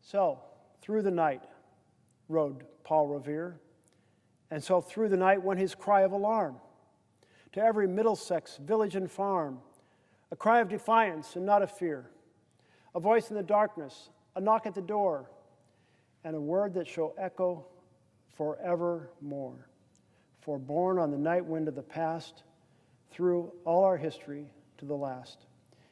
So, through the night rode Paul Revere, and so through the night went his cry of alarm. To every Middlesex village and farm, a cry of defiance and not of fear, a voice in the darkness, a knock at the door, and a word that shall echo forevermore. For born on the night wind of the past, through all our history to the last,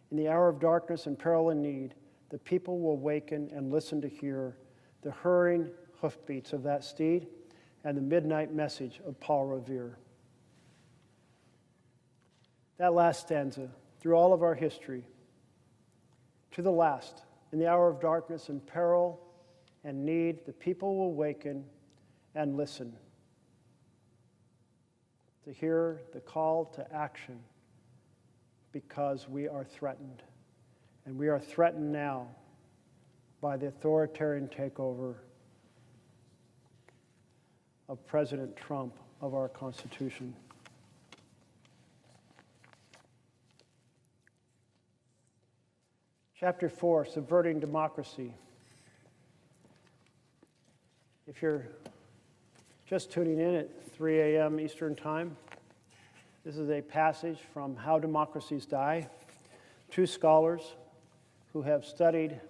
in the hour of darkness and peril and need, the people will waken and listen to hear the hurrying hoofbeats of that steed and the midnight message of Paul Revere. That last stanza, through all of our history, to the last, in the hour of darkness and peril and need, the people will waken and listen to hear the call to action because we are threatened. And we are threatened now by the authoritarian takeover of President Trump of our Constitution. Chapter 4, Subverting Democracy. If you're just tuning in at 3 a.m. Eastern Time, this is a passage from How Democracies Die. Two scholars who have studied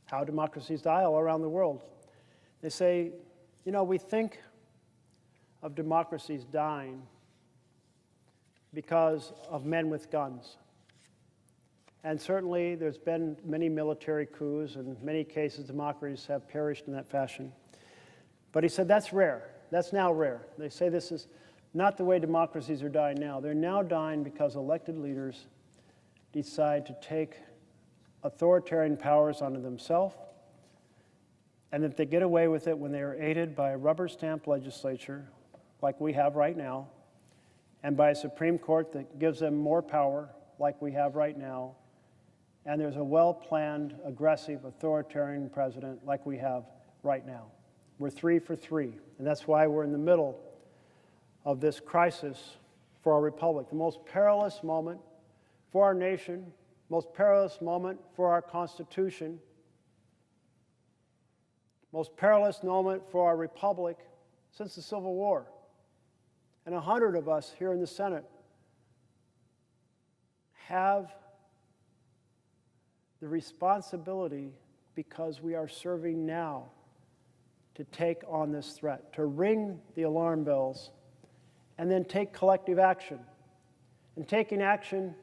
how democracies die all around the world. They say, you know, we think of democracies dying because of men with guns. And certainly there's been many military coups, and in many cases democracies have perished in that fashion. But he said that's rare. That's now rare. They say this is not the way democracies are dying now. They're now dying because elected leaders decide to take authoritarian powers onto themselves, and that they get away with it when they are aided by a rubber-stamped legislature like we have right now, and by a Supreme Court that gives them more power like we have right now, and there's a well-planned, aggressive, authoritarian president like we have right now. We're 3 for 3, and that's why we're in the middle of this crisis for our republic, the most perilous moment for our nation, most perilous moment for our Constitution, most perilous moment for our republic since the Civil War. And 100 of us here in the Senate have the responsibility, because we are serving now, to take on this threat, to ring the alarm bells, and then take collective action. And taking action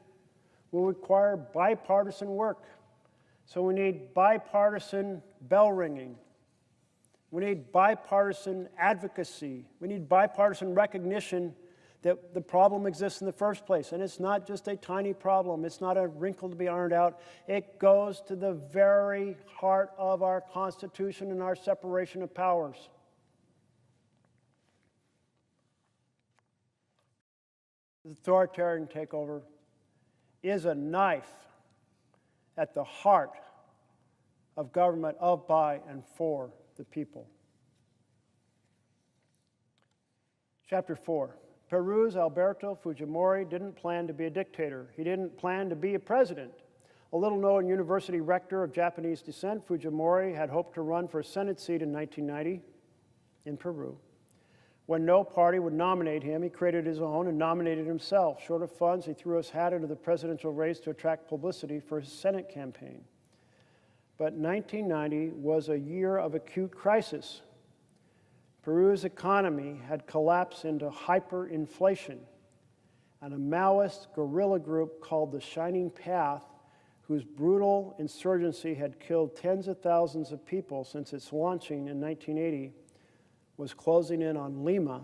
will require bipartisan work. So we need bipartisan bell ringing. We need bipartisan advocacy. We need bipartisan recognition that the problem exists in the first place. And it's not just a tiny problem. It's not a wrinkle to be ironed out. It goes to the very heart of our Constitution and our separation of powers. The authoritarian takeover is a knife at the heart of government of, by, and for the people. Chapter 4. Peru's Alberto Fujimori didn't plan to be a dictator. He didn't plan to be a president. A little-known university rector of Japanese descent, Fujimori had hoped to run for a Senate seat in 1990 in Peru. When no party would nominate him, he created his own and nominated himself. Short of funds, he threw his hat into the presidential race to attract publicity for his Senate campaign. But 1990 was a year of acute crisis. Peru's economy had collapsed into hyperinflation, and a Maoist guerrilla group called the Shining Path, whose brutal insurgency had killed tens of thousands of people since its launching in 1980, was closing in on Lima,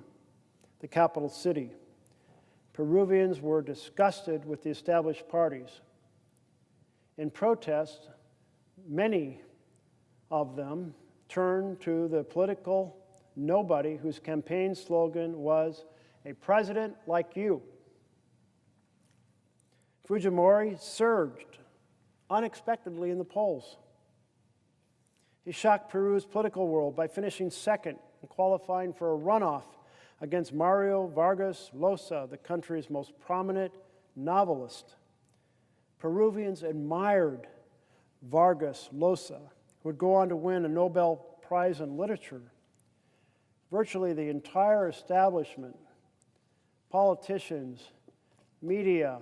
the capital city. Peruvians were disgusted with the established parties. In protest, many of them turned to the political nobody whose campaign slogan was, "A president like you." Fujimori surged unexpectedly in the polls. He shocked Peru's political world by finishing second and qualifying for a runoff against Mario Vargas Llosa, the country's most prominent novelist. Peruvians admired Vargas Llosa, who would go on to win a Nobel Prize in Literature. Virtually the entire establishment, politicians, media,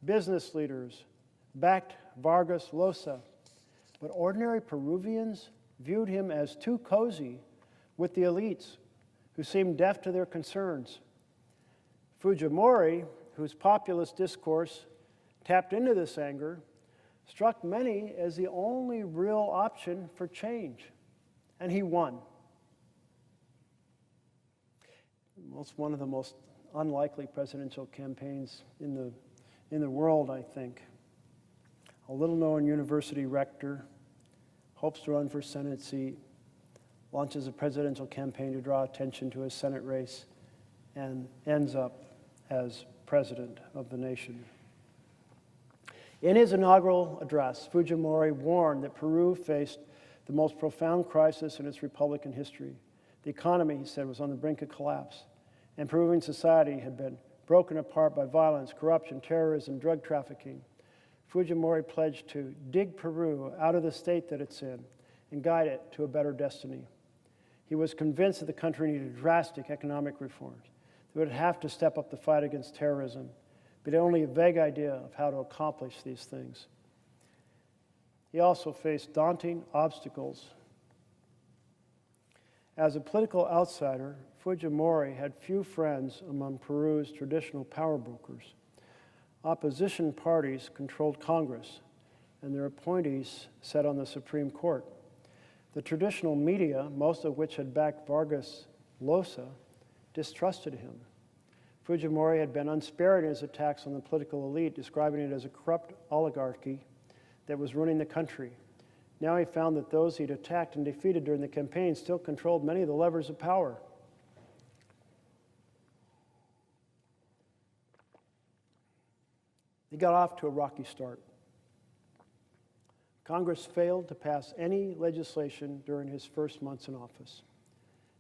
business leaders, backed Vargas Llosa. But ordinary Peruvians viewed him as too cozy with the elites who seemed deaf to their concerns. Fujimori, whose populist discourse tapped into this anger, struck many as the only real option for change, and he won. It's one of the most unlikely presidential campaigns in the world, I think. A little-known university rector hopes to run for Senate seat, launches a presidential campaign to draw attention to his Senate race, and ends up as president of the nation. In his inaugural address, Fujimori warned that Peru faced the most profound crisis in its republican history. The economy, he said, was on the brink of collapse, and Peruvian society had been broken apart by violence, corruption, terrorism, drug trafficking. Fujimori pledged to dig Peru out of the state that it's in and guide it to a better destiny. He was convinced that the country needed drastic economic reforms. They would have to step up the fight against terrorism, but he had only a vague idea of how to accomplish these things. He also faced daunting obstacles. As a political outsider, Fujimori had few friends among Peru's traditional power brokers. Opposition parties controlled Congress, and their appointees sat on the Supreme Court. The traditional media, most of which had backed Vargas Llosa, distrusted him. Fujimori had been unsparing in his attacks on the political elite, describing it as a corrupt oligarchy that was running the country. Now he found that those he'd attacked and defeated during the campaign still controlled many of the levers of power. He got off to a rocky start. Congress failed to pass any legislation during his first months in office.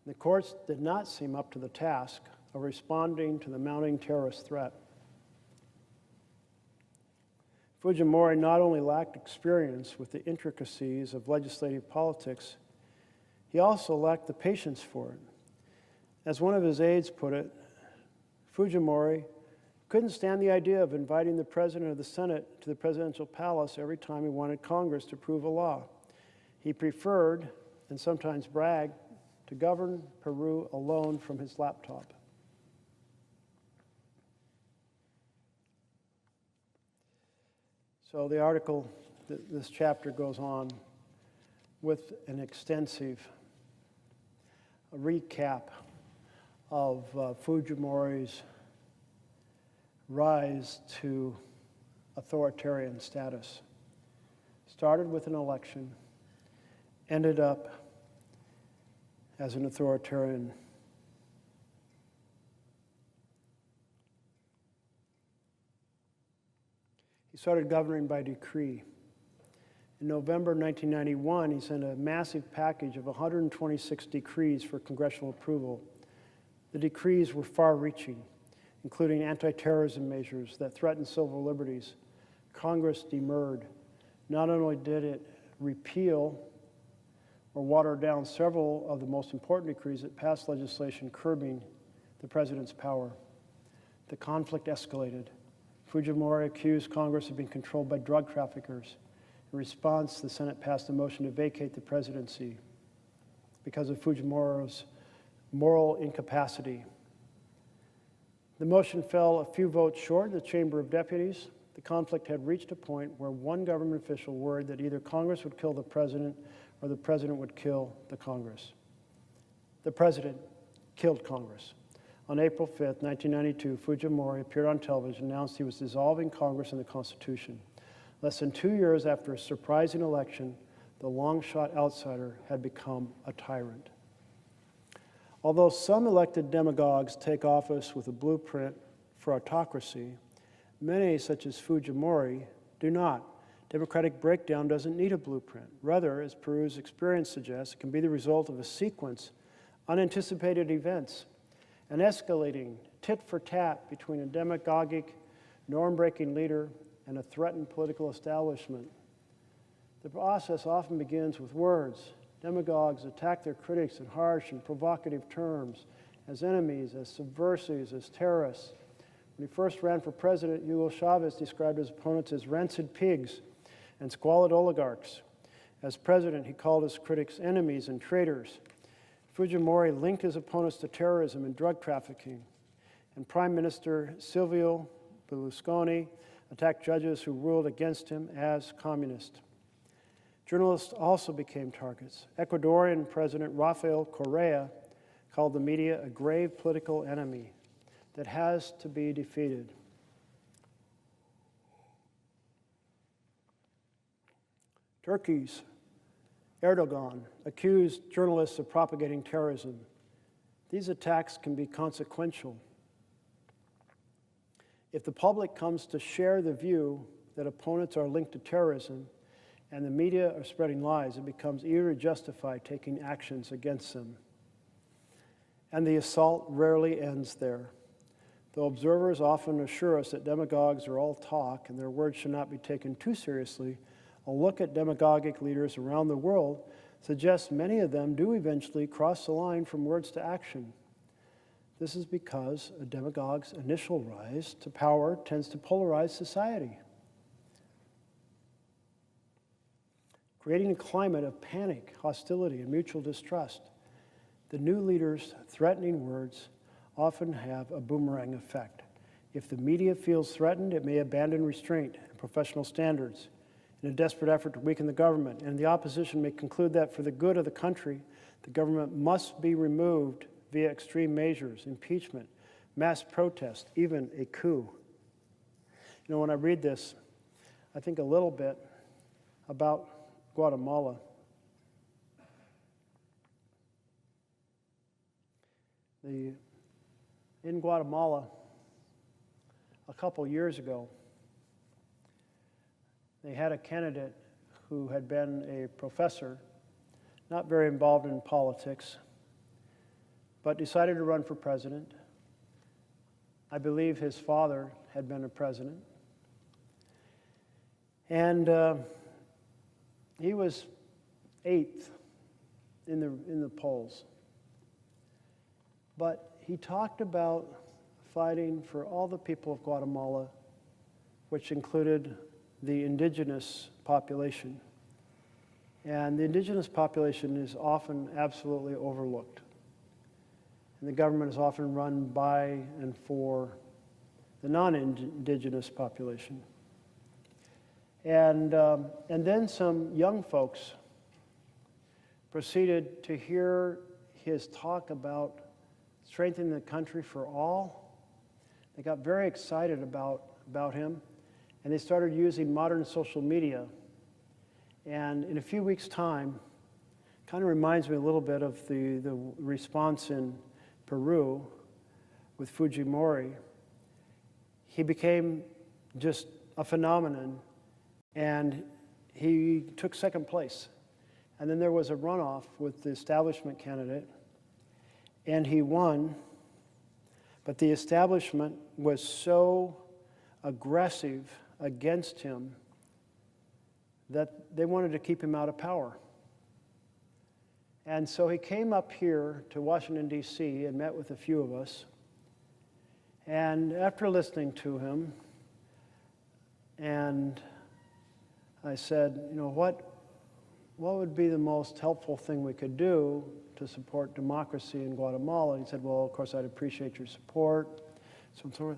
The courts did not seem up to the task of responding to the mounting terrorist threat. Fujimori not only lacked experience with the intricacies of legislative politics, he also lacked the patience for it. As one of his aides put it, Fujimori couldn't stand the idea of inviting the president of the Senate to the presidential palace every time he wanted Congress to approve a law. He preferred, and sometimes bragged, to govern Peru alone from his laptop. So the article, this chapter goes on with an extensive recap of Fujimori's rise to authoritarian status. Started with an election, ended up as an authoritarian. He started governing by decree. In November 1991, he sent a massive package of 126 decrees for congressional approval. The decrees were far-reaching, including anti-terrorism measures that threatened civil liberties. Congress demurred. Not only did it repeal or water down several of the most important decrees, it passed legislation curbing the president's power. The conflict escalated. Fujimori accused Congress of being controlled by drug traffickers. In response, the Senate passed a motion to vacate the presidency because of Fujimori's moral incapacity. The motion fell a few votes short in the Chamber of Deputies. The conflict had reached a point where one government official worried that either Congress would kill the president or the president would kill the Congress. The president killed Congress. On April 5th, 1992, Fujimori appeared on television and announced he was dissolving Congress and the Constitution. Less than 2 years after a surprising election, the long-shot outsider had become a tyrant. Although some elected demagogues take office with a blueprint for autocracy, many, such as Fujimori, do not. Democratic breakdown doesn't need a blueprint. Rather, as Peru's experience suggests, it can be the result of a sequence of unanticipated events, an escalating tit-for-tat between a demagogic, norm-breaking leader and a threatened political establishment. The process often begins with words. Demagogues attack their critics in harsh and provocative terms, as enemies, as subversives, as terrorists. When he first ran for president, Hugo Chavez described his opponents as rancid pigs and squalid oligarchs. As president, he called his critics enemies and traitors. Fujimori linked his opponents to terrorism and drug trafficking. And Prime Minister Silvio Berlusconi attacked judges who ruled against him as communist. Journalists also became targets. Ecuadorian President Rafael Correa called the media a grave political enemy that has to be defeated. Turkey's Erdogan accused journalists of propagating terrorism. These attacks can be consequential. If the public comes to share the view that opponents are linked to terrorism and the media are spreading lies, it becomes easier to justify taking actions against them. And the assault rarely ends there. Though observers often assure us that demagogues are all talk and their words should not be taken too seriously, a look at demagogic leaders around the world suggests many of them do eventually cross the line from words to action. This is because a demagogue's initial rise to power tends to polarize society, creating a climate of panic, hostility, and mutual distrust. The new leader's threatening words often have a boomerang effect. If the media feels threatened, it may abandon restraint and professional standards in a desperate effort to weaken the government, and the opposition may conclude that for the good of the country, the government must be removed via extreme measures, impeachment, mass protest, even a coup. You know, when I read this, I think a little bit about Guatemala. In Guatemala, a couple years ago, they had a candidate who had been a professor, not very involved in politics, but decided to run for president. I believe his father had been a president. And he was 8th in the polls. But he talked about fighting for all the people of Guatemala, which included the indigenous population. And the indigenous population is often absolutely overlooked. And the government is often run by and for the non-indigenous population. And then some young folks proceeded to hear his talk about strengthening the country for all. They got very excited about him, and they started using modern social media. And in a few weeks' time, kind of reminds me a little bit of the response in Peru with Fujimori. He became just a phenomenon, and he took second place. And then there was a runoff with the establishment candidate, and he won, but the establishment was so aggressive against him that they wanted to keep him out of power. And so he came up here to Washington, D.C. and met with a few of us. And after listening to him, and I said, you know, what would be the most helpful thing we could do to support democracy in Guatemala? And he said, well, of course, I'd appreciate your support. So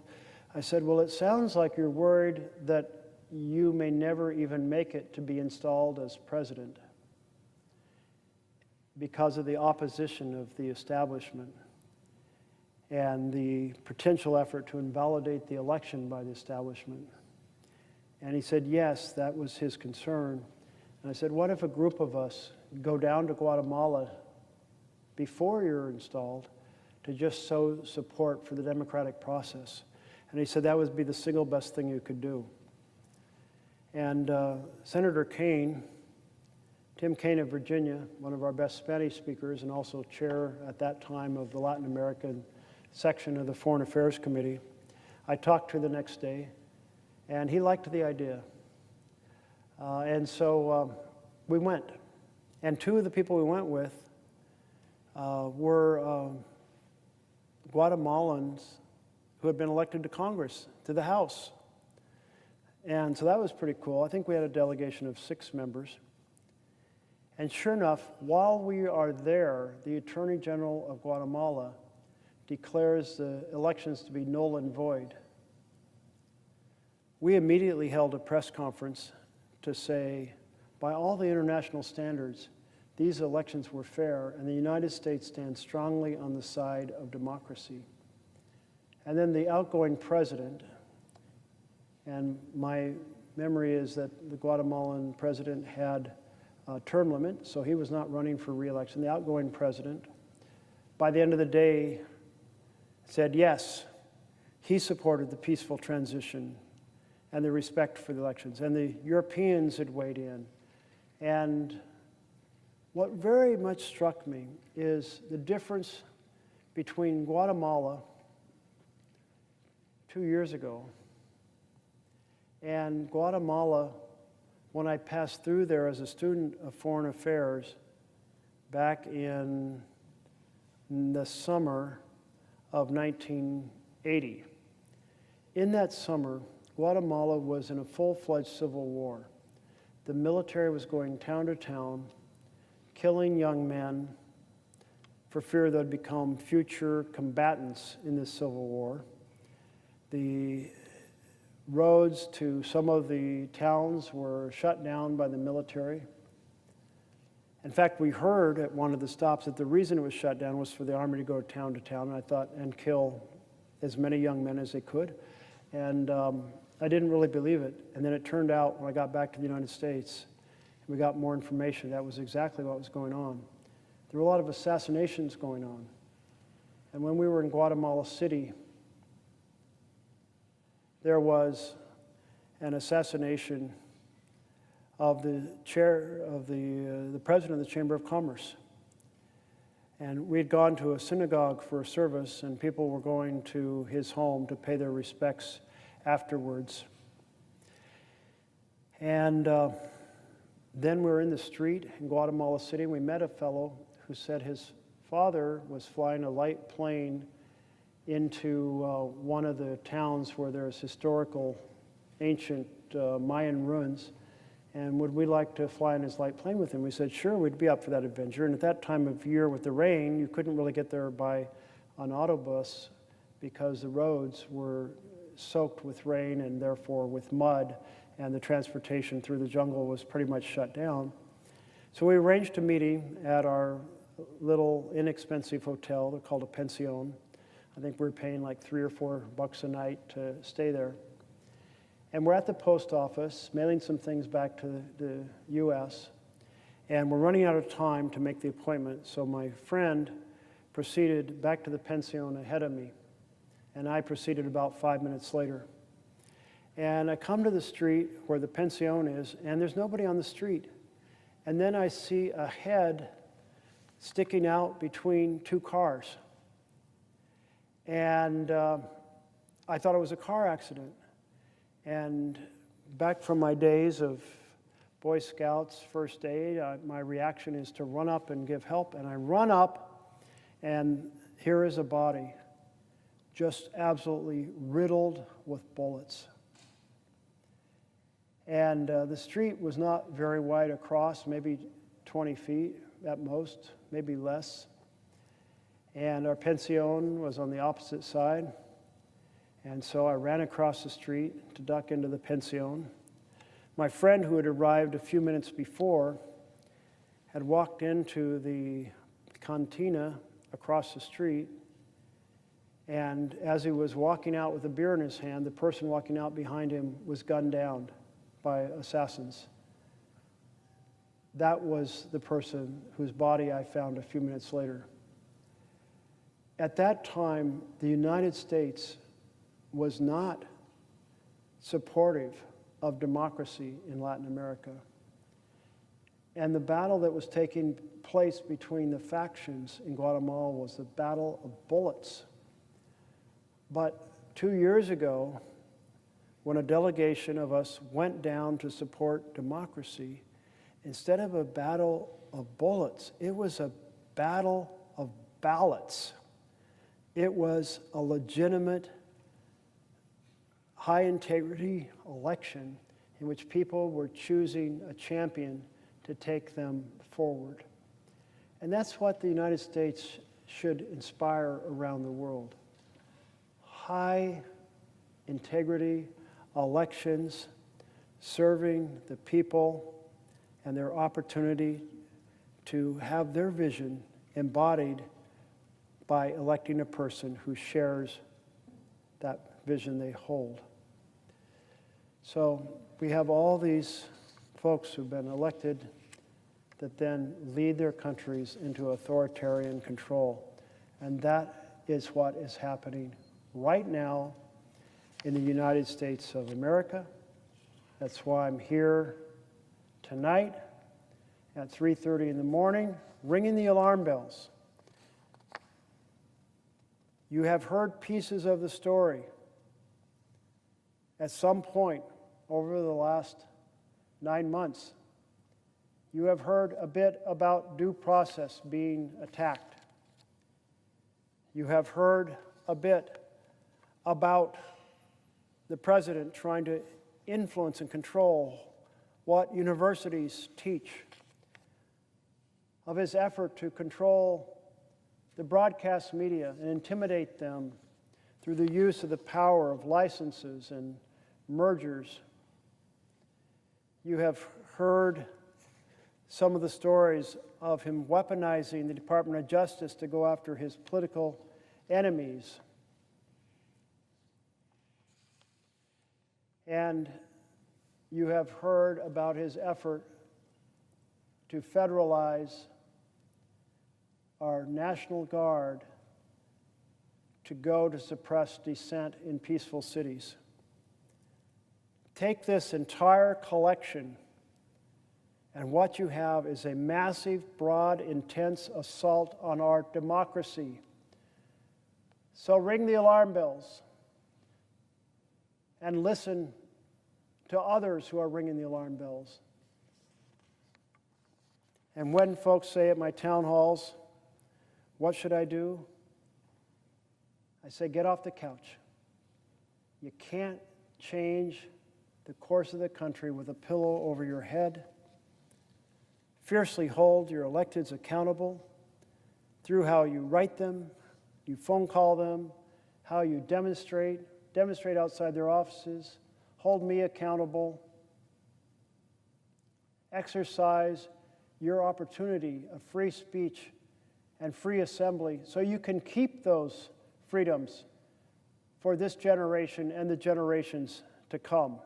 I said, well, it sounds like you're worried that you may never even make it to be installed as president because of the opposition of the establishment and the potential effort to invalidate the election by the establishment. And he said, yes, that was his concern. And I said, what if a group of us go down to Guatemala before you're installed to just sow support for the democratic process? And he said that would be the single best thing you could do. And Senator Kaine, Tim Kaine of Virginia, one of our best Spanish speakers and also chair at that time of the Latin American section of the Foreign Affairs Committee, I talked to the next day, and he liked the idea. And so we went. And two of the people we went with were Guatemalans who had been elected to Congress, to the House. And so that was pretty cool. I think we had a delegation of 6 members. And sure enough, while we are there, the Attorney General of Guatemala declares the elections to be null and void. We immediately held a press conference to say, by all the international standards, these elections were fair, and the United States stands strongly on the side of democracy. And then the outgoing president, and my memory is that the Guatemalan president had a term limit, so he was not running for re-election. The outgoing president, by the end of the day, said yes, he supported the peaceful transition and the respect for the elections. And the Europeans had weighed in. And what very much struck me is the difference between Guatemala 2 years ago and Guatemala when I passed through there as a student of foreign affairs back in the summer of 1980. In that summer, Guatemala was in a full-fledged civil war. The military was going town to town, killing young men for fear they'd become future combatants in this civil war. The roads to some of the towns were shut down by the military. In fact, we heard at one of the stops that the reason it was shut down was for the army to go town to town, and I thought, and kill as many young men as they could. And I didn't really believe it. And then it turned out when I got back to the United States, we got more information. That was exactly what was going on. There were a lot of assassinations going on. And when we were in Guatemala City, there was an assassination of the chair of the president of the Chamber of Commerce. And we had gone to a synagogue for a service, and people were going to his home to pay their respects afterwards. And then we were in the street in Guatemala City, and we met a fellow who said his father was flying a light plane into one of the towns where there's historical ancient Mayan ruins, and would we like to fly in his light plane with him? We said, sure, we'd be up for that adventure. And at that time of year with the rain, you couldn't really get there by an autobus because the roads were soaked with rain and therefore with mud, and the transportation through the jungle was pretty much shut down. So we arranged a meeting at our little inexpensive hotel. They're called a pension. I think we're paying like $3 or $4 a night to stay there. And we're at the post office, mailing some things back to the U.S., and we're running out of time to make the appointment. So my friend proceeded back to the pension ahead of me, and I proceeded about 5 minutes later. And I come to the street where the pension is, and there's nobody on the street. And then I see a head sticking out between 2 cars. And I thought it was a car accident. And back from my days of Boy Scouts, first aid, my reaction is to run up and give help. And I run up, and here is a body just absolutely riddled with bullets. And the street was not very wide across, maybe 20 feet at most, maybe less. And our pension was on the opposite side. And so I ran across the street to duck into the pension. My friend, who had arrived a few minutes before, had walked into the cantina across the street. And as he was walking out with a beer in his hand, the person walking out behind him was gunned down by assassins. That was the person whose body I found a few minutes later. At that time, the United States was not supportive of democracy in Latin America. And the battle that was taking place between the factions in Guatemala was the battle of bullets. But 2 years ago, when a delegation of us went down to support democracy, instead of a battle of bullets, it was a battle of ballots. It was a legitimate, high-integrity election in which people were choosing a champion to take them forward. And that's what the United States should inspire around the world. High-integrity elections serving the people and their opportunity to have their vision embodied by electing a person who shares that vision they hold. So we have all these folks who've been elected that then lead their countries into authoritarian control. And that is what is happening right now in the United States of America. That's why I'm here tonight at 3:30 in the morning, ringing the alarm bells. You have heard pieces of the story at some point over the last 9 months. You have heard a bit about due process being attacked. You have heard a bit about the president trying to influence and control what universities teach, of his effort to control the broadcast media and intimidate them through the use of the power of licenses and mergers. You have heard some of the stories of him weaponizing the Department of Justice to go after his political enemies. And you have heard about his effort to federalize our National Guard to go to suppress dissent in peaceful cities. Take this entire collection, and what you have is a massive, broad, intense assault on our democracy. So ring the alarm bells and listen to others who are ringing the alarm bells. And when folks say at my town halls, what should I do? I say, get off the couch. You can't change the course of the country with a pillow over your head. Fiercely hold your electeds accountable through how you write them, you phone call them, how you demonstrate outside their offices, hold me accountable, exercise your opportunity of free speech and free assembly so you can keep those freedoms for this generation and the generations to come.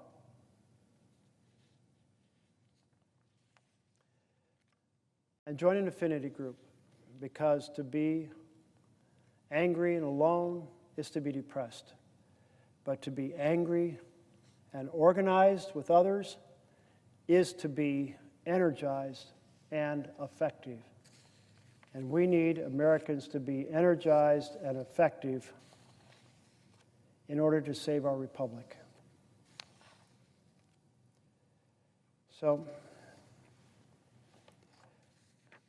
And join an affinity group, because to be angry and alone is to be depressed. But to be angry and organized with others is to be energized and effective. And we need Americans to be energized and effective in order to save our republic. So,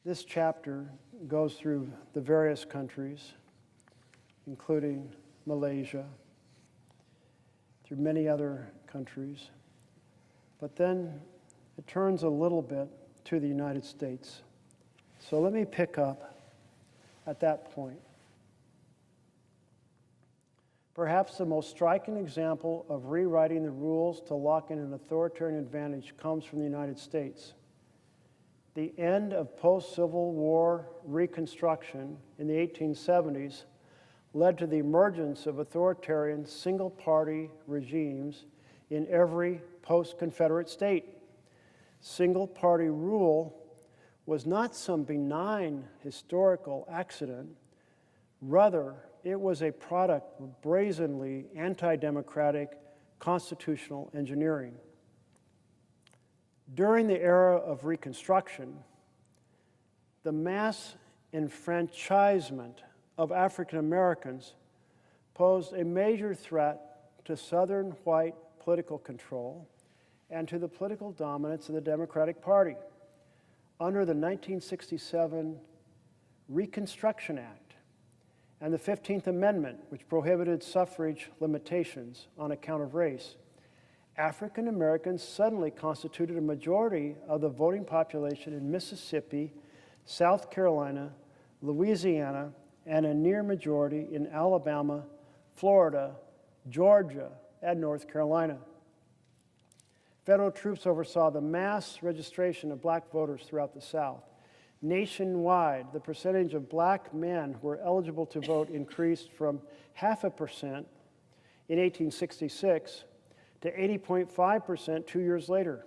this chapter goes through the various countries, including Malaysia, through many other countries. But then it turns a little bit to the United States. So let me pick up at that point. Perhaps the most striking example of rewriting the rules to lock in an authoritarian advantage comes from the United States. The end of post-Civil War Reconstruction in the 1870s led to the emergence of authoritarian single-party regimes in every post-Confederate state. Single-party rule was not some benign historical accident. Rather, it was a product of brazenly anti-democratic constitutional engineering. During the era of Reconstruction, the mass enfranchisement of African Americans posed a major threat to Southern white political control and to the political dominance of the Democratic Party. under the 1967 Reconstruction Act and the 15th Amendment, which prohibited suffrage limitations on account of race, African Americans suddenly constituted a majority of the voting population in Mississippi, South Carolina, Louisiana, and a near majority in Alabama, Florida, Georgia, and North Carolina. Federal troops oversaw the mass registration of black voters throughout the South. Nationwide, the percentage of black men who were eligible to vote increased from 0.5% in 1866 to 80.5% 2 years later.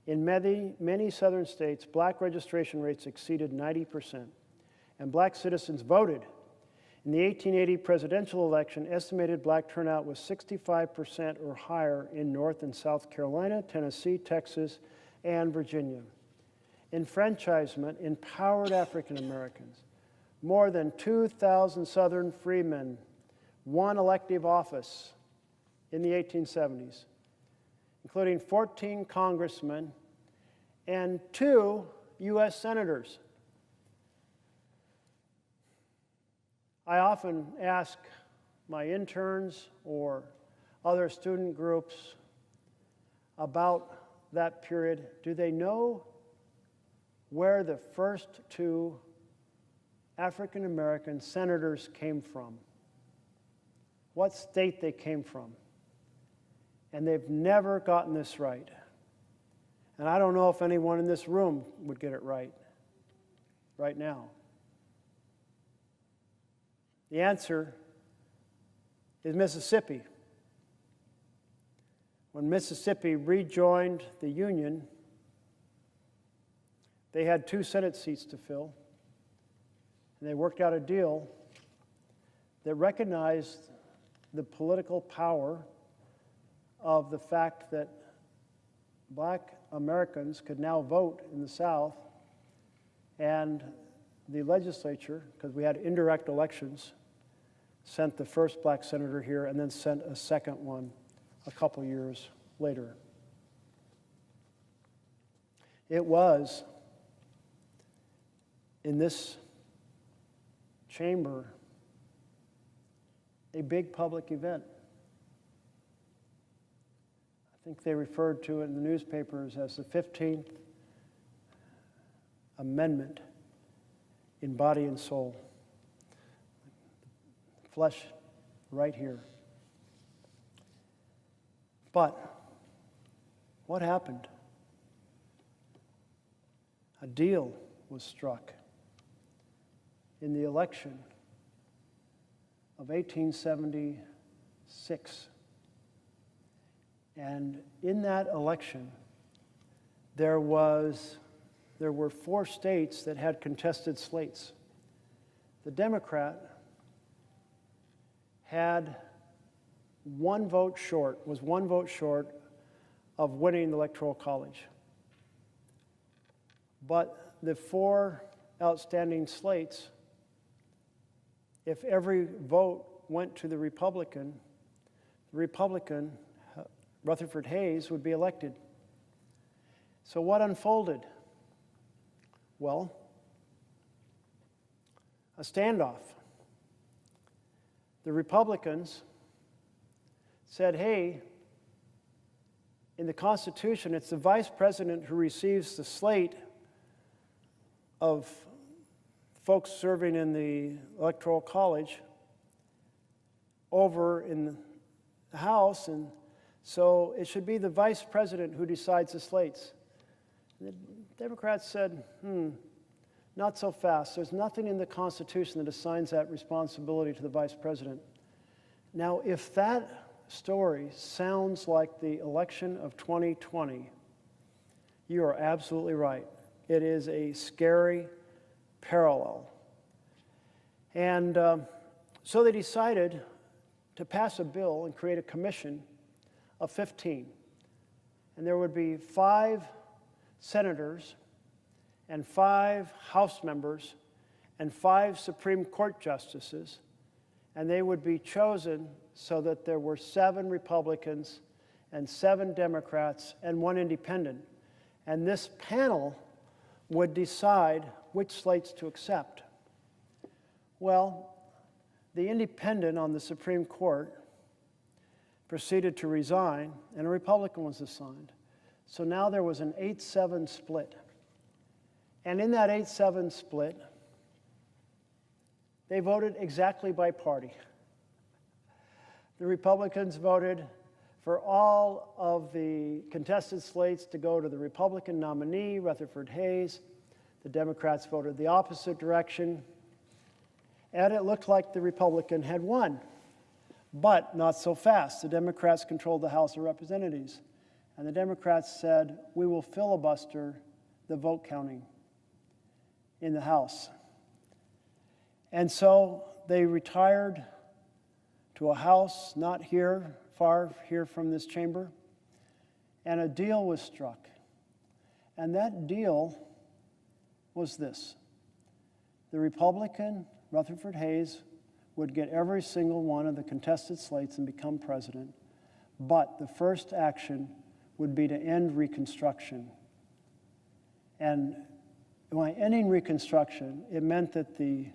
In many southern states, black registration rates exceeded 90%, and black citizens voted. In the 1880 presidential election, estimated black turnout was 65% or higher in North and South Carolina, Tennessee, Texas, and Virginia. Enfranchisement empowered African Americans. More than 2,000 Southern freemen won elective office in the 1870s, including 14 congressmen and 2 U.S. senators. I often ask my interns or other student groups about that period, do they know where the first 2 African American senators came from? What state they came from? And they've never gotten this right. And I don't know if anyone in this room would get it right now. The answer is Mississippi. When Mississippi rejoined the Union, they had 2 Senate seats to fill, and they worked out a deal that recognized the political power of the fact that black Americans could now vote in the South, and the legislature, because we had indirect elections, sent the first black senator here and then sent a second one a couple years later. It was in this chamber a big public event. I think they referred to it in the newspapers as the 15th Amendment in body and soul. Flesh right here. But what happened? A deal was struck in the election of 1876. And in that election, there were 4 states that had contested slates. The Democrat had was one vote short of winning the Electoral College. But the 4 outstanding slates, if every vote went to the Republican, Rutherford Hayes, would be elected. So what unfolded? Well, a standoff. The Republicans said, hey, in the Constitution, it's the vice president who receives the slate of folks serving in the Electoral College over in the House, and so it should be the vice president who decides the slates. The Democrats said, not so fast. There's nothing in the Constitution that assigns that responsibility to the vice president. Now, if that story sounds like the election of 2020, you are absolutely right. It is a scary parallel. And so they decided to pass a bill and create a commission of 15. And there would be 5 senators and 5 House members and 5 Supreme Court justices, and they would be chosen so that there were 7 Republicans and 7 Democrats and 1 independent. And this panel would decide which slates to accept. Well, the independent on the Supreme Court proceeded to resign, and a Republican was assigned. So now there was an 8-7 split. And in that 8-7 split, they voted exactly by party. The Republicans voted for all of the contested slates to go to the Republican nominee, Rutherford Hayes. The Democrats voted the opposite direction. And it looked like the Republican had won. But not so fast. The Democrats controlled the House of Representatives. And the Democrats said, we will filibuster the vote counting in the House. And so they retired to a house not here, far here from this chamber, and a deal was struck. And that deal was this. The Republican, Rutherford Hayes, would get every single one of the contested slates and become president, but the first action would be to end Reconstruction. And by ending Reconstruction, it meant that the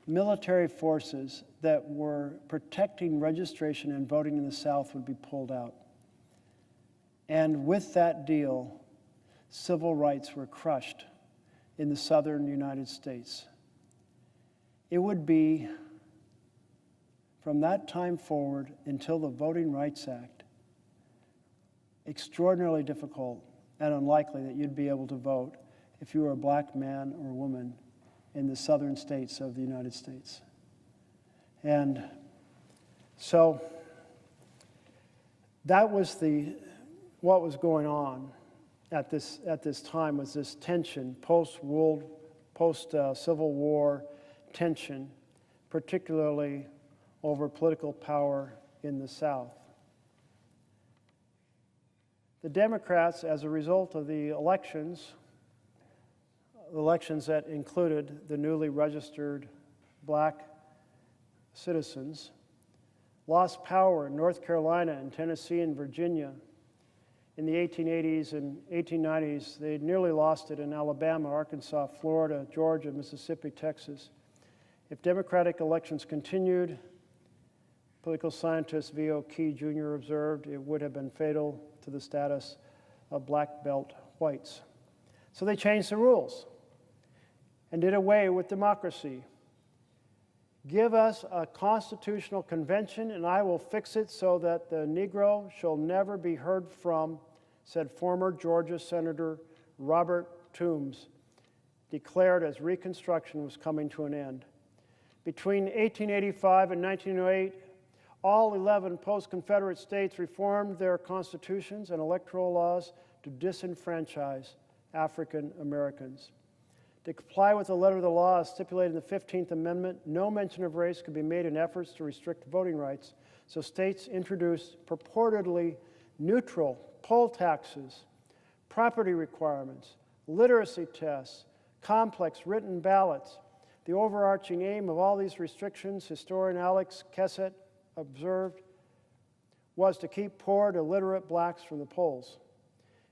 military forces that were protecting registration and voting in the South would be pulled out. And with that deal, civil rights were crushed in the southern United States. It would be, from that time forward until the Voting Rights Act, extraordinarily difficult and unlikely that you'd be able to vote if you were a black man or woman in the southern states of the United States. And so that was what was going on at this time, was this tension, post-Civil War tension, particularly over political power in the South. The Democrats, as a result of the elections that included the newly registered black citizens, lost power in North Carolina and Tennessee and Virginia. In the 1880s and 1890s, they nearly lost it in Alabama, Arkansas, Florida, Georgia, Mississippi, Texas. If Democratic elections continued, political scientist V.O. Key Jr. observed, it would have been fatal to the status of black belt whites. So they changed the rules and did away with democracy. Give us a constitutional convention and I will fix it so that the Negro shall never be heard from, said former Georgia Senator Robert Toombs, declared as Reconstruction was coming to an end. Between 1885 and 1908, all 11 post-Confederate states reformed their constitutions and electoral laws to disenfranchise African Americans. To comply with the letter of the law as stipulated in the 15th Amendment, no mention of race could be made in efforts to restrict voting rights, so states introduced purportedly neutral poll taxes, property requirements, literacy tests, complex written ballots. The overarching aim of all these restrictions, historian Alex Kessett observed, was to keep poor, illiterate blacks from the polls.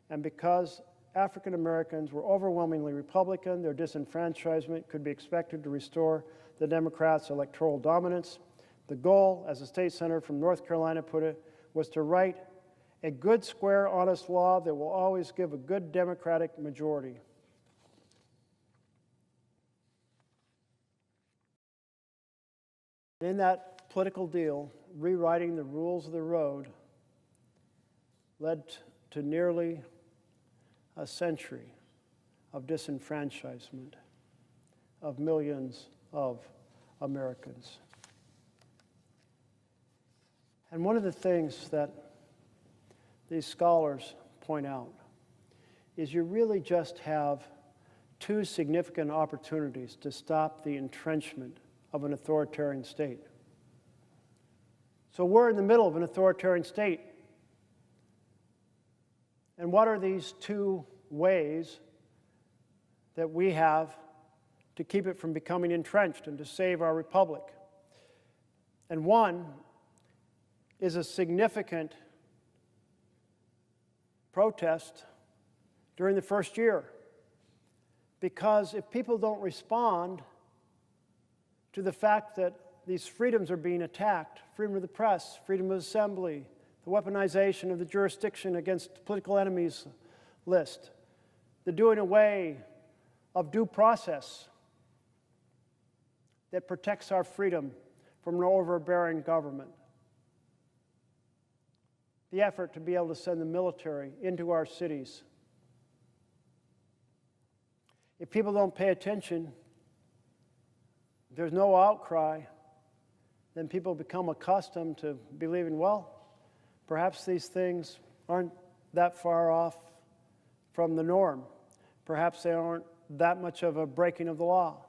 And because African Americans were overwhelmingly Republican, their disenfranchisement could be expected to restore the Democrats' electoral dominance. The goal, as the state senator from North Carolina put it, was to write a good, square, honest law that will always give a good Democratic majority. In that political deal, rewriting the rules of the road led to nearly a century of disenfranchisement of millions of Americans. And one of the things that these scholars point out is you really just have two significant opportunities to stop the entrenchment of an authoritarian state. So we're in the middle of an authoritarian state. And what are these two ways that we have to keep it from becoming entrenched and to save our republic? And one is a significant protest during the first year. Because if people don't respond to the fact that these freedoms are being attacked, freedom of the press, freedom of assembly, the weaponization of the jurisdiction against political enemies list, the doing away of due process that protects our freedom from an overbearing government, the effort to be able to send the military into our cities. If people don't pay attention, there's no outcry, then people become accustomed to believing, well, perhaps these things aren't that far off from the norm. Perhaps they aren't that much of a breaking of the law.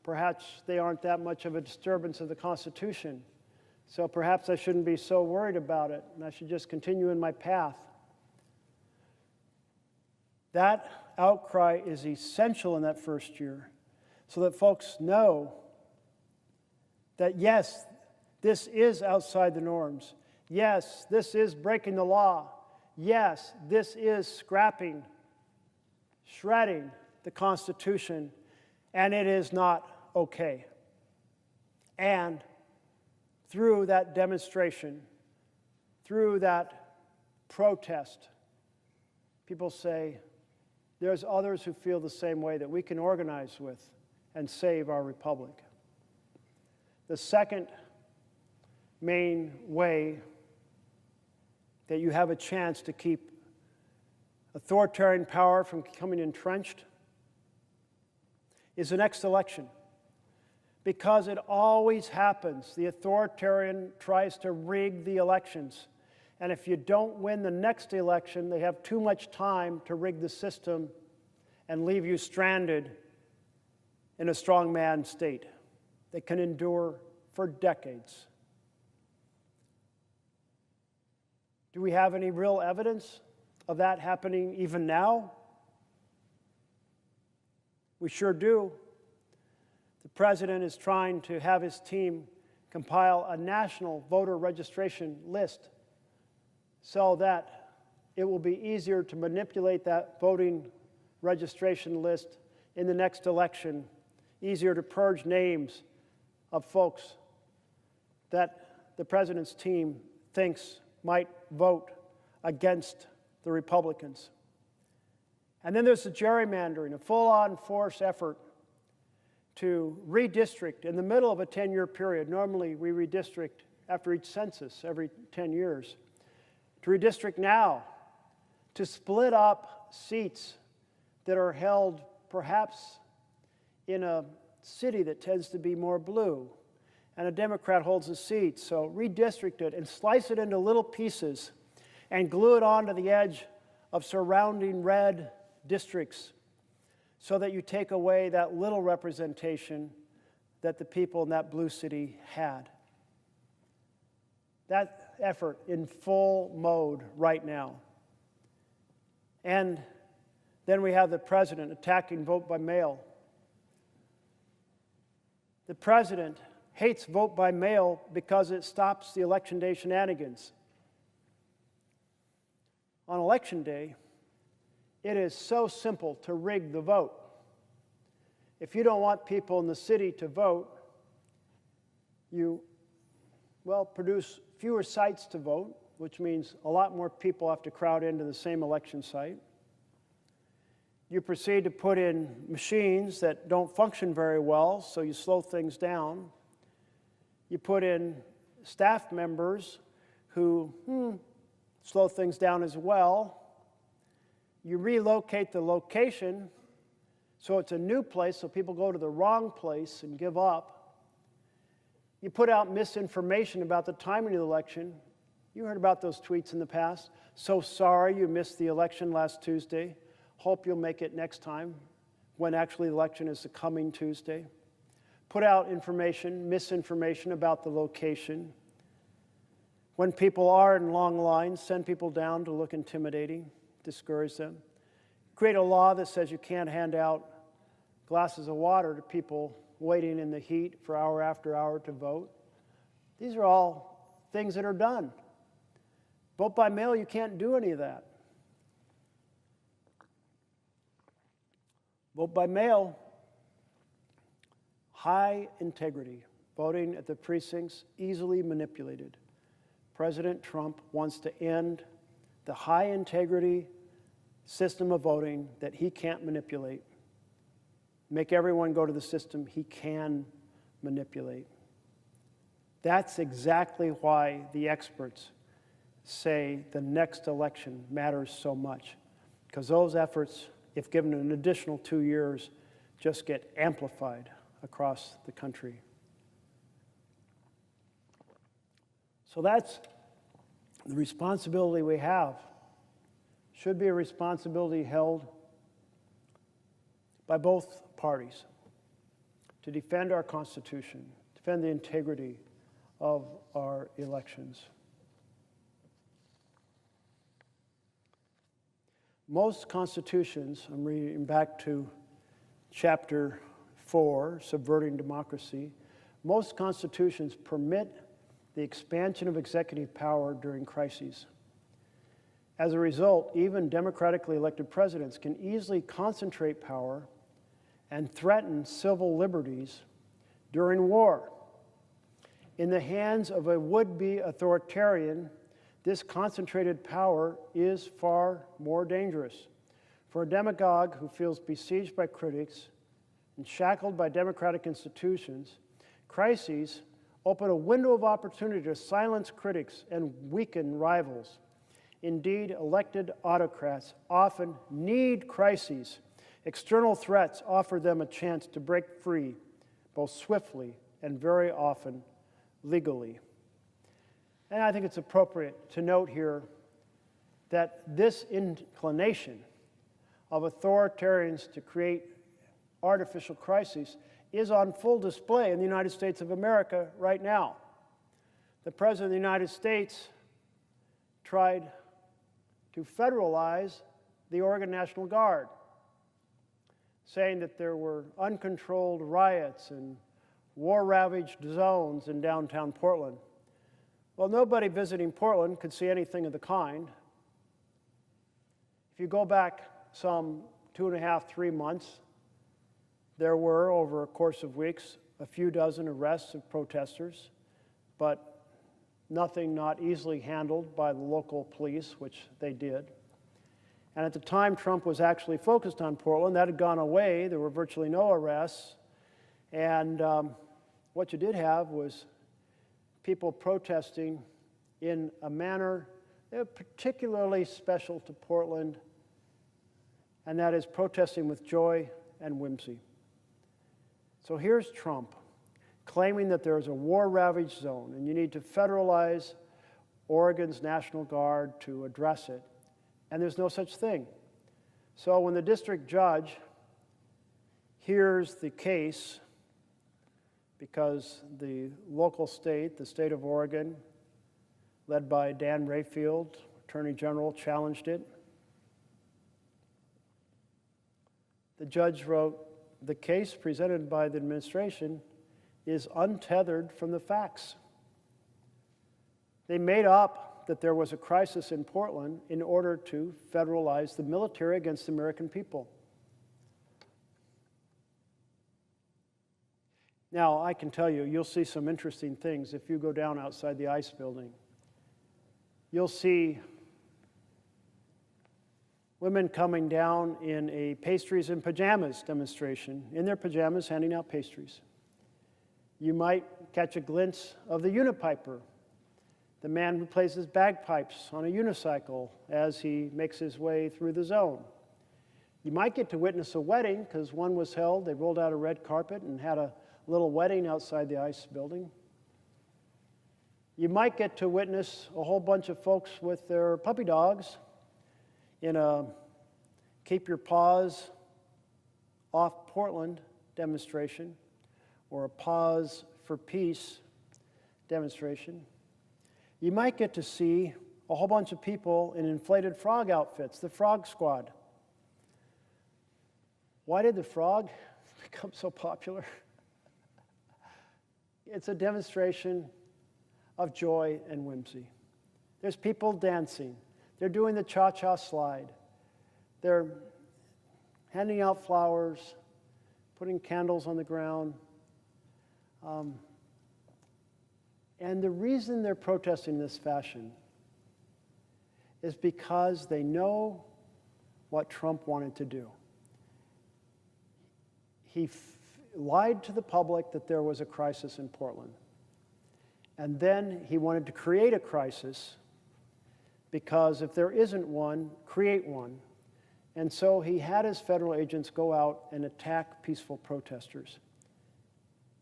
Perhaps they aren't that much of a disturbance of the Constitution. So perhaps I shouldn't be so worried about it, and I should just continue in my path. That outcry is essential in that first year so that folks know that, yes, this is outside the norms. Yes, this is breaking the law. Yes, this is scrapping, shredding the Constitution, and it is not okay. And through that demonstration, through that protest, people say, there's others who feel the same way that we can organize with and save our republic. The second main way that you have a chance to keep authoritarian power from becoming entrenched is the next election. Because it always happens. The authoritarian tries to rig the elections. And if you don't win the next election, they have too much time to rig the system and leave you stranded in a strongman state that can endure for decades. Do we have any real evidence of that happening even now? We sure do. The president is trying to have his team compile a national voter registration list so that it will be easier to manipulate that voting registration list in the next election, easier to purge names of folks that the president's team thinks might vote against the Republicans. And then there's the gerrymandering, a full-on force effort to redistrict in the middle of a 10-year period. Normally, we redistrict after each census every 10 years. To redistrict now, to split up seats that are held perhaps in a city that tends to be more blue, and a Democrat holds a seat. So redistrict it and slice it into little pieces and glue it onto the edge of surrounding red districts so that you take away that little representation that the people in that blue city had. That effort in full mode right now. And then we have the president attacking vote by mail. The president hates vote by mail because it stops the election day shenanigans. On election day, it is so simple to rig the vote. If you don't want people in the city to vote, you, produce fewer sites to vote, which means a lot more people have to crowd into the same election site. You proceed to put in machines that don't function very well, so you slow things down. You put in staff members who slow things down as well. You relocate the location so it's a new place, so people go to the wrong place and give up. You put out misinformation about the timing of the election. You heard about those tweets in the past. So sorry you missed the election last Tuesday. Hope you'll make it next time, when actually the election is the coming Tuesday. Put out information, misinformation about the location. When people are in long lines, send people down to look intimidating, discourage them. Create a law that says you can't hand out glasses of water to people waiting in the heat for hour after hour to vote. These are all things that are done. Vote by mail, you can't do any of that. Vote by mail, high integrity, voting at the precincts, easily manipulated. President Trump wants to end the high integrity system of voting that he can't manipulate. Make everyone go to the system he can manipulate. That's exactly why the experts say the next election matters so much, because those efforts, if given an additional 2 years, just get amplified across the country. So that's the responsibility we have. Should be a responsibility held by both parties to defend our Constitution, defend the integrity of our elections. Most constitutions, I'm reading back to chapter 4, Subverting Democracy, most constitutions permit the expansion of executive power during crises. As a result, even democratically elected presidents can easily concentrate power and threaten civil liberties during war. In the hands of a would-be authoritarian, this concentrated power is far more dangerous. For a demagogue who feels besieged by critics and shackled by democratic institutions, crises open a window of opportunity to silence critics and weaken rivals. Indeed, elected autocrats often need crises. External threats offer them a chance to break free, both swiftly and very often legally. And I think it's appropriate to note here that this inclination of authoritarians to create artificial crises is on full display in the United States of America right now. The President of the United States tried to federalize the Oregon National Guard, saying that there were uncontrolled riots and war-ravaged zones in downtown Portland. Well, nobody visiting Portland could see anything of the kind. If you go back some 2.5, 3 months, there were, over a course of weeks, a few dozen arrests of protesters, but nothing not easily handled by the local police, which they did. And at the time Trump was actually focused on Portland, that had gone away. There were virtually no arrests. And what you did have was people protesting in a manner particularly special to Portland, and that is protesting with joy and whimsy. So here's Trump claiming that there is a war-ravaged zone and you need to federalize Oregon's National Guard to address it, and there's no such thing. So when the district judge hears the case, because the local state, the state of Oregon, led by Dan Rayfield, Attorney General, challenged it, the judge wrote, "The case presented by the administration is untethered from the facts. They made up that there was a crisis in Portland in order to federalize the military against the American people." Now, I can tell you, you'll see some interesting things if you go down outside the ICE building. You'll see women coming down in a pastries and pajamas demonstration, in their pajamas handing out pastries. You might catch a glimpse of the unipiper, the man who plays his bagpipes on a unicycle as he makes his way through the zone. You might get to witness a wedding, because one was held. They rolled out a red carpet and had a little wedding outside the ICE building. You might get to witness a whole bunch of folks with their puppy dogs in a Keep Your Paws Off Portland demonstration, or a Paws for Peace demonstration. You might get to see a whole bunch of people in inflated frog outfits, the Frog Squad. Why did the frog become so popular? It's a demonstration of joy and whimsy. There's people dancing. They're doing the cha-cha slide. They're handing out flowers, putting candles on the ground. And the reason they're protesting in this fashion is because they know what Trump wanted to do. He lied to the public that there was a crisis in Portland. And then he wanted to create a crisis because if there isn't one, create one. And so he had his federal agents go out and attack peaceful protesters.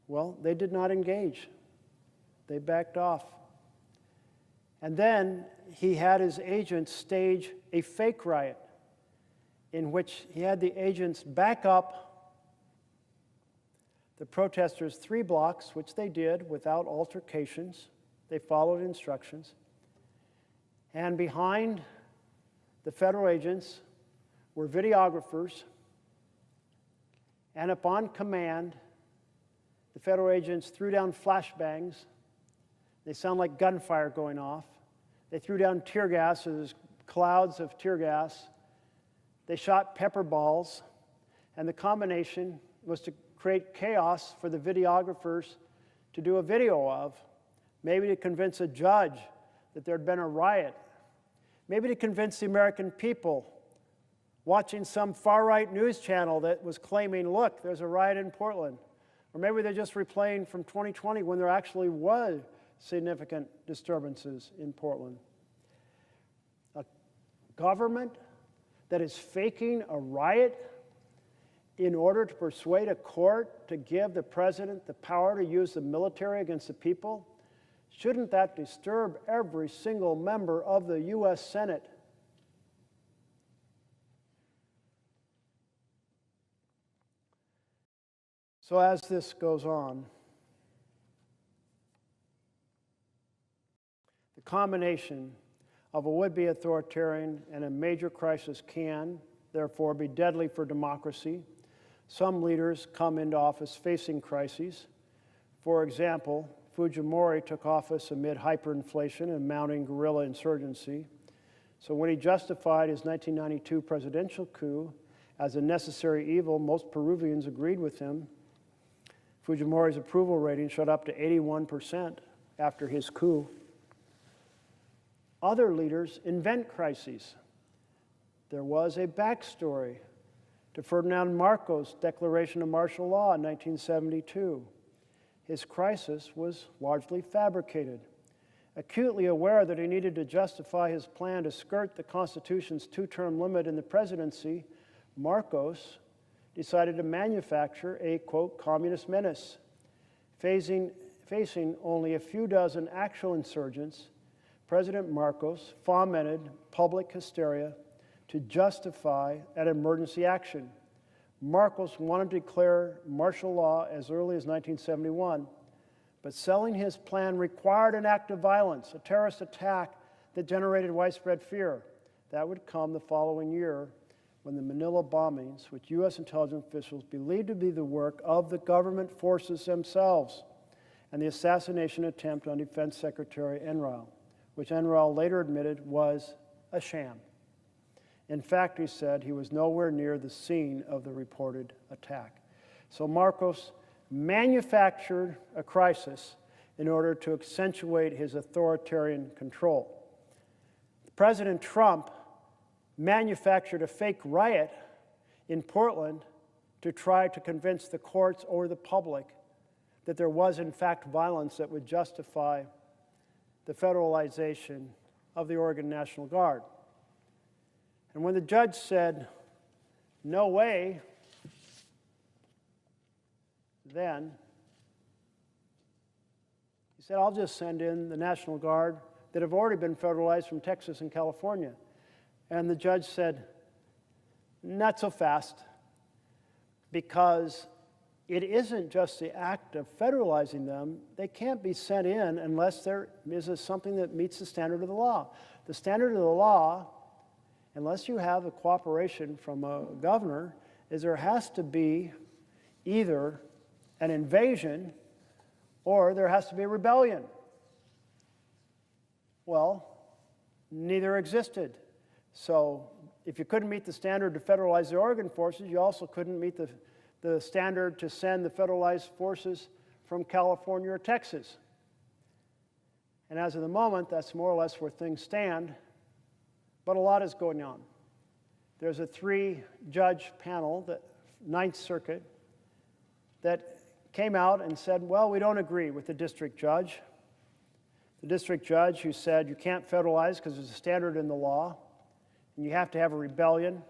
Well, they did not engage. They backed off. And then he had his agents stage a fake riot in which he had the agents back up the protesters 3 blocks, which they did without altercations. They followed instructions. And behind the federal agents were videographers. And upon command, the federal agents threw down flashbangs. They sound like gunfire going off. They threw down tear gas, so there's clouds of tear gas. They shot pepper balls, and the combination was to create chaos for the videographers to do a video of, maybe to convince a judge that there had been a riot, maybe to convince the American people watching some far-right news channel that was claiming, look, there's a riot in Portland. Or maybe they're just replaying from 2020 when there actually was significant disturbances in Portland. A government that is faking a riot in order to persuade a court to give the president the power to use the military against the people, shouldn't that disturb every single member of the U.S. Senate? So as this goes on, the combination of a would-be authoritarian and a major crisis can, therefore, be deadly for democracy. Some leaders come into office facing crises. For example, Fujimori took office amid hyperinflation and mounting guerrilla insurgency. So when he justified his 1992 presidential coup as a necessary evil, most Peruvians agreed with him. Fujimori's approval rating shot up to 81% after his coup. Other leaders invent crises. There was a backstory to Ferdinand Marcos' declaration of martial law in 1972. His crisis was largely fabricated. Acutely aware that he needed to justify his plan to skirt the Constitution's 2-term limit in the presidency, Marcos decided to manufacture a, quote, communist menace. Facing only a few dozen actual insurgents, President Marcos fomented public hysteria to justify an emergency action. Marcos wanted to declare martial law as early as 1971, but selling his plan required an act of violence, a terrorist attack that generated widespread fear. That would come the following year when the Manila bombings, which U.S. intelligence officials believed to be the work of the government forces themselves, and the assassination attempt on Defense Secretary Enrile, which Enrile later admitted was a sham. In fact, he said he was nowhere near the scene of the reported attack. So Marcos manufactured a crisis in order to accentuate his authoritarian control. President Trump manufactured a fake riot in Portland to try to convince the courts or the public that there was, in fact, violence that would justify the federalization of the Oregon National Guard. And when the judge said, no way, then he said, I'll just send in the National Guard that have already been federalized from Texas and California. And the judge said, not so fast, because it isn't just the act of federalizing them. They can't be sent in unless there is something that meets the standard of the law. The standard of the law, unless you have the cooperation from a governor, is there has to be either an invasion or there has to be a rebellion. Well, neither existed. So if you couldn't meet the standard to federalize the Oregon forces, you also couldn't meet the standard to send the federalized forces from California or Texas. And as of the moment, that's more or less where things stand, but a lot is going on. There's a 3-judge panel, the Ninth Circuit, that came out and said, well, we don't agree with the district judge. The district judge who said you can't federalize because there's a standard in the law, and you have to have a rebellion,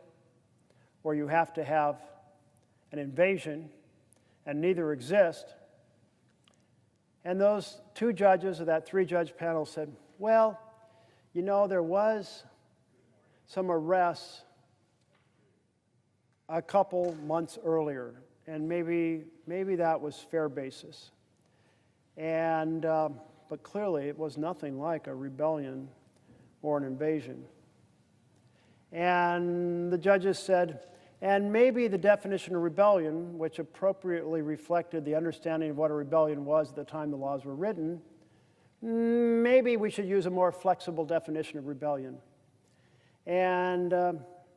or you have to have an invasion, and neither exist. And those 2 judges of that 3-judge panel said, well, you know, there was some arrests a couple months earlier, and maybe that was fair basis. And but clearly it was nothing like a rebellion or an invasion. And the judges said, and maybe the definition of rebellion, which appropriately reflected the understanding of what a rebellion was at the time the laws were written, maybe we should use a more flexible definition of rebellion. And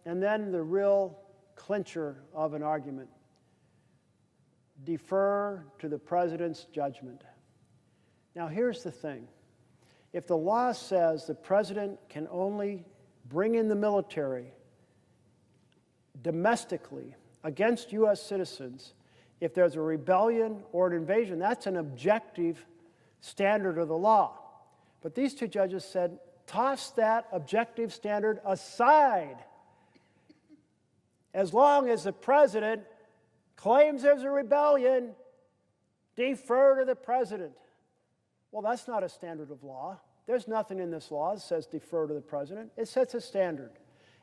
then the real clincher of an argument: defer to the president's judgment. Now, here's the thing. If the law says the president can only bring in the military domestically against U.S. citizens if there's a rebellion or an invasion, that's an objective standard of the law. But these 2 judges said, toss that objective standard aside. As long as the president claims there's a rebellion, defer to the president. Well, that's not a standard of law. There's nothing in this law that says defer to the president. It sets a standard.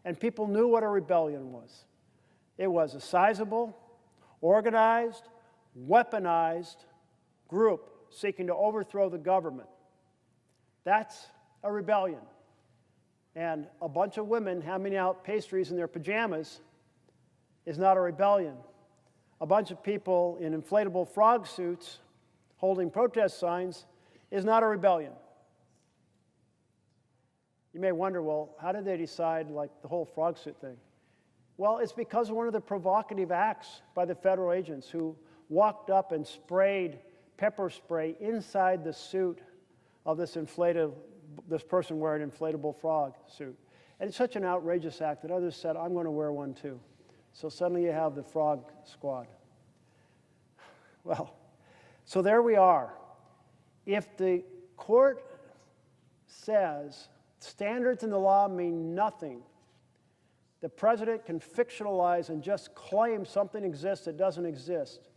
And people knew what a rebellion was. It was a sizable, organized, weaponized group seeking to overthrow the government. That's a rebellion. And a bunch of women handing out pastries in their pajamas is not a rebellion. A bunch of people in inflatable frog suits holding protest signs is not a rebellion. You may wonder, well, how did they decide, like, the whole frog suit thing? Well, it's because of one of the provocative acts by the federal agents who walked up and sprayed pepper spray inside the suit of this person wearing an inflatable frog suit. And it's such an outrageous act that others said, I'm going to wear one too. So suddenly you have the frog squad. Well, so there we are. If the court says standards in the law mean nothing, the president can fictionalize and just claim something exists that doesn't exist,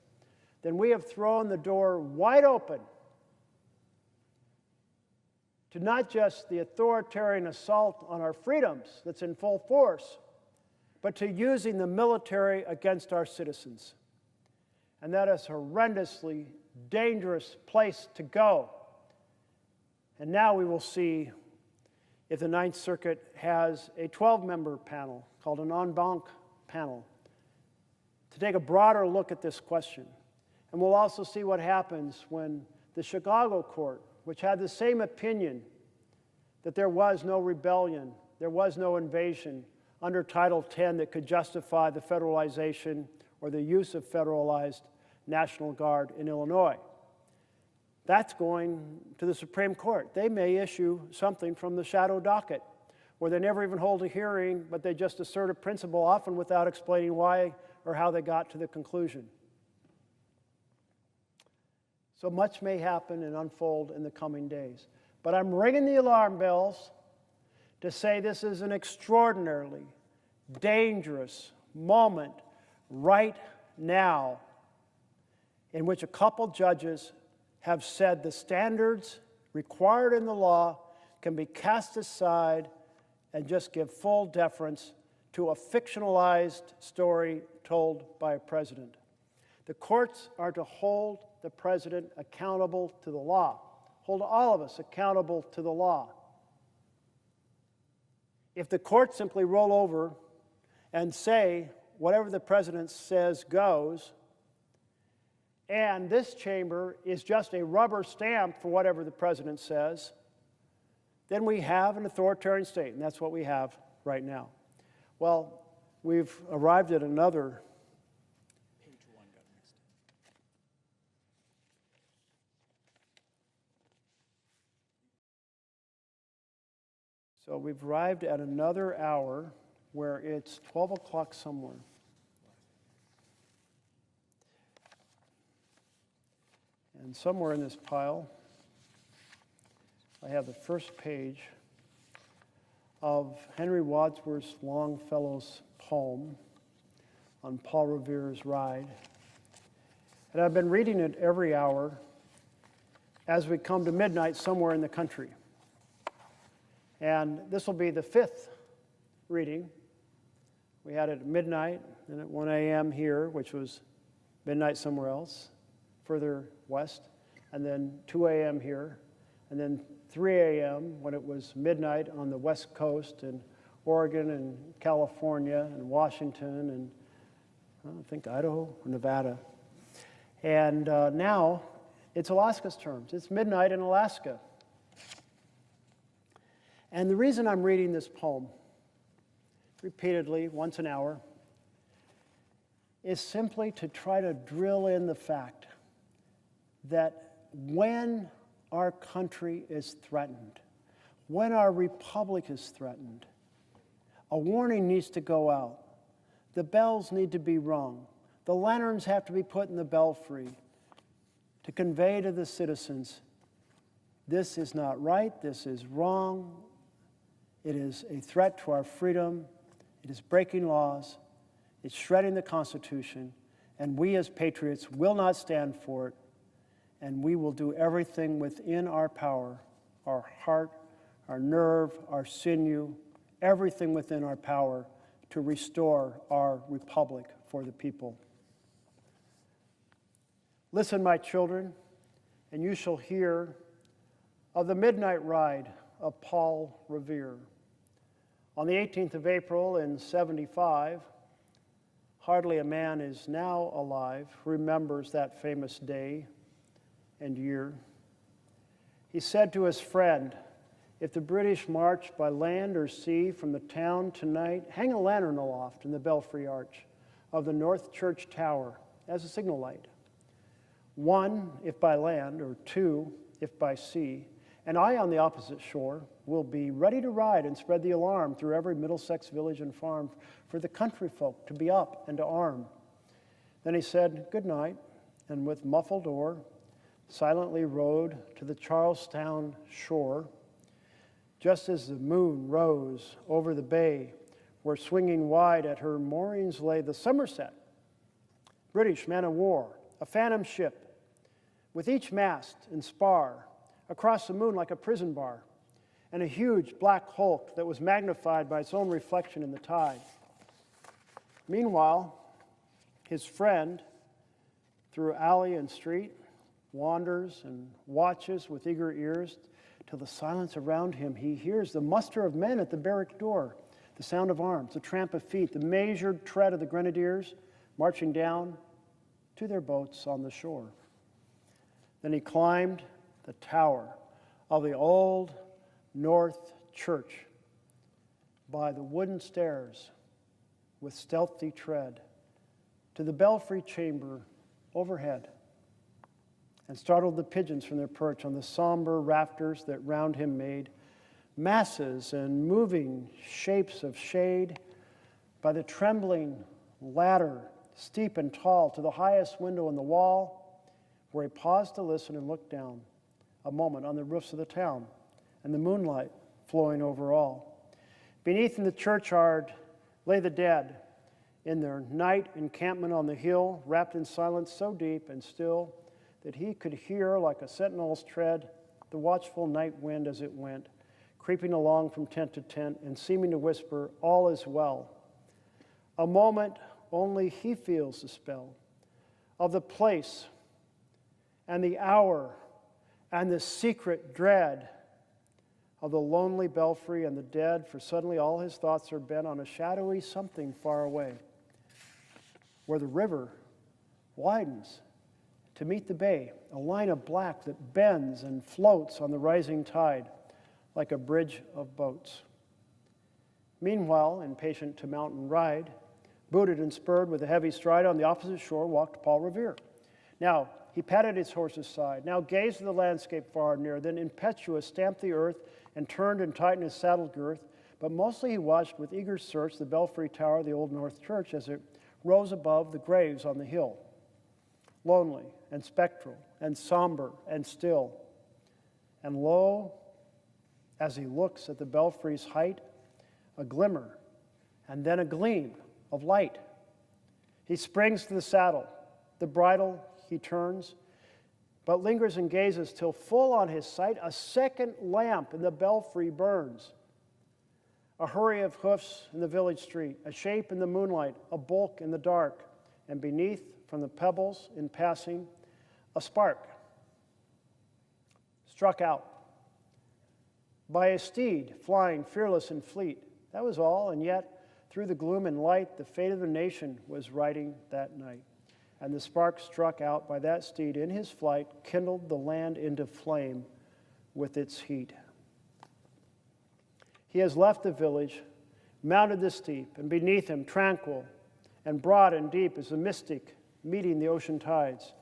then we have thrown the door wide open to not just the authoritarian assault on our freedoms that's in full force, but to using the military against our citizens. And that is a horrendously dangerous place to go. And now we will see if the Ninth Circuit has a 12-member panel called an en banc panel to take a broader look at this question. And we'll also see what happens when the Chicago court, which had the same opinion that there was no rebellion, there was no invasion under Title X that could justify the federalization or the use of federalized National Guard in Illinois. That's going to the Supreme Court. They may issue something from the shadow docket where they never even hold a hearing, but they just assert a principle, often without explaining why or how they got to the conclusion. So much may happen and unfold in the coming days. But I'm ringing the alarm bells to say this is an extraordinarily dangerous moment right now in which a couple judges have said the standards required in the law can be cast aside and just give full deference to a fictionalized story told by a president. The courts are to hold the president accountable to the law, hold all of us accountable to the law. If the courts simply roll over and say whatever the president says goes, and this chamber is just a rubber stamp for whatever the president says, then we have an authoritarian state, and that's what we have right now. Well, we've arrived at another Page 1 got mixed. So we've arrived at another hour where it's 12 o'clock somewhere. And somewhere in this pile, I have the first page of Henry Wadsworth Longfellow's poem on Paul Revere's Ride. And I've been reading it every hour as we come to midnight somewhere in the country. And this will be the fifth reading. We had it at midnight and at 1 a.m. here, which was midnight somewhere else, further west, and then 2 a.m. here, and then 3 a.m. when it was midnight on the West Coast in Oregon and California and Washington and I think Idaho or Nevada. And now it's Alaska's terms. It's midnight in Alaska. And the reason I'm reading this poem repeatedly, once an hour, is simply to try to drill in the fact that when our country is threatened, when our republic is threatened, a warning needs to go out. The bells need to be rung. The lanterns have to be put in the belfry to convey to the citizens, this is not right, this is wrong, it is a threat to our freedom, it is breaking laws, it's shredding the Constitution, and we as patriots will not stand for it, and we will do everything within our power, our heart, our nerve, our sinew, everything within our power to restore our republic for the people. Listen, my children, and you shall hear of the midnight ride of Paul Revere. On the 18th of April in 75, hardly a man is now alive who remembers that famous day and year. He said to his friend, if the British march by land or sea from the town tonight, hang a lantern aloft in the belfry arch of the North Church Tower as a signal light. 1, if by land, or 2, if by sea, and I on the opposite shore will be ready to ride and spread the alarm through every Middlesex village and farm for the country folk to be up and to arm. Then he said, good night, and with muffled oar, silently rowed to the Charlestown shore, just as the moon rose over the bay, where swinging wide at her moorings lay the Somerset, British man-of-war, a phantom ship, with each mast and spar across the moon like a prison bar, and a huge black hulk that was magnified by its own reflection in the tide. Meanwhile, his friend, through alley and street, wanders and watches with eager ears till the silence around him he hears the muster of men at the barrack door, the sound of arms, the tramp of feet, the measured tread of the grenadiers marching down to their boats on the shore. Then he climbed the tower of the old North Church by the wooden stairs with stealthy tread to the belfry chamber overhead, and startled the pigeons from their perch on the somber rafters that round him made masses and moving shapes of shade by the trembling ladder, steep and tall, to the highest window in the wall, where he paused to listen and look down a moment on the roofs of the town and the moonlight flowing over all. Beneath in the churchyard lay the dead in their night encampment on the hill, wrapped in silence so deep and still that he could hear, like a sentinel's tread, the watchful night wind as it went, creeping along from tent to tent and seeming to whisper, all is well. A moment only he feels the spell of the place and the hour and the secret dread of the lonely belfry and the dead, for suddenly all his thoughts are bent on a shadowy something far away, where the river widens to meet the bay, a line of black that bends and floats on the rising tide like a bridge of boats. Meanwhile, impatient to mount and ride, booted and spurred with a heavy stride, on the opposite shore walked Paul Revere. Now he patted his horse's side, now gazed at the landscape far and near, then impetuous stamped the earth and turned and tightened his saddle girth. But mostly he watched with eager search the belfry tower of the Old North Church as it rose above the graves on the hill, lonely and spectral and somber and still. And lo, as he looks at the belfry's height, a glimmer and then a gleam of light. He springs to the saddle, the bridle he turns, but lingers and gazes till full on his sight a second lamp in the belfry burns. A hurry of hoofs in the village street, a shape in the moonlight, a bulk in the dark, and beneath, from the pebbles in passing, a spark struck out by a steed flying fearless and fleet. That was all, and yet, through the gloom and light, the fate of the nation was riding that night. And the spark struck out by that steed in his flight kindled the land into flame with its heat. He has left the village, mounted the steep, and beneath him, tranquil and broad and deep, is the mystic meeting the ocean tides.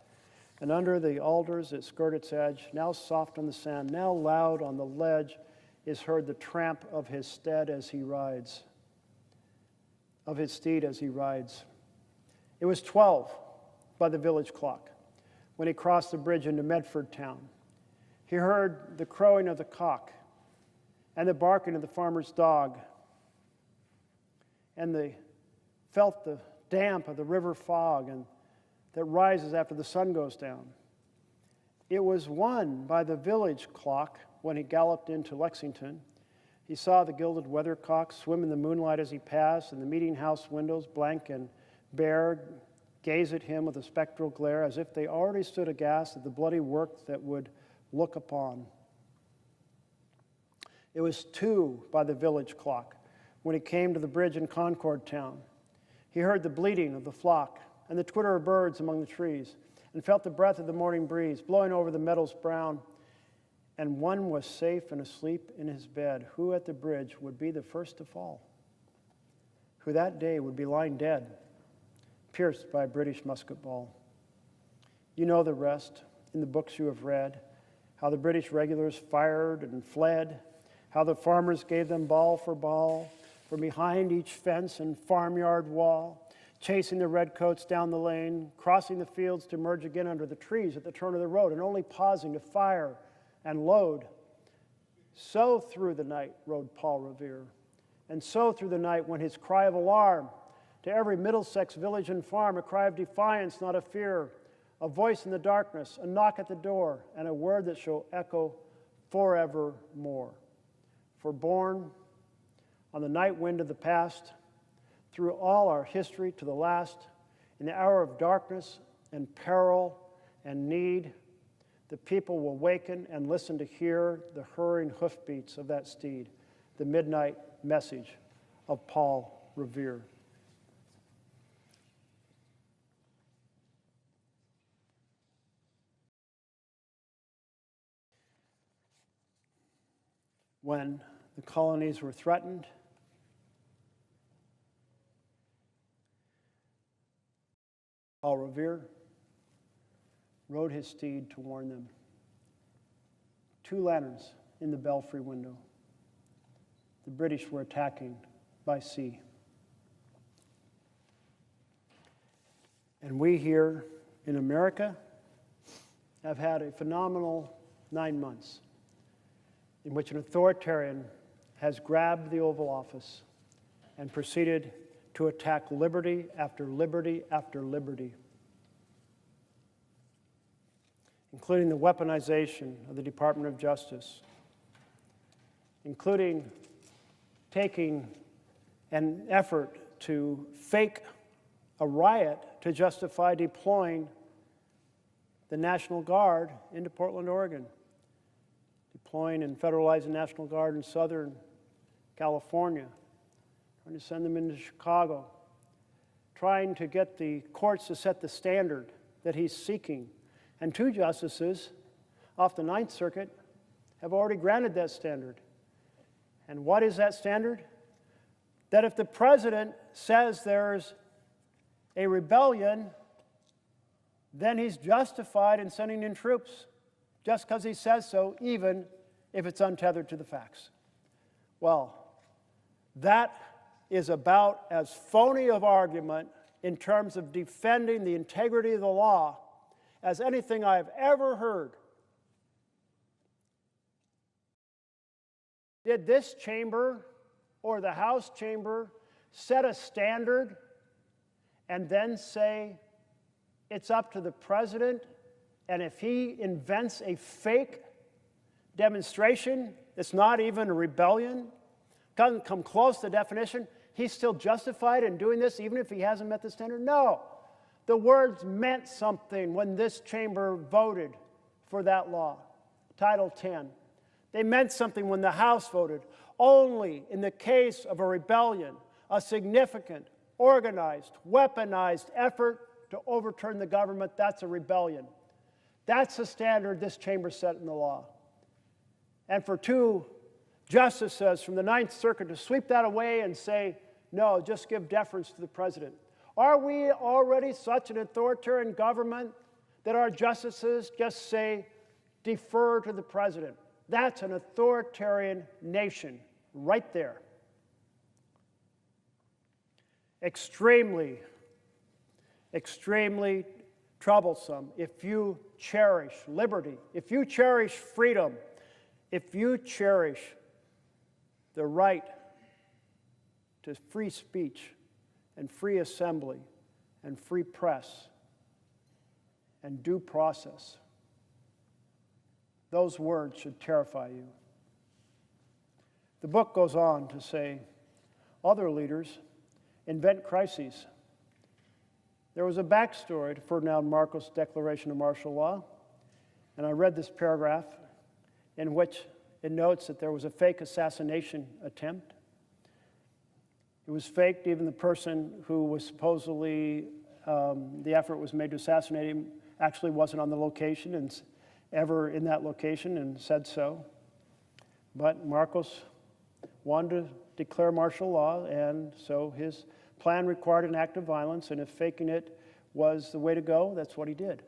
And under the alders that skirt its edge, now soft on the sand, now loud on the ledge, is heard the tramp of his steed as he rides. Of his steed as he rides. It was 12 by the village clock when he crossed the bridge into Medford town. He heard the crowing of the cock and the barking of the farmer's dog, and felt the damp of the river fog and that rises after the sun goes down. It was 1 by the village clock when he galloped into Lexington. He saw the gilded weathercock swim in the moonlight as he passed, and the meeting house windows, blank and bare, gaze at him with a spectral glare, as if they already stood aghast at the bloody work that would look upon. It was 2 by the village clock when he came to the bridge in Concord town. He heard the bleating of the flock and the twitter of birds among the trees, and felt the breath of the morning breeze blowing over the meadows brown. And one was safe and asleep in his bed, who at the bridge would be the first to fall, who that day would be lying dead, pierced by a British musket ball. You know the rest in the books you have read, how the British regulars fired and fled, how the farmers gave them ball for ball from behind each fence and farmyard wall, chasing the redcoats down the lane, crossing the fields to merge again under the trees at the turn of the road, and only pausing to fire and load. So through the night rode Paul Revere, and so through the night went his cry of alarm to every Middlesex village and farm, a cry of defiance, not of fear, a voice in the darkness, a knock at the door, and a word that shall echo forevermore. For born on the night wind of the past, through all our history to the last, in the hour of darkness and peril and need, the people will waken and listen to hear the hurrying hoofbeats of that steed, the midnight message of Paul Revere. When the colonies were threatened, Paul Revere rode his steed to warn them. 2 lanterns in the belfry window. The British were attacking by sea. And we here in America have had a phenomenal 9 months in which an authoritarian has grabbed the Oval Office and proceeded to attack liberty after liberty after liberty, including the weaponization of the Department of Justice, including taking an effort to fake a riot to justify deploying the National Guard into Portland, Oregon, deploying and federalizing the National Guard in Southern California, trying to send them into Chicago, trying to get the courts to set the standard that he's seeking. And 2 justices off the Ninth Circuit have already granted that standard. And what is that standard? that if the president says there's a rebellion, then he's justified in sending in troops just because he says so, even if it's untethered to the facts. Well, that is about as phony of argument in terms of defending the integrity of the law as anything I've ever heard. Did this chamber or the House chamber set a standard and then say it's up to the president, and if he invents a fake demonstration that's not even a rebellion, doesn't come close to the definition, he's still justified in doing this even if he hasn't met the standard? No. The words meant something when this chamber voted for that law, Title 10. They meant something when the House voted. Only in the case of a rebellion, a significant, organized, weaponized effort to overturn the government, that's a rebellion. That's the standard this chamber set in the law. And for two justices from the Ninth Circuit to sweep that away and say, no, just give deference to the president. Are we already such an authoritarian government that our justices just say, defer to the president? That's an authoritarian nation right there. Extremely, extremely troublesome if you cherish liberty, if you cherish freedom, if you cherish the right to free speech and free assembly and free press and due process. Those words should terrify you. The book goes on to say, other leaders invent crises. There was a backstory to Ferdinand Marcos' declaration of martial law, and I read this paragraph in which it notes that there was a fake assassination attempt. It was faked. Even the person who was supposedly, the effort was made to assassinate him, actually wasn't on the location and ever in that location and said so. But Marcos wanted to declare martial law, and so his plan required an act of violence, and if faking it was the way to go, that's what he did.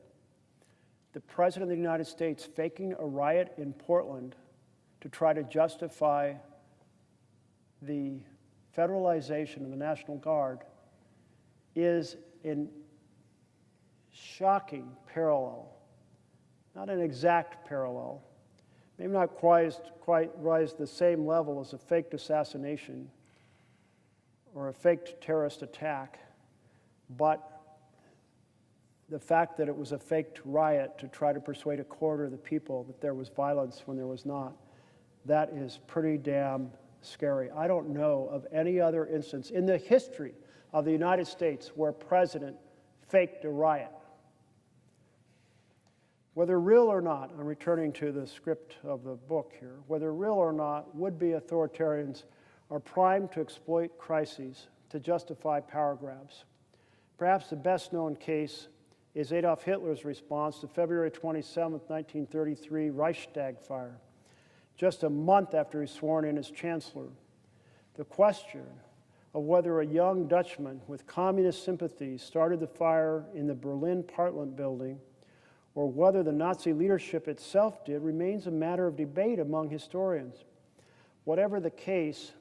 The President of the United States faking a riot in Portland to try to justify the federalization of the National Guard is in shocking parallel, not an exact parallel, maybe not quite rise to the same level as a faked assassination or a faked terrorist attack, but the fact that it was a faked riot to try to persuade a quarter of the people that there was violence when there was not, that is pretty damn scary. I don't know of any other instance in the history of the United States where a president faked a riot. Whether real or not, I'm returning to the script of the book here, whether real or not, would-be authoritarians are primed to exploit crises to justify power grabs. Perhaps the best-known case is Adolf Hitler's response to February 27, 1933 Reichstag fire, just a month after he was sworn in as chancellor. The question of whether a young Dutchman with communist sympathies started the fire in the Berlin Parliament building or whether the Nazi leadership itself did remains a matter of debate among historians. Whatever the case,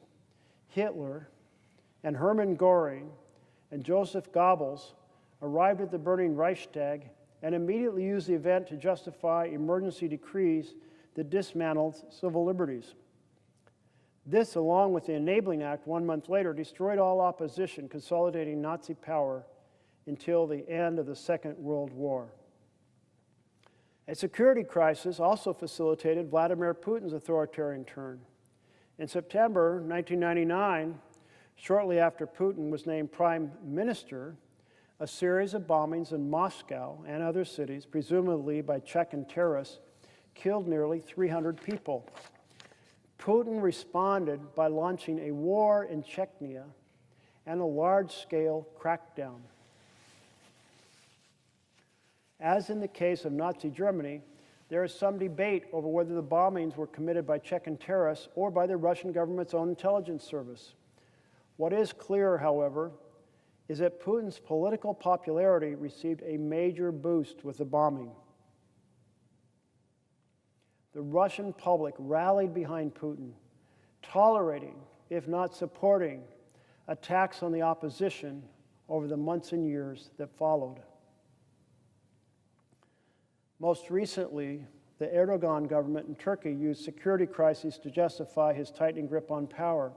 Hitler and Hermann Göring and Joseph Goebbels arrived at the burning Reichstag and immediately used the event to justify emergency decrees that dismantled civil liberties. This, along with the Enabling Act 1 month later, destroyed all opposition, consolidating Nazi power until the end of the Second World War. A security crisis also facilitated Vladimir Putin's authoritarian turn. In September 1999, shortly after Putin was named prime minister, a series of bombings in Moscow and other cities, presumably by Chechen terrorists, killed nearly 300 people. Putin responded by launching a war in Chechnya and a large-scale crackdown. As in the case of Nazi Germany, there is some debate over whether the bombings were committed by Chechen terrorists or by the Russian government's own intelligence service. What is clear, however, is that Putin's political popularity received a major boost with the bombing. The Russian public rallied behind Putin, tolerating, if not supporting, attacks on the opposition over the months and years that followed. Most recently, the Erdogan government in Turkey used security crises to justify his tightening grip on power.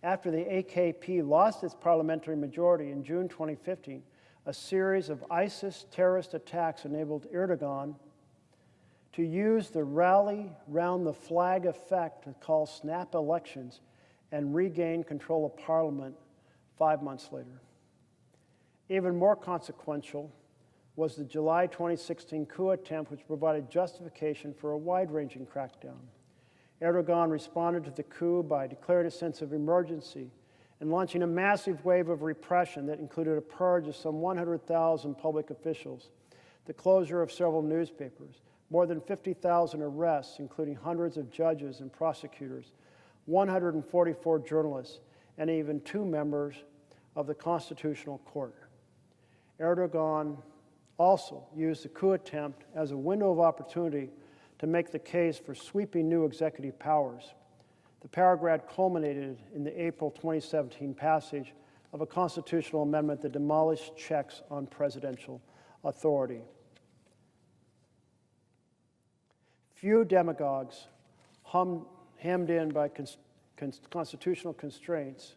After the AKP lost its parliamentary majority in June 2015, a series of ISIS terrorist attacks enabled Erdogan to use the rally round the flag effect to call snap elections and regain control of parliament 5 months later. Even more consequential was the July 2016 coup attempt, which provided justification for a wide-ranging crackdown. Erdogan responded to the coup by declaring a sense of emergency and launching a massive wave of repression that included a purge of some 100,000 public officials, the closure of several newspapers, more than 50,000 arrests, including hundreds of judges and prosecutors, 144 journalists, and even 2 members of the Constitutional Court. Erdogan also used the coup attempt as a window of opportunity to make the case for sweeping new executive powers. The paragraph culminated in the April 2017 passage of a constitutional amendment that demolished checks on presidential authority. Few demagogues hemmed in by constitutional constraints,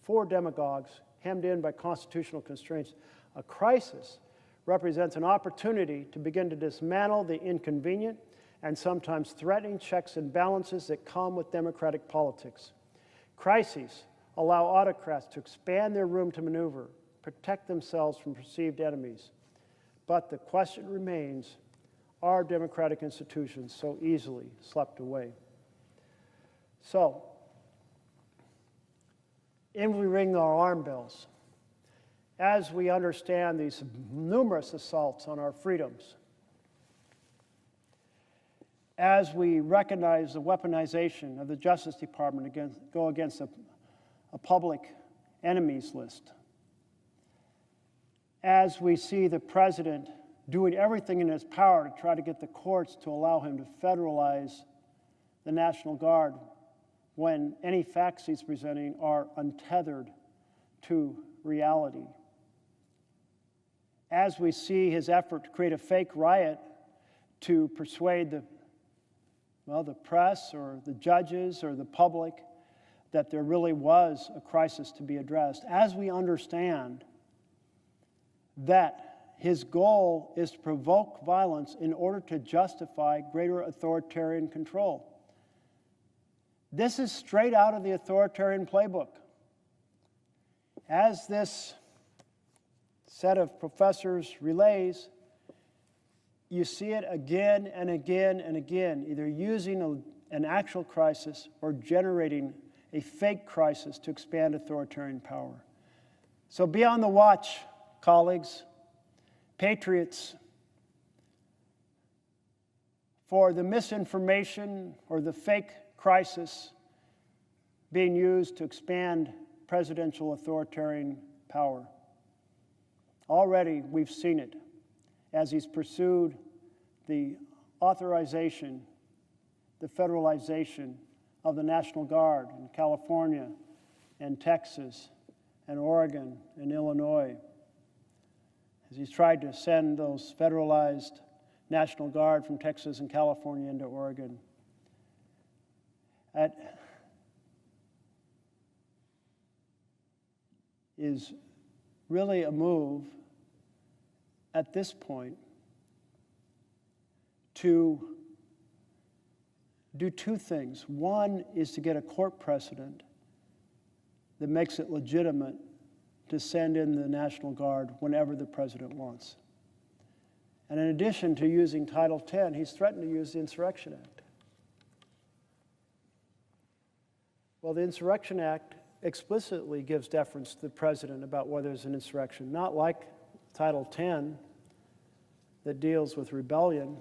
4 demagogues hemmed in by constitutional constraints, a crisis represents an opportunity to begin to dismantle the inconvenient and sometimes threatening checks and balances that come with democratic politics. Crises allow autocrats to expand their room to maneuver, protect themselves from perceived enemies. But the question remains, are democratic institutions so easily swept away? So, in we ring our alarm bells as we understand these numerous assaults on our freedoms, as we recognize the weaponization of the Justice Department go against a public enemies list, as we see the president doing everything in his power to try to get the courts to allow him to federalize the National Guard when any facts he's presenting are untethered to reality. As we see his effort to create a fake riot to persuade the press or the judges or the public that there really was a crisis to be addressed, as we understand that his goal is to provoke violence in order to justify greater authoritarian control. This is straight out of the authoritarian playbook. As this set of professors relays, you see it again and again and again, either using an actual crisis or generating a fake crisis to expand authoritarian power. So be on the watch, colleagues, patriots, for the misinformation or the fake crisis being used to expand presidential authoritarian power. Already we've seen it as he's pursued the authorization, the federalization of the National Guard in California and Texas and Oregon and Illinois, as he's tried to send those federalized National Guard from Texas and California into Oregon. That is really a move at this point to do 2 things. One is to get a court precedent that makes it legitimate to send in the National Guard whenever the president wants. And in addition to using Title 10, he's threatened to use the Insurrection Act. Well, the Insurrection Act explicitly gives deference to the president about whether there's an insurrection, not like Title 10 that deals with rebellion.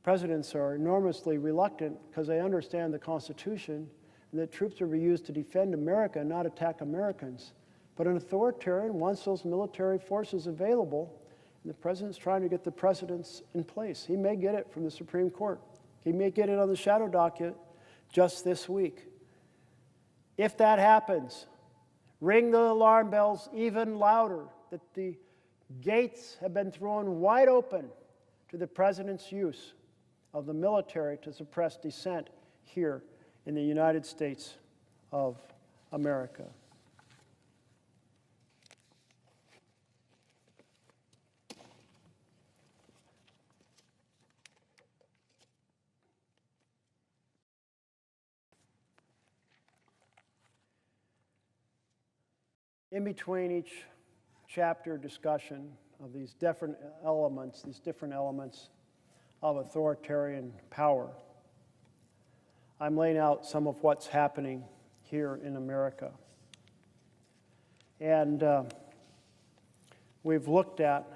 Presidents are enormously reluctant, because they understand the Constitution, and that troops are to be used to defend America and not attack Americans. But an authoritarian wants those military forces available, and the president's trying to get the precedents in place. He may get it from the Supreme Court. He may get it on the shadow docket just this week. If that happens, ring the alarm bells even louder that the gates have been thrown wide open to the president's use of the military to suppress dissent here in the United States of America. In between each chapter discussion of these different elements of authoritarian power, I'm laying out some of what's happening here in America. And we've looked at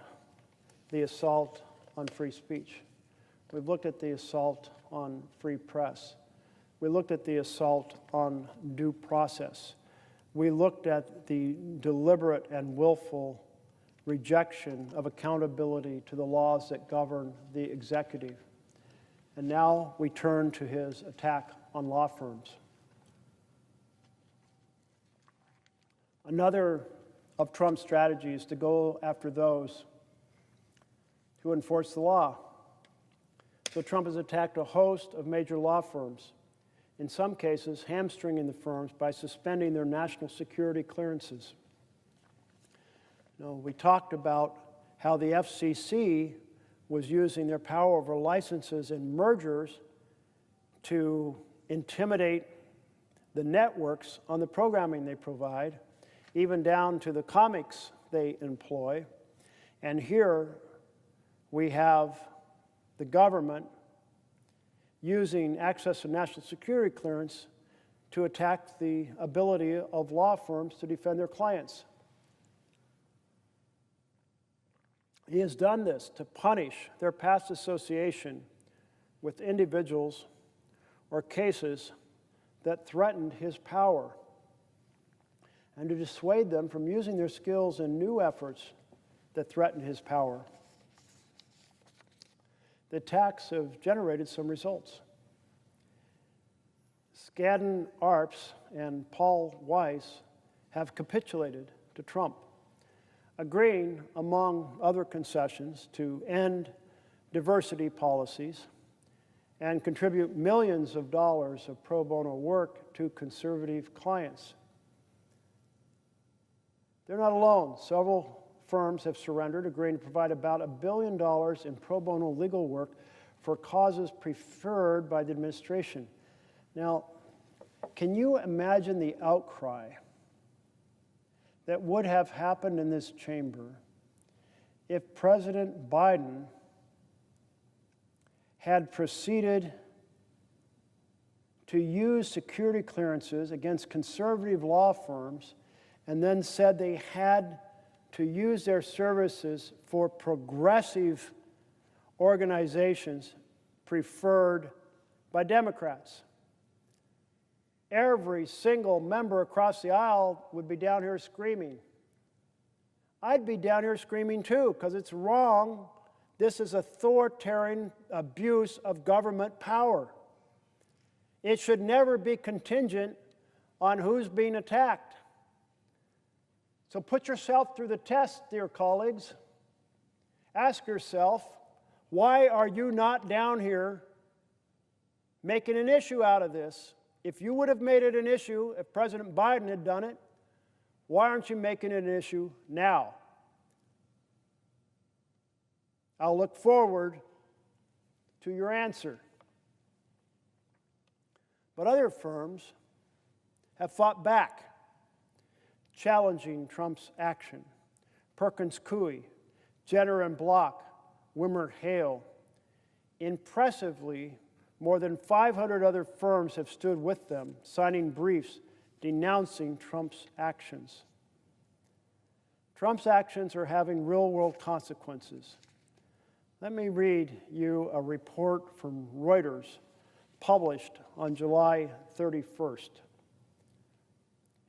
the assault on free speech. We've looked at the assault on free press. We looked at the assault on due process. We looked at the deliberate and willful rejection of accountability to the laws that govern the executive. And now we turn to his attack on law firms. Another of Trump's strategies is to go after those who enforce the law. So Trump has attacked a host of major law firms, in some cases hamstringing the firms by suspending their national security clearances. We talked about how the FCC was using their power over licenses and mergers to intimidate the networks on the programming they provide, even down to the comics they employ. And here we have the government using access to national security clearance to attack the ability of law firms to defend their clients. He has done this to punish their past association with individuals or cases that threatened his power, and to dissuade them from using their skills in new efforts that threaten his power. The attacks have generated some results. Scathing, RIPS, and Paul Weiss have capitulated to Trump, agreeing, among other concessions, to end diversity policies and contribute millions of dollars of pro bono work to conservative clients. They're not alone. Several firms have surrendered, agreeing to provide about $1 billion in pro bono legal work for causes preferred by the administration. Now, can you imagine the outcry that would have happened in this chamber if President Biden had proceeded to use security clearances against conservative law firms and then said they had to use their services for progressive organizations preferred by Democrats? Every single member across the aisle would be down here screaming. I'd be down here screaming too, because it's wrong. This is authoritarian abuse of government power. It should never be contingent on who's being attacked. So put yourself through the test, dear colleagues. Ask yourself, why are you not down here making an issue out of this? If you would have made it an issue if President Biden had done it, why aren't you making it an issue now? I'll look forward to your answer. But other firms have fought back, challenging Trump's action. Perkins Coie, Jenner and Block, Wimmer Hale. Impressively, more than 500 other firms have stood with them, signing briefs denouncing Trump's actions. Trump's actions are having real-world consequences. Let me read you a report from Reuters published on July 31st.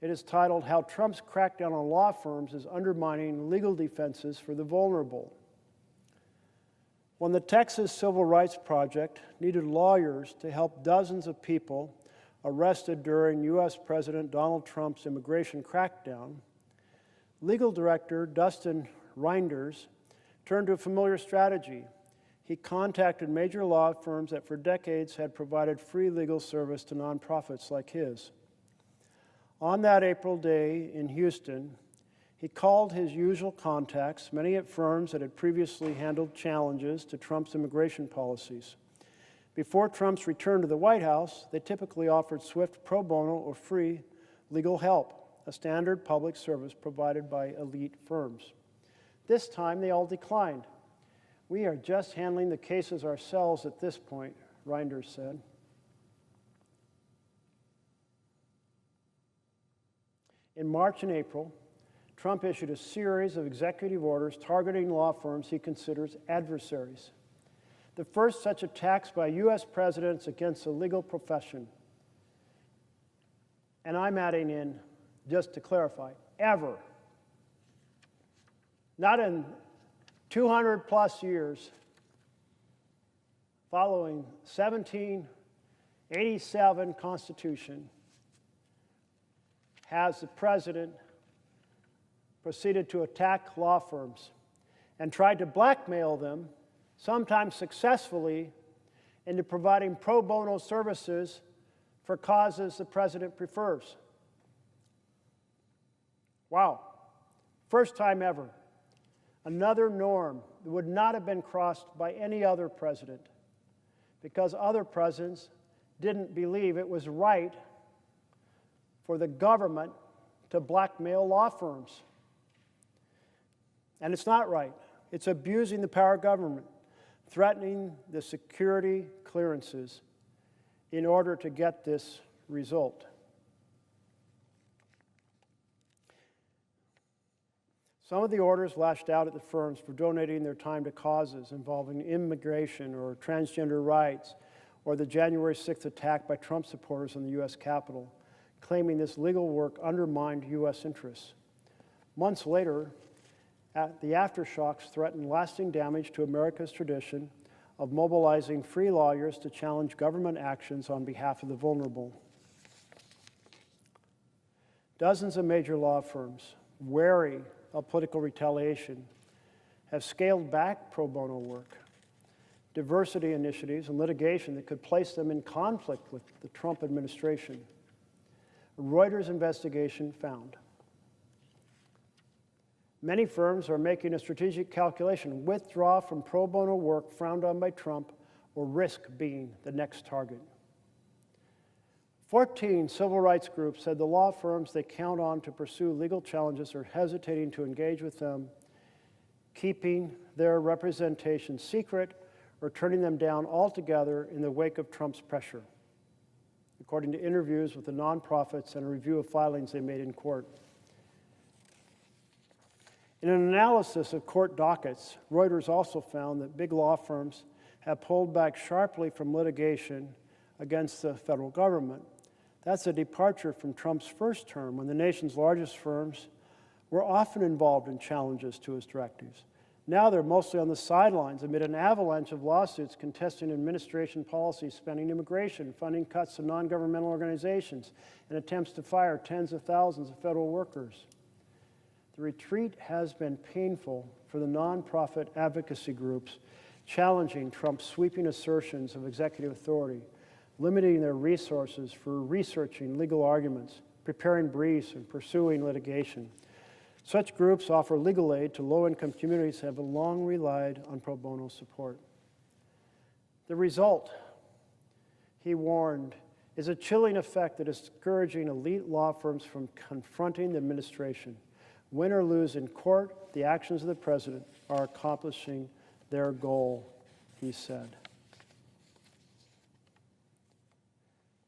It is titled, How Trump's Crackdown on Law Firms is Undermining Legal Defenses for the Vulnerable. When the Texas Civil Rights Project needed lawyers to help dozens of people arrested during U.S. President Donald Trump's immigration crackdown, legal director Dustin Reinders turned to a familiar strategy. He contacted major law firms that for decades had provided free legal service to nonprofits like his. On that April day in Houston, he called his usual contacts, many at firms that had previously handled challenges to Trump's immigration policies. Before Trump's return to the White House, they typically offered swift pro bono or free legal help, a standard public service provided by elite firms. This time, they all declined. "We are just handling the cases ourselves at this point," Reinders said. In March and April, Trump issued a series of executive orders targeting law firms he considers adversaries. The first such attacks by U.S. presidents against the legal profession. And I'm adding in, just to clarify, ever. Not in 200 plus years following 1787 Constitution has the president proceeded to attack law firms and tried to blackmail them, sometimes successfully, into providing pro bono services for causes the president prefers. Wow. First time ever. Another norm that would not have been crossed by any other president because other presidents didn't believe it was right for the government to blackmail law firms. And it's not right. It's abusing the power of government, threatening the security clearances in order to get this result. Some of the orders lashed out at the firms for donating their time to causes involving immigration or transgender rights, or the January 6th attack by Trump supporters on the U.S. Capitol, claiming this legal work undermined U.S. interests. Months later, the aftershocks threatened lasting damage to America's tradition of mobilizing free lawyers to challenge government actions on behalf of the vulnerable. Dozens of major law firms, wary of political retaliation, have scaled back pro bono work, diversity initiatives, and litigation that could place them in conflict with the Trump administration. A Reuters investigation found many firms are making a strategic calculation, withdraw from pro bono work frowned on by Trump or risk being the next target. 14 civil rights groups said the law firms they count on to pursue legal challenges are hesitating to engage with them, keeping their representation secret or turning them down altogether in the wake of Trump's pressure, according to interviews with the nonprofits and a review of filings they made in court. In an analysis of court dockets, Reuters also found that big law firms have pulled back sharply from litigation against the federal government. That's a departure from Trump's first term, when the nation's largest firms were often involved in challenges to his directives. Now they're mostly on the sidelines amid an avalanche of lawsuits contesting administration policies, spending immigration, funding cuts to non-governmental organizations, and attempts to fire tens of thousands of federal workers. The retreat has been painful for the nonprofit advocacy groups challenging Trump's sweeping assertions of executive authority, limiting their resources for researching legal arguments, preparing briefs, and pursuing litigation. Such groups offer legal aid to low-income communities that have long relied on pro bono support. The result, he warned, is a chilling effect that is discouraging elite law firms from confronting the administration. Win or lose in court, the actions of the president are accomplishing their goal, he said.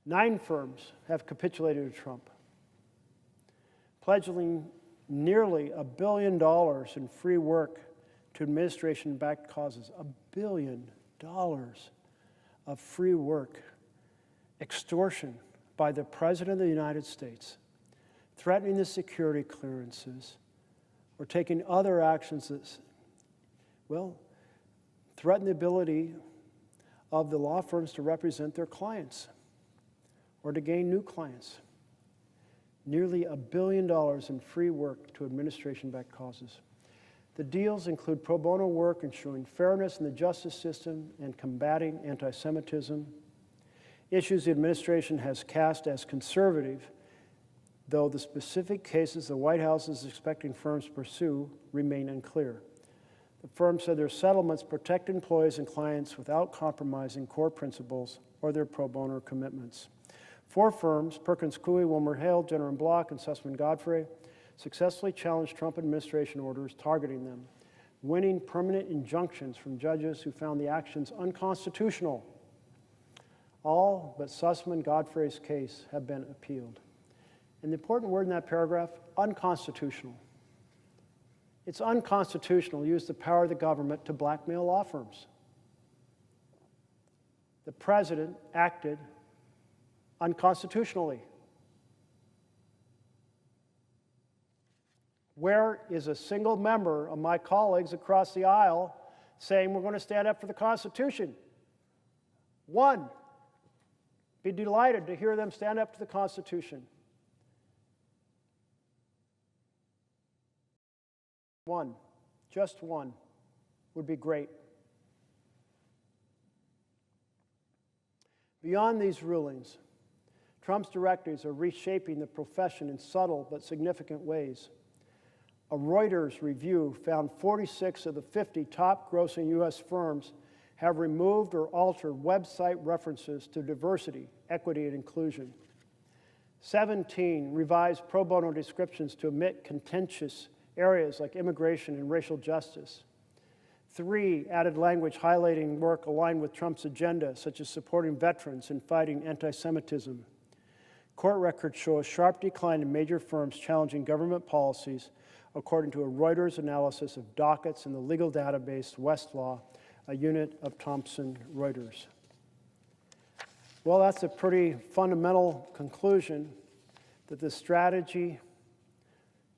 9 firms have capitulated to Trump, pledging nearly $1 billion in free work to administration-backed causes. $1 billion of free work. Extortion by the President of the United States threatening the security clearances, or taking other actions that, well, threaten the ability of the law firms to represent their clients or to gain new clients. Nearly $1 billion in free work to administration-backed causes. The deals include pro bono work ensuring fairness in the justice system and combating anti-Semitism, issues the administration has cast as conservative, though the specific cases the White House is expecting firms to pursue remain unclear. The firm said their settlements protect employees and clients without compromising core principles or their pro bono commitments. 4 firms, Perkins Coie, WilmerHale, Jenner & Block, and Sussman Godfrey, successfully challenged Trump administration orders targeting them, winning permanent injunctions from judges who found the actions unconstitutional. All but Sussman Godfrey's case have been appealed. And the important word in that paragraph, unconstitutional. It's unconstitutional to use the power of the government to blackmail law firms. The president acted unconstitutionally. Where is a single member of my colleagues across the aisle saying we're going to stand up for the Constitution? One. Be delighted to hear them stand up to the Constitution. One, just one, would be great. Beyond these rulings, Trump's directives are reshaping the profession in subtle but significant ways. A Reuters review found 46 of the 50 top grossing U.S. firms have removed or altered website references to diversity, equity, and inclusion. 17 revised pro bono descriptions to omit contentious areas like immigration and racial justice. 3 added language highlighting work aligned with Trump's agenda, such as supporting veterans and fighting anti-Semitism. Court records show a sharp decline in major firms challenging government policies, according to a Reuters analysis of dockets in the legal database Westlaw, a unit of Thomson Reuters. Well, that's a pretty fundamental conclusion that the strategy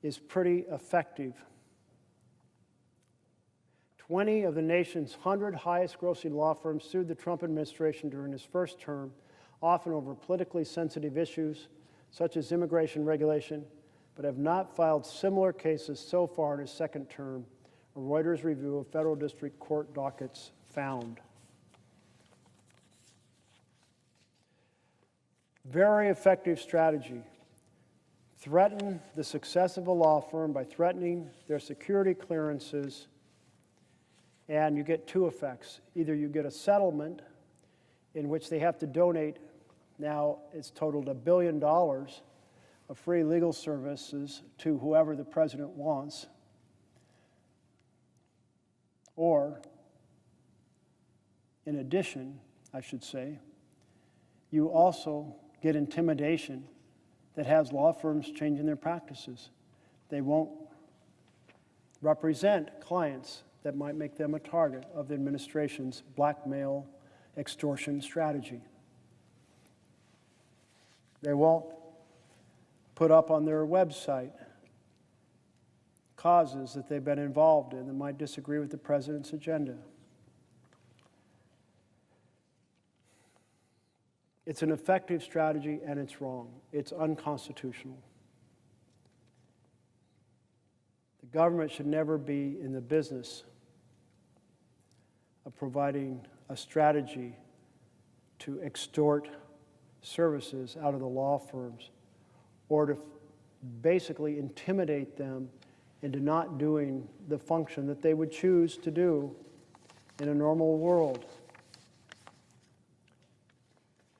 is pretty effective. 20 of the nation's 100 highest grossing law firms sued the Trump administration during his first term, often over politically sensitive issues such as immigration regulation, but have not filed similar cases so far in his second term, a Reuters review of federal district court dockets found. Very effective strategy. Threaten the success of a law firm by threatening their security clearances, and you get 2 effects. Either you get a settlement in which they have to donate, now it's totaled $1 billion of free legal services to whoever the president wants, or, in addition, I should say, you also get intimidation that has law firms changing their practices. They won't represent clients that might make them a target of the administration's blackmail extortion strategy. They won't put up on their website causes that they've been involved in that might disagree with the president's agenda. It's an effective strategy, and it's wrong. It's unconstitutional. The government should never be in the business of providing a strategy to extort services out of the law firms or to basically intimidate them into not doing the function that they would choose to do in a normal world.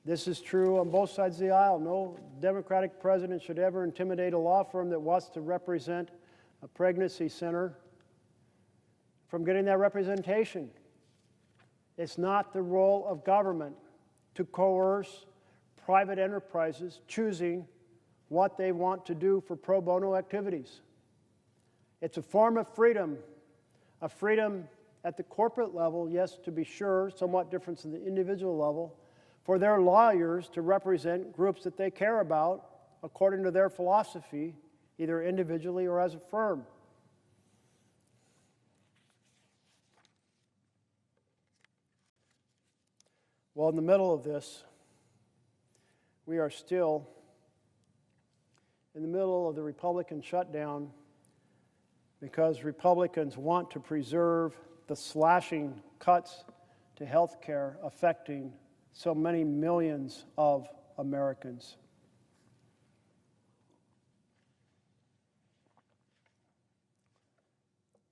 This is true on both sides of the aisle. No Democratic president should ever intimidate a law firm that wants to represent a pregnancy center from getting that representation. It's not the role of government to coerce private enterprises choosing what they want to do for pro bono activities. It's a form of freedom at the corporate level, yes, to be sure, somewhat different than the individual level, for their lawyers to represent groups that they care about according to their philosophy, either individually or as a firm. Well, in the middle of this, we are still in the middle of the Republican shutdown because Republicans want to preserve the slashing cuts to health care affecting so many millions of Americans.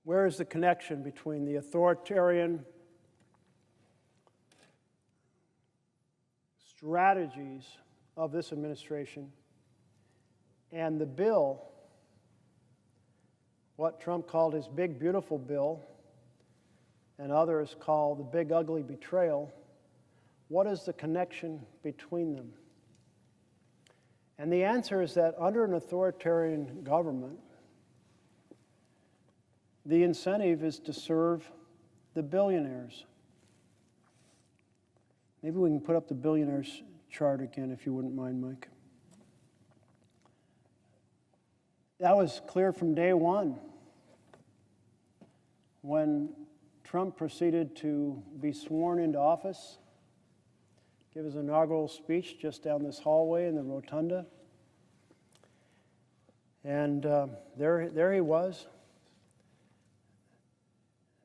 Where is the connection between the authoritarian strategies of this administration and the bill, what Trump called his big beautiful bill and others call the big ugly betrayal? What is the connection between them? And the answer is that under an authoritarian government, the incentive is to serve the billionaires. Maybe we can put up the billionaires chart again, if you wouldn't mind, Mike. That was clear from day one when Trump proceeded to be sworn into office, give his inaugural speech just down this hallway in the rotunda. And there he was,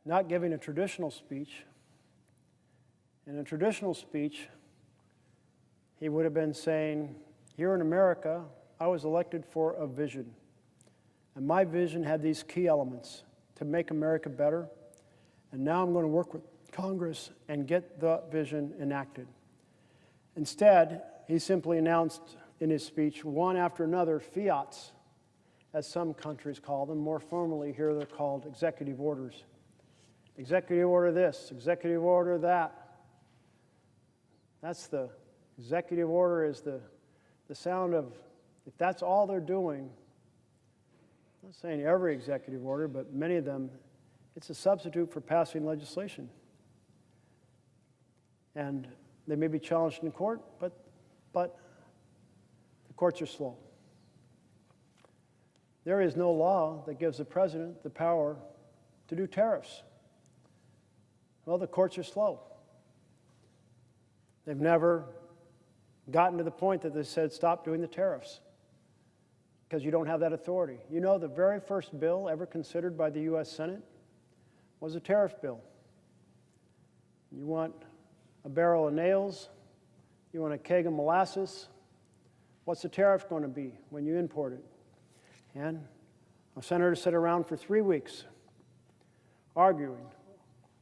not giving a traditional speech. In a traditional speech, he would have been saying, here in America, I was elected for a vision. And my vision had these key elements to make America better. And now I'm going to work with Congress and get the vision enacted. Instead, he simply announced in his speech, one after another, fiats, as some countries call them. More formally, here they're called executive orders. Executive order this, executive order that. That's the executive order is the sound of, if that's all they're doing, I'm not saying every executive order, but many of them, it's a substitute for passing legislation. And they may be challenged in court, but the courts are slow. There is no law that gives the president the power to do tariffs. Well, the courts are slow. They've never gotten to the point that they said, stop doing the tariffs, because you don't have that authority. You know, the very first bill ever considered by the U.S. Senate was a tariff bill. You want a barrel of nails, you want a keg of molasses, what's the tariff going to be when you import it? And a senator sat around for 3 weeks arguing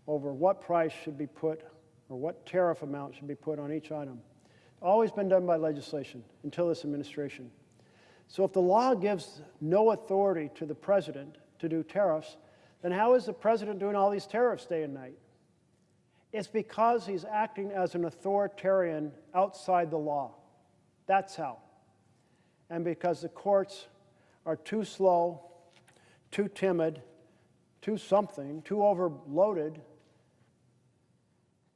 over what price should be put or what tariff amount should be put on each item. Always been done by legislation until this administration. So if the law gives no authority to the president to do tariffs, then how is the president doing all these tariffs day and night? It's because he's acting as an authoritarian outside the law. That's how. And because the courts are too slow, too timid, too something, too overloaded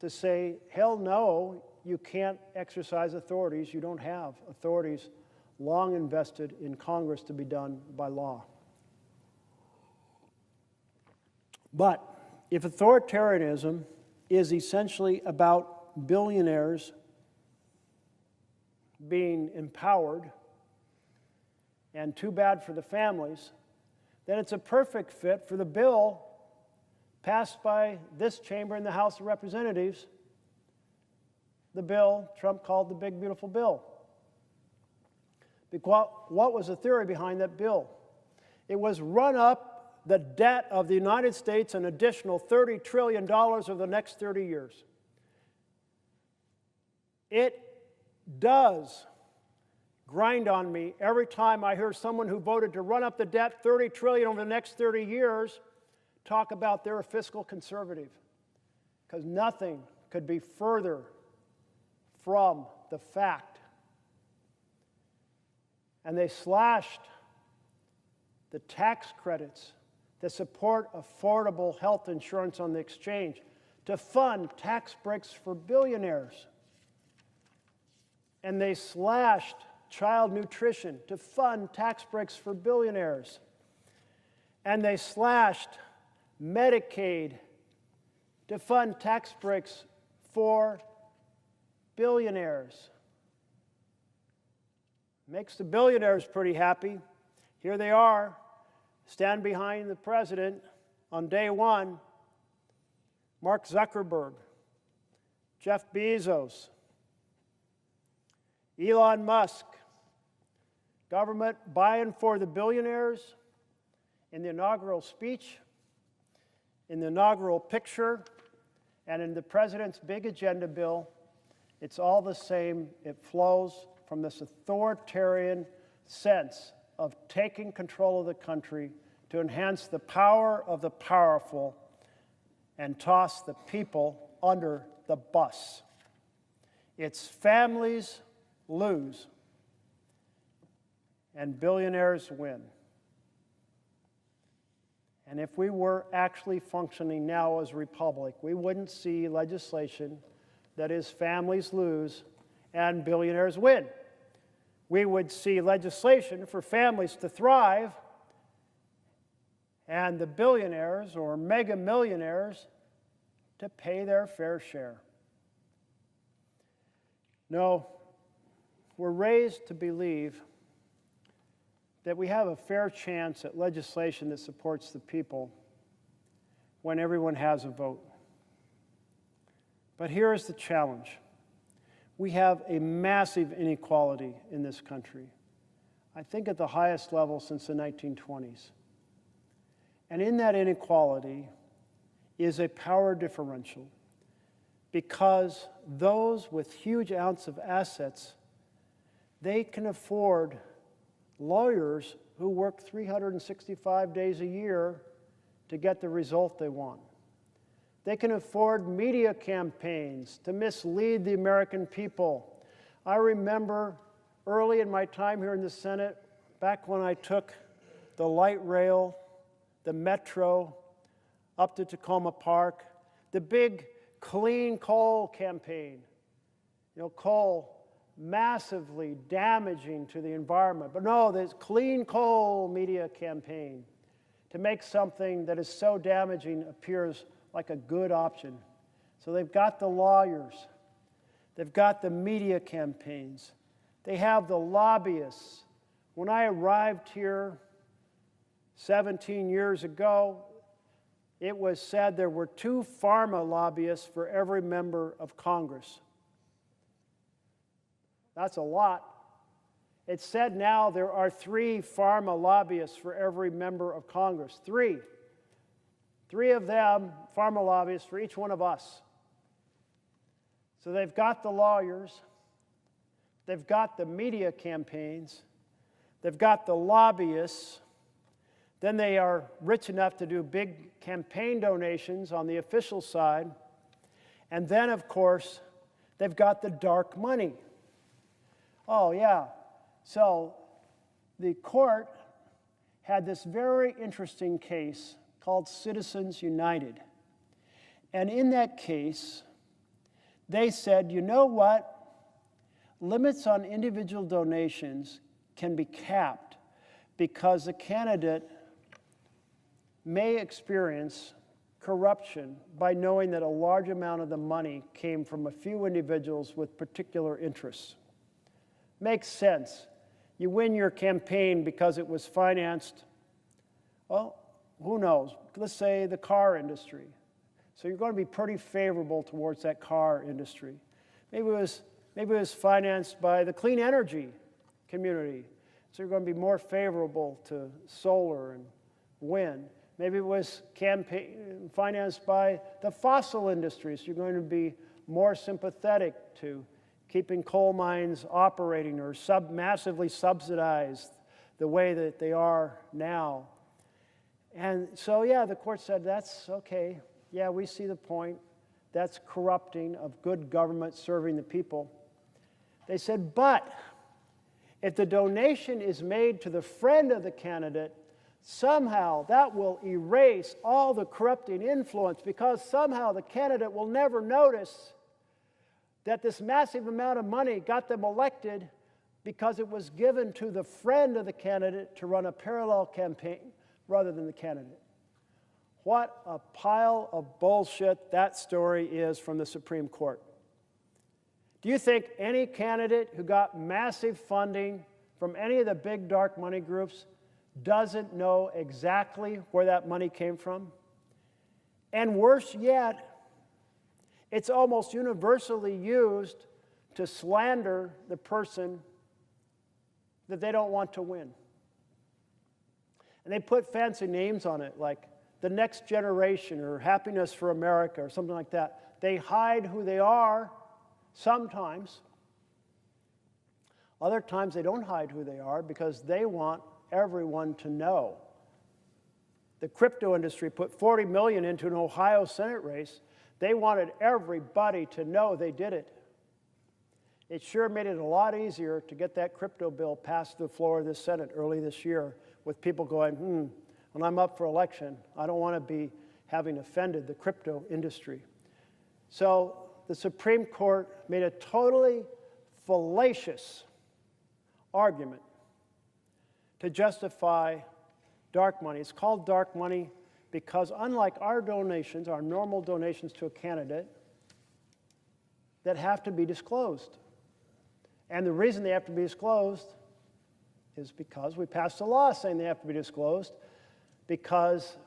to say, hell no, you can't exercise authorities. You don't have authorities long invested in Congress to be done by law. But if authoritarianism is essentially about billionaires being empowered, and too bad for the families, then it's a perfect fit for the bill passed by this chamber in the House of Representatives, the bill Trump called the big beautiful bill. Because what was the theory behind that bill? It was run up the debt of the United States an additional $30 trillion over the next 30 years. It does grind on me every time I hear someone who voted to run up the debt $30 trillion over the next 30 years talk about they're a fiscal conservative, because nothing could be further from the fact. And they slashed the tax credits that support affordable health insurance on the exchange to fund tax breaks for billionaires. And they slashed child nutrition to fund tax breaks for billionaires. And they slashed Medicaid to fund tax breaks for billionaires. Makes the billionaires pretty happy. Here they are, stand behind the president on day one. Mark Zuckerberg, Jeff Bezos, Elon Musk, government buying for the billionaires in the inaugural speech, in the inaugural picture, and in the president's big agenda bill. It's all the same. It flows from this authoritarian sense of taking control of the country to enhance the power of the powerful and toss the people under the bus. Its families lose and billionaires win. And if we were actually functioning now as a republic, we wouldn't see legislation that is families lose and billionaires win. We would see legislation for families to thrive and the billionaires or mega millionaires to pay their fair share. No, we're raised to believe that we have a fair chance at legislation that supports the people when everyone has a vote. But here is the challenge. We have a massive inequality in this country, I think at the highest level since the 1920s. And in that inequality is a power differential, because those with huge amounts of assets, they can afford lawyers who work 365 days a year to get the result they want. They can afford media campaigns to mislead the American people. I remember early in my time here in the Senate, back when I took the light rail, the metro, up to Tacoma Park, the big clean coal campaign. You know, coal massively damaging to the environment. But no, this clean coal media campaign to make something that is so damaging appears like a good option. So they've got the lawyers, they've got the media campaigns, they have the lobbyists. When I arrived here 17 years ago, it was said there were 2 pharma lobbyists for every member of Congress. That's a lot. It's said now there are 3 pharma lobbyists for every member of Congress. 3. 3 of them, pharma lobbyists, for each one of us. So they've got the lawyers, they've got the media campaigns, they've got the lobbyists, then they are rich enough to do big campaign donations on the official side, and then, of course, they've got the dark money. Oh, yeah. So the court had this very interesting case called Citizens United. And in that case, they said, you know what? Limits on individual donations can be capped because the candidate may experience corruption by knowing that a large amount of the money came from a few individuals with particular interests. Makes sense. You win your campaign because it was financed, well, who knows? Let's say the car industry. So you're going to be pretty favorable towards that car industry. Maybe it was financed by the clean energy community. So you're going to be more favorable to solar and wind. Maybe it was financed by the fossil industry. So you're going to be more sympathetic to keeping coal mines operating or massively subsidized the way that they are now. And so, yeah, the court said, that's okay. Yeah, we see the point. That's corrupting of good government serving the people. They said, but if the donation is made to the friend of the candidate, somehow that will erase all the corrupting influence, because somehow the candidate will never notice that this massive amount of money got them elected because it was given to the friend of the candidate to run a parallel campaign rather than the candidate. What a pile of bullshit that story is from the Supreme Court. Do you think any candidate who got massive funding from any of the big dark money groups doesn't know exactly where that money came from? And worse yet, it's almost universally used to slander the person that they don't want to win. And they put fancy names on it, like the next generation or happiness for America or something like that. They hide who they are sometimes. Other times they don't hide who they are because they want everyone to know. The crypto industry put $40 million into an Ohio Senate race. They wanted everybody to know they did it. It sure made it a lot easier to get that crypto bill passed the floor of the Senate early this year with people going, when I'm up for election, I don't want to be having offended the crypto industry. So the Supreme Court made a totally fallacious argument to justify dark money. It's called dark money because unlike our donations, our normal donations to a candidate, that have to be disclosed. And the reason they have to be disclosed is because we passed a law saying they have to be disclosed, because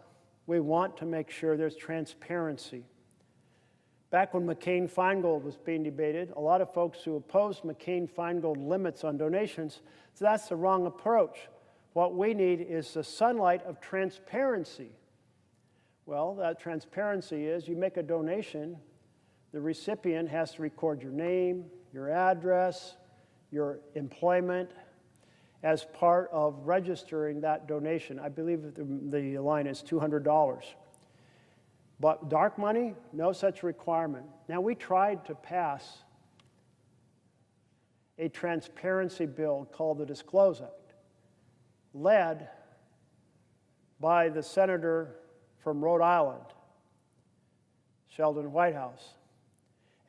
we want to make sure there's transparency. Back when McCain-Feingold was being debated, a lot of folks who opposed McCain-Feingold limits on donations, so that's the wrong approach. What we need is the sunlight of transparency. Well, that transparency is you make a donation, the recipient has to record your name, your address, your employment as part of registering that donation. I believe the line is $200. But dark money, no such requirement. Now, we tried to pass a transparency bill called the Disclose Act, led by the senator from Rhode Island, Sheldon Whitehouse.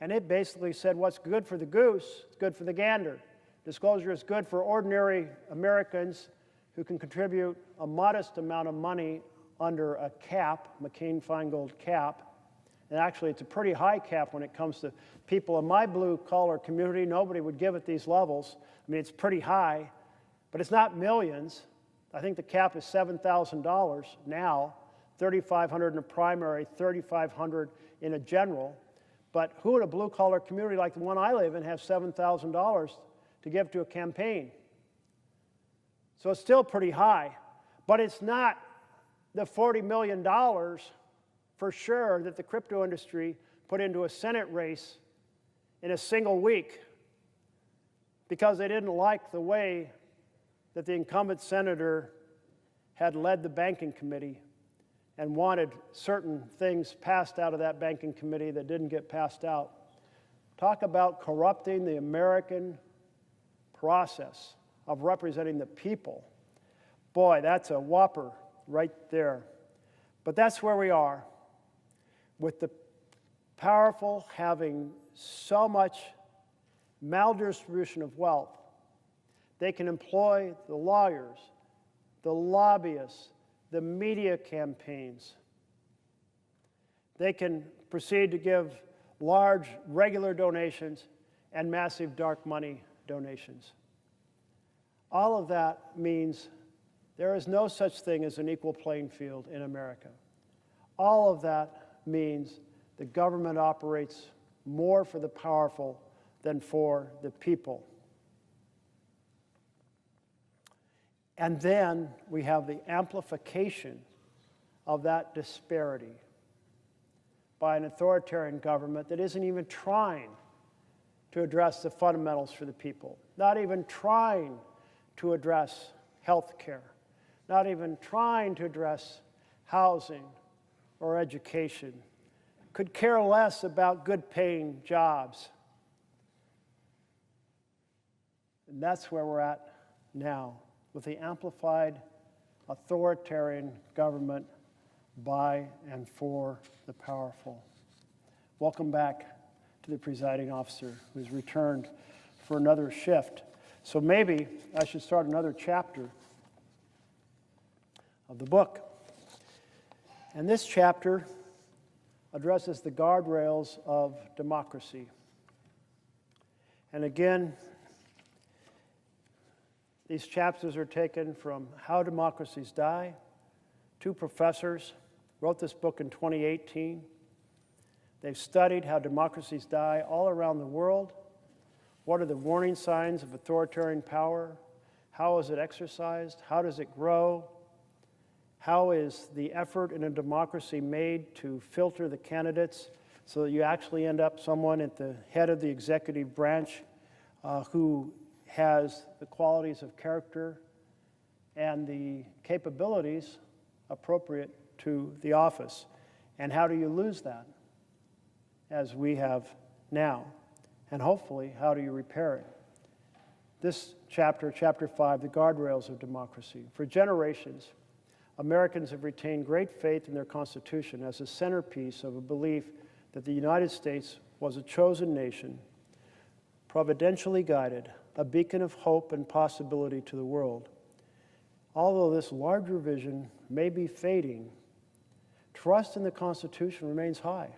And it basically said what's good for the goose is good for the gander. Disclosure is good for ordinary Americans who can contribute a modest amount of money under a cap, McCain-Feingold cap. And actually, it's a pretty high cap when it comes to people in my blue-collar community. Nobody would give at these levels. I mean, it's pretty high, but it's not millions. I think the cap is $7,000 now, $3,500 in a primary, $3,500 in a general. But who in a blue-collar community like the one I live in has $7,000 to give to a campaign? So it's still pretty high, but it's not the $40 million for sure that the crypto industry put into a Senate race in a single week because they didn't like the way that the incumbent senator had led the banking committee and wanted certain things passed out of that banking committee that didn't get passed out. Talk about corrupting the American process of representing the people. Boy, that's a whopper right there. But that's where we are, with the powerful having so much maldistribution of wealth. They can employ the lawyers, the lobbyists, the media campaigns. They can proceed to give large regular donations and massive dark money donations. All of that means there is no such thing as an equal playing field in America. All of that means the government operates more for the powerful than for the people. And then we have the amplification of that disparity by an authoritarian government that isn't even trying to address the fundamentals for the people, not even trying to address health care, not even trying to address housing or education, could care less about good-paying jobs. And that's where we're at now, with the amplified authoritarian government by and for the powerful. Welcome back to the presiding officer, who's returned for another shift. So maybe I should start another chapter of the book. And this chapter addresses the guardrails of democracy. And again, these chapters are taken from How Democracies Die. Two professors wrote this book in 2018. They've studied how democracies die all around the world. What are the warning signs of authoritarian power? How is it exercised? How does it grow? How is the effort in a democracy made to filter the candidates so that you actually end up someone at the head of the executive branch who has the qualities of character and the capabilities appropriate to the office? And how do you lose that, as we have now? And hopefully, how do you repair it? This chapter, chapter 5, the guardrails of democracy. For generations, Americans have retained great faith in their Constitution as a centerpiece of a belief that the United States was a chosen nation, providentially guided, a beacon of hope and possibility to the world. Although this larger vision may be fading, trust in the Constitution remains high.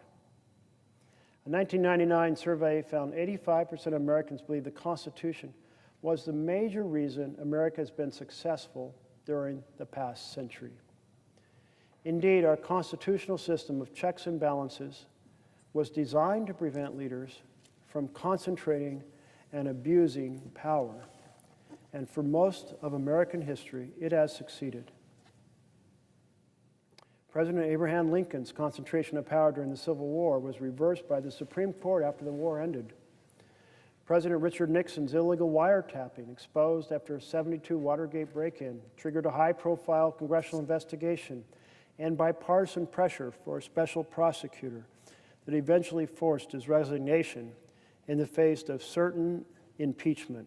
A 1999 survey found 85% of Americans believe the Constitution was the major reason America has been successful during the past century. Indeed, our constitutional system of checks and balances was designed to prevent leaders from concentrating and abusing power. And for most of American history, it has succeeded. President Abraham Lincoln's concentration of power during the Civil War was reversed by the Supreme Court after the war ended. President Richard Nixon's illegal wiretapping, exposed after a 1972 Watergate break-in, triggered a high-profile congressional investigation and bipartisan pressure for a special prosecutor that eventually forced his resignation in the face of certain impeachment.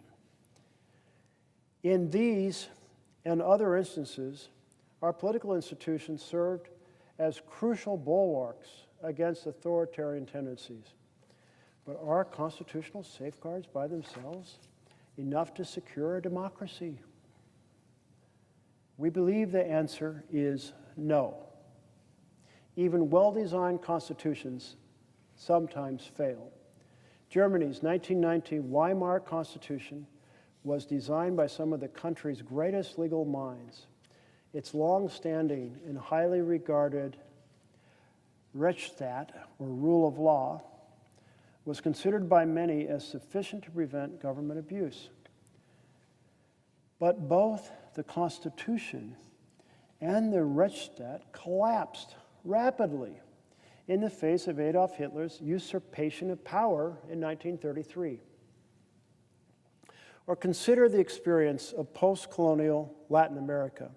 In these and other instances, our political institutions served as crucial bulwarks against authoritarian tendencies. But are constitutional safeguards by themselves enough to secure a democracy? We believe the answer is no. Even well-designed constitutions sometimes fail. Germany's 1919 Weimar Constitution was designed by some of the country's greatest legal minds. Its long-standing and highly regarded Rechtsstaat, or rule of law, was considered by many as sufficient to prevent government abuse. But both the Constitution and the Rechtsstaat collapsed rapidly in the face of Adolf Hitler's usurpation of power in 1933. Or consider the experience of post-colonial Latin America.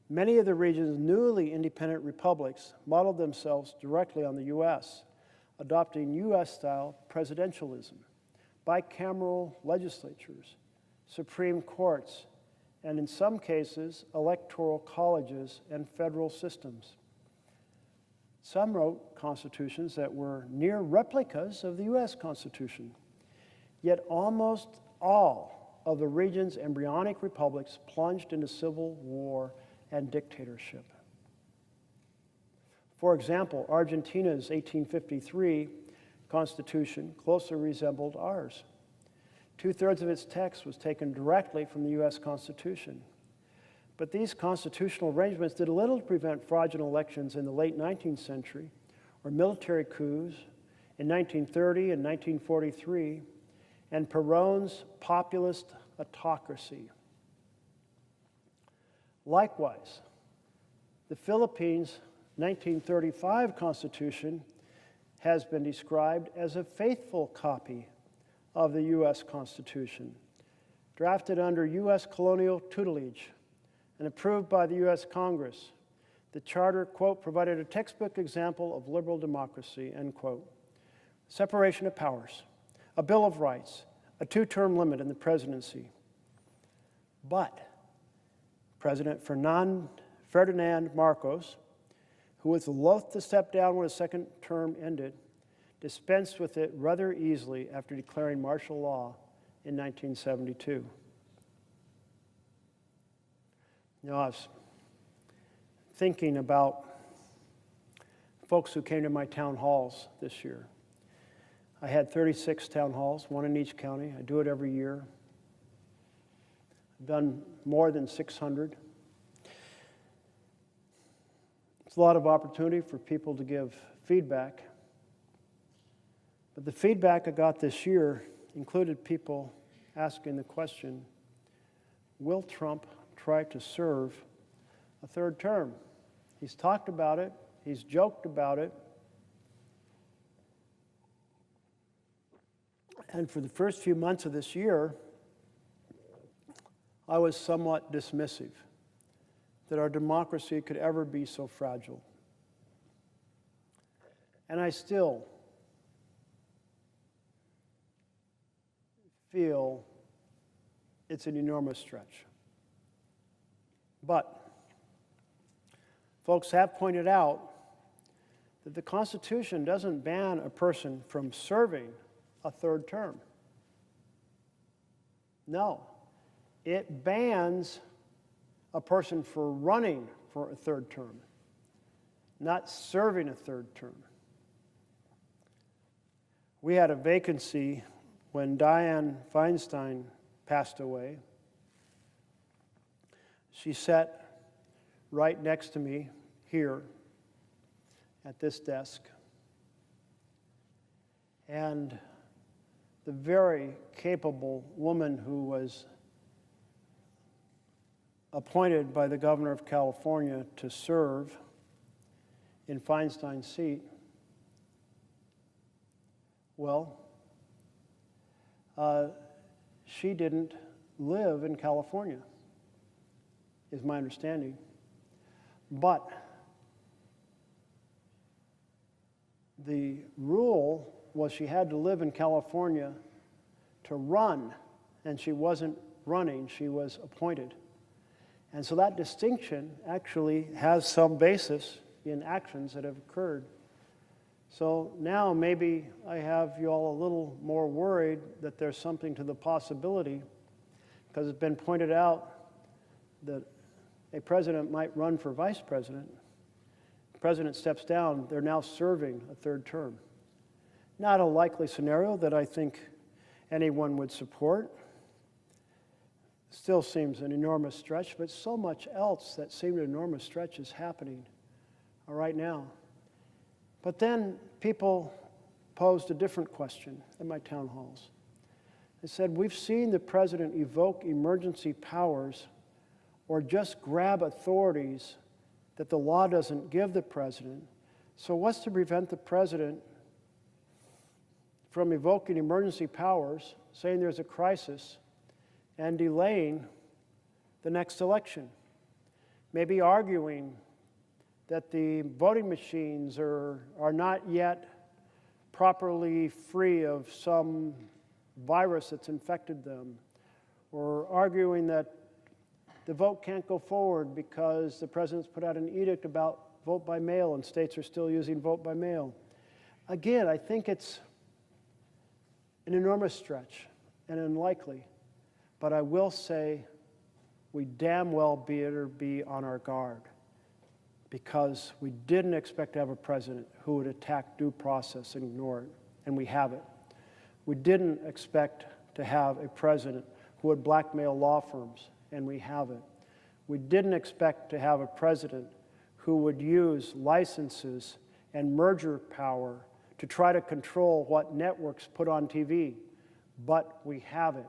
Many of the region's newly independent republics modeled themselves directly on the U.S., adopting U.S.-style presidentialism, bicameral legislatures, Supreme Courts, and in some cases, electoral colleges and federal systems. Some wrote constitutions that were near replicas of the U.S. Constitution, yet almost all of the region's embryonic republics plunged into civil war and dictatorship. For example, Argentina's 1853 constitution closely resembled ours. 2/3 of its text was taken directly from the U.S. Constitution. But these constitutional arrangements did little to prevent fraudulent elections in the late 19th century or military coups in 1930 and 1943 and Perón's populist autocracy. Likewise, the Philippines' 1935 Constitution has been described as a faithful copy of the U.S. Constitution, drafted under U.S. colonial tutelage and approved by the U.S. Congress. The charter, quote, provided a textbook example of liberal democracy, end quote. Separation of powers, a Bill of Rights, a 2-term limit in the presidency. But President Ferdinand Marcos, who was loath to step down when his second term ended, dispensed with it rather easily after declaring martial law in 1972. You know, I was thinking about folks who came to my town halls this year. I had 36 town halls, one in each county. I do it every year. I've done more than 600. It's a lot of opportunity for people to give feedback. But the feedback I got this year included people asking the question, will Trump try to serve a third term? He's talked about it. He's joked about it. And for the first few months of this year, I was somewhat dismissive that our democracy could ever be so fragile. And I still feel it's an enormous stretch. But folks have pointed out that the Constitution doesn't ban a person from serving a third term. No, it bans a person for running for a third term, not serving a third term. We had a vacancy when Dianne Feinstein passed away. She sat right next to me here at this desk. And the very capable woman who was appointed by the governor of California to serve in Feinstein's seat, well, she didn't live in California, is my understanding. But the rule was she had to live in California to run, and she wasn't running, she was appointed. And so that distinction actually has some basis in actions that have occurred. So now maybe I have you all a little more worried that there's something to the possibility, because it's been pointed out that a president might run for vice president. The president steps down, they're now serving a third term. Not a likely scenario that I think anyone would support. Still seems an enormous stretch, but so much else that seemed an enormous stretch is happening right now. But then people posed a different question at my town halls. They said, we've seen the president evoke emergency powers or just grab authorities that the law doesn't give the president. So what's to prevent the president from evoking emergency powers, saying there's a crisis, and delaying the next election? Maybe arguing that the voting machines are not yet properly free of some virus that's infected them, or arguing that the vote can't go forward because the president's put out an edict about vote by mail and states are still using vote by mail. Again, I think it's an enormous stretch and unlikely, but I will say we damn well better be on our guard, because we didn't expect to have a president who would attack due process and ignore it, and we have it. We didn't expect to have a president who would blackmail law firms, and we have it. We didn't expect to have a president who would use licenses and merger power to try to control what networks put on TV, but we have it.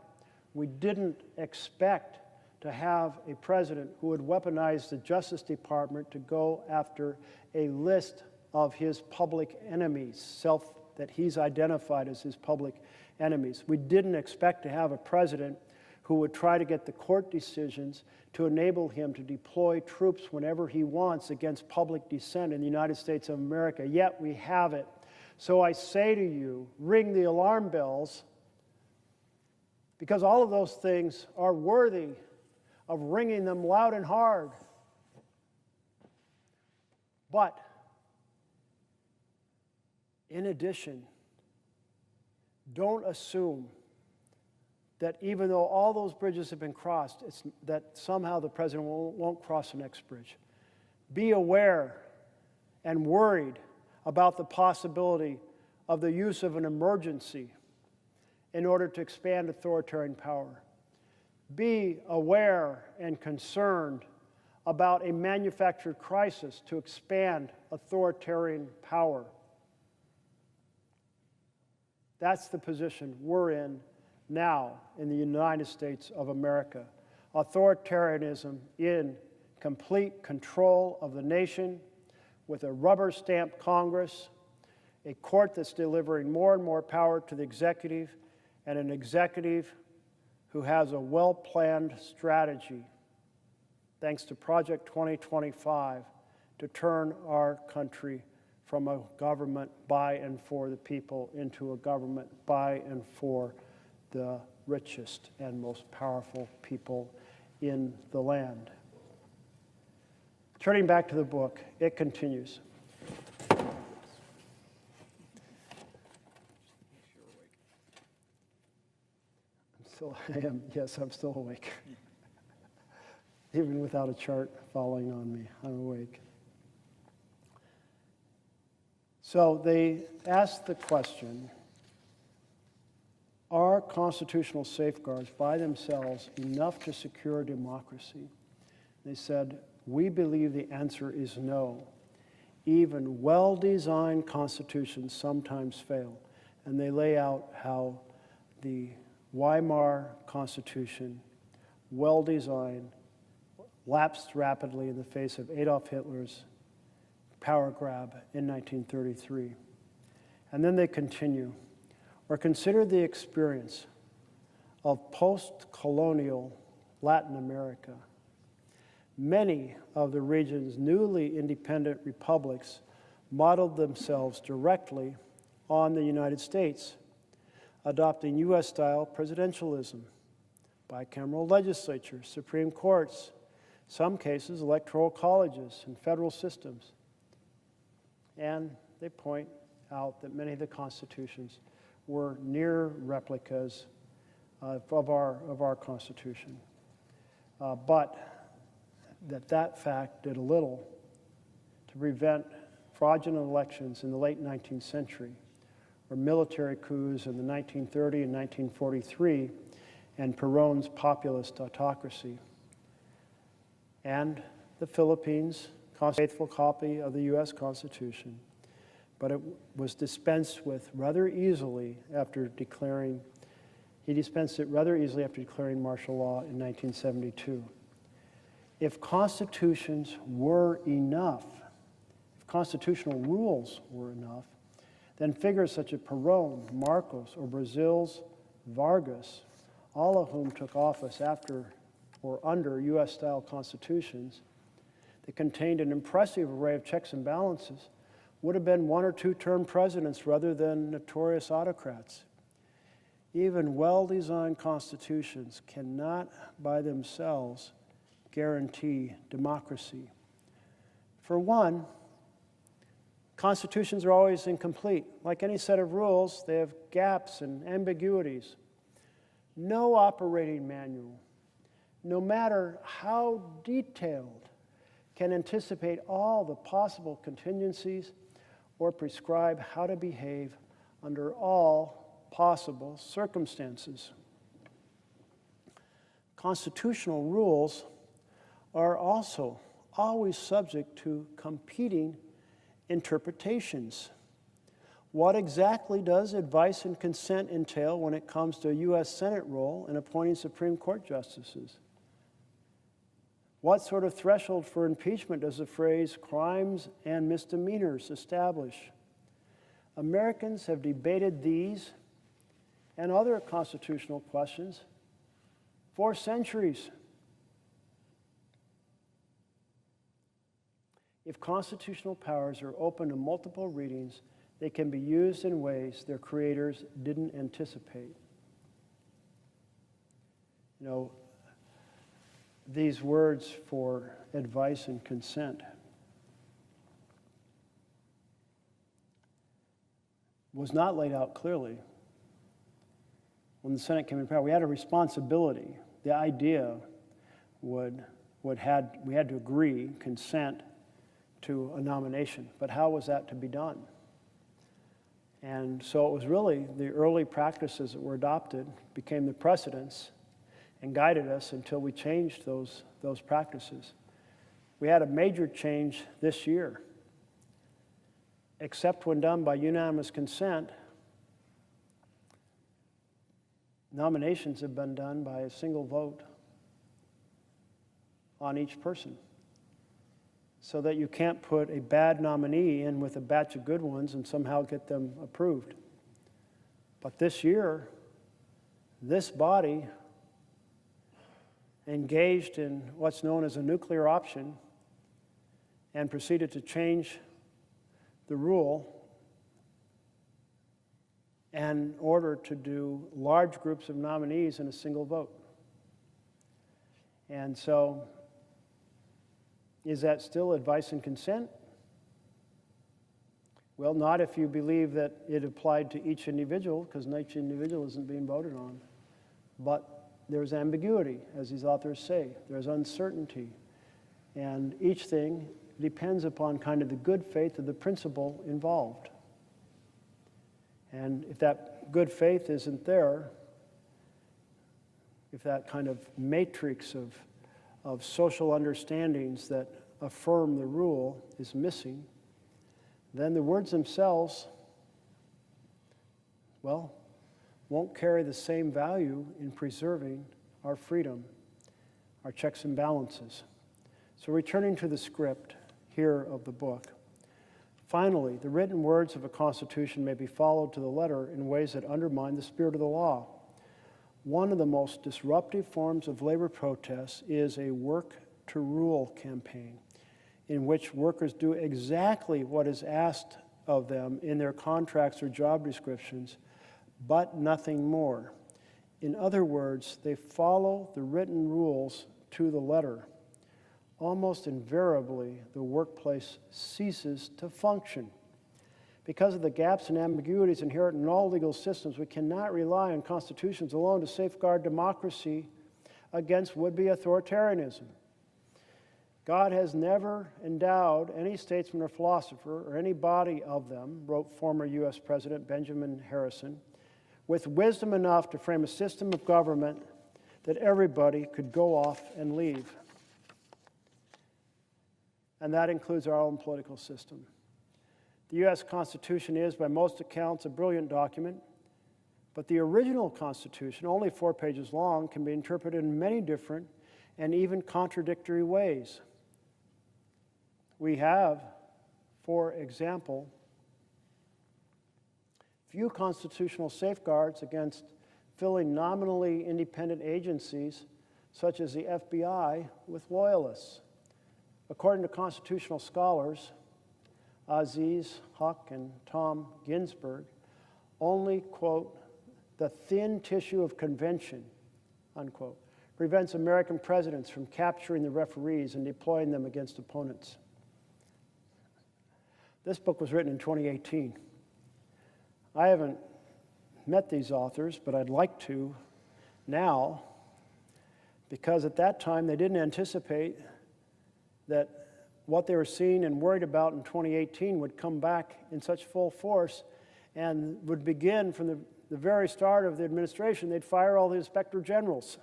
We didn't expect to have a president who would weaponize the Justice Department to go after a list of his public enemies, that he's identified as his public enemies. We didn't expect to have a president who would try to get the court decisions to enable him to deploy troops whenever he wants against public dissent in the United States of America. Yet we have it. So I say to you, ring the alarm bells, because all of those things are worthy of ringing them loud and hard. But in addition, don't assume that even though all those bridges have been crossed, it's that somehow the president won't cross the next bridge. Be aware and worried about the possibility of the use of an emergency in order to expand authoritarian power. Be aware and concerned about a manufactured crisis to expand authoritarian power. That's the position we're in now in the United States of America. Authoritarianism in complete control of the nation, with a rubber-stamped Congress, a court that's delivering more and more power to the executive, and an executive who has a well-planned strategy, thanks to Project 2025, to turn our country from a government by and for the people into a government by and for the richest and most powerful people in the land. Turning back to the book, it continues. I'm still awake. Even without a chart falling on me, I'm awake. So they asked the question, are constitutional safeguards by themselves enough to secure democracy? They said, we believe the answer is no. Even well-designed constitutions sometimes fail. And they lay out how the Weimar Constitution, well-designed, lapsed rapidly in the face of Adolf Hitler's power grab in 1933. And then they continue, or consider the experience of post-colonial Latin America. Many of the region's newly independent republics modeled themselves directly on the United States, adopting U.S.-style presidentialism, bicameral legislatures, Supreme Courts, some cases electoral colleges and federal systems. And they point out that many of the constitutions were near replicas of our Constitution. But that fact did a little to prevent fraudulent elections in the late 19th century, or military coups in the 1930 and 1943, and Perón's populist autocracy. And the Philippines, a faithful copy of the U.S. Constitution, but it was dispensed with rather easily after declaring, he dispensed it rather easily after declaring martial law in 1972. If constitutions were enough, if constitutional rules were enough, then figures such as Perón, Marcos, or Brazil's Vargas, all of whom took office after or under U.S.-style constitutions that contained an impressive array of checks and balances, would have been one- or two-term presidents rather than notorious autocrats. Even well-designed constitutions cannot by themselves guarantee democracy. For one, constitutions are always incomplete. Like any set of rules, they have gaps and ambiguities. No operating manual, no matter how detailed, can anticipate all the possible contingencies or prescribe how to behave under all possible circumstances. Constitutional rules are also always subject to competing interpretations. What exactly does advice and consent entail when it comes to a U.S. Senate role in appointing Supreme Court justices? What sort of threshold for impeachment does the phrase crimes and misdemeanors establish? Americans have debated these and other constitutional questions for centuries. If constitutional powers are open to multiple readings, they can be used in ways their creators didn't anticipate. You know, these words for advice and consent was not laid out clearly when the Senate came in power, we had a responsibility. The idea we had to agree, consent to a nomination. But how was that to be done? And so it was really the early practices that were adopted became the precedents and guided us until we changed those practices. We had a major change this year. Except when done by unanimous consent, nominations have been done by a single vote on each person, so that you can't put a bad nominee in with a batch of good ones and somehow get them approved. But this year, this body engaged in what's known as a nuclear option and proceeded to change the rule in order to do large groups of nominees in a single vote. And so, is that still advice and consent? Well, not if you believe that it applied to each individual, because each individual isn't being voted on. But there's ambiguity, as these authors say. There's uncertainty. And each thing depends upon kind of the good faith of the principle involved. And if that good faith isn't there, if that kind of matrix of social understandings that affirm the rule is missing, then the words themselves, well, won't carry the same value in preserving our freedom, our checks and balances. So returning to the script here of the book, finally, the written words of a constitution may be followed to the letter in ways that undermine the spirit of the law. One of the most disruptive forms of labor protests is a work-to-rule campaign, in which workers do exactly what is asked of them in their contracts or job descriptions, but nothing more. In other words, they follow the written rules to the letter. Almost invariably, the workplace ceases to function. Because of the gaps and ambiguities inherent in all legal systems, we cannot rely on constitutions alone to safeguard democracy against would-be authoritarianism. God has never endowed any statesman or philosopher, or any body of them, wrote former U.S. President Benjamin Harrison, with wisdom enough to frame a system of government that everybody could go off and leave. And that includes our own political system. The U.S. Constitution is, by most accounts, a brilliant document, but the original Constitution, only 4 pages long, can be interpreted in many different and even contradictory ways. We have, for example, few constitutional safeguards against filling nominally independent agencies, such as the FBI, with loyalists. According to constitutional scholars, Aziz Huq and Tom Ginsburg, only, quote, the thin tissue of convention, unquote, prevents American presidents from capturing the referees and deploying them against opponents. This book was written in 2018. I haven't met these authors, but I'd like to now, because at that time they didn't anticipate that what they were seeing and worried about in 2018 would come back in such full force and would begin from the very start of the administration. They'd fire all the inspector generals,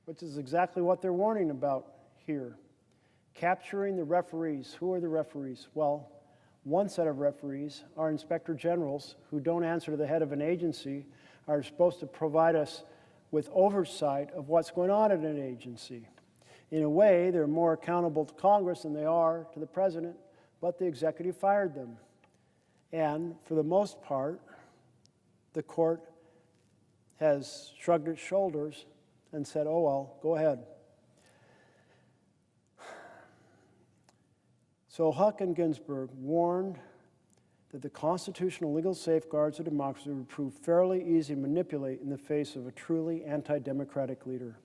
which is exactly what they're warning about here. Capturing the referees. Who are the referees? Well, one set of referees are inspector generals who don't answer to the head of an agency, are supposed to provide us with oversight of what's going on in an agency. In a way, they're more accountable to Congress than they are to the president, but the executive fired them. And for the most part, the court has shrugged its shoulders and said, oh, well, go ahead. So Huq and Ginsburg warned that the constitutional legal safeguards of democracy would prove fairly easy to manipulate in the face of a truly anti-democratic leader.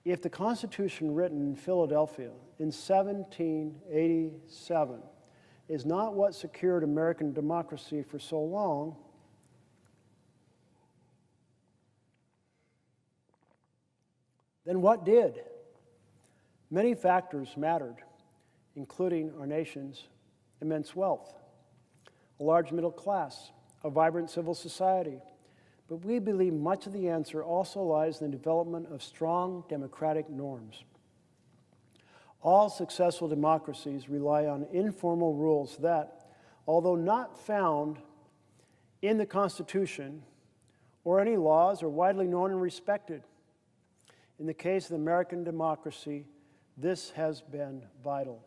If the Constitution written in Philadelphia in 1787 is not what secured American democracy for so long, Then what did? Many factors mattered, including our nation's immense wealth, a large middle class, a vibrant civil society. But we believe much of the answer also lies in the development of strong democratic norms. All successful democracies rely on informal rules that, although not found in the Constitution or any laws, are widely known and respected. In the case of the American democracy, this has been vital.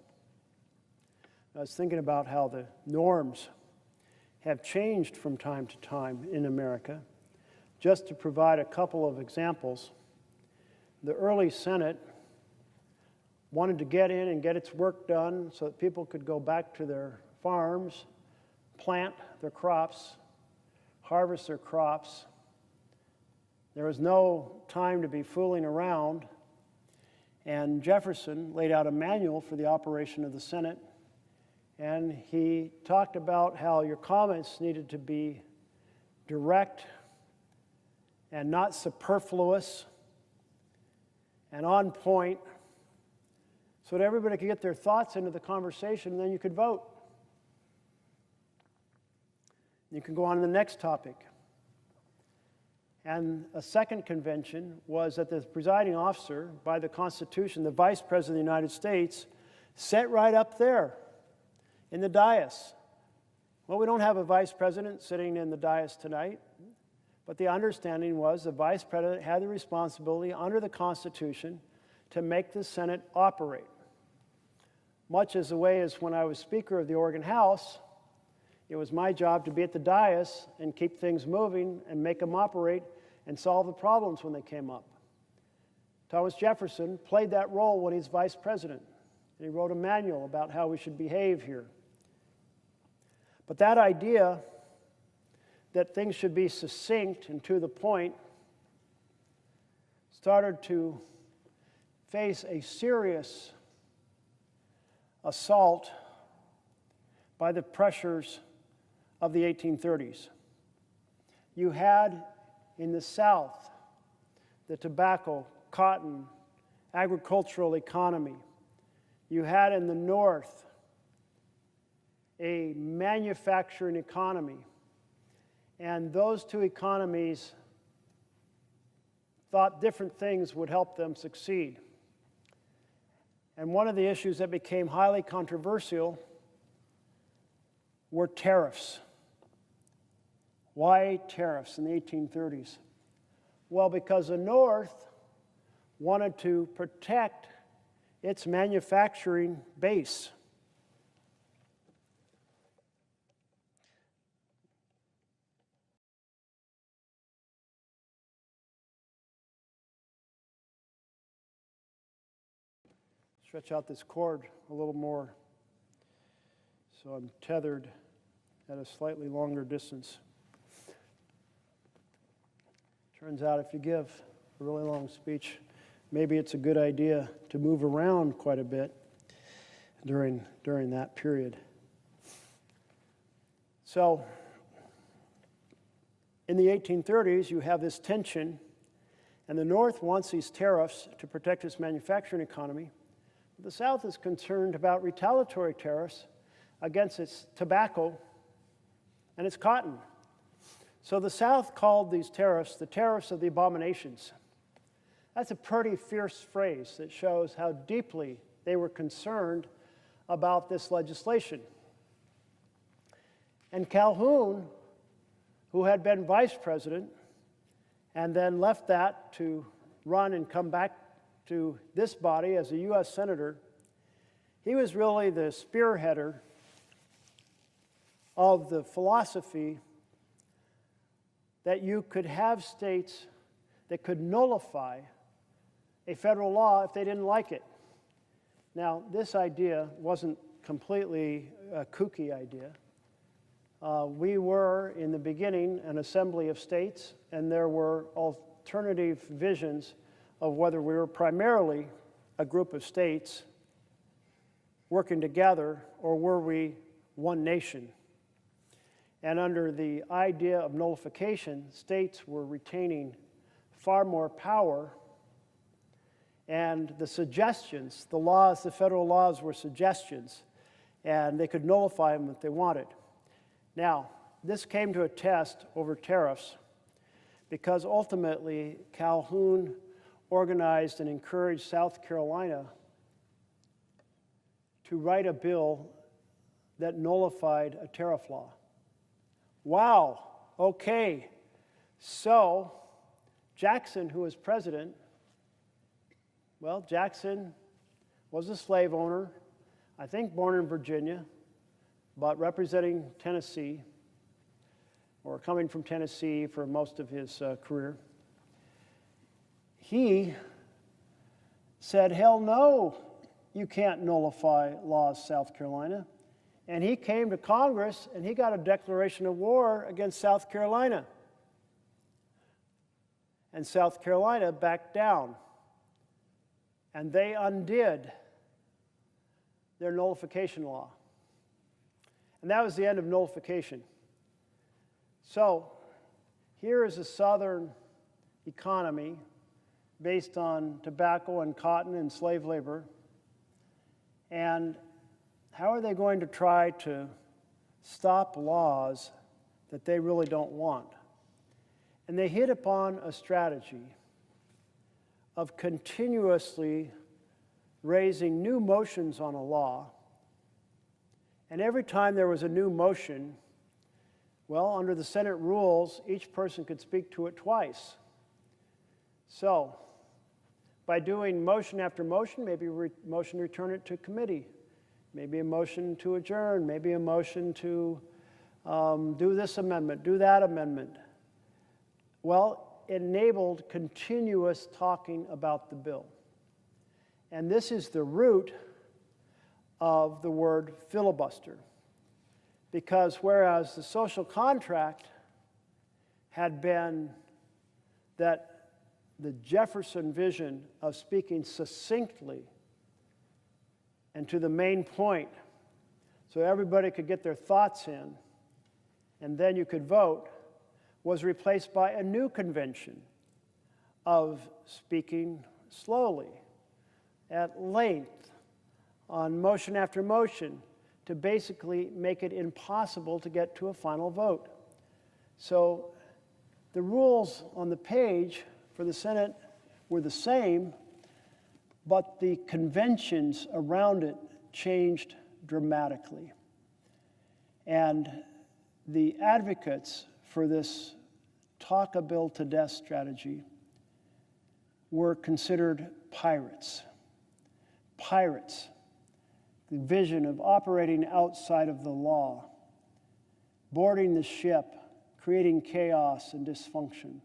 I was thinking about how the norms have changed from time to time in America. Just to provide a couple of examples, the early Senate wanted to get in and get its work done so that people could go back to their farms, plant their crops, harvest their crops. There was no time to be fooling around, and Jefferson laid out a manual for the operation of the Senate, and he talked about how your comments needed to be direct and not superfluous and on point so that everybody could get their thoughts into the conversation, and then you could vote. You can go on to the next topic. And a second convention was that the presiding officer, by the Constitution, the Vice President of the United States, sat right up there in the dais. Well, we don't have a Vice President sitting in the dais tonight, but the understanding was the Vice President had the responsibility under the Constitution to make the Senate operate. Much as the way as when I was Speaker of the Oregon House, it was my job to be at the dais and keep things moving and make them operate and solve the problems when they came up. Thomas Jefferson played that role when he's Vice President. And he wrote a manual about how we should behave here. But that idea that things should be succinct and to the point started to face a serious assault by the pressures of the 1830s. You had in the South the tobacco, cotton, agricultural economy. You had in the North a manufacturing economy. And those two economies thought different things would help them succeed. And one of the issues that became highly controversial were tariffs. Why tariffs in the 1830s? Well, because the North wanted to protect its manufacturing base. Stretch out this cord a little more so I'm tethered at a slightly longer distance. Turns out if you give a really long speech, maybe it's a good idea to move around quite a bit during that period. So in the 1830s, you have this tension, and the North wants these tariffs to protect its manufacturing economy. The South is concerned about retaliatory tariffs against its tobacco and its cotton. So the South called these tariffs the tariffs of the abominations. That's a pretty fierce phrase that shows how deeply they were concerned about this legislation. And Calhoun, who had been vice president and then left that to run and come back to this body as a U.S. Senator, he was really the spearheader of the philosophy that you could have states that could nullify a federal law if they didn't like it. Now, this idea wasn't completely a kooky idea. We were, in the beginning, an assembly of states, and there were alternative visions of whether we were primarily a group of states working together or were we one nation. And under the idea of nullification, states were retaining far more power And the suggestions, the laws, the federal laws were suggestions, and they could nullify them if they wanted. Now, this came to a test over tariffs because ultimately Calhoun organized and encouraged South Carolina to write a bill that nullified a tariff law. Wow, okay. So Jackson, who was president, well, Jackson was a slave owner, I think born in Virginia, but representing Tennessee, or coming from Tennessee for most of his career. He said, hell no, you can't nullify laws, South Carolina. And he came to Congress and he got a declaration of war against South Carolina. And South Carolina backed down. And they undid their nullification law. And that was the end of nullification. So here is a southern economy based on tobacco and cotton and slave labor. And how are they going to try to stop laws that they really don't want? And they hit upon a strategy of continuously raising new motions on a law. And every time there was a new motion, well, under the Senate rules, each person could speak to it twice. So, by doing motion after motion, maybe motion to return it to committee, maybe a motion to adjourn, maybe a motion to do this amendment, do that amendment. Well, it enabled continuous talking about the bill. And this is the root of the word filibuster. Because whereas the social contract had been that the Jefferson vision of speaking succinctly and to the main point so everybody could get their thoughts in and then you could vote, was replaced by a new convention of speaking slowly, at length, on motion after motion, to basically make it impossible to get to a final vote. So the rules on the page for the Senate were the same, but the conventions around it changed dramatically. And the advocates for this talk a bill to death strategy were considered pirates. Pirates, the vision of operating outside of the law, boarding the ship, creating chaos and dysfunction.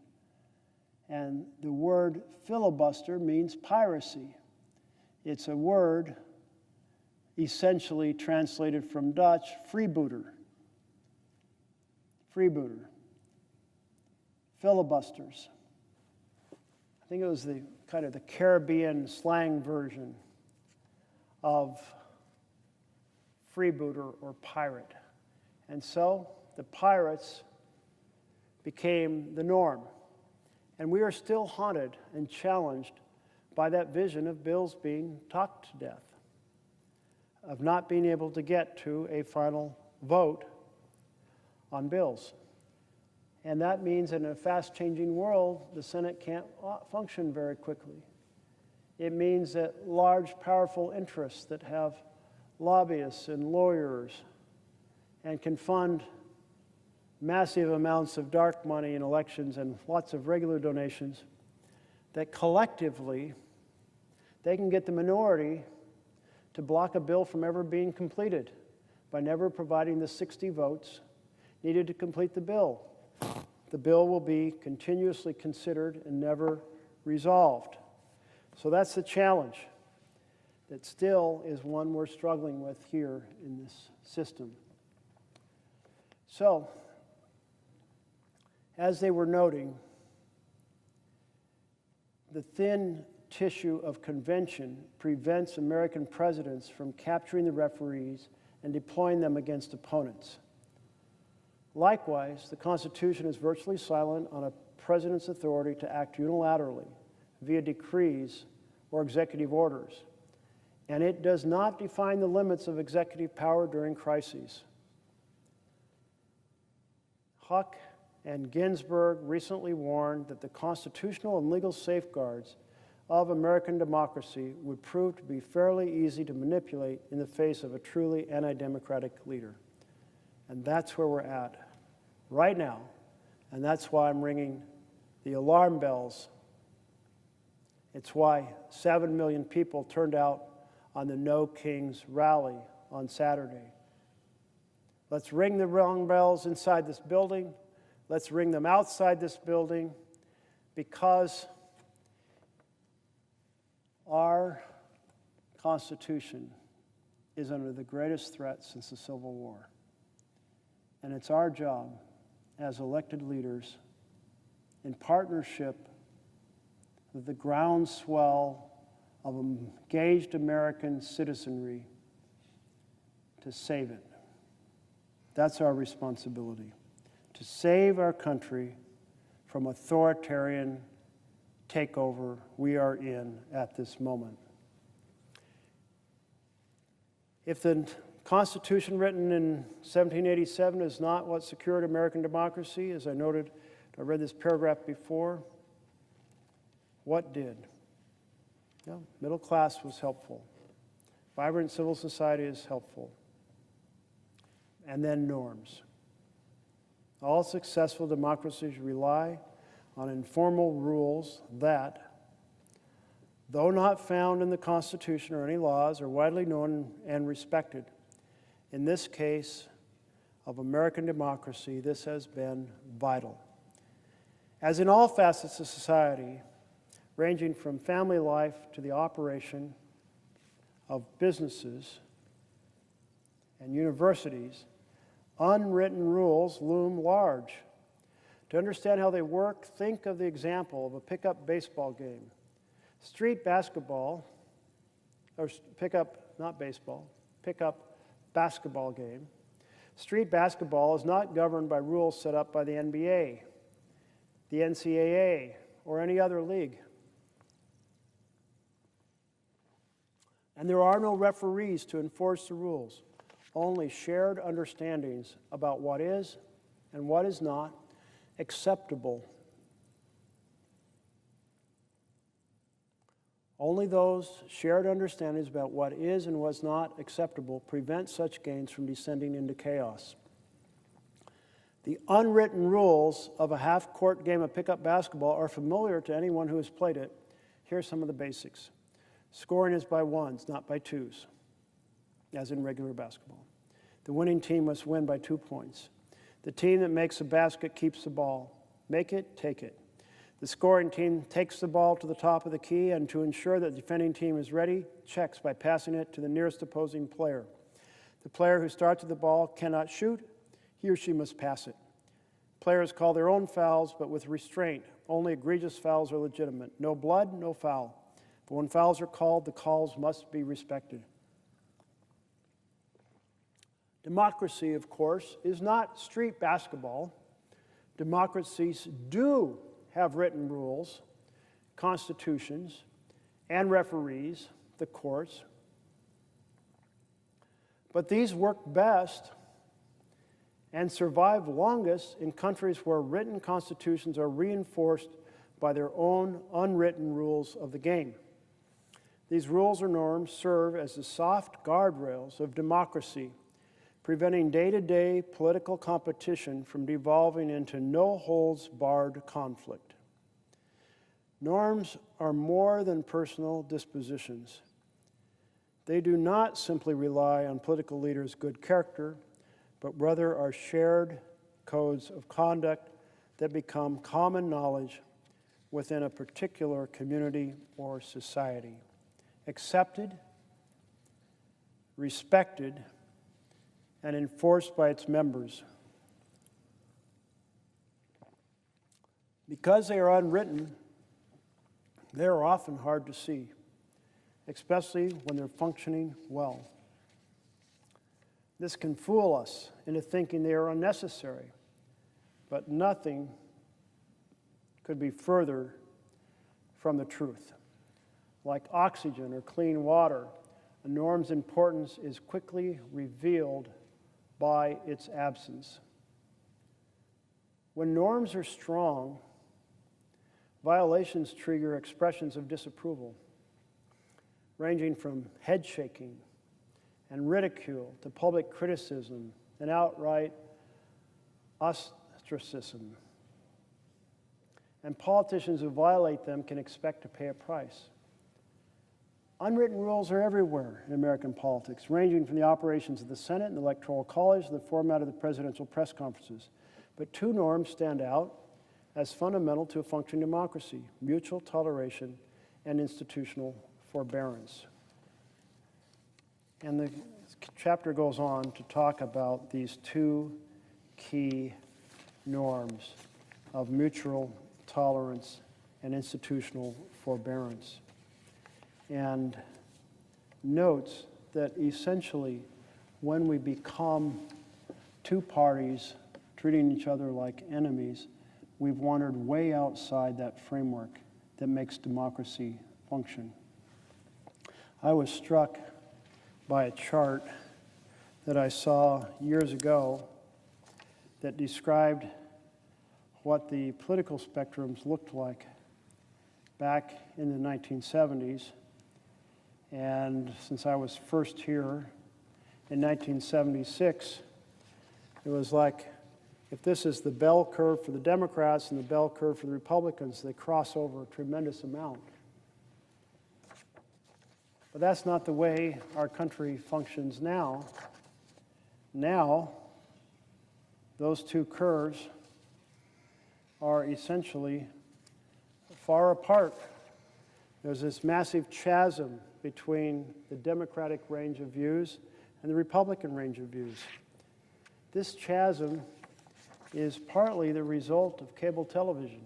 And the word filibuster means piracy. It's a word essentially translated from Dutch, freebooter. Freebooter. Filibusters. I think it was the kind of the Caribbean slang version of freebooter or pirate. And so the pirates became the norm. And we are still haunted and challenged by that vision of bills being talked to death, of not being able to get to a final vote on bills. And that means that in a fast-changing world, the Senate can't function very quickly. It means that large, powerful interests that have lobbyists and lawyers and can fund massive amounts of dark money in elections and lots of regular donations, that collectively they can get the minority to block a bill from ever being completed by never providing the 60 votes needed to complete the bill. The bill will be continuously considered and never resolved. So that's the challenge that still is one we're struggling with here in this system. So, as they were noting, the thin tissue of convention prevents American presidents from capturing the referees and deploying them against opponents. Likewise, the Constitution is virtually silent on a president's authority to act unilaterally via decrees or executive orders, and it does not define the limits of executive power during crises. Huck and Ginsburg recently warned that the constitutional and legal safeguards of American democracy would prove to be fairly easy to manipulate in the face of a truly anti-democratic leader. And that's where we're at right now, and that's why I'm ringing the alarm bells. It's why 7 million people turned out on the No Kings rally on Saturday. Let's ring the alarm bells inside this building. Let's ring them outside this building, because our Constitution is under the greatest threat since the Civil War. And it's our job as elected leaders, in partnership with the groundswell of engaged American citizenry, to save it. That's our responsibility, to save our country from authoritarian takeover we are in at this moment. If the Constitution written in 1787 is not what secured American democracy, as I noted, I read this paragraph before, what did? Yeah, middle class was helpful. Vibrant civil society is helpful. And then norms. All successful democracies rely on informal rules that, though not found in the Constitution or any laws, are widely known and respected. In this case of American democracy, this has been vital. As in all facets of society, ranging from family life to the operation of businesses and universities, unwritten rules loom large. To understand how they work, think of the example of a pickup baseball game. Street basketball, or pickup basketball game. Street basketball is not governed by rules set up by the NBA, the NCAA, or any other league. And there are no referees to enforce the rules, only shared understandings about what is and what is not acceptable. Only those shared understandings about what is and was not acceptable prevent such gains from descending into chaos. The unwritten rules of a half-court game of pickup basketball are familiar to anyone who has played it. Here are some of the basics. Scoring is by ones, not by twos, as in regular basketball. The winning team must win by 2 points. The team that makes a basket keeps the ball. Make it, take it. The scoring team takes the ball to the top of the key, and to ensure that the defending team is ready, checks by passing it to the nearest opposing player. The player who starts with the ball cannot shoot. He or she must pass it. Players call their own fouls, but with restraint. Only egregious fouls are legitimate. No blood, no foul. But when fouls are called, the calls must be respected. Democracy, of course, is not street basketball. Democracies do have written rules, constitutions, and referees, the courts. But these work best and survive longest in countries where written constitutions are reinforced by their own unwritten rules of the game. These rules or norms serve as the soft guardrails of democracy, preventing day-to-day political competition from devolving into no-holds-barred conflict. Norms are more than personal dispositions. They do not simply rely on political leaders' good character, but rather are shared codes of conduct that become common knowledge within a particular community or society. Accepted, respected, and enforced by its members. Because they are unwritten, they are often hard to see, especially when they're functioning well. This can fool us into thinking they are unnecessary, but nothing could be further from the truth. like oxygen or clean water, a norm's importance is quickly revealed by its absence. When norms are strong, violations trigger expressions of disapproval, ranging from head shaking and ridicule to public criticism and outright ostracism. And politicians who violate them can expect to pay a price. Unwritten rules are everywhere in American politics, ranging from the operations of the Senate and the Electoral College to the format of the presidential press conferences. But two norms stand out as fundamental to a functioning democracy: mutual toleration and institutional forbearance. And the chapter goes on to talk about these two key norms of mutual tolerance and institutional forbearance, and notes that essentially when we become two parties treating each other like enemies, we've wandered way outside that framework that makes democracy function. I was struck by a chart that I saw years ago that described what the political spectrums looked like back in the 1970s. And since I was first here in 1976, it was like, if this is the bell curve for the Democrats and the bell curve for the Republicans, they cross over a tremendous amount. But that's not the way our country functions now. Now, those two curves are essentially far apart. There's this massive chasm between the Democratic range of views and the Republican range of views. This chasm is partly the result of cable television.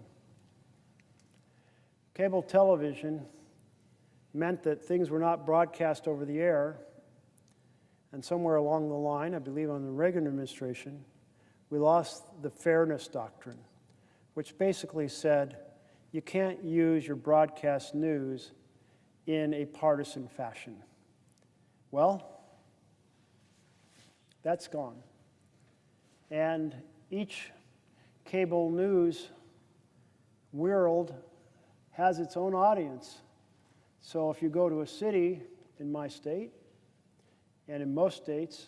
Cable television meant that things were not broadcast over the air, and somewhere along the line, I believe on the Reagan administration, we lost the fairness doctrine, which basically said you can't use your broadcast news in a partisan fashion. Well, that's gone. And each cable news world has its own audience. So if you go to a city in my state, and in most states,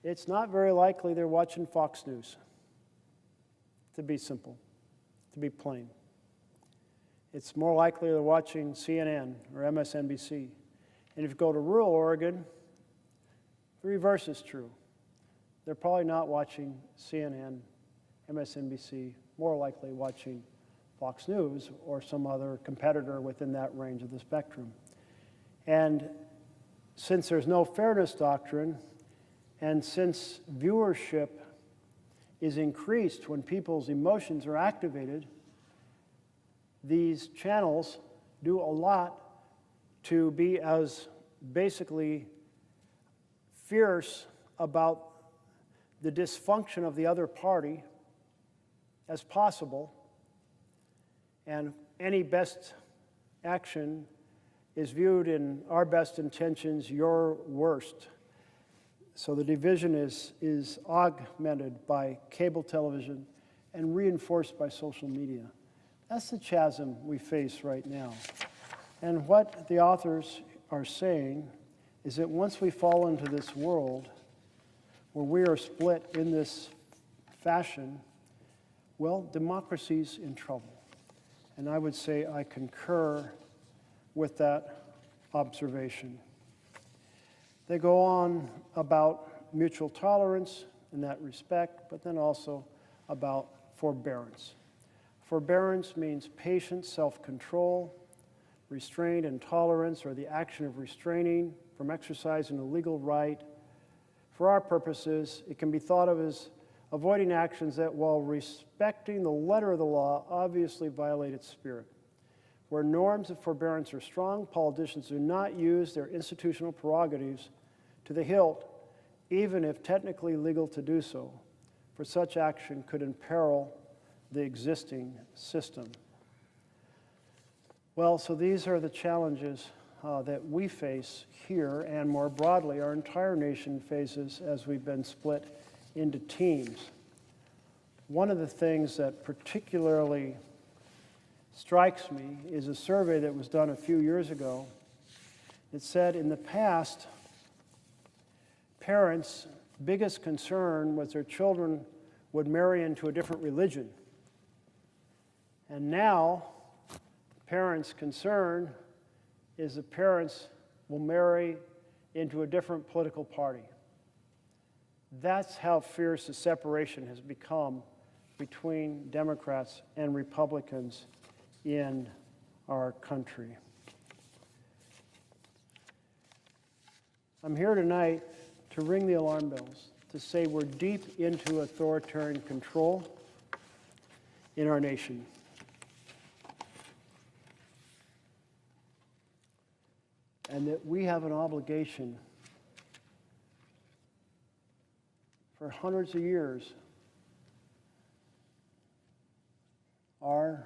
it's not very likely they're watching Fox News, to be simple, to be plain. It's more likely they're watching CNN or MSNBC. And if you go to rural Oregon, the reverse is true. They're probably not watching CNN, MSNBC, more likely watching Fox News or some other competitor within that range of the spectrum. And since there's no fairness doctrine, and since viewership is increased when people's emotions are activated, these channels do a lot to be as basically fierce about the dysfunction of the other party as possible, and any best action is viewed in our best intentions, your worst. So the division is augmented by cable television and reinforced by social media. That's the chasm we face right now. And what the authors are saying is that once we fall into this world where we are split in this fashion, well, democracy's in trouble. And I would say I concur with that observation. They go on about mutual tolerance in that respect, but then also about forbearance. Forbearance means patient self-control. Restraint and tolerance are the action of restraining from exercising a legal right. For our purposes, it can be thought of as avoiding actions that, while respecting the letter of the law, obviously violate its spirit. Where norms of forbearance are strong, politicians do not use their institutional prerogatives to the hilt, even if technically legal to do so, for such action could imperil the existing system. Well, so these are the challenges that we face here, and more broadly, our entire nation faces as we've been split into teams. One of the things that particularly strikes me is a survey that was done a few years ago. It said in the past, parents' biggest concern was their children would marry into a different religion. And now, parents' concern is that parents will marry into a different political party. That's how fierce the separation has become between Democrats and Republicans in our country. I'm here tonight to ring the alarm bells, to say we're deep into authoritarian control in our nation. And that we have an obligation for hundreds of years. Our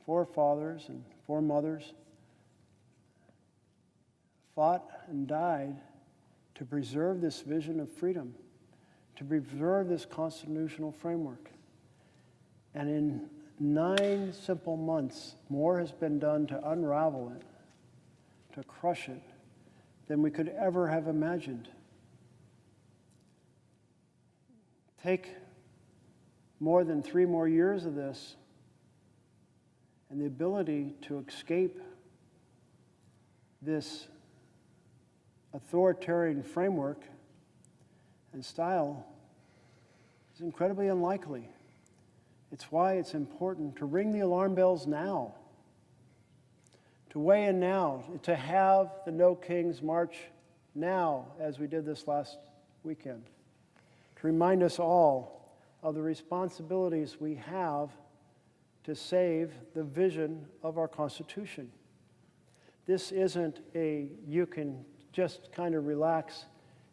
forefathers and foremothers fought and died to preserve this vision of freedom, to preserve this constitutional framework. And in 9 simple months, more has been done to unravel it, to crush it, than we could ever have imagined. Take more than 3 more years of this, and the ability to escape this authoritarian framework and style is incredibly unlikely. It's why it's important to ring the alarm bells now, to weigh in now, to have the No Kings March now, as we did this last weekend, to remind us all of the responsibilities we have to save the vision of our Constitution. This isn't a you can just kind of relax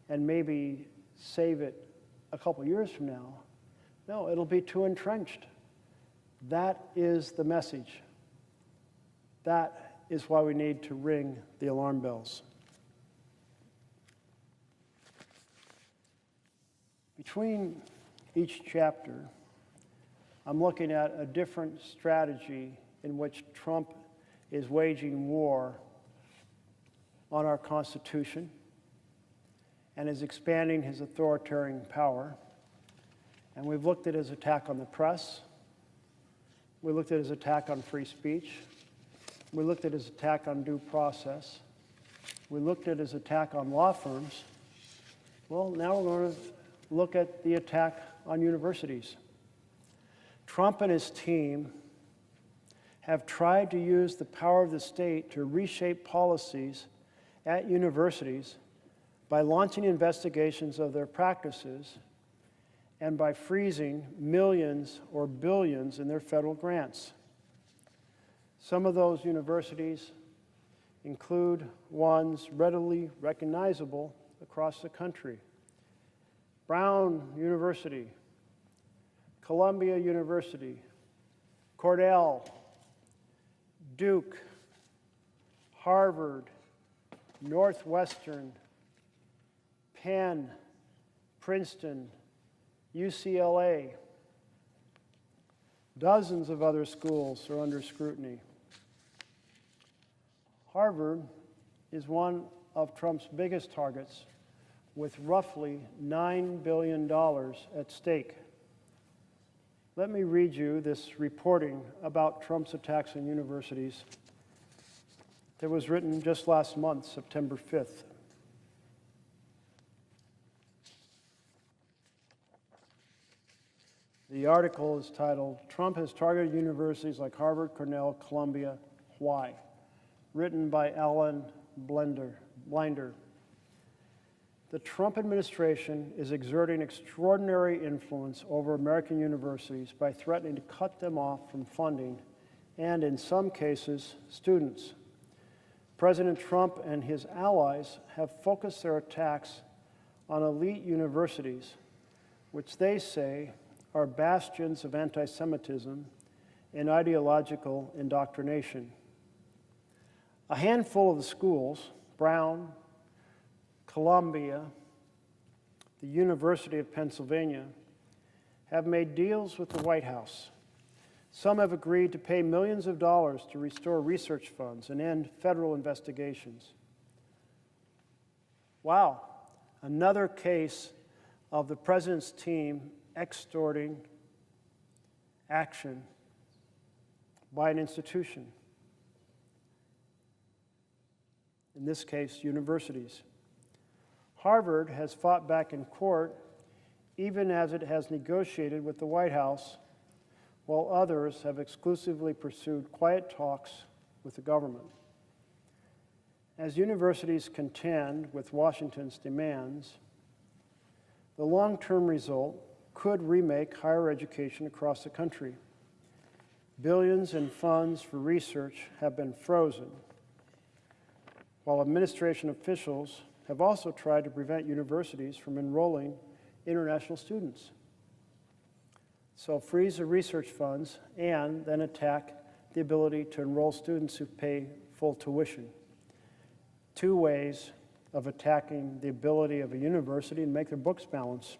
and maybe save it a couple years from now. No, it'll be too entrenched. That is the message. That is why we need to ring the alarm bells. Between each chapter, I'm looking at a different strategy in which Trump is waging war on our Constitution and is expanding his authoritarian power. And we've looked at his attack on the press. We looked at his attack on free speech. We looked at his attack on due process. We looked at his attack on law firms. Well, now we're going to look at the attack on universities. Trump and his team have tried to use the power of the state to reshape policies at universities by launching investigations of their practices and by freezing millions or billions in their federal grants. Some of those universities include ones readily recognizable across the country. Brown University, Columbia University, Cornell, Duke, Harvard, Northwestern, Penn, Princeton, UCLA. Dozens of other schools are under scrutiny. Harvard is one of Trump's biggest targets, with roughly $9 billion at stake. Let me read you this reporting about Trump's attacks on universities that was written just last month, September 5th. The article is titled, "Trump has targeted universities like Harvard, Cornell, Columbia. Why?" Written by Alan Blinder. The Trump administration is exerting extraordinary influence over American universities by threatening to cut them off from funding and, in some cases, students. President Trump and his allies have focused their attacks on elite universities, which they say are bastions of anti-Semitism and ideological indoctrination. A handful of the schools, Brown, Columbia, the University of Pennsylvania, have made deals with the White House. Some have agreed to pay millions of dollars to restore research funds and end federal investigations. Wow, another case of the president's team extorting action by an institution. In this case, universities. Harvard has fought back in court even as it has negotiated with the White House, while others have exclusively pursued quiet talks with the government. As universities contend with Washington's demands, the long-term result could remake higher education across the country. Billions in funds for research have been frozen, while administration officials have also tried to prevent universities from enrolling international students. So freeze the research funds and then attack the ability to enroll students who pay full tuition. Two ways of attacking the ability of a university to make their books balance.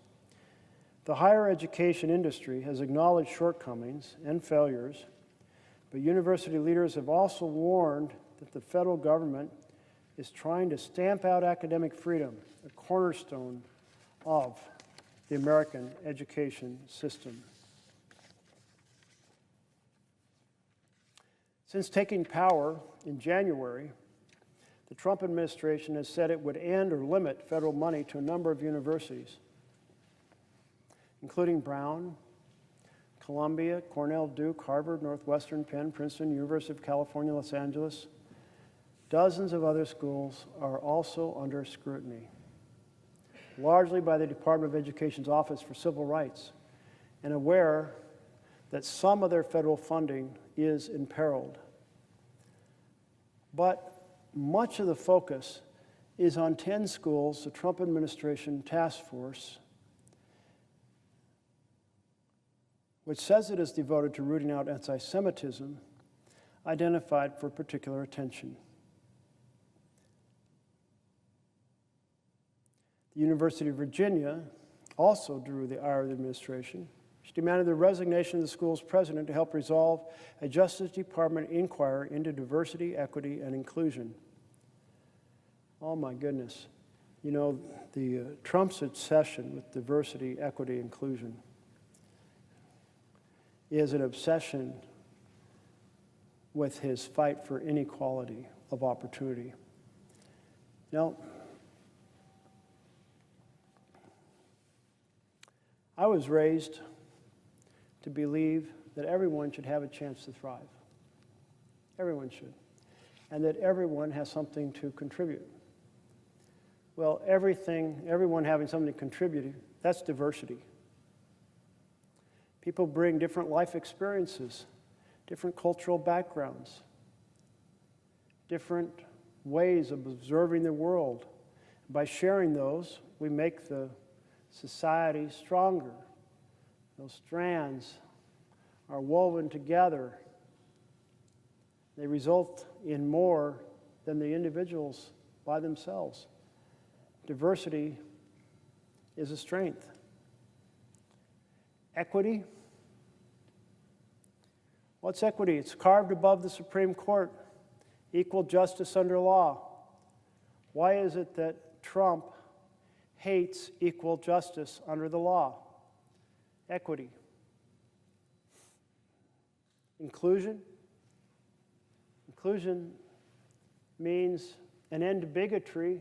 The higher education industry has acknowledged shortcomings and failures, but university leaders have also warned that the federal government is trying to stamp out academic freedom, a cornerstone of the American education system. Since taking power in January, the Trump administration has said it would end or limit federal money to a number of universities, including Brown, Columbia, Cornell, Duke, Harvard, Northwestern, Penn, Princeton, University of California, Los Angeles. Dozens of other schools are also under scrutiny, largely by the Department of Education's Office for Civil Rights, and aware that some of their federal funding is imperiled. But much of the focus is on 10 schools the Trump administration task force, which says it is devoted to rooting out anti-Semitism, identified for particular attention. The University of Virginia also drew the ire of the administration. She demanded the resignation of the school's president to help resolve a Justice Department inquiry into diversity, equity, and inclusion. Oh my goodness. You know, the Trump's obsession with diversity, equity, inclusion is an obsession with his fight for inequality of opportunity. Now, I was raised to believe that everyone should have a chance to thrive. Everyone should. And that everyone has something to contribute. Well, everyone having something to contribute, that's diversity. People bring different life experiences, different cultural backgrounds, different ways of observing the world. By sharing those, we make the society stronger. Those strands are woven together. They result in more than the individuals by themselves. Diversity is a strength. Equity. What's equity? It's carved above the Supreme Court. Equal justice under law. Why is it that Trump hates equal justice under the law? Equity. Inclusion. Inclusion means an end to bigotry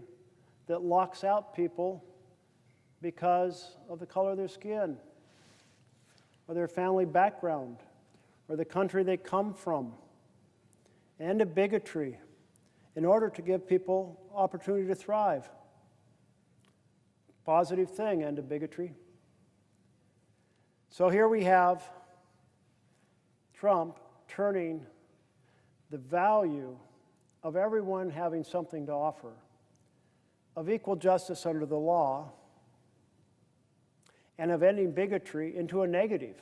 that locks out people because of the color of their skin, or their family background, or the country they come from. End to bigotry in order to give people opportunity to thrive. Positive thing, end to bigotry. So here we have Trump turning the value of everyone having something to offer, of equal justice under the law, and of ending bigotry into a negative.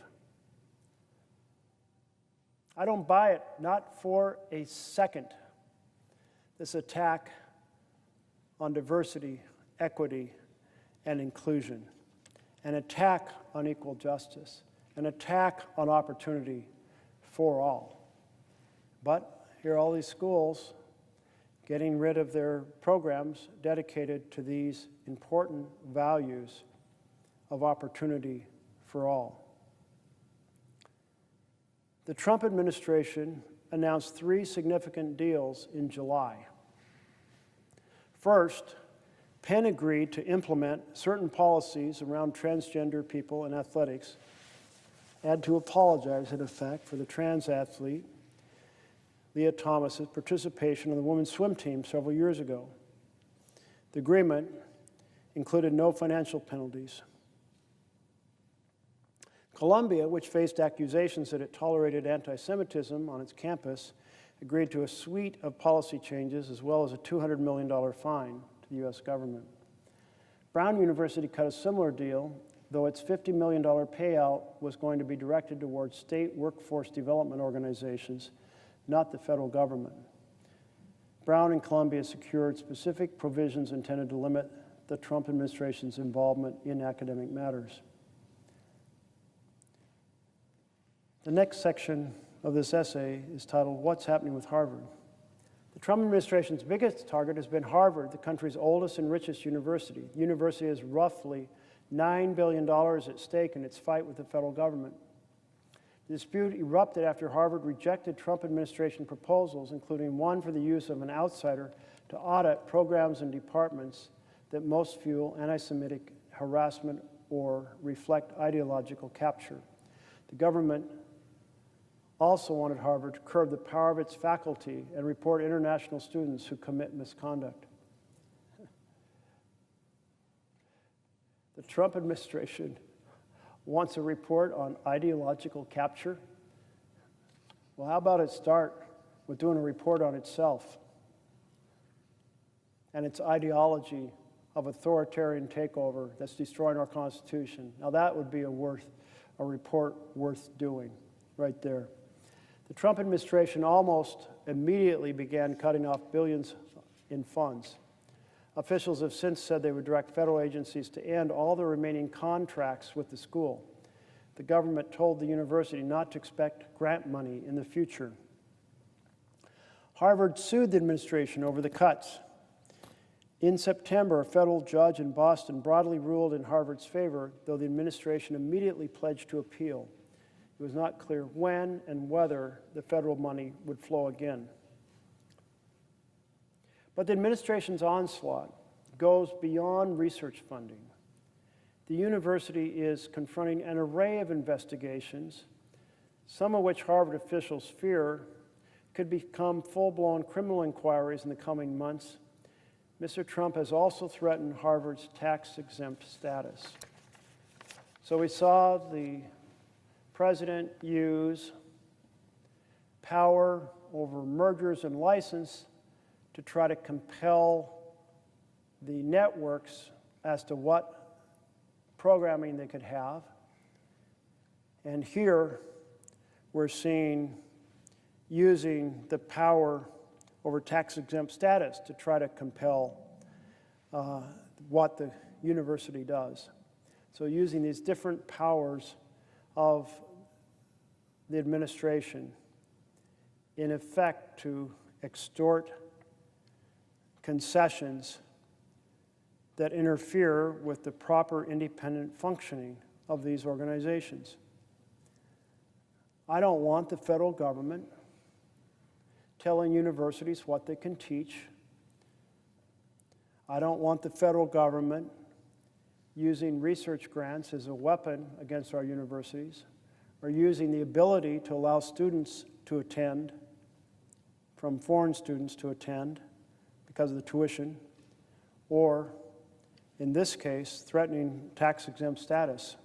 I don't buy it, not for a second. this attack on diversity, equity, and inclusion, an attack on equal justice, an attack on opportunity for all. But here are all these schools getting rid of their programs dedicated to these important values of opportunity for all. The Trump administration announced 3 significant deals in July. First, Penn agreed to implement certain policies around transgender people in athletics, and to apologize, in effect, for the trans athlete Leah Thomas's participation in the women's swim team several years ago. The agreement included no financial penalties. Columbia, which faced accusations that it tolerated anti-Semitism on its campus, agreed to a suite of policy changes as well as a $200 million fine to the U.S. government. Brown University cut a similar deal, though its $50 million payout was going to be directed towards state workforce development organizations, not the federal government. Brown and Columbia secured specific provisions intended to limit the Trump administration's involvement in academic matters. The next section of this essay is titled, "What's Happening with Harvard?" The Trump administration's biggest target has been Harvard, the country's oldest and richest university. The university has roughly $9 billion at stake in its fight with the federal government. The dispute erupted after Harvard rejected Trump administration proposals, including one for the use of an outsider to audit programs and departments that most fuel anti-Semitic harassment or reflect ideological capture. The government also wanted Harvard to curb the power of its faculty and report international students who commit misconduct. The Trump administration wants a report on ideological capture. Well, how about it start with doing a report on itself and its ideology of authoritarian takeover that's destroying our Constitution? Now that would be a report worth doing right there. The Trump administration almost immediately began cutting off billions in funds. Officials have since said they would direct federal agencies to end all the remaining contracts with the school. The government told the university not to expect grant money in the future. Harvard sued the administration over the cuts. In September, a federal judge in Boston broadly ruled in Harvard's favor, though the administration immediately pledged to appeal. It was not clear when and whether the federal money would flow again. But the administration's onslaught goes beyond research funding. The university is confronting an array of investigations, some of which Harvard officials fear could become full-blown criminal inquiries in the coming months. Mr. Trump has also threatened Harvard's tax-exempt status. So we saw the president use power over mergers and license to try to compel the networks as to what programming they could have. And here we're seeing using the power over tax-exempt status to try to compel what the university does. So using these different powers of the administration in effect to extort concessions that interfere with the proper independent functioning of these organizations. I don't want the federal government telling universities what they can teach. I don't want the federal government using research grants as a weapon against our universities, or using the ability to allow students to attend, from foreign students to attend because of the tuition, or in this case, threatening tax-exempt status.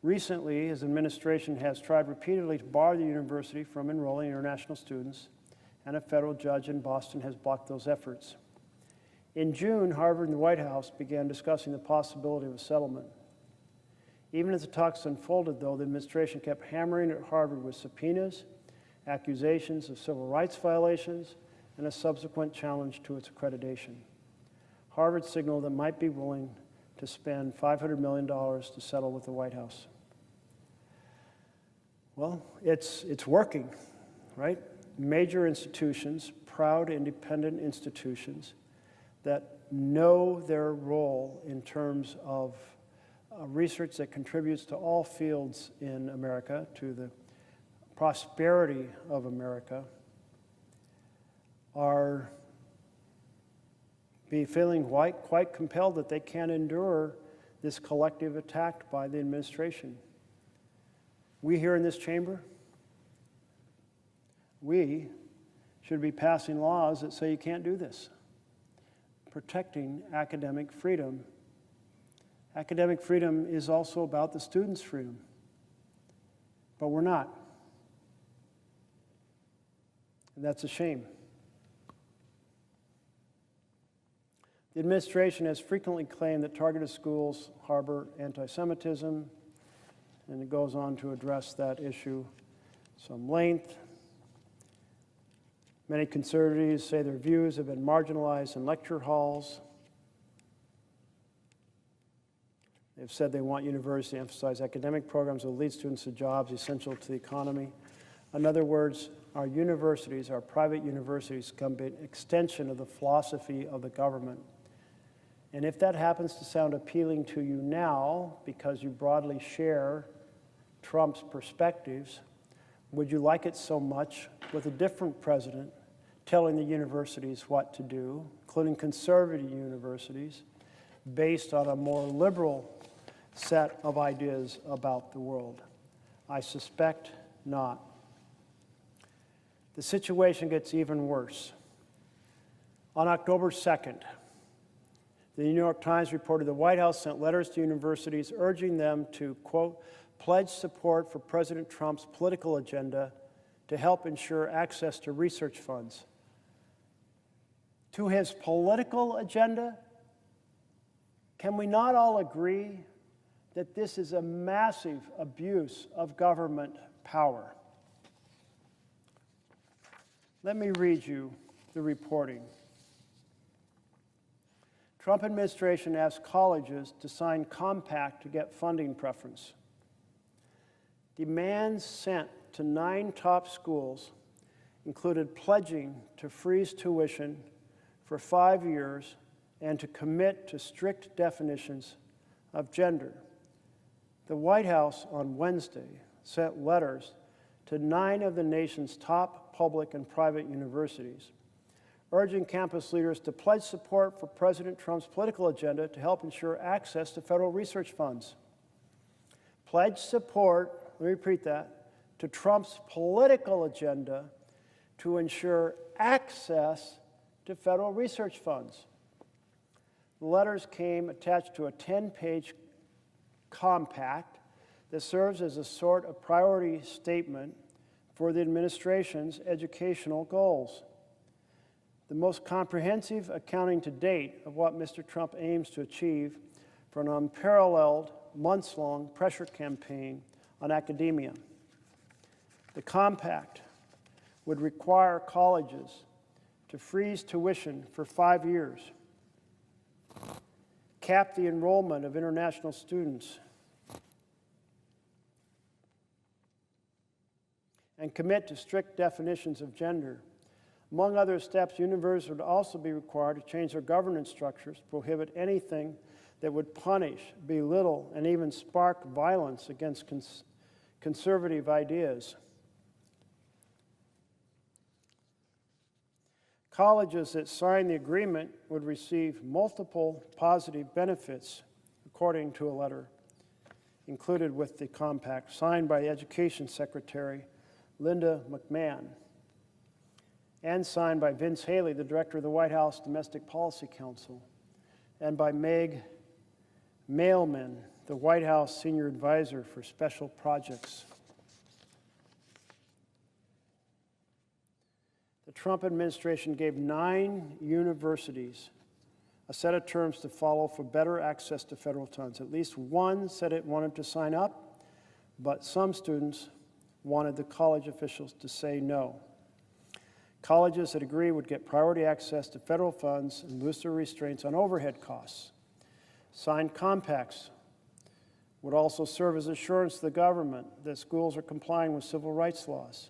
Recently, his administration has tried repeatedly to bar the university from enrolling international students, and a federal judge in Boston has blocked those efforts. In June, Harvard and the White House began discussing the possibility of a settlement. Even as the talks unfolded, though, the administration kept hammering at Harvard with subpoenas, accusations of civil rights violations, and a subsequent challenge to its accreditation. Harvard signaled that it might be willing to spend $500 million to settle with the White House. Well, it's working, right? Major institutions, proud independent institutions that know their role in terms of research that contributes to all fields in America, to the prosperity of America, are feeling quite compelled that they can't endure this collective attack by the administration. We here in this chamber, we should be passing laws that say you can't do this, protecting academic freedom. Academic freedom is also about the students' freedom, but we're not. And that's a shame. The administration has frequently claimed that targeted schools harbor anti-Semitism, and it goes on to address that issue some length. Many conservatives say their views have been marginalized in lecture halls. They've said they want universities to emphasize academic programs that lead students to jobs essential to the economy. In other words, our universities, our private universities, become an extension of the philosophy of the government. And if that happens to sound appealing to you now, because you broadly share Trump's perspectives, would you like it so much with a different president telling the universities what to do, including conservative universities, based on a more liberal set of ideas about the world? I suspect not. The situation gets even worse. On October 2nd, the New York Times reported the White House sent letters to universities urging them to, quote, pledge support for President Trump's political agenda to help ensure access to research funds. To his political agenda? Can we not all agree that this is a massive abuse of government power? Let me read you the reporting. Trump administration asked colleges to sign compact to get funding preference. Demands sent to 9 top schools included pledging to freeze tuition for 5 years and to commit to strict definitions of gender. The White House on Wednesday sent letters to 9 of the nation's top public and private universities, urging campus leaders to pledge support for President Trump's political agenda to help ensure access to federal research funds. Pledge support, let me repeat that, to Trump's political agenda to ensure access to federal research funds. The letters came attached to a 10-page compact that serves as a sort of priority statement for the administration's educational goals. The most comprehensive accounting to date of what Mr. Trump aims to achieve for an unparalleled, months-long pressure campaign on academia. The compact would require colleges to freeze tuition for 5 years, cap the enrollment of international students, and commit to strict definitions of gender. Among other steps, universities would also be required to change their governance structures, prohibit anything that would punish, belittle, and even spark violence against conservative ideas. Colleges that sign the agreement would receive multiple positive benefits, according to a letter included with the compact, signed by Education Secretary Linda McMahon, and signed by Vince Haley, the director of the White House Domestic Policy Council, and by Meg Mailman, the White House Senior Advisor for Special Projects. The Trump administration gave 9 universities a set of terms to follow for better access to federal funds. At least one said it wanted to sign up, but some students wanted the college officials to say no. Colleges that agree would get priority access to federal funds and looser restraints on overhead costs. Signed compacts would also serve as assurance to the government that schools are complying with civil rights laws.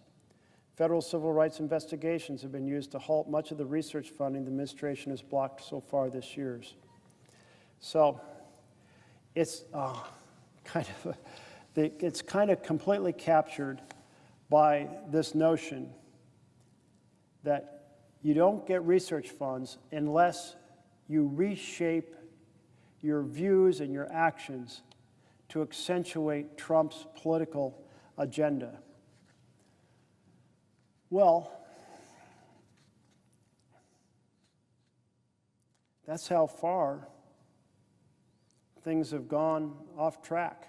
Federal civil rights investigations have been used to halt much of the research funding the administration has blocked so far this year. So it's it's kind of completely captured by this notion that you don't get research funds unless you reshape your views and your actions to accentuate Trump's political agenda. Well, that's how far things have gone off track.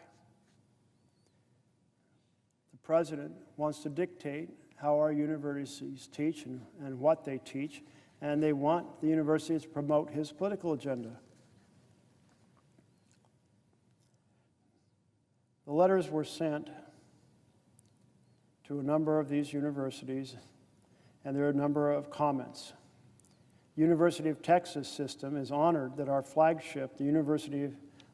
The president wants to dictate how our universities teach and what they teach, and they want the universities to promote his political agenda. The letters were sent to a number of these universities, and there are a number of comments. University of Texas system is honored that our flagship, the University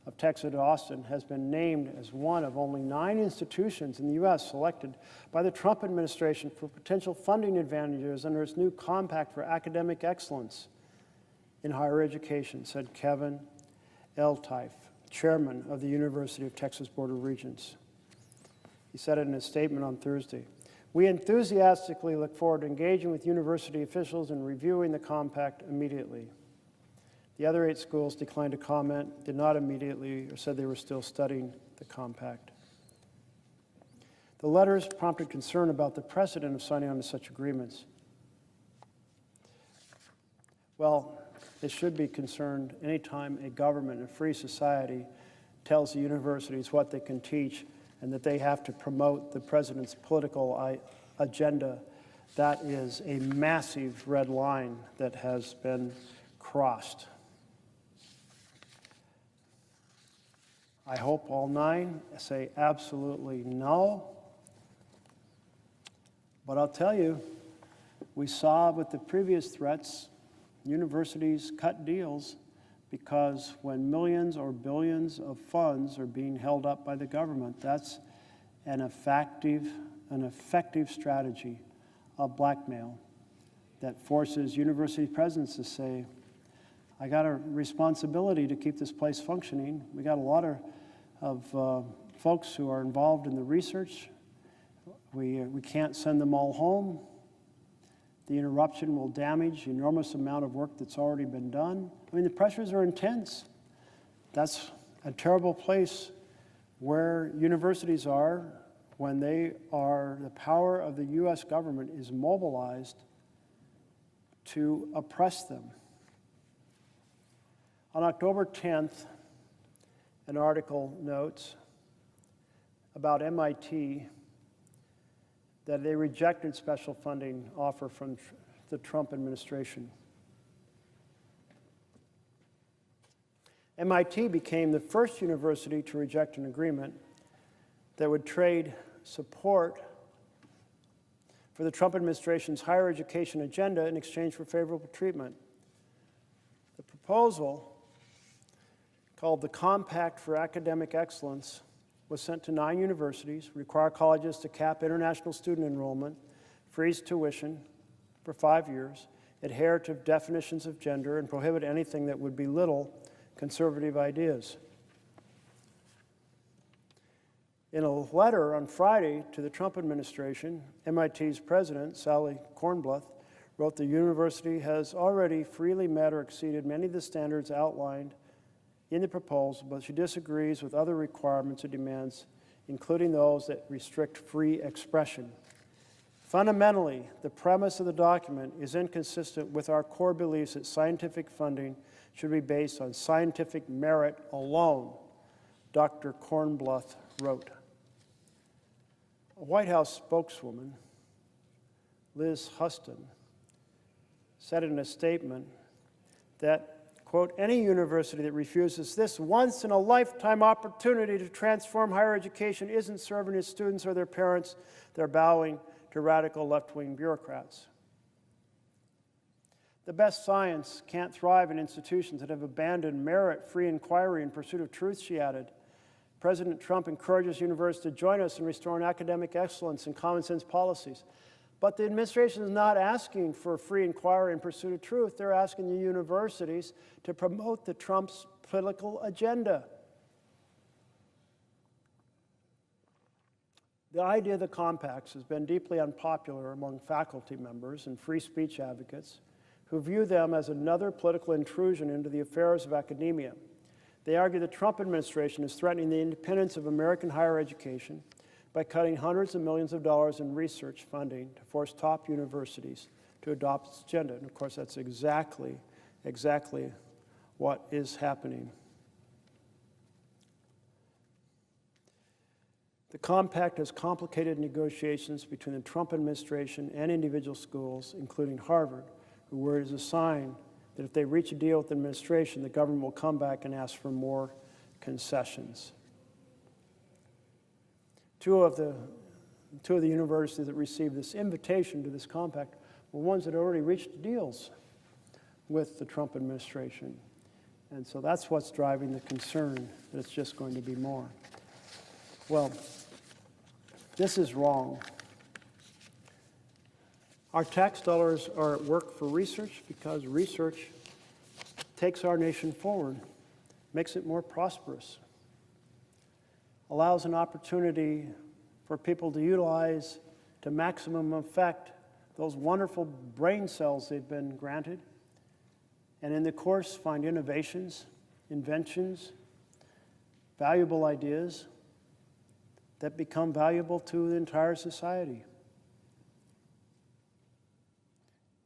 of Texas at Austin, has been named as one of only 9 institutions in the U.S. selected by the Trump administration for potential funding advantages under its new Compact for Academic Excellence in Higher Education, said Kevin Eltife, chairman of the University of Texas Board of Regents. He said it in his statement on Thursday. We enthusiastically look forward to engaging with university officials and reviewing the compact immediately. The other 8 schools declined to comment, did not immediately, or said they were still studying the compact. The letters prompted concern about the precedent of signing on to such agreements. Well, it should be concerned anytime a government, a free society, tells the universities what they can teach and that they have to promote the president's political agenda. That is a massive red line that has been crossed. I hope all 9 say absolutely no. But I'll tell you, we saw with the previous threats, universities cut deals because when millions or billions of funds are being held up by the government, that's an effective strategy of blackmail that forces university presidents to say, I got a responsibility to keep this place functioning. We got a lot of folks who are involved in the research. We can't send them all home. The interruption will damage the enormous amount of work that's already been done. I mean, the pressures are intense. That's a terrible place where universities are when the power of the U.S. government is mobilized to oppress them. On October 10th, an article notes about MIT that they rejected special funding offer from the Trump administration. MIT became the first university to reject an agreement that would trade support for the Trump administration's higher education agenda in exchange for favorable treatment. The proposal, called the Compact for Academic Excellence, was sent to 9 universities, require colleges to cap international student enrollment, freeze tuition for 5 years, adhere to definitions of gender, and prohibit anything that would belittle conservative ideas. In a letter on Friday to the Trump administration, MIT's president, Sally Kornbluth, wrote the university has already freely met or exceeded many of the standards outlined in the proposal, but she disagrees with other requirements and demands, including those that restrict free expression. Fundamentally, the premise of the document is inconsistent with our core beliefs that scientific funding should be based on scientific merit alone, Dr. Kornbluth wrote. A White House spokeswoman, Liz Huston, said in a statement that, quote, any university that refuses this once-in-a-lifetime opportunity to transform higher education isn't serving its students or their parents. They're bowing to radical left-wing bureaucrats. The best science can't thrive in institutions that have abandoned merit, free inquiry, in pursuit of truth, she added. President Trump encourages universities to join us in restoring academic excellence and common sense policies. But the administration is not asking for free inquiry in pursuit of truth. They're asking the universities to promote the Trump's political agenda. The idea of the compacts has been deeply unpopular among faculty members and free speech advocates who view them as another political intrusion into the affairs of academia. They argue the Trump administration is threatening the independence of American higher education by cutting hundreds of millions of dollars in research funding to force top universities to adopt its agenda. And of course, that's exactly what is happening. The compact has complicated negotiations between the Trump administration and individual schools, including Harvard, where it is a sign that if they reach a deal with the administration, the government will come back and ask for more concessions. Two of the universities that received this invitation to this compact were ones that had already reached deals with the Trump administration. And so that's what's driving the concern that it's just going to be more. Well, this is wrong. Our tax dollars are at work for research because research takes our nation forward, makes it more prosperous, allows an opportunity for people to utilize to maximum effect those wonderful brain cells they've been granted, and in the course find innovations, inventions, valuable ideas that become valuable to the entire society.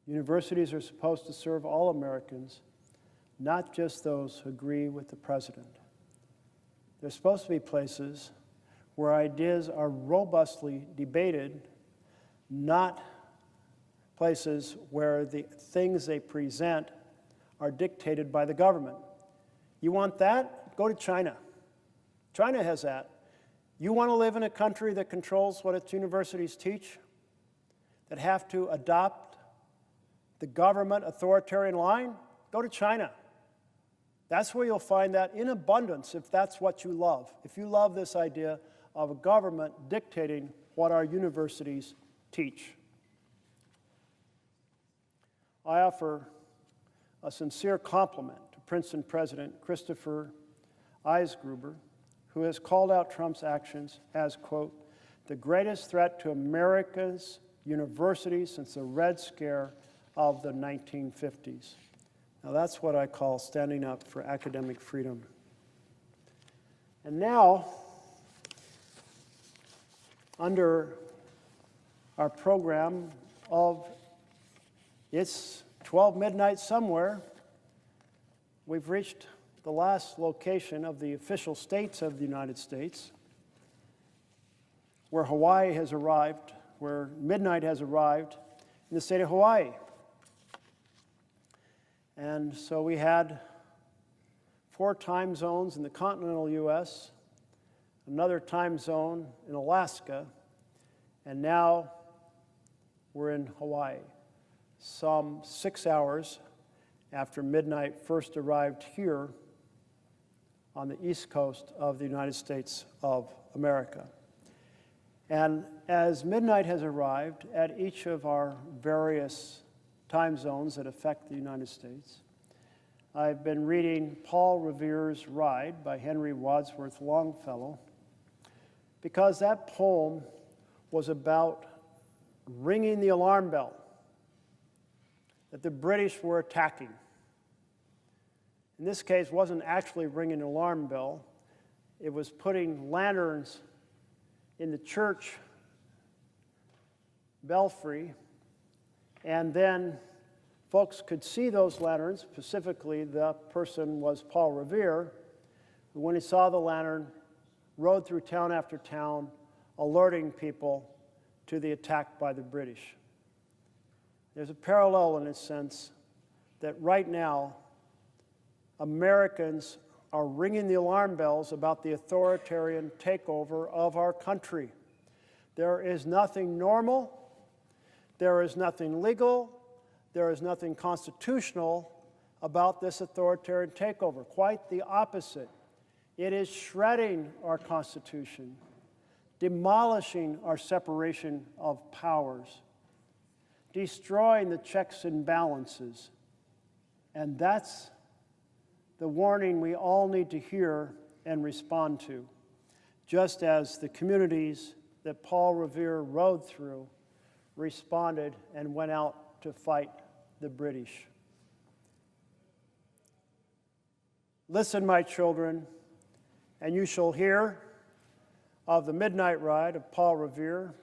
Universities are supposed to serve all Americans, not just those who agree with the president. They're supposed to be places where ideas are robustly debated, not places where the things they present are dictated by the government. You want that? Go to China. China has that. You want to live in a country that controls what its universities teach, that have to adopt the government authoritarian line? Go to China. That's where you'll find that in abundance if that's what you love. If you love this idea of a government dictating what our universities teach. I offer a sincere compliment to Princeton President Christopher Eisgruber, who has called out Trump's actions as, quote, the greatest threat to America's universities since the Red Scare of the 1950s. Now that's what I call standing up for academic freedom. And now, under our program of It's 12 Midnight Somewhere, we've reached the last location of the official states of the United States, where Hawaii has arrived, where midnight has arrived in the state of Hawaii. And so we had 4 time zones in the continental U.S., another time zone in Alaska, and now we're in Hawaii, some 6 hours after midnight first arrived here on the east coast of the United States of America. And as midnight has arrived at each of our various time zones that affect the United States, I've been reading Paul Revere's Ride by Henry Wadsworth Longfellow, because that poem was about ringing the alarm bell that the British were attacking. In this case, wasn't actually ringing an alarm bell. It was putting lanterns in the church belfry, and then folks could see those lanterns. Specifically, the person was Paul Revere, who, when he saw the lantern, rode through town after town, alerting people to the attack by the British. There's a parallel in a sense that right now, Americans are ringing the alarm bells about the authoritarian takeover of our country. There is nothing normal, there is nothing legal, there is nothing constitutional about this authoritarian takeover. Quite the opposite. It is shredding our Constitution, demolishing our separation of powers, destroying the checks and balances. And that's the warning we all need to hear and respond to, just as the communities that Paul Revere rode through responded and went out to fight the British. Listen, my children, and you shall hear of the midnight ride of Paul Revere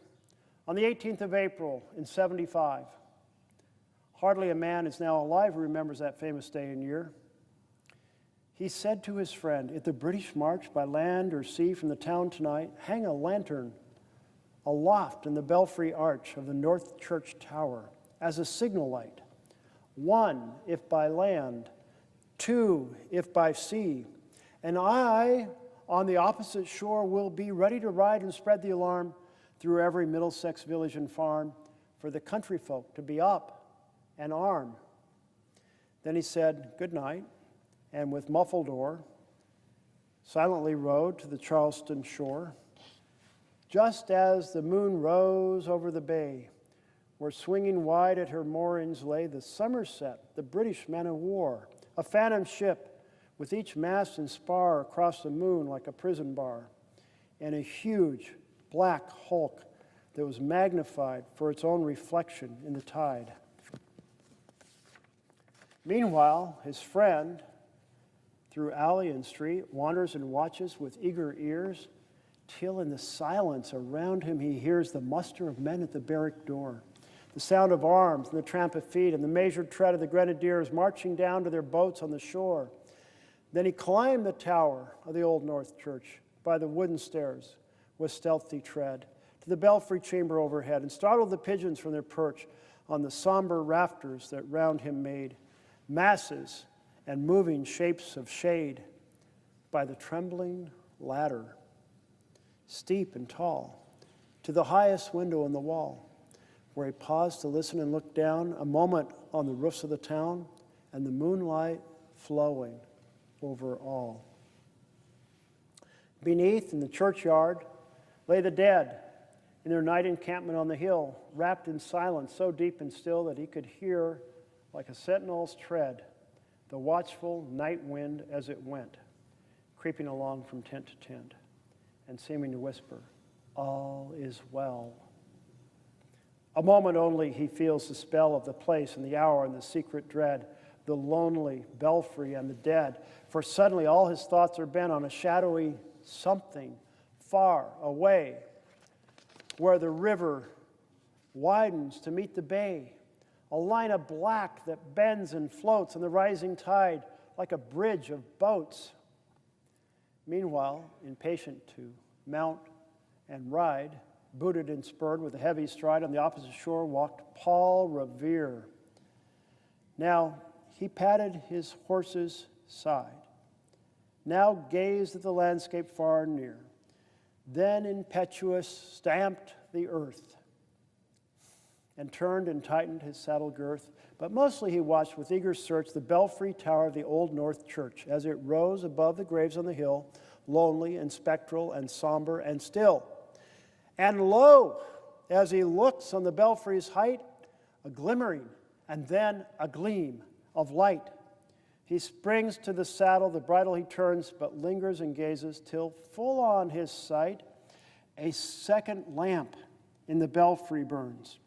on the 18th of April in 75. Hardly a man is now alive who remembers that famous day and year. He said to his friend, "If the British march by land or sea from the town tonight, hang a lantern aloft in the belfry arch of the North Church Tower as a signal light. 1, if by land, 2, if by sea, and I on the opposite shore will be ready to ride and spread the alarm through every Middlesex village and farm for the country folk to be up and arm." Then he said, "Good night," and with muffled oar, silently rowed to the Charleston shore. Just as the moon rose over the bay, where swinging wide at her moorings lay the Somerset, the British man of war, a phantom ship with each mast and spar across the moon like a prison bar, and a huge black hulk that was magnified for its own reflection in the tide. Meanwhile, his friend, through alley and street, wanders and watches with eager ears, till in the silence around him he hears the muster of men at the barrack door, the sound of arms and the tramp of feet and the measured tread of the grenadiers marching down to their boats on the shore. Then he climbed the tower of the Old North Church by the wooden stairs with stealthy tread to the belfry chamber overhead and startled the pigeons from their perch on the somber rafters that round him made masses and moving shapes of shade by the trembling ladder, steep and tall, to the highest window in the wall, where he paused to listen and look down a moment on the roofs of the town and the moonlight flowing over all. Beneath, in the churchyard, lay the dead in their night encampment on the hill, wrapped in silence so deep and still that he could hear, like a sentinel's tread, the watchful night wind as it went, creeping along from tent to tent, and seeming to whisper, "All is well." A moment only he feels the spell of the place and the hour and the secret dread, the lonely belfry and the dead, for suddenly all his thoughts are bent on a shadowy something far away, where the river widens to meet the bay, a line of black that bends and floats on the rising tide like a bridge of boats. Meanwhile, impatient to mount and ride, booted and spurred with a heavy stride on the opposite shore, walked Paul Revere. Now he patted his horse's side, now gazed at the landscape far and near, then impetuous stamped the earth and turned and tightened his saddle girth. But mostly he watched with eager search the belfry tower of the Old North Church as it rose above the graves on the hill, lonely and spectral and somber and still. And lo, as he looks on the belfry's height, a glimmering and then a gleam of light. He springs to the saddle, the bridle he turns, but lingers and gazes till full on his sight a second lamp in the belfry burns.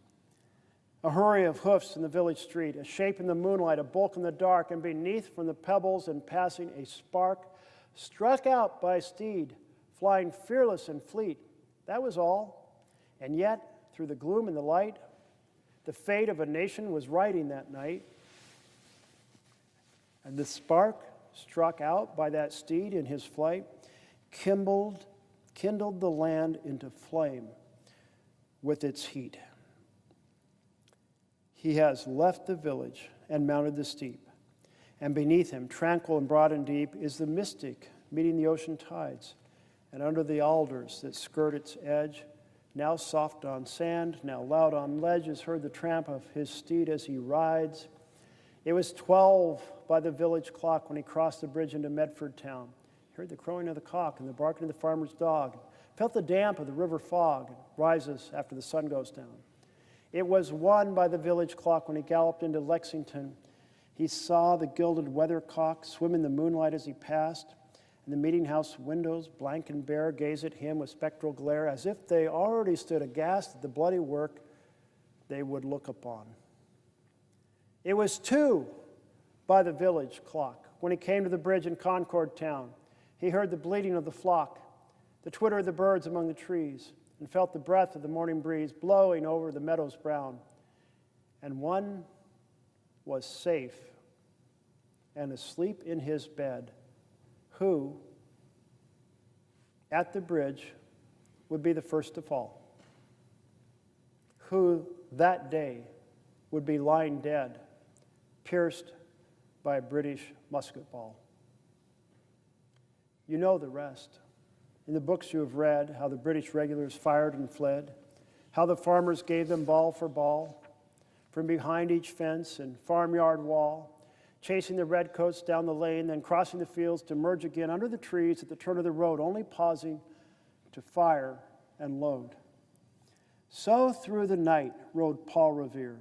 A hurry of hoofs in the village street, a shape in the moonlight, a bulk in the dark, and beneath from the pebbles and passing a spark struck out by a steed, flying fearless and fleet. That was all. And yet, through the gloom and the light, the fate of a nation was riding that night. And the spark struck out by that steed in his flight kindled the land into flame with its heat. He has left the village and mounted the steep, and beneath him, tranquil and broad and deep, is the mystic meeting the ocean tides, and under the alders that skirt its edge, now soft on sand, now loud on ledge, is heard the tramp of his steed as he rides. It was 12 by the village clock when he crossed the bridge into Medford town. He heard the crowing of the cock and the barking of the farmer's dog, felt the damp of the river fog, rises after the sun goes down. It was 1 by the village clock when he galloped into Lexington. He saw the gilded weathercock swim in the moonlight as he passed, and the meeting house windows, blank and bare, gaze at him with spectral glare, as if they already stood aghast at the bloody work they would look upon. It was 2 by the village clock when he came to the bridge in Concord town. He heard the bleating of the flock, the twitter of the birds among the trees, and felt the breath of the morning breeze blowing over the meadows brown. And one was safe and asleep in his bed, who, at the bridge, would be the first to fall, who that day would be lying dead, pierced by a British musket ball. You know the rest. In the books you have read, how the British regulars fired and fled, how the farmers gave them ball for ball, from behind each fence and farmyard wall, chasing the redcoats down the lane, then crossing the fields to merge again under the trees at the turn of the road, only pausing to fire and load. So through the night rode Paul Revere,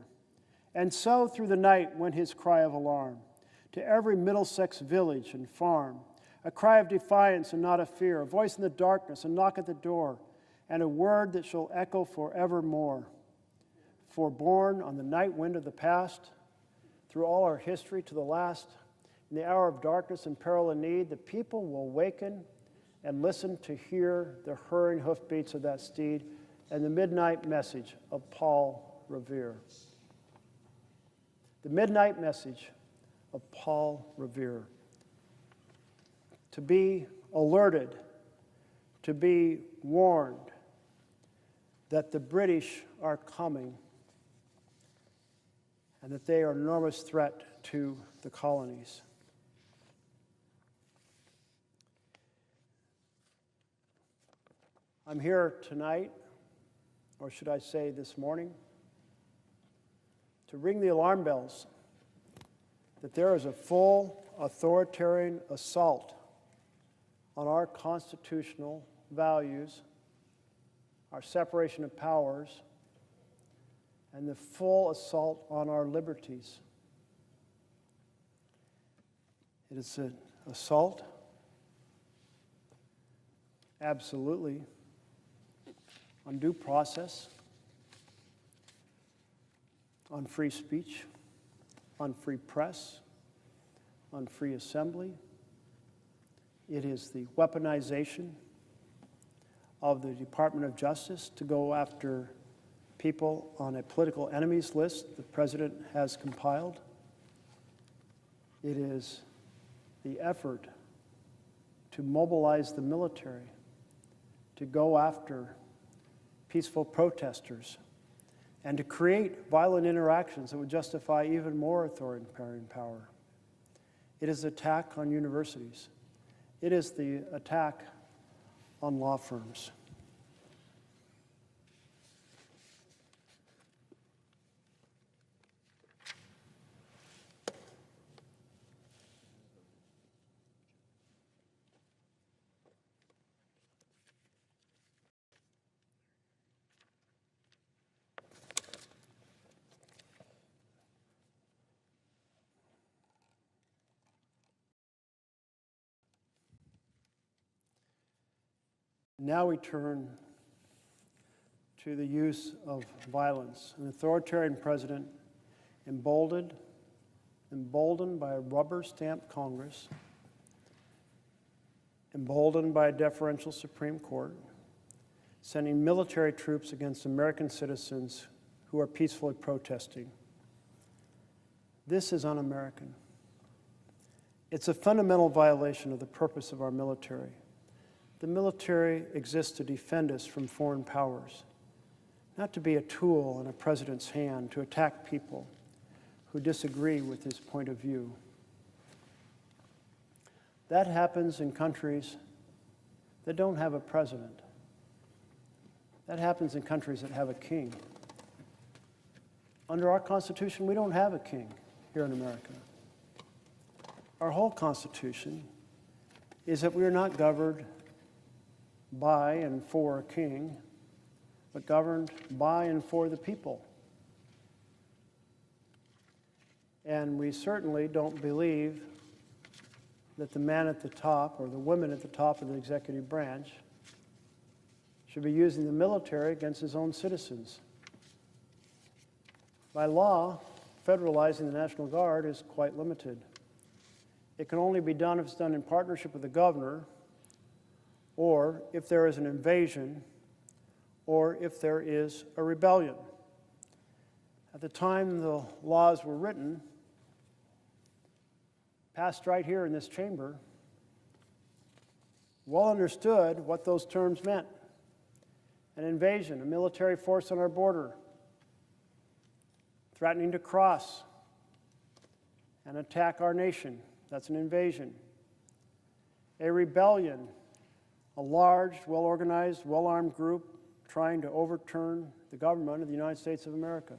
and so through the night went his cry of alarm to every Middlesex village and farm, a cry of defiance and not of fear, a voice in the darkness, a knock at the door, and a word that shall echo forevermore. For born on the night wind of the past, through all our history to the last, in the hour of darkness and peril and need, the people will waken and listen to hear the hurrying hoofbeats of that steed and the midnight message of Paul Revere. The midnight message of Paul Revere. To be alerted, to be warned that the British are coming and that they are an enormous threat to the colonies. I'm here tonight, or should I say this morning, to ring the alarm bells that there is a full authoritarian assault on our constitutional values, our separation of powers, and the full assault on our liberties. It is an assault, absolutely, on due process, on free speech, on free press, on free assembly. It is the weaponization of the Department of Justice to go after people on a political enemies list the president has compiled. It is the effort to mobilize the military to go after peaceful protesters and to create violent interactions that would justify even more authoritarian power. It is the attack on universities. It is the attack on law firms. Now we turn to the use of violence. An authoritarian president emboldened by a rubber-stamped Congress, emboldened by a deferential Supreme Court, sending military troops against American citizens who are peacefully protesting. This is un-American. It's a fundamental violation of the purpose of our military. The military exists to defend us from foreign powers, not to be a tool in a president's hand to attack people who disagree with his point of view. That happens in countries that don't have a president. That happens in countries that have a king. Under our Constitution, we don't have a king here in America. Our whole Constitution is that we are not governed by and for a king, but governed by and for the people. And we certainly don't believe that the man at the top or the women at the top of the executive branch should be using the military against his own citizens. By law, federalizing the National Guard is quite limited. It can only be done if it's done in partnership with the governor, or if there is an invasion, or if there is a rebellion. At the time the laws were written, passed right here in this chamber, well understood what those terms meant. An invasion, a military force on our border, threatening to cross and attack our nation. That's an invasion. A rebellion, a large, well-organized, well-armed group trying to overturn the government of the United States of America.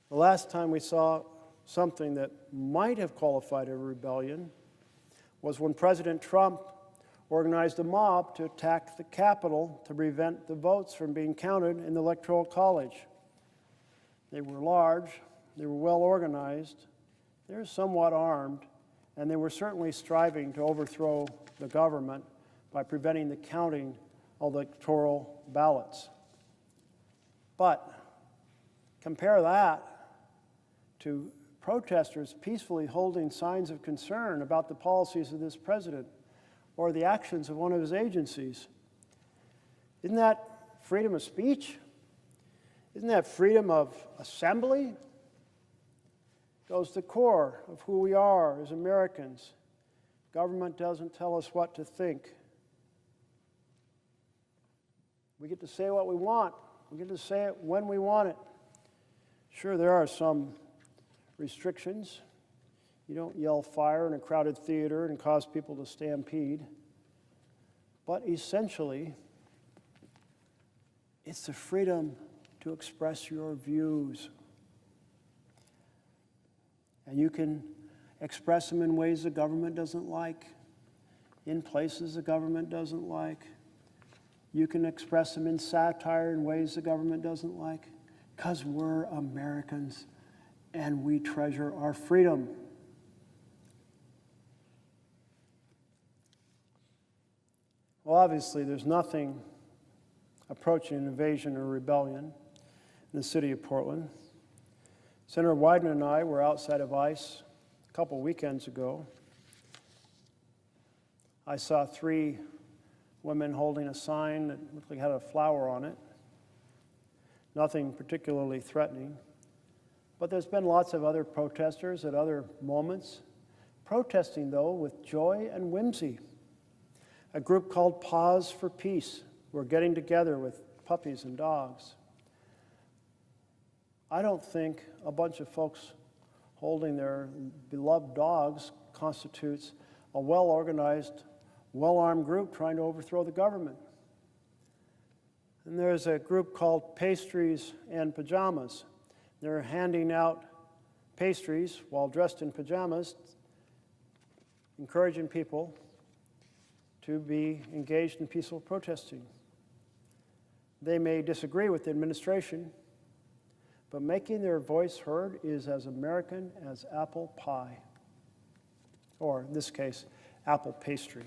The last time we saw something that might have qualified a rebellion was when President Trump organized a mob to attack the Capitol to prevent the votes from being counted in the Electoral College. They were large, they were well organized, they were somewhat armed, and they were certainly striving to overthrow the government by preventing the counting of electoral ballots. But compare that to protesters peacefully holding signs of concern about the policies of this president or the actions of one of his agencies. Isn't that freedom of speech? Isn't that freedom of assembly? It goes to the core of who we are as Americans. Government doesn't tell us what to think. We get to say what we want. We get to say it when we want it. Sure, there are some restrictions. You don't yell fire in a crowded theater and cause people to stampede. But essentially, it's the freedom to express your views. And you can express them in ways the government doesn't like, in places the government doesn't like. You can express them in satire in ways the government doesn't like, because we're Americans and we treasure our freedom. Well, obviously, there's nothing approaching an invasion or rebellion in the city of Portland. Senator Wyden and I were outside of ICE a couple weekends ago. I saw 3 women holding a sign that looked like it had a flower on it. Nothing particularly threatening. But there's been lots of other protesters at other moments, protesting, though, with joy and whimsy. A group called Paws for Peace were getting together with puppies and dogs. I don't think a bunch of folks holding their beloved dogs constitutes a well-organized, well-armed group trying to overthrow the government. And there's a group called Pastries and Pajamas. They're handing out pastries while dressed in pajamas, encouraging people to be engaged in peaceful protesting. They may disagree with the administration, but making their voice heard is as American as apple pie, or in this case, apple pastry.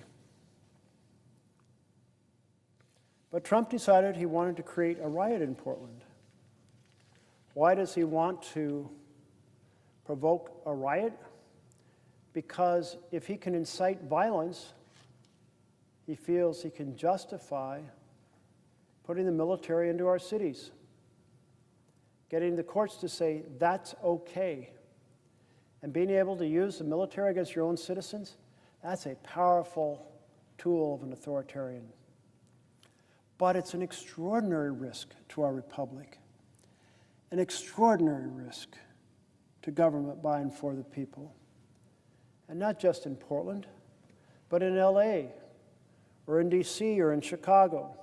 But Trump decided he wanted to create a riot in Portland. Why does he want to provoke a riot? Because if he can incite violence, he feels he can justify putting the military into our cities, getting the courts to say that's okay. And being able to use the military against your own citizens, that's a powerful tool of an authoritarian. But it's an extraordinary risk to our republic, an extraordinary risk to government by and for the people. And not just in Portland, but in LA, or in D.C. or in Chicago.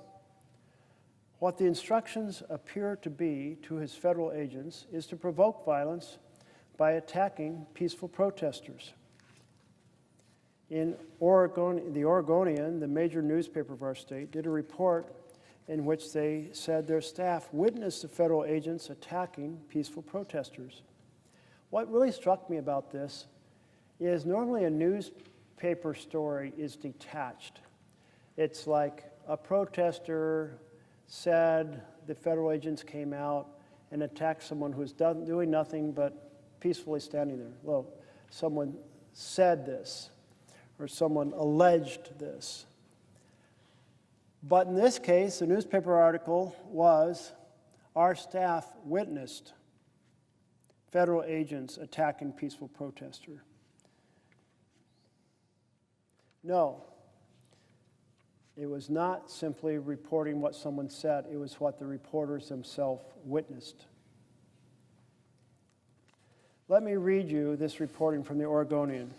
What the instructions appear to be to his federal agents is to provoke violence by attacking peaceful protesters. In Oregon, the Oregonian, the major newspaper of our state, did a report in which they said their staff witnessed the federal agents attacking peaceful protesters. What really struck me about this is normally a newspaper story is detached. It's like a protester said the federal agents came out and attacked someone who was doing nothing but peacefully standing there. Well, someone said this, or someone alleged this. But in this case, the newspaper article was, our staff witnessed federal agents attacking peaceful protester. No, it was not simply reporting what someone said, it was what the reporters themselves witnessed. Let me read you this reporting from the Oregonian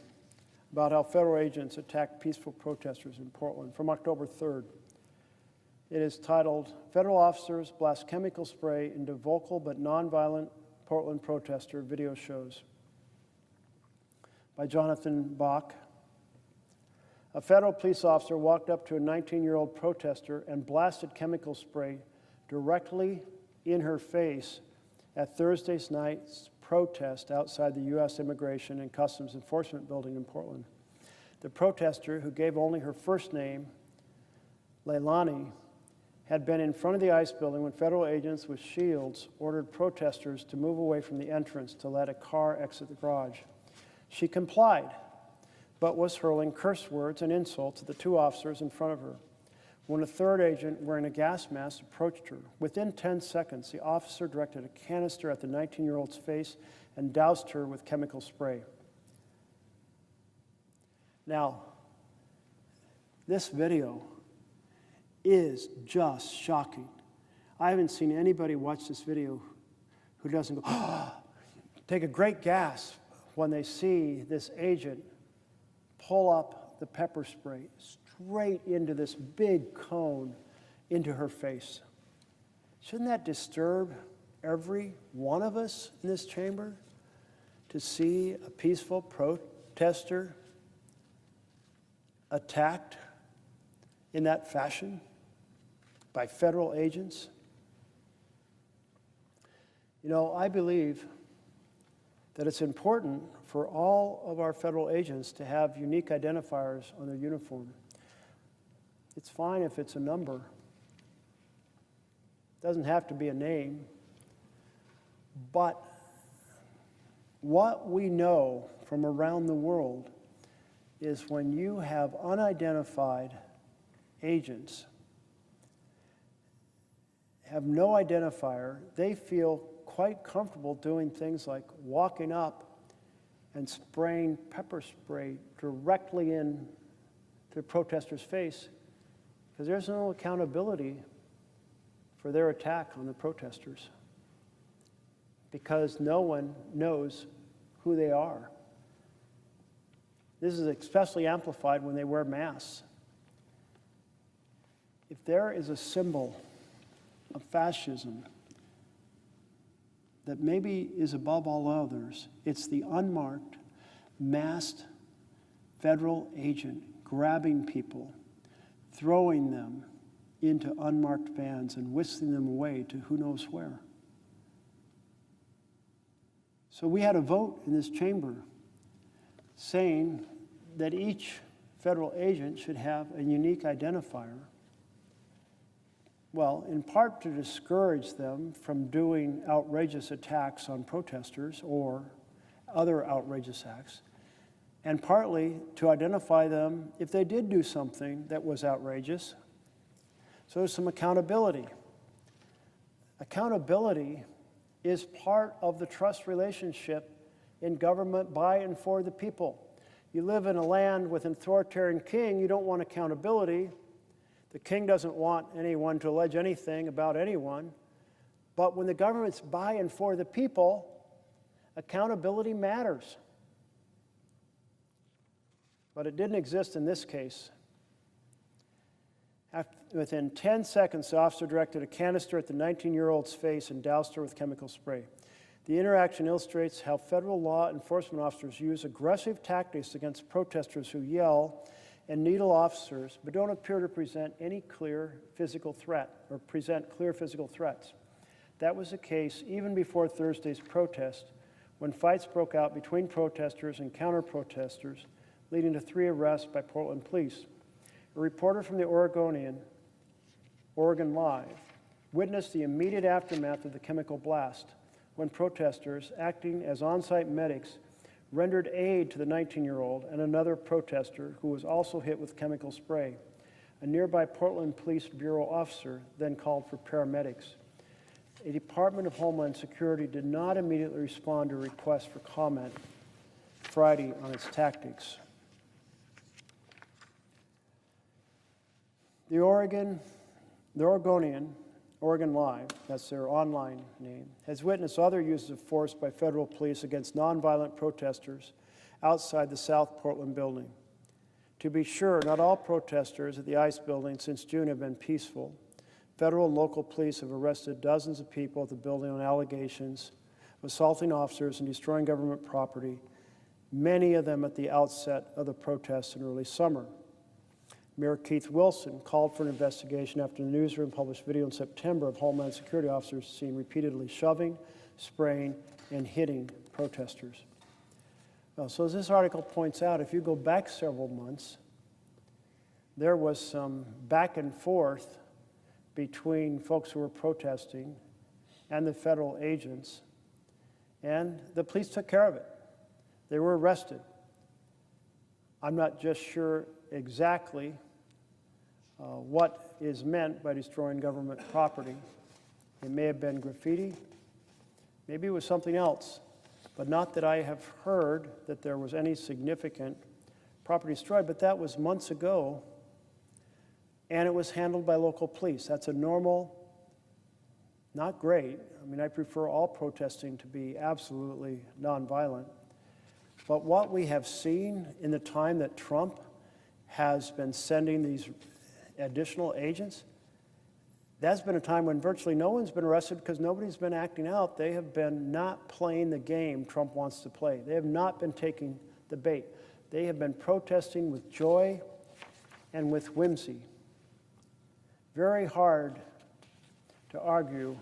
about how federal agents attacked peaceful protesters in Portland from October 3rd. It is titled, Federal Officers Blast Chemical Spray into Vocal but Nonviolent Portland Protester Video Shows, by Jonathan Bach. A federal police officer walked up to a 19-year-old protester and blasted chemical spray directly in her face at Thursday night's protest outside the U.S. Immigration and Customs Enforcement building in Portland. The protester, who gave only her first name, Leilani, had been in front of the ICE building when federal agents with shields ordered protesters to move away from the entrance to let a car exit the garage. She complied, but was hurling curse words and insults at the two officers in front of her. When a third agent wearing a gas mask approached her, within 10 seconds, the officer directed a canister at the 19-year-old's face and doused her with chemical spray. Now, this video is just shocking. I haven't seen anybody watch this video who doesn't go, oh, take a great gasp when they see this agent pull up the pepper spray straight into this big cone into her face. Shouldn't that disturb every one of us in this chamber to see a peaceful protester attacked in that fashion by federal agents? You know, I believe that it's important for all of our federal agents to have unique identifiers on their uniform. It's fine if it's a number. It doesn't have to be a name. But what we know from around the world is when you have unidentified agents, have no identifier, they feel quite comfortable doing things like walking up and spraying pepper spray directly in the protester's face, because there's no accountability for their attack on the protesters, because no one knows who they are. This is especially amplified when they wear masks. If there is a symbol of fascism that maybe is above all others, it's the unmarked, masked federal agent grabbing people, throwing them into unmarked vans and whisking them away to who knows where. So we had a vote in this chamber saying that each federal agent should have a unique identifier. Well, in part to discourage them from doing outrageous attacks on protesters or other outrageous acts, and partly to identify them if they did do something that was outrageous. So there's some accountability. Accountability is part of the trust relationship in government by and for the people. You live in a land with an authoritarian king, you don't want accountability. The king doesn't want anyone to allege anything about anyone. But when the government's by and for the people, accountability matters. But it didn't exist in this case. Within 10 seconds, the officer directed a canister at the 19-year-old's face and doused her with chemical spray. The interaction illustrates how federal law enforcement officers use aggressive tactics against protesters who yell and needle officers, but don't appear to present any clear physical threat or present clear physical threats. That was the case even before Thursday's protest, when fights broke out between protesters and counter-protesters, leading to 3 arrests by Portland police. A reporter from the Oregon Live, witnessed the immediate aftermath of the chemical blast when protesters, acting as on-site medics, rendered aid to the 19-year-old and another protester who was also hit with chemical spray. A nearby Portland Police Bureau officer then called for paramedics. A Department of Homeland Security did not immediately respond to a request for comment Friday on its tactics. The Oregon Live, that's their online name, has witnessed other uses of force by federal police against nonviolent protesters outside the South Portland building. To be sure, not all protesters at the ICE building since June have been peaceful. Federal and local police have arrested dozens of people at the building on allegations of assaulting officers and destroying government property, many of them at the outset of the protests in early summer. Mayor Keith Wilson called for an investigation after the newsroom published video in September of Homeland Security officers seen repeatedly shoving, spraying, and hitting protesters. So as this article points out, if you go back several months, there was some back and forth between folks who were protesting and the federal agents, and the police took care of it. They were arrested. I'm not just sure exactly what is meant by destroying government property. It may have been graffiti, maybe it was something else, but not that I have heard that there was any significant property destroyed, but that was months ago, and it was handled by local police. That's a normal, not great. I mean, I prefer all protesting to be absolutely nonviolent. But what we have seen in the time that Trump has been sending these additional agents, that's been a time when virtually no one's been arrested because nobody's been acting out. They have been not playing the game Trump wants to play. They have not been taking the bait. They have been protesting with joy and with whimsy. Very hard to argue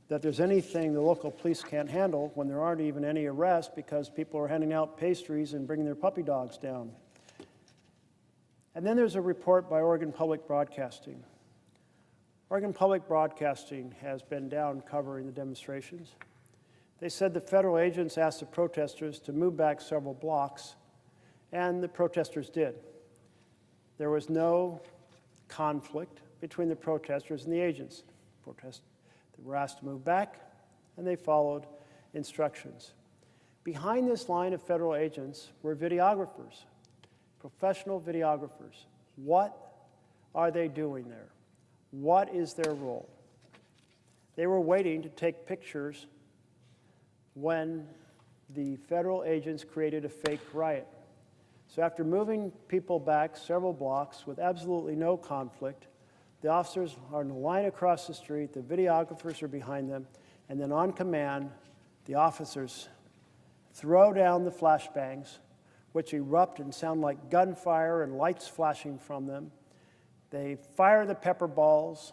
that there's anything the local police can't handle when there aren't even any arrests because people are handing out pastries and bringing their puppy dogs down. And then there's a report by Oregon Public Broadcasting. Oregon Public Broadcasting has been down covering the demonstrations. They said the federal agents asked the protesters to move back several blocks, and the protesters did. There was no conflict between the protesters and the agents. They were asked to move back, and they followed instructions. Behind this line of federal agents were videographers, professional videographers. What are they doing there? What is their role? They were waiting to take pictures when the federal agents created a fake riot. So after moving people back several blocks with absolutely no conflict, the officers are in a line across the street, the videographers are behind them, and then on command, the officers throw down the flashbangs, which erupt and sound like gunfire and lights flashing from them. They fire the pepper balls,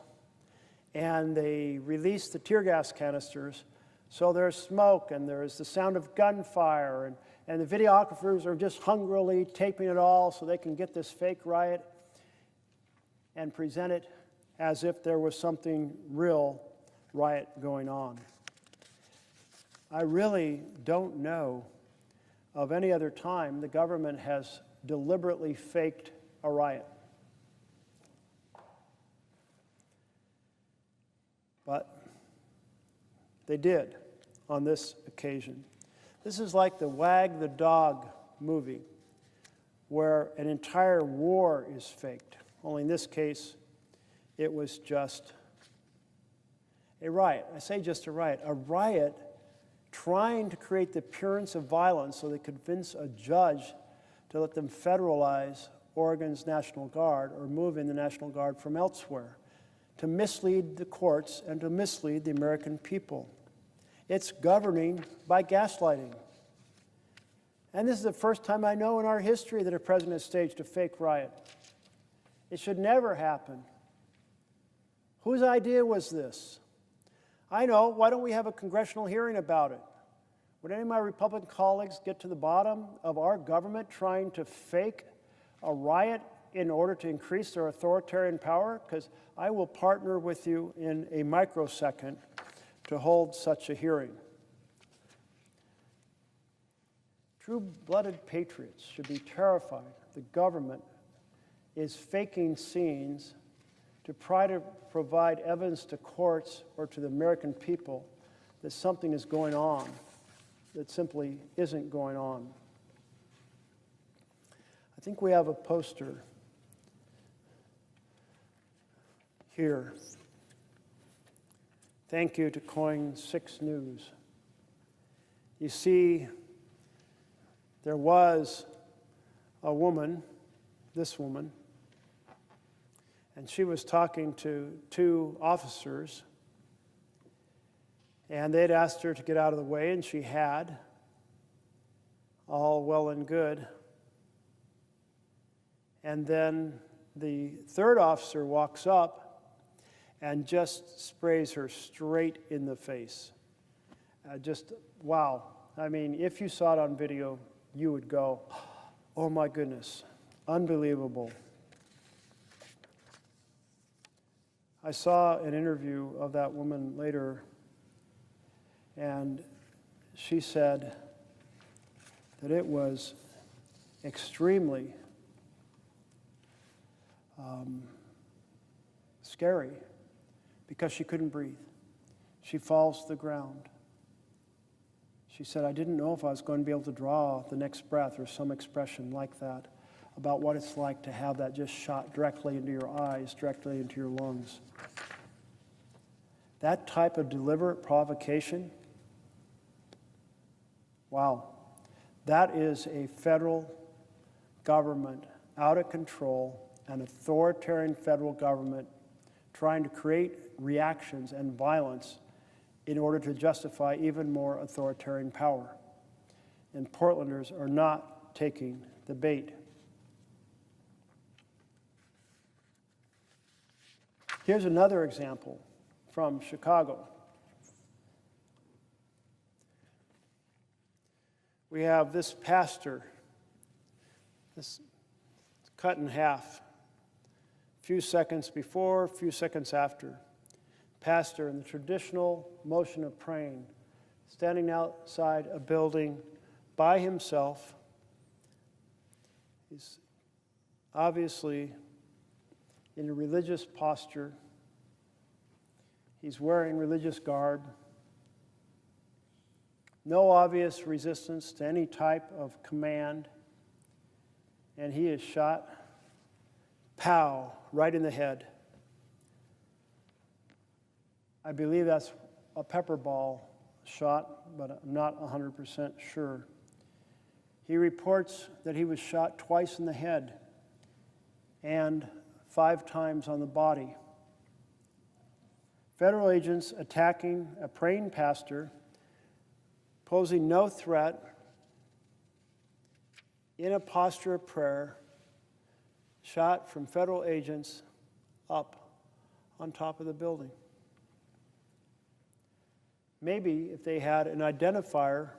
and they release the tear gas canisters. So there's smoke, and there's the sound of gunfire, and the videographers are just hungrily taping it all so they can get this fake riot and present it as if there was something real riot going on. I really don't know of any other time the government has deliberately faked a riot. But they did on this occasion. This is like the Wag the Dog movie, where an entire war is faked. Only in this case, it was just a riot. I say just a riot trying to create the appearance of violence so they convince a judge to let them federalize Oregon's National Guard or moving the National Guard from elsewhere to mislead the courts and to mislead the American people. It's governing by gaslighting. And this is the first time I know in our history that a president has staged a fake riot. It should never happen. Whose idea was this? I know. Why don't we have a congressional hearing about it? Would any of my Republican colleagues get to the bottom of our government trying to fake a riot in order to increase their authoritarian power? Because I will partner with you in a microsecond to hold such a hearing. True-blooded patriots should be terrified the government is faking scenes to try to provide evidence to courts or to the American people that something is going on that simply isn't going on. I think we have a poster here. Thank you to Coin 6 News. You see, there was a woman, this woman, and she was talking to two officers, and they'd asked her to get out of the way, and she had, all well and good. And then the third officer walks up and just sprays her straight in the face. Just, wow. I mean, if you saw it on video, you would go, oh my goodness, unbelievable. I saw an interview of that woman later, and she said that it was extremely scary because she couldn't breathe. She falls to the ground. She said, I didn't know if I was going to be able to draw the next breath or some expression like that about what it's like to have that just shot directly into your eyes, directly into your lungs. That type of deliberate provocation, wow, that is a federal government out of control, an authoritarian federal government trying to create reactions and violence in order to justify even more authoritarian power. And Portlanders are not taking the bait. Here's another example from Chicago. We have this pastor, this cut in half, a few seconds before, a few seconds after. Pastor in the traditional motion of praying, standing outside a building by himself. He's obviously in a religious posture. He's wearing religious garb. No obvious resistance to any type of command. And he is shot, pow, right in the head. I believe that's a pepper ball shot, but I'm not 100% sure. He reports that he was shot twice in the head and 5 times on the body. Federal agents attacking a praying pastor, posing no threat, in a posture of prayer, shot from federal agents up on top of the building. Maybe if they had an identifier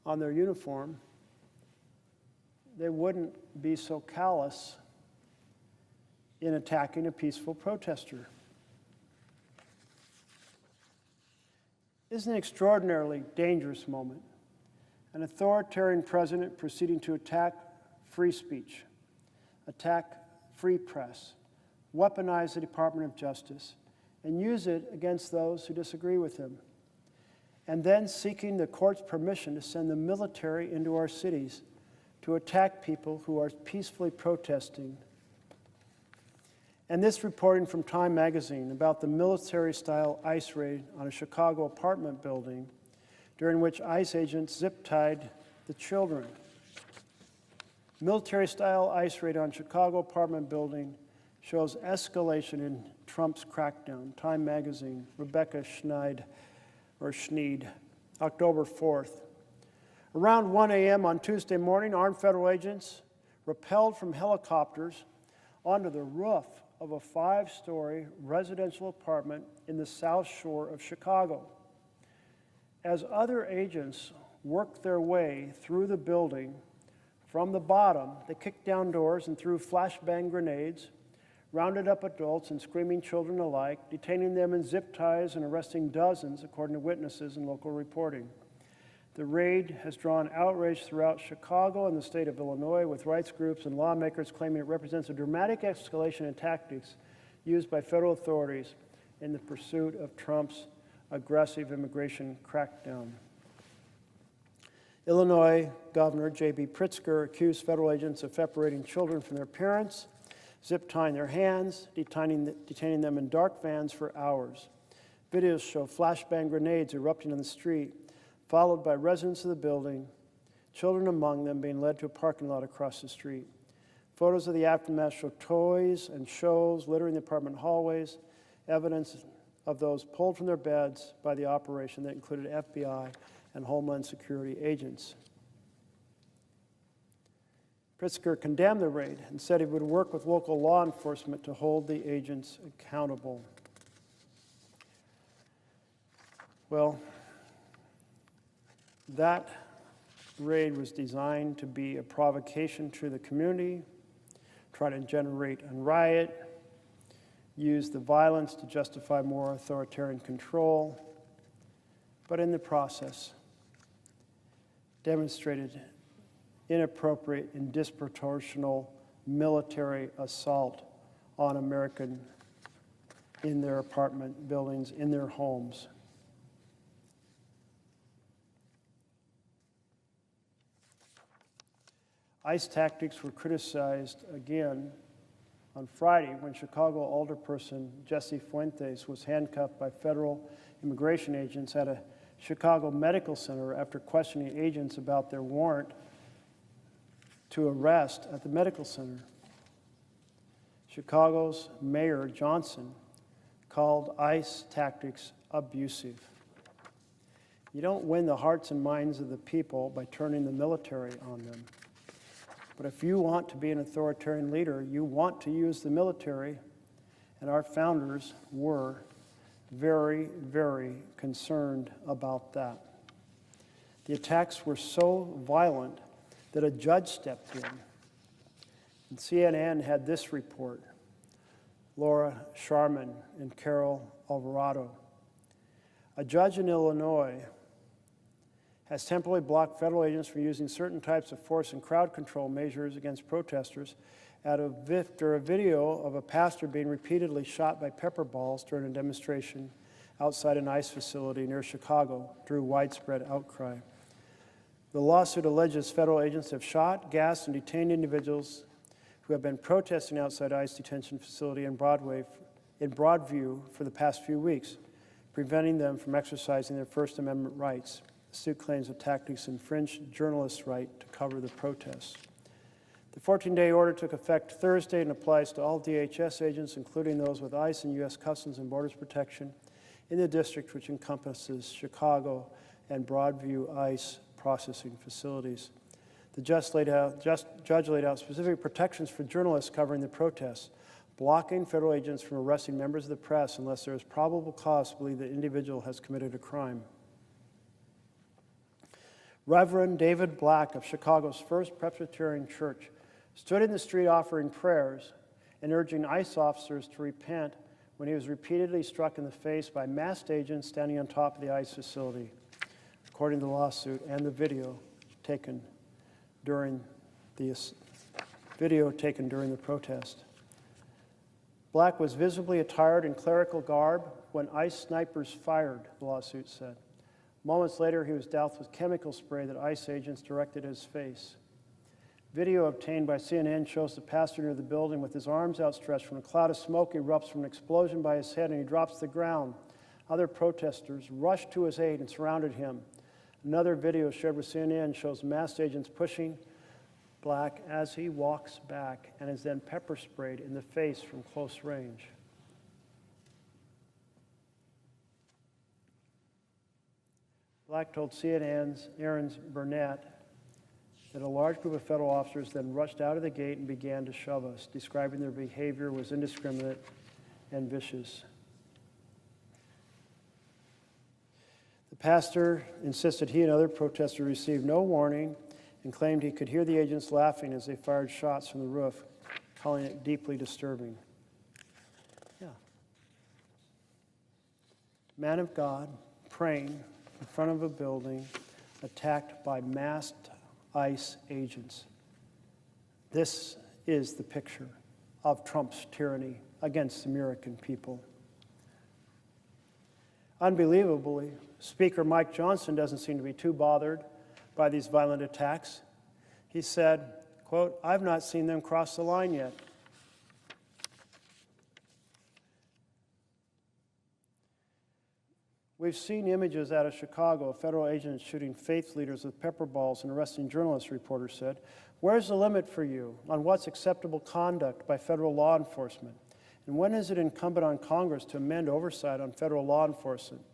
on their uniform, they wouldn't be so callous in attacking a peaceful protester. This is an extraordinarily dangerous moment. An authoritarian president proceeding to attack free speech, attack free press, weaponize the Department of Justice, and use it against those who disagree with him. And then seeking the court's permission to send the military into our cities to attack people who are peacefully protesting. And this reporting from Time magazine about the military-style ICE raid on a Chicago apartment building during which ICE agents zip-tied the children. Military-style ICE raid on Chicago apartment building shows escalation in Trump's crackdown. Time magazine, Rebecca Schneid, October 4th. Around 1 a.m. on Tuesday morning, armed federal agents rappelled from helicopters onto the roof of a 5-story residential apartment in the South Shore of Chicago. As other agents worked their way through the building from the bottom, they kicked down doors and threw flashbang grenades, rounded up adults and screaming children alike, detaining them in zip ties and arresting dozens, according to witnesses and local reporting. The raid has drawn outrage throughout Chicago and the state of Illinois, with rights groups and lawmakers claiming it represents a dramatic escalation in tactics used by federal authorities in the pursuit of Trump's aggressive immigration crackdown. Illinois Governor J.B. Pritzker accused federal agents of separating children from their parents, zip-tying their hands, detaining them in dark vans for hours. Videos show flashbang grenades erupting in the street, followed by residents of the building, children among them being led to a parking lot across the street. Photos of the aftermath show toys and shows littering the apartment hallways, evidence of those pulled from their beds by the operation that included FBI and Homeland Security agents. Pritzker condemned the raid and said he would work with local law enforcement to hold the agents accountable. Well, that raid was designed to be a provocation to the community, try to generate a riot, use the violence to justify more authoritarian control, but in the process demonstrated inappropriate and disproportional military assault on Americans in their apartment buildings, in their homes. ICE tactics were criticized again on Friday when Chicago alderperson Jesse Fuentes was handcuffed by federal immigration agents at a Chicago medical center after questioning agents about their warrant to arrest at the medical center. Chicago's Mayor Johnson called ICE tactics abusive. You don't win the hearts and minds of the people by turning the military on them. But if you want to be an authoritarian leader, you want to use the military, and our founders were very, very concerned about that. The attacks were so violent that a judge stepped in. And CNN had this report, Laura Sharman and Carol Alvarado. A judge in Illinois has temporarily blocked federal agents from using certain types of force and crowd control measures against protesters after a video of a pastor being repeatedly shot by pepper balls during a demonstration outside an ICE facility near Chicago drew widespread outcry. The lawsuit alleges federal agents have shot, gassed, and detained individuals who have been protesting outside ICE detention facility in Broadview for the past few weeks, preventing them from exercising their First Amendment rights. The suit claims the tactics infringed journalists' right to cover the protests. The 14-day order took effect Thursday and applies to all DHS agents, including those with ICE and U.S. Customs and Borders Protection in the district, which encompasses Chicago and Broadview ICE processing facilities. The judge laid out specific protections for journalists covering the protests, blocking federal agents from arresting members of the press unless there is probable cause to believe the individual has committed a crime. Reverend David Black of Chicago's First Presbyterian Church stood in the street offering prayers and urging ICE officers to repent when he was repeatedly struck in the face by masked agents standing on top of the ICE facility, according to the lawsuit and the video taken during the protest. Black was visibly attired in clerical garb when ICE snipers fired, the lawsuit said. Moments later, he was doused with chemical spray that ICE agents directed at his face. Video obtained by CNN shows the pastor near the building with his arms outstretched when a cloud of smoke erupts from an explosion by his head and he drops to the ground. Other protesters rushed to his aid and surrounded him. Another video shared with CNN shows masked agents pushing black as he walks back and is then pepper sprayed in the face from close range. Black told CNN's Aaron Burnett that a large group of federal officers then rushed out of the gate and began to shove us, describing their behavior was indiscriminate and vicious. The pastor insisted he and other protesters received no warning and claimed he could hear the agents laughing as they fired shots from the roof, calling it deeply disturbing. Yeah. Man of God praying in front of a building attacked by masked ICE agents. This is the picture of Trump's tyranny against the American people. Unbelievably, Speaker Mike Johnson doesn't seem to be too bothered by these violent attacks. He said, quote, "I've not seen them cross the line yet." We've seen images out of Chicago of federal agents shooting faith leaders with pepper balls and arresting journalists, reporter said. Where's the limit for you on what's acceptable conduct by federal law enforcement? And when is it incumbent on Congress to amend oversight on federal law enforcement?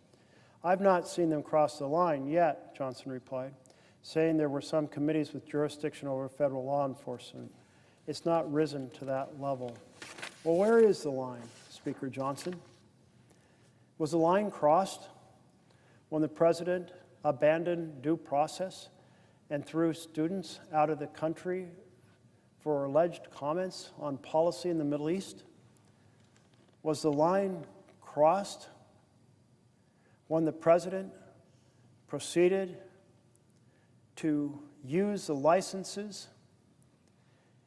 I've not seen them cross the line yet, Johnson replied, saying there were some committees with jurisdiction over federal law enforcement. It's not risen to that level. Well, where is the line, Speaker Johnson? Was the line crossed when the president abandoned due process and threw students out of the country for alleged comments on policy in the Middle East? Was the line crossed when the president proceeded to use the licenses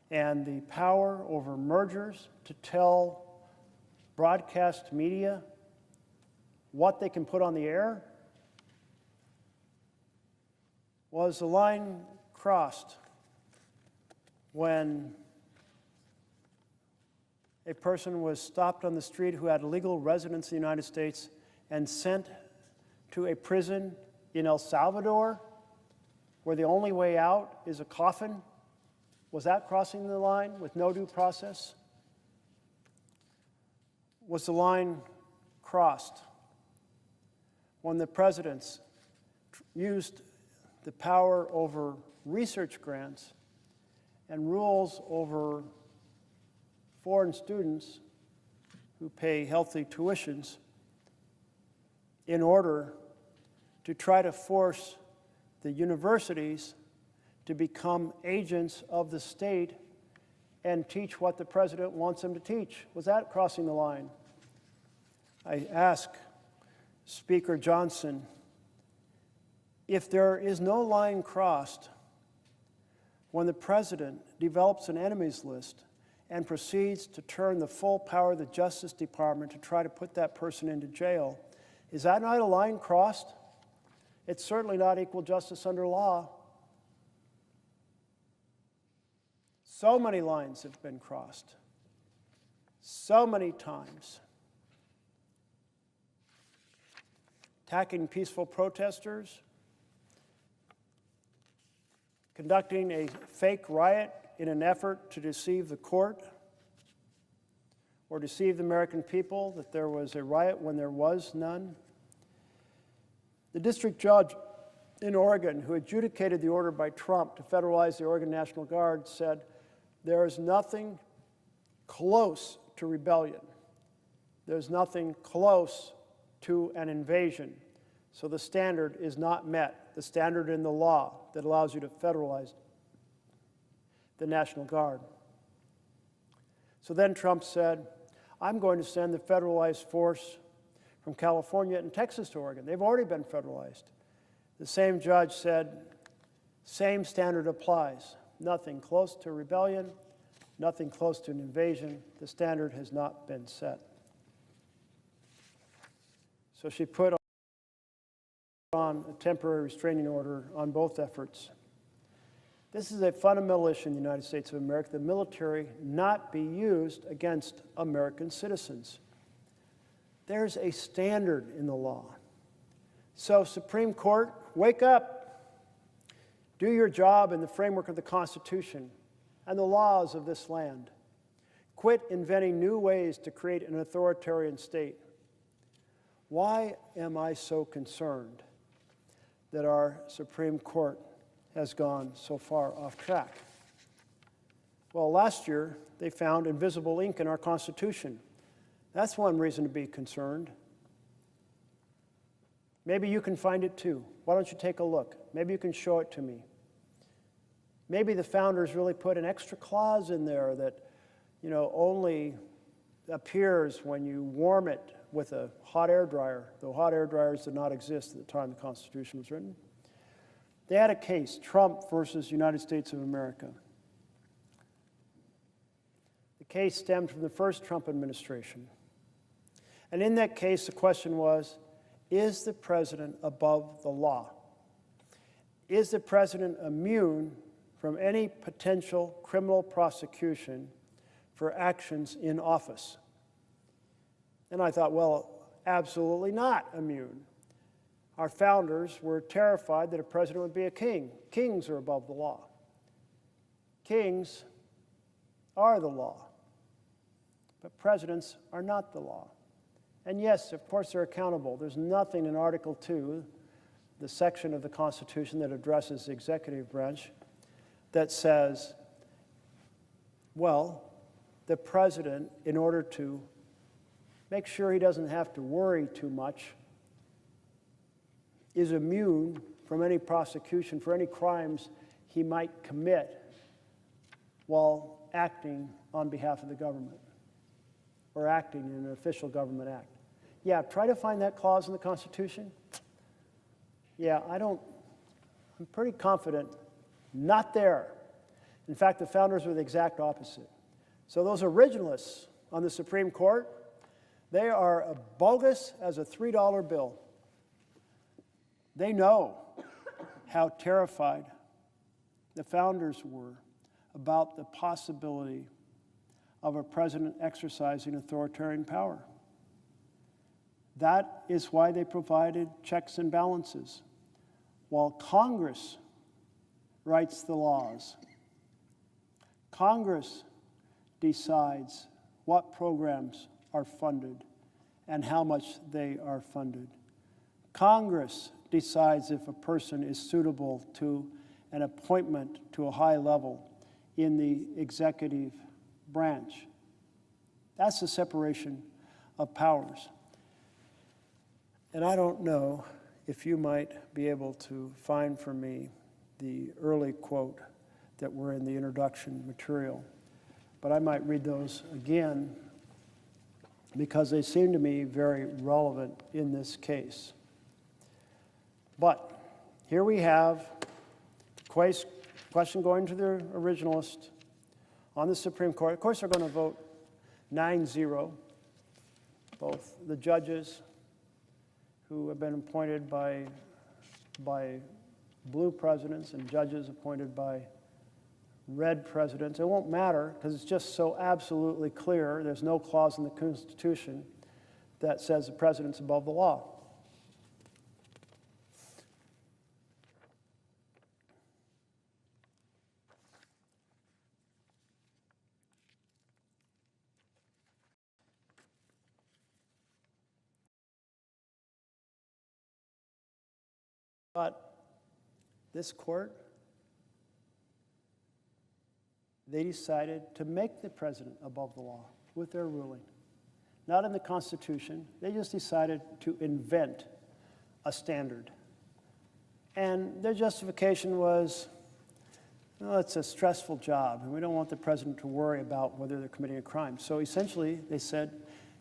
and the power over mergers to tell broadcast media what they can put on the air? Was the line crossed when a person was stopped on the street who had legal residence in the United States and sent to a prison in El Salvador where the only way out is a coffin? Was that crossing the line with no due process? Was the line crossed when the presidents used the power over research grants and rules over foreign students who pay healthy tuitions in order to try to force the universities to become agents of the state and teach what the president wants them to teach? Was that crossing the line? I ask Speaker Johnson, if there is no line crossed when the president develops an enemies list and proceeds to turn the full power of the Justice Department to try to put that person into jail, is that not a line crossed? It's certainly not equal justice under law. So many lines have been crossed, so many times. Attacking peaceful protesters, conducting a fake riot in an effort to deceive the court or deceive the American people that there was a riot when there was none. The district judge in Oregon who adjudicated the order by Trump to federalize the Oregon National Guard said, there is nothing close to rebellion. There's nothing close to an invasion. So the standard is not met, the standard in the law that allows you to federalize the National Guard. So then Trump said, I'm going to send the federalized force from California and Texas to Oregon. They've already been federalized. The same judge said, same standard applies. Nothing close to rebellion, nothing close to an invasion. The standard has not been set. So she put on a temporary restraining order on both efforts. This is a fundamental issue in the United States of America, the military not be used against American citizens. There's a standard in the law. So Supreme Court, wake up. Do your job in the framework of the Constitution and the laws of this land. Quit inventing new ways to create an authoritarian state. Why am I so concerned that our Supreme Court has gone so far off track? Well, last year, they found invisible ink in our Constitution. That's one reason to be concerned. Maybe you can find it too. Why don't you take a look? Maybe you can show it to me. Maybe the founders really put an extra clause in there that, only appears when you warm it with a hot air dryer, though hot air dryers did not exist at the time the Constitution was written. They had a case, Trump versus United States of America. The case stemmed from the first Trump administration. And in that case, the question was, is the president above the law? Is the president immune from any potential criminal prosecution for actions in office? And I thought, well, absolutely not immune. Our founders were terrified that a president would be a king. Kings are above the law. Kings are the law. But presidents are not the law. And yes, of course, they're accountable. There's nothing in Article 2, the section of the Constitution that addresses the executive branch, that says, well, the president, in order to make sure he doesn't have to worry too much, is immune from any prosecution for any crimes he might commit while acting on behalf of the government or acting in an official government act. Yeah, try to find that clause in the Constitution. Yeah, I'm pretty confident, not there. In fact, the founders were the exact opposite. So those originalists on the Supreme Court, they are as bogus as a $3 bill. They know how terrified the founders were about the possibility of a president exercising authoritarian power. That is why they provided checks and balances. While Congress writes the laws, Congress decides what programs are funded and how much they are funded. Congress decides if a person is suitable to an appointment to a high level in the executive branch. That's the separation of powers. And I don't know if you might be able to find for me the early quote that were in the introduction material, but I might read those again because they seem to me very relevant in this case. But here we have the question going to the originalist on the Supreme Court. Of course, they're going to vote 9-0, both the judges who have been appointed by blue presidents and judges appointed by red presidents. It won't matter because it's just so absolutely clear. There's no clause in the Constitution that says the president's above the law. But this court, they decided to make the president above the law with their ruling. Not in the Constitution. They just decided to invent a standard. And their justification was, well, it's a stressful job, and we don't want the president to worry about whether they're committing a crime. So essentially, they said,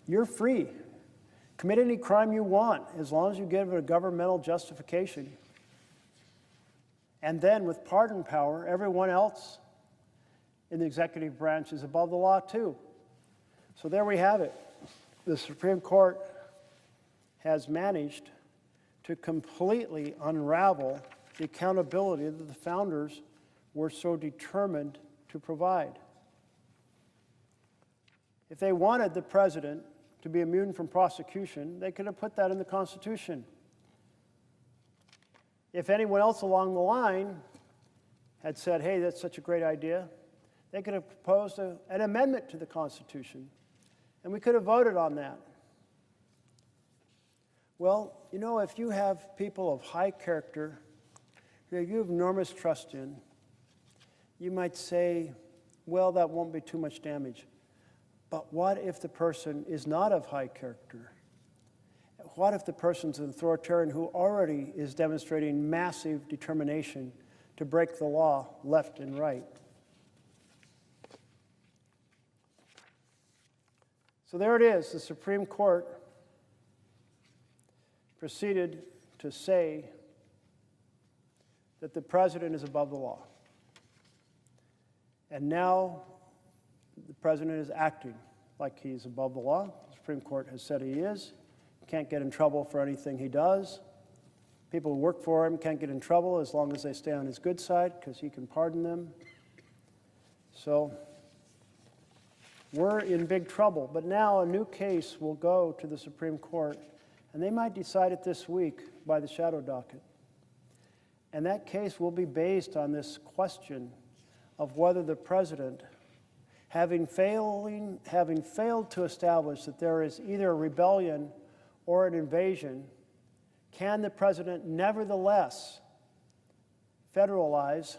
you're free. Commit any crime you want, as long as you give it a governmental justification. And then with pardon power, everyone else in the executive branch is above the law too. So there we have it. The Supreme Court has managed to completely unravel the accountability that the founders were so determined to provide. If they wanted the president to be immune from prosecution, they could have put that in the Constitution. If anyone else along the line had said, hey, that's such a great idea, they could have proposed an amendment to the Constitution, and we could have voted on that. Well, you know, if you have people of high character who you have enormous trust in, you might say, well, that won't be too much damage. But what if the person is not of high character? What if the person's an authoritarian who already is demonstrating massive determination to break the law left and right? So there it is. The Supreme Court proceeded to say that the president is above the law. And now the president is acting like he's above the law. The Supreme Court has said he is. He can't get in trouble for anything he does. People who work for him can't get in trouble as long as they stay on his good side, because he can pardon them. So we're in big trouble. But now a new case will go to the Supreme Court, and they might decide it this week by the shadow docket. And that case will be based on this question of whether the president, having failed to establish that there is either a rebellion or an invasion, can the president nevertheless federalize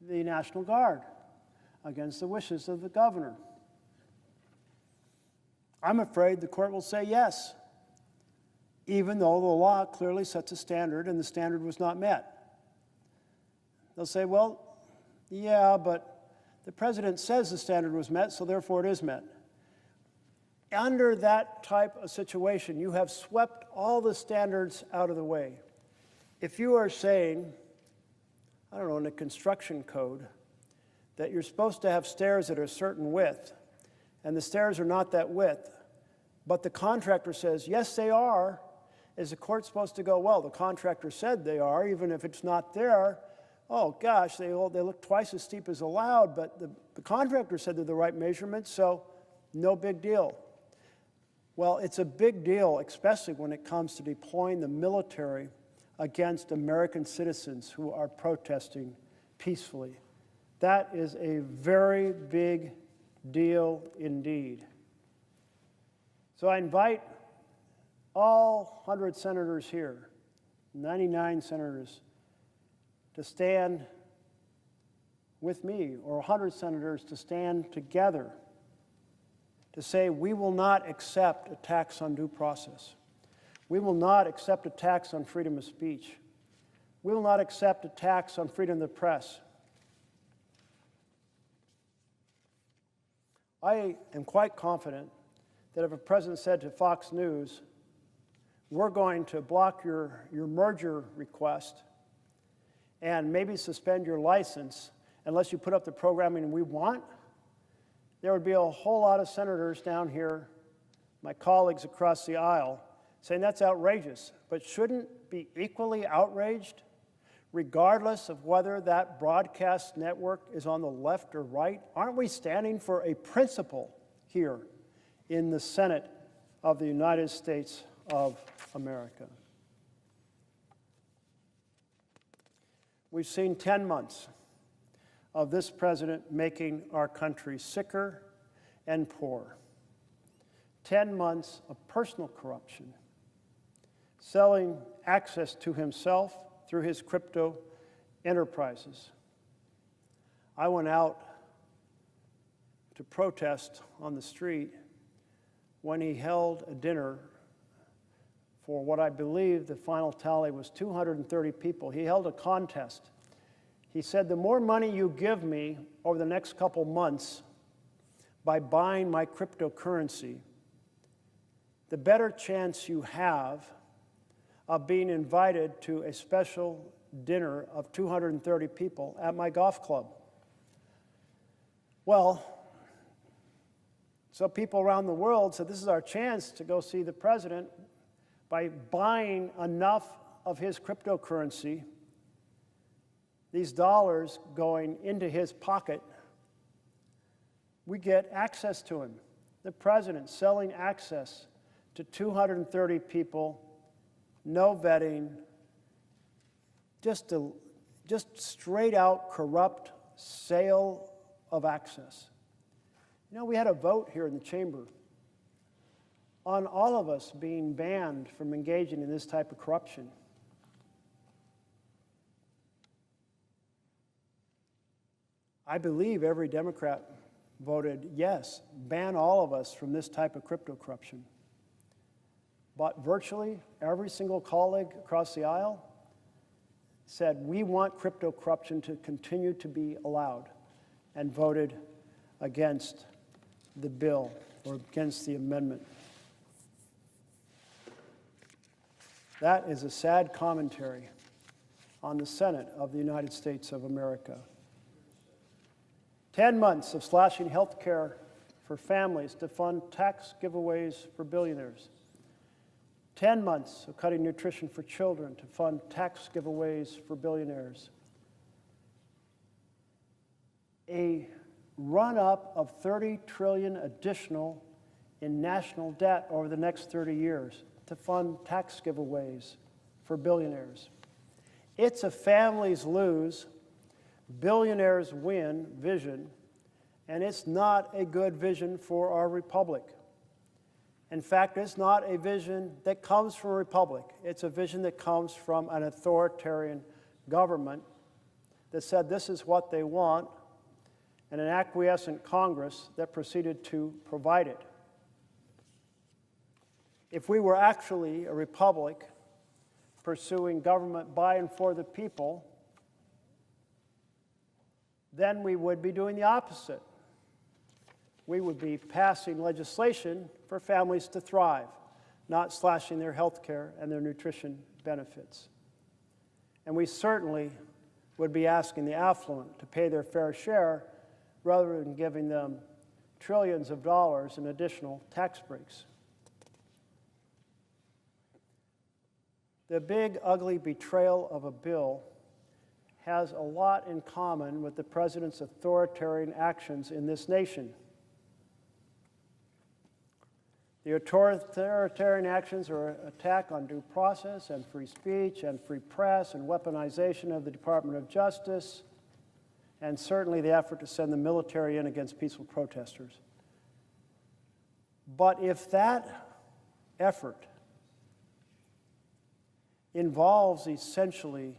the National Guard against the wishes of the governor? I'm afraid the court will say yes, even though the law clearly sets a standard and the standard was not met. They'll say, well, yeah, but the president says the standard was met, so therefore it is met. Under that type of situation, you have swept all the standards out of the way. If you are saying, I don't know, in a construction code, that you're supposed to have stairs that are a certain width, and the stairs are not that width, but the contractor says, yes, they are, is the court supposed to go, well, the contractor said they are, even if it's not there? Oh, gosh, they look twice as steep as allowed, but the contractor said they're the right measurements, so no big deal. Well, it's a big deal, especially when it comes to deploying the military against American citizens who are protesting peacefully. That is a very big deal indeed. So I invite all 100 senators here, 99 senators, to stand with me, or 100 senators to stand together to say we will not accept attacks on due process. We will not accept attacks on freedom of speech. We will not accept attacks on freedom of the press. I am quite confident that if a president said to Fox News, we're going to block your merger request and maybe suspend your license unless you put up the programming we want, there would be a whole lot of senators down here, my colleagues across the aisle, saying that's outrageous. But shouldn't be equally outraged, regardless of whether that broadcast network is on the left or right? Aren't we standing for a principle here in the Senate of the United States of America? We've seen 10 months of this president making our country sicker and poorer. 10 months of personal corruption, selling access to himself through his crypto enterprises. I went out to protest on the street when he held a dinner for what I believe the final tally was 230 people. He held a contest. He said, the more money you give me over the next couple months by buying my cryptocurrency, the better chance you have of being invited to a special dinner of 230 people at my golf club. Well, so people around the world said, this is our chance to go see the president by buying enough of his cryptocurrency, these dollars going into his pocket, we get access to him. The president selling access to 230 people, no vetting, just to just straight out corrupt sale of access. You know, we had a vote here in the chamber on all of us being banned from engaging in this type of corruption. I believe every Democrat voted yes, ban all of us from this type of crypto corruption. But virtually every single colleague across the aisle said we want crypto corruption to continue to be allowed, and voted against the bill or against the amendment. That is a sad commentary on the Senate of the United States of America. 10 months of slashing health care for families to fund tax giveaways for billionaires. 10 months of cutting nutrition for children to fund tax giveaways for billionaires. A run-up of $30 trillion additional in national debt over the next 30 years to fund tax giveaways for billionaires. It's a families lose, billionaires win vision, and it's not a good vision for our republic. In fact, it's not a vision that comes from a republic. It's a vision that comes from an authoritarian government that said this is what they want, and an acquiescent Congress that proceeded to provide it. If we were actually a republic pursuing government by and for the people, then we would be doing the opposite. We would be passing legislation for families to thrive, not slashing their health care and their nutrition benefits. And we certainly would be asking the affluent to pay their fair share rather than giving them trillions of dollars in additional tax breaks. The big, ugly betrayal of a bill has a lot in common with the president's authoritarian actions in this nation. The authoritarian actions are an attack on due process and free speech and free press and weaponization of the Department of Justice, and certainly the effort to send the military in against peaceful protesters. But if that effort involves essentially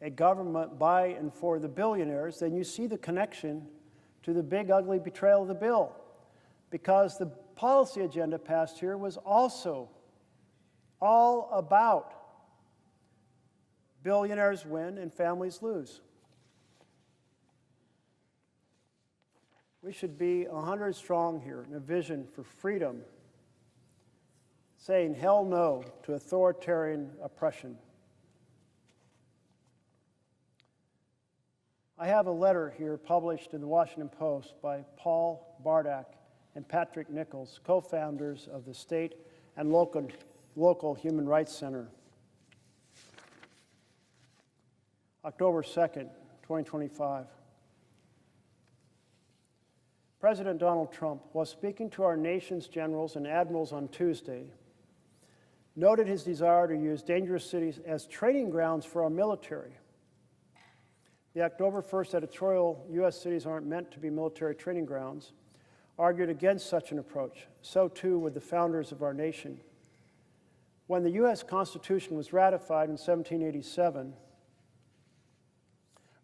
a government by and for the billionaires, then you see the connection to the big, ugly betrayal of the bill, because the policy agenda passed here was also all about billionaires win and families lose. We should be 100 strong here in a vision for freedom, saying hell no to authoritarian oppression. I have a letter here published in the Washington Post by Paul Bardak and Patrick Nichols, co-founders of the State and Local Human Rights Center. October 2nd, 2025. President Donald Trump, while speaking to our nation's generals and admirals on Tuesday, noted his desire to use dangerous cities as training grounds for our military. The October 1st editorial, U.S. cities aren't meant to be military training grounds, argued against such an approach. So too would the founders of our nation. When the U.S. Constitution was ratified in 1787,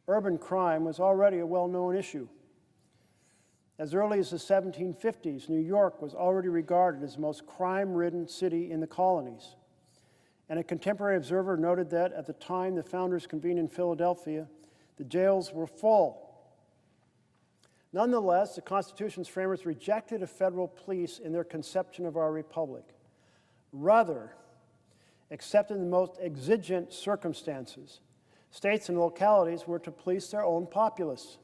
urban crime was already a well-known issue. As early as the 1750s, New York was already regarded as the most crime-ridden city in the colonies. And a contemporary observer noted that at the time the founders convened in Philadelphia, the jails were full. Nonetheless, the Constitution's framers rejected a federal police in their conception of our republic. Rather, except in the most exigent circumstances, states and localities were to police their own populace.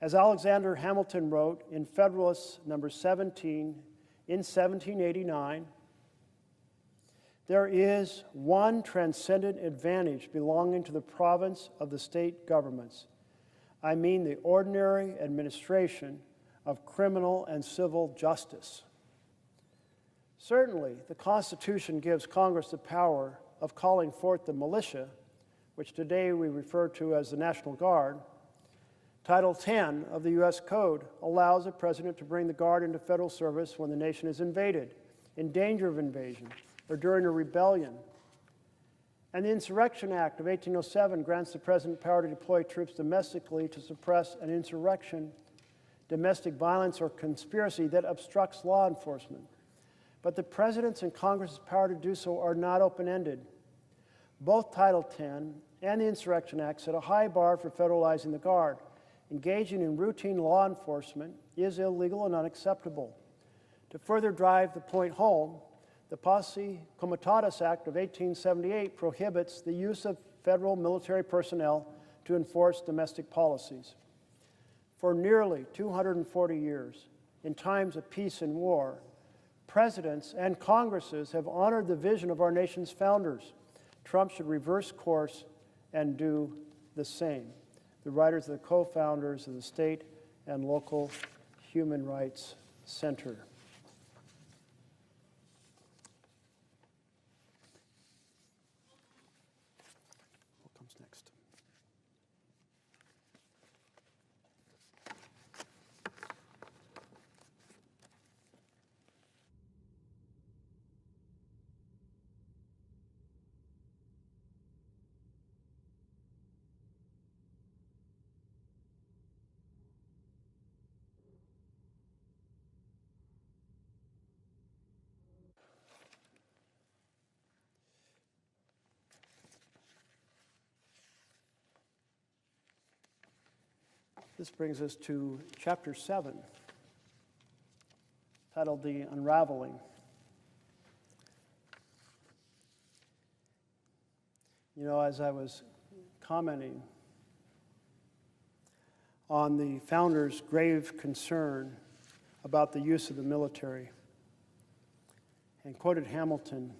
As Alexander Hamilton wrote in Federalist number 17 in 1789, there is one transcendent advantage belonging to the province of the state governments. I mean the ordinary administration of criminal and civil justice. Certainly, the Constitution gives Congress the power of calling forth the militia, which today we refer to as the National Guard, Title 10 of the U.S. Code allows the President to bring the Guard into federal service when the nation is invaded, in danger of invasion, or during a rebellion. And the Insurrection Act of 1807 grants the President power to deploy troops domestically to suppress an insurrection, domestic violence, or conspiracy that obstructs law enforcement. But the President's and Congress's power to do so are not open-ended. Both Title 10 and the Insurrection Act set a high bar for federalizing the Guard. Engaging in routine law enforcement is illegal and unacceptable. To further drive the point home, the Posse Comitatus Act of 1878 prohibits the use of federal military personnel to enforce domestic policies. For nearly 240 years, in times of peace and war, presidents and Congresses have honored the vision of our nation's founders. Trump should reverse course and do the same. The writers are the co-founders of the State and Local Human Rights Center. What comes next? This brings us to Chapter 7, titled The Unraveling. You know, as I was commenting on the founders' grave concern about the use of the military, and quoted Hamilton,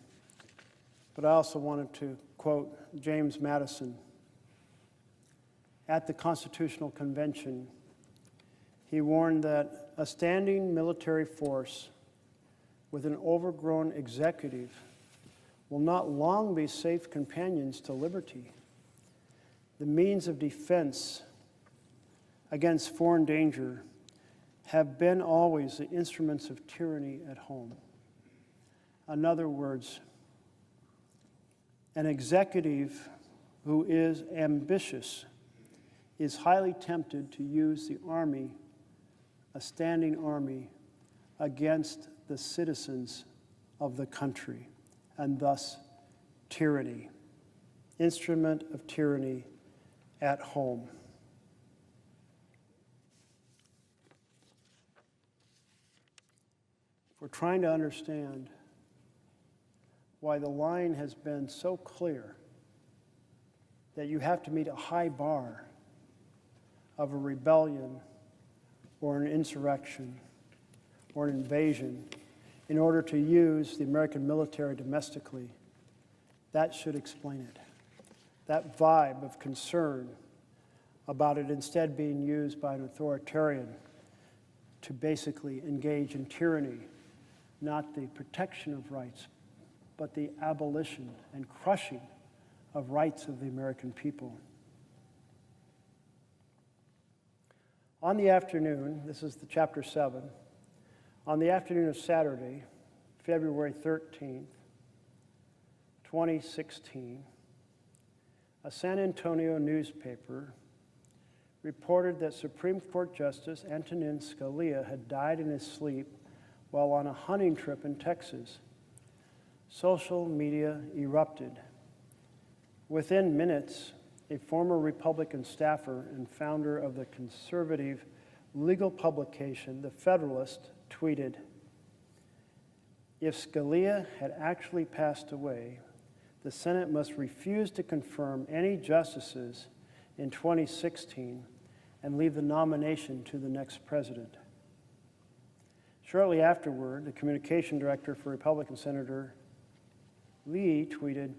but I also wanted to quote James Madison. At the Constitutional Convention, he warned that a standing military force with an overgrown executive will not long be safe companions to liberty. The means of defense against foreign danger have been always the instruments of tyranny at home. In other words, an executive who is ambitious is highly tempted to use the army, a standing army, against the citizens of the country, and thus tyranny, instrument of tyranny at home. If we're trying to understand why the line has been so clear that you have to meet a high bar of a rebellion or an insurrection or an invasion in order to use the American military domestically, that should explain it. That vibe of concern about it instead being used by an authoritarian to basically engage in tyranny, not the protection of rights, but the abolition and crushing of rights of the American people. On the afternoon, this is the Chapter 7, on the afternoon of Saturday, February 13th, 2016, a San Antonio newspaper reported that Supreme Court Justice Antonin Scalia had died in his sleep while on a hunting trip in Texas. Social media erupted. Within minutes, a former Republican staffer and founder of the conservative legal publication, The Federalist, tweeted, "If Scalia had actually passed away, the Senate must refuse to confirm any justices in 2016 and leave the nomination to the next president." Shortly afterward, the communication director for Republican Senator Lee tweeted,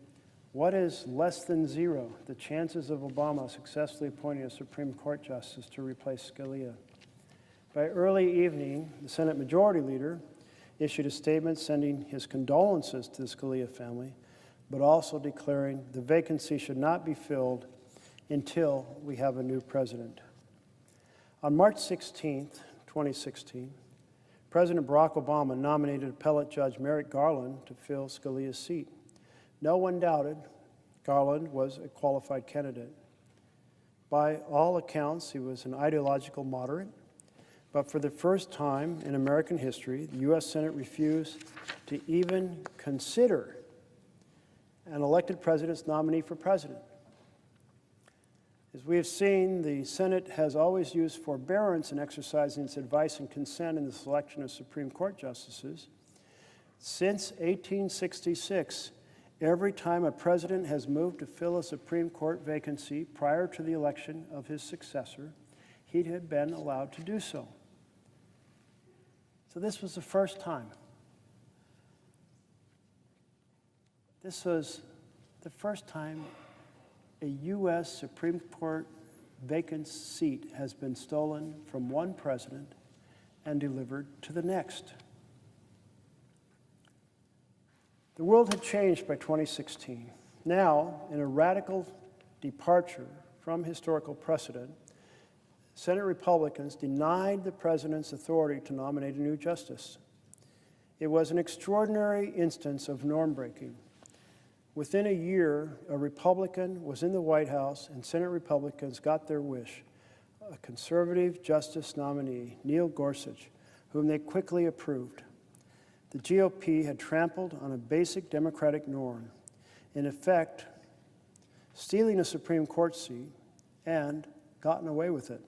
"What is less than zero, the chances of Obama successfully appointing a Supreme Court justice to replace Scalia?" By early evening, the Senate Majority Leader issued a statement sending his condolences to the Scalia family, but also declaring the vacancy should not be filled until we have a new president. On March 16, 2016, President Barack Obama nominated appellate judge Merrick Garland to fill Scalia's seat. No one doubted Garland was a qualified candidate. By all accounts, he was an ideological moderate, but for the first time in American history, the U.S. Senate refused to even consider an elected president's nominee for president. As we have seen, the Senate has always used forbearance in exercising its advice and consent in the selection of Supreme Court justices. Since 1866, every time a president has moved to fill a Supreme Court vacancy prior to the election of his successor, he had been allowed to do so. So this was the first time. This was the first time a U.S. Supreme Court vacant seat has been stolen from one president and delivered to the next. The world had changed by 2016. Now, in a radical departure from historical precedent, Senate Republicans denied the president's authority to nominate a new justice. It was an extraordinary instance of norm breaking. Within a year, a Republican was in the White House and Senate Republicans got their wish. A conservative justice nominee, Neil Gorsuch, whom they quickly approved. The GOP had trampled on a basic democratic norm, in effect, stealing a Supreme Court seat and gotten away with it.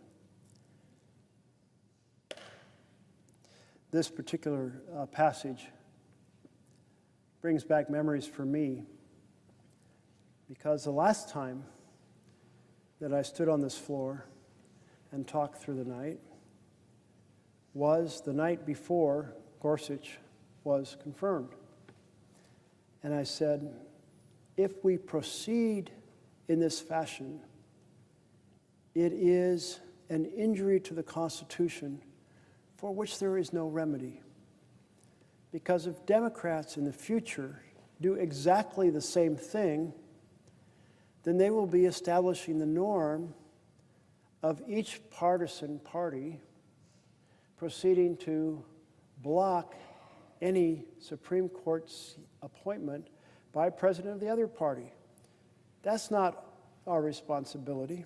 This particular passage brings back memories for me, because the last time that I stood on this floor and talked through the night was the night before Gorsuch was confirmed. And I said, if we proceed in this fashion, it is an injury to the Constitution for which there is no remedy. Because if Democrats in the future do exactly the same thing, then they will be establishing the norm of each partisan party proceeding to block any Supreme Court appointment by a president of the other party. That's not our responsibility.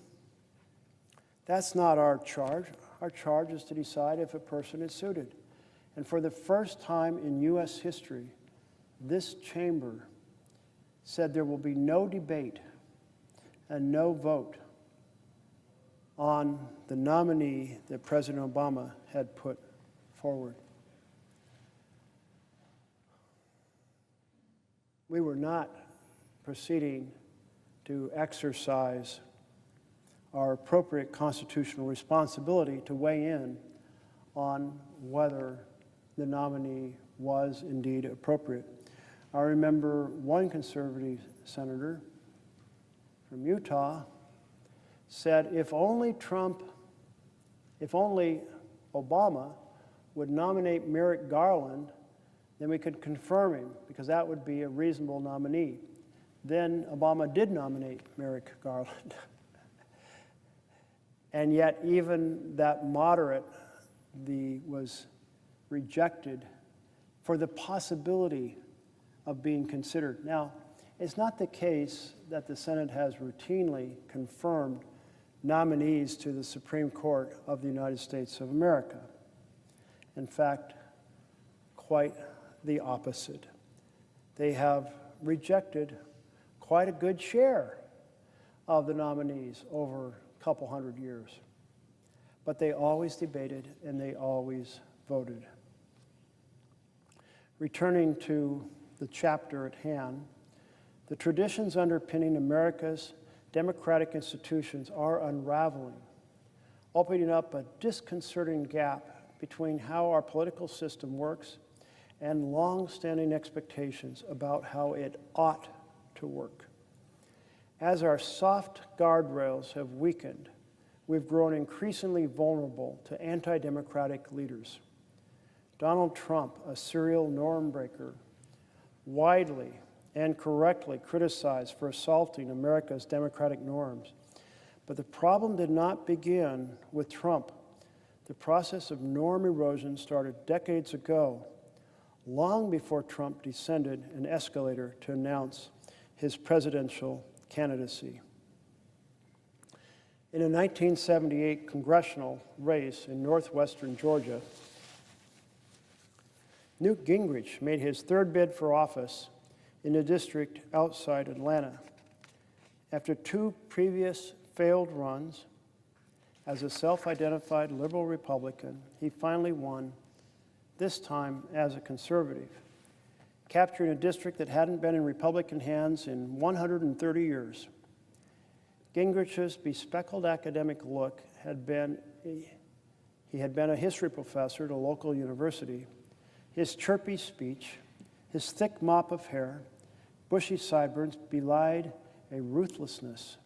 That's not our charge. Our charge is to decide if a person is suited. And for the first time in U.S. history, this chamber said there will be no debate and no vote on the nominee that President Obama had put forward. We were not proceeding to exercise our appropriate constitutional responsibility to weigh in on whether the nominee was indeed appropriate. I remember one conservative senator from Utah said if only Obama would nominate Merrick Garland, then we could confirm him, because that would be a reasonable nominee. Then Obama did nominate Merrick Garland. And yet even that moderate was rejected for the possibility of being considered. Now, it's not the case that the Senate has routinely confirmed nominees to the Supreme Court of the United States of America. In fact, quite the opposite. They have rejected quite a good share of the nominees over a couple hundred years. But they always debated and they always voted. Returning to the chapter at hand, the traditions underpinning America's democratic institutions are unraveling, opening up a disconcerting gap between how our political system works and long-standing expectations about how it ought to work. As our soft guardrails have weakened, we've grown increasingly vulnerable to anti-democratic leaders. Donald Trump, a serial norm breaker, widely and correctly criticized for assaulting America's democratic norms. But the problem did not begin with Trump. The process of norm erosion started decades ago, long before Trump descended an escalator to announce his presidential candidacy. In a 1978 congressional race in northwestern Georgia, Newt Gingrich made his third bid for office in a district outside Atlanta. After two previous failed runs as a self-identified liberal Republican, he finally won, this time as a conservative, capturing a district that hadn't been in Republican hands in 130 years. Gingrich's bespectacled academic look he had been a history professor at a local university. His chirpy speech, his thick mop of hair, bushy sideburns belied a ruthlessness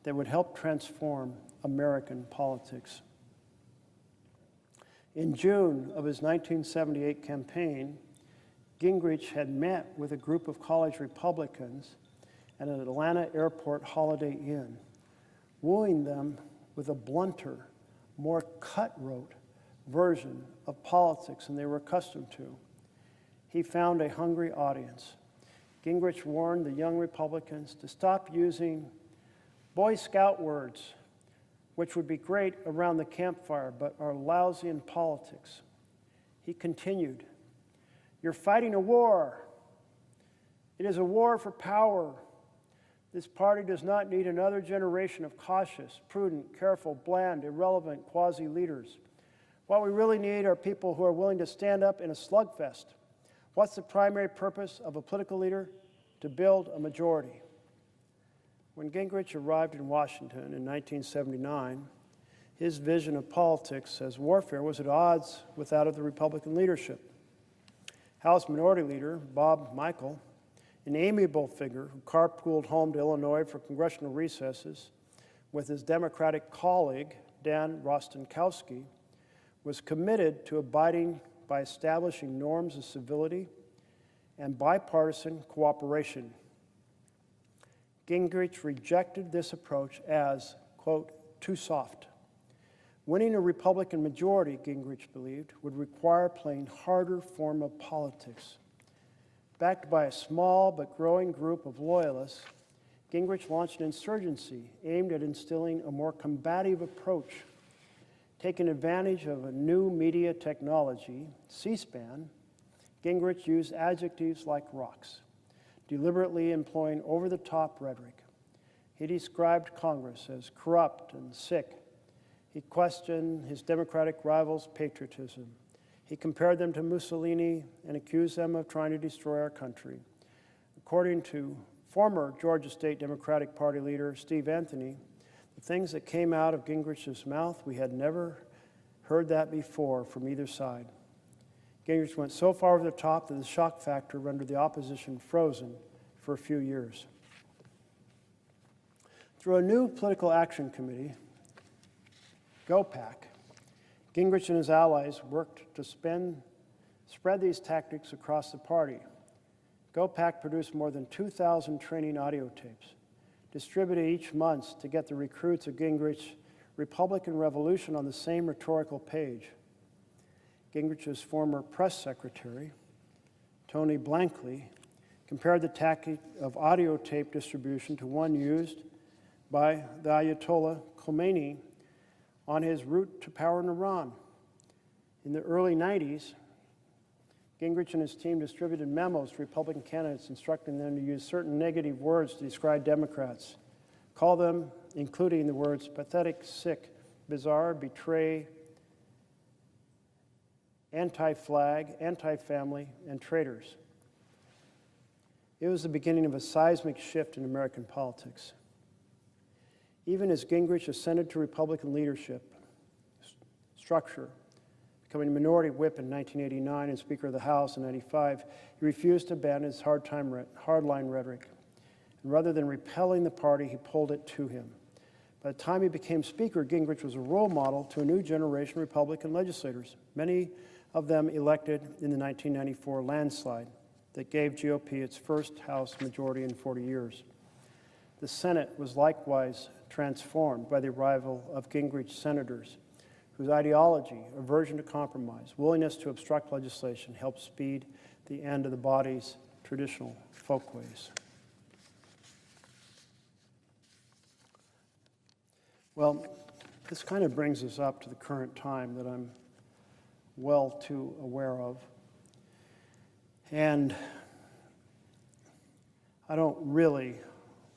that would help transform American politics. In June of his 1978 campaign, Gingrich had met with a group of college Republicans at an Atlanta airport Holiday Inn, wooing them with a blunter, more cutthroat version of politics than they were accustomed to. He found a hungry audience. Gingrich warned the young Republicans to stop using Boy Scout words, which would be great around the campfire, but are lousy in politics. He continued, "You're fighting a war. It is a war for power. This party does not need another generation of cautious, prudent, careful, bland, irrelevant quasi-leaders. What we really need are people who are willing to stand up in a slugfest. What's the primary purpose of a political leader? To build a majority." When Gingrich arrived in Washington in 1979, his vision of politics as warfare was at odds with that of the Republican leadership. House Minority Leader Bob Michel, an amiable figure who carpooled home to Illinois for congressional recesses with his Democratic colleague, Dan Rostenkowski, was committed to abiding by establishing norms of civility and bipartisan cooperation. Gingrich rejected this approach as, quote, too soft. Winning a Republican majority, Gingrich believed, would require playing harder form of politics. Backed by a small but growing group of loyalists, Gingrich launched an insurgency aimed at instilling a more combative approach. Taking advantage of a new media technology, C-SPAN, Gingrich used adjectives like rocks, deliberately employing over-the-top rhetoric. He described Congress as corrupt and sick. He questioned his Democratic rivals' patriotism. He compared them to Mussolini and accused them of trying to destroy our country. According to former Georgia State Democratic Party leader Steve Anthony, the things that came out of Gingrich's mouth, we had never heard that before from either side. Gingrich went so far over the top that the shock factor rendered the opposition frozen for a few years. Through a new political action committee, GOPAC, Gingrich and his allies worked to spread these tactics across the party. GOPAC produced more than 2,000 training audio tapes, distributed each month to get the recruits of Gingrich's Republican Revolution on the same rhetorical page. Gingrich's former press secretary, Tony Blankley, compared the tactic of audio tape distribution to one used by the Ayatollah Khomeini on his route to power in Iran. In the early 90s, Gingrich and his team distributed memos to Republican candidates instructing them to use certain negative words to describe Democrats, call them, including the words pathetic, sick, bizarre, betray, anti-flag, anti-family, and traitors. It was the beginning of a seismic shift in American politics. Even as Gingrich ascended to Republican leadership structure, becoming minority whip in 1989 and Speaker of the House in 1995, he refused to abandon his hardline rhetoric. And rather than repelling the party, he pulled it to him. By the time he became Speaker, Gingrich was a role model to a new generation of Republican legislators, many of them elected in the 1994 landslide that gave GOP its first House majority in 40 years. The Senate was likewise transformed by the arrival of Gingrich senators whose ideology, aversion to compromise, willingness to obstruct legislation helped speed the end of the body's traditional folkways. Well, this kind of brings us up to the current time that I'm well too aware of. And I don't really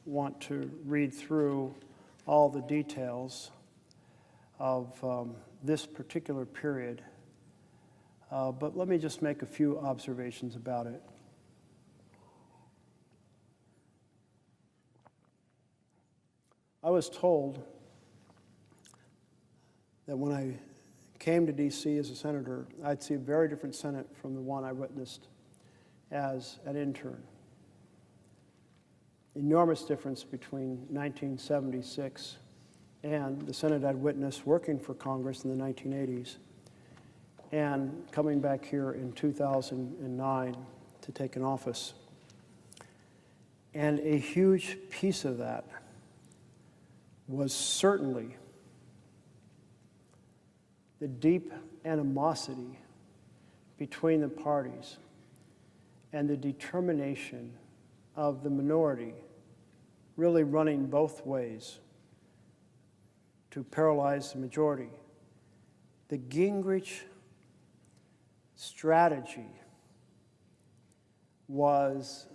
want to read through all the details of this particular period, but let me just make a few observations about it. I was told that when I came to D.C. as a senator, I'd see a very different Senate from the one I witnessed as an intern. Enormous difference between 1976 and the Senate I'd witnessed working for Congress in the 1980s and coming back here in 2009 to take an office. And a huge piece of that was certainly the deep animosity between the parties and the determination of the minority really running both ways to paralyze the majority. The Gingrich strategy was,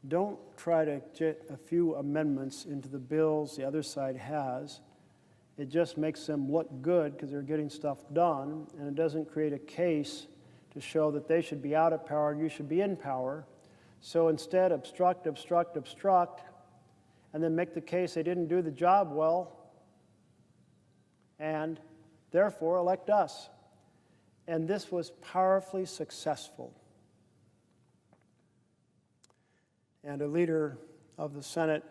don't try to get a few amendments into the bills the other side has. It just makes them look good because they're getting stuff done, and it doesn't create a case to show that they should be out of power and you should be in power. So instead, obstruct, obstruct, obstruct, and then make the case they didn't do the job well, and therefore elect us. And this was powerfully successful. And a leader of the Senate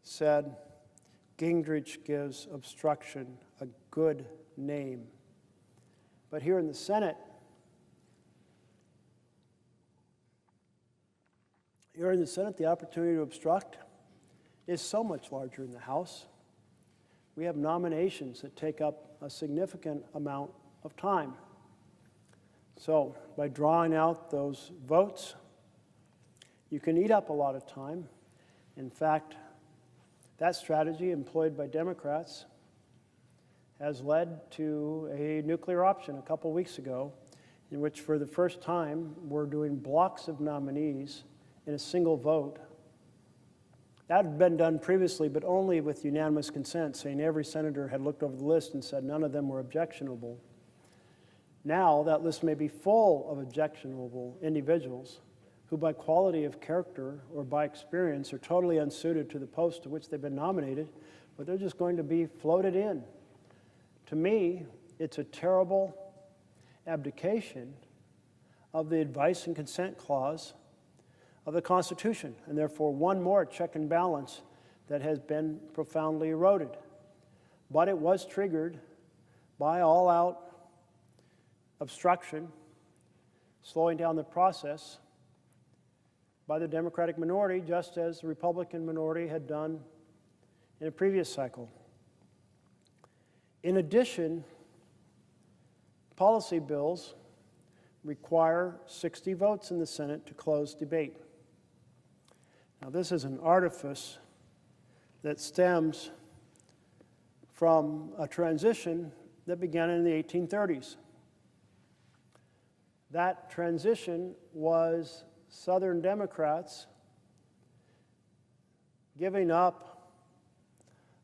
said, Gingrich gives obstruction a good name. But here in the Senate, the opportunity to obstruct is so much larger in the House. We have nominations that take up a significant amount of time. So by drawing out those votes, you can eat up a lot of time. In fact, that strategy employed by Democrats has led to a nuclear option a couple weeks ago, in which for the first time we're doing blocks of nominees in a single vote. That had been done previously, but only with unanimous consent, saying every senator had looked over the list and said none of them were objectionable. Now that list may be full of objectionable individuals who by quality of character or by experience are totally unsuited to the post to which they've been nominated, but they're just going to be floated in. To me, it's a terrible abdication of the advice and consent clause of the Constitution, and therefore one more check and balance that has been profoundly eroded. But it was triggered by all-out obstruction, slowing down the process by the Democratic minority, just as the Republican minority had done in a previous cycle. In addition, policy bills require 60 votes in the Senate to close debate. Now, this is an artifice that stems from a transition that began in the 1830s. That transition was Southern Democrats giving up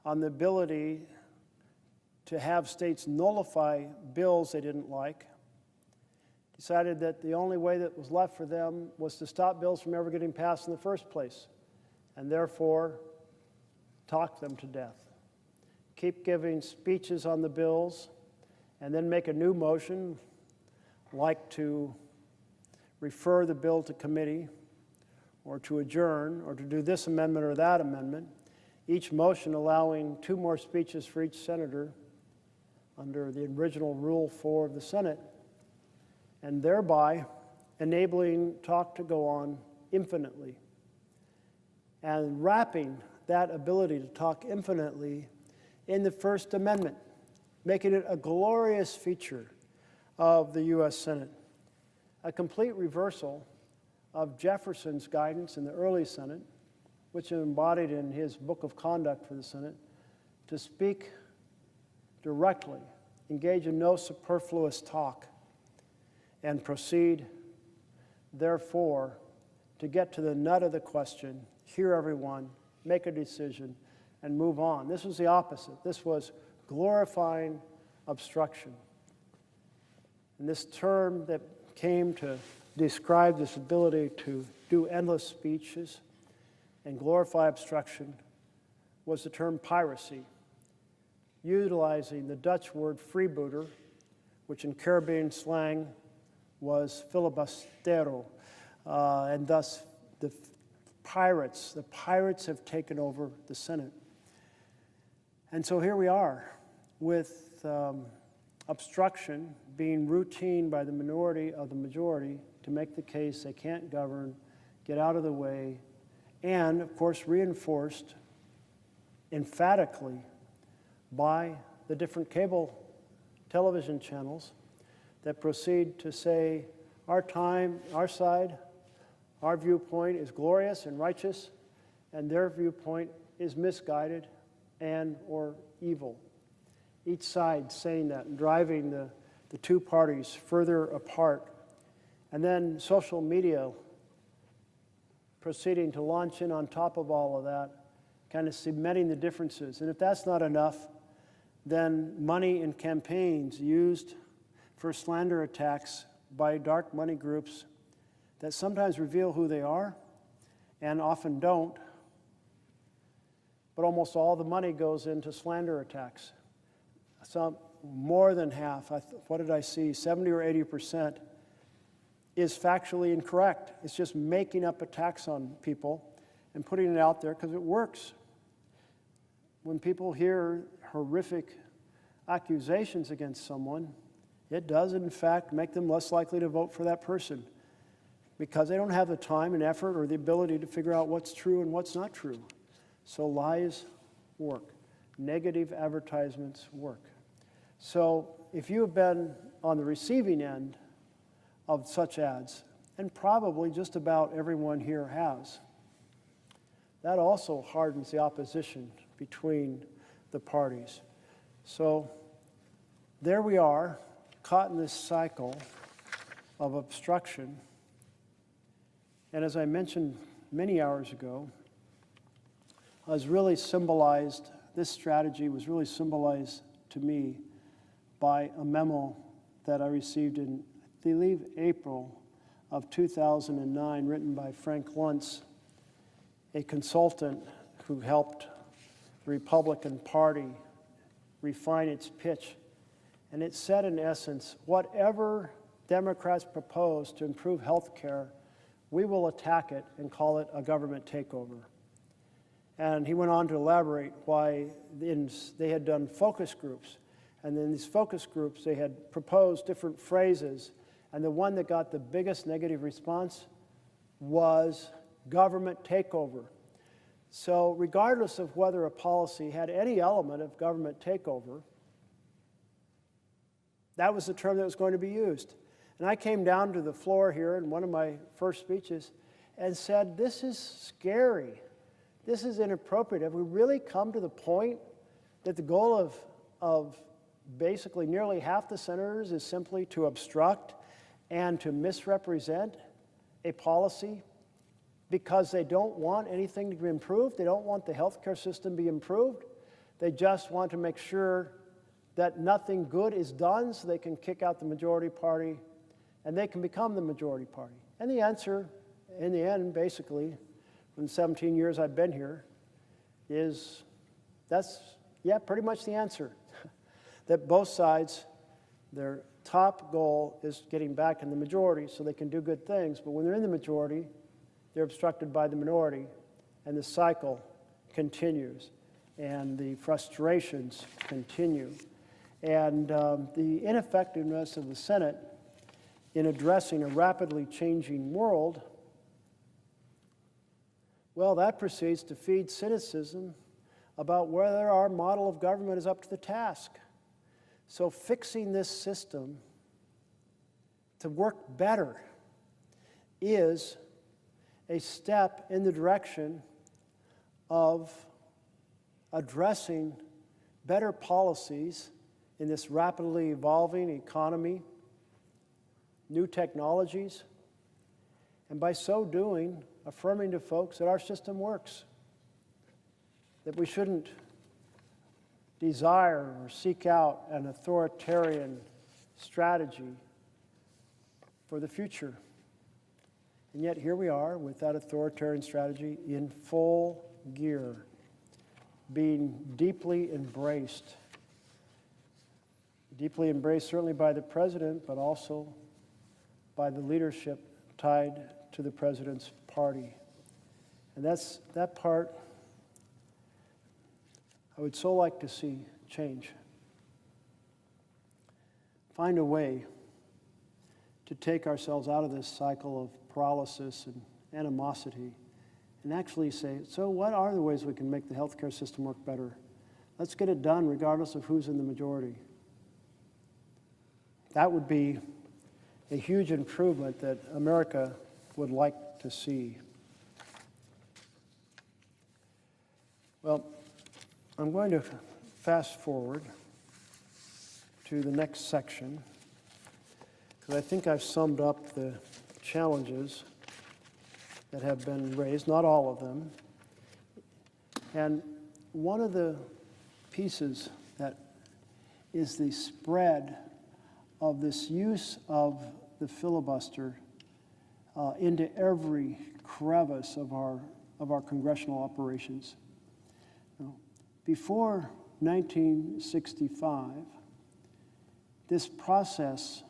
on the ability to have states nullify bills they didn't like, decided that the only way that was left for them was to stop bills from ever getting passed in the first place, and therefore talk them to death. Keep giving speeches on the bills, and then make a new motion, like to refer the bill to committee, or to adjourn, or to do this amendment or that amendment, each motion allowing 2 more speeches for each senator under the original Rule 4 of the Senate, and thereby enabling talk to go on infinitely, and wrapping that ability to talk infinitely in the First Amendment, making it a glorious feature of the U.S. Senate, a complete reversal of Jefferson's guidance in the early Senate, which is embodied in his Book of Conduct for the Senate, to speak directly, engage in no superfluous talk, and proceed, therefore, to get to the nut of the question, hear everyone, make a decision, and move on. This was the opposite. This was glorifying obstruction. And this term that came to describe this ability to do endless speeches and glorify obstruction was the term piracy, utilizing the Dutch word freebooter, which in Caribbean slang was filibustero, and thus the pirates have taken over the Senate. And so here we are with obstruction being routine by the minority of the majority to make the case they can't govern, get out of the way, and of course reinforced emphatically by the different cable television channels that proceed to say our side, our viewpoint is glorious and righteous, and their viewpoint is misguided and or evil. Each side saying that and driving the two parties further apart. And then social media proceeding to launch in on top of all of that, kind of cementing the differences. And if that's not enough, then money in campaigns used for slander attacks by dark money groups that sometimes reveal who they are and often don't, but almost all the money goes into slander attacks. Some more than half, what did I see, 70 or 80% is factually incorrect. It's just making up attacks on people and putting it out there because it works. When people hear horrific accusations against someone, it does in fact make them less likely to vote for that person because they don't have the time and effort or the ability to figure out what's true and what's not true. So lies work. Negative advertisements work. So if you have been on the receiving end of such ads, and probably just about everyone here has, that also hardens the opposition between the parties. So there we are, caught in this cycle of obstruction. And as I mentioned many hours ago, this strategy was really symbolized to me by a memo that I received in, I believe, April of 2009, written by Frank Luntz, a consultant who helped the Republican Party refine its pitch. And it said, in essence, whatever Democrats propose to improve health care, we will attack it and call it a government takeover. And he went on to elaborate why they had done focus groups. And in these focus groups, they had proposed different phrases. And the one that got the biggest negative response was government takeover. So regardless of whether a policy had any element of government takeover, that was the term that was going to be used. And I came down to the floor here in one of my first speeches and said, this is scary. This is inappropriate. Have we really come to the point that the goal of basically nearly half the senators is simply to obstruct and to misrepresent a policy because they don't want anything to be improved? They don't want the healthcare system to be improved. They just want to make sure that nothing good is done so they can kick out the majority party and they can become the majority party. And the answer, in the end, basically, in 17 years I've been here, is pretty much the answer. That both sides, their top goal is getting back in the majority so they can do good things. But when they're in the majority, they're obstructed by the minority, and the cycle continues, and the frustrations continue. And the ineffectiveness of the Senate in addressing a rapidly changing world, well, that proceeds to feed cynicism about whether our model of government is up to the task. So fixing this system to work better is a step in the direction of addressing better policies in this rapidly evolving economy, new technologies, and by so doing, affirming to folks that our system works, that we shouldn't desire or seek out an authoritarian strategy for the future. And yet here we are with that authoritarian strategy in full gear, being deeply embraced certainly by the president, but also by the leadership tied to the president's party. And that part I would so like to see change. Find a way to take ourselves out of this cycle of paralysis and animosity and actually say, so what are the ways we can make the healthcare system work better? Let's get it done regardless of who's in the majority. That would be a huge improvement that America would like to see. Well, I'm going to fast forward to the next section because I think I've summed up the challenges that have been raised, not all of them. And one of the pieces that is the spread of this use of the filibuster into every crevice of our congressional operations. Before 1965, this process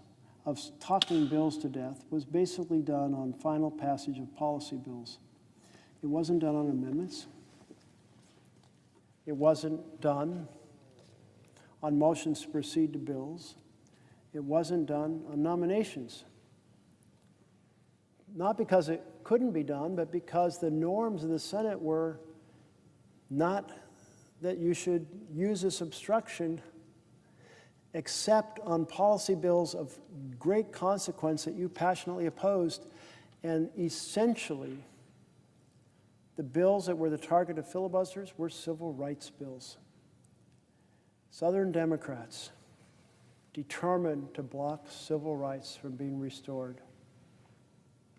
of talking bills to death was basically done on final passage of policy bills. It wasn't done on amendments. It wasn't done on motions to proceed to bills. It wasn't done on nominations. Not because it couldn't be done, but because the norms of the Senate were not that you should use this obstruction except on policy bills of great consequence that you passionately opposed. And essentially, the bills that were the target of filibusters were civil rights bills. Southern Democrats determined to block civil rights from being restored.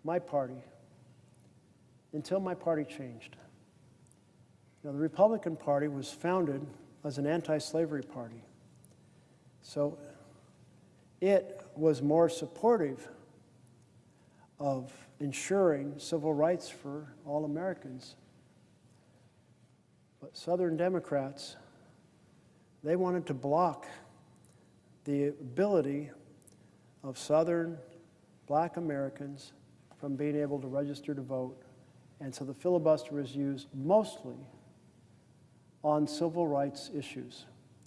My party, until my party changed. Now, the Republican Party was founded as an anti-slavery party. So it was more supportive of ensuring civil rights for all Americans. But Southern Democrats, they wanted to block the ability of Southern Black Americans from being able to register to vote. And so the filibuster was used mostly on civil rights issues,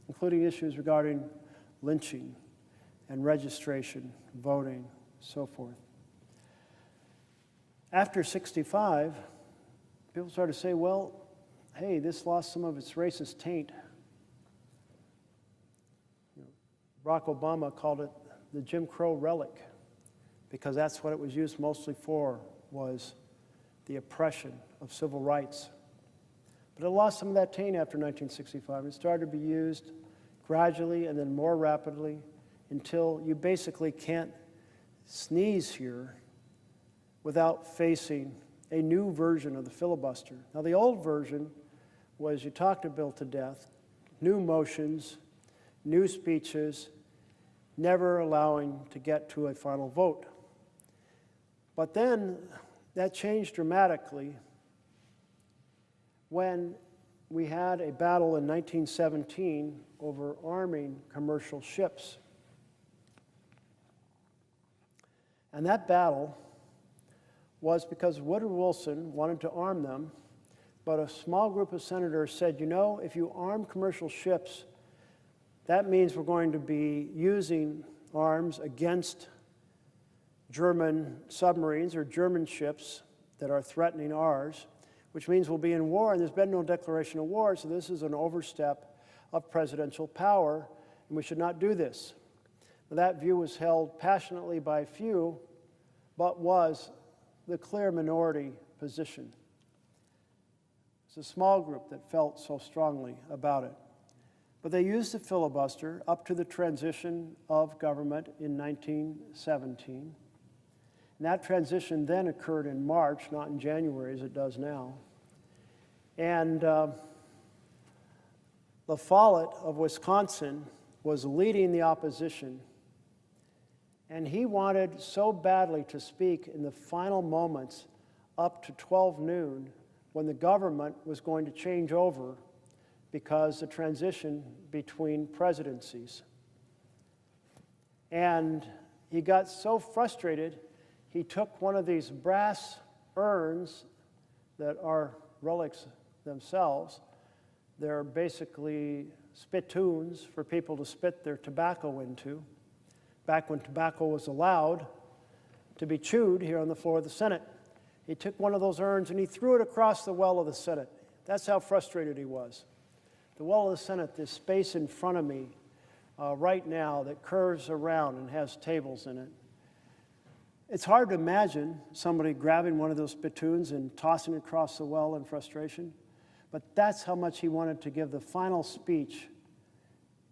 including issues regarding lynching and registration, voting, so forth. After 65, people started to say, well, hey, this lost some of its racist taint. Barack Obama called it the Jim Crow relic because that's what it was used mostly for, was the oppression of civil rights. But it lost some of that taint after 1965. It started to be used gradually and then more rapidly until you basically can't sneeze here without facing a new version of the filibuster. Now, the old version was you talked a bill to death, new motions, new speeches, never allowing to get to a final vote. But then that changed dramatically when we had a battle in 1917 over arming commercial ships. And that battle was because Woodrow Wilson wanted to arm them, but a small group of senators said, you know, if you arm commercial ships, that means we're going to be using arms against German submarines or German ships that are threatening ours, which means we'll be in war, and there's been no declaration of war, so this is an overstep of presidential power, and we should not do this. Now, that view was held passionately by few, but was the clear minority position. It's a small group that felt so strongly about it. But they used the filibuster up to the transition of government in 1917. And that transition then occurred in March, not in January as it does now. And La Follette of Wisconsin was leading the opposition. And he wanted so badly to speak in the final moments up to 12 noon when the government was going to change over because the transition between presidencies. And he got so frustrated, he took one of these brass urns that are relics themselves. They're basically spittoons for people to spit their tobacco into, back when tobacco was allowed to be chewed here on the floor of the Senate. He took one of those urns and he threw it across the well of the Senate. That's how frustrated he was. The well of the Senate, this space in front of me right now that curves around and has tables in it. It's hard to imagine somebody grabbing one of those spittoons and tossing it across the well in frustration, but that's how much he wanted to give the final speech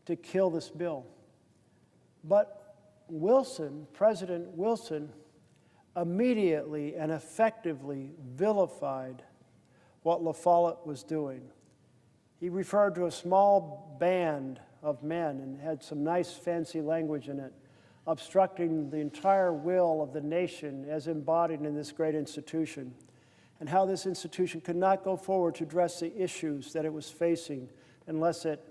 to kill this bill. But Wilson, President Wilson, immediately and effectively vilified what La Follette was doing. He referred to a small band of men and had some nice fancy language in it, obstructing the entire will of the nation as embodied in this great institution, and how this institution could not go forward to address the issues that it was facing unless it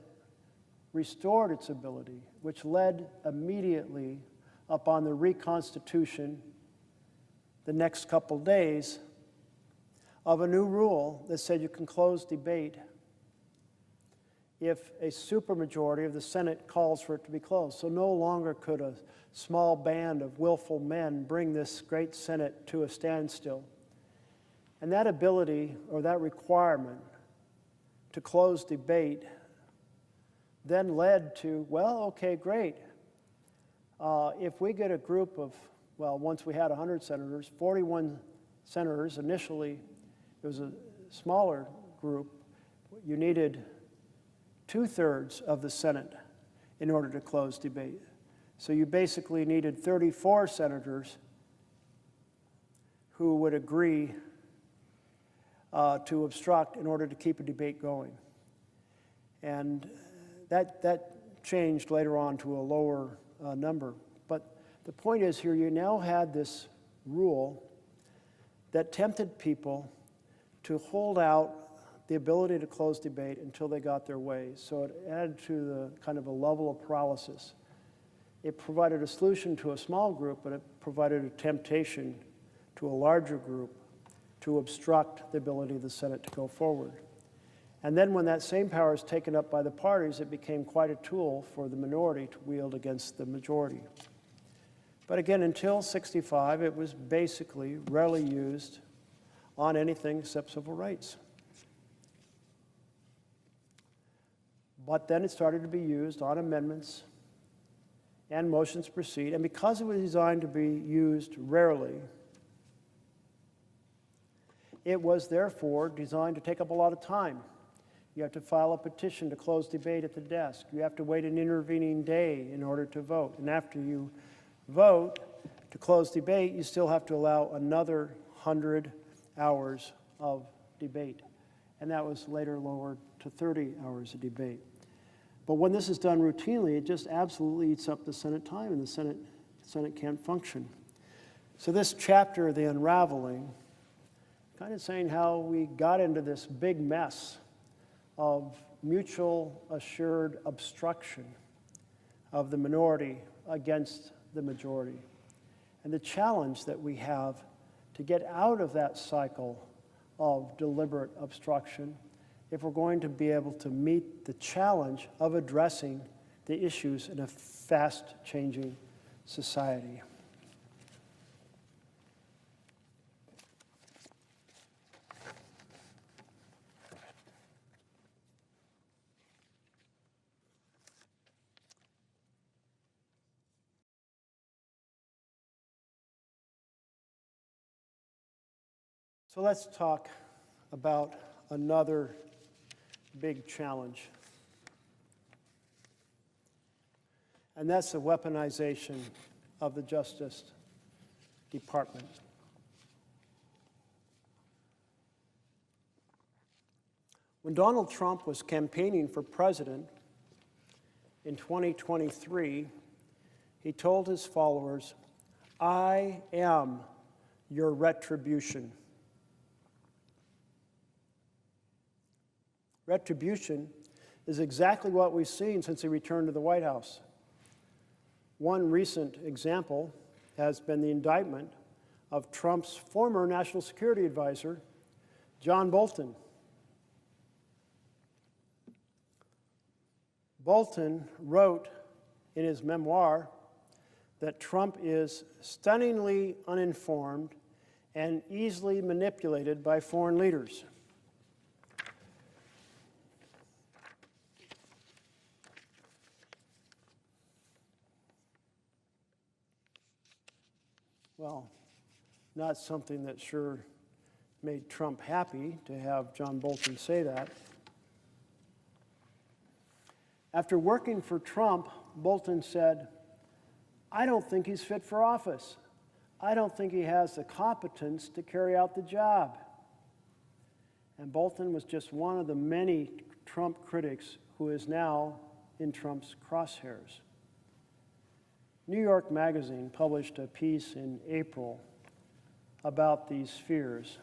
restored its ability, which led immediately upon the reconstitution the next couple days of a new rule that said you can close debate if a supermajority of the Senate calls for it to be closed. So no longer could a small band of willful men bring this great Senate to a standstill. And that ability or that requirement to close debate then led to, well, okay, great. If we get a group of, well, once we had 100 senators, 41 senators initially, it was a smaller group. You needed 2/3 of the Senate in order to close debate. So you basically needed 34 senators who would agree to obstruct in order to keep a debate going. And that changed later on to a lower number. But the point is here, you now had this rule that tempted people to hold out the ability to close debate until they got their way. So it added to the kind of a level of paralysis. It provided a solution to a small group, but it provided a temptation to a larger group to obstruct the ability of the Senate to go forward. And then when that same power is taken up by the parties, it became quite a tool for the minority to wield against the majority. But again, until '65, it was basically rarely used on anything except civil rights. But then it started to be used on amendments and motions to proceed. And because it was designed to be used rarely, it was therefore designed to take up a lot of time. You have to file a petition to close debate at the desk. You have to wait an intervening day in order to vote. And after you vote to close debate, you still have to allow another 100 hours of debate. And that was later lowered to 30 hours of debate. But when this is done routinely, it just absolutely eats up the Senate time, and the Senate can't function. So this chapter, The Unraveling, kind of saying how we got into this big mess of mutual assured obstruction of the minority against the majority. And the challenge that we have to get out of that cycle of deliberate obstruction if we're going to be able to meet the challenge of addressing the issues in a fast-changing society. So let's talk about another big challenge, and that's the weaponization of the Justice Department. When Donald Trump was campaigning for president in 2023, he told his followers, "I am your retribution." Retribution is exactly what we've seen since he returned to the White House. One recent example has been the indictment of Trump's former national security advisor, John Bolton. Bolton wrote in his memoir that Trump is stunningly uninformed and easily manipulated by foreign leaders. Well, not something that sure made Trump happy to have John Bolton say that. After working for Trump, Bolton said, "I don't think he's fit for office. I don't think he has the competence to carry out the job." And Bolton was just one of the many Trump critics who is now in Trump's crosshairs. New York Magazine published a piece in April about these fears,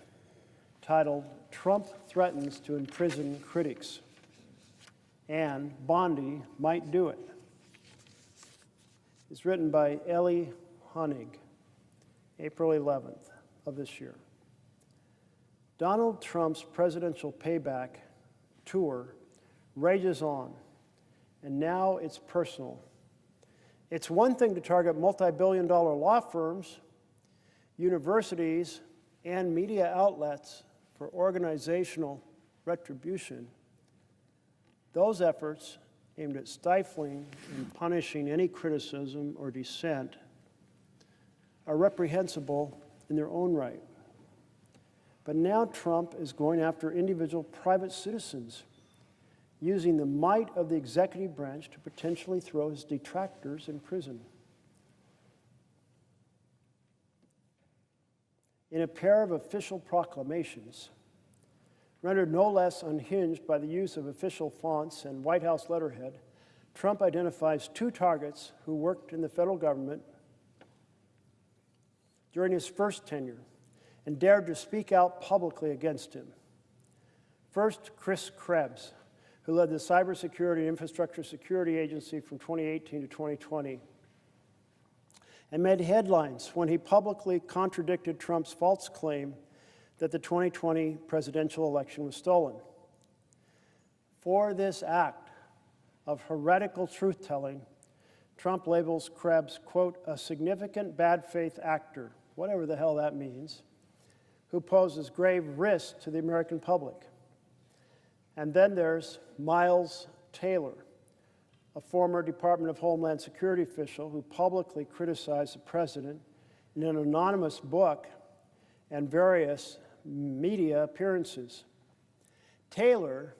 titled "Trump Threatens to Imprison Critics," and Bondi might do it. It's written by Ellie Honig, April 11th of this year. Donald Trump's presidential payback tour rages on, and now it's personal. It's one thing to target multi-billion-dollar law firms, universities, and media outlets for organizational retribution. Those efforts aimed at stifling and punishing any criticism or dissent are reprehensible in their own right. But now Trump is going after individual private citizens, using the might of the executive branch to potentially throw his detractors in prison. In a pair of official proclamations, rendered no less unhinged by the use of official fonts and White House letterhead, Trump identifies two targets who worked in the federal government during his first tenure and dared to speak out publicly against him. First, Chris Krebs, who led the Cybersecurity and Infrastructure Security Agency from 2018 to 2020, and made headlines when he publicly contradicted Trump's false claim that the 2020 presidential election was stolen. For this act of heretical truth-telling, Trump labels Krebs, quote, "a significant bad faith actor," whatever the hell that means, who poses grave risk to the American public. And then there's Miles Taylor, a former Department of Homeland Security official who publicly criticized the president in an anonymous book and various media appearances. Taylor,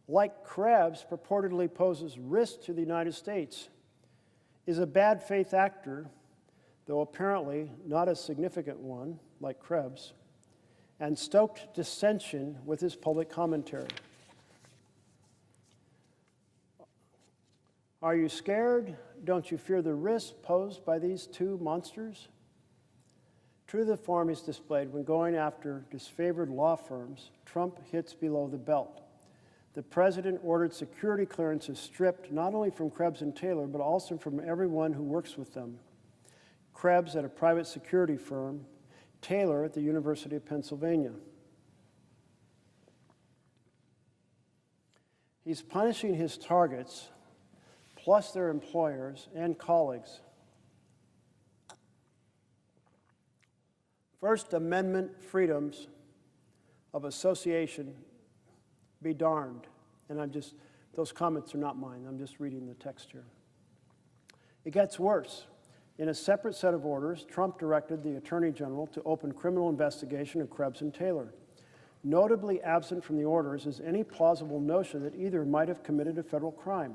like Krebs, purportedly poses risk to the United States, is a bad faith actor, though apparently not a significant one, like Krebs, and stoked dissension with his public commentary. Are you scared? Don't you fear the risk posed by these two monsters? True to the form he's displayed when going after disfavored law firms, Trump hits below the belt. The president ordered security clearances stripped not only from Krebs and Taylor, but also from everyone who works with them. Krebs at a private security firm, Taylor at the University of Pennsylvania. He's punishing his targets, plus their employers and colleagues. First Amendment freedoms of association be darned. And those comments are not mine. I'm just reading the text here. It gets worse. In a separate set of orders, Trump directed the Attorney General to open criminal investigation of Krebs and Taylor. Notably absent from the orders is any plausible notion that either might have committed a federal crime.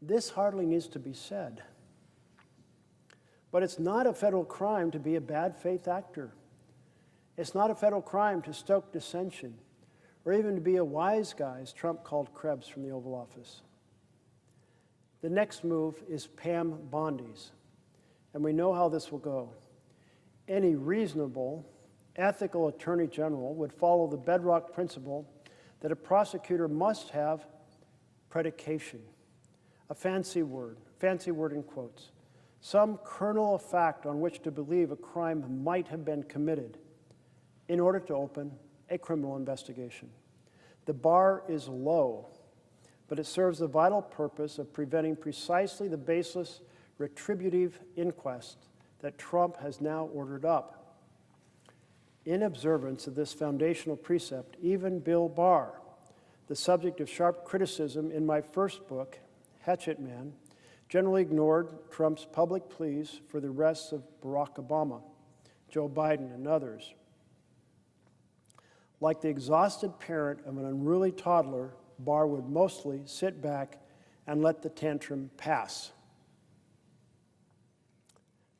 This hardly needs to be said. But it's not a federal crime to be a bad faith actor. It's not a federal crime to stoke dissension, or even to be a wise guy, as Trump called Krebs from the Oval Office. The next move is Pam Bondi's, and we know how this will go. Any reasonable, ethical attorney general would follow the bedrock principle that a prosecutor must have predication, a fancy word in quotes, some kernel of fact on which to believe a crime might have been committed in order to open a criminal investigation. The bar is low, but it serves the vital purpose of preventing precisely the baseless, retributive inquest that Trump has now ordered up. In observance of this foundational precept, even Bill Barr, the subject of sharp criticism in my first book, Hatchet Man, generally ignored Trump's public pleas for the arrests of Barack Obama, Joe Biden, and others. Like the exhausted parent of an unruly toddler, Barr would mostly sit back and let the tantrum pass.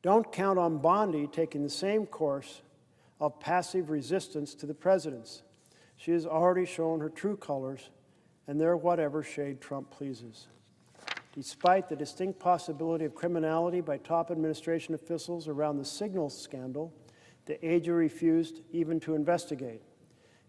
Don't count on Bondi taking the same course of passive resistance to the president's. She has already shown her true colors, and they're whatever shade Trump pleases. Despite the distinct possibility of criminality by top administration officials around the signals scandal, the AG refused even to investigate.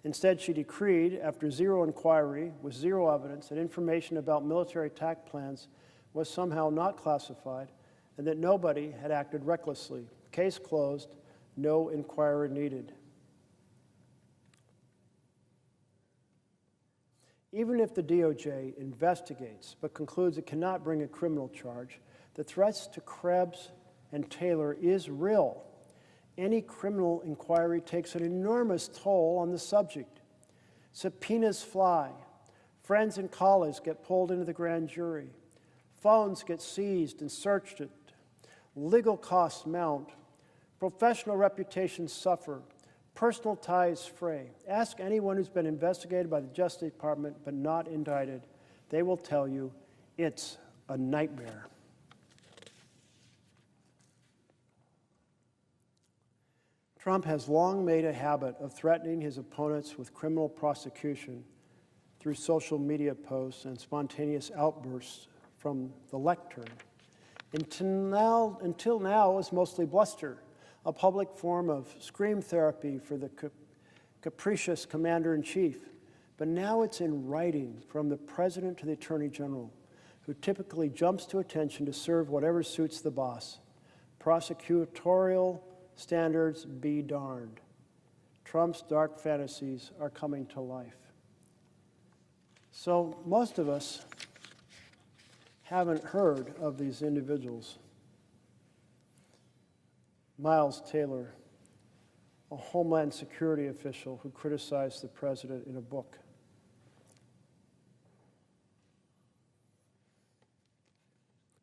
Instead, she decreed, after zero inquiry, with zero evidence, that information about military attack plans was somehow not classified and that nobody had acted recklessly. Case closed, no inquiry needed. Even if the DOJ investigates but concludes it cannot bring a criminal charge, the threats to Krebs and Taylor is real. Any criminal inquiry takes an enormous toll on the subject. Subpoenas fly. Friends and colleagues get pulled into the grand jury. Phones get seized and searched. Legal costs mount. Professional reputations suffer. Personal ties fray. Ask anyone who's been investigated by the Justice Department but not indicted. They will tell you it's a nightmare. Trump has long made a habit of threatening his opponents with criminal prosecution through social media posts and spontaneous outbursts from the lectern. Until now, it was mostly bluster, a public form of scream therapy for the capricious commander-in-chief. But now it's in writing from the president to the attorney general, who typically jumps to attention to serve whatever suits the boss. Prosecutorial standards be darned. Trump's dark fantasies are coming to life. So most of us haven't heard of these individuals. Miles Taylor, a Homeland Security official who criticized the president in a book.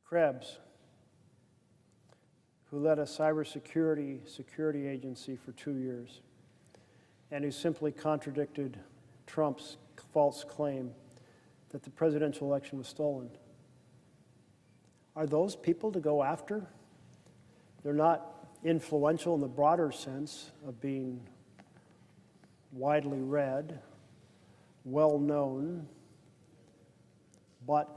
Krebs, who led a cybersecurity agency for 2 years, and who simply contradicted Trump's false claim that the presidential election was stolen. Are those people to go after? They're not influential in the broader sense of being widely read, well-known, but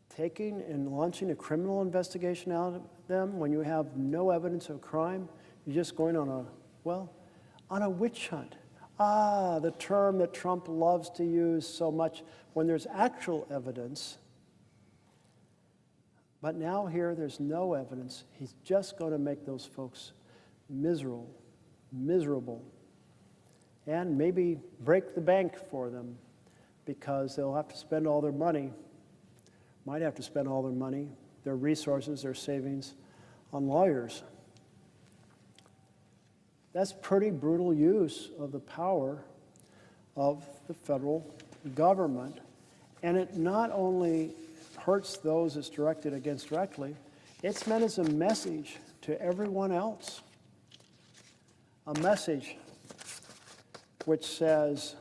taking and launching a criminal investigation out of them when you have no evidence of crime, you're just going on a witch hunt. The term that Trump loves to use so much when there's actual evidence. But now here, there's no evidence. He's just going to make those folks miserable, and maybe break the bank for them because they'll have to spend all their money, might have to spend all their money, their resources, their savings on lawyers. That's pretty brutal use of the power of the federal government. And it not only hurts those it's directed against directly, it's meant as a message to everyone else. A message which says,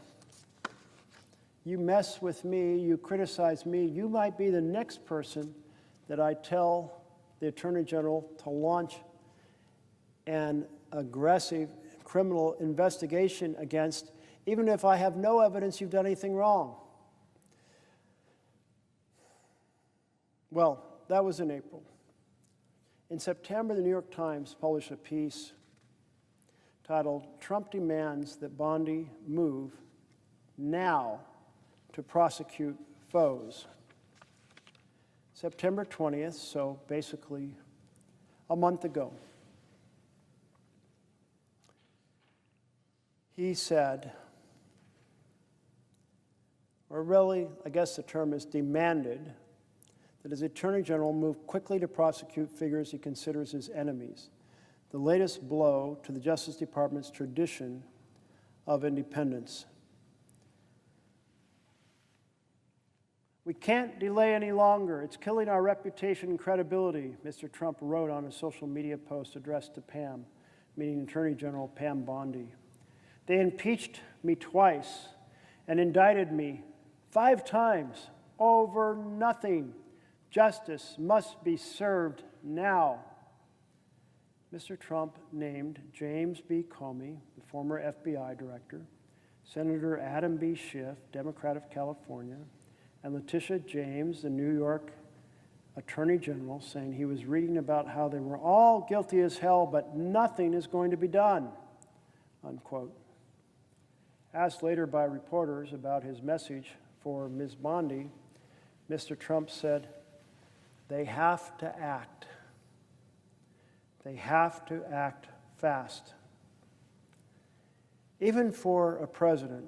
you mess with me, you criticize me, you might be the next person that I tell the Attorney General to launch an aggressive criminal investigation against, even if I have no evidence you've done anything wrong. Well, that was in April. In September, the New York Times published a piece titled, "Trump Demands That Bondi Move Now to Prosecute Foes." September 20th, so basically a month ago. He said, or really, I guess the term is demanded, that his Attorney General move quickly to prosecute figures he considers his enemies, the latest blow to the Justice Department's tradition of independence. We can't delay any longer. It's killing our reputation and credibility, Mr. Trump wrote on a social media post addressed to Pam, meaning Attorney General Pam Bondi. They impeached me twice and indicted me 5 times over nothing. Justice must be served now. Mr. Trump named James B. Comey, the former FBI director, Senator Adam B. Schiff, Democrat of California, and Letitia James, the New York Attorney General, saying he was reading about how they were all guilty as hell, but nothing is going to be done, unquote. Asked later by reporters about his message for Ms. Bondi, Mr. Trump said, they have to act. They have to act fast. Even for a president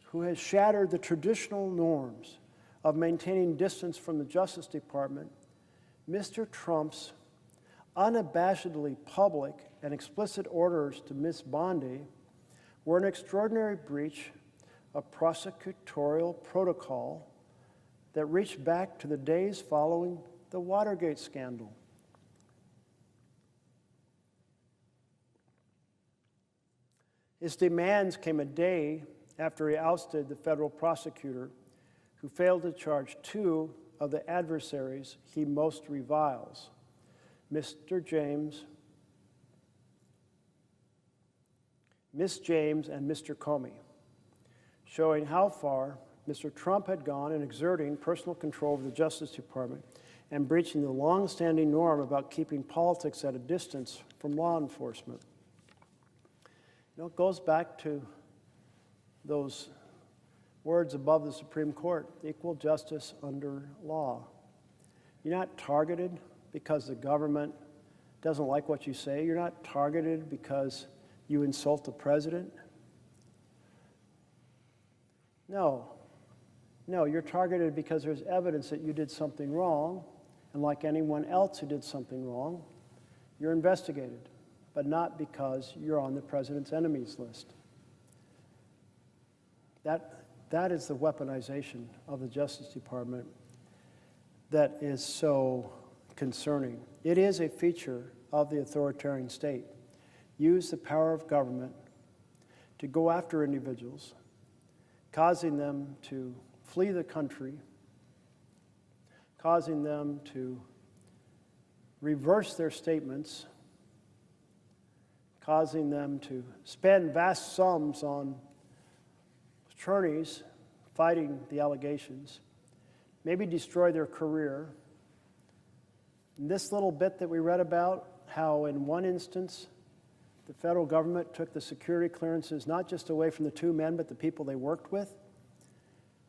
who has shattered the traditional norms of maintaining distance from the Justice Department, Mr. Trump's unabashedly public and explicit orders to Ms. Bondi were an extraordinary breach of prosecutorial protocol that reached back to the days following the Watergate scandal. His demands came a day after he ousted the federal prosecutor who failed to charge 2 of the adversaries he most reviles, Mr. James, Miss James, and Mr. Comey, showing how far Mr. Trump had gone in exerting personal control over the Justice Department and breaching the long-standing norm about keeping politics at a distance from law enforcement. You know, it goes back to those words above the Supreme Court, equal justice under law. You're not targeted because the government doesn't like what you say. You're not targeted because you insult the president. No, you're targeted because there's evidence that you did something wrong, and like anyone else who did something wrong, you're investigated, but not because you're on the president's enemies list. That is the weaponization of the Justice Department that is so concerning. It is a feature of the authoritarian state. Use the power of government to go after individuals, causing them to flee the country, causing them to reverse their statements, causing them to spend vast sums on attorneys fighting the allegations, maybe destroy their career. And this little bit that we read about, how in one instance the federal government took the security clearances not just away from the 2 men, but the people they worked with.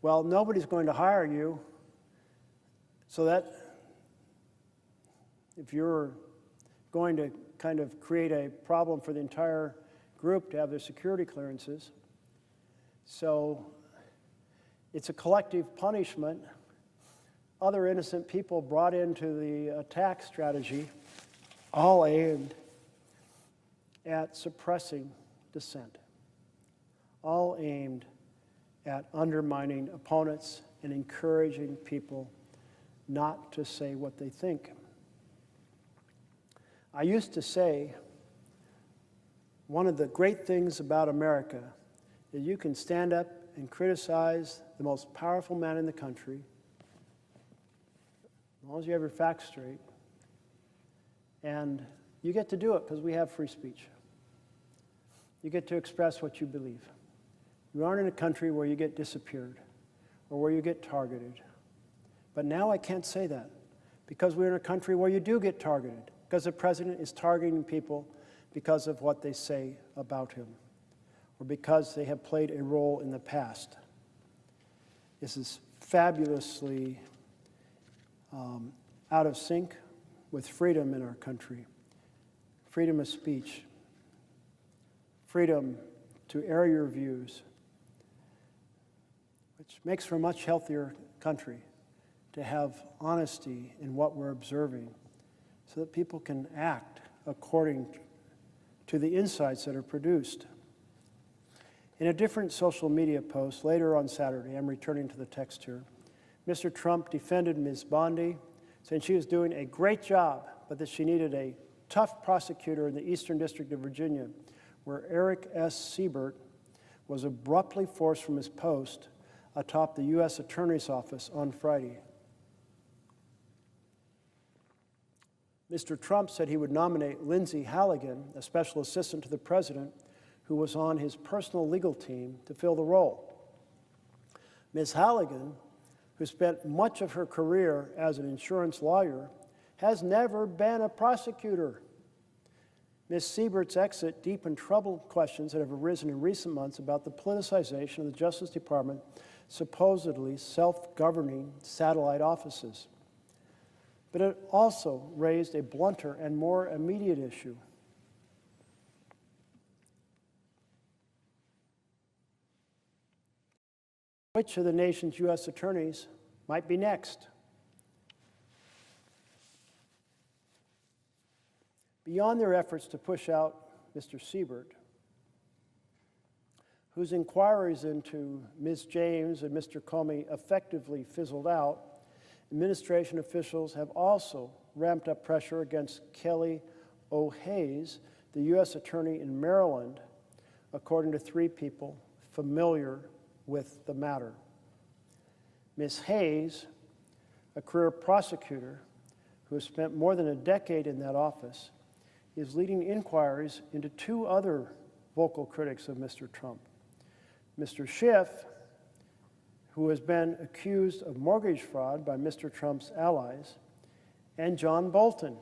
Well, nobody's going to hire you, so that if you're going to kind of create a problem for the entire group to have their security clearances, so it's a collective punishment. Other innocent people brought into the attack strategy, all aimed at suppressing dissent, all aimed at undermining opponents and encouraging people not to say what they think. I used to say one of the great things about America is you can stand up and criticize the most powerful man in the country, as long as you have your facts straight, and you get to do it because we have free speech. You get to express what you believe. You aren't in a country where you get disappeared or where you get targeted. But now I can't say that because we're in a country where you do get targeted, because the president is targeting people because of what they say about him or because they have played a role in the past. This is fabulously out of sync with freedom in our country. Freedom of speech, freedom to air your views, which makes for a much healthier country to have honesty in what we're observing so that people can act according to the insights that are produced. In a different social media post later on Saturday, I'm returning to the text here, Mr. Trump defended Ms. Bondi, saying she was doing a great job, but that she needed a tough prosecutor in the Eastern District of Virginia, where Eric S. Siebert was abruptly forced from his post atop the U.S. Attorney's Office on Friday. Mr. Trump said he would nominate Lindsay Halligan, a special assistant to the president, who was on his personal legal team, to fill the role. Ms. Halligan, who spent much of her career as an insurance lawyer, has never been a prosecutor. Ms. Siebert's exit deepened troubled questions that have arisen in recent months about the politicization of the Justice Department, supposedly self-governing satellite offices. But it also raised a blunter and more immediate issue. Which of the nation's U.S. attorneys might be next? Beyond their efforts to push out Mr. Siebert, whose inquiries into Ms. James and Mr. Comey effectively fizzled out, administration officials have also ramped up pressure against Kelly O'Hayes, the U.S. attorney in Maryland, according to 3 people familiar with the matter. Ms. Hayes, a career prosecutor who has spent more than a decade in that office, is leading inquiries into 2 other vocal critics of Mr. Trump. Mr. Schiff, who has been accused of mortgage fraud by Mr. Trump's allies, and John Bolton,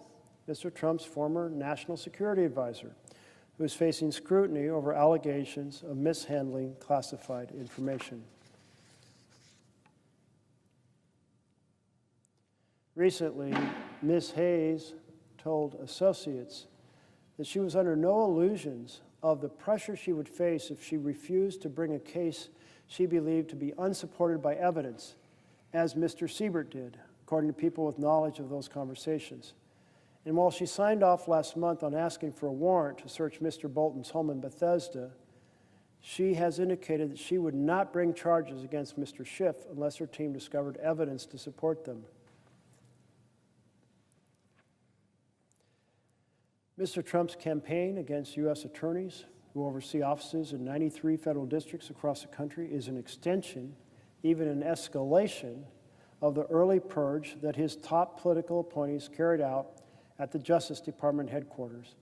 Mr. Trump's former national security advisor, who is facing scrutiny over allegations of mishandling classified information. Recently, Ms. Hayes told associates that she was under no illusions of the pressure she would face if she refused to bring a case she believed to be unsupported by evidence, as Mr. Siebert did, according to people with knowledge of those conversations. And while she signed off last month on asking for a warrant to search Mr. Bolton's home in Bethesda, she has indicated that she would not bring charges against Mr. Schiff unless her team discovered evidence to support them. Mr. Trump's campaign against U.S. attorneys who oversee offices in 93 federal districts across the country is an extension, even an escalation, of the early purge that his top political appointees carried out at the Justice Department headquarters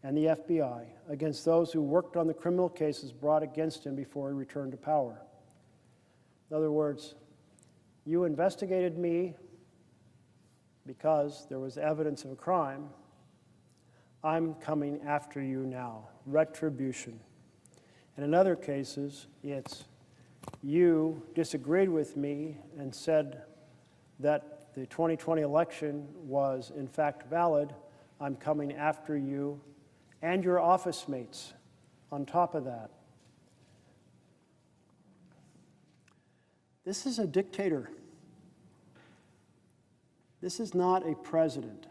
and the FBI against those who worked on the criminal cases brought against him before he returned to power. In other words, you investigated me because there was evidence of a crime. I'm coming after you now. Retribution. And in other cases, it's you disagreed with me and said that the 2020 election was in fact valid. I'm coming after you and your office mates on top of that. This is a dictator. This is not a president.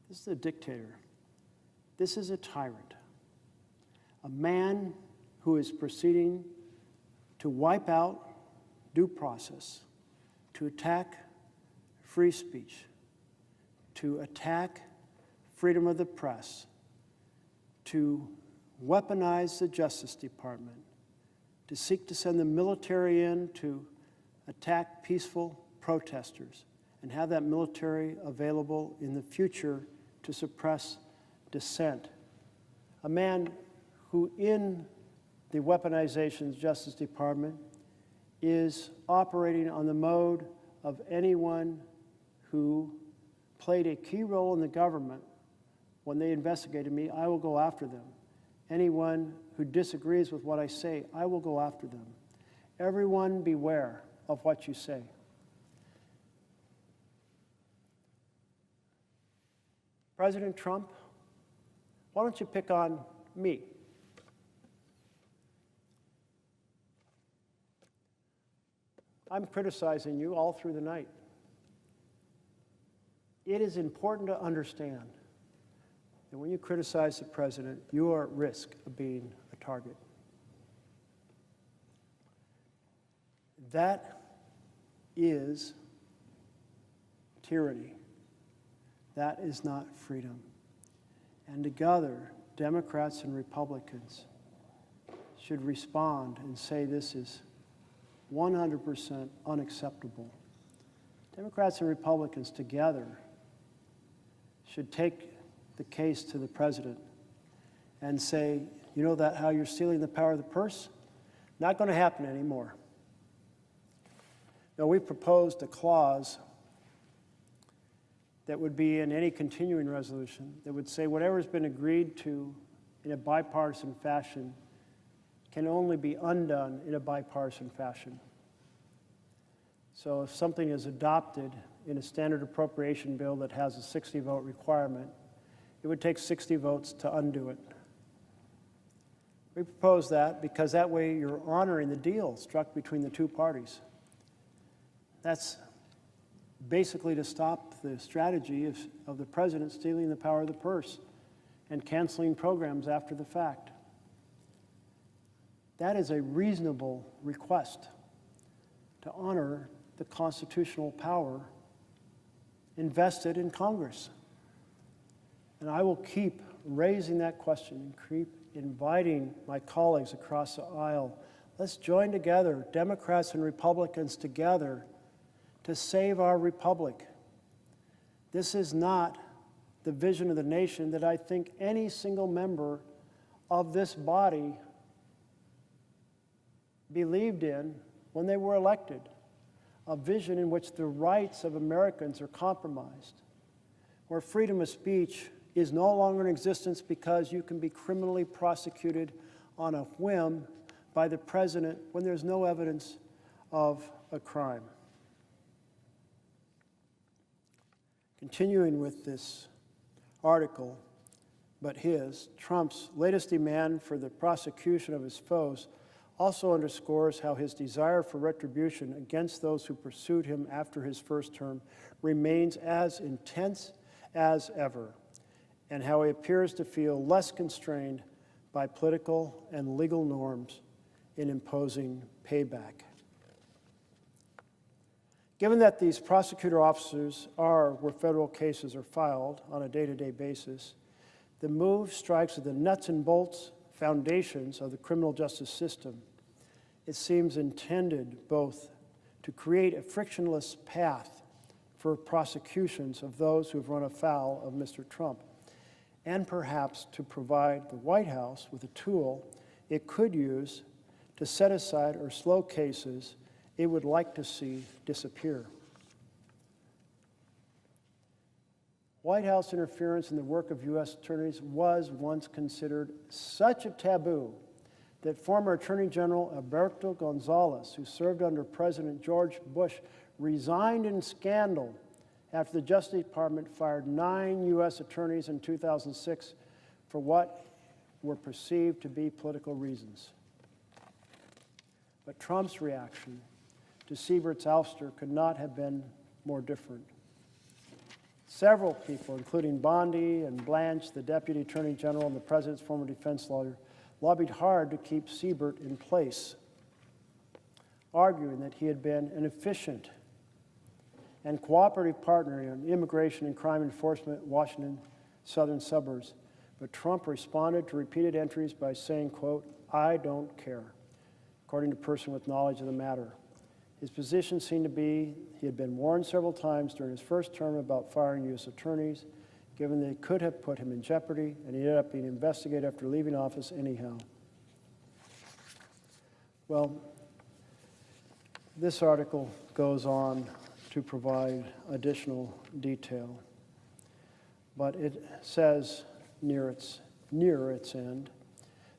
This is a dictator. This is a tyrant. A man who is proceeding to wipe out due process, to attack free speech, to attack freedom of the press, to weaponize the Justice Department, to seek to send the military in to attack peaceful protesters, and have that military available in the future to suppress dissent. A man who in the weaponization Justice Department is operating on the mode of anyone who played a key role in the government. When they investigated me, I will go after them. Anyone who disagrees with what I say, I will go after them. Everyone beware of what you say. President Trump, why don't you pick on me? I'm criticizing you all through the night. It is important to understand that when you criticize the president, you are at risk of being a target. That is tyranny. That is not freedom. And together, Democrats and Republicans should respond and say this is 100% unacceptable. Democrats and Republicans together should take the case to the president and say, you know that how you're stealing the power of the purse? Not going to happen anymore. Now, we proposed a clause that would be in any continuing resolution that would say whatever has been agreed to in a bipartisan fashion can only be undone in a bipartisan fashion. So if something is adopted in a standard appropriation bill that has a 60-vote requirement, it would take 60 votes to undo it. We propose that because that way you're honoring the deal struck between the two parties. That's basically to stop the strategy of the president stealing the power of the purse and canceling programs after the fact. That is a reasonable request to honor the constitutional power invested in Congress. And I will keep raising that question and keep inviting my colleagues across the aisle. Let's join together, Democrats and Republicans together, to save our republic. This is not the vision of the nation that I think any single member of this body believed in when they were elected. A vision in which the rights of Americans are compromised, where freedom of speech is no longer in existence because you can be criminally prosecuted on a whim by the president when there's no evidence of a crime. Continuing with this article, but Trump's latest demand for the prosecution of his foes also underscores how his desire for retribution against those who pursued him after his first term remains as intense as ever, and how he appears to feel less constrained by political and legal norms in imposing payback. Given that these prosecutor officers are where federal cases are filed on a day-to-day basis, the move strikes at the nuts and bolts foundations of the criminal justice system. It seems intended both to create a frictionless path for prosecutions of those who have run afoul of Mr. Trump, and perhaps to provide the White House with a tool it could use to set aside or slow cases it would like to see disappear. White House interference in the work of U.S. attorneys was once considered such a taboo that former Attorney General Alberto Gonzales, who served under President George Bush, resigned in scandal after the Justice Department fired 9 U.S. attorneys in 2006 for what were perceived to be political reasons. But Trump's reaction to Siebert's ouster could not have been more different. Several people, including Bondi and Blanche, the Deputy Attorney General and the President's former defense lawyer, lobbied hard to keep Siebert in place, arguing that he had been an efficient and cooperative partner in immigration and crime enforcement in Washington southern suburbs. But Trump responded to repeated entries by saying, quote, "I don't care," according to a person with knowledge of the matter. His position seemed to be he had been warned several times during his first term about firing U.S. attorneys, given they could have put him in jeopardy, and he ended up being investigated after leaving office anyhow. Well, this article goes on to provide additional detail, but it says near its end,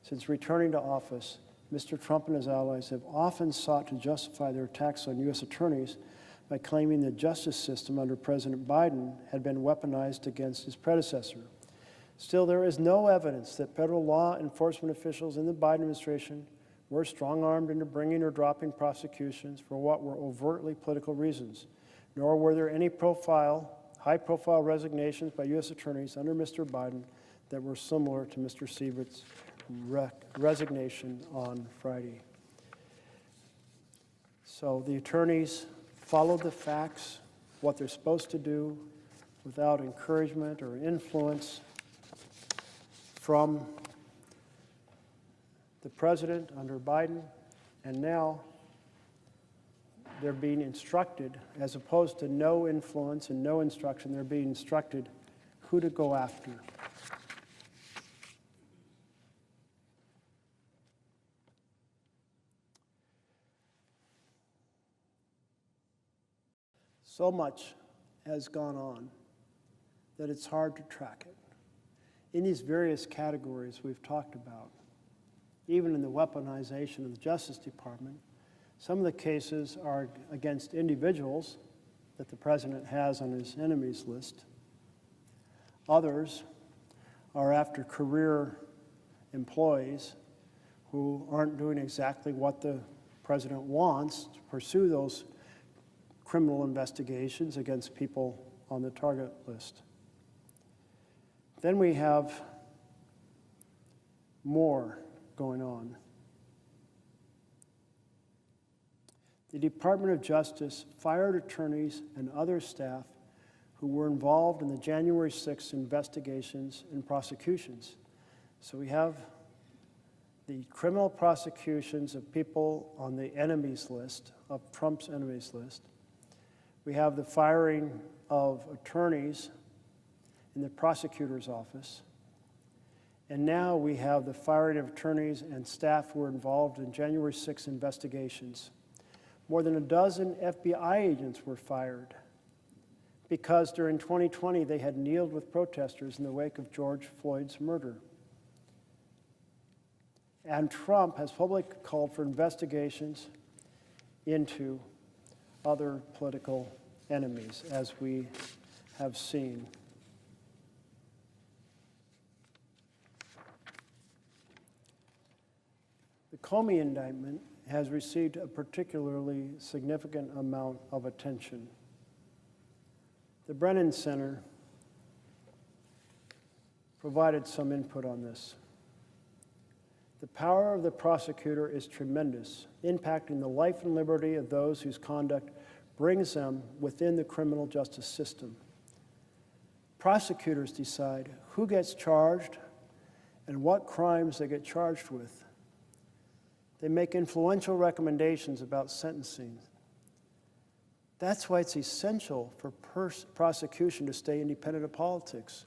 since returning to office, Mr. Trump and his allies have often sought to justify their attacks on U.S. attorneys by claiming the justice system under President Biden had been weaponized against his predecessor. Still, there is no evidence that federal law enforcement officials in the Biden administration were strong-armed into bringing or dropping prosecutions for what were overtly political reasons, nor were there any high-profile resignations by U.S. attorneys under Mr. Biden that were similar to Mr. Siebert's resignation on Friday. So the attorneys followed the facts, what they're supposed to do, without encouragement or influence from the president under Biden, and now they're being instructed, as opposed to no influence and no instruction, they're being instructed who to go after. So much has gone on that it's hard to track it. In these various categories we've talked about, even in the weaponization of the Justice Department, some of the cases are against individuals that the president has on his enemies list. Others are after career employees who aren't doing exactly what the president wants to pursue those criminal investigations against people on the target list. Then we have more going on. The Department of Justice fired attorneys and other staff who were involved in the January 6th investigations and prosecutions. So we have the criminal prosecutions of people on the enemies list, of Trump's enemies list. We have the firing of attorneys in the prosecutor's office. And now we have the firing of attorneys and staff who were involved in January 6 investigations. More than a dozen FBI agents were fired because during 2020 they had kneeled with protesters in the wake of George Floyd's murder. And Trump has publicly called for investigations into other political enemies, as we have seen. The Comey indictment has received a particularly significant amount of attention. The Brennan Center provided some input on this. The power of the prosecutor is tremendous, impacting the life and liberty of those whose conduct brings them within the criminal justice system. Prosecutors decide who gets charged and what crimes they get charged with. They make influential recommendations about sentencing. That's why it's essential for prosecution to stay independent of politics.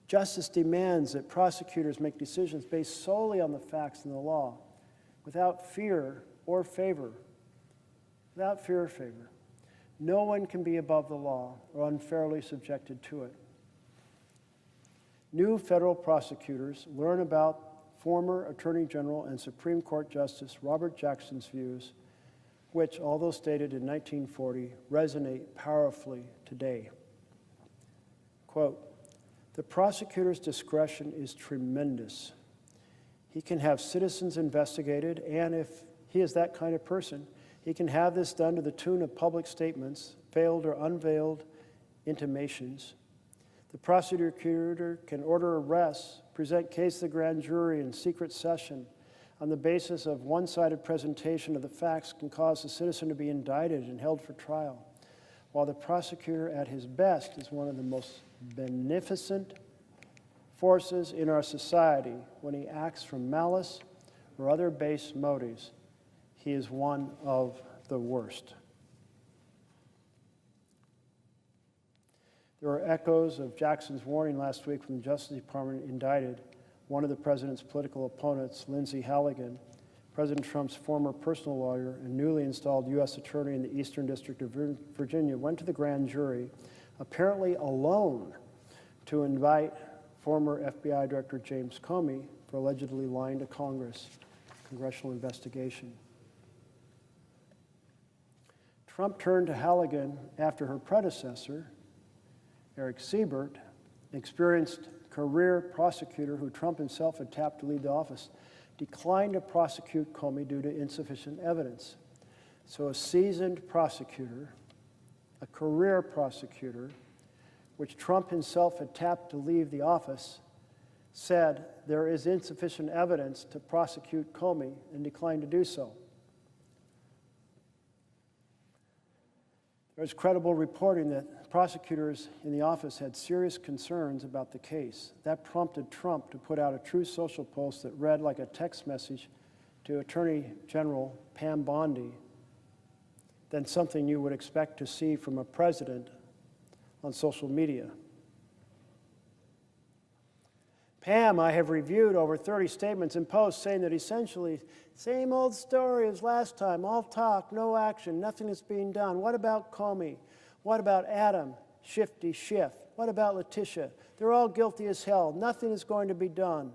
Justice demands that prosecutors make decisions based solely on the facts and the law, without fear or favor. Without fear or favor. No one can be above the law or unfairly subjected to it. New federal prosecutors learn about former Attorney General and Supreme Court Justice Robert Jackson's views, which, although stated in 1940, resonate powerfully today. Quote, "The prosecutor's discretion is tremendous. He can have citizens investigated, and if he is that kind of person, he can have this done to the tune of public statements, veiled or unveiled intimations. The prosecutor can order arrests, present case to the grand jury in secret session on the basis of one-sided presentation of the facts can cause the citizen to be indicted and held for trial. while the prosecutor at his best is one of the most beneficent forces in our society, when he acts from malice or other base motives, he is one of the worst. There are echoes of Jackson's warning last week when the Justice Department indicted one of the president's political opponents, Lindsay Halligan, President Trump's former personal lawyer and newly installed U.S. attorney in the Eastern District of Virginia, went to the grand jury, apparently alone, to indict former FBI Director James Comey for allegedly lying to Congress. Congressional investigation. Trump turned to Halligan after her predecessor, Eric Siebert, an experienced career prosecutor who Trump himself had tapped to lead the office, declined to prosecute Comey due to insufficient evidence. So a seasoned prosecutor, a career prosecutor, which Trump himself had tapped to leave the office, said there is insufficient evidence to prosecute Comey and declined to do so. There was credible reporting that prosecutors in the office had serious concerns about the case. That prompted Trump to put out a Truth Social post that read like a text message to Attorney General Pam Bondi, than something you would expect to see from a president on social media. Pam, I have reviewed over 30 statements and posts saying that essentially, same old story as last time, all talk, no action, nothing is being done. What about Comey? What about Adam, Shifty Schiff? What about Letitia? They're all guilty as hell. Nothing is going to be done.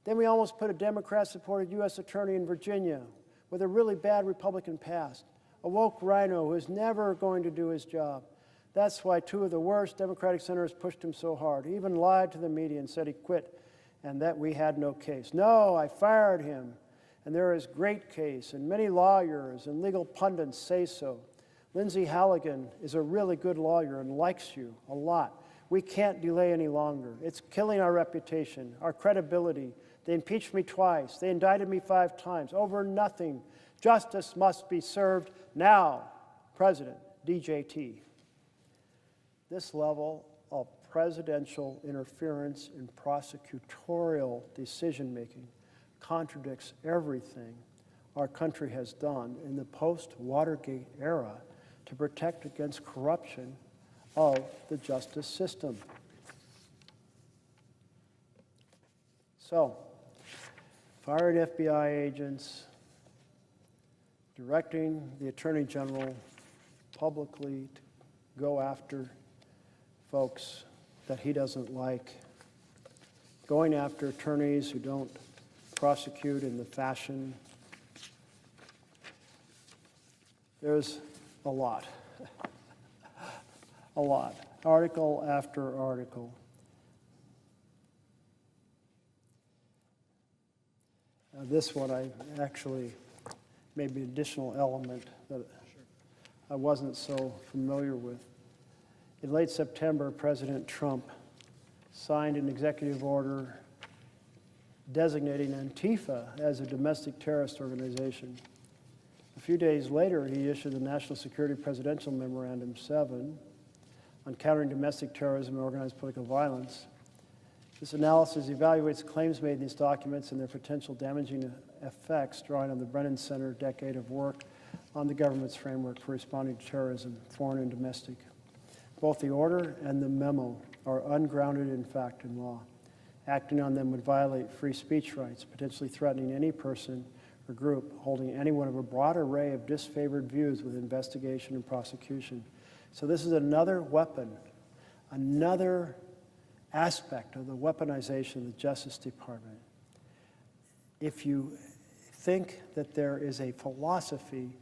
Then we almost put a Democrat-supported U.S. attorney in Virginia with a really bad Republican past, a woke rhino who is never going to do his job. That's why two of the worst Democratic senators pushed him so hard. He even lied to the media and said he quit and that we had no case. No, I fired him, and there is great case, and many lawyers and legal pundits say so. Lindsay Halligan is a really good lawyer and likes you a lot. We can't delay any longer. It's killing our reputation, our credibility. They impeached me twice. They indicted me 5 times over nothing. Justice must be served now. President, DJT. This level of presidential interference in prosecutorial decision-making contradicts everything our country has done in the post-Watergate era to protect against corruption of the justice system. So, firing FBI agents, directing the Attorney General publicly to go after folks that he doesn't like, going after attorneys who don't prosecute in the fashion. There's a lot, a lot, article after article. This one I actually, maybe an additional element that I wasn't so familiar with. In late September, President Trump signed an executive order designating Antifa as a domestic terrorist organization. A few days later, he issued the National Security Presidential Memorandum 7 on countering domestic terrorism and organized political violence. This analysis evaluates claims made in these documents and their potential damaging effects, drawing on the Brennan Center decade of work on the government's framework for responding to terrorism, foreign and domestic. Both the order and the memo are ungrounded in fact and law. Acting on them would violate free speech rights, potentially threatening any person or group holding any one of a broad array of disfavored views with investigation and prosecution. So this is another weapon, another aspect of the weaponization of the Justice Department. If you think that there is a philosophy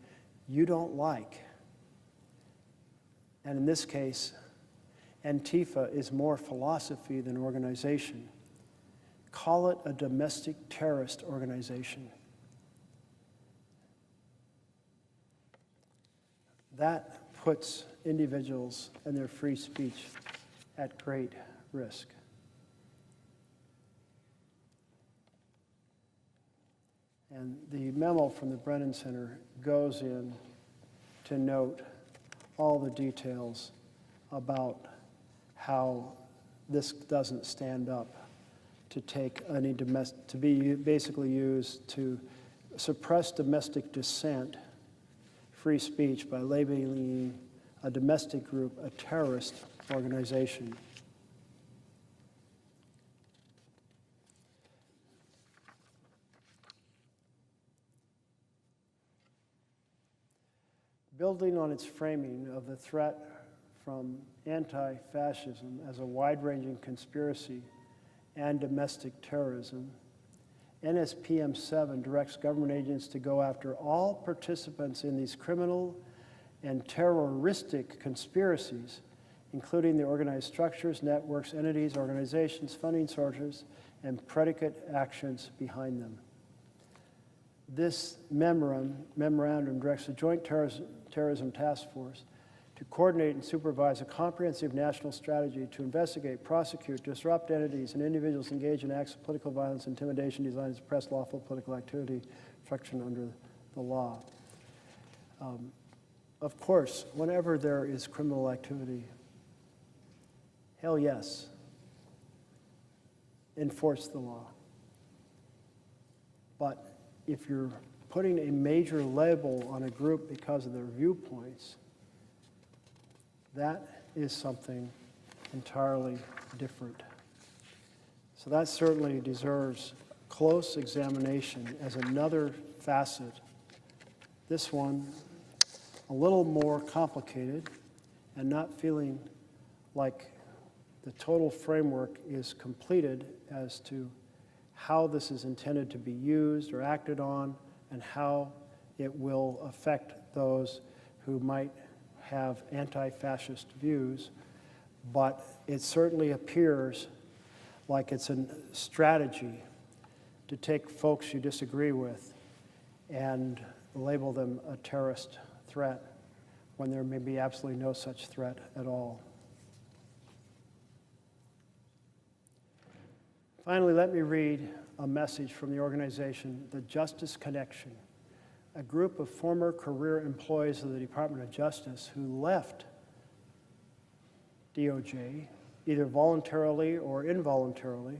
you don't like, and in this case, Antifa is more philosophy than organization, call it a domestic terrorist organization. That puts individuals and their free speech at great risk. And the memo from the Brennan Center goes in to note all the details about how this doesn't stand up to take any to be basically used to suppress domestic dissent, free speech, by labeling a domestic group a terrorist organization. Building on its framing of the threat from anti-fascism as a wide-ranging conspiracy and domestic terrorism, NSPM 7 directs government agents to go after all participants in these criminal and terroristic conspiracies, including the organized structures, networks, entities, organizations, funding sources, and predicate actions behind them. This memorandum directs the Joint Terrorism Task Force to coordinate and supervise a comprehensive national strategy to investigate, prosecute, disrupt entities and individuals engaged in acts of political violence, intimidation designed to suppress lawful political activity, obstruction under the law. Of course, whenever there is criminal activity, hell yes, enforce the law. But if you're putting a major label on a group because of their viewpoints, that is something entirely different. So that certainly deserves close examination as another facet. This one, a little more complicated and not feeling like the total framework is completed as to how this is intended to be used or acted on and how it will affect those who might have anti-fascist views, but it certainly appears like it's a strategy to take folks you disagree with and label them a terrorist threat when there may be absolutely no such threat at all. Finally, let me read a message from the organization, The Justice Connection, a group of former career employees of the Department of Justice who left DOJ, either voluntarily or involuntarily,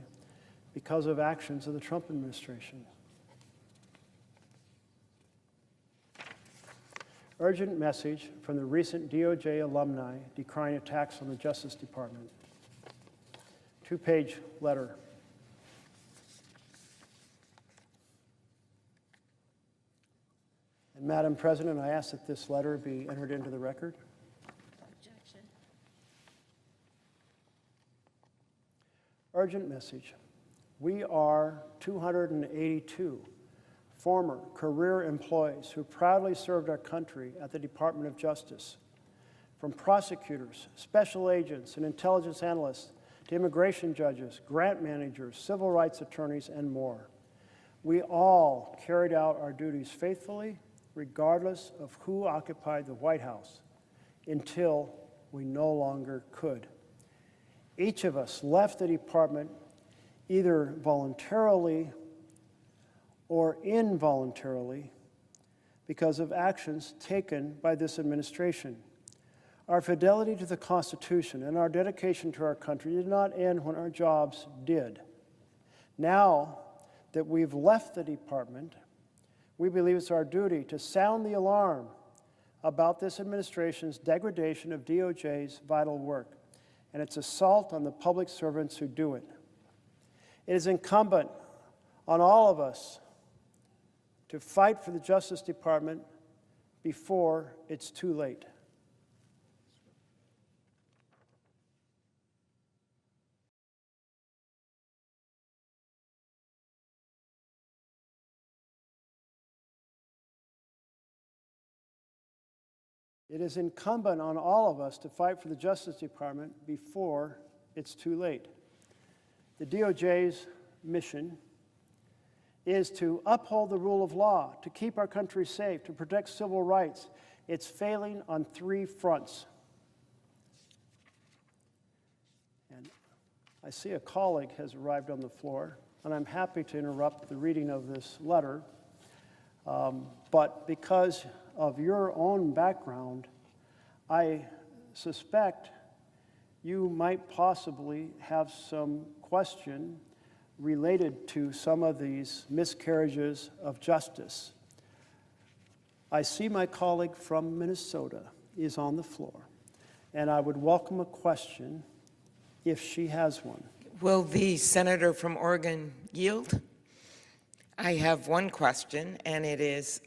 because of actions of the Trump administration. Urgent message from the recent DOJ alumni decrying attacks on the Justice Department. 2-page letter. And Madam President, I ask that this letter be entered into the record. Objection. Urgent message. We are 282 former career employees who proudly served our country at the Department of Justice, from prosecutors, special agents, and intelligence analysts to immigration judges, grant managers, civil rights attorneys, and more. We all carried out our duties faithfully, regardless of who occupied the White House, until we no longer could. Each of us left the department either voluntarily or involuntarily because of actions taken by this administration. Our fidelity to the Constitution and our dedication to our country did not end when our jobs did. Now that we've left the department, we believe it's our duty to sound the alarm about this administration's degradation of DOJ's vital work and its assault on the public servants who do it. It is incumbent on all of us to fight for the Justice Department before it's too late. It is incumbent on all of us to fight for the Justice Department before it's too late. The DOJ's mission is to uphold the rule of law, to keep our country safe, to protect civil rights. It's failing on 3 fronts. And I see a colleague has arrived on the floor, and I'm happy to interrupt the reading of this letter. But because of your own background, I suspect you might possibly have some question related to some of these miscarriages of justice. I see my colleague from Minnesota is on the floor, and I would welcome a question if she has one. Will the senator from Oregon yield? I have one question, and it is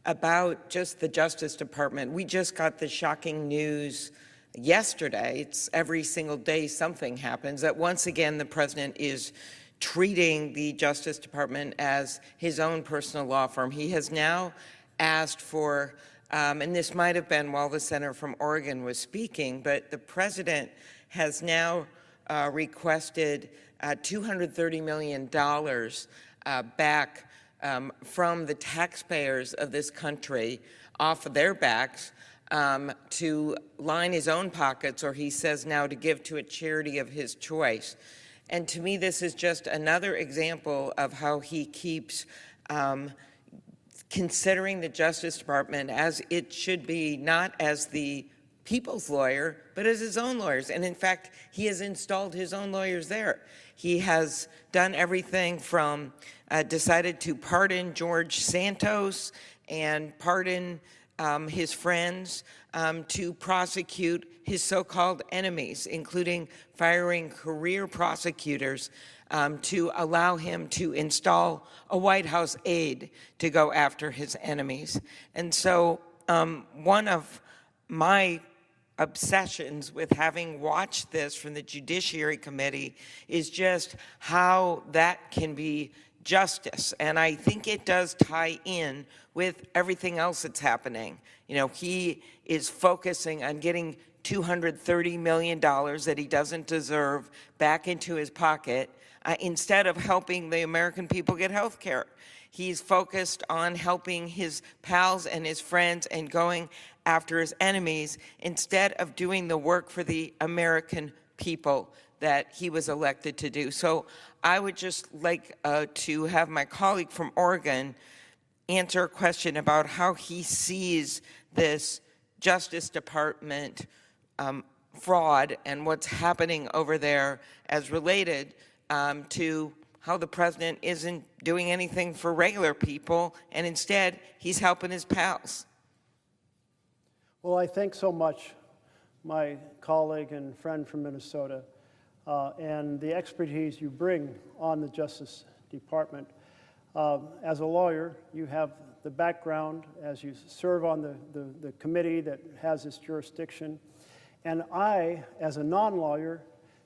about just the Justice Department. We just got the shocking news yesterday. It's every single day something happens, that once again the president is treating the Justice Department as his own personal law firm. He has now asked for, and this might have been while the senator from Oregon was speaking, but the president has now requested $230 million back from the taxpayers of this country off of their backs to line his own pockets, or he says now to give to a charity of his choice. And to me, this is just another example of how he keeps considering the Justice Department as it should be, not as the people's lawyer, but as his own lawyers. And in fact, he has installed his own lawyers there. He has done everything from decided to pardon George Santos and pardon his friends, to prosecute his so-called enemies, including firing career prosecutors to allow him to install a White House aide to go after his enemies. And so one of my obsessions with having watched this from the Judiciary Committee is just how that can be justice. And I think it does tie in with everything else that's happening. You know, he is focusing on getting $230 million that he doesn't deserve back into his pocket instead of helping the American people get health care. He's focused on helping his pals and his friends and going after his enemies instead of doing the work for the American people that he was elected to do. So I would just like to have my colleague from Oregon answer a question about how he sees this Justice Department fraud and what's happening over there as related to how the president isn't doing anything for regular people, and instead he's helping his pals. Well, I thank so much my colleague and friend from Minnesota and the expertise you bring on the Justice Department. As a lawyer, you have the background as you serve on the committee that has this jurisdiction. And I, as a non-lawyer,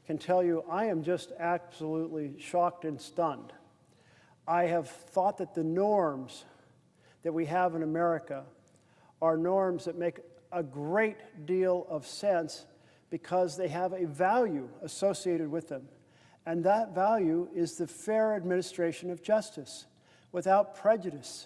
can tell you I am just absolutely shocked and stunned. I have thought that the norms that we have in America are norms that make a great deal of sense because they have a value associated with them. And that value is the fair administration of justice without prejudice,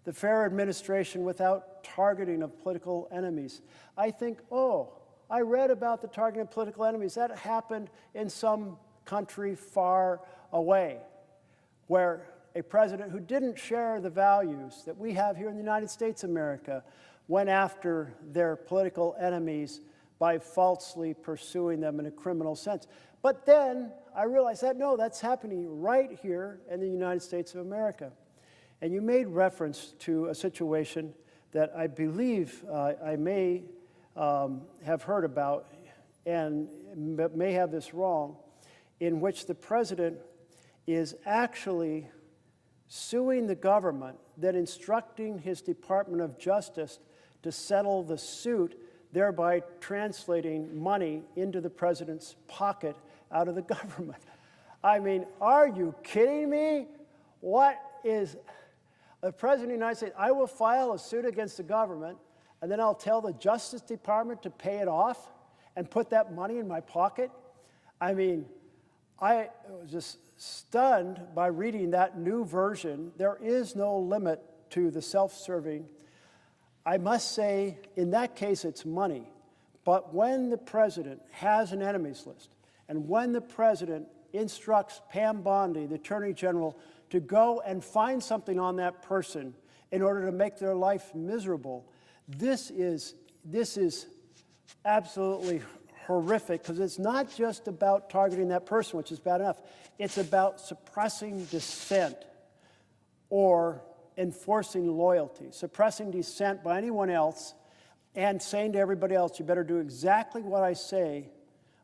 the fair administration without targeting of political enemies. I think, oh, I read about the targeting of political enemies. That happened in some country far away, where a president who didn't share the values that we have here in the United States of America went after their political enemies by falsely pursuing them in a criminal sense. But then I realized that, no, that's happening right here in the United States of America. And you made reference to a situation that I believe I may have heard about and may have this wrong, in which the president is actually suing the government, then instructing his Department of Justice to settle the suit, thereby translating money into the president's pocket out of the government. I mean, are you kidding me? What is the president of the United States? I will file a suit against the government, and then I'll tell the Justice Department to pay it off and put that money in my pocket? I mean, I was just stunned by reading that new version. There is no limit to the self-serving. I must say, in that case, it's money. But when the president has an enemies list, and when the president instructs Pam Bondi, the Attorney General, to go and find something on that person in order to make their life miserable, this is absolutely horrific, because it's not just about targeting that person, which is bad enough. It's about suppressing dissent or enforcing loyalty, suppressing dissent by anyone else and saying to everybody else, you better do exactly what I say.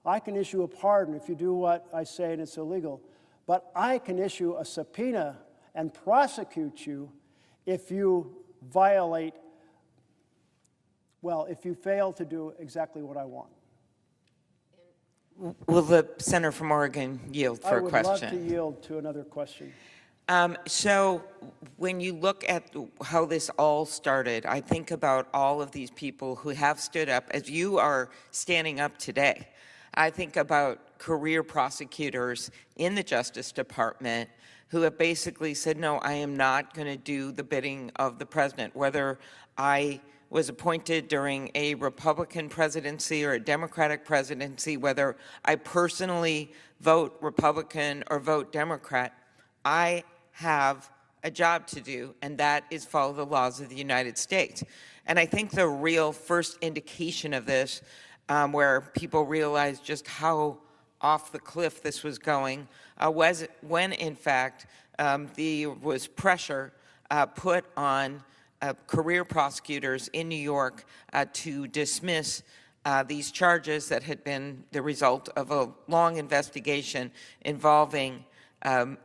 I can issue a pardon if you do what I say and it's illegal, but I can issue a subpoena and prosecute you if you violate, well, if you fail to do exactly what I want. Will the senator from Oregon yield for a question? I would love to yield to another question. So when you look at how this all started, I think about all of these people who have stood up, as you are standing up today. I think about career prosecutors in the Justice Department who have basically said, no, I am not going to do the bidding of the president, whether I was appointed during a Republican presidency or a Democratic presidency, whether I personally vote Republican or vote Democrat. I have a job to do, and that is follow the laws of the United States. And I think the real first indication of this, where people realized just how off the cliff this was going, was when, in fact, there was pressure put on career prosecutors in New York to dismiss these charges that had been the result of a long investigation involving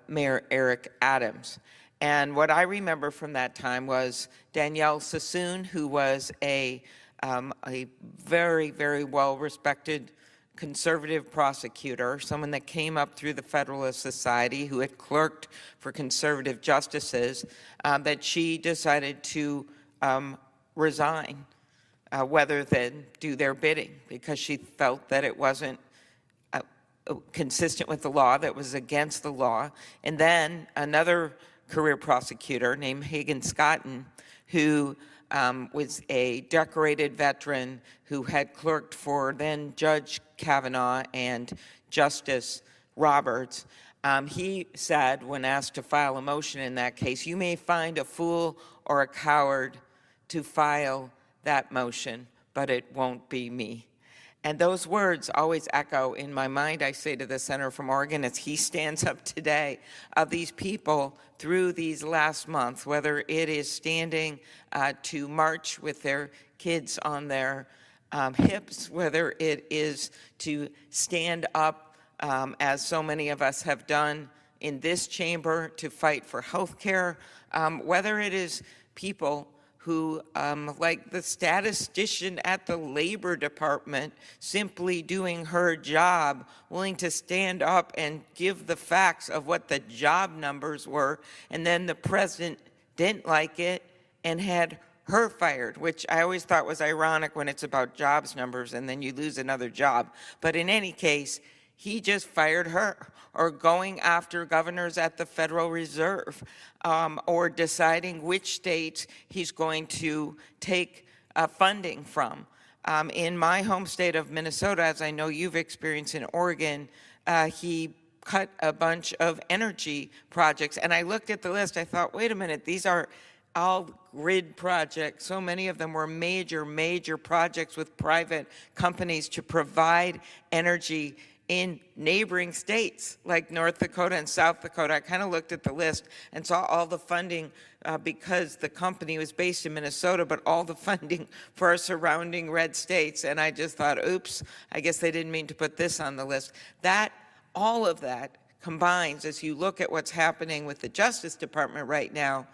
Mayor Eric Adams. And what I remember from that time was Danielle Sassoon, who was a very, very well-respected conservative prosecutor, someone that came up through the Federalist Society, who had clerked for conservative justices, that she decided to resign rather than do their bidding because she felt that it wasn't consistent with the law, that was against the law. And then another career prosecutor named Hagan Scotton, who was a decorated veteran who had clerked for then Judge Kavanaugh and Justice Roberts. He said, when asked to file a motion in that case, you may find a fool or a coward to file that motion, but it won't be me. And those words always echo in my mind. I say to the senator from Oregon, as he stands up today, of these people through these last months, whether it is standing to march with their kids on their hips, whether it is to stand up, as so many of us have done in this chamber, to fight for health care, whether it is people who, like the statistician at the Labor Department, simply doing her job, willing to stand up and give the facts of what the job numbers were, and then the president didn't like it and had her fired, which I always thought was ironic when it's about jobs numbers and then you lose another job. But in any case, he just fired her, or going after governors at the Federal Reserve, or deciding which states he's going to take funding from. In my home state of Minnesota, as I know you've experienced in Oregon, he cut a bunch of energy projects. And I looked at the list, I thought, wait a minute, these are all grid projects. So many of them were major, major projects with private companies to provide energy in neighboring states like North Dakota and South Dakota. I kind of looked at the list and saw all the funding because the company was based in Minnesota, but all the funding for our surrounding red states. And I just thought, oops, I guess they didn't mean to put this on the list. All of that combines, as you look at what's happening with the Justice Department right now,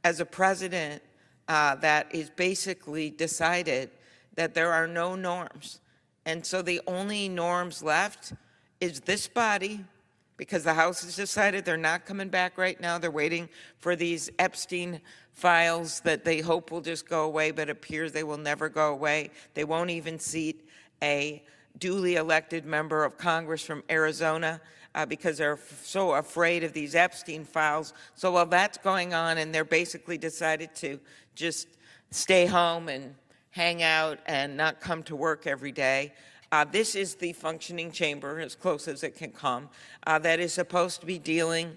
as a president that is basically decided that there are no norms. And so the only norms left is this body, because the House has decided they're not coming back right now. They're waiting for these Epstein files that they hope will just go away, but it appears they will never go away. They won't even seat a duly elected member of Congress from Arizona because they're so afraid of these Epstein files. So while that's going on, and they're basically decided to just stay home and hang out and not come to work every day. This is the functioning chamber, as close as it can come, that is supposed to be dealing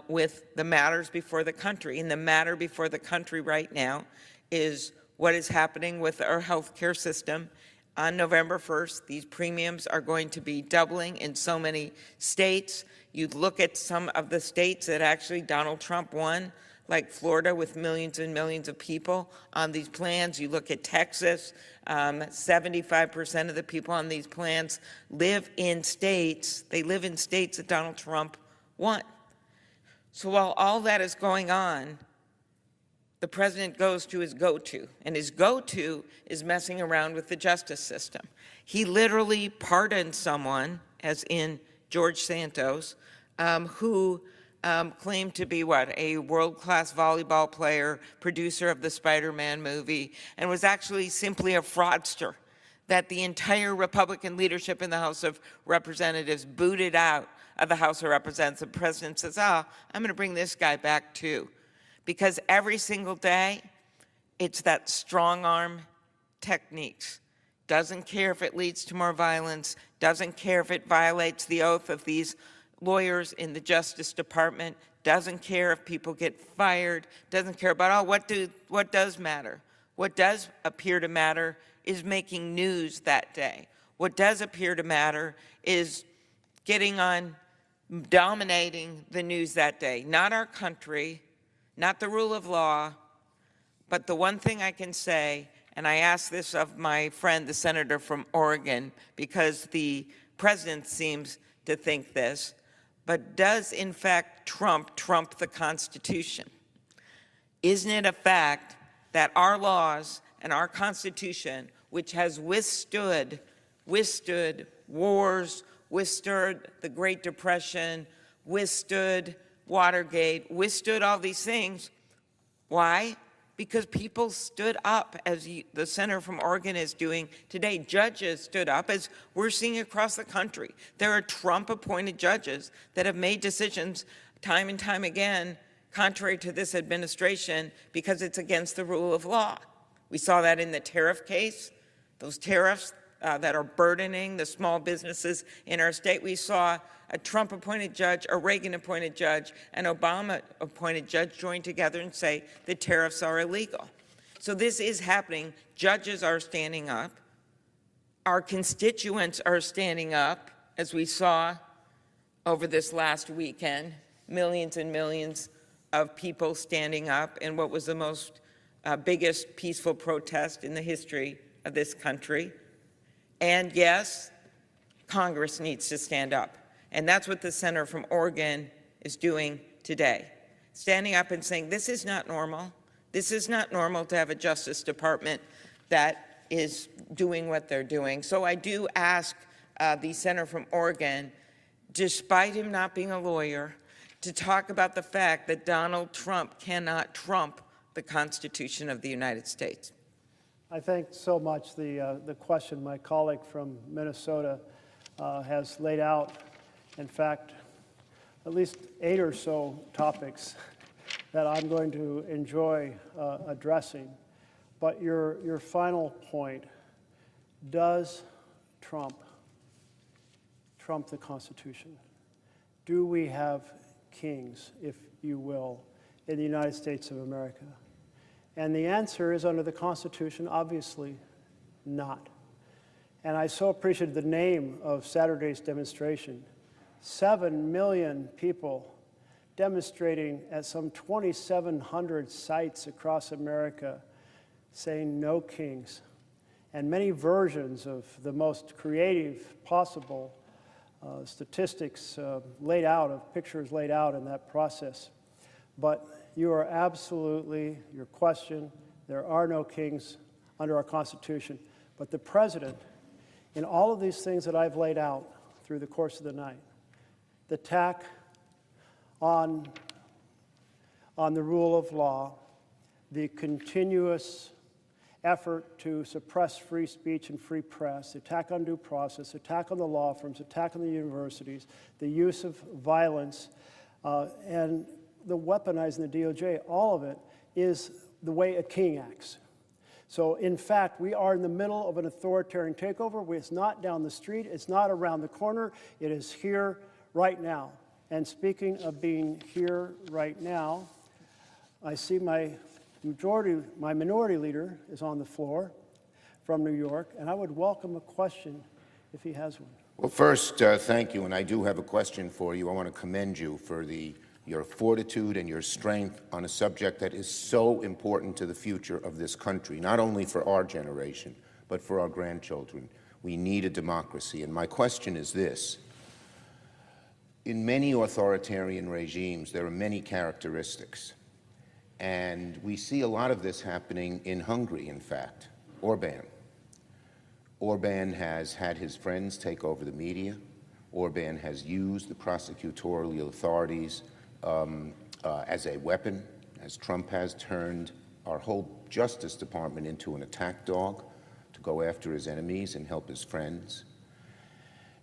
with the matters before the country. And the matter before the country right now is what is happening with our health care system on November 1st. These premiums are going to be doubling in so many states. You look at some of the states that actually Donald Trump won, like Florida with millions and millions of people on these plans. You look at Texas, 75% of the people on these plans live in states, that Donald Trump won. So while all that is going on, the president goes to his go-to, and his go-to is messing around with the justice system. He literally pardoned someone, as in George Santos, who claimed to be a world-class volleyball player, producer of the Spider-Man movie, and was actually simply a fraudster that the entire Republican leadership in the House of Representatives booted out of the House of Representatives. The president says, I'm going to bring this guy back too. Because every single day, it's that strong arm techniques. Doesn't care if it leads to more violence, doesn't care if it violates the oath of these lawyers in the Justice Department, doesn't care if people get fired, doesn't care about, what does matter? What does appear to matter is making news that day. What does appear to matter is getting on, dominating the news that day. Not our country, not the rule of law, but the one thing I can say, and I ask this of my friend, the senator from Oregon, because the president seems to think this, but does in fact trump the Constitution? Isn't it a fact that our laws and our Constitution, which has withstood wars, withstood the Great Depression, withstood Watergate, withstood all these things. Why? Because people stood up, as the senator from Oregon is doing today. Judges stood up, as we're seeing across the country. There are Trump-appointed judges that have made decisions time and time again, contrary to this administration, because it's against the rule of law. We saw that in the tariff case, those tariffs that are burdening the small businesses in our state. We saw a Trump-appointed judge, a Reagan-appointed judge, an Obama-appointed judge join together and say the tariffs are illegal. So this is happening. Judges are standing up. Our constituents are standing up, as we saw over this last weekend, millions and millions of people standing up in what was the most biggest peaceful protest in the history of this country. And yes, Congress needs to stand up. And that's what the senator from Oregon is doing today. Standing up and saying, this is not normal. This is not normal to have a Justice Department that is doing what they're doing. So I do ask the senator from Oregon, despite him not being a lawyer, to talk about the fact that Donald Trump cannot trump the Constitution of the United States. I thank so much the question my colleague from Minnesota has laid out. In fact, at least 8 or so topics that I'm going to enjoy addressing. But your final point, does Trump the Constitution? Do we have kings, if you will, in the United States of America? And the answer is, under the Constitution, obviously not. And I so appreciated the name of Saturday's demonstration. 7 million people demonstrating at some 2,700 sites across America saying no kings, and many versions of the most creative possible statistics laid out, of pictures laid out in that process. But you are absolutely, your question, there are no kings under our Constitution. But the president, in all of these things that I've laid out through the course of the night, the attack on the rule of law, the continuous effort to suppress free speech and free press, attack on due process, attack on the law firms, attack on the universities, the use of violence, and the weaponizing the DOJ, all of it is the way a king acts. So, in fact, we are in the middle of an authoritarian takeover. It's not down the street. It's not around the corner. It is here right now. And speaking of being here right now, I see my minority leader is on the floor. from New York, and I would welcome a question if he has one. Well, first, thank you, and I do have a question for you. I want to commend you for your fortitude and your strength on a subject that is so important to the future of this country, not only for our generation, but for our grandchildren. We need a democracy, and my question is this. In many authoritarian regimes, there are many characteristics, and we see a lot of this happening in Hungary, in fact. Orban has had his friends take over the media. Orban has used the prosecutorial authorities as a weapon, as Trump has turned our whole Justice Department into an attack dog to go after his enemies and help his friends.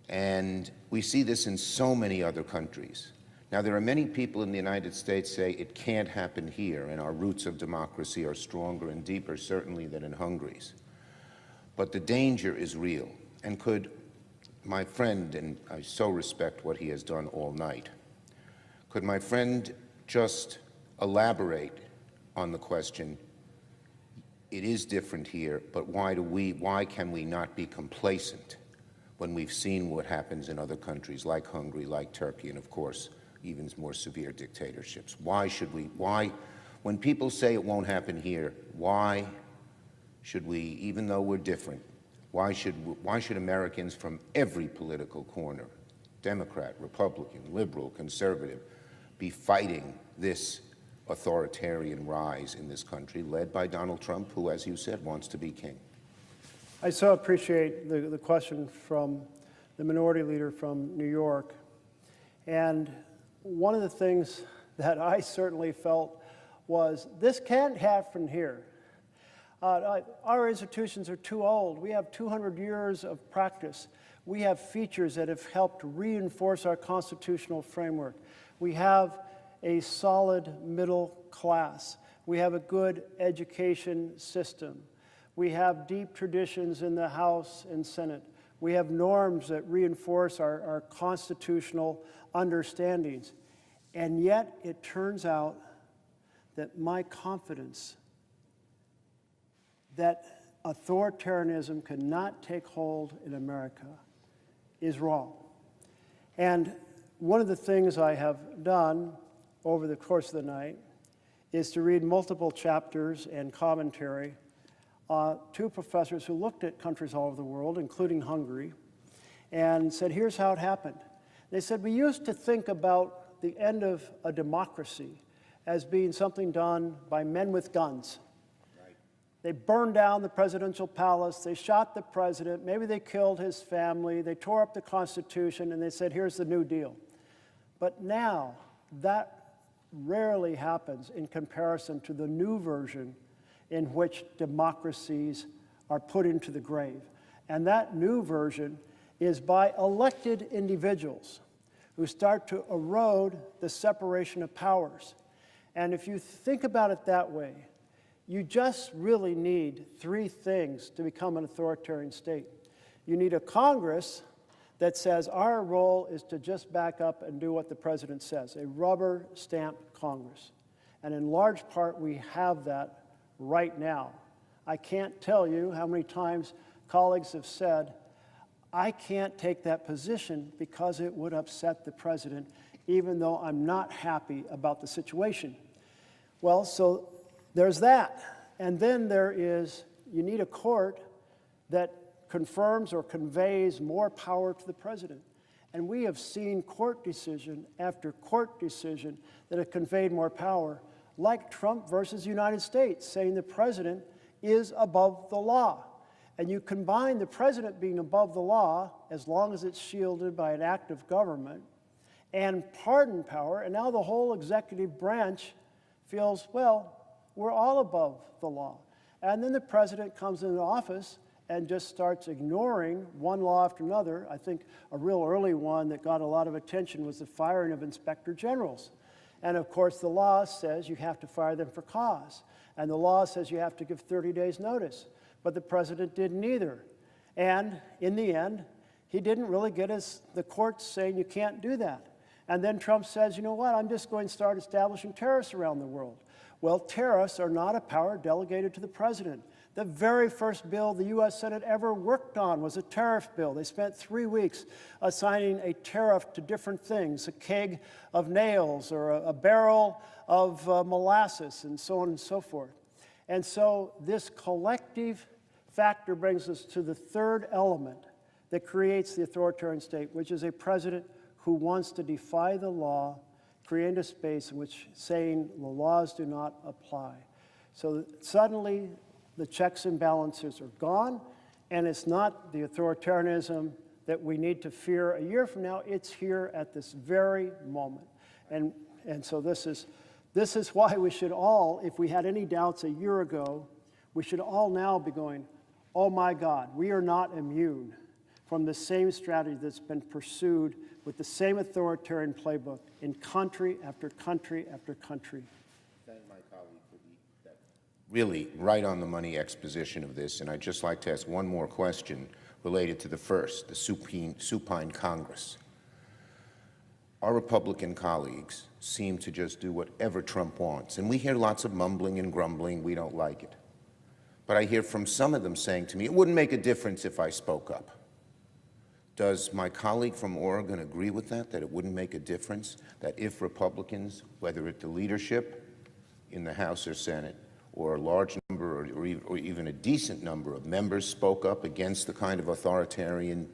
And we see this in so many other countries. Now, there are many people in the United States say it can't happen here, and our roots of democracy are stronger and deeper, certainly, than in Hungary's. But the danger is real. And could my friend, and I so respect what he has done all night, could my friend just elaborate on the question, it is different here, but why can we not be complacent when we've seen what happens in other countries like Hungary, like Turkey, and of course, even more severe dictatorships? When people say it won't happen here, why should we, even though we're different, why should Americans from every political corner, Democrat, Republican, liberal, conservative, be fighting this authoritarian rise in this country led by Donald Trump, who, as you said, wants to be king? I so appreciate the question from the minority leader from New York. And one of the things that I certainly felt was, this can't happen here. Our institutions are too old. We have 200 years of practice. We have features that have helped reinforce our constitutional framework. We have a solid middle class. We have a good education system. We have deep traditions in the House and Senate. We have norms that reinforce our constitutional understandings. And yet, it turns out that my confidence that authoritarianism cannot take hold in America is wrong. And one of the things I have done over the course of the night is to read multiple chapters and commentary to professors who looked at countries all over the world, including Hungary, and said, here's how it happened. They said, we used to think about the end of a democracy as being something done by men with guns. They burned down the presidential palace, they shot the president, maybe they killed his family, they tore up the Constitution, and they said, here's the New Deal. But now, that rarely happens in comparison to the new version in which democracies are put into the grave. And that new version is by elected individuals who start to erode the separation of powers. And if you think about it that way, you just really need three things to become an authoritarian state. You need a Congress that says our role is to just back up and do what the president says, a rubber stamp Congress. And in large part, we have that right now. I can't tell you how many times colleagues have said, I can't take that position because it would upset the president, even though I'm not happy about the situation. Well, so there's that. And then there is, you need a court that confirms or conveys more power to the president. And we have seen court decision after court decision that have conveyed more power, like Trump versus United States, saying the president is above the law. And you combine the president being above the law, as long as it's shielded by an act of government, and pardon power, and now the whole executive branch feels, well, we're all above the law. And then the president comes into office and just starts ignoring one law after another. I think a real early one that got a lot of attention was the firing of inspector generals. And of course, the law says you have to fire them for cause. And the law says you have to give 30 days notice. But the president didn't either. And in the end, he didn't really get the courts saying you can't do that. And then Trump says, you know what, I'm just going to start establishing tariffs around the world. Well, tariffs are not a power delegated to the president. The very first bill the U.S. Senate ever worked on was a tariff bill. They spent 3 weeks assigning a tariff to different things, a keg of nails or a barrel of molasses and so on and so forth. And so this collective factor brings us to the third element that creates the authoritarian state, which is a president who wants to defy the law, create a space in which saying the laws do not apply. So suddenly the checks and balances are gone, and it's not the authoritarianism that we need to fear a year from now. It's here at this very moment. And so this is why we should all, if we had any doubts a year ago, we should all now be going, oh my God, we are not immune from the same strategy that's been pursued with the same authoritarian playbook in country after country after country. Thank my colleague for that really right on the money exposition of this, and I'd just like to ask one more question related to the first, the supine Congress. Our Republican colleagues seem to just do whatever Trump wants, and we hear lots of mumbling and grumbling. We don't like it. But I hear from some of them saying to me, it wouldn't make a difference if I spoke up. Does my colleague from Oregon agree with that it wouldn't make a difference, that if Republicans, whether at the leadership in the House or Senate, or a large number or even a decent number of members spoke up against the kind of authoritarian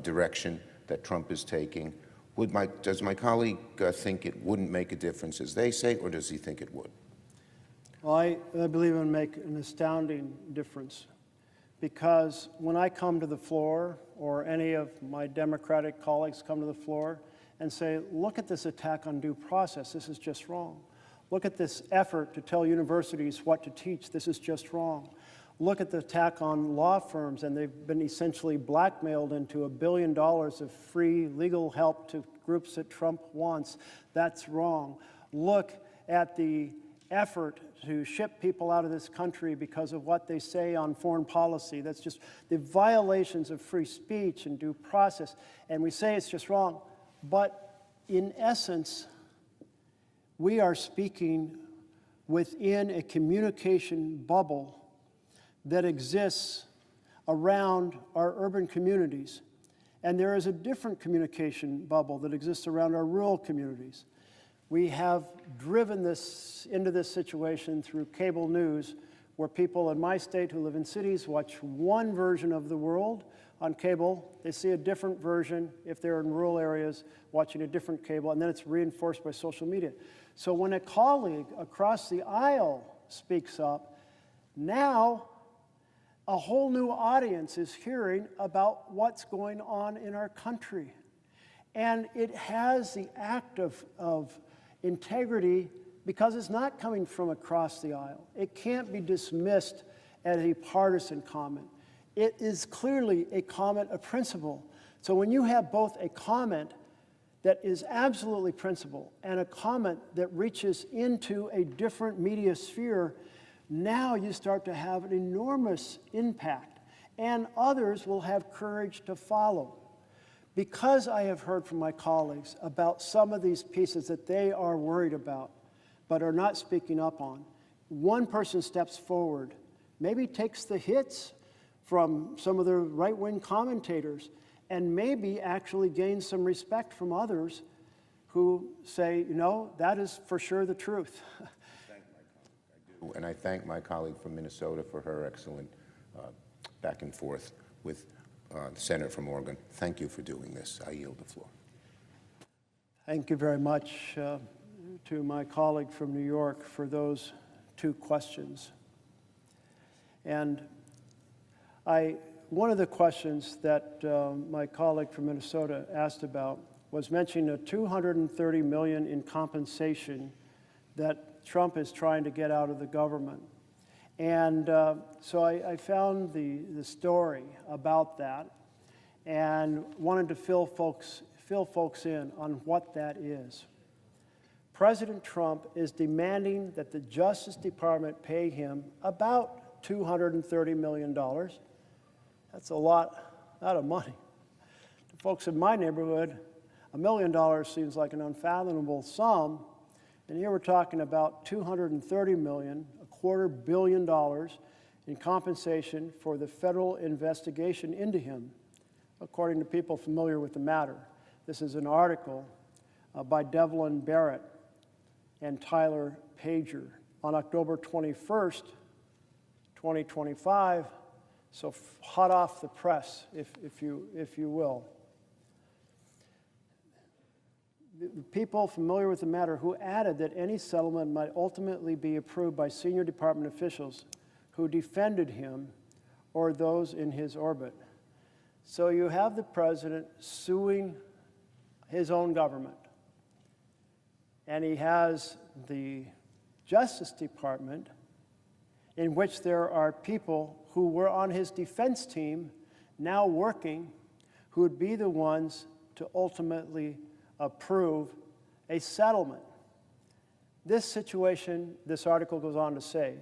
direction that Trump is taking, does my colleague think it wouldn't make a difference, as they say, or does he think it would? Well, I believe it would make an astounding difference, because when I come to the floor, or any of my Democratic colleagues come to the floor and say, look at this attack on due process, this is just wrong. Look at this effort to tell universities what to teach, this is just wrong. Look at the attack on law firms, and they've been essentially blackmailed into $1 billion of free legal help to groups that Trump wants, that's wrong. Look at the effort to ship people out of this country because of what they say on foreign policy. That's just the violations of free speech and due process. And we say it's just wrong. But in essence, we are speaking within a communication bubble that exists around our urban communities. And there is a different communication bubble that exists around our rural communities. We have driven this into this situation through cable news, where people in my state who live in cities watch one version of the world on cable. They see a different version if they're in rural areas watching a different cable, and then it's reinforced by social media. So when a colleague across the aisle speaks up, now a whole new audience is hearing about what's going on in our country. And it has the act of integrity, because it's not coming from across the aisle. It can't be dismissed as a partisan comment. It is clearly a comment of principle. So when you have both a comment that is absolutely principle and a comment that reaches into a different media sphere, now you start to have an enormous impact, and others will have courage to follow. Because I have heard from my colleagues about some of these pieces that they are worried about but are not speaking up on, one person steps forward, maybe takes the hits from some of the right-wing commentators, and maybe actually gains some respect from others who say, you know, that is for sure the truth. And I thank my colleague from Minnesota for her excellent back and forth with the Senator from Oregon. Thank you for doing this. I yield the floor. Thank you very much to my colleague from New York for those two questions. And one of the questions that my colleague from Minnesota asked about was mentioning a $230 million in compensation that Trump is trying to get out of the government. And so I found the story about that and wanted to fill folks in on what that is. President Trump is demanding that the Justice Department pay him about $230 million. That's a lot of money. To folks in my neighborhood, $1 million seems like an unfathomable sum, and here we're talking about $230 million, $250 million, in compensation for the federal investigation into him, according to people familiar with the matter. This is an article by Devlin Barrett and Tyler Pager on October 21st, 2025, so hot off the press, if you will. The people familiar with the matter who added that any settlement might ultimately be approved by senior department officials who defended him or those in his orbit. So you have the president suing his own government, and he has the Justice Department, in which there are people who were on his defense team now working, who would be the ones to ultimately approve a settlement. This situation, this article goes on to say,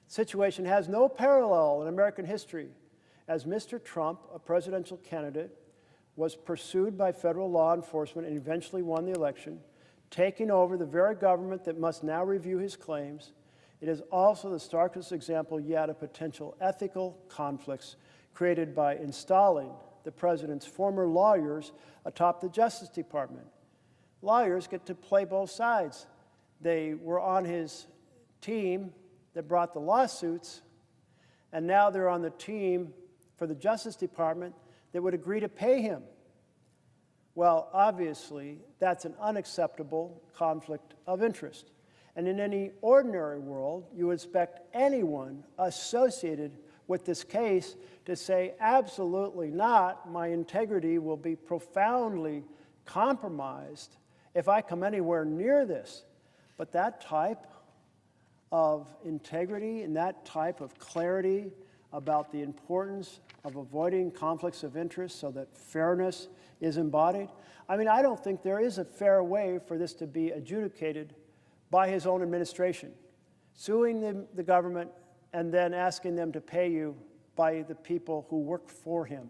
situation has no parallel in American history, as Mr. Trump, a presidential candidate, was pursued by federal law enforcement and eventually won the election, taking over the very government that must now review his claims. It is also the starkest example yet of potential ethical conflicts created by installing the president's former lawyers atop the Justice Department. Lawyers get to play both sides. They were on his team that brought the lawsuits, and now they're on the team for the Justice Department that would agree to pay him. Well, obviously, that's an unacceptable conflict of interest. And in any ordinary world, you would expect anyone associated with this case to say, absolutely not, my integrity will be profoundly compromised if I come anywhere near this. But that type of integrity and that type of clarity about the importance of avoiding conflicts of interest so that fairness is embodied. I mean, I don't think there is a fair way for this to be adjudicated by his own administration, suing the government and then asking them to pay you by the people who work for him.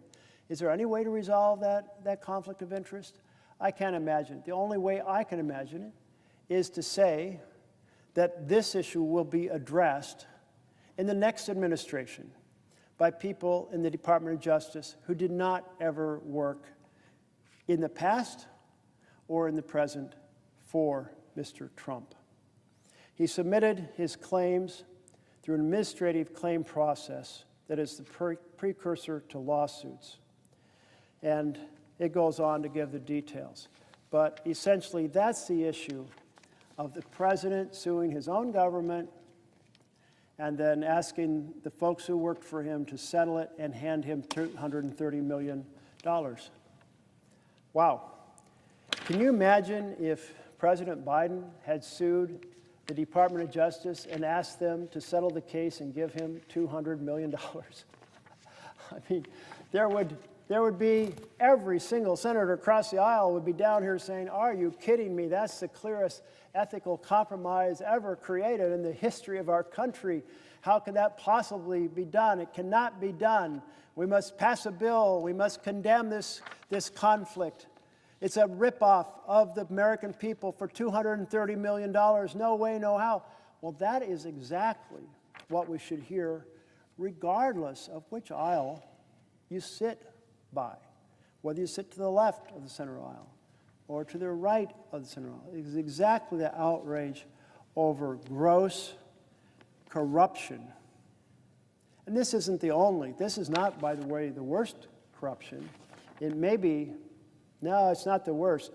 Is there any way to resolve that conflict of interest? I can't imagine it. The only way I can imagine it is to say that this issue will be addressed in the next administration by people in the Department of Justice who did not ever work in the past or in the present for Mr. Trump. He submitted his claims through an administrative claim process that is the precursor to lawsuits. And it goes on to give the details. But essentially, that's the issue of the president suing his own government and then asking the folks who worked for him to settle it and hand him $230 million. Wow. Can you imagine if President Biden had sued the Department of Justice and asked them to settle the case and give him $200 million? I mean, there would be every single senator across the aisle would be down here saying, are you kidding me? That's the clearest ethical compromise ever created in the history of our country. How could that possibly be done? It cannot be done. We must pass a bill. We must condemn this conflict. It's a ripoff of the American people for $230 million. No way, no how. Well, that is exactly what we should hear, regardless of which aisle you sit by, whether you sit to the left of the center aisle or to the right of the center aisle. It is exactly the outrage over gross corruption. And this isn't the only. This is not, by the way, the worst corruption. It may be. No, it's not the worst.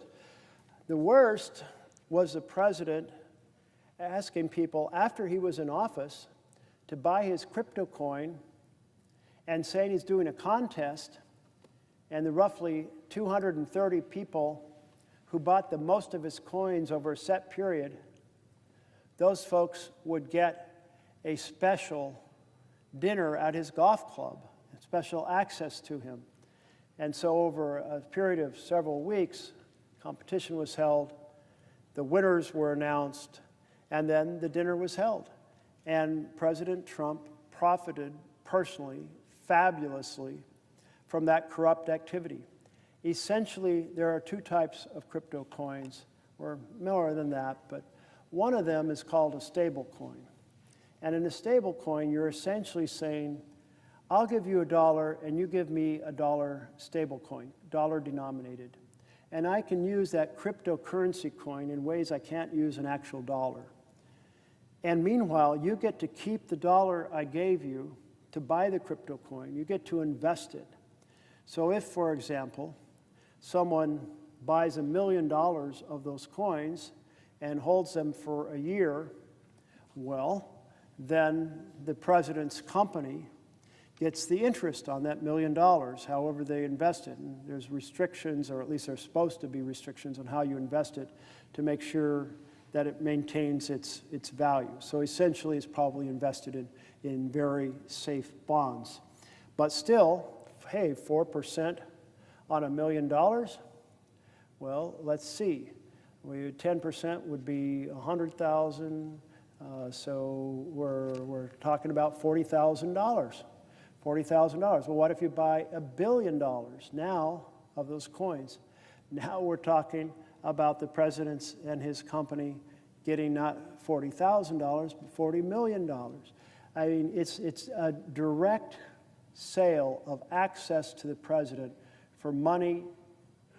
The worst was the president asking people after he was in office to buy his crypto coin and saying he's doing a contest, and the roughly 230 people who bought the most of his coins over a set period, those folks would get a special dinner at his golf club, special access to him. And so over a period of several weeks, competition was held, the winners were announced, and then the dinner was held. And President Trump profited personally, fabulously, from that corrupt activity. Essentially, there are two types of crypto coins, or more than that, but one of them is called a stable coin. And in a stable coin, you're essentially saying, I'll give you $1 and you give me $1 stable coin, dollar denominated. And I can use that cryptocurrency coin in ways I can't use an actual dollar. And meanwhile, you get to keep the dollar I gave you to buy the crypto coin. You get to invest it. So if, for example, someone buys $1 million of those coins and holds them for a year, well, then the president's company gets the interest on that $1 million, however they invest it. And there's restrictions, or at least there's supposed to be restrictions on how you invest it to make sure that it maintains its value. So essentially, it's probably invested in very safe bonds. But still, hey, 4% on $1 million? Well, let's see. 10% would be 100,000. So we're talking about $40,000. $40,000. Well, what if you buy $1 billion now of those coins? Now we're talking about the president and his company getting not $40,000, but $40 million. I mean, it's a direct sale of access to the president for money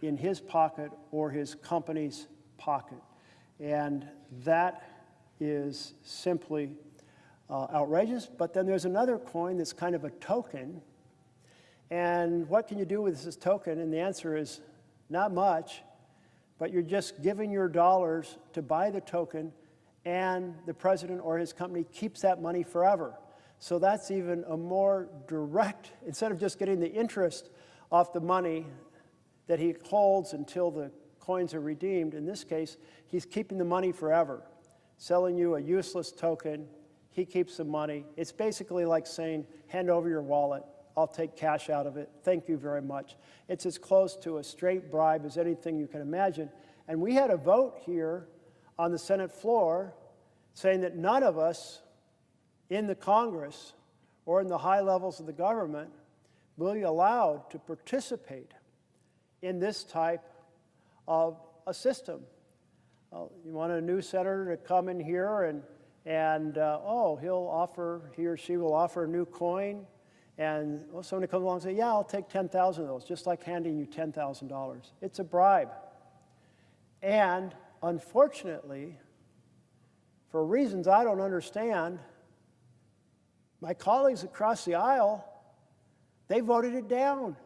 in his pocket or his company's pocket. And that is simply outrageous. But then there's another coin that's kind of a token. And what can you do with this token? And the answer is not much, but you're just giving your dollars to buy the token, and the president or his company keeps that money forever. So that's even a more direct, instead of just getting the interest off the money that he holds until the coins are redeemed, in this case, he's keeping the money forever, selling you a useless token. He keeps the money. It's basically like saying, hand over your wallet. I'll take cash out of it. Thank you very much. It's as close to a straight bribe as anything you can imagine. And we had a vote here on the Senate floor saying that none of us in the Congress or in the high levels of the government will be allowed to participate in this type of a system. You want a new senator to come in here and he or she will offer a new coin, and somebody comes along and says, yeah, I'll take 10,000 of those, just like handing you $10,000. It's a bribe. And unfortunately, for reasons I don't understand, my colleagues across the aisle, they voted it down.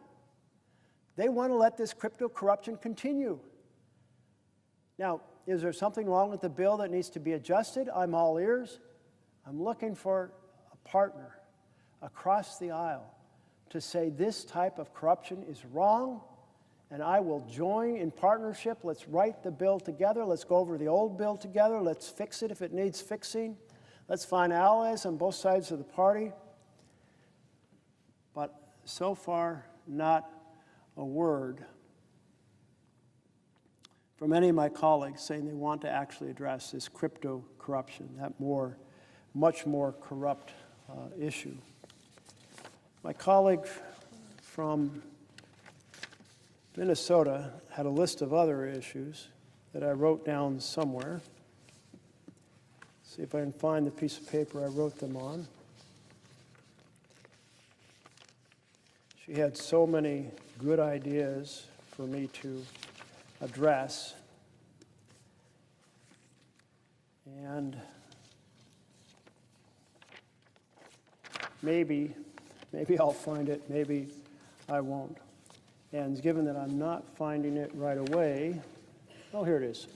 They want to let this crypto corruption continue. Now, is there something wrong with the bill that needs to be adjusted? I'm all ears. I'm looking for a partner across the aisle to say this type of corruption is wrong, and I will join in partnership. Let's write the bill together. Let's go over the old bill together. Let's fix it if it needs fixing. Let's find allies on both sides of the party. But so far, not a word from any of my colleagues saying they want to actually address this crypto corruption, that much more corrupt issue. My colleague from Minnesota had a list of other issues that I wrote down somewhere. See if I can find the piece of paper I wrote them on. She had so many good ideas for me to address. And maybe I'll find it, maybe I won't. And given that I'm not finding it right away, oh, here it is.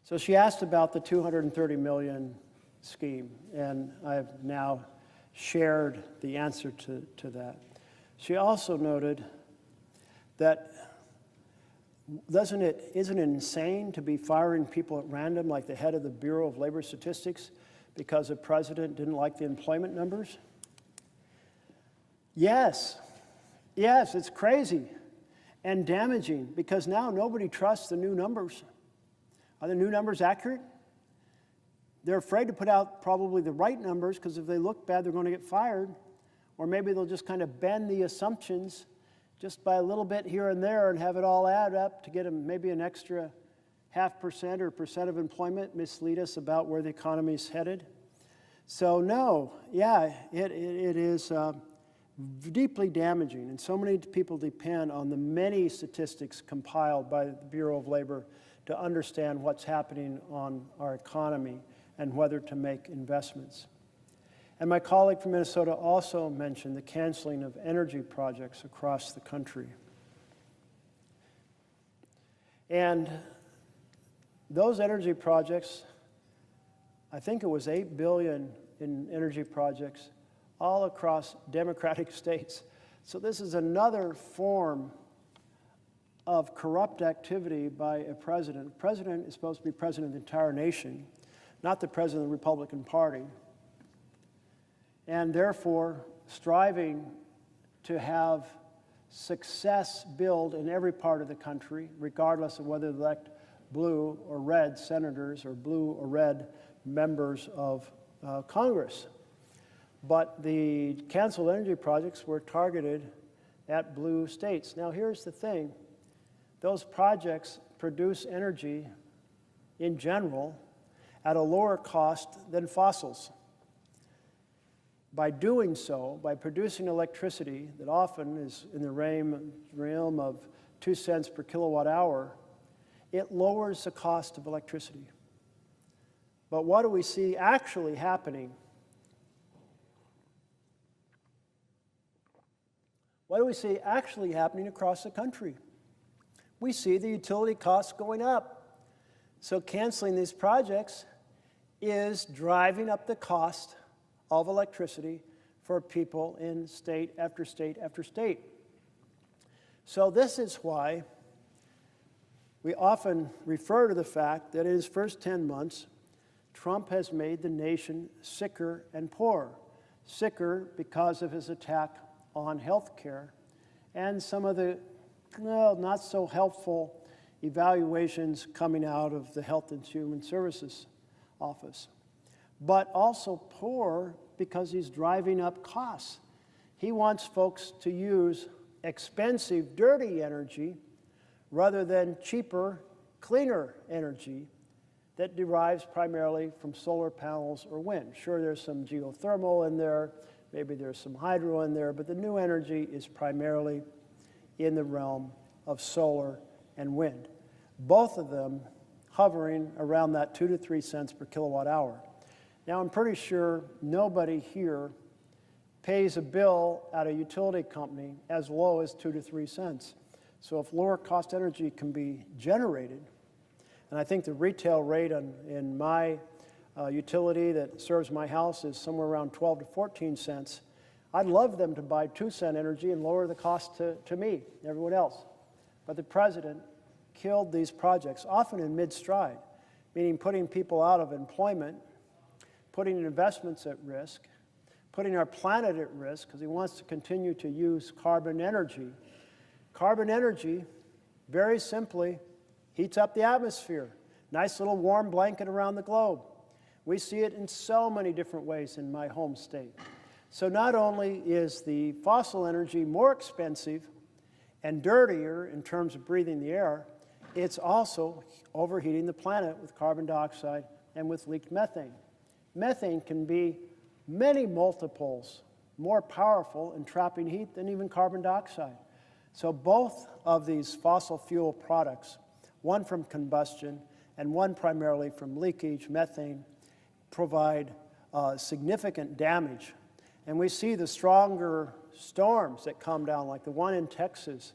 So she asked about the $230 million scheme, and I've now shared the answer to that. She also noted that isn't it insane to be firing people at random like the head of the Bureau of Labor Statistics because the president didn't like the employment numbers? Yes, it's crazy and damaging because now nobody trusts the new numbers. Are the new numbers accurate? They're afraid to put out probably the right numbers because if they look bad, they're going to get fired. Or maybe they'll just kind of bend the assumptions just by a little bit here and there and have it all add up to get them maybe an extra 0.5% or percent of employment mislead us about where the economy is headed? So no, yeah, it is deeply damaging, and so many people depend on the many statistics compiled by the Bureau of Labor to understand what's happening on our economy and whether to make investments. And my colleague from Minnesota also mentioned the canceling of energy projects across the country. And those energy projects, I think it was $8 billion in energy projects all across democratic states. So this is another form of corrupt activity by a president. The president is supposed to be president of the entire nation, not the president of the Republican Party, and therefore striving to have success build in every part of the country, regardless of whether they elect blue or red senators or blue or red members of Congress. But the canceled energy projects were targeted at blue states. Now here's the thing. Those projects produce energy in general at a lower cost than fossils. By doing so, by producing electricity that often is in the realm of 2 cents per kilowatt hour, it lowers the cost of electricity. But what do we see actually happening? What do we see actually happening across the country? We see the utility costs going up. So canceling these projects is driving up the cost of electricity for people in state after state after state. So this is why we often refer to the fact that in his first 10 months, Trump has made the nation sicker and poorer. Sicker because of his attack on health care and some of the not so helpful evaluations coming out of the Health and Human Services Office. But also poor because he's driving up costs. He wants folks to use expensive, dirty energy rather than cheaper, cleaner energy that derives primarily from solar panels or wind. Sure, there's some geothermal in there, maybe there's some hydro in there, but the new energy is primarily in the realm of solar and wind. Both of them hovering around that 2 to 3 cents per kilowatt hour. Now, I'm pretty sure nobody here pays a bill at a utility company as low as 2 to 3 cents. So if lower cost energy can be generated, and I think the retail rate in my utility that serves my house is somewhere around 12 to 14 cents, I'd love them to buy 2-cent energy and lower the cost to me, everyone else. But the president killed these projects, often in mid-stride, meaning putting people out of employment, putting investments at risk, putting our planet at risk because he wants to continue to use carbon energy. Carbon energy, very simply, heats up the atmosphere. Nice little warm blanket around the globe. We see it in so many different ways in my home state. So not only is the fossil energy more expensive and dirtier in terms of breathing the air, it's also overheating the planet with carbon dioxide and with leaked methane. Methane can be many multiples more powerful in trapping heat than even carbon dioxide. So both of these fossil fuel products, one from combustion and one primarily from leakage, methane, provide significant damage. And we see the stronger storms that come down, like the one in Texas.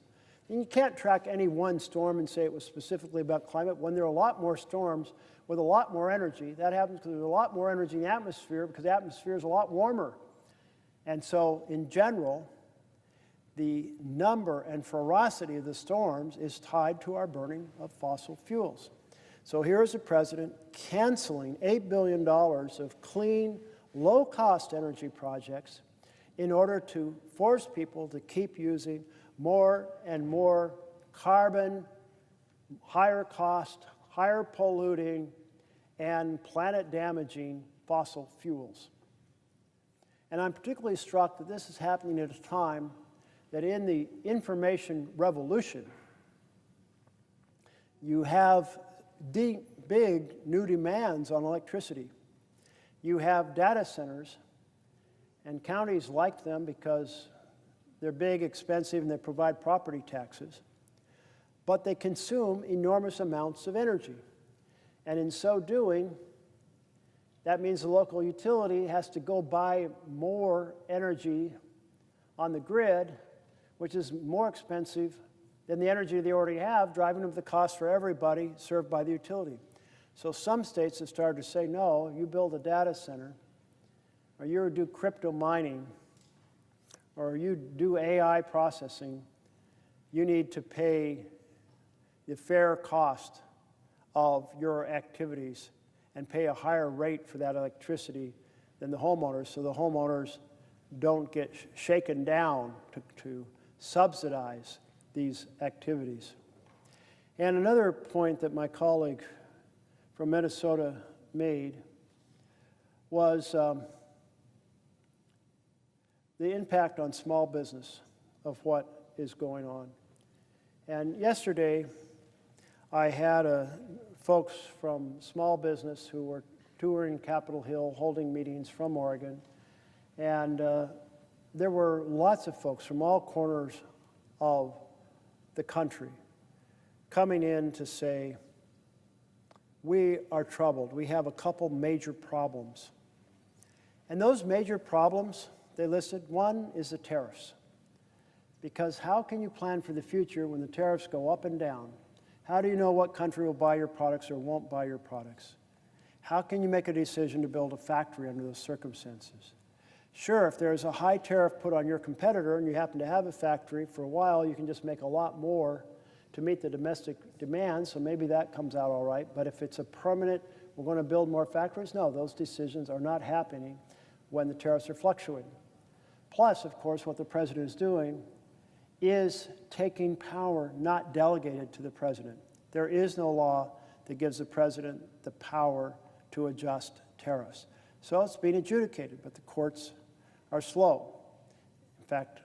And you can't track any one storm and say it was specifically about climate when there are a lot more storms with a lot more energy. That happens because there's a lot more energy in the atmosphere because the atmosphere is a lot warmer. And so, in general, the number and ferocity of the storms is tied to our burning of fossil fuels. So here is a president canceling $8 billion of clean, low-cost energy projects in order to force people to keep using more and more carbon, higher cost, higher polluting, and planet-damaging fossil fuels. And I'm particularly struck that this is happening at a time that in the information revolution, you have big new demands on electricity. You have data centers, and counties like them because they're big, expensive, and they provide property taxes. But they consume enormous amounts of energy. And in so doing, that means the local utility has to go buy more energy on the grid, which is more expensive than the energy they already have, driving up the cost for everybody served by the utility. So some states have started to say, no, you build a data center, or you do crypto mining, or you do AI processing, you need to pay the fair cost of your activities and pay a higher rate for that electricity than the homeowners, so the homeowners don't get shaken down to subsidize these activities. And another point that my colleague from Minnesota made was the impact on small business of what is going on. And yesterday, I had folks from small business who were touring Capitol Hill, holding meetings from Oregon, and there were lots of folks from all corners of the country coming in to say, we are troubled. We have a couple major problems. And those major problems, they listed, one is the tariffs. Because how can you plan for the future when the tariffs go up and down? How do you know what country will buy your products or won't buy your products? How can you make a decision to build a factory under those circumstances? Sure, if there's a high tariff put on your competitor and you happen to have a factory, for a while you can just make a lot more to meet the domestic demand, so maybe that comes out all right. But if it's a permanent, we're going to build more factories, no, those decisions are not happening when the tariffs are fluctuating. Plus, of course, what the president is doing is taking power not delegated to the president. There is no law that gives the president the power to adjust tariffs. So it's being adjudicated, but the courts are slow. In fact,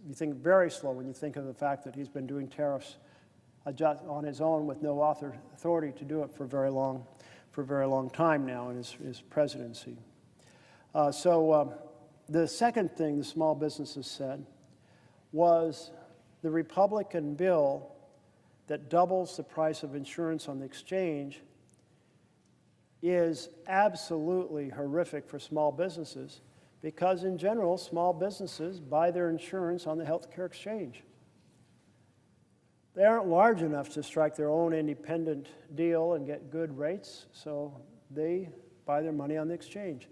you think very slow when you think of the fact that he's been doing tariffs on his own with no authority to do it for a very long time now in his presidency. The second thing the small businesses said was the Republican bill that doubles the price of insurance on the exchange is absolutely horrific for small businesses because, in general, small businesses buy their insurance on the healthcare exchange. They aren't large enough to strike their own independent deal and get good rates, so they buy their money on the exchange.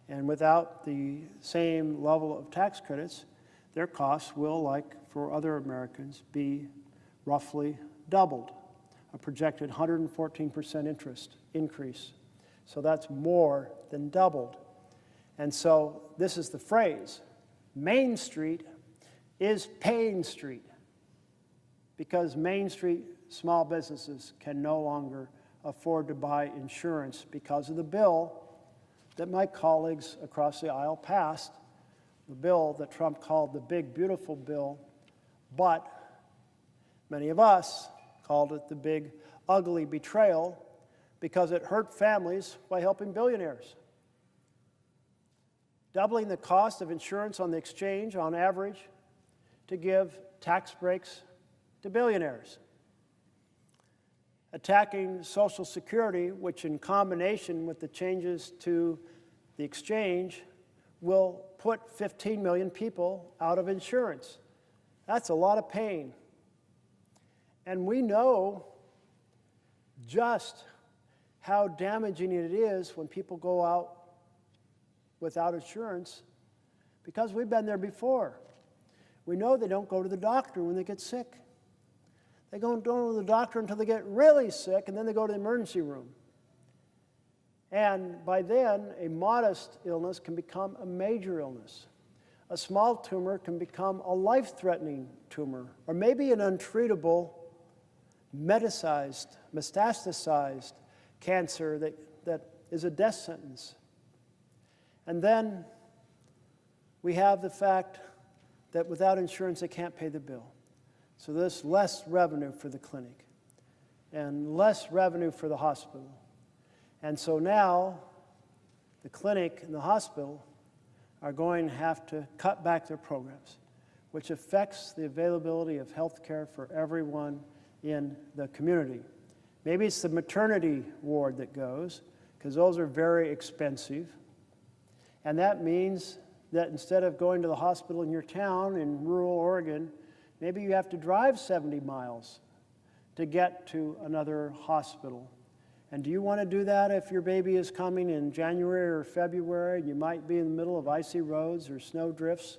And without the same level of tax credits, their costs will, like for other Americans, be roughly doubled, a projected 114% interest increase. So that's more than doubled. And so this is the phrase, Main Street is Pain Street, because Main Street small businesses can no longer afford to buy insurance because of the bill that my colleagues across the aisle passed, the bill that Trump called the big, beautiful bill, but many of us called it the big, ugly betrayal because it hurt families by helping billionaires. Doubling the cost of insurance on the exchange on average to give tax breaks to billionaires. Attacking Social Security, which in combination with the changes to the exchange will put 15 million people out of insurance. That's a lot of pain. And we know just how damaging it is when people go out without insurance because we've been there before. We know they don't go to the doctor when they get sick. They don't go to the doctor until they get really sick, and then they go to the emergency room. And by then, a modest illness can become a major illness. A small tumor can become a life-threatening tumor, or maybe an untreatable, metastasized cancer that is a death sentence. And then we have the fact that without insurance, they can't pay the bill. So there's less revenue for the clinic. and less revenue for the hospital. And so now the clinic and the hospital are going to have to cut back their programs, which affects the availability of health care for everyone in the community. Maybe it's the maternity ward that goes, because those are very expensive. And that means that instead of going to the hospital in your town in rural Oregon, maybe you have to drive 70 miles to get to another hospital. And do you want to do that if your baby is coming in January or February and you might be in the middle of icy roads or snow drifts?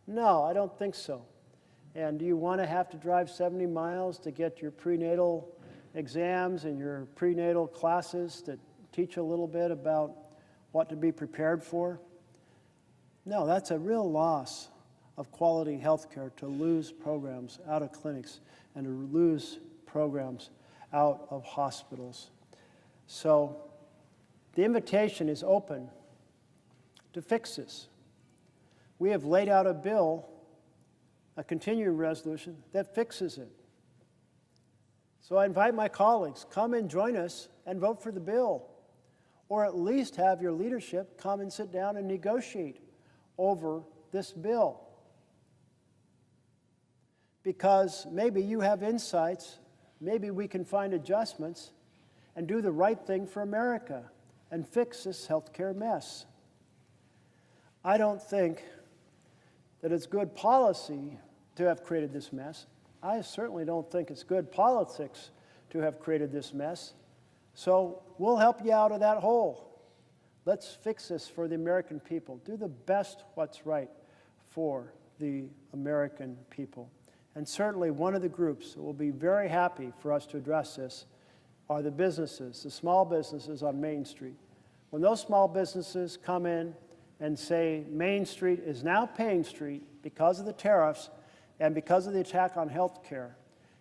No, I don't think so. And do you want to have to drive 70 miles to get your prenatal exams and your prenatal classes that teach a little bit about what to be prepared for? No, that's a real loss of quality health care to lose programs out of clinics and to lose programs out of hospitals. So the invitation is open to fix this. We have laid out a bill, a continuing resolution, that fixes it. So I invite my colleagues, come and join us and vote for the bill, or at least have your leadership come and sit down and negotiate over this bill. Because maybe you have insights, maybe we can find adjustments and do the right thing for America and fix this healthcare mess. I don't think that it's good policy to have created this mess. I certainly don't think it's good politics to have created this mess. So we'll help you out of that hole. Let's fix this for the American people. Do the best what's right for the American people. And certainly one of the groups that will be very happy for us to address this are the businesses, the small businesses on Main Street. When those small businesses come in and say Main Street is now Payne Street because of the tariffs and because of the attack on health care,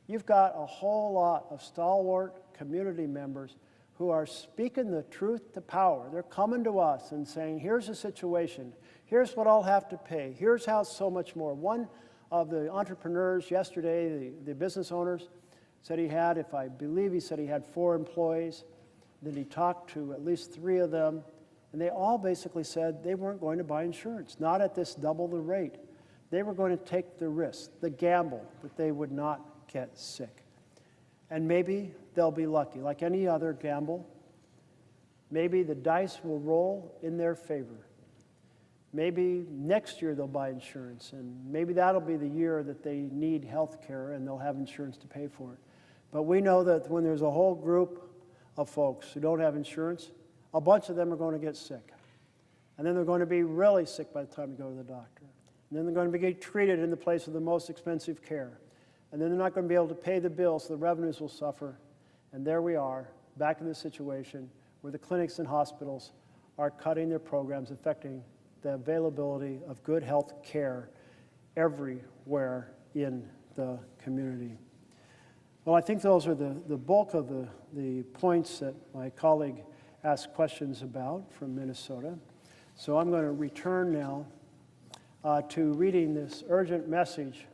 you've got a whole lot of stalwart community members who are speaking the truth to power. They're coming to us and saying, here's the situation, here's what I'll have to pay, here's how it's so much more. One of the entrepreneurs yesterday, the business owners, said he had, if I believe he said he had 4 employees, then he talked to at least 3 of them, and they all basically said they weren't going to buy insurance, not at this double the rate. They were going to take the risk, the gamble, that they would not get sick. And maybe they'll be lucky. Like any other gamble, maybe the dice will roll in their favor. Maybe next year they'll buy insurance, and maybe that'll be the year that they need health care and they'll have insurance to pay for it. But we know that when there's a whole group of folks who don't have insurance, a bunch of them are going to get sick. And then they're going to be really sick by the time you go to the doctor. And then they're going to get treated in the place of the most expensive care. And then they're not going to be able to pay the bills, so the revenues will suffer. And there we are, back in the situation where the clinics and hospitals are cutting their programs, affecting the availability of good health care everywhere in the community. Well, I think those are the bulk of the points that my colleague asked questions about from Minnesota. So I'm going to return now to reading this urgent message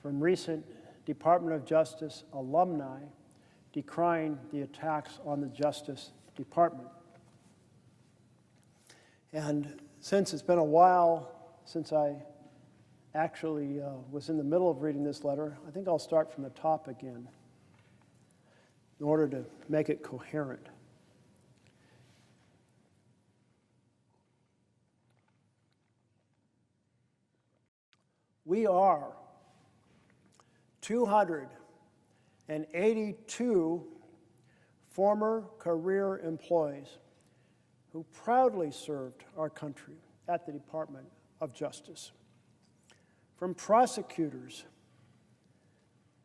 from recent Department of Justice alumni decrying the attacks on the Justice Department. And since it's been a while since I actually was in the middle of reading this letter, I think I'll start from the top again in order to make it coherent. We are 282 former career employees who proudly served our country at the Department of Justice. From prosecutors,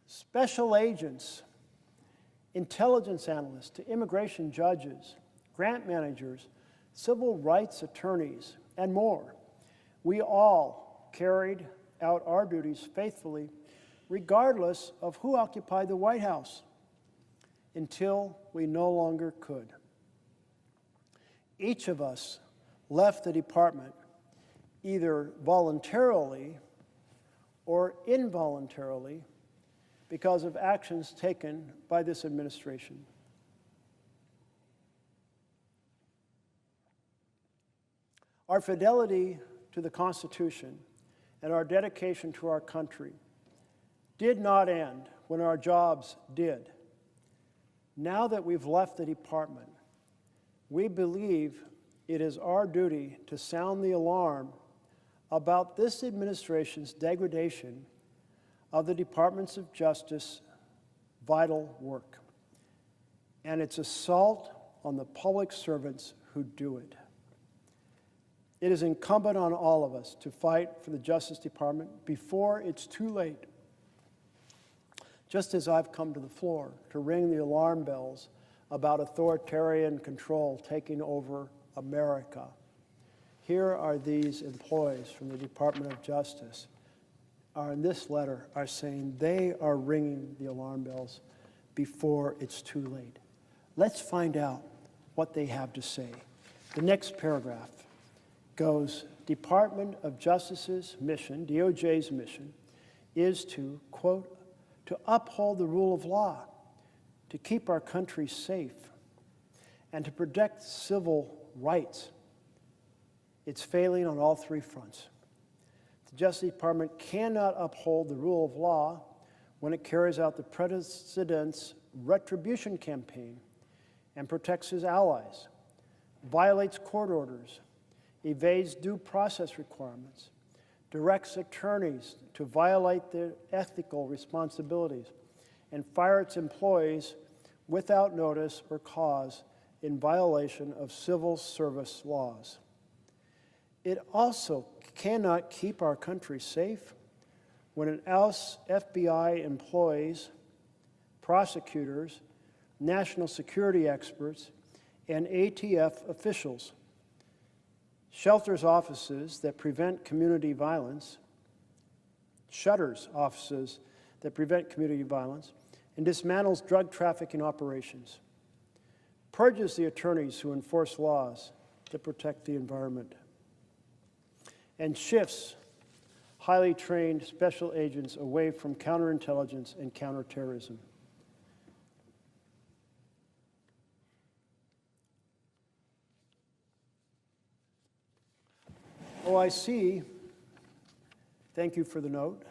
special agents, intelligence analysts, to immigration judges, grant managers, civil rights attorneys, and more, we all carried out our duties faithfully, regardless of who occupied the White House, until we no longer could. Each of us left the department either voluntarily or involuntarily because of actions taken by this administration. Our fidelity to the Constitution and our dedication to our country did not end when our jobs did. Now that we've left the department, we believe it is our duty to sound the alarm about this administration's degradation of the Departments of Justice vital work and its assault on the public servants who do it. It is incumbent on all of us to fight for the Justice Department before it's too late. Just as I've come to the floor to ring the alarm bells about authoritarian control taking over America, here are these employees from the Department of Justice in this letter are saying they are ringing the alarm bells before it's too late. Let's find out what they have to say. The next paragraph goes, Department of Justice's mission, DOJ's mission, is to, quote, to uphold the rule of law, to keep our country safe, and to protect civil rights. It's failing on all three fronts. The Justice Department cannot uphold the rule of law when it carries out the President's retribution campaign and protects his allies, violates court orders, evades due process requirements, directs attorneys to violate their ethical responsibilities, and fire its employees without notice or cause in violation of civil service laws. It also cannot keep our country safe when it ousts FBI employees, prosecutors, national security experts, and ATF officials, shelters offices that prevent community violence, shutters offices that prevent community violence, and dismantles drug trafficking operations, purges the attorneys who enforce laws to protect the environment, and shifts highly trained special agents away from counterintelligence and counterterrorism. Oh, I see, thank you for the note,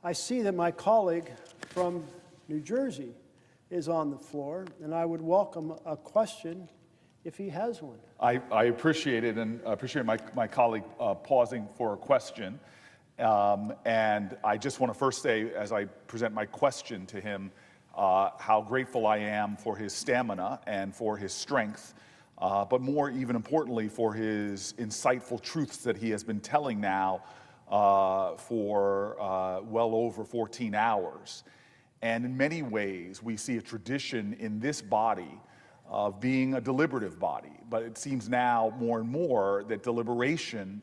I see that my colleague from New Jersey is on the floor, and I would welcome a question if he has one. I appreciate it, and appreciate my colleague pausing for a question. And I just want to first say, as I present my question to him, how grateful I am for his stamina and for his strength, but more even importantly for his insightful truths that he has been telling now for well over 14 hours. And in many ways, we see a tradition in this body of being a deliberative body, but it seems now more and more that deliberation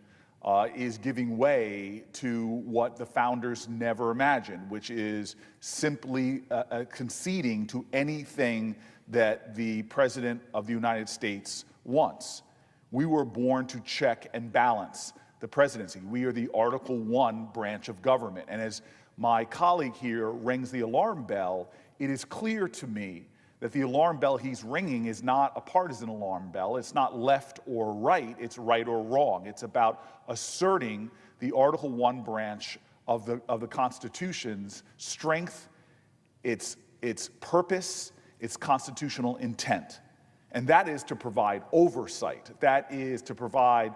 is giving way to what the founders never imagined, which is simply conceding to anything that the President of the United States wants. We were born to check and balance the presidency. We are the Article I branch of government. And as my colleague here rings the alarm bell, it is clear to me that the alarm bell he's ringing is not a partisan alarm bell. It's not left or right, it's right or wrong. It's about asserting the Article I branch of the Constitution's strength, its purpose, its constitutional intent. And that is to provide oversight. That is to provide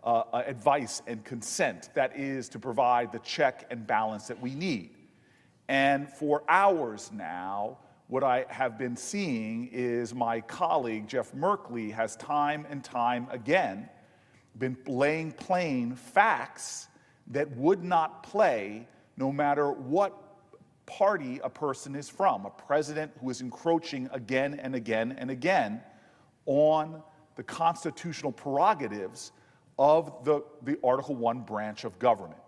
advice and consent. That is to provide the check and balance that we need. And for hours now, what I have been seeing is my colleague, Jeff Merkley, has time and time again been laying plain facts that would not play no matter what party a person is from. A president who is encroaching again and again and again on the constitutional prerogatives of the Article I branch of government.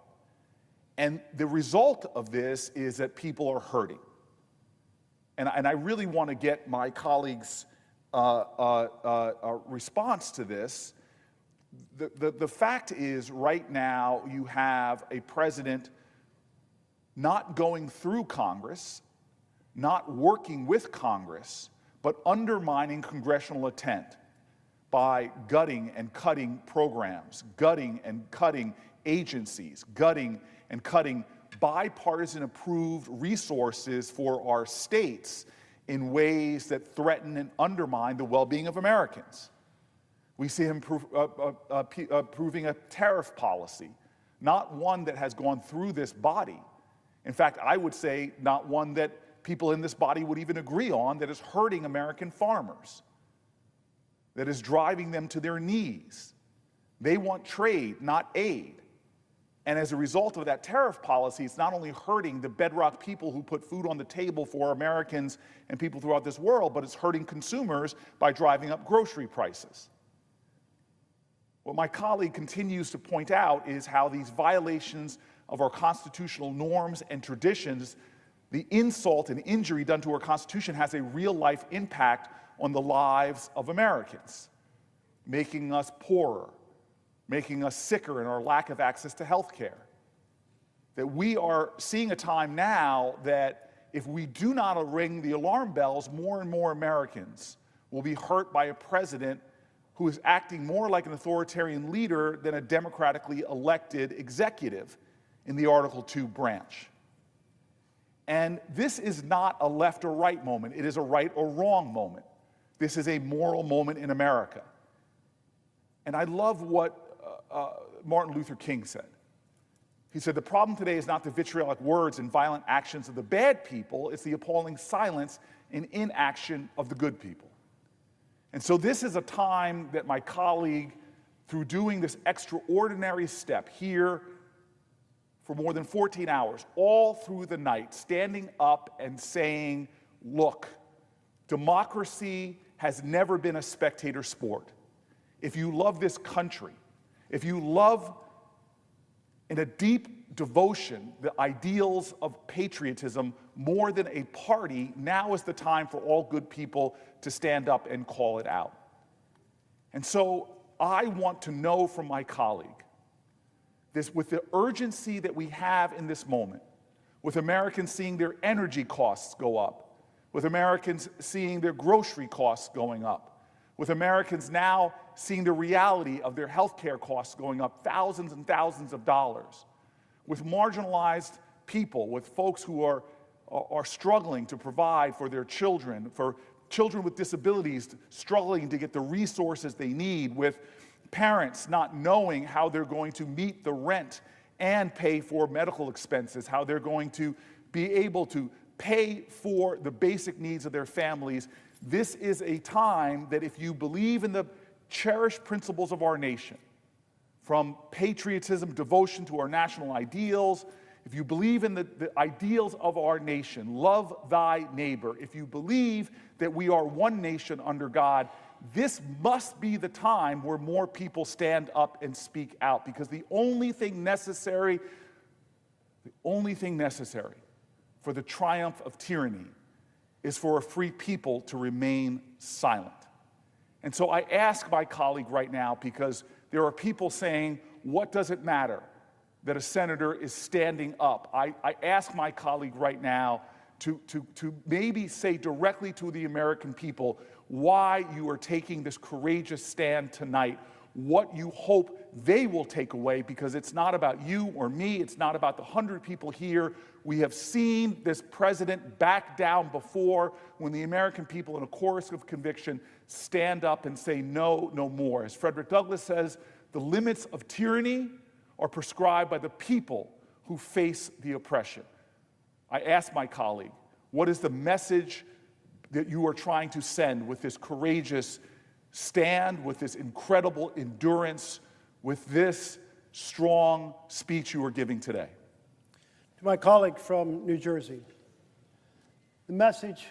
And the result of this is that people are hurting. And I really want to get my colleagues' response to this. The fact is, right now, you have a president not going through Congress, not working with Congress, but undermining congressional intent by gutting and cutting programs, gutting and cutting agencies, gutting and cutting bipartisan approved resources for our states in ways that threaten and undermine the well-being of Americans. We see him approving a tariff policy, not one that has gone through this body. In fact, I would say not one that people in this body would even agree on, that is hurting American farmers, that is driving them to their knees. They want trade, not aid. And as a result of that tariff policy, it's not only hurting the bedrock people who put food on the table for Americans and people throughout this world, but it's hurting consumers by driving up grocery prices. What my colleague continues to point out is how these violations of our constitutional norms and traditions, the insult and injury done to our Constitution, has a real-life impact on the lives of Americans, making us poorer, making us sicker in our lack of access to health care. That we are seeing a time now that if we do not ring the alarm bells, more and more Americans will be hurt by a president who is acting more like an authoritarian leader than a democratically elected executive in the Article 2 branch. And this is not a left or right moment. It is a right or wrong moment. This is a moral moment in America. And I love what Martin Luther King said. He said, the problem today is not the vitriolic words and violent actions of the bad people, it's the appalling silence and inaction of the good people. And so this is a time that my colleague, through doing this extraordinary step here for more than 14 hours, all through the night, standing up and saying, look, democracy has never been a spectator sport. If you love this country, if you love in a deep devotion the ideals of patriotism more than a party, now is the time for all good people to stand up and call it out. And so I want to know from my colleague, this, with the urgency that we have in this moment, with Americans seeing their energy costs go up, with Americans seeing their grocery costs going up, with Americans now seeing the reality of their health care costs going up thousands and thousands of dollars, with marginalized people, with folks who are struggling to provide for their children, for children with disabilities struggling to get the resources they need, with parents not knowing how they're going to meet the rent and pay for medical expenses, how they're going to be able to pay for the basic needs of their families. This is a time that if you believe in the cherished principles of our nation, from patriotism, devotion to our national ideals, if you believe in the ideals of our nation, love thy neighbor, if you believe that we are one nation under God, this must be the time where more people stand up and speak out, because the only thing necessary for the triumph of tyranny is for a free people to remain silent. And so I ask my colleague right now, because there are people saying, what does it matter that a senator is standing up? I ask my colleague right now to maybe say directly to the American people why you are taking this courageous stand tonight, what you hope they will take away, because it's not about you or me, it's not about the 100 people here. We have seen this president back down before when the American people in a chorus of conviction stand up and say no, no more. As Frederick Douglass says, the limits of tyranny are prescribed by the people who face the oppression. I ask my colleague, what is the message that you are trying to send with this courageous stand, with this incredible endurance, with this strong speech you are giving today? To my colleague from New Jersey, the message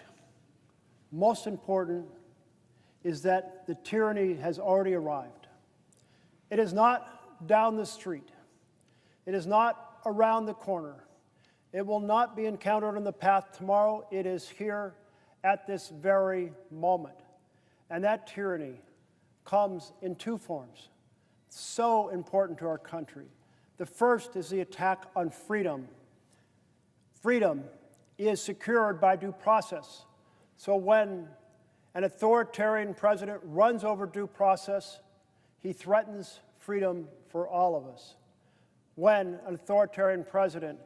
most important is that the tyranny has already arrived. It is not down the street. It is not around the corner. It will not be encountered on the path tomorrow. It is here at this very moment. And that tyranny comes in two forms, so important to our country. The first is the attack on freedom, freedom is secured by due process. So when an authoritarian president runs over due process, he threatens freedom for all of us. When an authoritarian president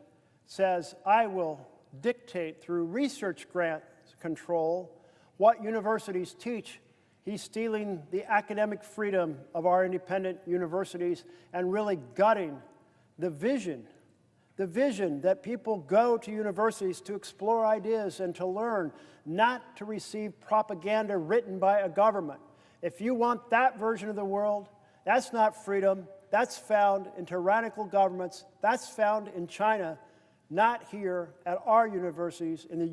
says, I will dictate through research grant control what universities teach, he's stealing the academic freedom of our independent universities and really gutting the vision that people go to universities to explore ideas and to learn, not to receive propaganda written by a government. If you want that version of the world, that's not freedom. That's found in tyrannical governments. That's found in China, not here at our universities in the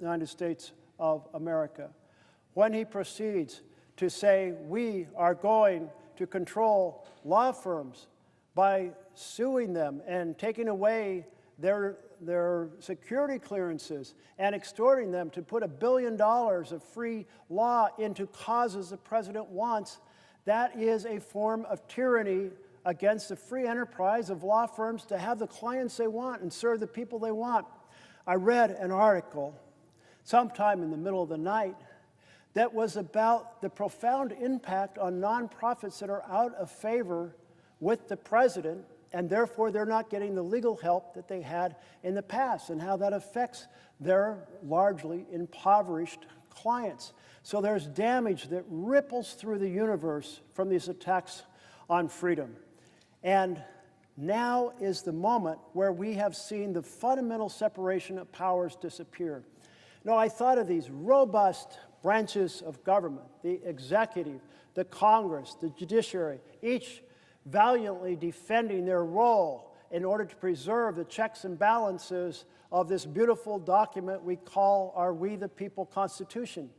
United States of America. When he proceeds to say we are going to control law firms by suing them and taking away their security clearances and extorting them to put $1 billion of free law into causes the president wants, that is a form of tyranny against the free enterprise of law firms to have the clients they want and serve the people they want. I read an article sometime in the middle of the night that was about the profound impact on nonprofits that are out of favor with the president, and therefore they're not getting the legal help that they had in the past, and how that affects their largely impoverished clients. So there's damage that ripples through the universe from these attacks on freedom. And now is the moment where we have seen the fundamental separation of powers disappear. No, I thought of these robust branches of government, the executive, the Congress, the judiciary, each valiantly defending their role in order to preserve the checks and balances of this beautiful document we call our We the People Constitution.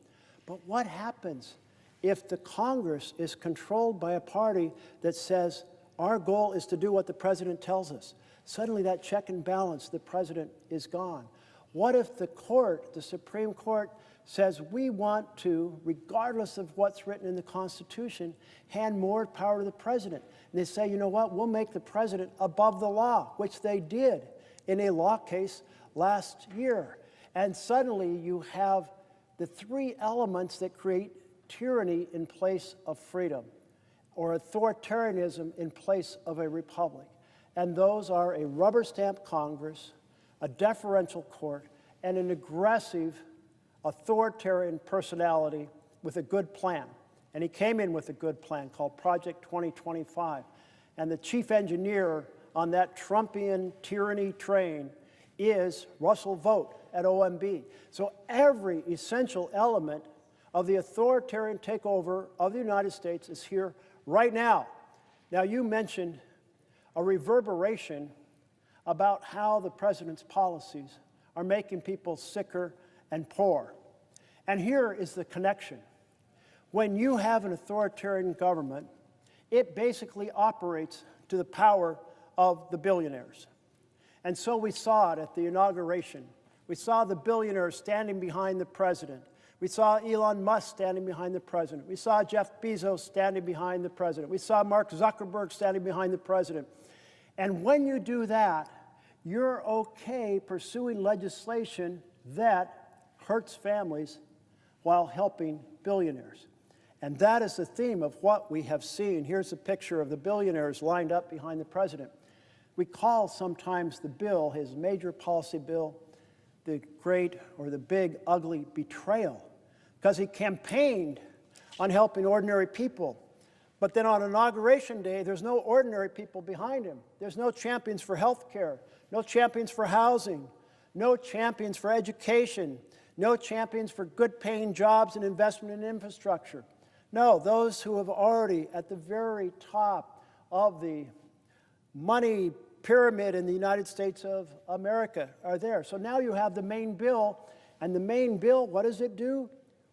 But what happens if the Congress is controlled by a party that says our goal is to do what the president tells us? Suddenly that check and balance, the president is gone. What if the court, the Supreme Court, says we want to, regardless of what's written in the Constitution, hand more power to the president? And they say, you know what, we'll make the president above the law, which they did in a law case last year. And suddenly you have the three elements that create tyranny in place of freedom, or authoritarianism in place of a republic. And those are a rubber stamp Congress, a deferential court, and an aggressive authoritarian personality with a good plan. And he came in with a good plan called Project 2025. And the chief engineer on that Trumpian tyranny train is Russell Vought at OMB. So every essential element of the authoritarian takeover of the United States is here right now. Now, you mentioned a reverberation about how the president's policies are making people sicker and poorer. And here is the connection. When you have an authoritarian government, it basically operates to the power of the billionaires. And so we saw it at the inauguration. We saw the billionaires standing behind the president. We saw Elon Musk standing behind the president. We saw Jeff Bezos standing behind the president. We saw Mark Zuckerberg standing behind the president. And when you do that, you're okay pursuing legislation that hurts families while helping billionaires. And that is the theme of what we have seen. Here's a picture of the billionaires lined up behind the president. We call sometimes the bill, his major policy bill, the great or the big ugly betrayal, because he campaigned on helping ordinary people. But then on Inauguration Day, there's no ordinary people behind him. There's no champions for health care, no champions for housing, no champions for education, no champions for good-paying jobs and investment in infrastructure. No, those who have already at the very top of the money pyramid in the United States of America are there. So now you have the main bill, and the main bill, what does it do?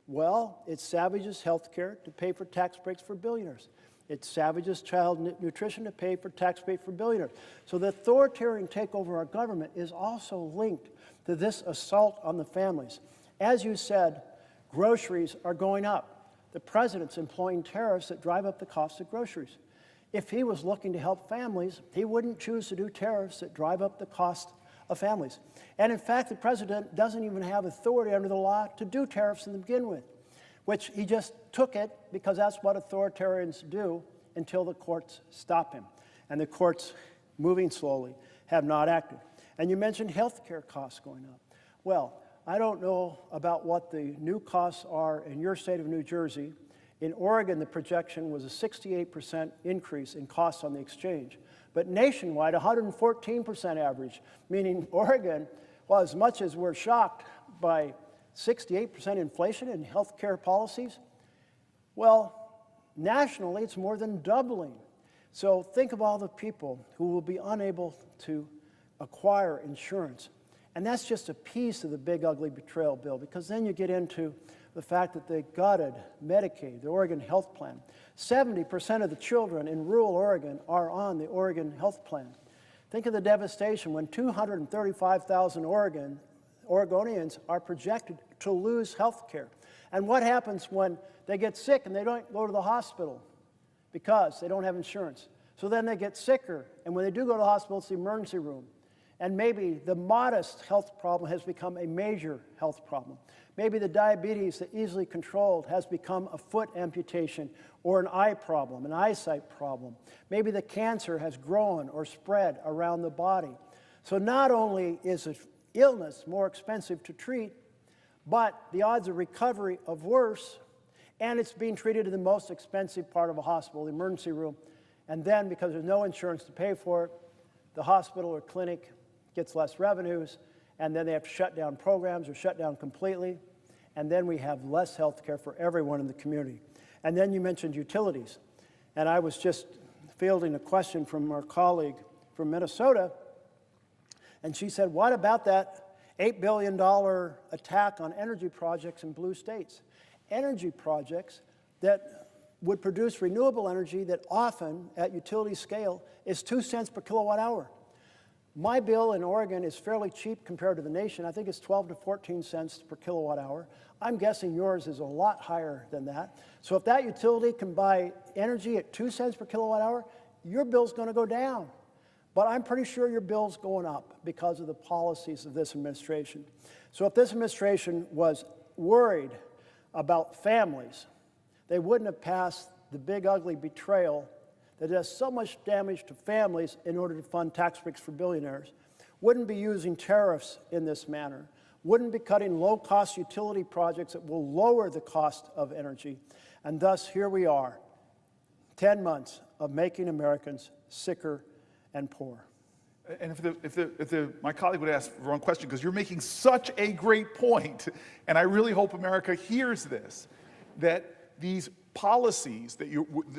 Well, it savages health care to pay for tax breaks for billionaires. It savages child nutrition to pay for tax breaks for billionaires. So the authoritarian takeover of our government is also linked to this assault on the families. As you said, groceries are going up. The president's employing tariffs that drive up the cost of groceries. If he was looking to help families, he wouldn't choose to do tariffs that drive up the cost of families. And in fact, the president doesn't even have authority under the law to do tariffs to begin with, which he just took it because that's what authoritarians do until the courts stop him. And the courts, moving slowly, have not acted. And you mentioned health care costs going up. Well, I don't know about what the new costs are in your state of New Jersey. In Oregon, the projection was a 68% increase in costs on the exchange. But nationwide, 114% average, meaning Oregon, well, as much as we're shocked by 68% inflation in health care policies, well, nationally, it's more than doubling. So think of all the people who will be unable to acquire insurance. And that's just a piece of the big, ugly betrayal bill, because then you get into the fact that they gutted Medicaid, the Oregon health plan. 70% of the children in rural Oregon are on the Oregon health plan. Think of the devastation when 235,000 Oregonians are projected to lose health care. And what happens when they get sick and they don't go to the hospital because they don't have insurance? So then they get sicker, and when they do go to the hospital, it's the emergency room. And maybe the modest health problem has become a major health problem. Maybe the diabetes that easily controlled has become a foot amputation or an eye problem, an eyesight problem. Maybe the cancer has grown or spread around the body. So not only is an illness more expensive to treat, but the odds of recovery of worse, and it's being treated in the most expensive part of a hospital, the emergency room. And then because there's no insurance to pay for it, the hospital or clinic gets less revenues, and then they have to shut down programs or shut down completely, and then we have less health care for everyone in the community. And then you mentioned utilities, and I was just fielding a question from our colleague from Minnesota, and she said, what about that $8 billion attack on energy projects in blue states? Energy projects that would produce renewable energy that often, at utility scale, is 2 cents per kilowatt hour. My bill in Oregon is fairly cheap compared to the nation. I think it's 12 to 14 cents per kilowatt hour. I'm guessing yours is a lot higher than that. So if that utility can buy energy at 2 cents per kilowatt hour, your bill's going to go down. But I'm pretty sure your bill's going up because of the policies of this administration. So if this administration was worried about families, they wouldn't have passed the big, ugly betrayal that does so much damage to families in order to fund tax breaks for billionaires, wouldn't be using tariffs in this manner, wouldn't be cutting low-cost utility projects that will lower the cost of energy. And thus, here we are, 10 months of making Americans sicker and poor. And if my colleague would ask the wrong question, because you're making such a great point, and I really hope America hears this, that these policies,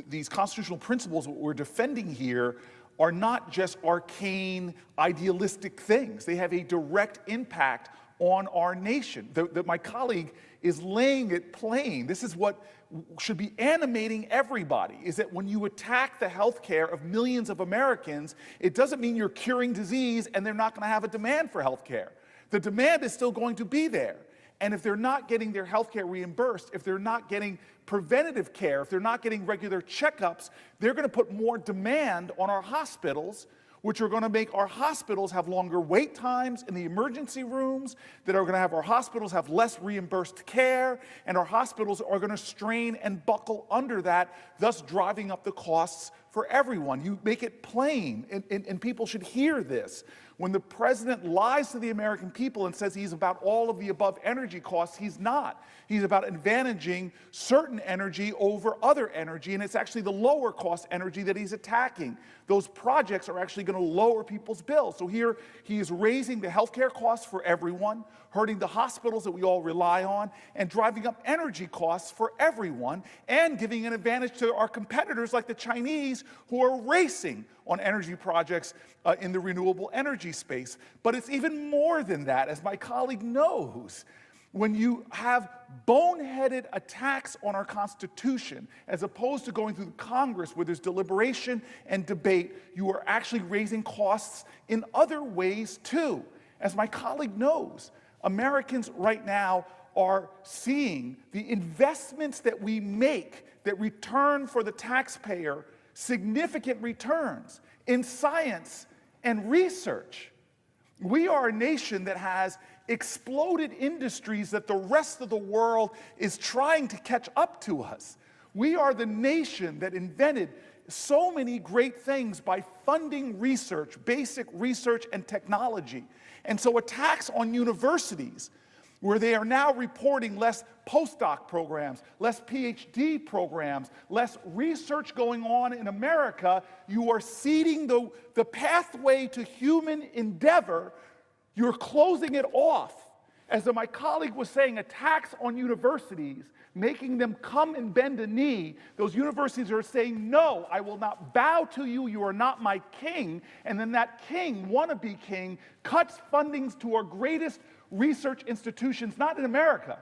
these constitutional principles that we're defending here are not just arcane, idealistic things. They have a direct impact on our nation. That my colleague is laying it plain. This is what should be animating everybody, is that when you attack the health care of millions of Americans, it doesn't mean you're curing disease and they're not going to have a demand for health care. The demand is still going to be there. And if they're not getting their health care reimbursed, if they're not getting preventative care, if they're not getting regular checkups, they're going to put more demand on our hospitals, which are going to make our hospitals have longer wait times in the emergency rooms, that are going to have our hospitals have less reimbursed care, and our hospitals are going to strain and buckle under that, thus driving up the costs for everyone. You make it plain, and people should hear this. When the president lies to the American people and says he's about all of the above energy costs, he's not. He's about advantaging certain energy over other energy, and it's actually the lower cost energy that he's attacking. Those projects are actually going to lower people's bills. So here he is raising the healthcare costs for everyone, hurting the hospitals that we all rely on, and driving up energy costs for everyone, and giving an advantage to our competitors like the Chinese, who are racing on energy projects in the renewable energy space. But it's even more than that, as my colleague knows. When you have boneheaded attacks on our Constitution, as opposed to going through Congress where there's deliberation and debate, you are actually raising costs in other ways too. As my colleague knows, Americans right now are seeing the investments that we make that return for the taxpayer significant returns in science and research. We are a nation that has exploded industries that the rest of the world is trying to catch up to us. We are the nation that invented so many great things by funding research, basic research and technology. And so attacks on universities, where they are now reporting less postdoc programs, less PhD programs, less research going on in America, you are ceding the pathway to human endeavor. You're closing it off. As my colleague was saying, attacks on universities, making them come and bend a knee. Those universities are saying, no, I will not bow to you, you are not my king. And then that king, wannabe king, cuts fundings to our greatest research institutions, not in America,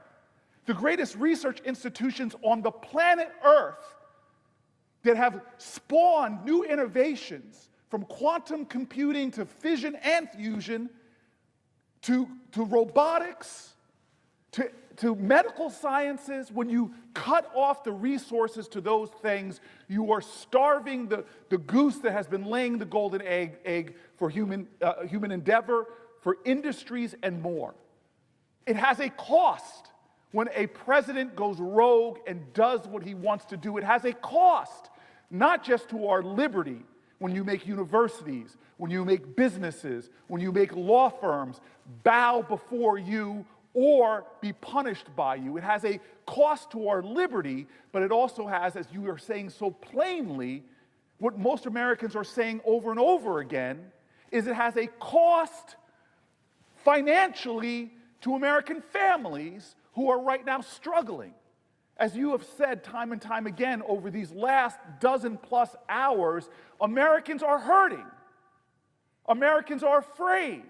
the greatest research institutions on the planet Earth that have spawned new innovations, from quantum computing to fission and fusion, to robotics, to medical sciences. When you cut off the resources to those things, you are starving the goose that has been laying the golden egg for human endeavor, for industries and more. It has a cost when a president goes rogue and does what he wants to do. It has a cost, not just to our liberty, when you make universities, when you make businesses, when you make law firms bow before you or be punished by you. It has a cost to our liberty, but it also has, as you are saying so plainly, what most Americans are saying over and over again, is it has a cost financially to American families who are right now struggling. As you have said time and time again over these last dozen-plus hours, Americans are hurting. Americans are afraid.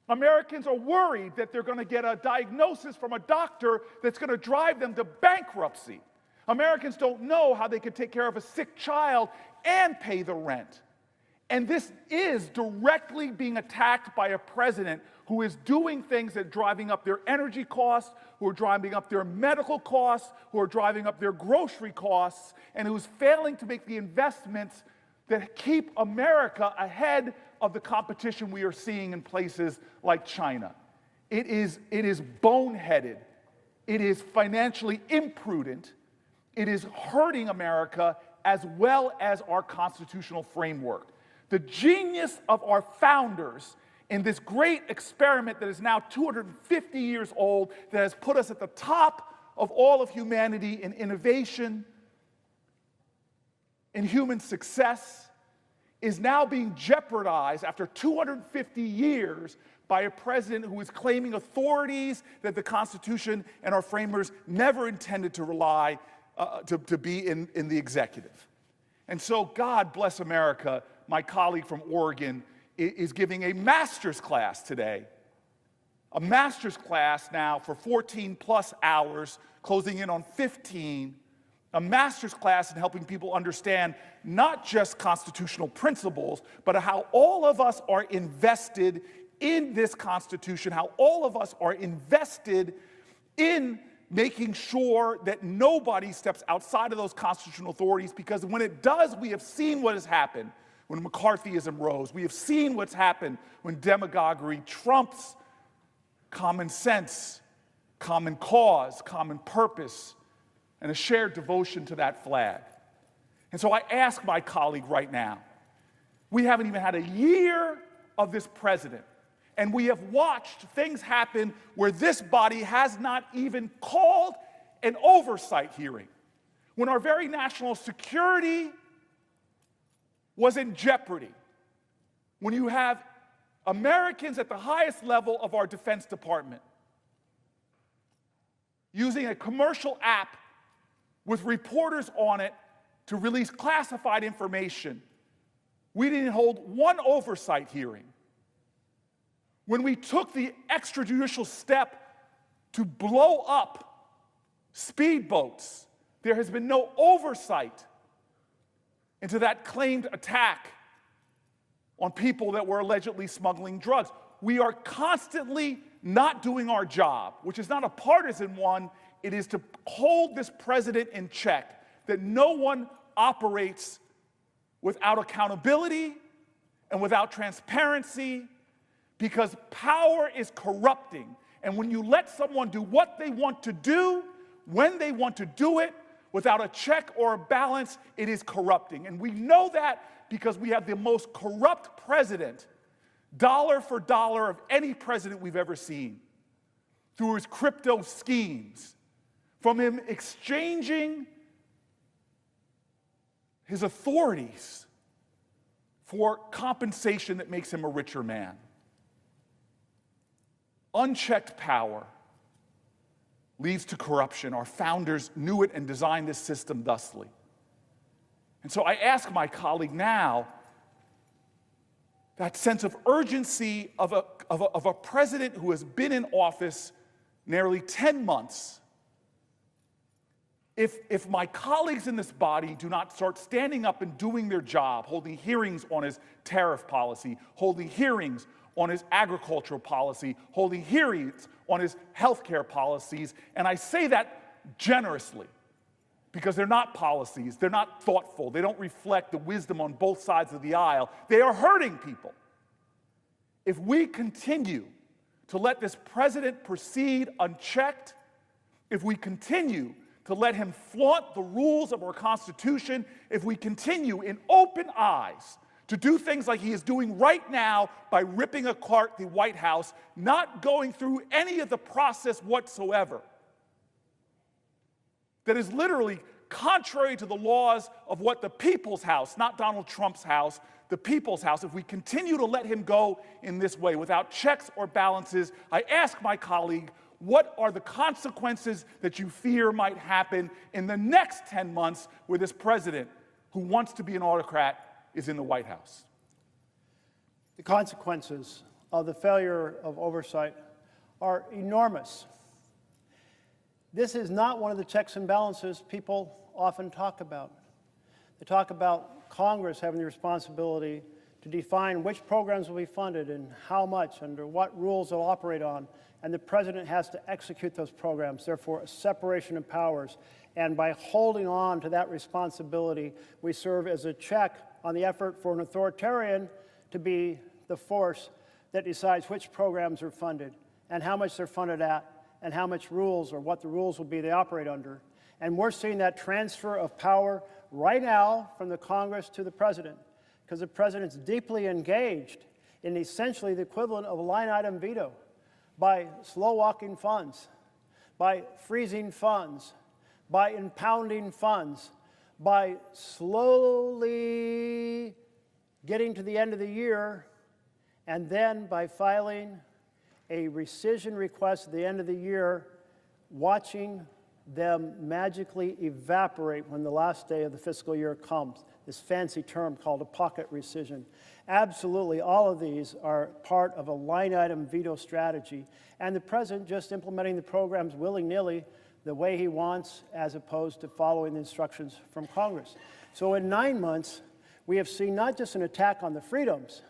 Americans are worried that they're going to get a diagnosis from a doctor that's going to drive them to bankruptcy. Americans don't know how they can take care of a sick child and pay the rent. And this is directly being attacked by a president who is doing things that are driving up their energy costs, who are driving up their medical costs, who are driving up their grocery costs, and who's failing to make the investments that keep America ahead of the competition we are seeing in places like China. It is boneheaded. It is financially imprudent. It is hurting America as well as our constitutional framework. The genius of our founders in this great experiment that is now 250 years old, that has put us at the top of all of humanity in innovation, in human success, is now being jeopardized after 250 years by a president who is claiming authorities that the Constitution and our framers never intended to rely to be in the executive. And so, God bless America. My colleague from Oregon is giving a master's class today. A master's class now for 14 plus hours, closing in on 15. A master's class in helping people understand not just constitutional principles, but how all of us are invested in this Constitution, how all of us are invested in making sure that nobody steps outside of those constitutional authorities, because when it does, we have seen what has happened when McCarthyism rose. We have seen what's happened when demagoguery trumps common sense, common cause, common purpose, and a shared devotion to that flag. And so I ask my colleague right now, we haven't even had a year of this president, and we have watched things happen where this body has not even called an oversight hearing, when our very national security was in jeopardy, when you have Americans at the highest level of our Defense Department using a commercial app with reporters on it to release classified information. We didn't hold one oversight hearing. When we took the extrajudicial step to blow up speedboats, there has been no oversight into that claimed attack on people that were allegedly smuggling drugs. We are constantly not doing our job, which is not a partisan one. It is to hold this president in check, that no one operates without accountability and without transparency, because power is corrupting. And when you let someone do what they want to do, when they want to do it, without a check or a balance, it is corrupting. And we know that because we have the most corrupt president, dollar for dollar, of any president we've ever seen, through his crypto schemes, from him exchanging his authorities for compensation that makes him a richer man. Unchecked power leads to corruption. Our founders knew it and designed this system thusly. And so I ask my colleague now, that sense of urgency of a president who has been in office nearly 10 months, if my colleagues in this body do not start standing up and doing their job, holding hearings on his tariff policy, holding hearings on his agricultural policy, holding hearings on his healthcare policies, and I say that generously because they're not policies, they're not thoughtful, they don't reflect the wisdom on both sides of the aisle, they are hurting people. If we continue to let this president proceed unchecked, if we continue to let him flaunt the rules of our Constitution, if we continue in open eyes to do things like he is doing right now by ripping apart the White House, not going through any of the process whatsoever, that is literally contrary to the laws of what the people's house, not Donald Trump's house, the people's house, if we continue to let him go in this way without checks or balances, I ask my colleague, what are the consequences that you fear might happen in the next 10 months where this president, who wants to be an autocrat, is in the White House? The consequences of the failure of oversight are enormous. This is not one of the checks and balances people often talk about. They talk about Congress having the responsibility to define which programs will be funded and how much, under what rules they'll operate on, and the president has to execute those programs, therefore a separation of powers. And by holding on to that responsibility, we serve as a check on the effort for an authoritarian to be the force that decides which programs are funded and how much they're funded at and how much rules or what the rules will be they operate under. And we're seeing that transfer of power right now from the Congress to the president, because the president's deeply engaged in essentially the equivalent of a line item veto by slow-walking funds, by freezing funds, by impounding funds, by slowly getting to the end of the year, and then by filing a rescission request at the end of the year, watching them magically evaporate when the last day of the fiscal year comes. This fancy term called a pocket rescission. Absolutely, all of these are part of a line item veto strategy, and the president just implementing the programs willy-nilly the way he wants, as opposed to following the instructions from Congress. So in 9 months, we have seen not just an attack on the freedoms,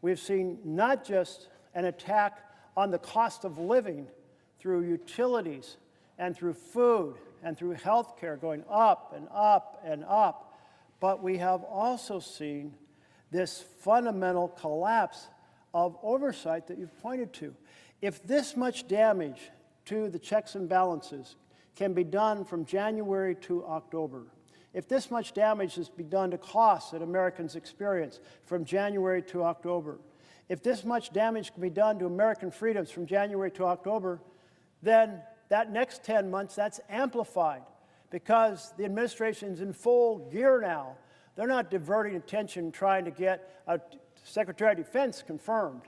we have seen not just an attack on the cost of living through utilities and through food and through health care going up and up and up, but we have also seen this fundamental collapse of oversight that you've pointed to. If this much damage to the checks and balances can be done from January to October, if this much damage has been done to costs that Americans experience from January to October, if this much damage can be done to American freedoms from January to October, then that next 10 months, that's amplified because the administration's in full gear now. They're not diverting attention trying to get a Secretary of Defense confirmed.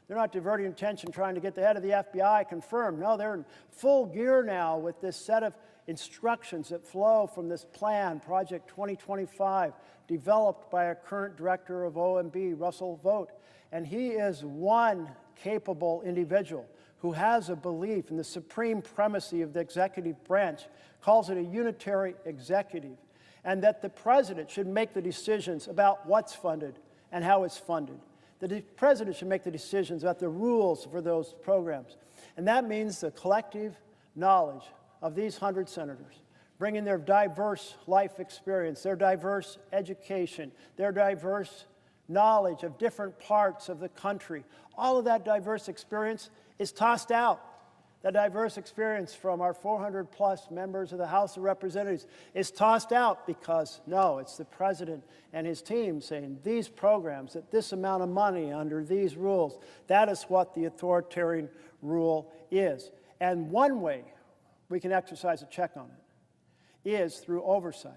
They're not diverting attention trying to get the head of the FBI confirmed. No, they're in full gear now with this set of instructions that flow from this plan, Project 2025, developed by our current director of OMB, Russell Vogt. And he is one capable individual who has a belief in the supreme primacy of the executive branch, calls it a unitary executive, and that the president should make the decisions about what's funded and how it's funded. The president should make the decisions about the rules for those programs. And that means the collective knowledge of these 100 senators, bringing their diverse life experience, their diverse education, their diverse knowledge of different parts of the country. All of that diverse experience is tossed out. The diverse experience from our 400+ members of the House of Representatives is tossed out because, no, it's the president and his team saying these programs, at this amount of money under these rules, that is what the authoritarian rule is. And one way we can exercise a check on it is through oversight,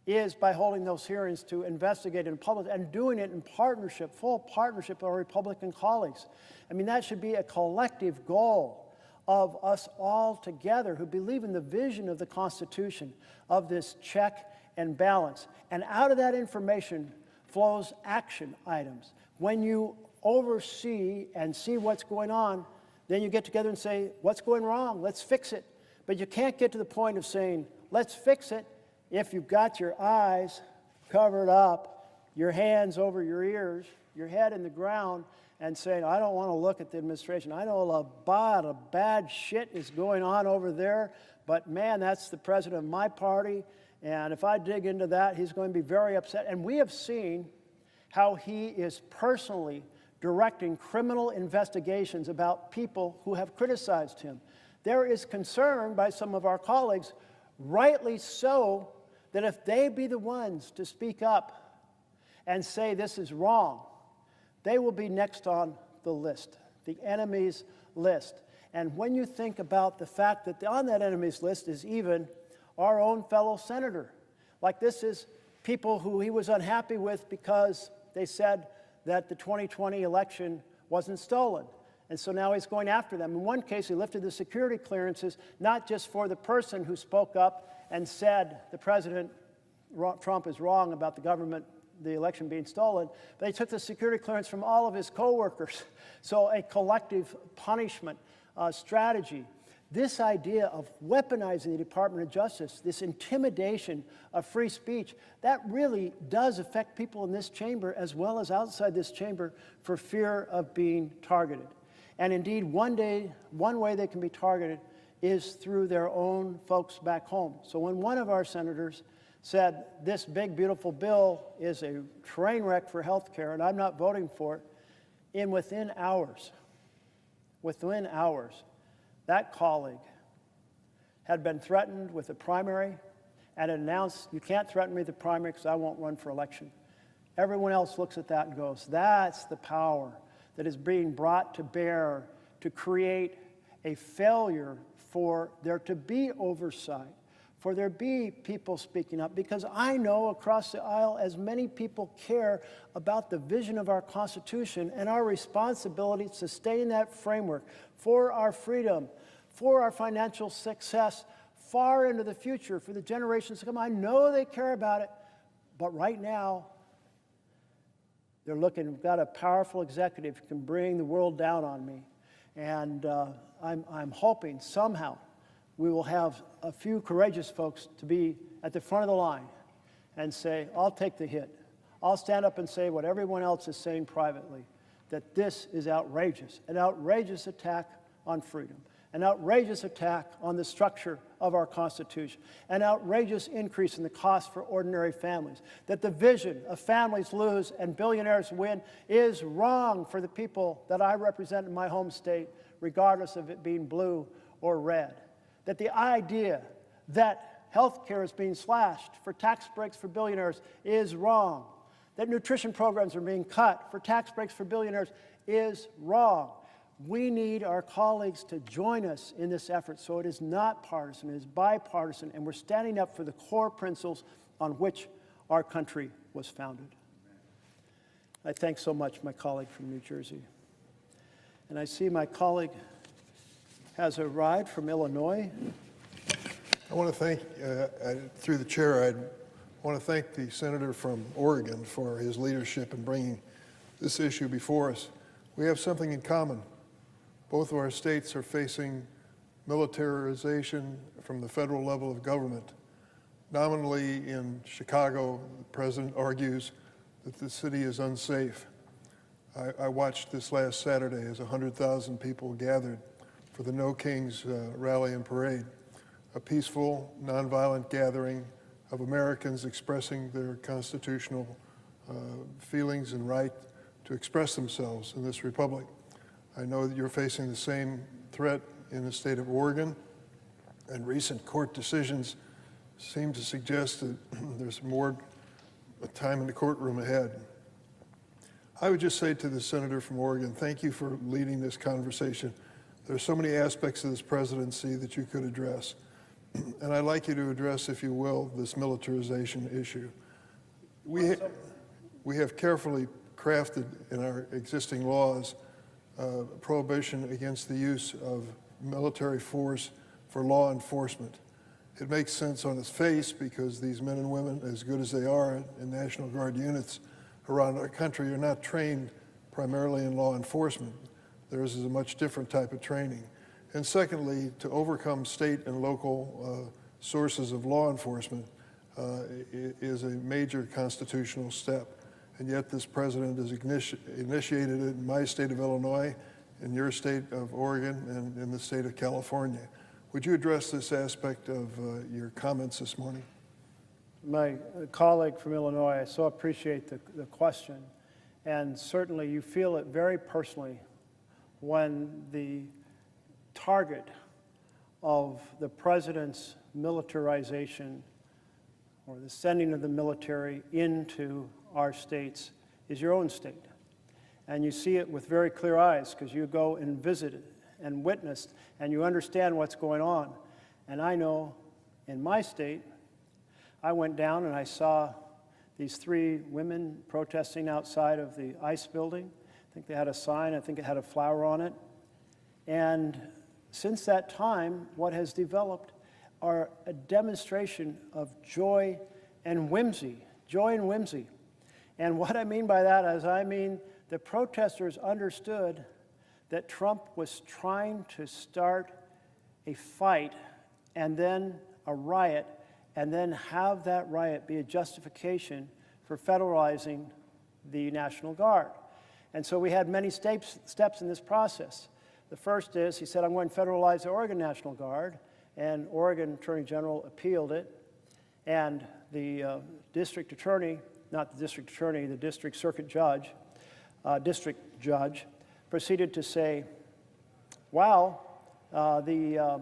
is by holding those hearings to investigate in public and doing it in partnership, full partnership with our Republican colleagues. I mean, that should be a collective goal of us all together who believe in the vision of the Constitution, of this check and balance. And out of that information flows action items. When you oversee and see what's going on, then you get together and say, what's going wrong? Let's fix it. But you can't get to the point of saying, let's fix it, if you've got your eyes covered up, your hands over your ears, your head in the ground, and saying, I don't want to look at the administration. I know a lot of bad shit is going on over there, but man, that's the president of my party, and if I dig into that, he's going to be very upset. And we have seen how he is personally directing criminal investigations about people who have criticized him. There is concern by some of our colleagues, rightly so, that if they be the ones to speak up and say this is wrong, they will be next on the list, the enemy's list. And when you think about the fact that on that enemy's list is even our own fellow senator, like this is people who he was unhappy with because they said that the 2020 election wasn't stolen. And so now he's going after them. In one case, he lifted the security clearances, not just for the person who spoke up and said the president, Trump, is wrong about the government, the election being stolen, but they took the security clearance from all of his co-workers. So a collective punishment strategy. This idea of weaponizing the Department of Justice, this intimidation of free speech, that really does affect people in this chamber as well as outside this chamber for fear of being targeted. And indeed, one way they can be targeted is through their own folks back home. So when one of our senators said, this big, beautiful bill is a train wreck for health care, and I'm not voting for it, within hours, that colleague had been threatened with a primary and announced, you can't threaten me with the primary because I won't run for election. Everyone else looks at that and goes, that's the power that is being brought to bear to create a failure for there to be oversight, for there be people speaking up, because I know across the aisle as many people care about the vision of our Constitution and our responsibility to sustain that framework for our freedom, for our financial success, far into the future, for the generations to come. I know they care about it, but right now, they're looking, we've got a powerful executive who can bring the world down on me. And I'm hoping somehow we will have a few courageous folks to be at the front of the line and say, I'll take the hit. I'll stand up and say what everyone else is saying privately, that this is outrageous, an outrageous attack on freedom, an outrageous attack on the structure of our Constitution, an outrageous increase in the cost for ordinary families, that the vision of families lose and billionaires win is wrong for the people that I represent in my home state, regardless of it being blue or red. That the idea that health care is being slashed for tax breaks for billionaires is wrong. That nutrition programs are being cut for tax breaks for billionaires is wrong. We need our colleagues to join us in this effort so it is not partisan, it is bipartisan, and we're standing up for the core principles on which our country was founded. I thank so much my colleague from New Jersey. And I see my colleague has arrived from Illinois. I want to thank, through the chair, I want to thank the senator from Oregon for his leadership in bringing this issue before us. We have something in common. Both of our states are facing militarization from the federal level of government. Nominally in Chicago, the president argues that the city is unsafe. I watched this last Saturday as 100,000 people gathered for the No Kings rally and parade, a peaceful, nonviolent gathering of Americans expressing their constitutional feelings and right to express themselves in this republic. I know that you're facing the same threat in the state of Oregon, and recent court decisions seem to suggest that there's more time in the courtroom ahead. I would just say to the senator from Oregon, thank you for leading this conversation. There are so many aspects of this presidency that you could address. And I'd like you to address, if you will, this militarization issue. We have carefully crafted in our existing laws prohibition against the use of military force for law enforcement. It makes sense on its face because these men and women, as good as they are in National Guard units around our country, are not trained primarily in law enforcement. Theirs is a much different type of training. And secondly, to overcome state and local sources of law enforcement is a major constitutional step. And yet this president has initiated it in my state of Illinois, in your state of Oregon, and in the state of California. Would you address this aspect of your comments this morning? My colleague from Illinois, I so appreciate the question. And certainly you feel it very personally when the target of the president's militarization or the sending of the military into our states is your own state. And you see it with very clear eyes because you go and visit it and witnessed and you understand what's going on. And I know in my state, I went down and I saw these 3 women protesting outside of the ICE building. I think they had a sign, I think it had a flower on it. And since that time, what has developed are a demonstration of joy and whimsy. Joy and whimsy. And what I mean by that is I mean the protesters understood that Trump was trying to start a fight and then a riot and then have that riot be a justification for federalizing the National Guard. And so we had many steps in this process. The first is he said, I'm going to federalize the Oregon National Guard, and Oregon Attorney General appealed it, and the district attorney, not the district attorney, the district circuit judge, district judge, proceeded to say, wow, the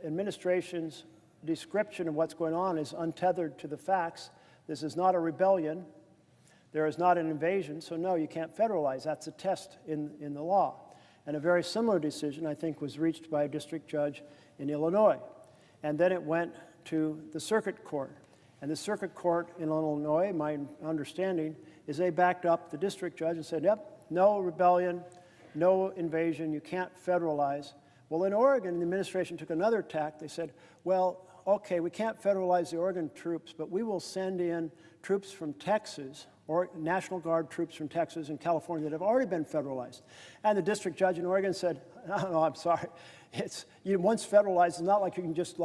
administration's description of what's going on is untethered to the facts. This is not a rebellion. There is not an invasion, so no, you can't federalize. That's a test in the law. And a very similar decision, I think, was reached by a district judge in Illinois. And then it went to the circuit court. And the circuit court in Illinois, my understanding, is they backed up the district judge and said, yep, no rebellion, no invasion, you can't federalize. Well, in Oregon, the administration took another tack. They said, well, okay, we can't federalize the Oregon troops, but we will send in troops from Texas, or National Guard troops from Texas and California that have already been federalized. And the district judge in Oregon said, no, I'm sorry. Once federalized, it's not like you can just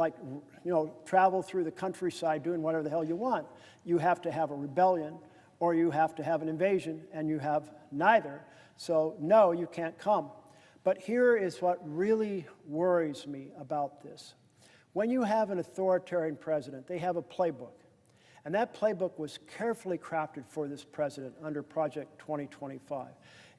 travel through the countryside doing whatever the hell you want. You have to have a rebellion or you have to have an invasion, and you have neither. So no, you can't come. But here is what really worries me about this. When you have an authoritarian president, they have a playbook. And that playbook was carefully crafted for this president under Project 2025.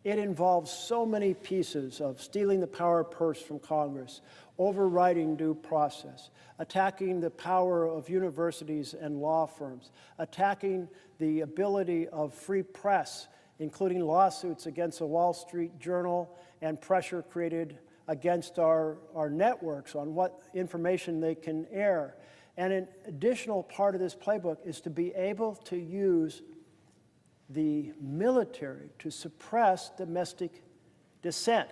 It involves so many pieces of stealing the power purse from Congress, overriding due process, attacking the power of universities and law firms, attacking the ability of free press, including lawsuits against the Wall Street Journal and pressure created against our networks on what information they can air. And an additional part of this playbook is to be able to use the military to suppress domestic dissent.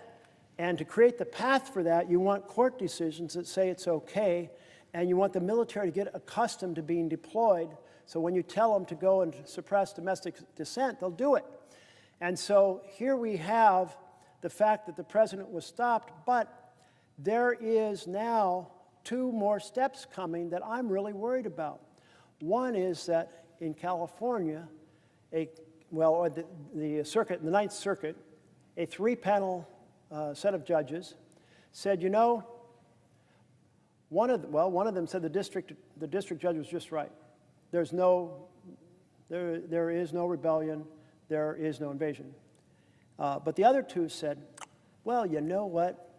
And to create the path for that, you want court decisions that say it's okay, and you want the military to get accustomed to being deployed, so when you tell them to go and suppress domestic dissent, they'll do it. And so here we have the fact that the president was stopped, but there is now 2 more steps coming that I'm really worried about. One is that in California, the Ninth Circuit, a 3-panel set of judges said, you know, one of them said the district judge was just right. There's no There is no rebellion. There is no invasion. But the other two said, well, you know what?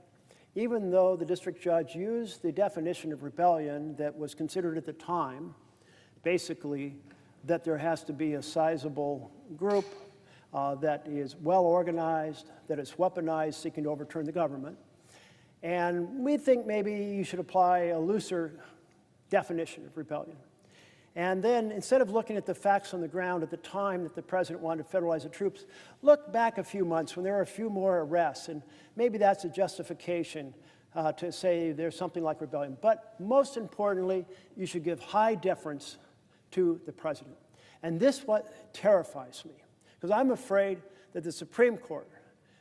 Even though the district judge used the definition of rebellion that was considered at the time, basically that there has to be a sizable group that is well organized, that is weaponized, seeking to overturn the government. And we think maybe you should apply a looser definition of rebellion. And then, instead of looking at the facts on the ground at the time that the president wanted to federalize the troops, look back a few months when there were a few more arrests, and maybe that's a justification to say there's something like rebellion. But most importantly, you should give high deference to the president. And this is what terrifies me, because I'm afraid that the Supreme Court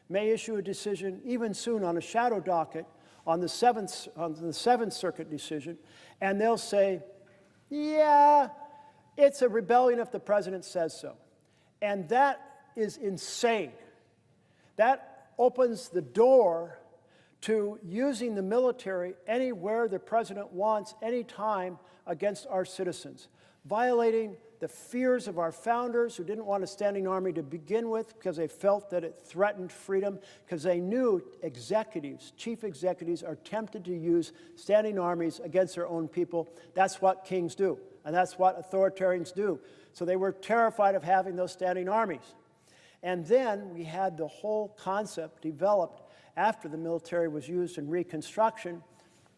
may issue a decision even soon on a shadow docket on the Seventh Circuit decision, and they'll say, yeah, it's a rebellion if the president says so. And that is insane. That opens the door to using the military anywhere the president wants, anytime, against our citizens, violating the fears of our founders who didn't want a standing army to begin with because they felt that it threatened freedom, because they knew executives, chief executives, are tempted to use standing armies against their own people. That's what kings do, and that's what authoritarians do. So they were terrified of having those standing armies. And then we had the whole concept developed after the military was used in Reconstruction,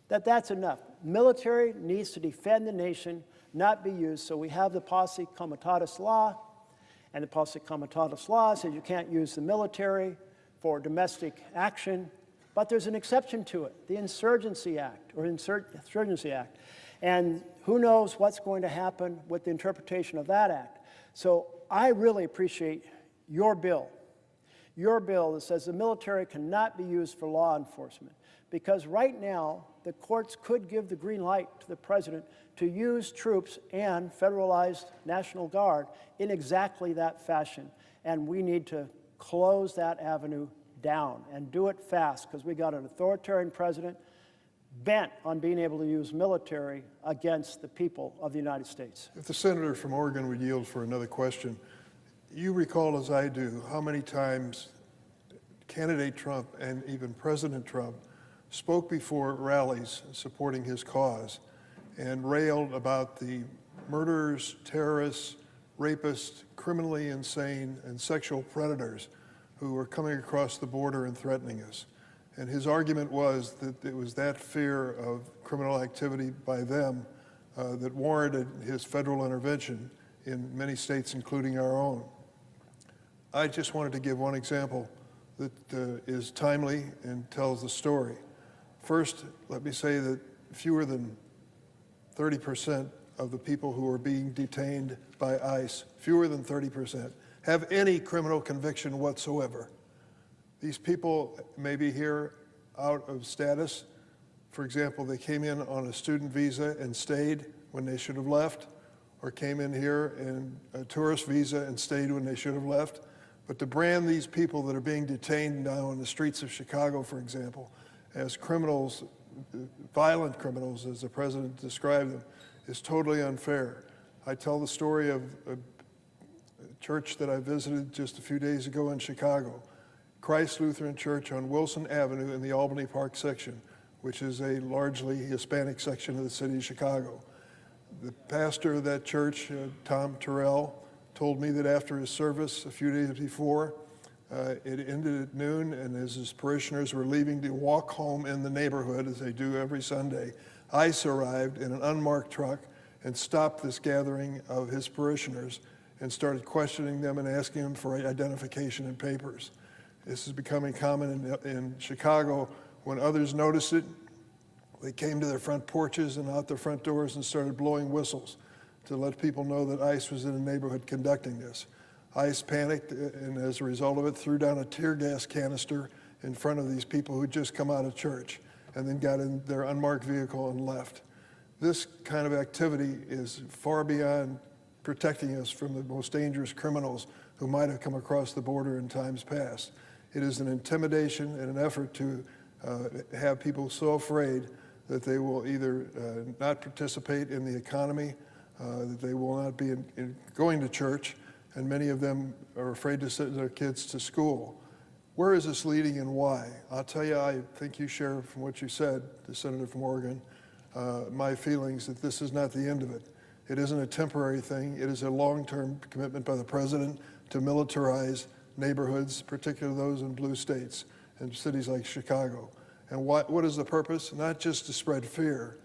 that's enough. Military needs to defend the nation, not be used. So we have the Posse Comitatus Law, and the Posse Comitatus Law says you can't use the military for domestic action, but there's an exception to it, the Insurgency Act, or Insurgency Act. And who knows what's going to happen with the interpretation of that act. So I really appreciate your bill that says the military cannot be used for law enforcement, because right now the courts could give the green light to the president to use troops and federalized National Guard in exactly that fashion. And we need to close that avenue down and do it fast, because we got an authoritarian president bent on being able to use military against the people of the United States. If the senator from Oregon would yield for another question. You recall, as I do, how many times candidate Trump and even President Trump spoke before rallies supporting his cause and railed about the murderers, terrorists, rapists, criminally insane, and sexual predators who were coming across the border and threatening us. And his argument was that it was that fear of criminal activity by them that warranted his federal intervention in many states, including our own. I just wanted to give one example that is timely and tells the story. First, let me say that fewer than 30% of the people who are being detained by ICE, fewer than 30%, have any criminal conviction whatsoever. These people may be here out of status. For example, they came in on a student visa and stayed when they should have left, or came in here in a tourist visa and stayed when they should have left. But to brand these people that are being detained now in the streets of Chicago, for example, as criminals, violent criminals, as the president described them, is totally unfair. I tell the story of a church that I visited just a few days ago in Chicago, Christ Lutheran Church on Wilson Avenue in the Albany Park section, which is a largely Hispanic section of the city of Chicago. The pastor of that church, Tom Terrell, told me that after his service a few days before, it ended at noon, and as his parishioners were leaving to walk home in the neighborhood, as they do every Sunday, ICE arrived in an unmarked truck and stopped this gathering of his parishioners and started questioning them and asking them for identification and papers. This is becoming common in Chicago. When others noticed it, they came to their front porches and out their front doors and started blowing whistles to let people know that ICE was in the neighborhood conducting this. ICE panicked, and as a result of it, threw down a tear gas canister in front of these people who'd just come out of church, and then got in their unmarked vehicle and left. This kind of activity is far beyond protecting us from the most dangerous criminals who might have come across the border in times past. It is an intimidation and an effort to have people so afraid that they will either not participate in the economy that they will not be going to church, and many of them are afraid to send their kids to school. Where is this leading and why? I'll tell you, I think you share from what you said, the senator from Oregon, my feelings that this is not the end of it. It isn't a temporary thing. It is a long-term commitment by the president to militarize neighborhoods, particularly those in blue states and cities like Chicago. And what is the purpose? Not just to spread fear,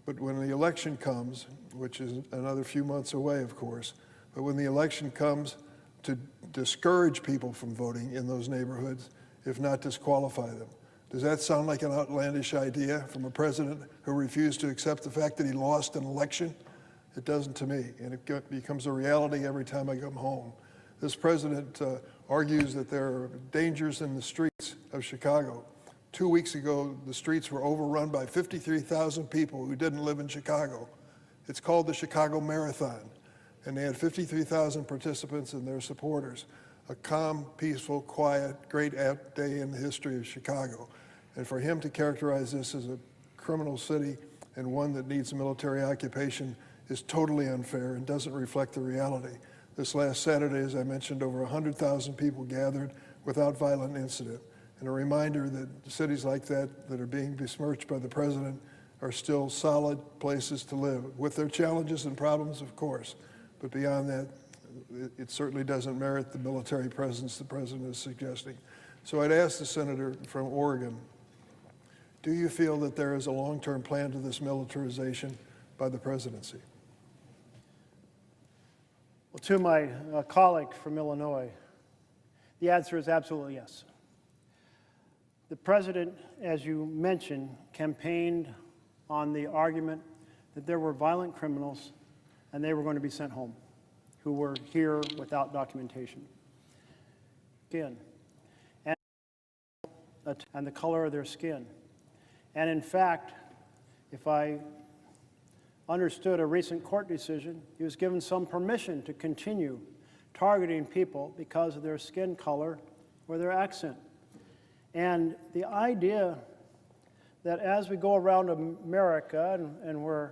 but when the election comes, which is another few months away, of course, but when the election comes, to discourage people from voting in those neighborhoods, if not disqualify them. Does that sound like an outlandish idea from a president who refused to accept the fact that he lost an election? It doesn't to me, and it becomes a reality every time I come home. This president argues that there are dangers in the streets of Chicago. 2 weeks ago, the streets were overrun by 53,000 people who didn't live in Chicago. It's called the Chicago Marathon, and they had 53,000 participants and their supporters. A calm, peaceful, quiet, great day in the history of Chicago. And for him to characterize this as a criminal city and one that needs military occupation is totally unfair and doesn't reflect the reality. This last Saturday, as I mentioned, over 100,000 people gathered without violent incident. And a reminder that cities like that are being besmirched by the president are still solid places to live, with their challenges and problems, of course. But beyond that, it certainly doesn't merit the military presence the president is suggesting. So I'd ask the senator from Oregon, do you feel that there is a long-term plan to this militarization by the presidency? Well, to my colleague from Illinois, the answer is absolutely yes. The president, as you mentioned, campaigned on the argument that there were violent criminals and they were going to be sent home, who were here without documentation. Skin, and the color of their skin. And in fact, if I understood a recent court decision, he was given some permission to continue targeting people because of their skin color or their accent. And the idea that as we go around America, and we're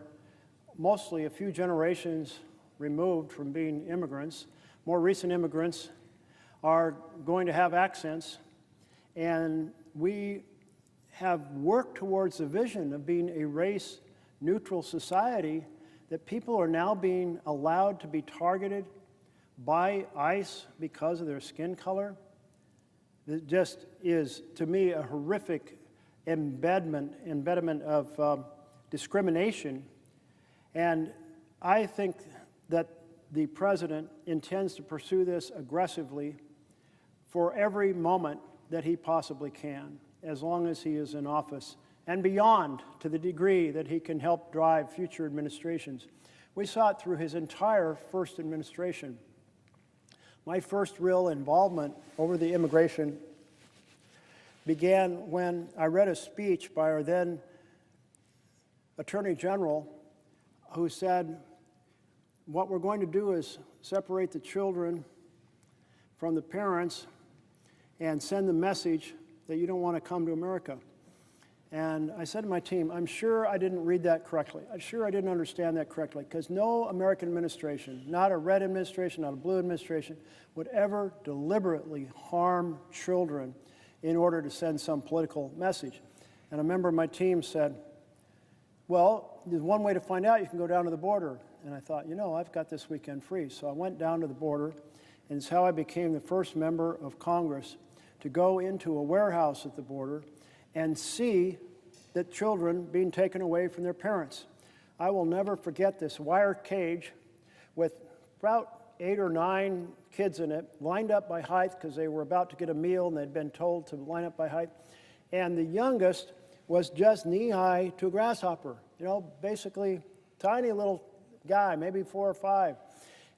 mostly a few generations removed from being immigrants, more recent immigrants are going to have accents, and we have worked towards the vision of being a race-neutral society, that people are now being allowed to be targeted by ICE because of their skin color. It just is, to me, a horrific embedment of discrimination. And I think that the president intends to pursue this aggressively for every moment that he possibly can, as long as he is in office, and beyond, to the degree that he can help drive future administrations. We saw it through his entire first administration. My first real involvement over the immigration began when I read a speech by our then Attorney General, who said, what we're going to do is separate the children from the parents and send the message that you don't want to come to America. And I said to my team, I'm sure I didn't read that correctly. I'm sure I didn't understand that correctly, because no American administration, not a red administration, not a blue administration, would ever deliberately harm children in order to send some political message. And a member of my team said, well, there's one way to find out. You can go down to the border. And I thought, you know, I've got this weekend free. So I went down to the border, and it's how I became the first member of Congress to go into a warehouse at the border and see that children being taken away from their parents. I will never forget this wire cage with about 8 or 9 kids in it, lined up by height because they were about to get a meal and they'd been told to line up by height. And the youngest was just knee-high to a grasshopper, you know, basically tiny little guy, maybe 4 or 5.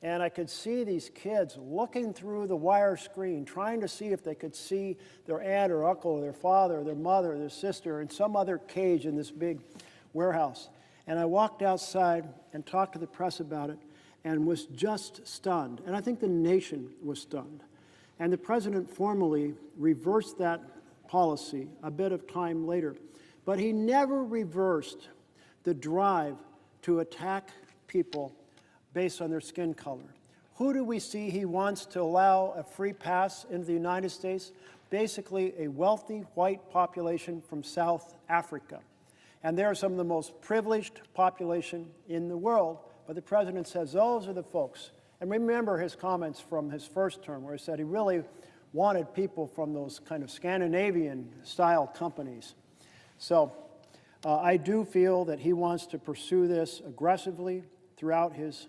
And I could see these kids looking through the wire screen, trying to see if they could see their aunt or uncle or their father or their mother or their sister in some other cage in this big warehouse. And I walked outside and talked to the press about it and was just stunned. And I think the nation was stunned. And the president formally reversed that policy a bit of time later. But he never reversed the drive to attack people based on their skin color. Who do we see he wants to allow a free pass into the United States? Basically, a wealthy white population from South Africa. And they're some of the most privileged population in the world. But the president says those are the folks. And remember his comments from his first term where he said he really wanted people from those kind of Scandinavian-style companies. So I do feel that he wants to pursue this aggressively throughout his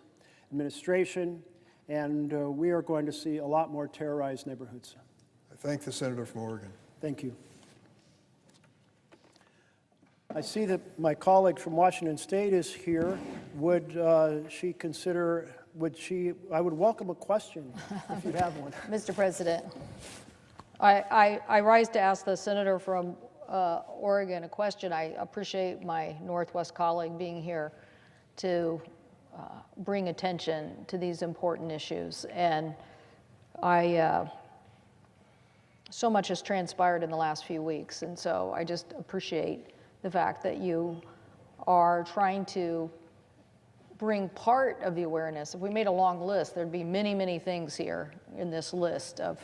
administration, and we are going to see a lot more terrorized neighborhoods. I thank the senator from Oregon. Thank you. I see that my colleague from Washington State is here. Would she consider, I would welcome a question if you have one. Mr. President, I rise to ask the senator from Oregon a question. I appreciate my Northwest colleague being here to bring attention to these important issues. And so much has transpired in the last few weeks, and so I just appreciate the fact that you are trying to bring part of the awareness. If we made a long list, there'd be many, many things here in this list of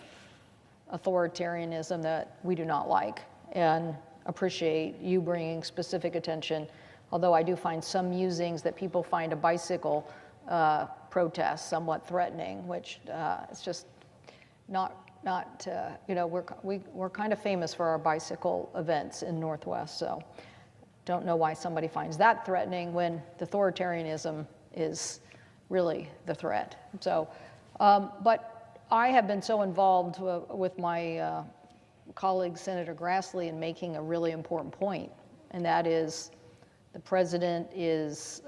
authoritarianism that we do not like, and appreciate you bringing specific attention, although I do find some musings that people find a bicycle protest somewhat threatening, which it's just not you know, we're kind of famous for our bicycle events in Northwest, so don't know why somebody finds that threatening when the authoritarianism is really the threat. So, but I have been so involved with my colleague Senator Grassley in making a really important point, and that is the president is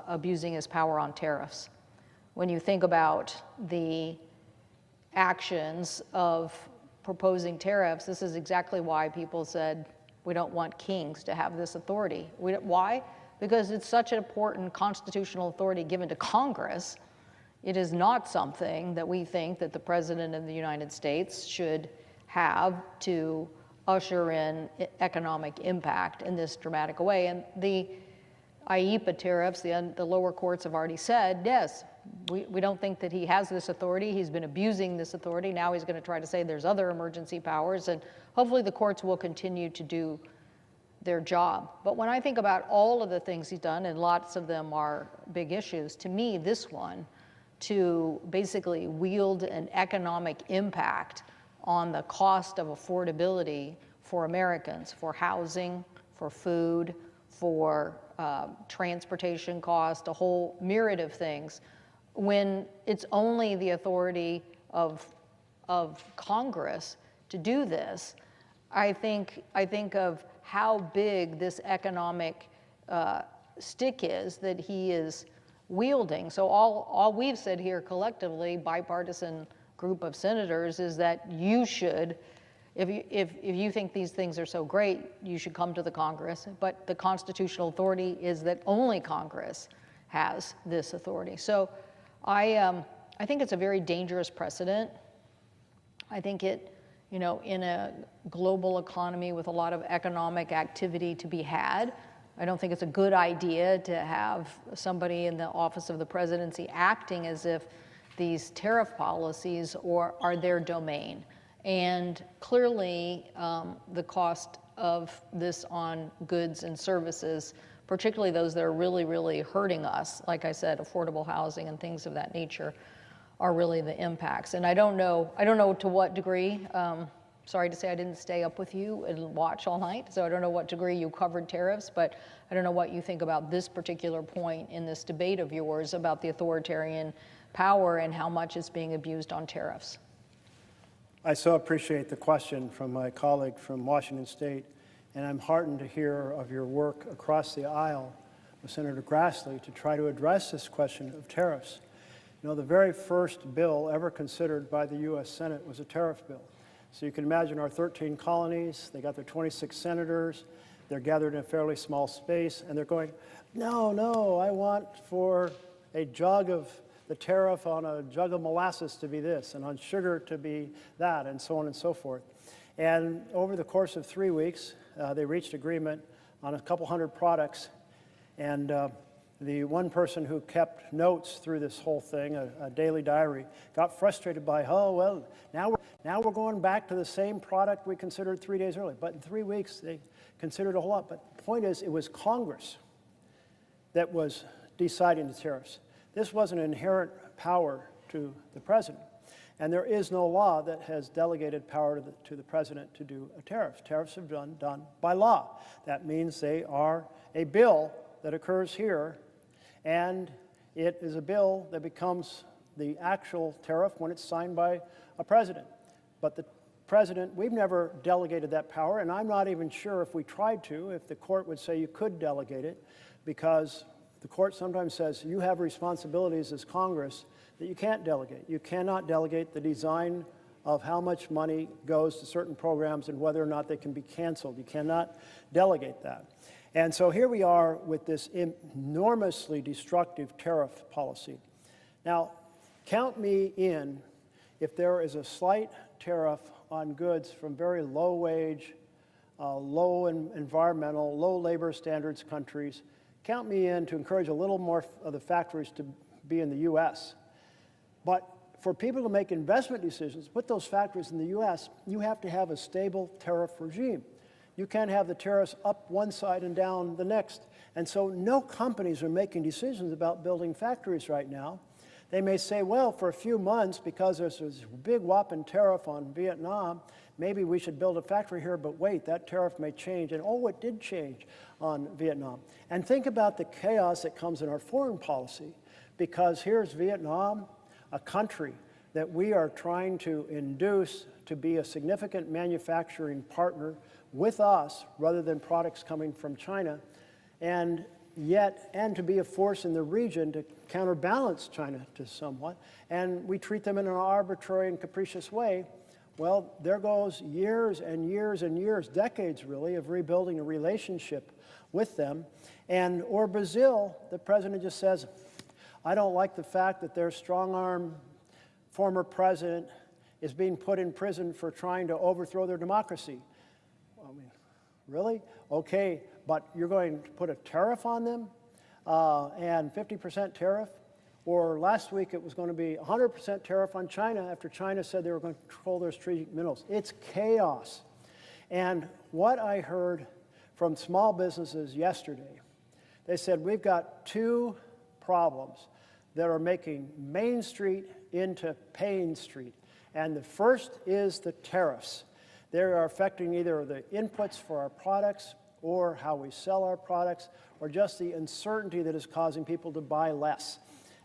abusing his power on tariffs. When you think about the actions of proposing tariffs, this is exactly why people said we don't want kings to have this authority. Why? Because it's such an important constitutional authority given to Congress. It is not something that we think that the President of the United States should have to usher in economic impact in this dramatic way. And the IEEPA tariffs, the lower courts have already said, yes, we don't think that he has this authority. He's been abusing this authority. Now he's going to try to say there's other emergency powers, and hopefully the courts will continue to do their job. But when I think about all of the things he's done, and lots of them are big issues, to me, this one, to basically wield an economic impact on the cost of affordability for Americans, for housing, for food, for transportation cost, a whole myriad of things, when it's only the authority of Congress to do this, I think of how big this economic stick is that he is wielding. So all we've said here collectively, bipartisan group of senators, is that you should, if you think these things are so great, you should come to the Congress. But the constitutional authority is that only Congress has this authority. So I think it's a very dangerous precedent. I think it, you know, in a global economy with a lot of economic activity to be had, I don't think it's a good idea to have somebody in the office of the presidency acting as if these tariff policies are their domain. And clearly, the cost of this on goods and services, particularly those that are really, really hurting us, like I said, affordable housing and things of that nature, are really the impacts. And I don't know to what degree, sorry to say I didn't stay up with you and watch all night, so I don't know what degree you covered tariffs, but I don't know what you think about this particular point in this debate of yours about the authoritarian power and how much is being abused on tariffs. I so appreciate the question from my colleague from Washington State, and I'm heartened to hear of your work across the aisle with Senator Grassley to try to address this question of tariffs. You know, the very first bill ever considered by the U.S. Senate was a tariff bill. So you can imagine our 13 colonies, they got their 26 senators, they're gathered in a fairly small space, and they're going, no, I want for a jug of the tariff on a jug of molasses to be this, and on sugar to be that, and so on and so forth. And over the course of 3 weeks, they reached agreement on a couple hundred products, and The one person who kept notes through this whole thing, a daily diary, got frustrated by, oh, well, now we're going back to the same product we considered 3 days earlier. But in 3 weeks, they considered a whole lot. But the point is, it was Congress that was deciding the tariffs. This was an inherent power to the president. And there is no law that has delegated power to the president to do a tariff. Tariffs are done by law. That means they are a bill that occurs here, and it is a bill that becomes the actual tariff when it's signed by a president. But the president, we've never delegated that power, and I'm not even sure if we tried to, if the court would say you could delegate it, because the court sometimes says you have responsibilities as Congress that you can't delegate. You cannot delegate the design of how much money goes to certain programs and whether or not they can be canceled. You cannot delegate that. And so here we are with this enormously destructive tariff policy. Now, count me in if there is a slight tariff on goods from very low wage, low environmental, low labor standards countries. Count me in to encourage a little more of the factories to be in the U.S. But for people to make investment decisions, put those factories in the U.S., you have to have a stable tariff regime. You can't have the tariffs up one side and down the next. And so no companies are making decisions about building factories right now. They may say, well, for a few months, because there's this big whopping tariff on Vietnam, maybe we should build a factory here, but wait, that tariff may change. And oh, it did change on Vietnam. And think about the chaos that comes in our foreign policy, because here's Vietnam, a country that we are trying to induce to be a significant manufacturing partner with us rather than products coming from China, and to be a force in the region to counterbalance China to somewhat, and we treat them in an arbitrary and capricious way. Well, there goes years and years and years, decades really, of rebuilding a relationship with them. Or Brazil, the president just says, I don't like the fact that their strong-arm former president is being put in prison for trying to overthrow their democracy. I mean, really? Okay, but you're going to put a tariff on them and 50% tariff? Or last week it was going to be 100% tariff on China after China said they were going to control their strategic minerals. It's chaos. And what I heard from small businesses yesterday, they said we've got two problems that are making Main Street into Pain Street. And the first is the tariffs. They are affecting either the inputs for our products or how we sell our products, or just the uncertainty that is causing people to buy less.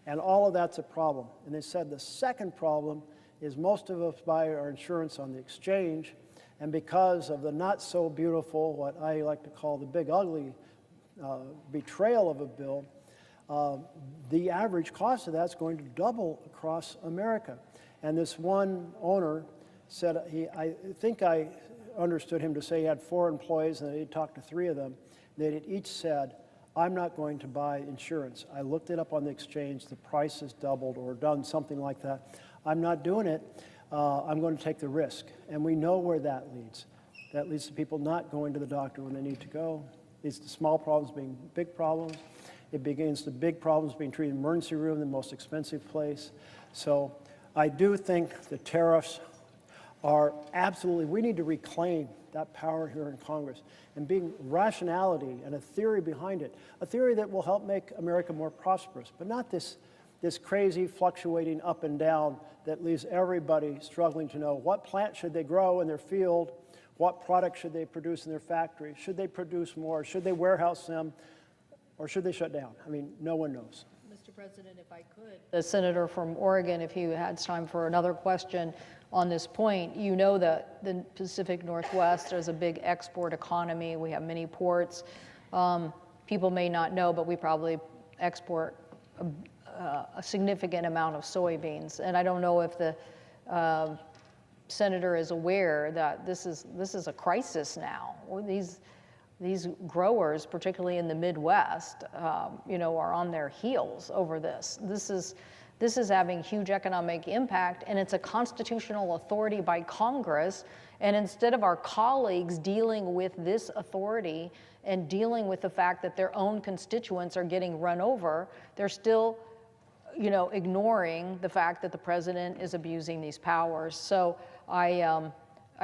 And all of that's a problem. And they said the second problem is most of us buy our insurance on the exchange, and because of the not so beautiful, what I like to call the big ugly betrayal of a bill, the average cost of that's going to double across America. And this one owner said, I think I understood him to say he had 4 employees and he talked to 3 of them. They had each said, I'm not going to buy insurance. I looked it up on the exchange, the price has doubled or done something like that. I'm not doing it. I'm going to take the risk. And we know where that leads. That leads to people not going to the doctor when they need to go. It leads to small problems being big problems. It begins to big problems being treated in the emergency room, the most expensive place. So I do think the tariffs are absolutely, we need to reclaim that power here in Congress and being rationality and a theory behind it, a theory that will help make America more prosperous, but not this crazy fluctuating up and down that leaves everybody struggling to know what plant should they grow in their field, what product should they produce in their factory, should they produce more, should they warehouse them, or should they shut down? I mean, no one knows. Mr. President, if I could, the senator from Oregon, if he had time for another question on this point, you know that the Pacific Northwest is a big export economy. We have many ports. People may not know, but we probably export a significant amount of soybeans. And I don't know if the senator is aware that this is a crisis now. These growers, particularly in the Midwest, are on their heels over this. This is having huge economic impact, and it's a constitutional authority by Congress. And instead of our colleagues dealing with this authority and dealing with the fact that their own constituents are getting run over, they're still, ignoring the fact that the president is abusing these powers. So I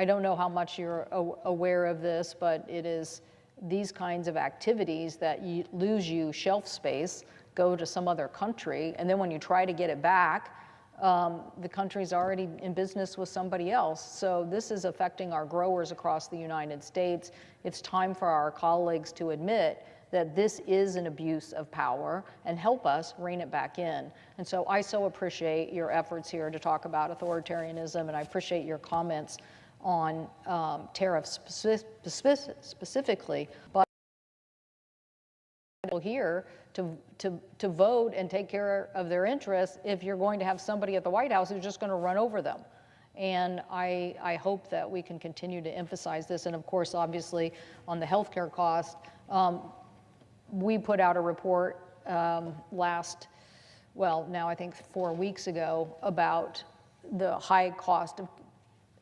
don't know how much you're aware of this, but it is these kinds of activities that lose you shelf space, go to some other country, and then when you try to get it back, the country's already in business with somebody else. So this is affecting our growers across the United States. It's time for our colleagues to admit that this is an abuse of power and help us rein it back in. And so I so appreciate your efforts here to talk about authoritarianism, and I appreciate your comments on tariffs specifically. But here to vote and take care of their interests if you're going to have somebody at the White House who's just going to run over them. And I hope that we can continue to emphasize this. And of course, obviously, on the healthcare cost, we put out a report now I think 4 weeks ago, about the high cost of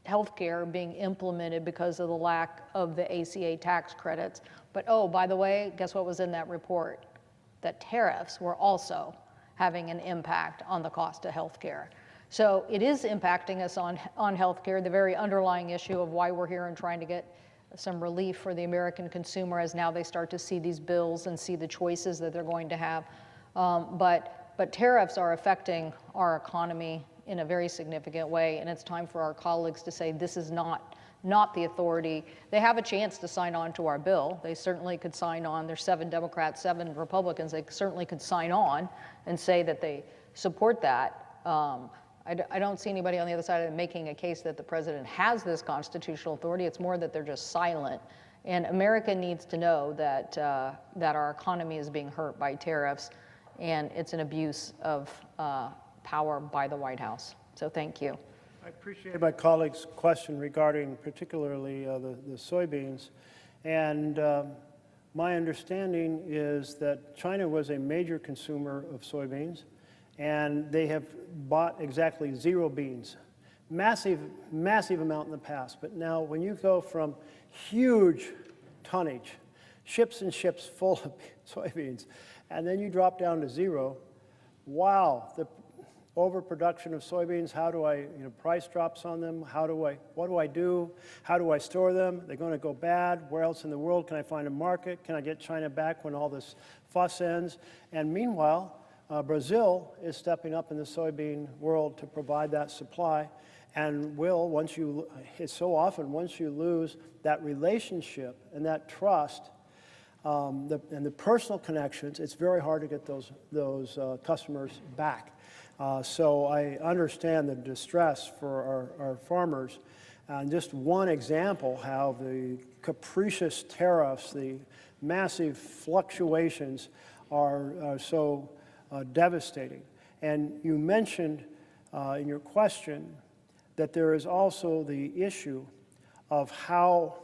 healthcare being implemented because of the lack of the ACA tax credits. But oh, by the way, guess what was in that report? That tariffs were also having an impact on the cost of healthcare. So it is impacting us on healthcare, the very underlying issue of why we're here and trying to get some relief for the American consumer as now they start to see these bills and see the choices that they're going to have. But tariffs are affecting our economy in a very significant way, and it's time for our colleagues to say this is not the authority. They have a chance to sign on to our bill. They certainly could sign on. There's 7 Democrats, 7 Republicans. They certainly could sign on and say that they support that. I don't see anybody on the other side of it making a case that the president has this constitutional authority. It's more that they're just silent. And America needs to know that our economy is being hurt by tariffs, and it's an abuse of power by the White House. So thank you. I appreciate my colleague's question regarding particularly the soybeans. And my understanding is that China was a major consumer of soybeans, and they have bought exactly 0 beans. Massive amount in the past. But now when you go from huge tonnage, ships and ships full of soybeans, and then you drop down to 0, wow, the overproduction of soybeans, how do I, price drops on them, what do I do, how do I store them, they're going to go bad, where else in the world can I find a market, can I get China back when all this fuss ends, and meanwhile, Brazil is stepping up in the soybean world to provide that supply, and it's so often, once you lose that relationship and that trust, and the personal connections, it's very hard to get those customers back. So I understand the distress for our farmers. And just one example how the capricious tariffs, the massive fluctuations are so devastating. And you mentioned in your question that there is also the issue of how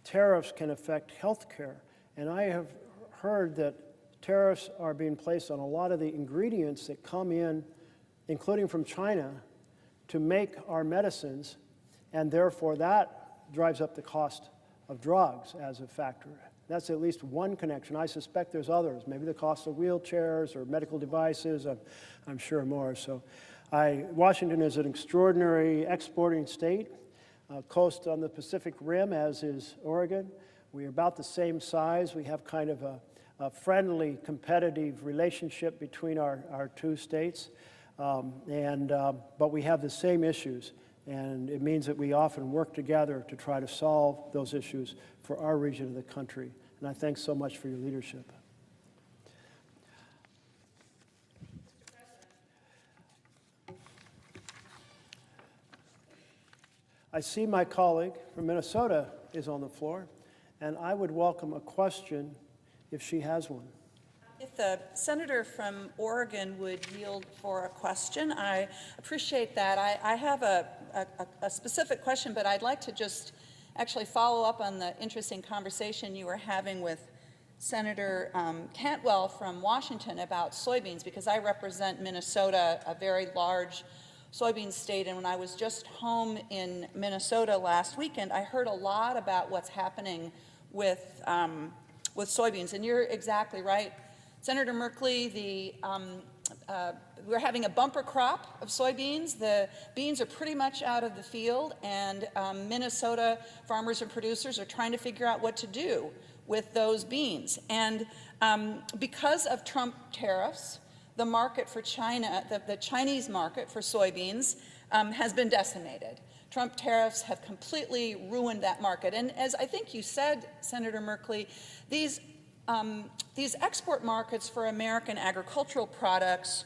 tariffs can affect health care. And I have heard that tariffs are being placed on a lot of the ingredients that come in, including from China, to make our medicines, and therefore that drives up the cost of drugs as a factor. That's at least one connection. I suspect there's others, maybe the cost of wheelchairs or medical devices, I'm sure more. So Washington is an extraordinary exporting state, coast on the Pacific Rim, as is Oregon. We're about the same size. We have kind of a friendly, competitive relationship between our 2 states, but we have the same issues, and it means that we often work together to try to solve those issues for our region of the country. And I thank so much for your leadership. I see my colleague from Minnesota is on the floor, and I would welcome a question if she has one. If the senator from Oregon would yield for a question, I appreciate that. I have a specific question, but I'd like to just actually follow up on the interesting conversation you were having with Senator Cantwell from Washington about soybeans, because I represent Minnesota, a very large soybean state, and when I was just home in Minnesota last weekend, I heard a lot about what's happening with soybeans. And you're exactly right, Senator Merkley. We're having a bumper crop of soybeans. The beans are pretty much out of the field, and Minnesota farmers and producers are trying to figure out what to do with those beans. And because of Trump tariffs, the market for China, the Chinese market for soybeans has been decimated. Trump tariffs have completely ruined that market. And as I think you said, Senator Merkley, these export markets for American agricultural products,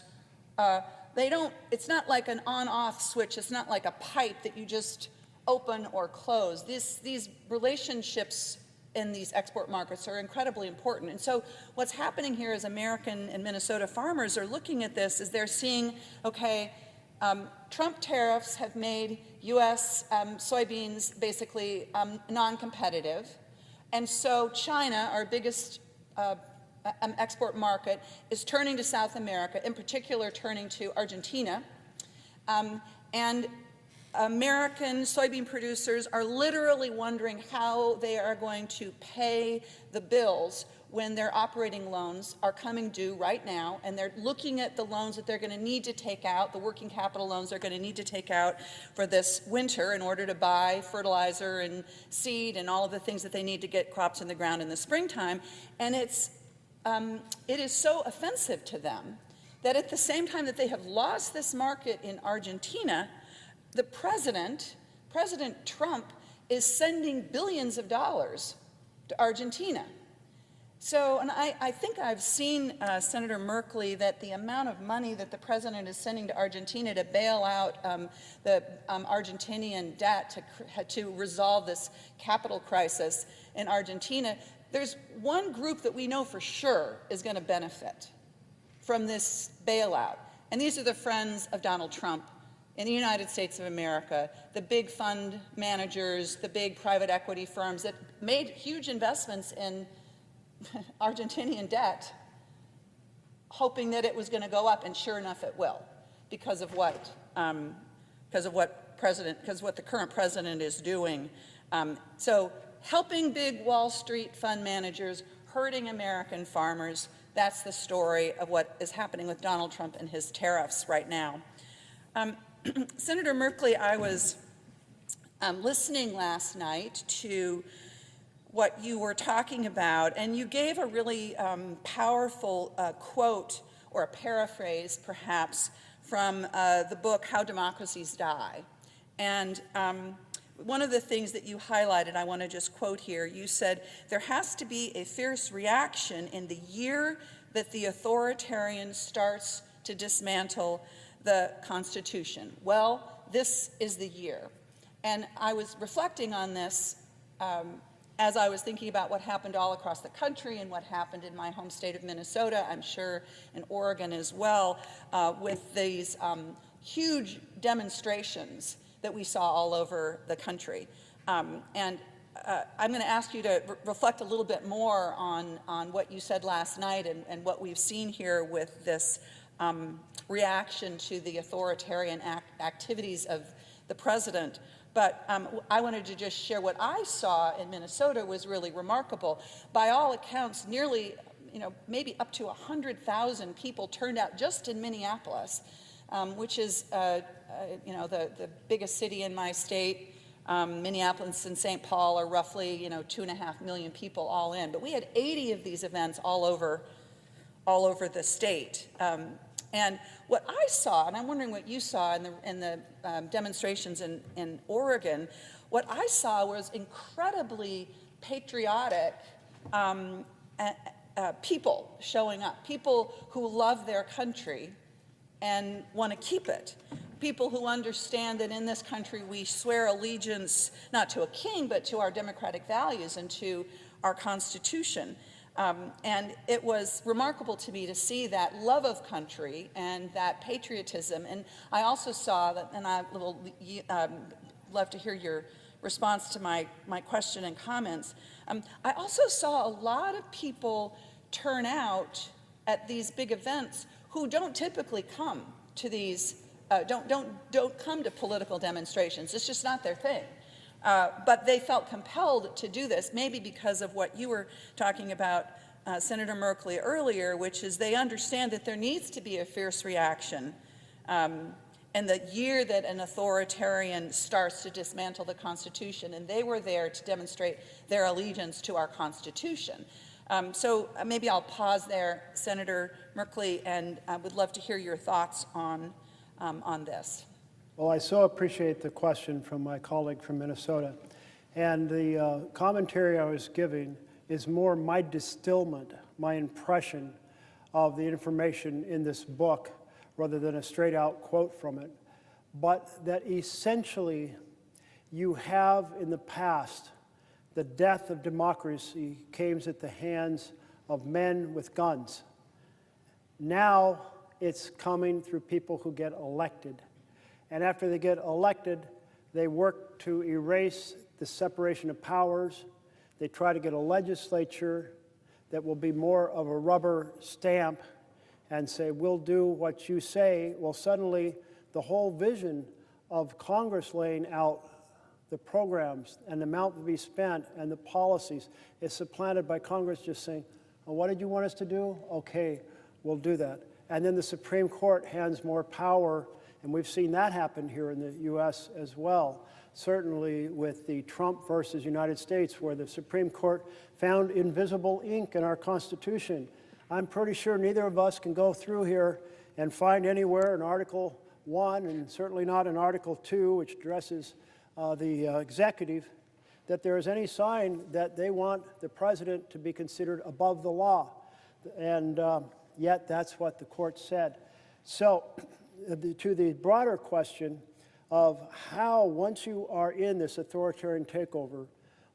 it's not like an on-off switch. It's not like a pipe that you just open or close. These relationships in these export markets are incredibly important. And so what's happening here is American and Minnesota farmers are looking at this as they're seeing, okay, Trump tariffs have made U.S. Soybeans basically non-competitive. And so China, our biggest export market, is turning to South America, in particular turning to Argentina. And American soybean producers are literally wondering how they are going to pay the bills when their operating loans are coming due right now, and they're looking at the loans that they're going to need to take out, the working capital loans they're going to need to take out for this winter in order to buy fertilizer and seed and all of the things that they need to get crops in the ground in the springtime. And it is so offensive to them that at the same time that they have lost this market in Argentina, the President Trump, is sending billions of dollars to Argentina. So, and I think I've seen, Senator Merkley, that the amount of money that the President is sending to Argentina to bail out the Argentinian debt to resolve this capital crisis in Argentina, there's one group that we know for sure is going to benefit from this bailout, and these are the friends of Donald Trump in the United States of America, the big fund managers, the big private equity firms that made huge investments in Argentinian debt, hoping that it was going to go up, and sure enough it will, because of what the current president is doing. So helping big Wall Street fund managers, hurting American farmers, that's the story of what is happening with Donald Trump and his tariffs right now. Senator Merkley, I was listening last night to what you were talking about, and you gave a really powerful quote, or a paraphrase perhaps, from the book How Democracies Die. And one of the things that you highlighted, I want to just quote here, you said, "There has to be a fierce reaction in the year that the authoritarian starts to dismantle the Constitution." Well, this is the year. And I was reflecting on this as I was thinking about what happened all across the country and what happened in my home state of Minnesota, I'm sure in Oregon as well, with these huge demonstrations that we saw all over the country. I'm going to ask you to reflect a little bit more on what you said last night and what we've seen here with this reaction to the authoritarian activities of the president. But I wanted to just share what I saw in Minnesota was really remarkable. By all accounts, nearly, maybe up to 100,000 people turned out just in Minneapolis, which is, the biggest city in my state. Minneapolis and St. Paul are roughly, 2.5 million people all in. But we had 80 of these events all over the state. And what I saw, and I'm wondering what you saw in the demonstrations in Oregon, what I saw was incredibly patriotic people showing up, people who love their country and want to keep it, people who understand that in this country we swear allegiance not to a king but to our democratic values and to our Constitution. And it was remarkable to me to see that love of country and that patriotism. And I also saw that, and I will love to hear your response to my question and comments. I also saw a lot of people turn out at these big events who don't typically come to these don't come to political demonstrations. It's just not their thing. But they felt compelled to do this, maybe because of what you were talking about, Senator Merkley, earlier, which is they understand that there needs to be a fierce reaction. And the year that an authoritarian starts to dismantle the Constitution, and they were there to demonstrate their allegiance to our Constitution. So maybe I'll pause there, Senator Merkley, and I would love to hear your thoughts on this. Well, I so appreciate the question from my colleague from Minnesota. And the commentary I was giving is more my distillment, my impression of the information in this book, rather than a straight out quote from it. But that essentially you have in the past, the death of democracy came at the hands of men with guns. Now it's coming through people who get elected. And after they get elected, they work to erase the separation of powers. They try to get a legislature that will be more of a rubber stamp and say, we'll do what you say. Well, suddenly the whole vision of Congress laying out the programs and the amount to be spent and the policies is supplanted by Congress just saying, well, what did you want us to do? Okay, we'll do that. And then the Supreme Court hands more power, and we've seen that happen here in the U.S. as well. Certainly with the Trump versus United States, where the Supreme Court found invisible ink in our Constitution. I'm pretty sure neither of us can go through here and find anywhere in Article 1, and certainly not in Article 2, which addresses the executive, that there is any sign that they want the president to be considered above the law. And yet that's what the court said. So to the broader question of how, once you are in this authoritarian takeover,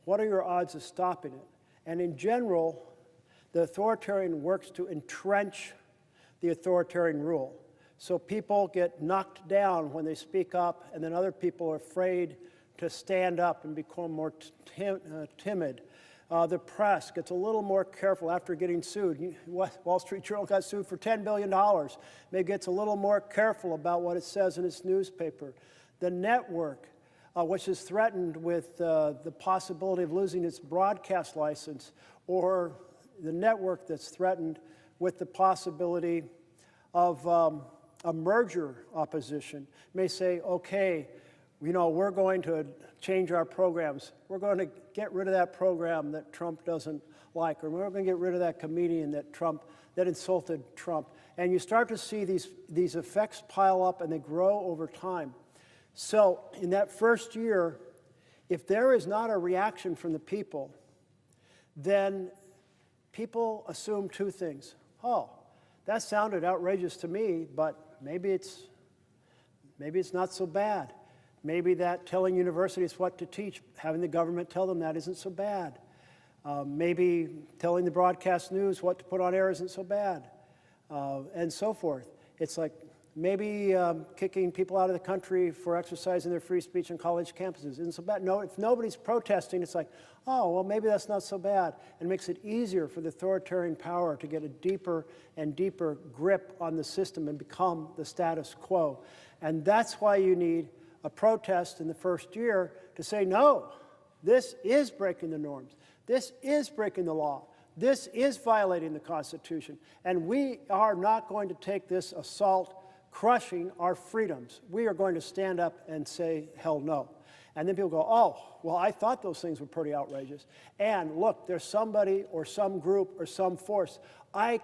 what are your odds of stopping it? And in general, the authoritarian works to entrench the authoritarian rule. So people get knocked down when they speak up, and then other people are afraid to stand up and become more timid. The press gets a little more careful after getting sued. Wall Street Journal got sued for $10 billion. Maybe gets a little more careful about what it says in its newspaper. The network, which is threatened with the possibility of losing its broadcast license, or the network that's threatened with the possibility of a merger opposition, may say, okay, you know, we're going to change our programs. We're going to get rid of that program that Trump doesn't like, or we're going to get rid of that comedian that insulted Trump. And you start to see these effects pile up, and they grow over time. So in that first year, if there is not a reaction from the people, then people assume two things. Oh, that sounded outrageous to me, but maybe it's not so bad. Maybe that telling universities what to teach, having the government tell them that isn't so bad. Maybe telling the broadcast news what to put on air isn't so bad, and so forth. It's like maybe kicking people out of the country for exercising their free speech on college campuses isn't so bad. No, if nobody's protesting, it's like, oh, well, maybe that's not so bad. And it makes it easier for the authoritarian power to get a deeper and deeper grip on the system and become the status quo. And that's why you need a protest in the first year to say, no, this is breaking the norms. This is breaking the law. This is violating the Constitution. And we are not going to take this assault crushing our freedoms. We are going to stand up and say, hell no. And then people go, oh, well, I thought those things were pretty outrageous. And look, there's somebody or some group or some force I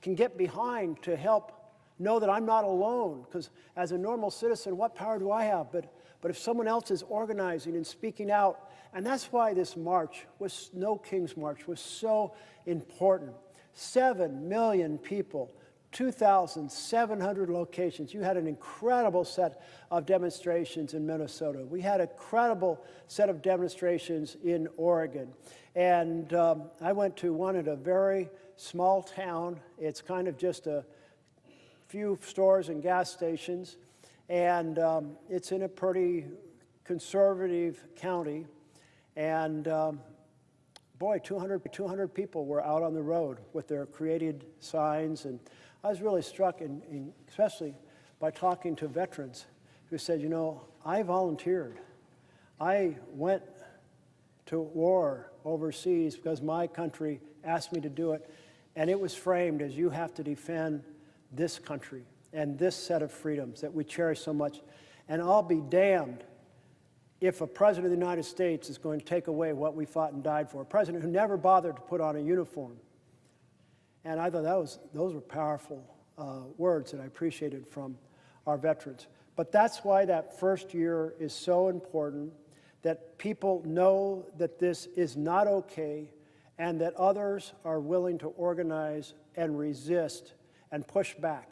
can get behind to help know that I'm not alone. Because as a normal citizen, what power do I have? But if someone else is organizing and speaking out, and that's why this march, No King's March, was so important. 7 million people, 2,700 locations. You had an incredible set of demonstrations in Minnesota. We had a credible set of demonstrations in Oregon. And I went to one at a very small town. It's kind of just a few stores and gas stations. And it's in a pretty conservative county. And boy, 200 people were out on the road with their created signs. And I was really struck, especially by talking to veterans who said, you know, I volunteered. I went to war overseas because my country asked me to do it, and it was framed as you have to defend this country and this set of freedoms that we cherish so much. And I'll be damned if a president of the United States is going to take away what we fought and died for, a president who never bothered to put on a uniform. And I thought those were powerful words that I appreciated from our veterans. But that's why that first year is so important, that people know that this is not okay and that others are willing to organize and resist and push back.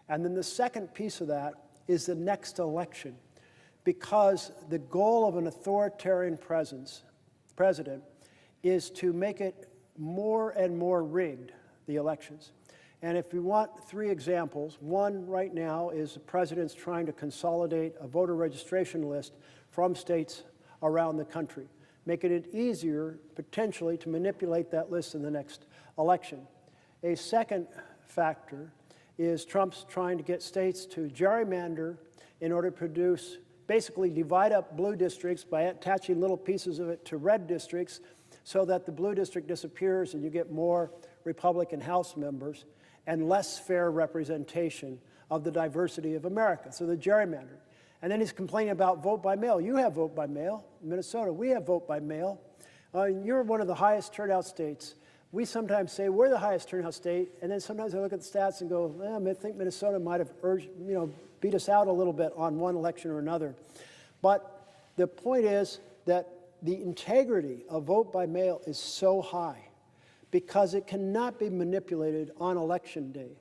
And then the second piece of that is the next election, because the goal of an authoritarian president is to make it more and more rigged, the elections. And if you want 3 examples, one right now is the president's trying to consolidate a voter registration list from states around the country, making it easier potentially to manipulate that list in the next election. A second factor is Trump's trying to get states to gerrymander in order to produce, basically divide up blue districts by attaching little pieces of it to red districts so that the blue district disappears and you get more Republican House members and less fair representation of the diversity of America. So the gerrymandering. And then he's complaining about vote by mail. You have vote by mail. In Minnesota, we have vote by mail. You're one of the highest turnout states. We sometimes say we're the highest turnout state, and then sometimes I look at the stats and go, I think Minnesota might have beat us out a little bit on one election or another. But the point is that the integrity of vote by mail is so high because it cannot be manipulated on election day.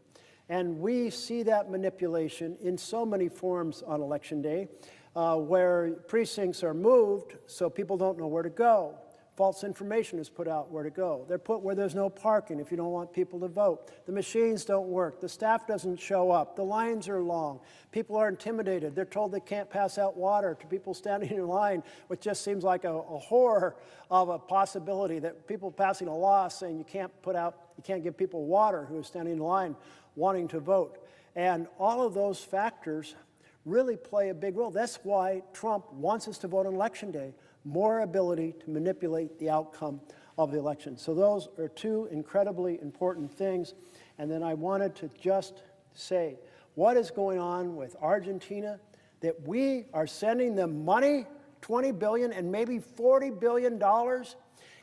And we see that manipulation in so many forms on election day, where precincts are moved so people don't know where to go. False information is put out where to go. They're put where there's no parking if you don't want people to vote. The machines don't work. The staff doesn't show up. The lines are long. People are intimidated. They're told they can't pass out water to people standing in line, which just seems like a horror of a possibility, that people passing a law saying you can't give people water who are standing in line wanting to vote. And all of those factors really play a big role. That's why Trump wants us to vote on Election Day. More ability to manipulate the outcome of the election. So those are 2 incredibly important things. And then I wanted to just say, what is going on with Argentina? That we are sending them money, $20 billion and maybe $40 billion,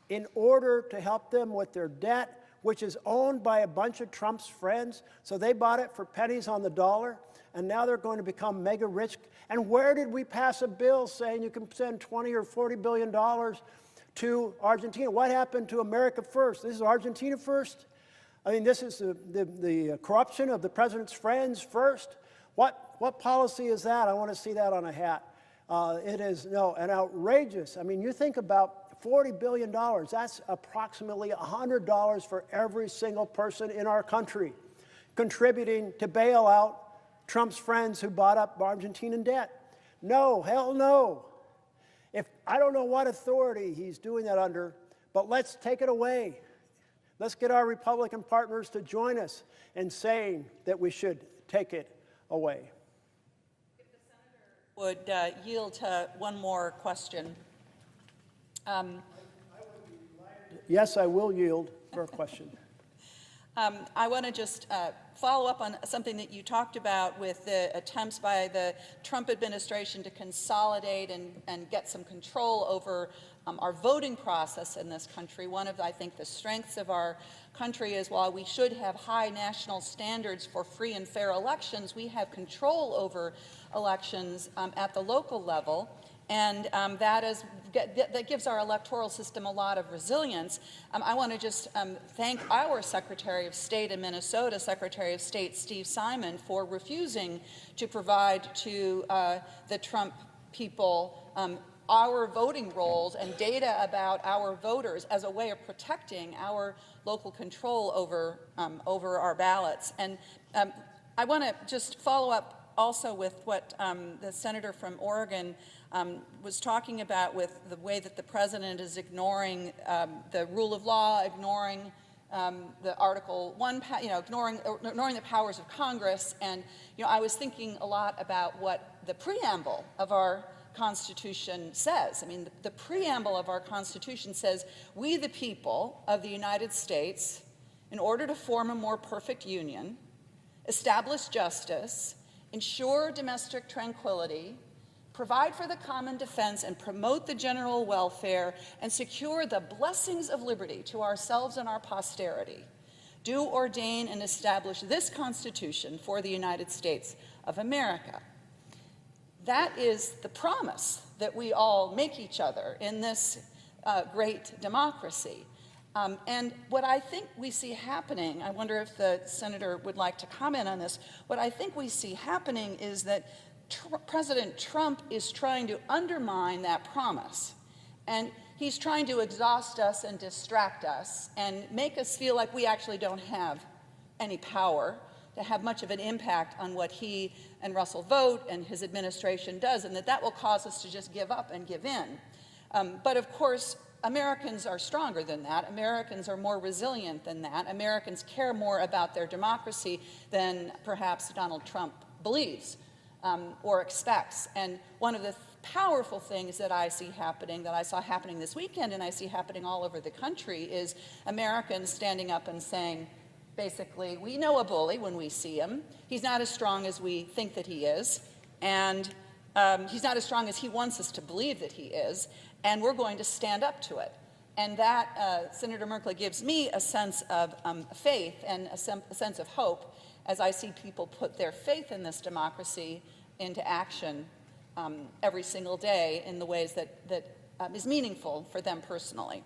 in order to help them with their debt, which is owned by a bunch of Trump's friends. So they bought it for pennies on the dollar, and now they're going to become mega rich. And where did we pass a bill saying you can send $20 or $40 billion to Argentina? What happened to America First? This is Argentina first? I mean, this is the corruption of the president's friends first? What policy is that? I want to see that on a hat. It is an outrageous. I mean, you think about $40 billion. That's approximately $100 for every single person in our country contributing to bail out Trump's friends who bought up Argentine debt. No, hell no. I don't know what authority he's doing that under, but let's take it away. Let's get our Republican partners to join us in saying that we should take it away. If the senator would yield to one more question. Yes, I will yield for a question. I want to just follow up on something that you talked about with the attempts by the Trump administration to consolidate and get some control over our voting process in this country. One of, I think, the strengths of our country is while we should have high national standards for free and fair elections, we have control over elections at the local level. And that gives our electoral system a lot of resilience. I want to just thank our Secretary of State in Minnesota, Secretary of State Steve Simon, for refusing to provide to the Trump people our voting rolls and data about our voters as a way of protecting our local control over our ballots. And I want to just follow up also with what the senator from Oregon was talking about, with the way that the president is ignoring the rule of law, ignoring the Article 1, ignoring the powers of Congress. And, I was thinking a lot about what the preamble of our Constitution says. I mean, the preamble of our Constitution says, "We, the people of the United States, in order to form a more perfect union, establish justice, ensure domestic tranquility, provide for the common defense, and promote the general welfare, and secure the blessings of liberty to ourselves and our posterity, do ordain and establish this Constitution for the United States of America." That is the promise that we all make each other in this great democracy. And what I think we see happening, I wonder if the senator would like to comment on this, what I think we see happening is that President Trump is trying to undermine that promise. And he's trying to exhaust us and distract us and make us feel like we actually don't have any power to have much of an impact on what he and Russell Vought and his administration does, and that will cause us to just give up and give in. But of course, Americans are stronger than that. Americans are more resilient than that. Americans care more about their democracy than perhaps Donald Trump believes or expects. And one of the powerful things that I see happening, that I saw happening this weekend and I see happening all over the country, is Americans standing up and saying, basically, we know a bully when we see him. He's not as strong as we think that he is, and he's not as strong as he wants us to believe that he is, and we're going to stand up to it. And that, Senator Merkley, gives me a sense of faith and a sense of hope as I see people put their faith in this democracy into action every single day in the ways that is meaningful for them personally.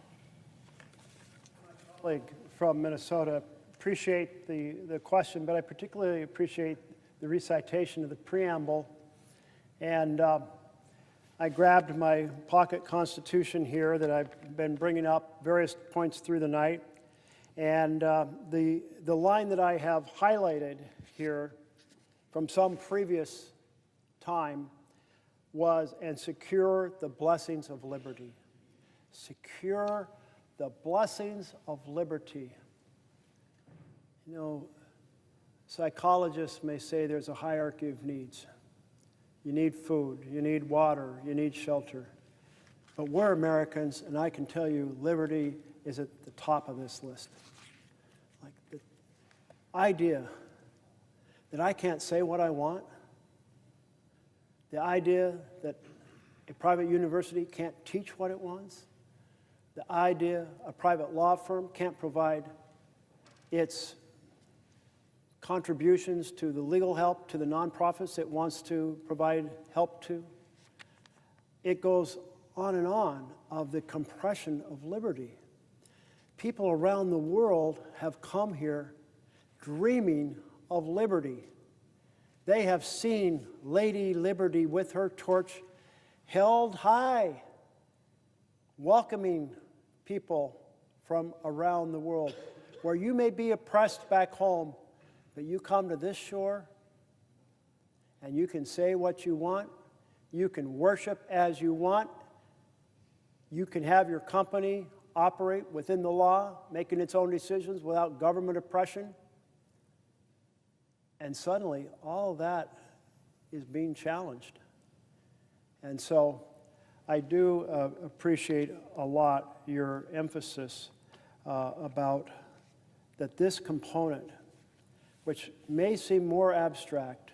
My colleague from Minnesota, appreciate the question, but I particularly appreciate the recitation of the preamble. And I grabbed my pocket constitution here that I've been bringing up various points through the night. And the line that I have highlighted here from some previous time was, "and secure the blessings of liberty." Secure the blessings of liberty. You know, psychologists may say there's a hierarchy of needs. You need food, you need water, you need shelter. But we're Americans, and I can tell you liberty is at the top of this list. Like the idea that I can't say what I want, the idea that a private university can't teach what it wants, the idea a private law firm can't provide its contributions to the legal help to the nonprofits it wants to provide help to. It goes on and on of the compression of liberty. People around the world have come here dreaming of liberty. They have seen Lady Liberty with her torch held high, welcoming people from around the world. Where you may be oppressed back home, but you come to this shore and you can say what you want, you can worship as you want, you can have your company operate within the law, making its own decisions without government oppression. And suddenly, all of that is being challenged. And so I do appreciate a lot your emphasis about that this component, which may seem more abstract,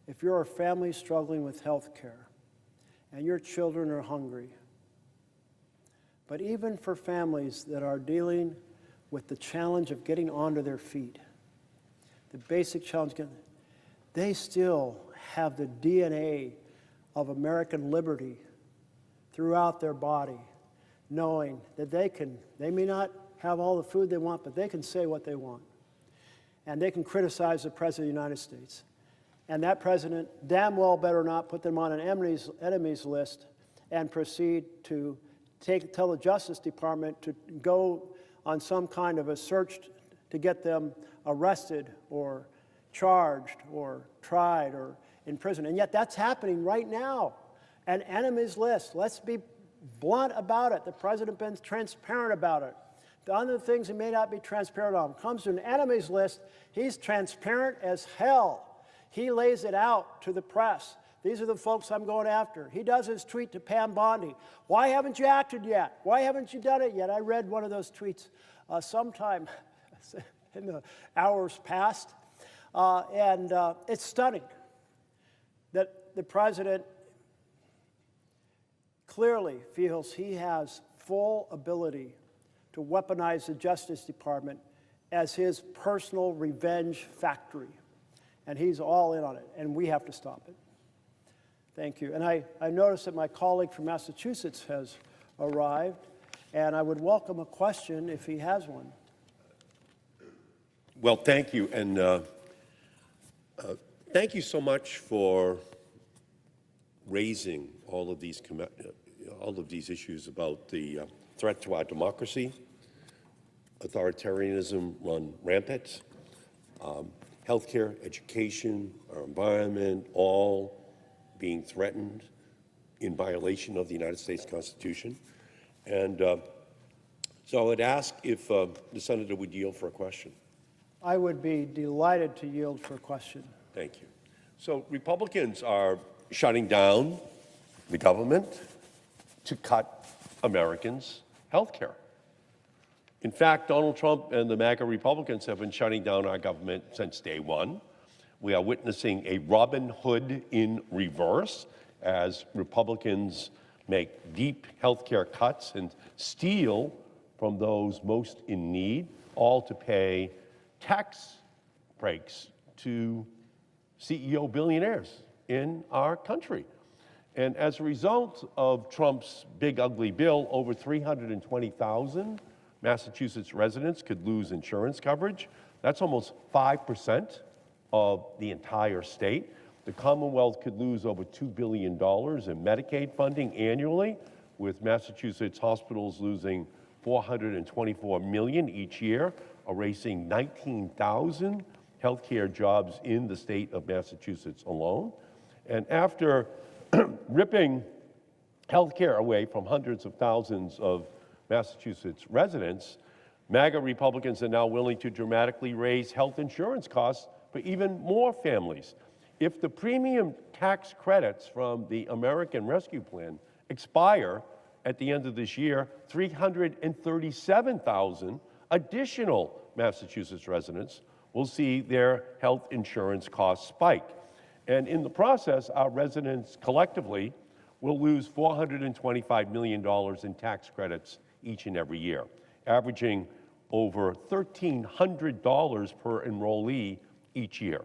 if you're a family struggling with health care and your children are hungry, but even for families that are dealing with the challenge of getting onto their feet, the basic challenge, they still have the DNA of American liberty throughout their body, knowing that they may not have all the food they want, but they can say what they want. And they can criticize the President of the United States. And that president damn well better not put them on an enemies list and proceed to tell the Justice Department to go on some kind of a search to get them arrested or charged or tried or in prison. And yet that's happening right now. An enemies list. Let's be blunt about it. The president has been transparent about it. on the things he may not be transparent on. Comes to an enemies list, he's transparent as hell. He lays it out to the press. These are the folks I'm going after. He does his tweet to Pam Bondi. Why haven't you acted yet? Why haven't you done it yet? I read one of those tweets sometime in the hours past, and it's stunning that the president clearly feels he has full ability to weaponize the Justice Department as his personal revenge factory. And he's all in on it, and we have to stop it. Thank you. And I noticed that my colleague from Massachusetts has arrived, and I would welcome a question if he has one. Well, thank you, and thank you so much for raising all of these issues about the threat to our democracy, authoritarianism run rampant, healthcare, education, our environment, all being threatened in violation of the United States Constitution. And so I would ask if the Senator would yield for a question. I would be delighted to yield for a question. Thank you. So Republicans are shutting down the government to cut Americans' health care. In fact, Donald Trump and the MAGA Republicans have been shutting down our government since day one. We are witnessing a Robin Hood in reverse as Republicans make deep health care cuts and steal from those most in need, all to pay tax breaks to CEO billionaires in our country. And as a result of Trump's big ugly bill, over 320,000 Massachusetts residents could lose insurance coverage. That's almost 5% of the entire state. The Commonwealth could lose over $2 billion in Medicaid funding annually, with Massachusetts hospitals losing $424 million each year, erasing 19,000 healthcare jobs in the state of Massachusetts alone. And after ripping healthcare away from hundreds of thousands of Massachusetts residents, MAGA Republicans are now willing to dramatically raise health insurance costs for even more families. If the premium tax credits from the American Rescue Plan expire at the end of this year, 337,000 additional Massachusetts residents will see their health insurance costs spike. And in the process, our residents collectively will lose $425 million in tax credits each and every year, averaging over $1,300 per enrollee each year.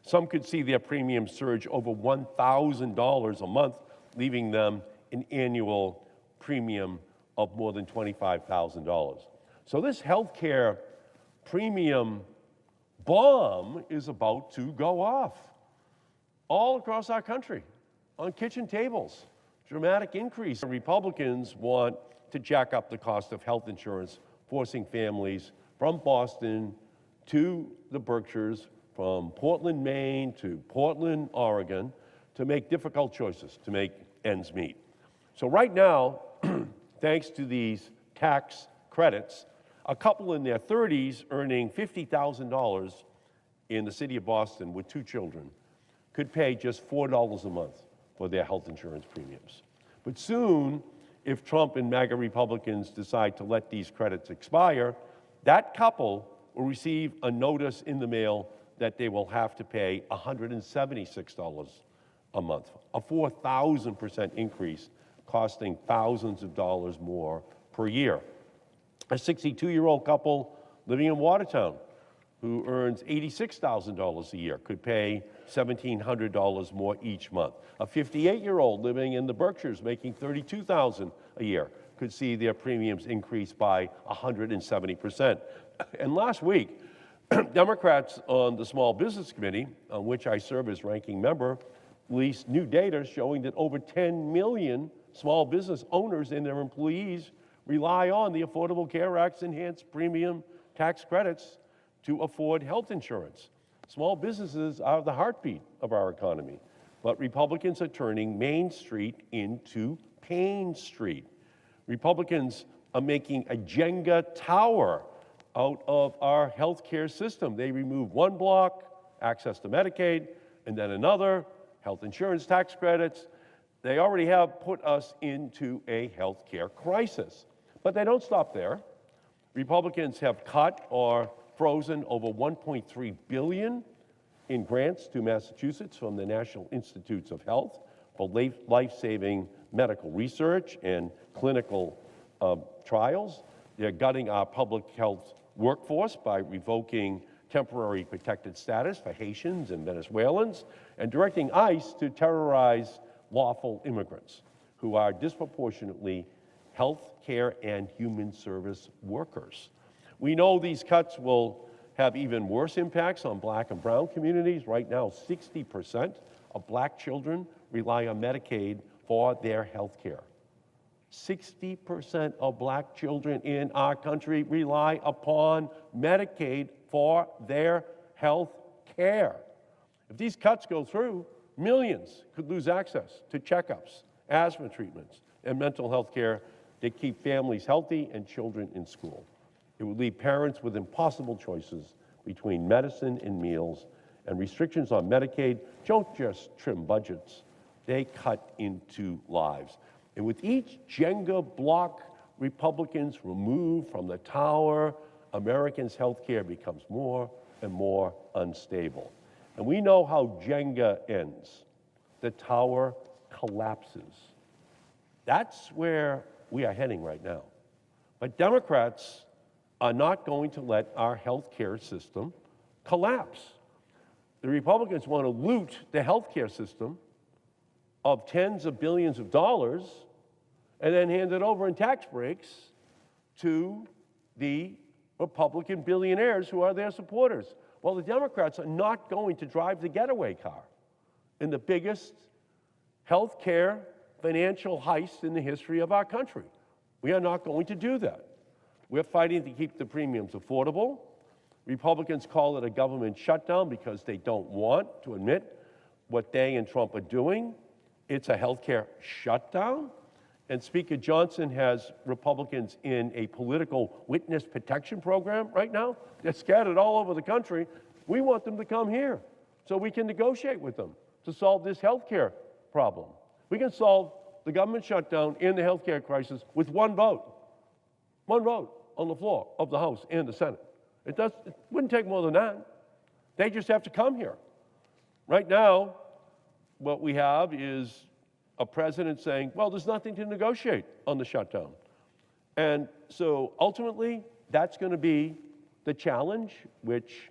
Some could see their premiums surge over $1,000 a month, leaving them an annual premium of more than $25,000. So this healthcare premium bomb is about to go off all across our country, on kitchen tables. Dramatic increase. Republicans want to jack up the cost of health insurance, forcing families from Boston to the Berkshires, from Portland, Maine to Portland, Oregon, to make difficult choices to make ends meet. So right now, thanks to these tax credits, a couple in their 30s earning $50,000 in the city of Boston with 2 children could pay just $4 a month for their health insurance premiums. But soon, if Trump and MAGA Republicans decide to let these credits expire, that couple will receive a notice in the mail that they will have to pay $176 a month, a 4,000% increase, costing thousands of dollars more per year. A 62-year-old couple living in Watertown who earns $86,000 a year could pay $1,700 more each month. A 58-year-old living in the Berkshires making $32,000 a year could see their premiums increase by 170%. And last week, Democrats on the Small Business Committee, on which I serve as ranking member, released new data showing that over 10 million small business owners and their employees rely on the Affordable Care Act's enhanced premium tax credits to afford health insurance. Small businesses are the heartbeat of our economy, but Republicans are turning Main Street into Pain Street. Republicans are making a Jenga tower out of our healthcare system. They remove one block, access to Medicaid, and then another, health insurance tax credits. They already have put us into a healthcare crisis. But they don't stop there. Republicans have cut or frozen over $1.3 billion in grants to Massachusetts from the National Institutes of Health for life-saving medical research and clinical trials. They're gutting our public health workforce by revoking temporary protected status for Haitians and Venezuelans and directing ICE to terrorize lawful immigrants who are disproportionately health care and human service workers. We know these cuts will have even worse impacts on Black and brown communities. Right now, 60% of Black children rely on Medicaid for their health care. 60% of Black children in our country rely upon Medicaid for their health care. If these cuts go through, millions could lose access to checkups, asthma treatments, and mental health care that keep families healthy and children in school. It would leave parents with impossible choices between medicine and meals, and restrictions on Medicaid don't just trim budgets, they cut into lives. And with each Jenga block Republicans remove from the tower, Americans' health care becomes more and more unstable. And we know how Jenga ends. The tower collapses. That's where we are heading right now. But Democrats are not going to let our health care system collapse. The Republicans want to loot the health care system of tens of billions of dollars and then hand it over in tax breaks to the Republican billionaires who are their supporters. Well, the Democrats are not going to drive the getaway car in the biggest health care financial heist in the history of our country. We are not going to do that. We're fighting to keep the premiums affordable. Republicans call it a government shutdown because they don't want to admit what they and Trump are doing. It's a healthcare shutdown. And Speaker Johnson has Republicans in a political witness protection program right now. They're scattered all over the country. We want them to come here so we can negotiate with them to solve this healthcare problem. We can solve the government shutdown and the healthcare crisis with one vote on the floor of the House and the Senate. It wouldn't take more than that. They just have to come here. Right now, what we have is a president saying, well, there's nothing to negotiate on the shutdown. And so ultimately, that's going to be the challenge which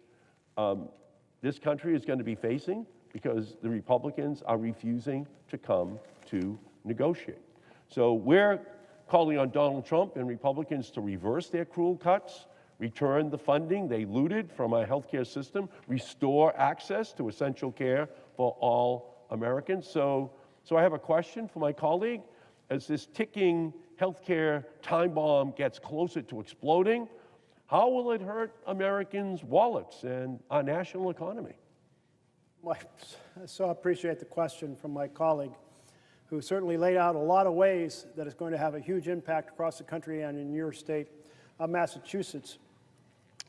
this country is going to be facing because the Republicans are refusing to come to negotiate. So we're calling on Donald Trump and Republicans to reverse their cruel cuts, return the funding they looted from our healthcare system, restore access to essential care for all Americans. So I have a question for my colleague. As this ticking healthcare time bomb gets closer to exploding, how will it hurt Americans' wallets and our national economy? Well, I so appreciate the question from my colleague, who certainly laid out a lot of ways that it's going to have a huge impact across the country and in your state of Massachusetts.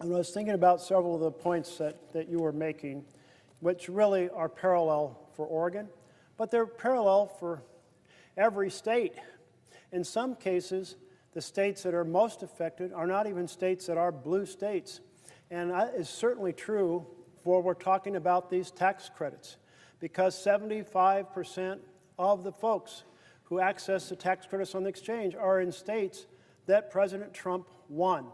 And I was thinking about several of the points that you were making, which really are parallel for Oregon, but they're parallel for every state. In some cases, the states that are most affected are not even states that are blue states. And that is certainly true for we're talking about these tax credits, because 75% of the folks who access the tax credits on the exchange are in states that President Trump won.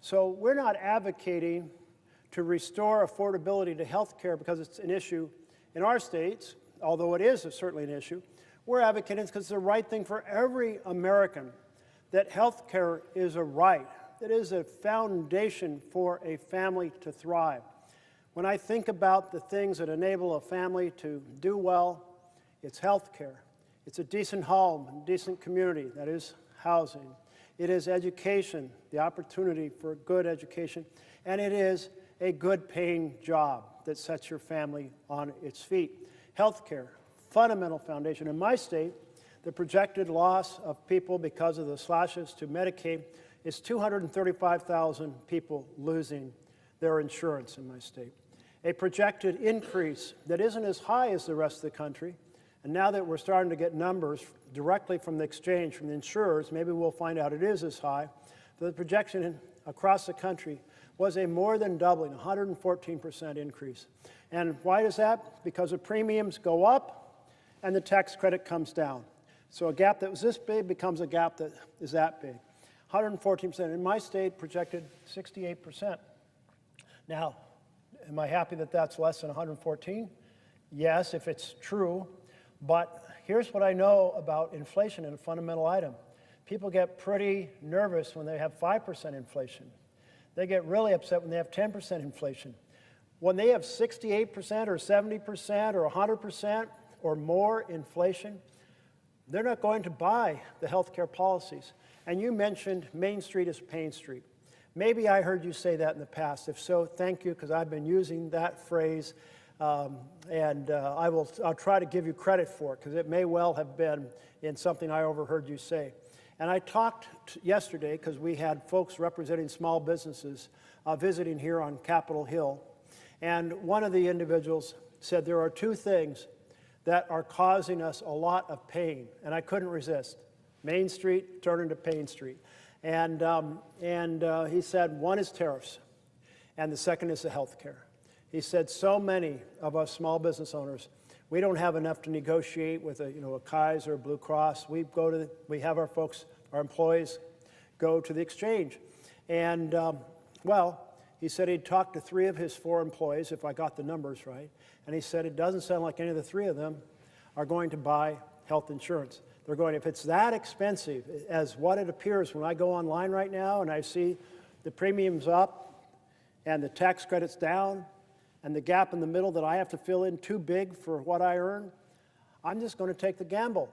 So we're not advocating to restore affordability to health care because it's an issue in our states, although it is certainly an issue. We're advocating because it's the right thing for every American, that health care is a right. It is a foundation for a family to thrive. When I think about the things that enable a family to do well, it's health care. It's a decent home, a decent community, that is housing. It is education, the opportunity for good education, and it is a good paying job that sets your family on its feet. Health care, fundamental foundation. In my state, The projected loss of people because of the slashes to Medicaid is 235,000 people losing their insurance in my state. A projected increase that isn't as high as the rest of the country, and now that we're starting to get numbers directly from the exchange, from the insurers, maybe we'll find out it is as high. The projection across the country was a more than doubling, 114% increase. And why is that? Because the premiums go up and the tax credit comes down. So a gap that was this big becomes a gap that is that big. 114%. In my state, projected 68%. Now, am I happy that that's less than 114? Yes, if it's true. But here's what I know about inflation in a fundamental item. People get pretty nervous when they have 5% inflation. They get really upset when they have 10% inflation. When they have 68% or 70% or 100% or more inflation, they're not going to buy the health care policies. And you mentioned Main Street is Pain Street. Maybe I heard you say that in the past. If so, thank you, because I've been using that phrase, and I'll try to give you credit for it, because it may well have been in something I overheard you say. And I talked yesterday, because we had folks representing small businesses visiting here on Capitol Hill, and one of the individuals said there are two things that are causing us a lot of pain, and I couldn't resist. Main Street turned into Pain Street. And he said one is tariffs, and the second is the health care. He said so many of us small business owners, we don't have enough to negotiate with a Kaiser, Blue Cross. We have our folks, our employees, go to the exchange. And he said he'd talked to 3 of his 4 employees, if I got the numbers right, and he said it doesn't sound like any of the 3 of them are going to buy health insurance. They're going, if it's that expensive as what it appears when I go online right now and I see the premiums up and the tax credits down and the gap in the middle that I have to fill in too big for what I earn, I'm just going to take the gamble.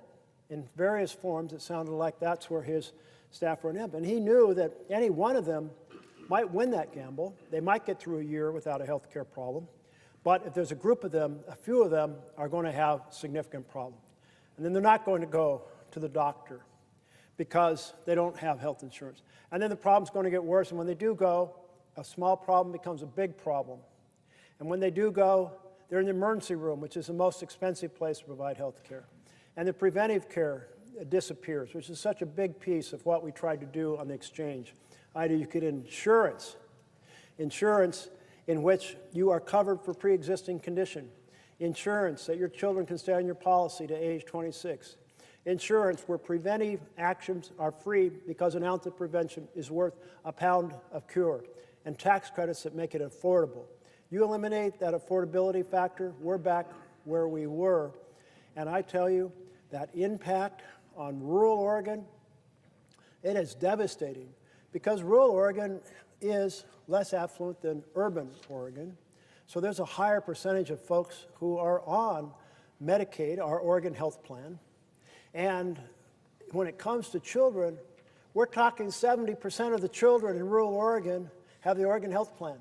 In various forms, it sounded like that's where his staff were in. And he knew that any one of them might win that gamble. They might get through a year without a health care problem. But if there's a group of them, a few of them are going to have significant problems. And then they're not going to go to the doctor because they don't have health insurance. And then the problem's going to get worse. And when they do go, a small problem becomes a big problem. And when they do go, they're in the emergency room, which is the most expensive place to provide health care. And the preventive care disappears, which is such a big piece of what we tried to do on the exchange. Either you get insurance in which you are covered for pre-existing condition, insurance that your children can stay on your policy to age 26, insurance where preventive actions are free because an ounce of prevention is worth a pound of cure, and tax credits that make it affordable. You eliminate that affordability factor, we're back where we were. And I tell you, that impact on rural Oregon, it is devastating, because rural Oregon is less affluent than urban Oregon. So there's a higher percentage of folks who are on Medicaid, our Oregon health plan. And when it comes to children, we're talking 70% of the children in rural Oregon have the Oregon health plan.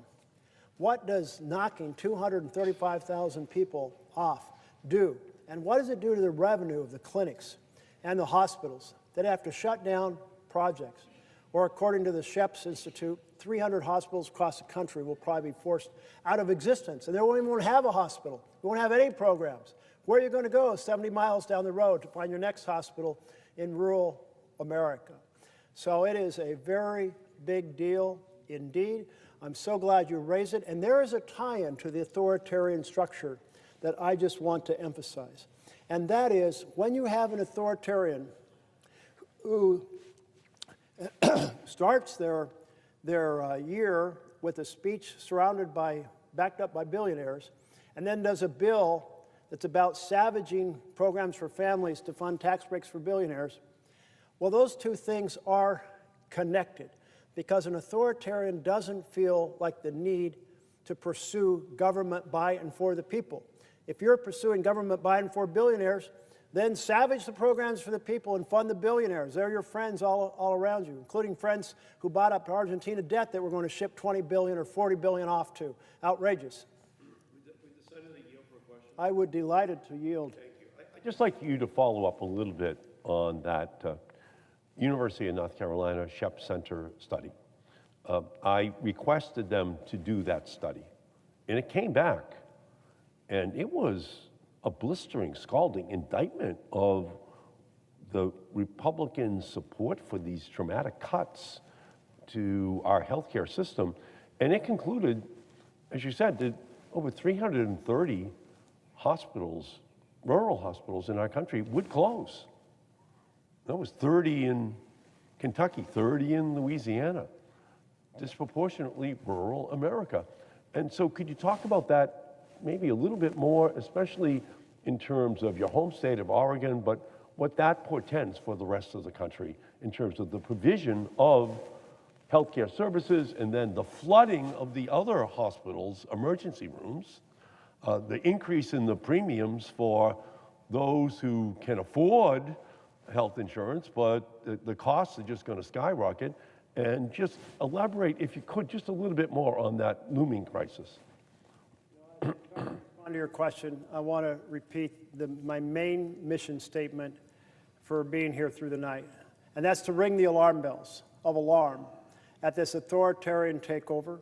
What does knocking 235,000 people off do? And what does it do to the revenue of the clinics and the hospitals that have to shut down projects? Or according to the Sheps Institute, 300 hospitals across the country will probably be forced out of existence, and they won't even have a hospital. They won't have any programs. Where are you going to go 70 miles down the road to find your next hospital in rural America? So it is a very big deal indeed. I'm so glad you raised it. And there is a tie-in to the authoritarian structure that I just want to emphasize. And that is, when you have an authoritarian who starts their year with a speech backed up by billionaires, and then does a bill that's about savaging programs for families to fund tax breaks for billionaires, well, those two things are connected, because an authoritarian doesn't feel like the need to pursue government by and for the people. If you're pursuing government by and for billionaires, then savage the programs for the people and fund the billionaires. They're your friends all around you, including friends who bought up Argentina debt that we're going to ship 20 billion or 40 billion off to. Outrageous. Would the Senator yield for a question? I would be delighted to yield. Thank you. I'd just like you to follow up a little bit on that University of North Carolina Shep Center study. I requested them to do that study, and it came back, and it was a blistering, scalding indictment of the Republican support for these dramatic cuts to our healthcare system. And it concluded, as you said, that over 330 hospitals, rural hospitals in our country would close. That was 30 in Kentucky, 30 in Louisiana, disproportionately rural America. And so could you talk about that maybe a little bit more, especially in terms of your home state of Oregon, but what that portends for the rest of the country in terms of the provision of healthcare services and then the flooding of the other hospitals' emergency rooms, the increase in the premiums for those who can afford health insurance, but the costs are just going to skyrocket. And just elaborate, if you could, just a little bit more on that looming crisis. On to your question, I want to repeat my main mission statement for being here through the night, and that's to ring the alarm bells of alarm at this authoritarian takeover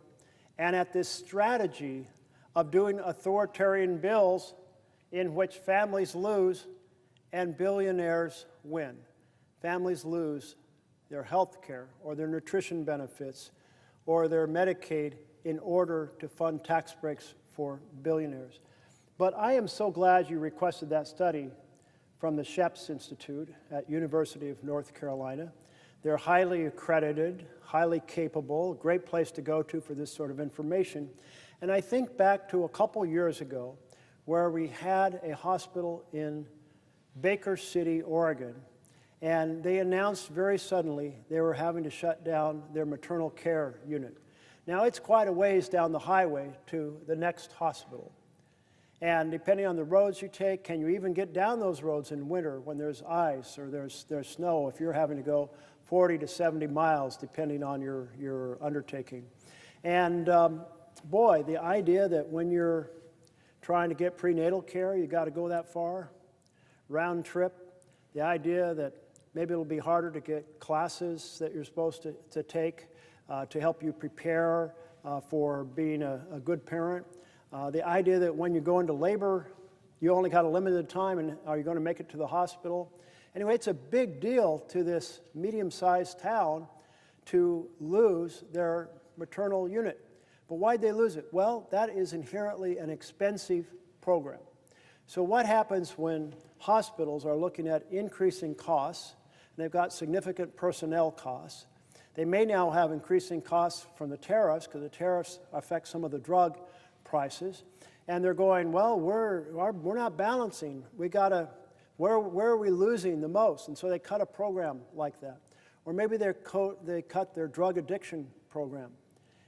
and at this strategy of doing authoritarian bills in which families lose and billionaires win. Families lose their health care or their nutrition benefits or their Medicaid in order to fund tax breaks for billionaires. But I am so glad you requested that study from the Sheps Institute at University of North Carolina. They're highly accredited, highly capable, great place to go to for this sort of information. And I think back to a couple years ago where we had a hospital in Baker City, Oregon, and they announced very suddenly they were having to shut down their maternal care unit. Now, it's quite a ways down the highway to the next hospital. And depending on the roads you take, can you even get down those roads in winter when there's ice or there's snow if you're having to go 40 to 70 miles depending on your undertaking? And boy, the idea that when you're trying to get prenatal care, you got to go that far, round trip, the idea that maybe it'll be harder to get classes that you're supposed to take to help you prepare for being a good parent. The idea that when you go into labor, you only got a limited time, and are you going to make it to the hospital? Anyway, it's a big deal to this medium-sized town to lose their maternal unit. But why'd they lose it? Well, that is inherently an expensive program. So what happens when hospitals are looking at increasing costs, and they've got significant personnel costs? They may now have increasing costs from the tariffs, because the tariffs affect some of the drug prices, and they're going, well, we're not balancing. We gotta, where are we losing the most? And so they cut a program like that. Or maybe they cut their drug addiction program,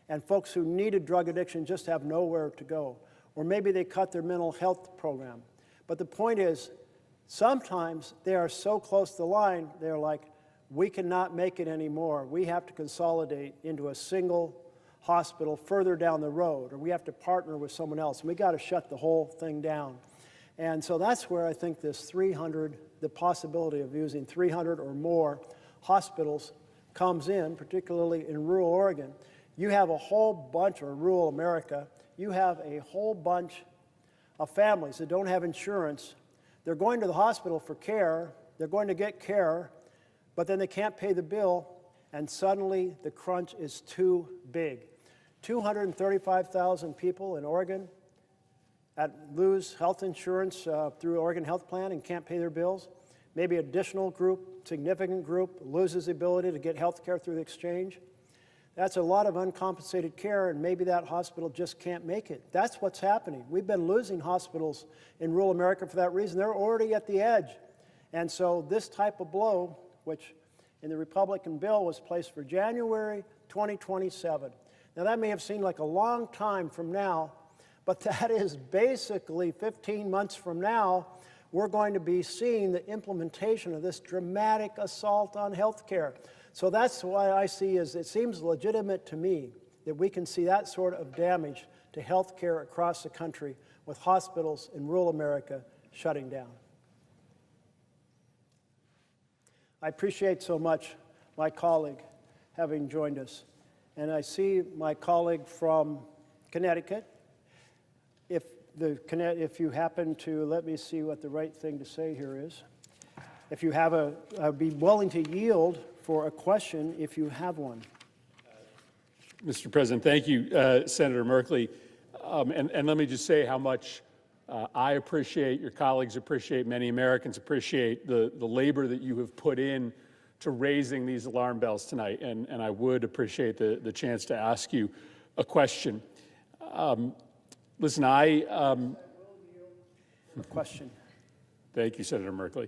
and folks who needed drug addiction just have nowhere to go. Or maybe they cut their mental health program. But the point is, sometimes they are so close to the line, they're like, we cannot make it anymore. We have to consolidate into a single hospital further down the road, or we have to partner with someone else, and we got to shut the whole thing down. And so that's where I think this 300, the possibility of using 300 or more hospitals comes in, particularly in rural Oregon. You have a whole bunch, or rural America, you have a whole bunch of families that don't have insurance. They're going to the hospital for care, they're going to get care, but then they can't pay the bill, and suddenly the crunch is too big. 235,000 people in Oregon lose health insurance through Oregon Health Plan and can't pay their bills. Maybe additional group, significant group, loses the ability to get health care through the exchange. That's a lot of uncompensated care, and maybe that hospital just can't make it. That's what's happening. We've been losing hospitals in rural America for that reason. They're already at the edge. And so this type of blow, which in the Republican bill was placed for January 2027. Now, that may have seemed like a long time from now, but that is basically 15 months from now, we're going to be seeing the implementation of this dramatic assault on health care. So that's why I see as it seems legitimate to me that we can see that sort of damage to health care across the country with hospitals in rural America shutting down. I appreciate so much my colleague having joined us. And I see my colleague from Connecticut. If you happen to, let me see what the right thing to say here is. If you have I'd be willing to yield for a question if you have one. Mr. President, thank you, Senator Merkley. And let me just say how much I appreciate, your colleagues appreciate, many Americans appreciate the labor that you have put in to raising these alarm bells tonight. And I would appreciate the chance to ask you a question. Listen, Question. Thank you, Senator Merkley.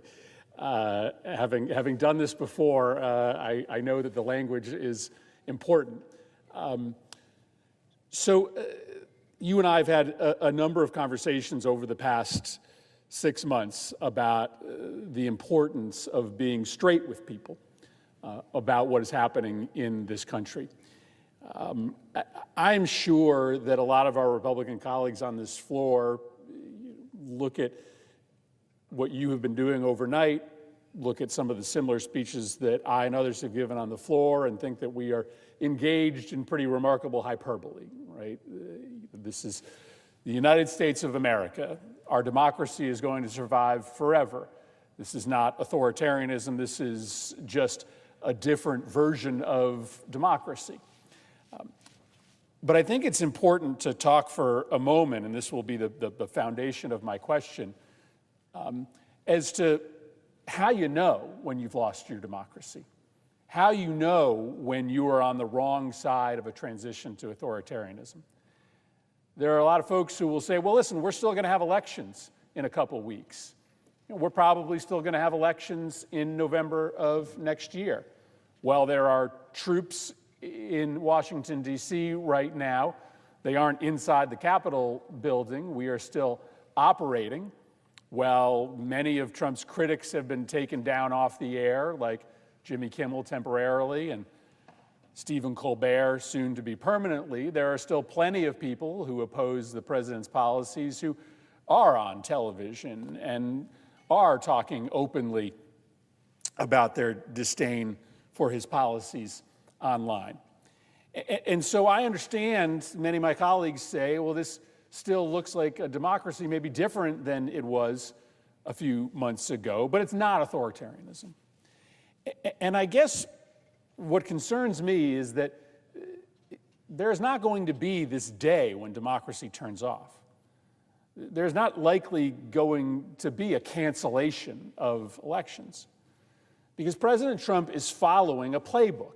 Having done this before, I know that the language is important. You and I have had a number of conversations over the past 6 months about the importance of being straight with people about what is happening in this country. I'm sure that a lot of our Republican colleagues on this floor look at what you have been doing overnight, look at some of the similar speeches that I and others have given on the floor, and think that we are engaged in pretty remarkable hyperbole, right? This is the United States of America. Our democracy is going to survive forever. This is not authoritarianism. This is just a different version of democracy. But I think it's important to talk for a moment, and this will be the foundation of my question, as to how you know when you've lost your democracy, how you know when you are on the wrong side of a transition to authoritarianism. There are a lot of folks who will say, well, listen, we're still going to have elections in a couple weeks. We're probably still going to have elections in November of next year. Well, there are troops in Washington, D.C. right now. They aren't inside the Capitol building. We are still operating. Well, many of Trump's critics have been taken down off the air, like Jimmy Kimmel temporarily and Stephen Colbert soon to be permanently. There are still plenty of people who oppose the president's policies who are on television and are talking openly about their disdain for his policies online. And so I understand many of my colleagues say, well, this still looks like a democracy, maybe different than it was a few months ago, but it's not authoritarianism. And I guess what concerns me is that there's not going to be this day when democracy turns off. There's not likely going to be a cancellation of elections because President Trump is following a playbook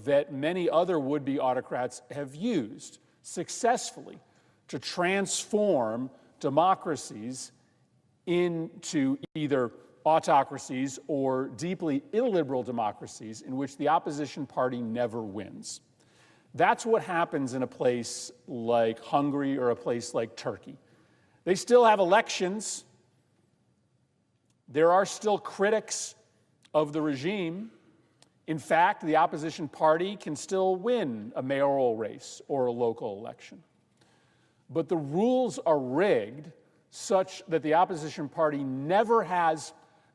that many other would-be autocrats have used successfully to transform democracies into either autocracies or deeply illiberal democracies in which the opposition party never wins. That's what happens in a place like Hungary or a place like Turkey. They still have elections. There are still critics of the regime. In fact, the opposition party can still win a mayoral race or a local election. But the rules are rigged such that the opposition party never has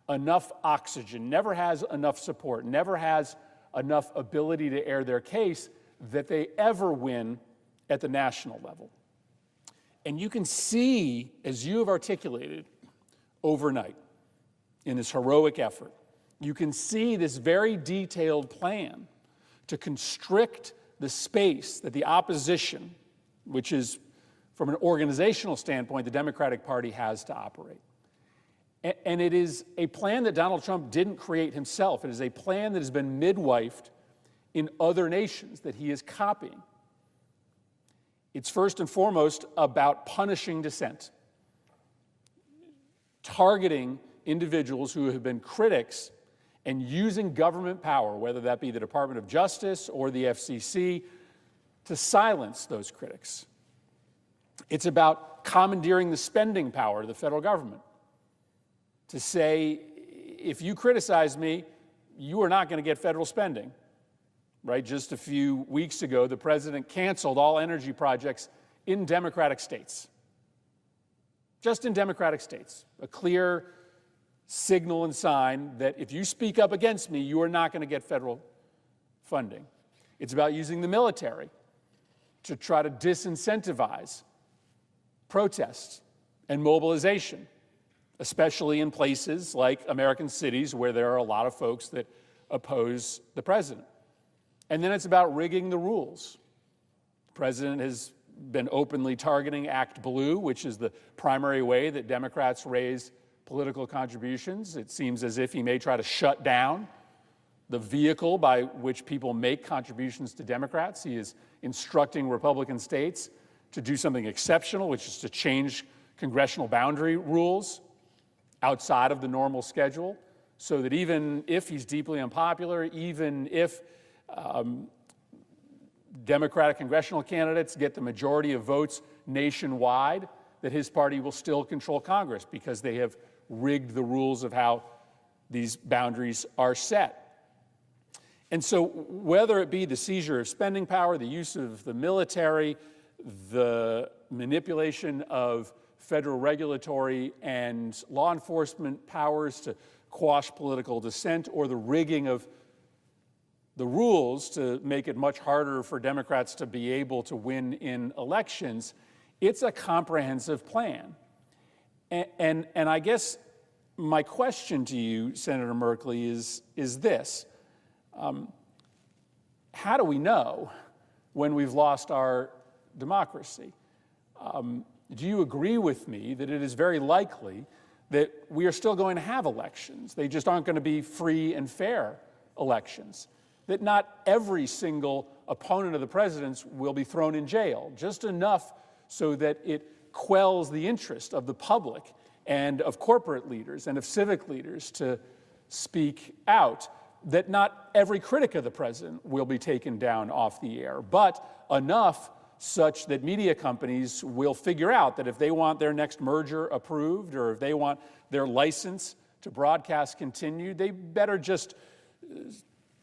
enough oxygen, never has enough support, never has enough ability to air their case that they ever win at the national level. And you can see, as you have articulated overnight in this heroic effort, you can see this very detailed plan to constrict the space that the opposition, which is from an organizational standpoint, the Democratic Party has to operate. And it is a plan that Donald Trump didn't create himself. It is a plan that has been midwifed in other nations that he is copying. It's first and foremost about punishing dissent, targeting individuals who have been critics and using government power, whether that be the Department of Justice or the FCC, to silence those critics. It's about commandeering the spending power of the federal government to say, if you criticize me, you are not going to get federal spending. Right? Just a few weeks ago, the president canceled all energy projects in Democratic states. Just in Democratic states. A clear signal and sign that if you speak up against me, you are not going to get federal funding. It's about using the military to try to disincentivize protests and mobilization, especially in places like American cities where there are a lot of folks that oppose the president. And then it's about rigging the rules. The president has been openly targeting Act Blue, which is the primary way that Democrats raise political contributions. It seems as if he may try to shut down the vehicle by which people make contributions to Democrats. He is instructing Republican states to do something exceptional, which is to change congressional boundary rules outside of the normal schedule, so that even if he's deeply unpopular, even if Democratic congressional candidates get the majority of votes nationwide, that his party will still control Congress because they have rigged the rules of how these boundaries are set. And so whether it be the seizure of spending power, the use of the military, the manipulation of federal regulatory and law enforcement powers to quash political dissent, or the rigging of the rules to make it much harder for Democrats to be able to win in elections, it's a comprehensive plan. And I guess my question to you, Senator Merkley, is this. How do we know when we've lost our democracy? Do you agree with me that it is very likely that we are still going to have elections? They just aren't going to be free and fair elections. That not every single opponent of the president's will be thrown in jail, just enough so that it quells the interest of the public and of corporate leaders and of civic leaders to speak out. That not every critic of the president will be taken down off the air, but enough such that media companies will figure out that if they want their next merger approved or if they want their license to broadcast continued, they better just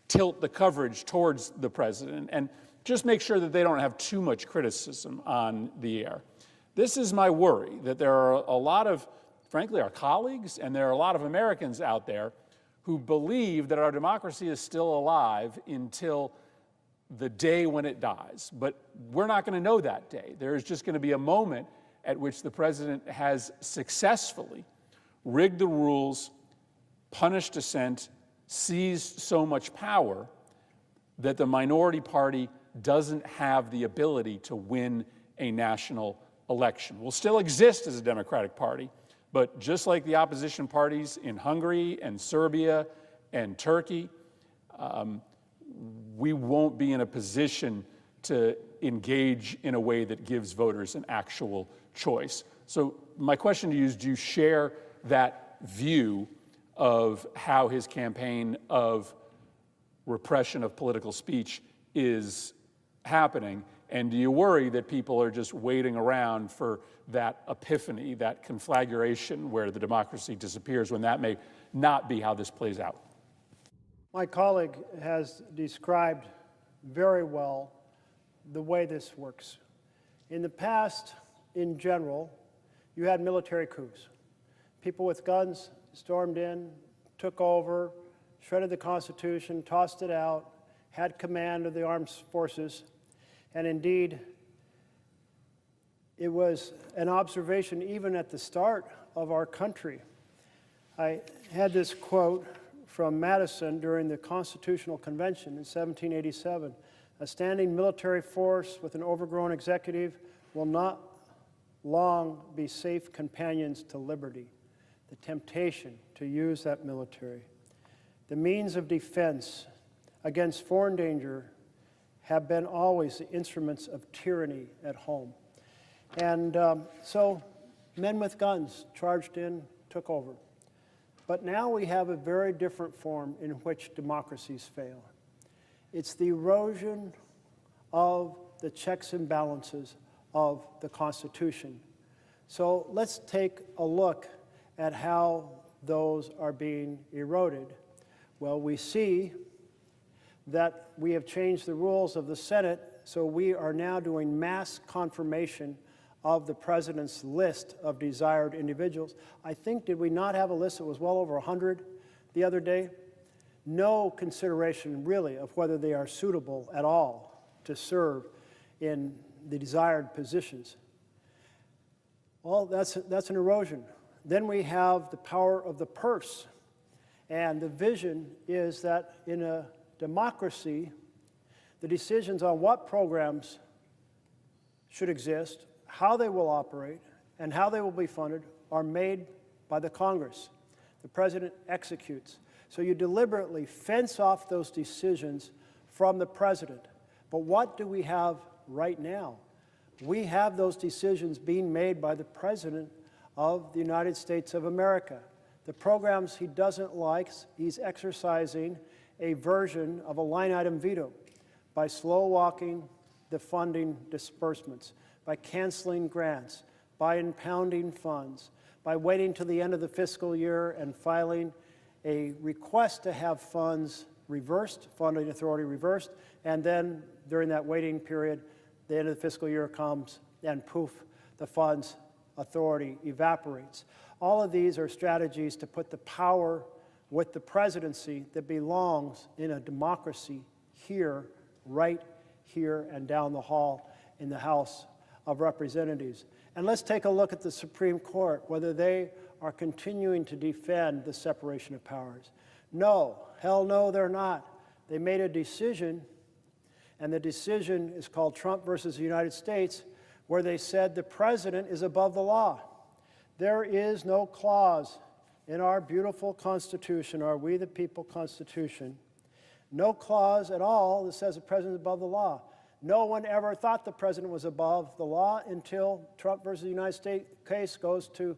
tilt the coverage towards the president and just make sure that they don't have too much criticism on the air. This is my worry, that there are a lot of, frankly, our colleagues, and there are a lot of Americans out there who believe that our democracy is still alive until the day when it dies. But we're not going to know that day. There is just going to be a moment at which the president has successfully rigged the rules, punished dissent, seized so much power that the minority party doesn't have the ability to win a national election. We'll still exist as a Democratic Party, but just like the opposition parties in Hungary and Serbia and Turkey, we won't be in a position to engage in a way that gives voters an actual choice. So my question to you is, do you share that view of how his campaign of repression of political speech is happening? And do you worry that people are just waiting around for that epiphany, that conflagration where the democracy disappears, when that may not be how this plays out? My colleague has described very well the way this works. In the past, in general, you had military coups. People with guns stormed in, took over, shredded the Constitution, tossed it out, had command of the armed forces, and indeed, it was an observation even at the start of our country. I had this quote from Madison during the Constitutional Convention in 1787. A standing military force with an overgrown executive will not long be safe companions to liberty. The temptation to use that military. The means of defense against foreign danger have been always the instruments of tyranny at home. And so men with guns charged in, took over. But now we have a very different form in which democracies fail. It's the erosion of the checks and balances of the Constitution. So let's take a look at how those are being eroded. Well, we see that we have changed the rules of the Senate, so we are now doing mass confirmation of the president's list of desired individuals. I think, did we not have a list that was well over 100 the other day? No consideration really of whether they are suitable at all to serve in the desired positions. Well, that's an erosion. Then we have the power of the purse. And the vision is that in a democracy, the decisions on what programs should exist, how they will operate, and how they will be funded are made by the Congress. The president executes. So you deliberately fence off those decisions from the president. But what do we have right now? We have those decisions being made by the president of the United States of America. The programs he doesn't like, he's exercising a version of a line item veto by slow walking the funding disbursements, by canceling grants, by impounding funds, by waiting till the end of the fiscal year and filing a request to have funds reversed, funding authority reversed, and then during that waiting period, the end of the fiscal year comes and poof, the funds authority evaporates. All of these are strategies to put the power with the presidency that belongs in a democracy here, right here and down the hall in the House of Representatives. And let's take a look at the Supreme Court, whether they are continuing to defend the separation of powers. No, hell no, they're not. They made a decision, and the decision is called Trump versus the United States, where they said the president is above the law. There is no clause in our beautiful Constitution, our We the People Constitution, no clause at all that says the president is above the law. No one ever thought the president was above the law until Trump versus the United States case goes to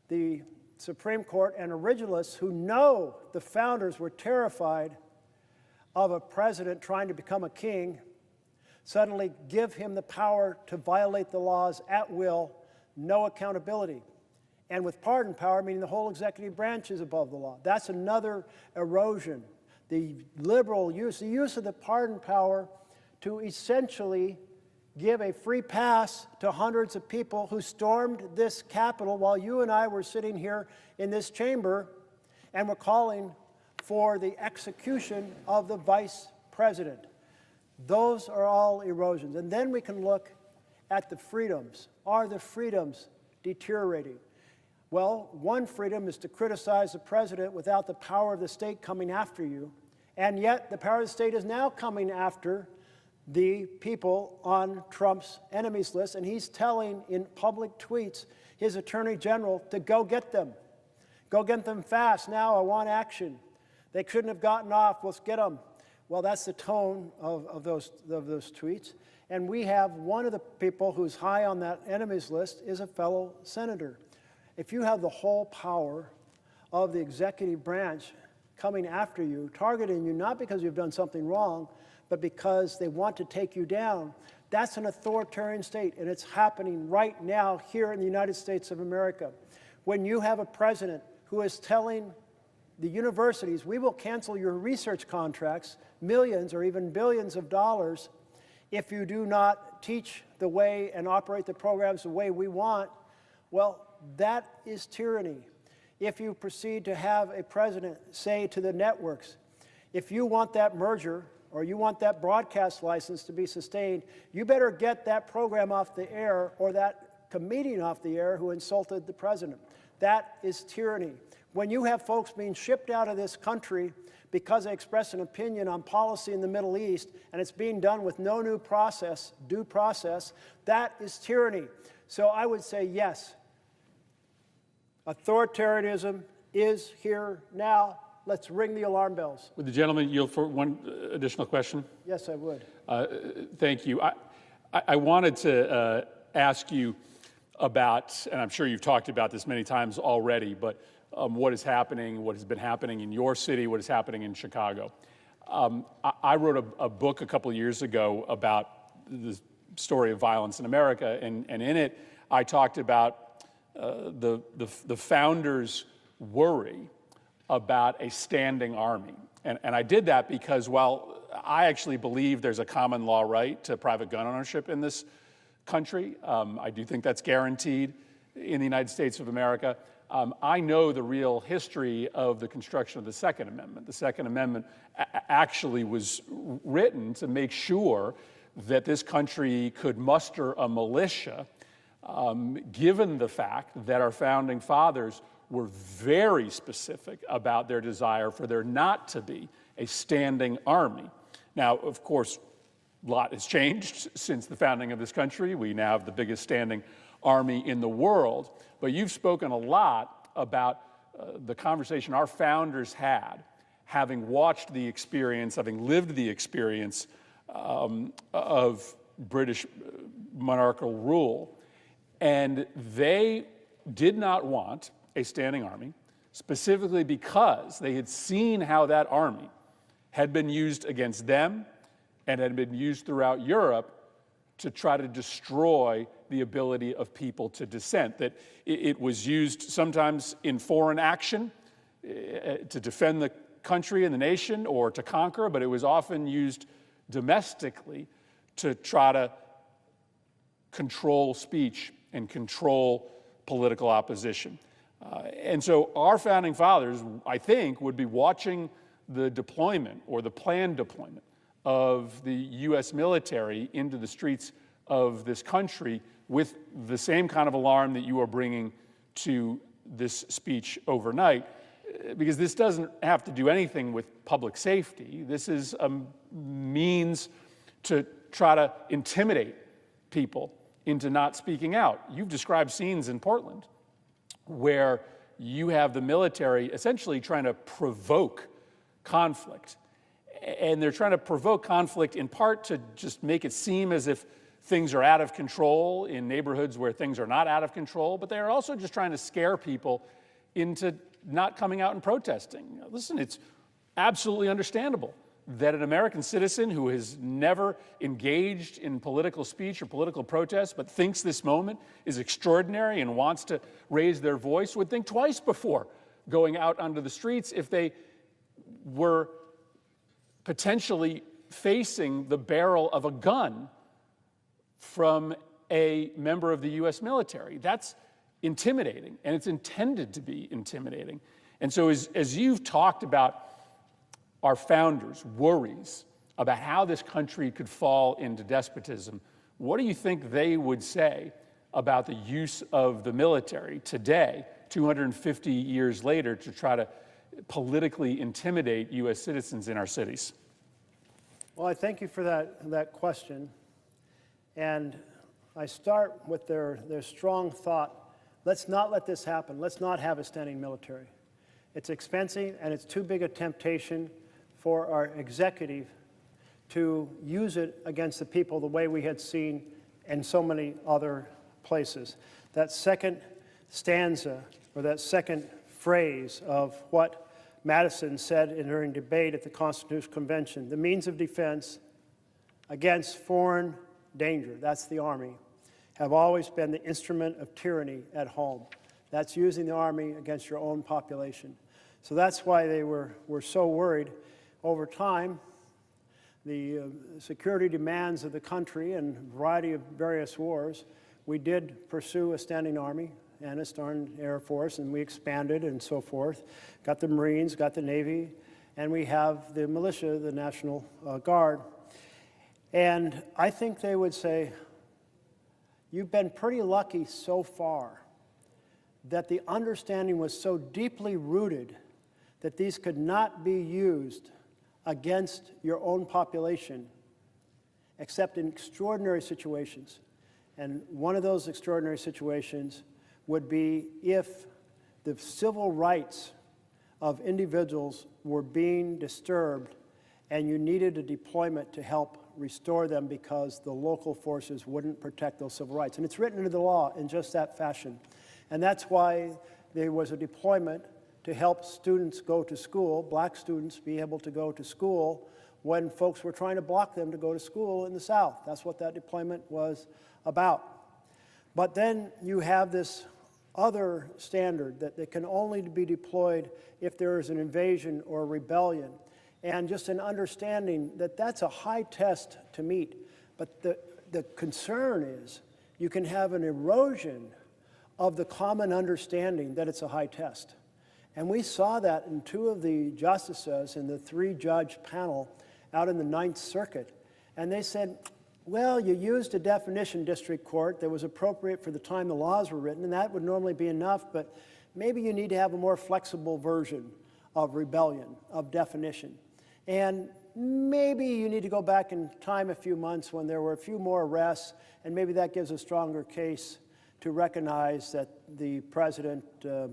the Supreme Court, and originalists who know the founders were terrified of a president trying to become a king suddenly give him the power to violate the laws at will, no accountability. And with pardon power, meaning the whole executive branch is above the law. That's another erosion. The liberal use, the use of the pardon power to essentially give a free pass to hundreds of people who stormed this Capitol while you and I were sitting here in this chamber and were calling for the execution of the vice president. Those are all erosions. And then we can look at the freedoms. Are the freedoms deteriorating? Well, one freedom is to criticize the president without the power of the state coming after you. And yet the power of the state is now coming after the people on Trump's enemies list, and he's telling in public tweets his attorney general to go get them. Go get them fast. Now I want action. They shouldn't have gotten off. Let's get them. Well, that's the tone of those tweets. And we have one of the people who's high on that enemies list is a fellow senator. If you have the whole power of the executive branch coming after you, targeting you, not because you've done something wrong, but because they want to take you down, that's an authoritarian state, and it's happening right now here in the United States of America. When you have a president who is telling the universities, we will cancel your research contracts, millions or even billions of dollars, if you do not teach the way and operate the programs the way we want, well, that is tyranny. If you proceed to have a president say to the networks, if you want that merger or you want that broadcast license to be sustained, you better get that program off the air or that comedian off the air who insulted the president. That is tyranny. When you have folks being shipped out of this country because they express an opinion on policy in the Middle East, and it's being done with no due process, that is tyranny. So I would say yes, authoritarianism is here now. Let's ring the alarm bells. Would the gentleman yield for one additional question? Yes, I would. Thank you. I wanted to ask you about, and I'm sure you've talked about this many times already, but what is happening, what has been happening in your city, what is happening in Chicago. I wrote a book a couple of years ago about the story of violence in America, and in it I talked about the founders' worry about a standing army. And I did that because while I actually believe there's a common law right to private gun ownership in this country. I do think that's guaranteed in the United States of America. I know the real history of the construction of the Second Amendment. The Second Amendment actually was written to make sure that this country could muster a militia, given the fact that our founding fathers were very specific about their desire for there not to be a standing army. Now, of course, a lot has changed since the founding of this country. We now have the biggest standing army in the world. But you've spoken a lot about the conversation our founders had, having watched the experience, having lived the experience of British monarchical rule. And they did not want a standing army, specifically because they had seen how that army had been used against them and had been used throughout Europe to try to destroy the ability of people to dissent, that it was used sometimes in foreign action to defend the country and the nation or to conquer, but it was often used domestically to try to control speech and control political opposition. And so our founding fathers, I think, would be watching the deployment or the planned deployment of the U.S. military into the streets of this country with the same kind of alarm that you are bringing to this speech overnight, because this doesn't have to do anything with public safety. This is a means to try to intimidate people into not speaking out. You've described scenes in Portland where you have the military essentially trying to provoke conflict. And they're trying to provoke conflict in part to just make it seem as if things are out of control in neighborhoods where things are not out of control, but they're also just trying to scare people into not coming out and protesting. Listen, it's absolutely understandable that an American citizen who has never engaged in political speech or political protest but thinks this moment is extraordinary and wants to raise their voice would think twice before going out onto the streets if they were potentially facing the barrel of a gun from a member of the U.S. military. That's intimidating, and it's intended to be intimidating. And so as you've talked about our founders' worries about how this country could fall into despotism, what do you think they would say about the use of the military today, 250 years later, to try to politically intimidate U.S. citizens in our cities? Well, I thank you for that question. And I start with their strong thought, let's not let this happen. Let's not have a standing military. It's expensive, and it's too big a temptation for our executive to use it against the people the way we had seen in so many other places. That second stanza, or that second phrase of what Madison said during debate at the Constitutional Convention, the means of defense against foreign danger, that's the Army, have always been the instrument of tyranny at home. That's using the Army against your own population. So that's why they were so worried. Over time, the security demands of the country and a variety of various wars, we did pursue a standing Army and a standing Air Force, and we expanded and so forth. Got the Marines, got the Navy, and we have the militia, the National Guard. And I think they would say, you've been pretty lucky so far that the understanding was so deeply rooted that these could not be used against your own population, except in extraordinary situations. And one of those extraordinary situations would be if the civil rights of individuals were being disturbed and you needed a deployment to help restore them because the local forces wouldn't protect those civil rights. And it's written into the law in just that fashion. And that's why there was a deployment to help students go to school, black students be able to go to school when folks were trying to block them to go to school in the South. That's what that deployment was about. But then you have this other standard that can only be deployed if there is an invasion or rebellion. And just an understanding that that's a high test to meet. But the concern you can have an erosion of the common understanding that it's a high test. And we saw that in two of the justices in the three-judge panel out in the Ninth Circuit. And they said, well, you used a definition, district court, that was appropriate for the time the laws were written, and that would normally be enough, but maybe you need to have a more flexible version of rebellion, of definition. And maybe you need to go back in time a few months when there were a few more arrests, and maybe that gives a stronger case to recognize that the president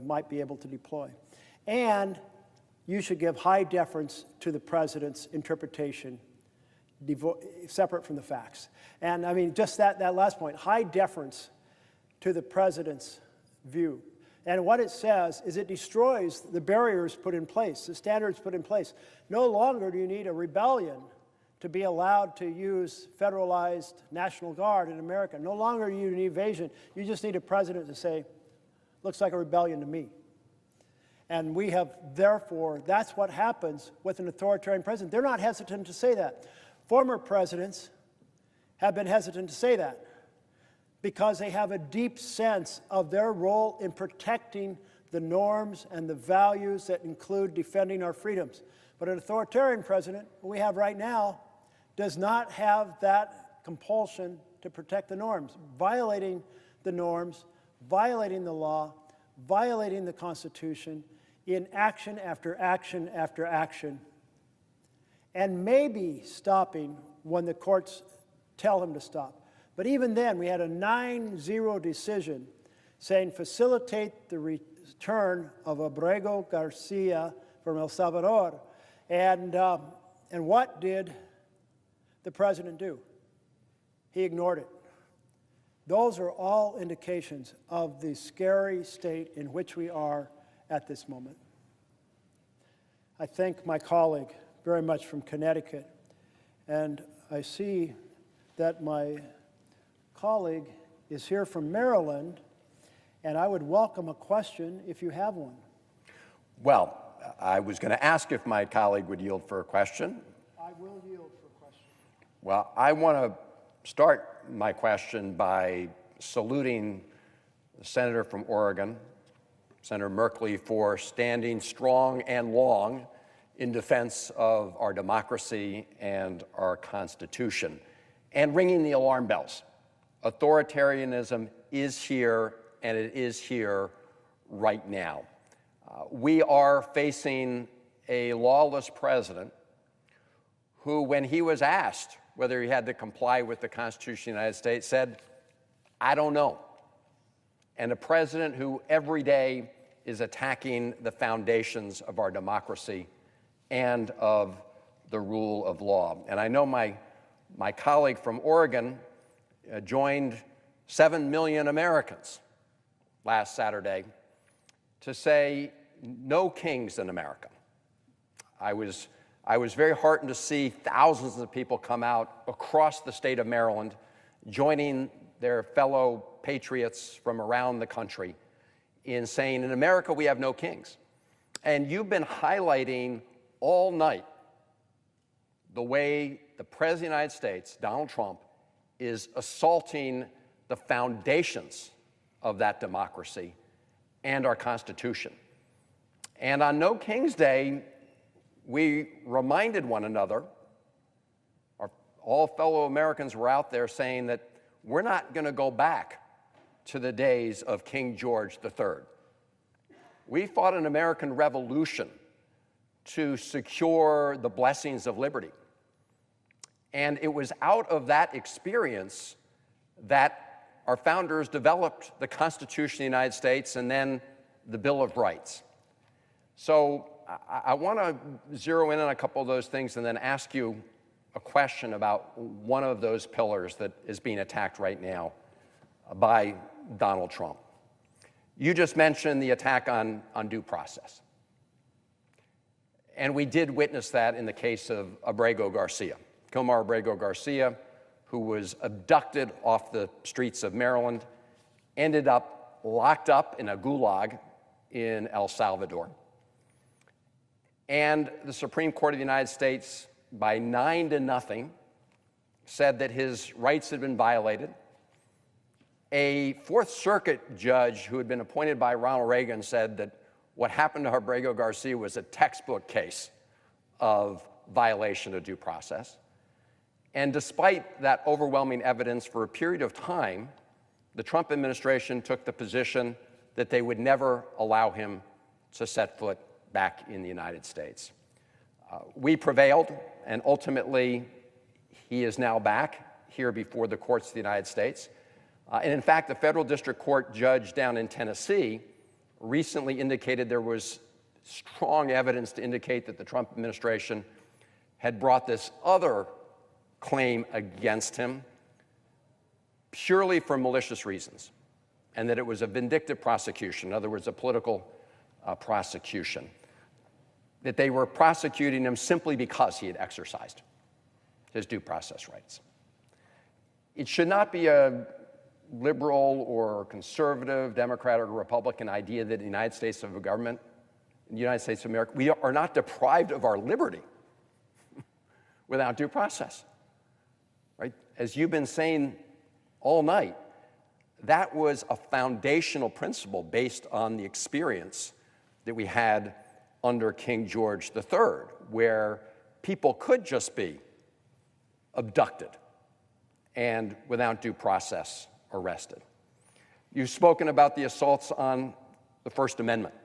might be able to deploy. And you should give high deference to the president's interpretation, separate from the facts. And I mean, just that last point, high deference to the president's view. And what it says is it destroys the barriers put in place, the standards put in place. No longer do you need a rebellion to be allowed to use federalized National Guard in America. No longer do you need evasion. You just need a president to say, looks like a rebellion to me. And we have, therefore, that's what happens with an authoritarian president. They're not hesitant to say that. Former presidents have been hesitant to say that because they have a deep sense of their role in protecting the norms and the values that include defending our freedoms. But an authoritarian president, who we have right now, does not have that compulsion to protect the norms, violating the norms, violating the law, violating the Constitution in action after action after action, and maybe stopping when the courts tell him to stop. But even then, we had a 9-0 decision saying facilitate the return of Abrego Garcia from El Salvador. And what did the president do? He ignored it. Those are all indications of the scary state in which we are at this moment. I thank my colleague very much from Connecticut, and I see that my colleague is here from Maryland, and I would welcome a question if you have one. Well, I was going to ask if my colleague would yield for a question. I will yield for a question. Well, I want to start my question by saluting the senator from Oregon, Senator Merkley, for standing strong and long in defense of our democracy and our Constitution, and ringing the alarm bells. Authoritarianism is here, and it is here right now. We are facing a lawless president who, when he was asked whether he had to comply with the Constitution of the United States, said, I don't know. And a president who every day is attacking the foundations of our democracy and of the rule of law. And I know my colleague from Oregon joined 7 million Americans last Saturday to say no kings in America. I was very heartened to see thousands of people come out across the state of Maryland, joining their fellow patriots from around the country in saying, in America, we have no kings. And you've been highlighting all night the way the President of the United States, Donald Trump, is assaulting the foundations of that democracy and our Constitution. And on No King's Day, we reminded one another, all fellow Americans were out there saying that we're not going to go back to the days of King George III. We fought an American Revolution to secure the blessings of liberty. And it was out of that experience that our founders developed the Constitution of the United States and then the Bill of Rights. So I want to zero in on a couple of those things and then ask you a question about one of those pillars that is being attacked right now by Donald Trump. You just mentioned the attack on due process. And we did witness that in the case of Abrego Garcia, Kilmar Abrego Garcia, who was abducted off the streets of Maryland, ended up locked up in a gulag in El Salvador. And the Supreme Court of the United States, by 9-0, said that his rights had been violated, A Fourth Circuit judge who had been appointed by Ronald Reagan said that what happened to Abrego Garcia was a textbook case of violation of due process. And despite that overwhelming evidence, for a period of time, the Trump administration took the position that they would never allow him to set foot back in the United States. We prevailed, and ultimately, he is now back here before the courts of the United States. And in fact, the federal district court judge down in Tennessee recently indicated there was strong evidence to indicate that the Trump administration had brought this other claim against him purely for malicious reasons, and that it was a vindictive prosecution, in other words, a political prosecution, that they were prosecuting him simply because he had exercised his due process rights. It should not be a liberal or conservative, Democrat or Republican idea that the United States of government, the United States of America, we are not deprived of our liberty without due process, right? As you've been saying all night, that was a foundational principle based on the experience that we had under King George III, where people could just be abducted and without due process arrested. You've spoken about the assaults on the First Amendment.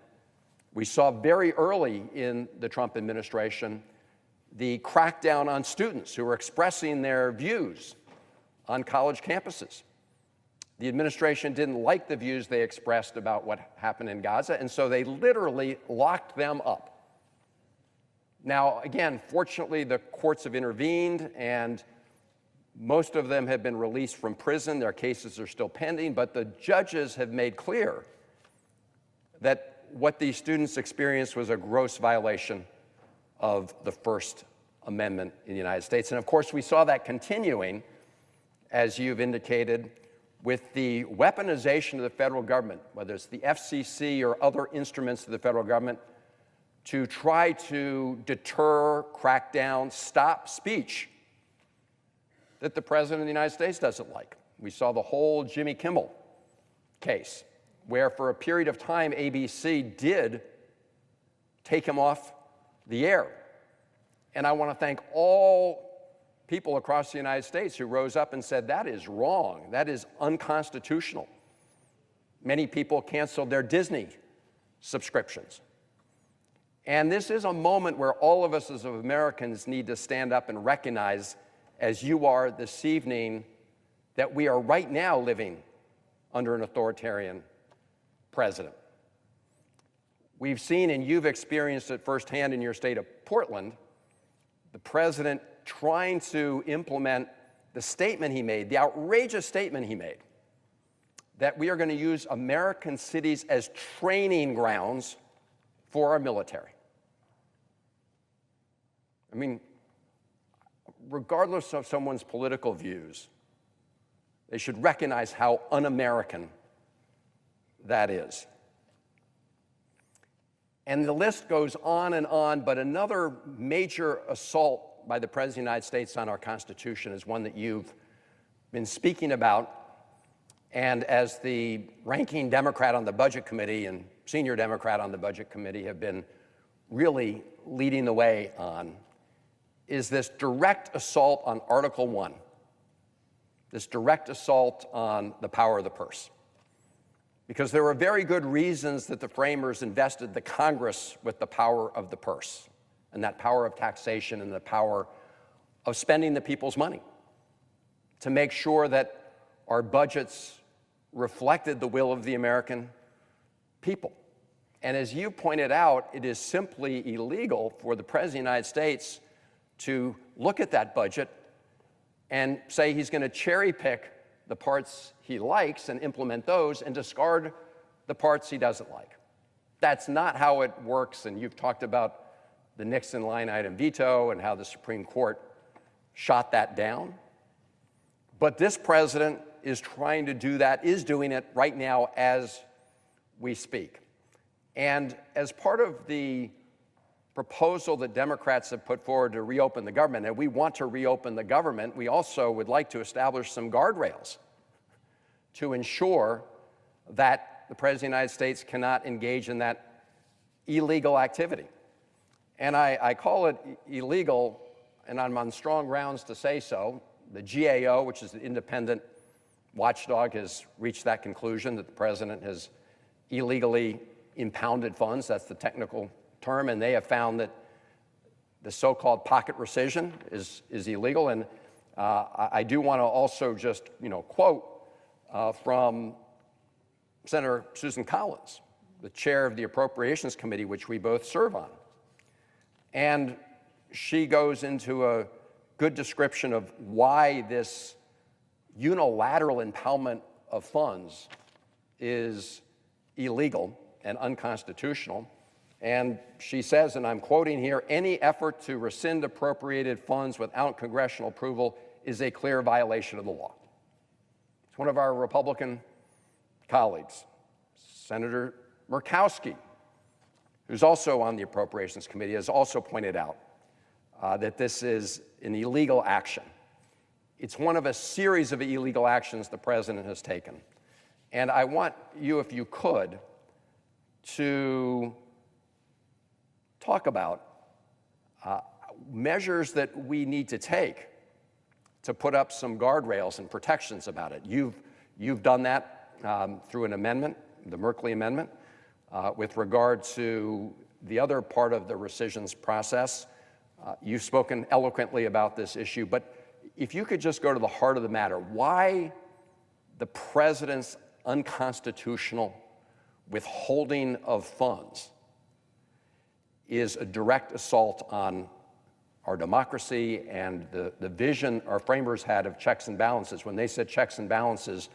We saw very early in the Trump administration the crackdown on students who were expressing their views on college campuses. The administration didn't like the views they expressed about what happened in Gaza, and so they literally locked them up. Now, again, fortunately, the courts have intervened, and most of them have been released from prison. Their cases are still pending, but the judges have made clear that what these students experienced was a gross violation of the First Amendment in the United States. And of course, we saw that continuing, as you've indicated, with the weaponization of the federal government, whether it's the FCC or other instruments of the federal government, to try to deter, crack down, stop speech that the President of the United States doesn't like. We saw the whole Jimmy Kimmel case, where for a period of time, ABC did take him off the air. And I want to thank all people across the United States who rose up and said, that is wrong, that is unconstitutional. Many people canceled their Disney subscriptions. And this is a moment where all of us as Americans need to stand up and recognize, as you are this evening, that we are right now living under an authoritarian president. We've seen, and you've experienced it firsthand in your state of Portland, the president trying to implement the statement he made, the outrageous statement he made, that we are going to use American cities as training grounds for our military. I mean, regardless of someone's political views, they should recognize how un-American that is. And the list goes on, but another major assault by the President of the United States on our Constitution is one that you've been speaking about, and as the ranking Democrat on the Budget Committee and senior Democrat on the Budget Committee have been really leading the way on, is this direct assault on Article 1, this direct assault on the power of the purse. Because there were very good reasons that the framers invested the Congress with the power of the purse, and that power of taxation and the power of spending the people's money to make sure that our budgets reflected the will of the American people. And as you pointed out, it is simply illegal for the President of the United States to look at that budget and say he's going to cherry pick the parts he likes and implement those and discard the parts he doesn't like. That's not how it works, and you've talked about the Nixon line item veto and how the Supreme Court shot that down. But this president is trying to do that, is doing it right now as we speak. And as part of the proposal that Democrats have put forward to reopen the government, and we want to reopen the government, we also would like to establish some guardrails to ensure that the President of the United States cannot engage in that illegal activity. And I call it illegal, and I'm on strong grounds to say so. The GAO, which is the independent watchdog, has reached that conclusion that the President has illegally impounded funds. That's the technical term, and they have found that the so-called pocket rescission is illegal. And I do want to also just, quote from Senator Susan Collins, the chair of the Appropriations Committee, which we both serve on. And she goes into a good description of why this unilateral impoundment of funds is illegal and unconstitutional. And she says, and I'm quoting here, "Any effort to rescind appropriated funds without congressional approval is a clear violation of the law." It's one of our Republican colleagues, Senator Murkowski, who's also on the Appropriations Committee, has also pointed out that this is an illegal action. It's one of a series of illegal actions the President has taken. And I want you, if you could, to talk about measures that we need to take to put up some guardrails and protections about it. You've done that through an amendment, the Merkley Amendment, with regard to the other part of the rescissions process. You've spoken eloquently about this issue, but if you could just go to the heart of the matter, why the President's unconstitutional withholding of funds is a direct assault on our democracy and the vision our framers had of checks and balances. When they said checks and balances,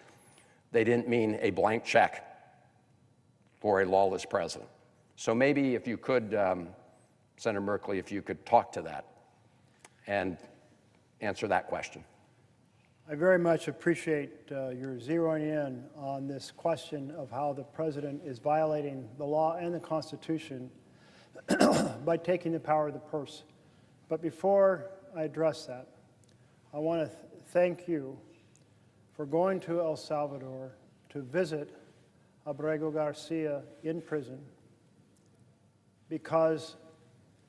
they didn't mean a blank check for a lawless president. So maybe if you could, Senator Merkley, if you could talk to that and answer that question. I very much appreciate your zeroing in on this question of how the President is violating the law and the Constitution by taking the power of the purse. But before I address that, I want to thank you for going to El Salvador to visit Abrego Garcia in prison, because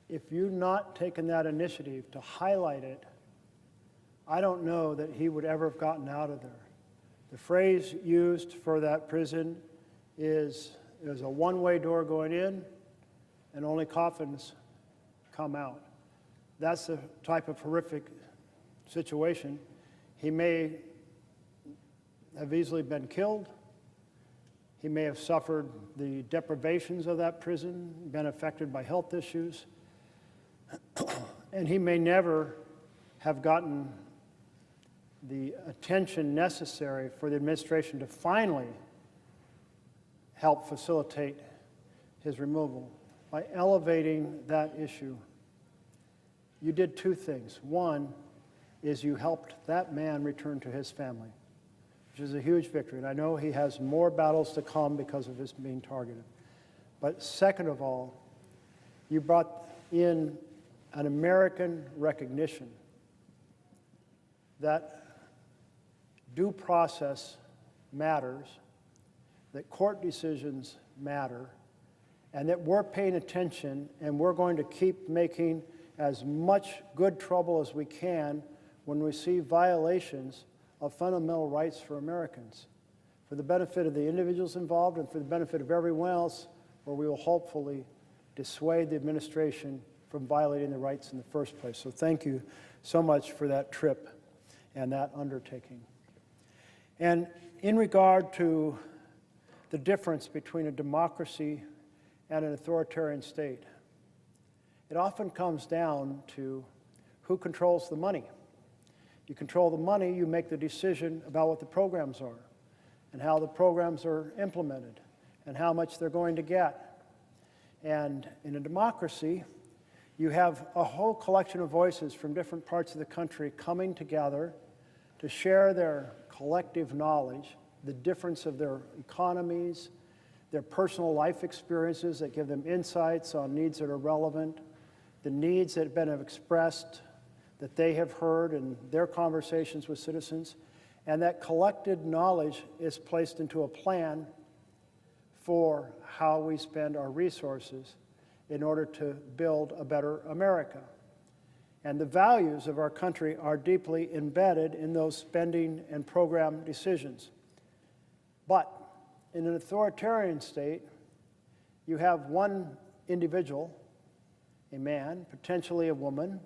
if you'd not taken that initiative to highlight it, I don't know that he would ever have gotten out of there. The phrase used for that prison is, there's a one-way door going in and only coffins come out. That's the type of horrific situation. He may have easily been killed. He may have suffered the deprivations of that prison, been affected by health issues, and he may never have gotten the attention necessary for the administration to finally help facilitate his removal. By elevating that issue, you did two things. One is you helped that man return to his family, which is a huge victory. And I know he has more battles to come because of his being targeted. But second of all, you brought in an American recognition that due process matters, that court decisions matter, and that we're paying attention, and we're going to keep making as much good trouble as we can when we see violations of fundamental rights for Americans, for the benefit of the individuals involved and for the benefit of everyone else, where we will hopefully dissuade the administration from violating the rights in the first place. So thank you so much for that trip and that undertaking. And in regard to the difference between a democracy and an authoritarian state, it often comes down to who controls the money. You control the money, you make the decision about what the programs are and how the programs are implemented and how much they're going to get. And in a democracy, you have a whole collection of voices from different parts of the country coming together to share their collective knowledge, the difference of their economies, their personal life experiences that give them insights on needs that are relevant, the needs that have been expressed that they have heard in their conversations with citizens, and that collected knowledge is placed into a plan for how we spend our resources in order to build a better America. And the values of our country are deeply embedded in those spending and program decisions. But in an authoritarian state, you have one individual, a man, potentially a woman,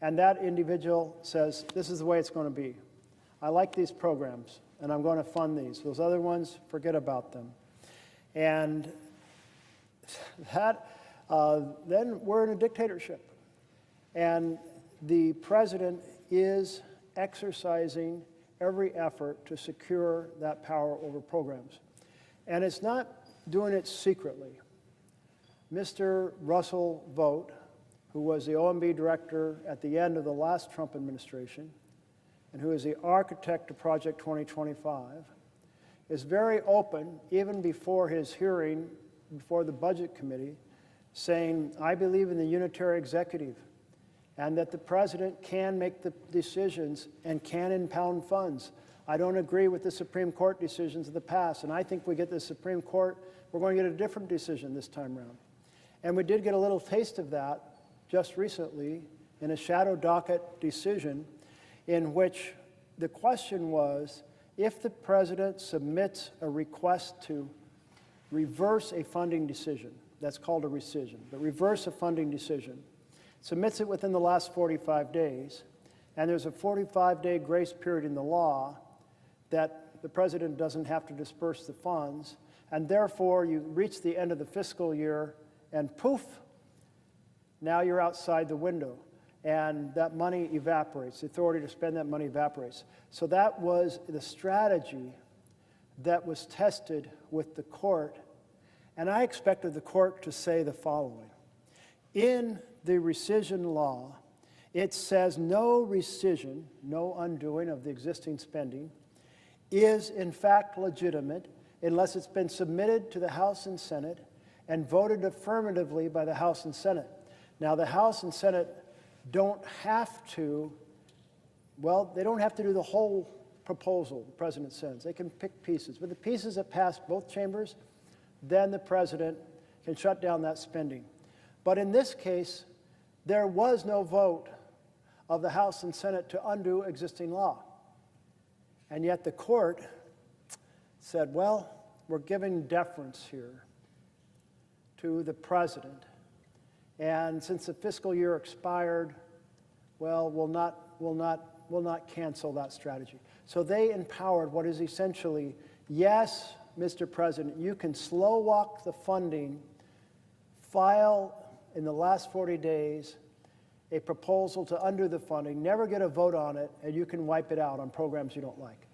and that individual says, this is the way it's going to be. I like these programs, and I'm going to fund these. Those other ones, forget about them. And that, then we're in a dictatorship. And the president is exercising every effort to secure that power over programs. And it's not doing it secretly. Mr. Russell Vought, who was the OMB director at the end of the last Trump administration, and who is the architect of Project 2025, is very open, even before his hearing before the Budget Committee, saying, I believe in the unitary executive, and that the president can make the decisions and can impound funds. I don't agree with the Supreme Court decisions of the past, and I think we get the Supreme Court, we're going to get a different decision this time around. And we did get a little taste of that just recently in a shadow docket decision in which the question was, if the president submits a request to reverse a funding decision, that's called a rescission, but reverse a funding decision, submits it within the last 45 days, and there's a 45-day grace period in the law that the president doesn't have to disperse the funds, and therefore you reach the end of the fiscal year and poof, now you're outside the window. And that money evaporates. The authority to spend that money evaporates. So that was the strategy that was tested with the court. And I expected the court to say the following. In the rescission law, it says no rescission, no undoing of the existing spending, is in fact legitimate unless it's been submitted to the House and Senate and voted affirmatively by the House and Senate. Now, the House and Senate don't have to, well, they don't have to do the whole proposal the president sends. They can pick pieces. But the pieces that pass both chambers, then the president can shut down that spending. But in this case, there was no vote of the House and Senate to undo existing law. And yet the court said, well, we're giving deference here to the president. And since the fiscal year expired, well, we'll not cancel that strategy. So they empowered what is essentially, yes, Mr. President, you can slow walk the funding, file in the last 40 days a proposal to undo the funding, never get a vote on it, and you can wipe it out on programs you don't like.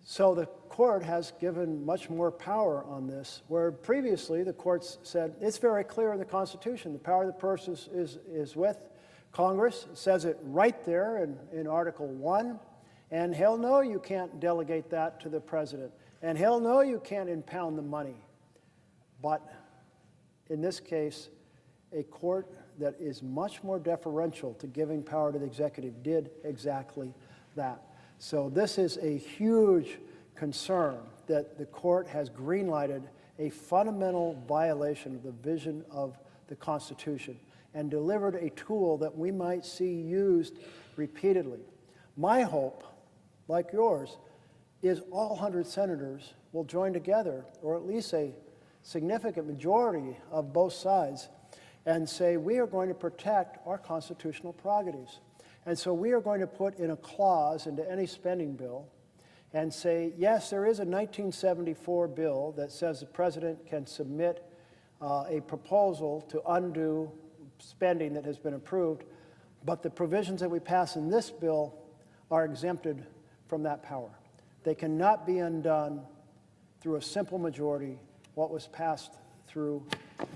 So the court has given much more power on this, where previously the courts said, it's very clear in the Constitution, the power of the purse is with Congress. It says it right there in Article 1, and hell no, you can't delegate that to the president. And hell no, you can't impound the money. But in this case, a court that is much more deferential to giving power to the executive did exactly that. So this is a huge concern that the court has greenlighted a fundamental violation of the vision of the Constitution and delivered a tool that we might see used repeatedly. My hope, like yours, is all 100 senators will join together, or at least a significant majority of both sides, and say we are going to protect our constitutional prerogatives. And so we are going to put in a clause into any spending bill and say, yes, there is a 1974 bill that says the president can submit a proposal to undo spending that has been approved, but the provisions that we pass in this bill are exempted from that power. They cannot be undone through a simple majority, what was passed through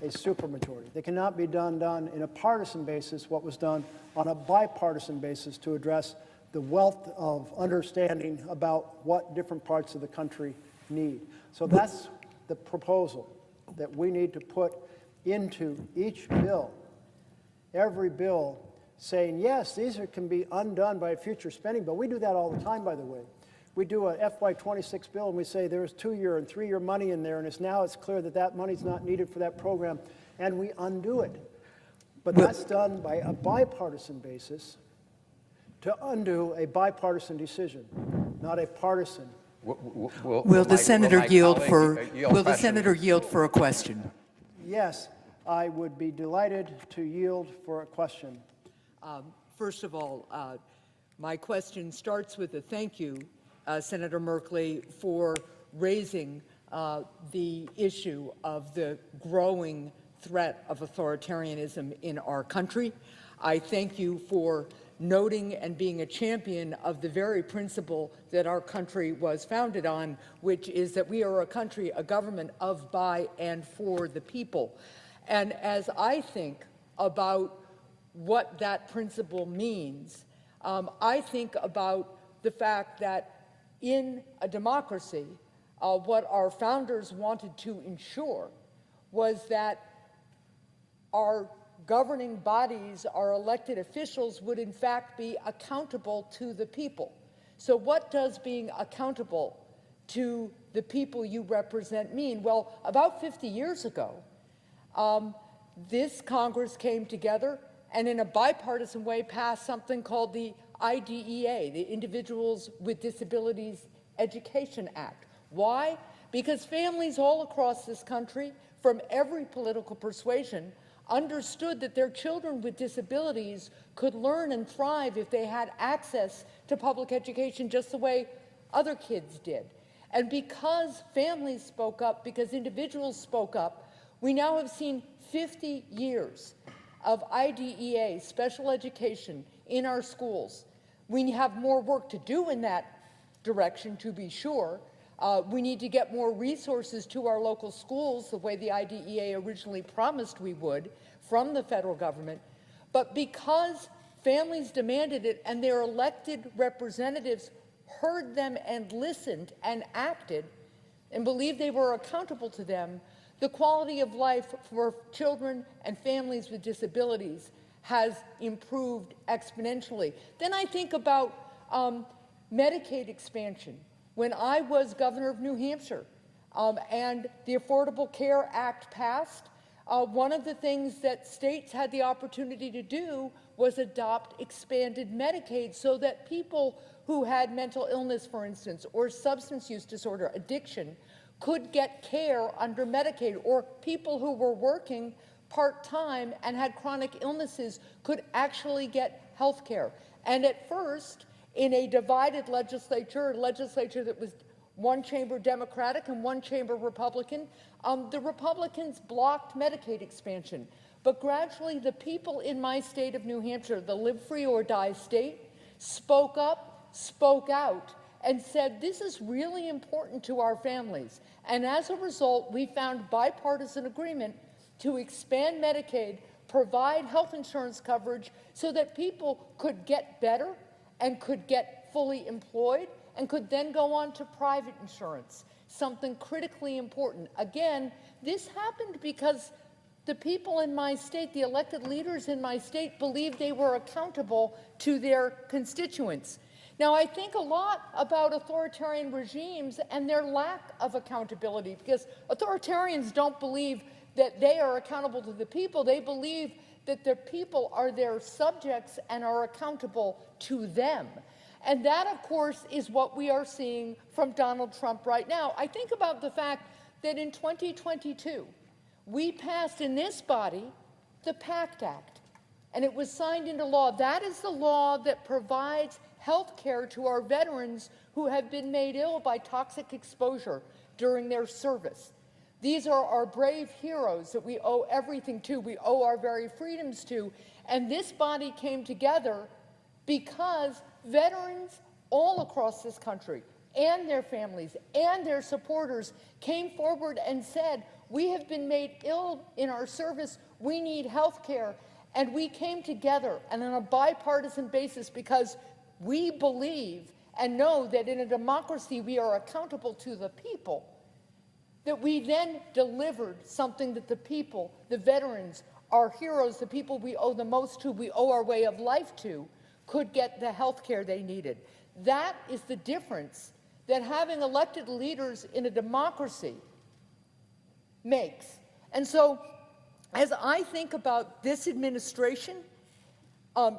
a supermajority. They cannot be done in a partisan basis, what was done on a bipartisan basis to address the wealth of understanding about what different parts of the country need. So that's the proposal that we need to put into each bill. Every bill saying, yes, can be undone by future spending, but we do that all the time, by the way. We do a FY26 bill and we say there's 2-year and 3-year money in there, and it's clear that that money's not needed for that program, and we undo it. But that's done by a bipartisan basis to undo a bipartisan decision, not a partisan. Will the senator yield for a question? Yes, I would be delighted to yield for a question. First of all, my question starts with a thank you, Senator Merkley, for raising the issue of the growing threat of authoritarianism in our country. I thank you for noting and being a champion of the very principle that our country was founded on, which is that we are a country, a government of, by, and for the people. And as I think about what that principle means, I think about the fact that in a democracy, what our founders wanted to ensure was that our governing bodies, our elected officials, would in fact be accountable to the people. So what does being accountable to the people you represent mean? Well, about 50 years ago, this Congress came together and in a bipartisan way passed something called the IDEA, the Individuals with Disabilities Education Act. Why? Because families all across this country, from every political persuasion, understood that their children with disabilities could learn and thrive if they had access to public education just the way other kids did. And because families spoke up, because individuals spoke up, we now have seen 50 years of IDEA, special education, in our schools. We have more work to do in that direction, to be sure. We need to get more resources to our local schools the way the IDEA originally promised we would from the federal government. But because families demanded it and their elected representatives heard them and listened and acted and believed they were accountable to them, the quality of life for children and families with disabilities has improved exponentially. Then I think about Medicaid expansion. When I was governor of New Hampshire and the Affordable Care Act passed, one of the things that states had the opportunity to do was adopt expanded Medicaid so that people who had mental illness, for instance, or substance use disorder, addiction, could get care under Medicaid, or people who were working part-time and had chronic illnesses could actually get health care. And at first, in a divided legislature, a legislature that was one chamber Democratic and one chamber Republican, the Republicans blocked Medicaid expansion. But gradually, the people in my state of New Hampshire, the live free or die state, spoke up, spoke out, and said, this is really important to our families. And as a result, we found bipartisan agreement to expand Medicaid, provide health insurance coverage so that people could get better and could get fully employed and could then go on to private insurance, something critically important. Again, this happened because the people in my state, the elected leaders in my state, believed they were accountable to their constituents. Now, I think a lot about authoritarian regimes and their lack of accountability, because authoritarians don't believe that they are accountable to the people. They believe that the people are their subjects and are accountable to them. And that, of course, is what we are seeing from Donald Trump right now. I think about the fact that in 2022, we passed in this body the PACT Act, and it was signed into law. That is the law that provides health care to our veterans who have been made ill by toxic exposure during their service. These are our brave heroes that we owe everything to, we owe our very freedoms to, and this body came together because veterans all across this country and their families and their supporters came forward and said, we have been made ill in our service, we need health care, and we came together and on a bipartisan basis because we believe and know that in a democracy we are accountable to the people, that we then delivered something that the people, the veterans, our heroes, the people we owe the most to, we owe our way of life to, could get the health care they needed. That is the difference that having elected leaders in a democracy makes. And so, as I think about this administration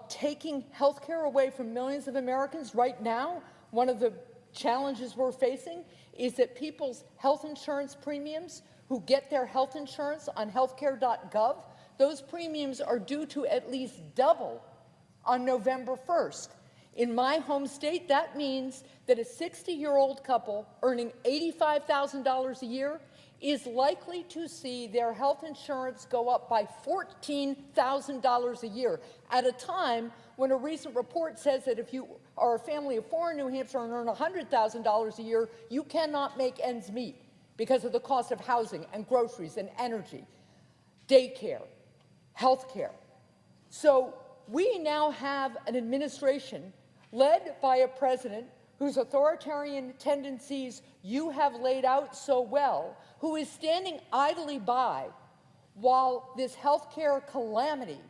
taking health care away from millions of Americans right now, one of the challenges we're facing is that people's health insurance premiums who get their health insurance on healthcare.gov, those premiums are due to at least double on November 1st. In my home state, that means that a 60-year-old couple earning $85,000 a year is likely to see their health insurance go up by $14,000 a year at a time when a recent report says that if you are a family of four in New Hampshire and earn $100,000 a year, you cannot make ends meet because of the cost of housing and groceries and energy, daycare, health care. So we now have an administration led by a president whose authoritarian tendencies you have laid out so well, who is standing idly by while this healthcare calamity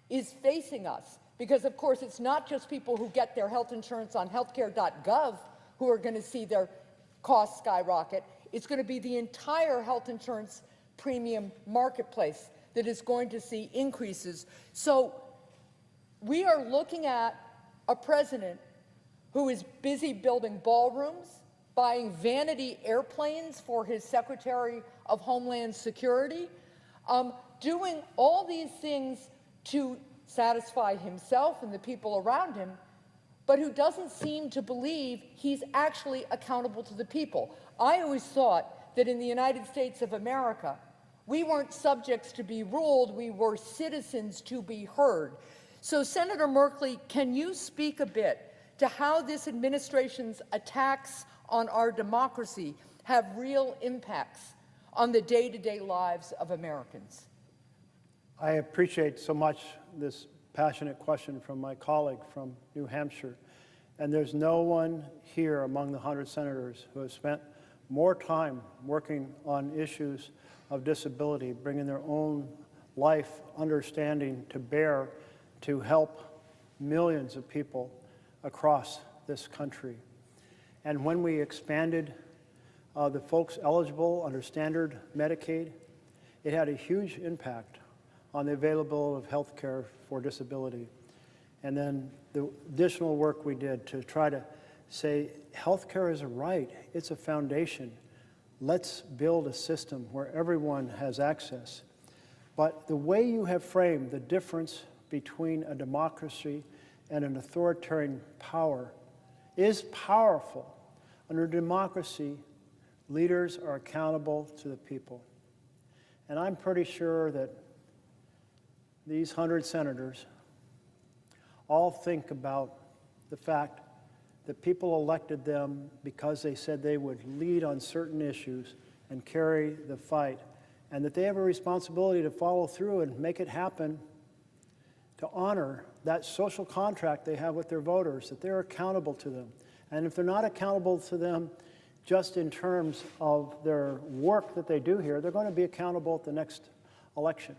is facing us. Because, of course, it's not just people who get their health insurance on healthcare.gov who are going to see their costs skyrocket. It's going to be the entire health insurance premium marketplace that is going to see increases. So we are looking at a president who is busy building ballrooms, buying vanity airplanes for his Secretary of Homeland Security, doing all these things to satisfy himself and the people around him, but who doesn't seem to believe he's actually accountable to the people. I always thought that in the United States of America, we weren't subjects to be ruled, we were citizens to be heard. So, Senator Merkley, can you speak a bit to how this administration's attacks on our democracy have real impacts on the day-to-day lives of Americans? I appreciate so much this passionate question from my colleague from New Hampshire. And there's no one here among the 100 senators who have spent more time working on issues of disability, bringing their own life understanding to bear to help millions of people across this country. And when we expanded the folks eligible under standard Medicaid, it had a huge impact on the availability of health care for disability. And then the additional work we did to try to say health care is a right, it's a foundation. Let's build a system where everyone has access. But the way you have framed the difference between a democracy and an authoritarian power is powerful. Under democracy, leaders are accountable to the people. And I'm pretty sure that these 100 senators all think about the fact that people elected them because they said they would lead on certain issues and carry the fight, and that they have a responsibility to follow through and make it happen, to honor that social contract they have with their voters, that they're accountable to them. And if they're not accountable to them just in terms of their work that they do here, they're going to be accountable at the next election.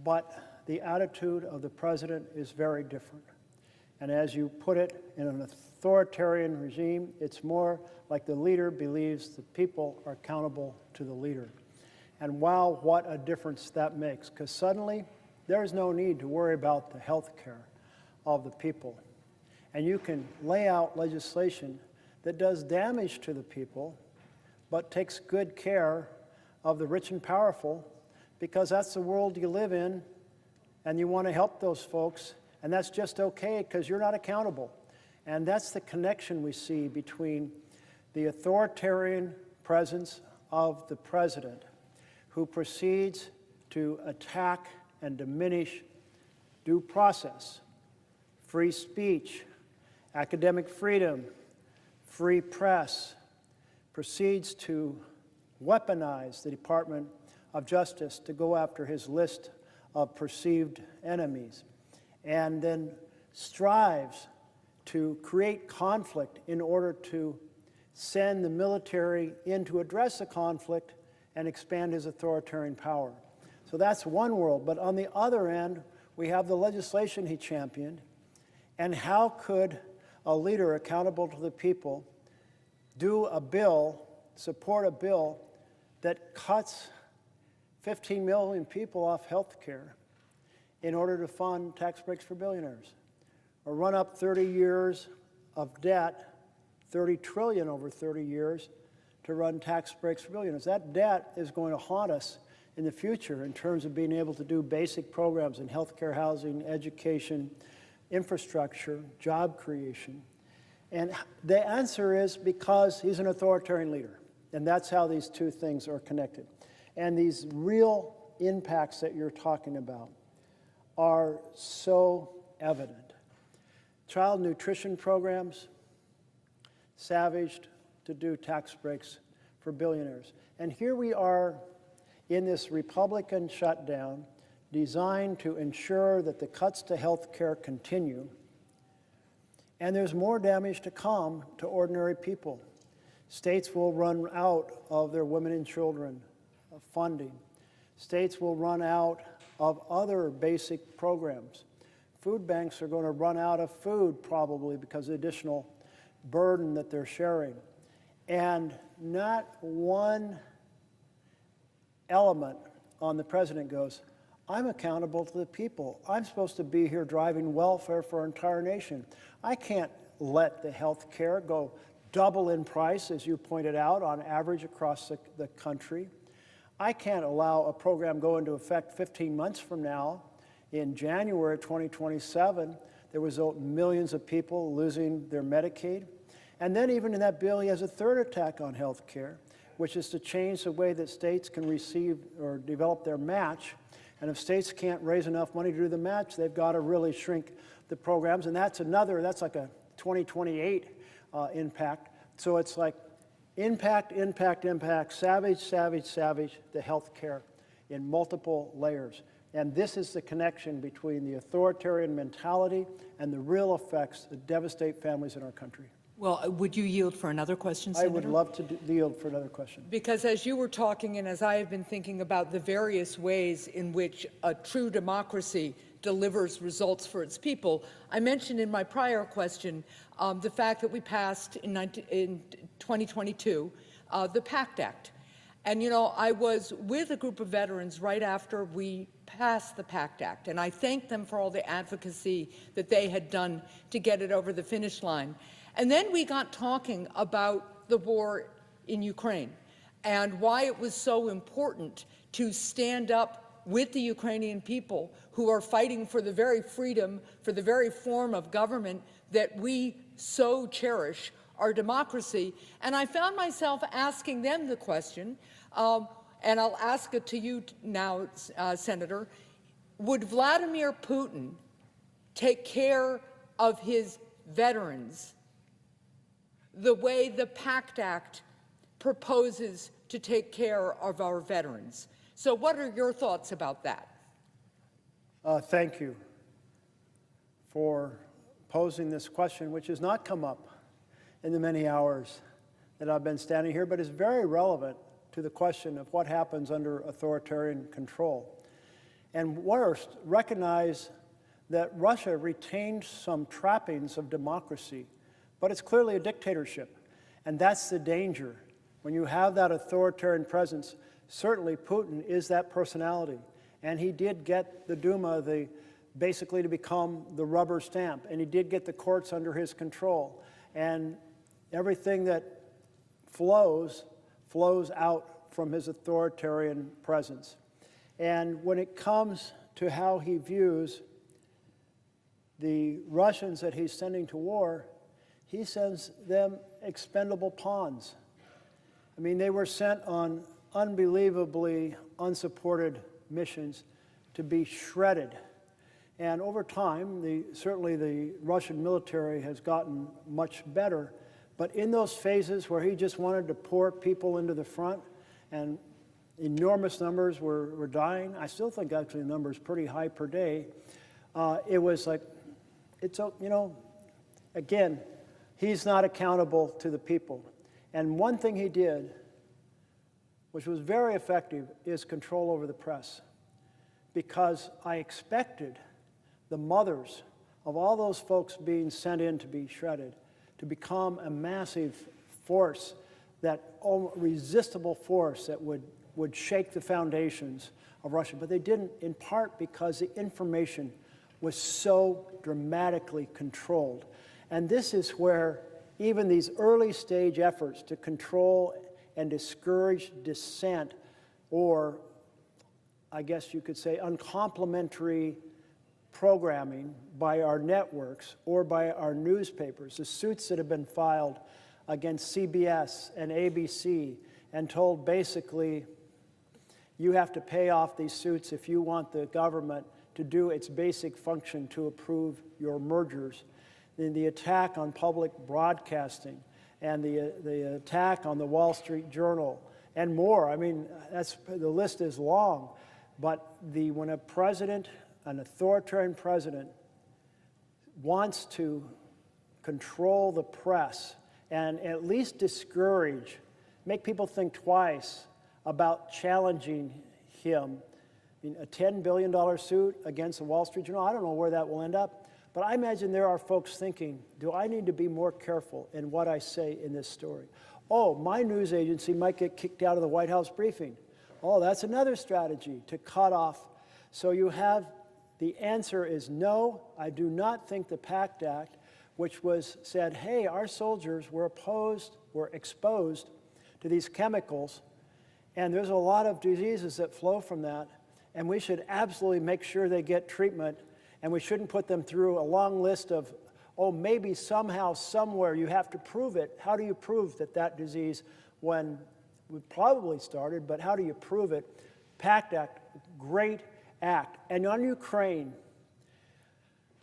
But the attitude of the president is very different. And as you put it, in an authoritarian regime, it's more like the leader believes the people are accountable to the leader. And wow, what a difference that makes, because suddenly there is no need to worry about the health care of the people. And you can lay out legislation that does damage to the people, but takes good care of the rich and powerful, because that's the world you live in, and you want to help those folks, and that's just okay because you're not accountable. And that's the connection we see between the authoritarian presence of the president, who proceeds to attack and diminish due process, free speech, academic freedom, free press, proceeds to weaponize the Department of Justice to go after his list of perceived enemies, and then strives to create conflict in order to send the military in to address the conflict and expand his authoritarian power. So that's one world. But on the other end, we have the legislation he championed. And how could a leader accountable to the people do a bill, support a bill that cuts 15 million people off health care in order to fund tax breaks for billionaires, or run up 30 years of debt, 30 trillion over 30 years, to run tax breaks for billionaires? That debt is going to haunt us in the future in terms of being able to do basic programs in healthcare, housing, education, infrastructure, job creation. And the answer is because he's an authoritarian leader. And that's how these two things are connected. And these real impacts that you're talking about are so evident. Child nutrition programs, savaged to do tax breaks for billionaires. And here we are in this Republican shutdown designed to ensure that the cuts to health care continue. And there's more damage to come to ordinary people. States will run out of their women and children funding. States will run out of other basic programs. Food banks are going to run out of food probably because of the additional burden that they're sharing. And not one element on the president goes, I'm accountable to the people. I'm supposed to be here driving welfare for our entire nation. I can't let the health care go double in price, as you pointed out, on average across the country. I can't allow a program go into effect 15 months from now. In January 2027, there was millions of people losing their Medicaid. And then even in that bill, he has a third attack on health care, which is to change the way that states can receive or develop their match. And if states can't raise enough money to do the match, they've got to really shrink the programs. And that's like a 2028 impact. So it's like impact, savage, the health care in multiple layers. And this is the connection between the authoritarian mentality and the real effects that devastate families in our country. Well, would you yield for another question, Senator? I would love to yield for another question. Because as you were talking and as I have been thinking about the various ways in which a true democracy delivers results for its people, I mentioned in my prior question the fact that we passed in 2022 the PACT Act. And, you know, I was with a group of veterans right after we passed the PACT Act, and I thanked them for all the advocacy that they had done to get it over the finish line. And then we got talking about the war in Ukraine and why it was so important to stand up with the Ukrainian people who are fighting for the very freedom, for the very form of government that we so cherish, our democracy. And I found myself asking them the question, and I'll ask it to you now, Senator, would Vladimir Putin take care of his veterans the way the PACT Act proposes to take care of our veterans? So what are your thoughts about that? Thank you for posing this question, which has not come up in the many hours that I've been standing here, but is very relevant to the question of what happens under authoritarian control. And worst, recognize that Russia retained some trappings of democracy, but it's clearly a dictatorship. And that's the danger. When you have that authoritarian presence, certainly Putin is that personality. And he did get the Duma basically to become the rubber stamp. And he did get the courts under his control. And everything that flows out from his authoritarian presence. And when it comes to how he views the Russians that he's sending to war, he sends them expendable pawns. I mean, they were sent on unbelievably unsupported missions to be shredded. And over time, certainly the Russian military has gotten much better. But in those phases where he just wanted to pour people into the front and enormous numbers were dying, I still think actually the number is pretty high per day, it was like, again, he's not accountable to the people. And one thing he did, which was very effective, is control over the press. because I expected the mothers of all those folks being sent in to be shredded to become a massive force, that resistible force that would shake the foundations of Russia. But they didn't, in part because the information was so dramatically controlled. And this is where even these early stage efforts to control and discourage dissent, or I guess you could say uncomplimentary programming by our networks or by our newspapers, the suits that have been filed against CBS and ABC and told basically you have to pay off these suits if you want the government to do its basic function to approve your mergers. And the attack on public broadcasting and the attack on the Wall Street Journal and more. I mean, the list is long. But when a president, an authoritarian president, wants to control the press and at least discourage, make people think twice about challenging him. I mean, a $10 billion suit against the Wall Street Journal, I don't know where that will end up, but I imagine there are folks thinking, do I need to be more careful in what I say in this story? Oh, my news agency might get kicked out of the White House briefing. Oh, that's another strategy to cut off. So you have, the answer is no, I do not think the PACT Act, which said, hey, our soldiers were exposed to these chemicals, and there's a lot of diseases that flow from that, and we should absolutely make sure they get treatment, and we shouldn't put them through a long list of, oh, maybe somehow, somewhere you have to prove it. How do you prove that disease, when we probably started, but how do you prove it? PACT Act, great act. And on Ukraine,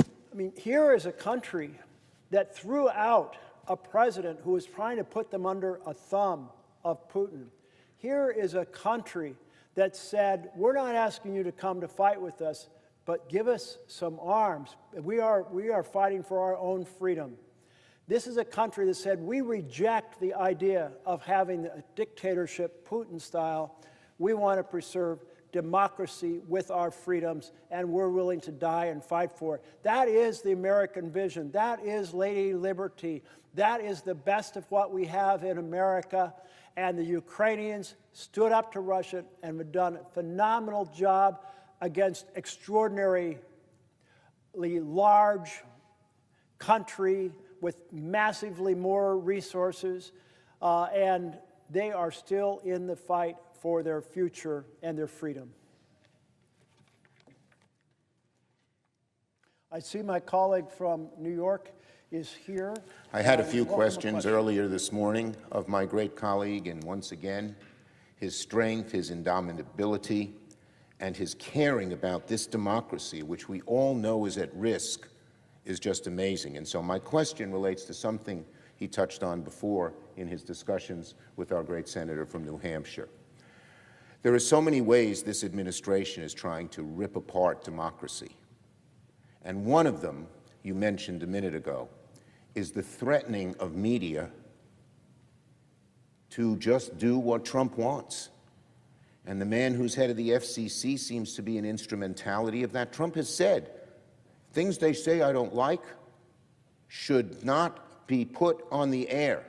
I mean, here is a country that threw out a president who was trying to put them under a thumb of Putin. Here is a country that said, we're not asking you to come to fight with us, but give us some arms. We are fighting for our own freedom. This is a country that said, we reject the idea of having a dictatorship, Putin style. We want to preserve democracy with our freedoms, and we're willing to die and fight for it. That is the American vision. That is Lady Liberty. That is the best of what we have in America. And the Ukrainians stood up to Russia and have done a phenomenal job against extraordinarily large country with massively more resources, and they are still in the fight for their future and their freedom. I see my colleague from New York is here. I had a few questions earlier this morning of my great colleague, and once again, his strength, his indomitability, and his caring about this democracy, which we all know is at risk, is just amazing. And so my question relates to something he touched on before in his discussions with our great senator from New Hampshire. There are so many ways this administration is trying to rip apart democracy. And one of them, you mentioned a minute ago, is the threatening of media to just do what Trump wants. And the man who's head of the FCC seems to be an instrumentality of that. Trump has said, things they say I don't like should not be put on the air.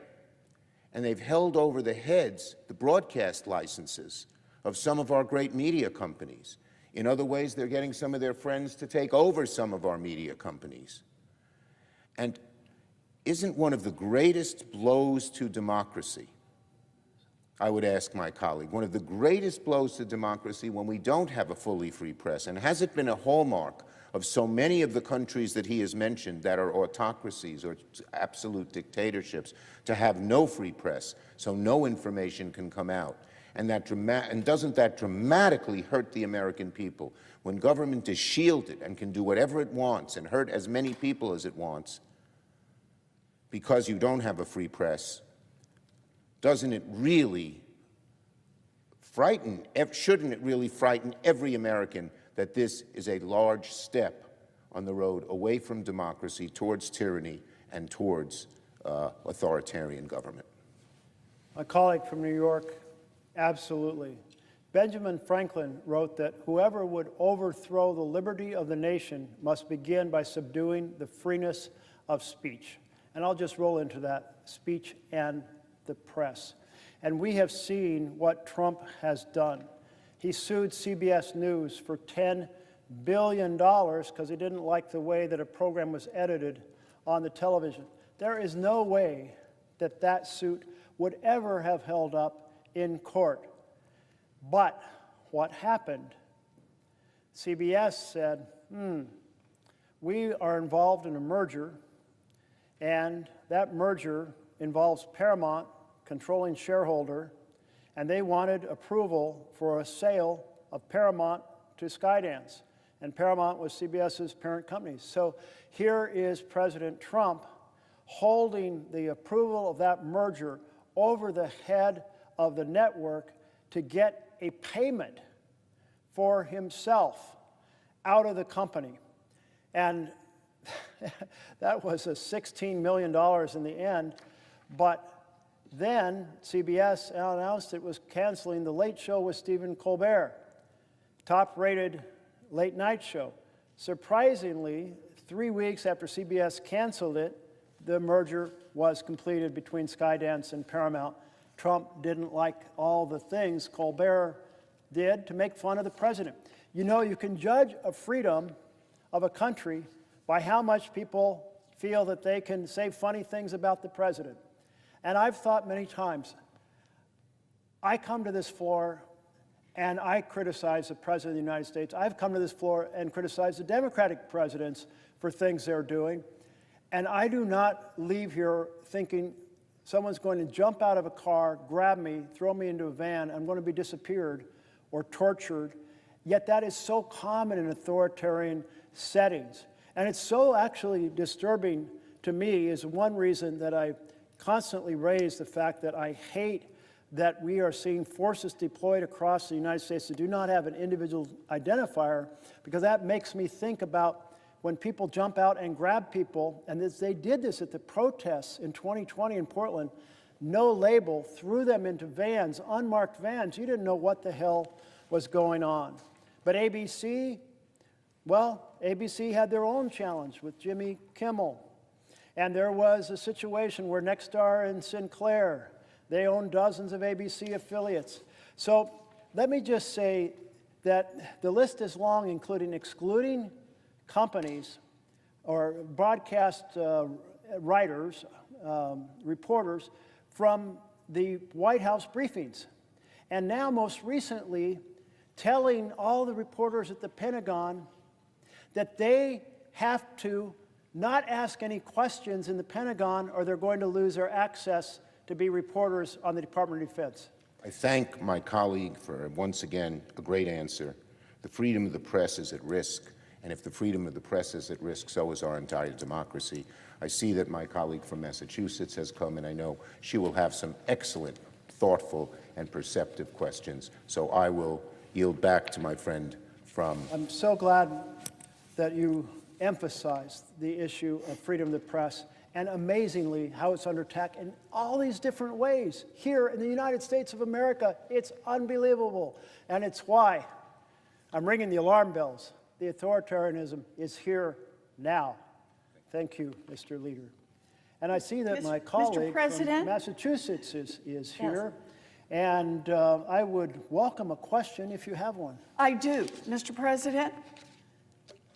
And they've held over the heads the broadcast licenses of some of our great media companies. In other ways, they're getting some of their friends to take over some of our media companies. And isn't one of the greatest blows to democracy, I would ask my colleague, one of the greatest blows to democracy when we don't have a fully free press? And has it been a hallmark of so many of the countries that he has mentioned that are autocracies or absolute dictatorships to have no free press, so no information can come out? And doesn't that dramatically hurt the American people when government is shielded and can do whatever it wants and hurt as many people as it wants because you don't have a free press? Doesn't it really shouldn't it really frighten every American that this is a large step on the road away from democracy, towards tyranny, and towards authoritarian government? My colleague from New York, absolutely. Benjamin Franklin wrote that whoever would overthrow the liberty of the nation must begin by subduing the freeness of speech. And I'll just roll into that, speech and the press. And we have seen what Trump has done. He sued CBS News for $10 billion because he didn't like the way that a program was edited on the television. There is no way that that suit would ever have held up in court. But what happened? CBS said, we are involved in a merger, and that merger involves Paramount, controlling shareholder, and they wanted approval for a sale of Paramount to Skydance. And Paramount was CBS's parent company. So here is President Trump holding the approval of that merger over the head of the network to get a payment for himself out of the company. And that was a $16 million in the end. But then CBS announced it was canceling The Late Show with Stephen Colbert, top-rated late night show. Surprisingly, 3 weeks after CBS canceled it, the merger was completed between Skydance and Paramount. Trump didn't like all the things Colbert did to make fun of the president. You know, you can judge a freedom of a country by how much people feel that they can say funny things about the president. And I've thought many times, I come to this floor and I criticize the President of the United States. I've come to this floor and criticized the Democratic presidents for things they're doing. And I do not leave here thinking someone's going to jump out of a car, grab me, throw me into a van, I'm going to be disappeared or tortured. Yet that is so common in authoritarian settings. And it's so actually disturbing to me is one reason that I constantly raise the fact that I hate that we are seeing forces deployed across the United States that do not have an individual identifier, because that makes me think about when people jump out and grab people, and they did this at the protests in 2020 in Portland, no label, threw them into vans, unmarked vans. You didn't know what the hell was going on. But ABC, well, ABC had their own challenge with Jimmy Kimmel. And there was a situation where Nexstar and Sinclair, they own dozens of ABC affiliates. So let me just say that the list is long, including excluding companies or broadcast writers, reporters from the White House briefings. And now, most recently, telling all the reporters at the Pentagon that they have to not ask any questions in the Pentagon or they're going to lose their access to be reporters on the Department of Defense. I thank my colleague for, once again, a great answer. The freedom of the press is at risk, and if the freedom of the press is at risk, so is our entire democracy. I see that my colleague from Massachusetts has come, and I know she will have some excellent, thoughtful, and perceptive questions. So I will yield back to my friend from... I'm so glad that you emphasized the issue of freedom of the press, and amazingly how it's under attack in all these different ways. Here in the United States of America, it's unbelievable. And it's why I'm ringing the alarm bells. The authoritarianism is here now. Thank you, Mr. Leader. And I see that my colleague from Massachusetts is here. Yes. And I would welcome a question if you have one. I do. Mr. President,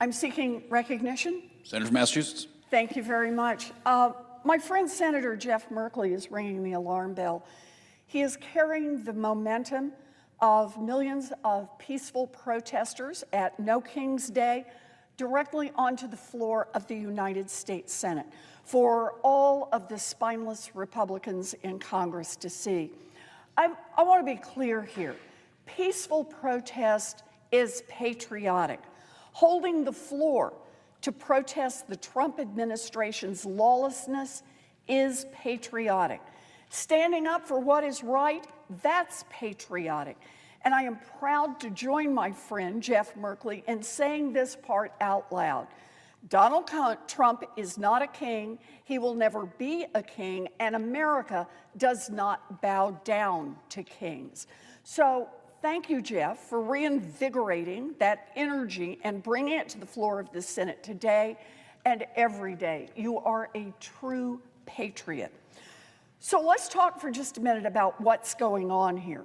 I'm seeking recognition. Senator from Massachusetts. Thank you very much. My friend Senator Jeff Merkley is ringing the alarm bell. He is carrying the momentum of millions of peaceful protesters at No King's Day directly onto the floor of the United States Senate for all of the spineless Republicans in Congress to see. I want to be clear here. Peaceful protest is patriotic. Holding the floor to protest the Trump administration's lawlessness is patriotic. Standing up for what is right, that's patriotic. And I am proud to join my friend Jeff Merkley in saying this part out loud. Donald Trump is not a king, he will never be a king, and America does not bow down to kings. So thank you, Jeff, for reinvigorating that energy and bringing it to the floor of the Senate today and every day. You are a true patriot. So let's talk for just a minute about what's going on here.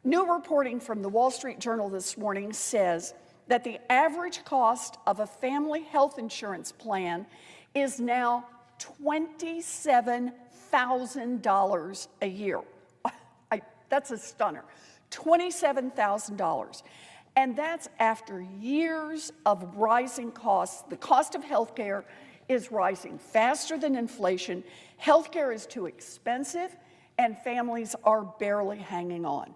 New reporting from the Wall Street Journal this morning says that the average cost of a family health insurance plan is now $27,000 a year. That's a stunner. $27,000. And that's after years of rising costs. The cost of health care is rising faster than inflation. Health care is too expensive, and families are barely hanging on.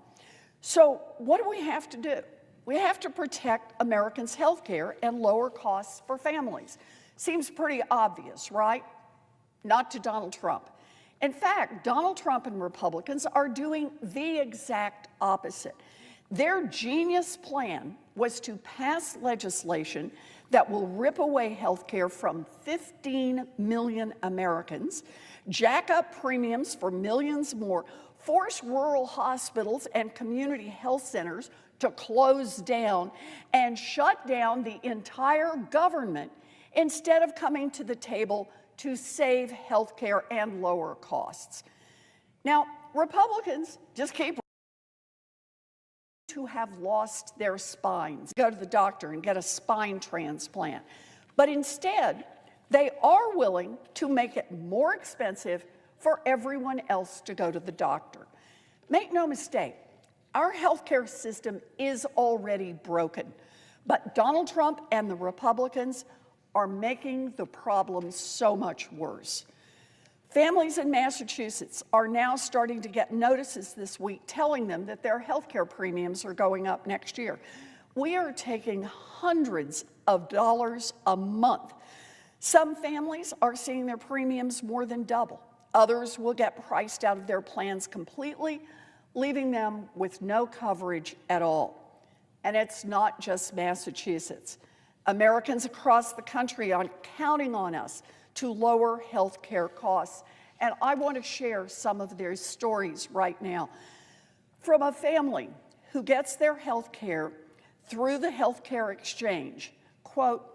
So what do we have to do? We have to protect Americans' health care and lower costs for families. Seems pretty obvious, right? Not to Donald Trump. In fact, Donald Trump and Republicans are doing the exact opposite. Their genius plan was to pass legislation that will rip away health care from 15 million Americans, jack up premiums for millions more, force rural hospitals and community health centers to close down, and shut down the entire government instead of coming to the table to save health care and lower costs. Now, Republicans just keep to have lost their spines, go to the doctor and get a spine transplant. But instead, they are willing to make it more expensive for everyone else to go to the doctor. Make no mistake, our healthcare system is already broken, but Donald Trump and the Republicans are making the problem so much worse. Families in Massachusetts are now starting to get notices this week telling them that their healthcare premiums are going up next year. We are taking hundreds of dollars a month. Some families are seeing their premiums more than double. Others will get priced out of their plans completely, leaving them with no coverage at all. And it's not just Massachusetts. Americans across the country are counting on us to lower health care costs. And I want to share some of their stories right now. From a family who gets their health care through the health care exchange, quote,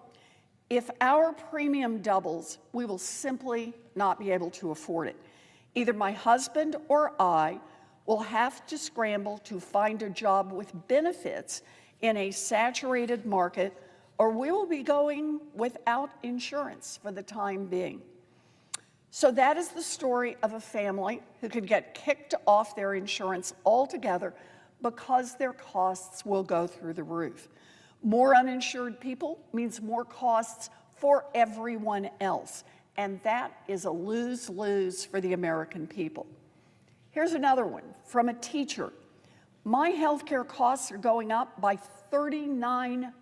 "If our premium doubles, we will simply not be able to afford it. Either my husband or I will have to scramble to find a job with benefits in a saturated market, or we will be going without insurance for the time being." So that is the story of a family who could get kicked off their insurance altogether because their costs will go through the roof. More uninsured people means more costs for everyone else, and that is a lose-lose for the American people. Here's another one from a teacher. "My healthcare costs are going up by 39%.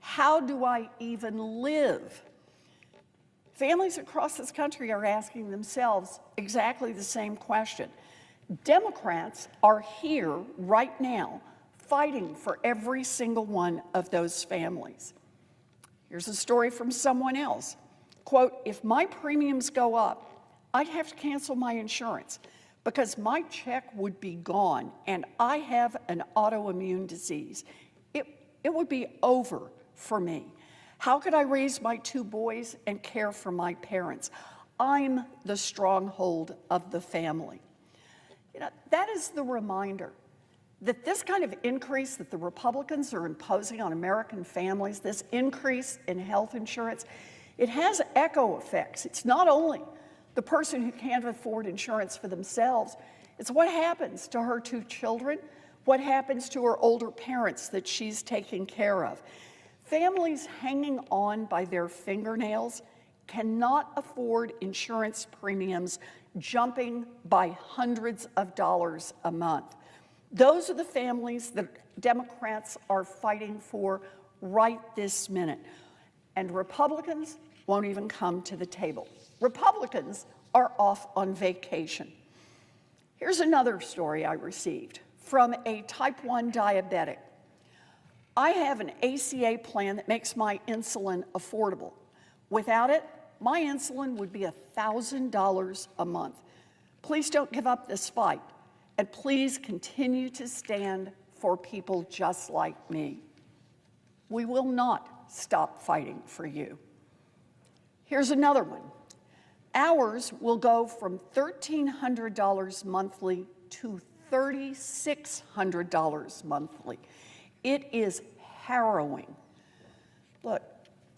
How do I even live?" Families across this country are asking themselves exactly the same question. Democrats are here right now fighting for every single one of those families. Here's a story from someone else. Quote, "If my premiums go up, I'd have to cancel my insurance because my check would be gone and I have an autoimmune disease. It would be over for me. How could I raise my 2 boys and care for my parents? I'm the stronghold of the family." You know, that is the reminder that this kind of increase that the Republicans are imposing on American families, this increase in health insurance, it has echo effects. It's not only the person who can't afford insurance for themselves, it's what happens to her 2 children, what happens to her older parents that she's taking care of. Families hanging on by their fingernails cannot afford insurance premiums jumping by hundreds of dollars a month. Those are the families that Democrats are fighting for right this minute. And Republicans won't even come to the table. Republicans are off on vacation. Here's another story I received from a type 1 diabetic. "I have an ACA plan that makes my insulin affordable. Without it, my insulin would be $1,000 a month. Please don't give up this fight. And please continue to stand for people just like me. We will not stop fighting for you. Here's another one. Ours will go from $1,300 monthly to $3,600 monthly. It is harrowing. Look,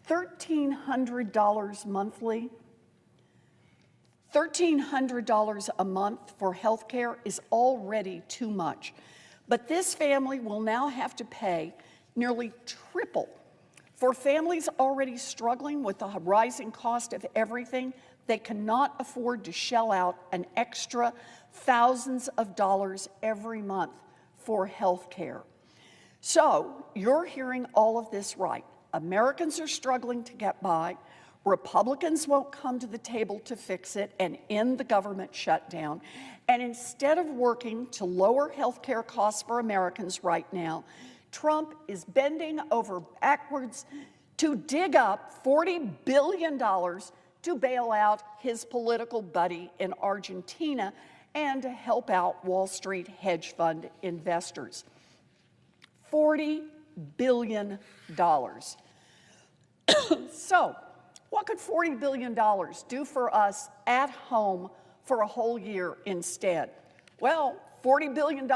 $1,300 monthly, $1,300 a month for health care is already too much. But this family will now have to pay nearly triple. For families already struggling with the rising cost of everything, they cannot afford to shell out an extra thousands of dollars every month for health care. So you're hearing all of this right. Americans are struggling to get by. Republicans won't come to the table to fix it and end the government shutdown. And instead of working to lower health care costs for Americans right now, Trump is bending over backwards to dig up $40 billion to bail out his political buddy in Argentina and to help out Wall Street hedge fund investors. $40 billion. So, what could $40 billion do for us at home for a whole year instead? Well, $40 billion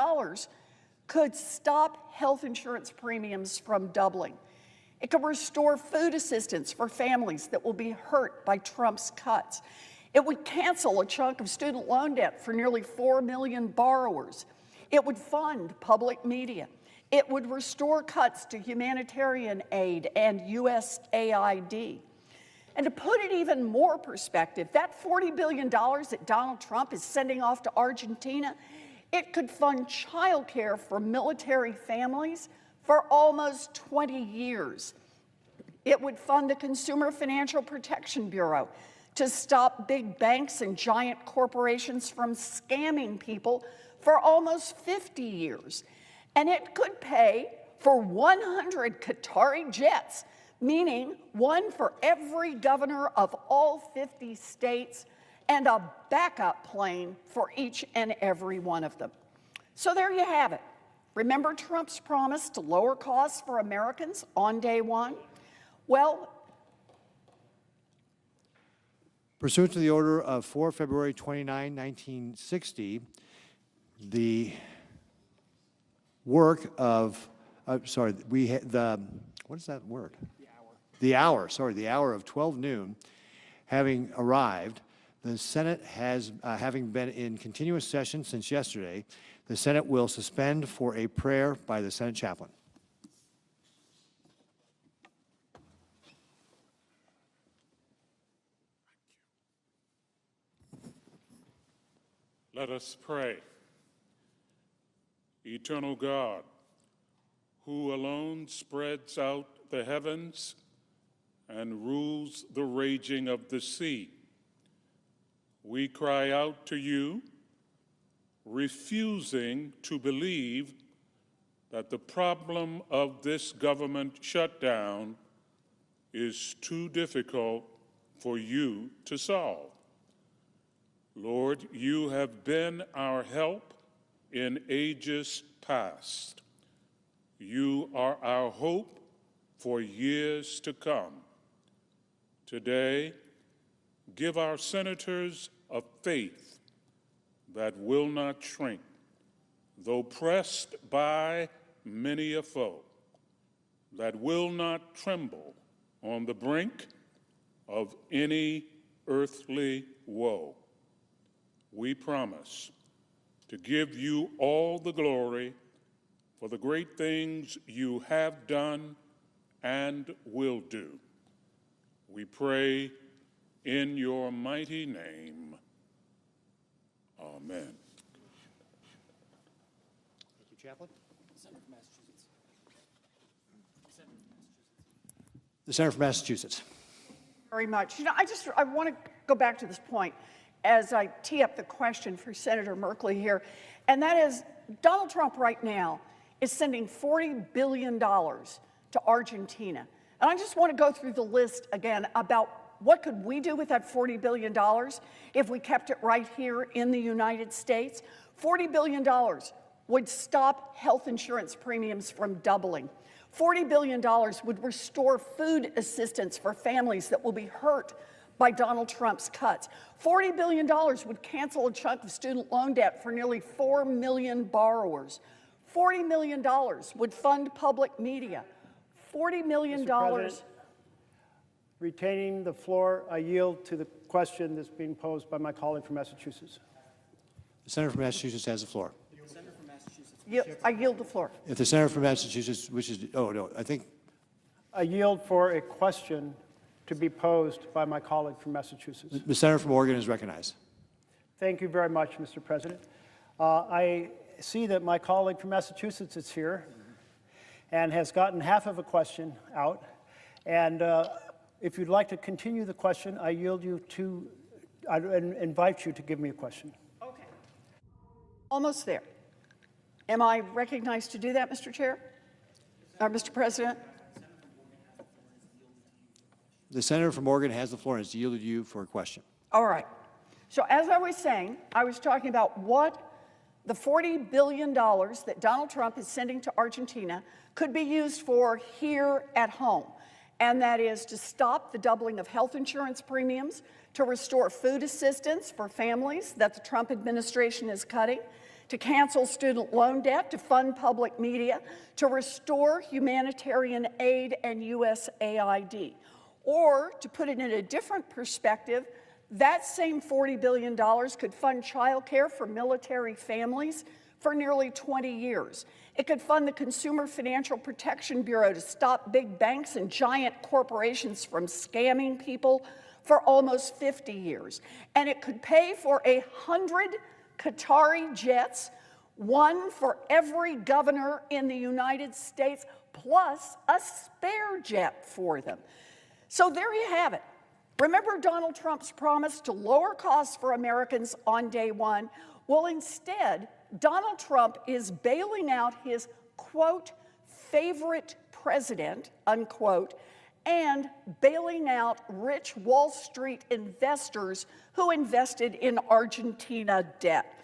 could stop health insurance premiums from doubling. It could restore food assistance for families that will be hurt by Trump's cuts. It would cancel a chunk of student loan debt for nearly 4 million borrowers. It would fund public media. It would restore cuts to humanitarian aid and USAID. And to put it even more perspective, that $40 billion that Donald Trump is sending off to Argentina, it could fund childcare for military families for almost 20 years. It would fund the Consumer Financial Protection Bureau to stop big banks and giant corporations from scamming people for almost 50 years. And it could pay for 100 Qatari jets, meaning one for every governor of all 50 states and a backup plane for each and every one of them. So there you have it. Remember Trump's promise to lower costs for Americans on day one? Well, pursuant to the order of 4 February 29, 1960, the work of, what is that word? The hour of 12 noon having arrived, the Senate has, having been in continuous session since yesterday, the Senate will suspend for a prayer by the Senate chaplain. Let us pray. Eternal God, who alone spreads out the heavens and rules the raging of the sea, we cry out to you, refusing to believe that the problem of this government shutdown is too difficult for you to solve. Lord, you have been our help in ages past. You are our hope for years to come. Today, give our senators a faith that will not shrink, though pressed by many a foe, that will not tremble on the brink of any earthly woe. We promise to give you all the glory for the great things you have done and will do. We pray in your mighty name. Amen. Thank you, Chaplain. The Senator from Massachusetts. Very much. You know, I want to go back to this point as I tee up the question for Senator Merkley here, and that is Donald Trump right now is sending $40 billion to Argentina. And I just want to go through the list again about what could we do with that $40 billion if we kept it right here in the United States. $40 billion would stop health insurance premiums from doubling. $40 billion would restore food assistance for families that will be hurt by Donald Trump's cuts. $40 billion would cancel a chunk of student loan debt for nearly 4 million borrowers. $40 million would fund public media. $40 million. Mr. President, retaining the floor, I yield to the question that's being posed by my colleague from Massachusetts. The senator from Massachusetts has the floor. I yield the floor. If the senator from Massachusetts wishes to, oh, no, I think. I yield for a question to be posed by my colleague from Massachusetts. The senator from Oregon is recognized. Thank you very much, Mr. President. I see that my colleague from Massachusetts is here and has gotten half of a question out. And if you'd like to continue the question, I yield you to, I invite you to give me a question. Okay. Almost there. Am I recognized to do that, Mr. Chair? Mr. President? The senator from Oregon has the floor and has yielded you for a question. All right. So as I was saying, I was talking about what the $40 billion that Donald Trump is sending to Argentina could be used for here at home. And that is to stop the doubling of health insurance premiums, to restore food assistance for families that the Trump administration is cutting, to cancel student loan debt, to fund public media, to restore humanitarian aid and USAID. Or, to put it in a different perspective, that same $40 billion could fund child care for military families for nearly 20 years. It could fund the Consumer Financial Protection Bureau to stop big banks and giant corporations from scamming people for almost 50 years. And it could pay for 100 Qatari jets, one for every governor in the United States, plus a spare jet for them. So there you have it. Remember Donald Trump's promise to lower costs for Americans on day one? Well, instead, Donald Trump is bailing out his, quote, favorite president, unquote, and bailing out rich Wall Street investors who invested in Argentina debt.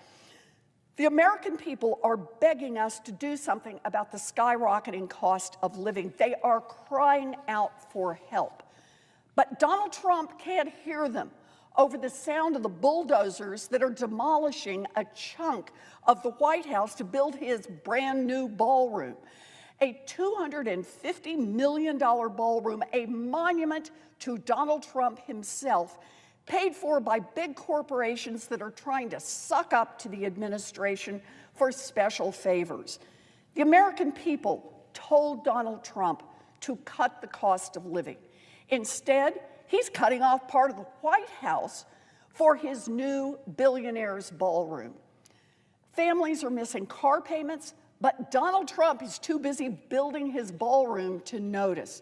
The American people are begging us to do something about the skyrocketing cost of living. They are crying out for help. But Donald Trump can't hear them over the sound of the bulldozers that are demolishing a chunk of the White House to build his brand new ballroom. A $250 million ballroom, a monument to Donald Trump himself, paid for by big corporations that are trying to suck up to the administration for special favors. The American people told Donald Trump to cut the cost of living. Instead, he's cutting off part of the White House for his new billionaire's ballroom. Families are missing car payments, but Donald Trump is too busy building his ballroom to notice.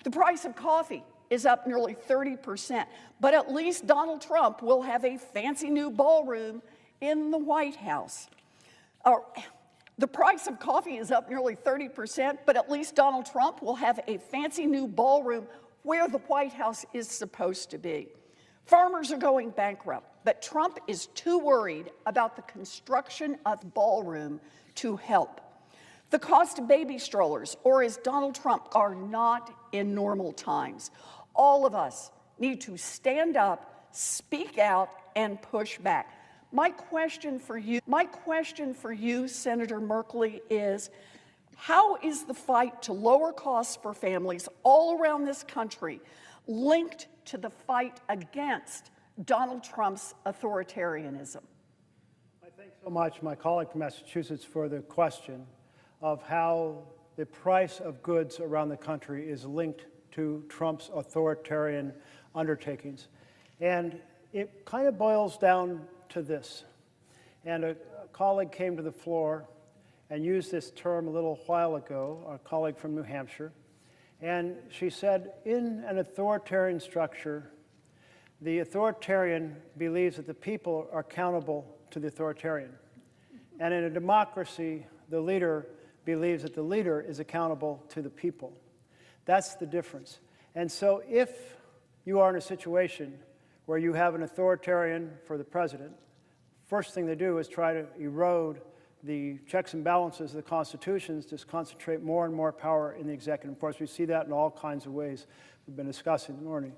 The price of coffee is up nearly 30%, but at least Donald Trump will have a fancy new ballroom in the White House. The price of coffee is up nearly 30%, but at least Donald Trump will have a fancy new ballroom where the White House is supposed to be. Farmers are going bankrupt, but Trump is too worried about the construction of the ballroom to help. The cost of baby strollers, or as Donald Trump, are not in normal times. All of us need to stand up, speak out, and push back. My question for you, Senator Merkley, is how is the fight to lower costs for families all around this country linked to the fight against Donald Trump's authoritarianism? I thank so much my colleague from Massachusetts for the question of how the price of goods around the country is linked to Trump's authoritarian undertakings. And it kind of boils down to this. And a colleague came to the floor and used this term a little while ago, our colleague from New Hampshire. And she said, in an authoritarian structure, the authoritarian believes that the people are accountable to the authoritarian. And in a democracy, the leader believes that the leader is accountable to the people. That's the difference. And so if you are in a situation where you have an authoritarian for the president, first thing they do is try to erode the checks and balances of the constitutions, just concentrate more and more power in the executive. Of course, we see that in all kinds of ways we've been discussing this morning.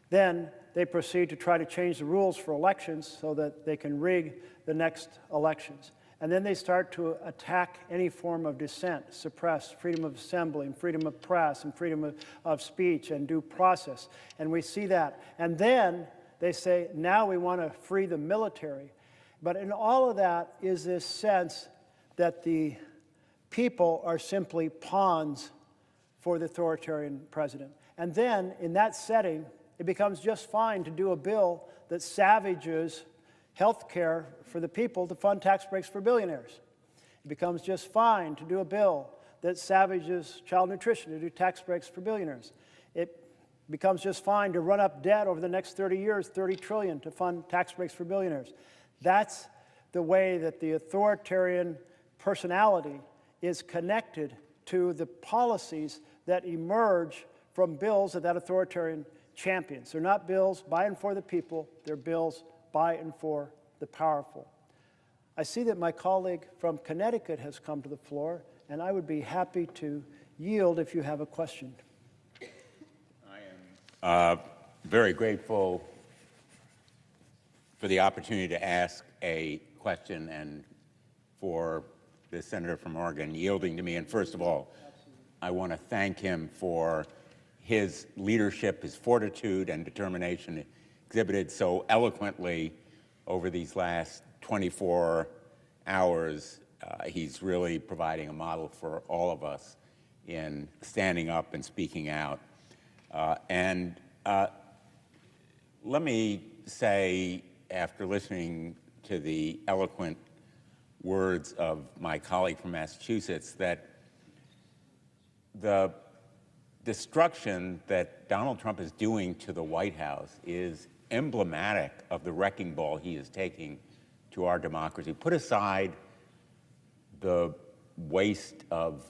Then they proceed to try to change the rules for elections so that they can rig the next elections. And then they start to attack any form of dissent, suppress freedom of assembly and freedom of press and freedom of speech and due process. And we see that. And then they say, now we want to free the military. But in all of that is this sense that the people are simply pawns for the authoritarian president. And then in that setting, it becomes just fine to do a bill that savages health care for the people to fund tax breaks for billionaires. It becomes just fine to do a bill that savages child nutrition to do tax breaks for billionaires. It becomes just fine to run up debt over the next 30 years, $30 trillion, to fund tax breaks for billionaires. That's the way that the authoritarian personality is connected to the policies that emerge from bills that authoritarian champions. They're not bills by and for the people, they're bills by and for the powerful. I see that my colleague from Connecticut has come to the floor, and I would be happy to yield if you have a question. I am very grateful for the opportunity to ask a question and for the senator from Oregon yielding to me. And first of all, I want to thank him for his leadership, his fortitude and determination exhibited so eloquently over these last 24 hours. He's really providing a model for all of us in standing up and speaking out. Let me say, after listening to the eloquent words of my colleague from Massachusetts, that the destruction that Donald Trump is doing to the White House is emblematic of the wrecking ball he is taking to our democracy. Put aside the waste of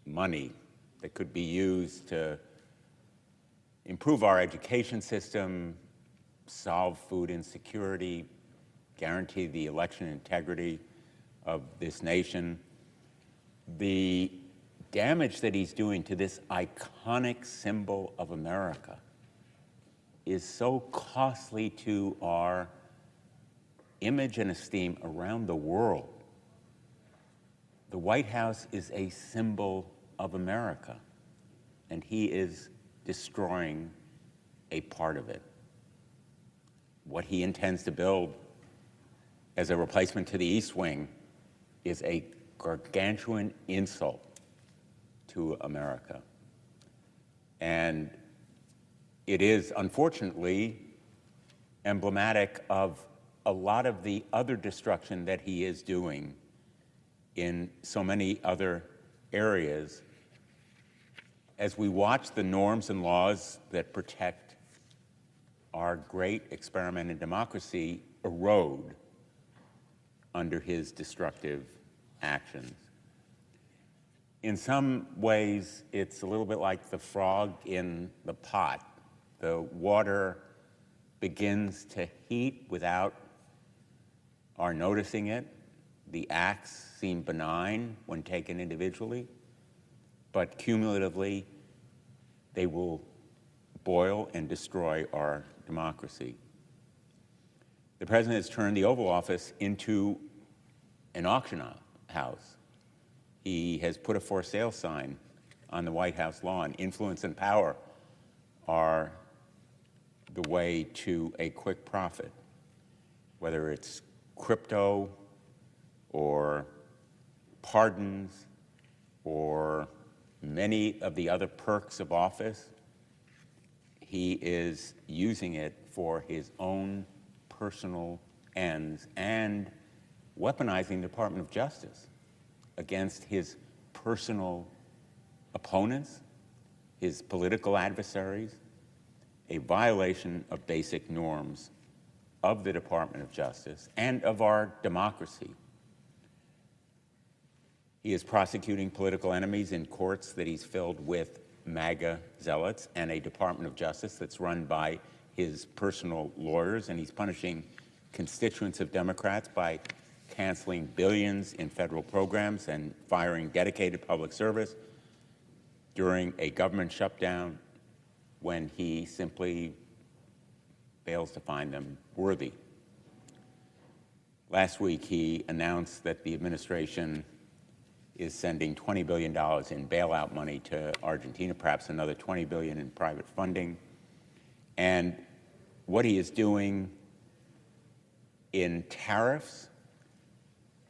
money that could be used to improve our education system, solve food insecurity, guarantee the election integrity of this nation. The damage that he's doing to this iconic symbol of America is so costly to our image and esteem around the world. The White House is a symbol of America, and he is destroying a part of it. What he intends to build as a replacement to the East Wing is a gargantuan insult to America. And it is, unfortunately, emblematic of a lot of the other destruction that he is doing in so many other areas as we watch the norms and laws that protect our great experiment in democracy erode under his destructive actions. In some ways, it's a little bit like the frog in the pot. The water begins to heat without our noticing it. The acts seem benign when taken individually, but cumulatively, they will boil and destroy our democracy. The president has turned the Oval Office into an auction house. He has put a for sale sign on the White House lawn. Influence and power are the way to a quick profit, whether it's crypto or pardons or many of the other perks of office. He is using it for his own personal ends and weaponizing the Department of Justice against his personal opponents, his political adversaries, a violation of basic norms of the Department of Justice and of our democracy. He is prosecuting political enemies in courts that he's filled with MAGA zealots and a Department of Justice that's run by his personal lawyers, and he's punishing constituents of Democrats by canceling billions in federal programs and firing dedicated public service during a government shutdown when he simply fails to find them worthy. Last week, he announced that the administration is sending $20 billion in bailout money to Argentina, perhaps another $20 billion in private funding. And what he is doing in tariffs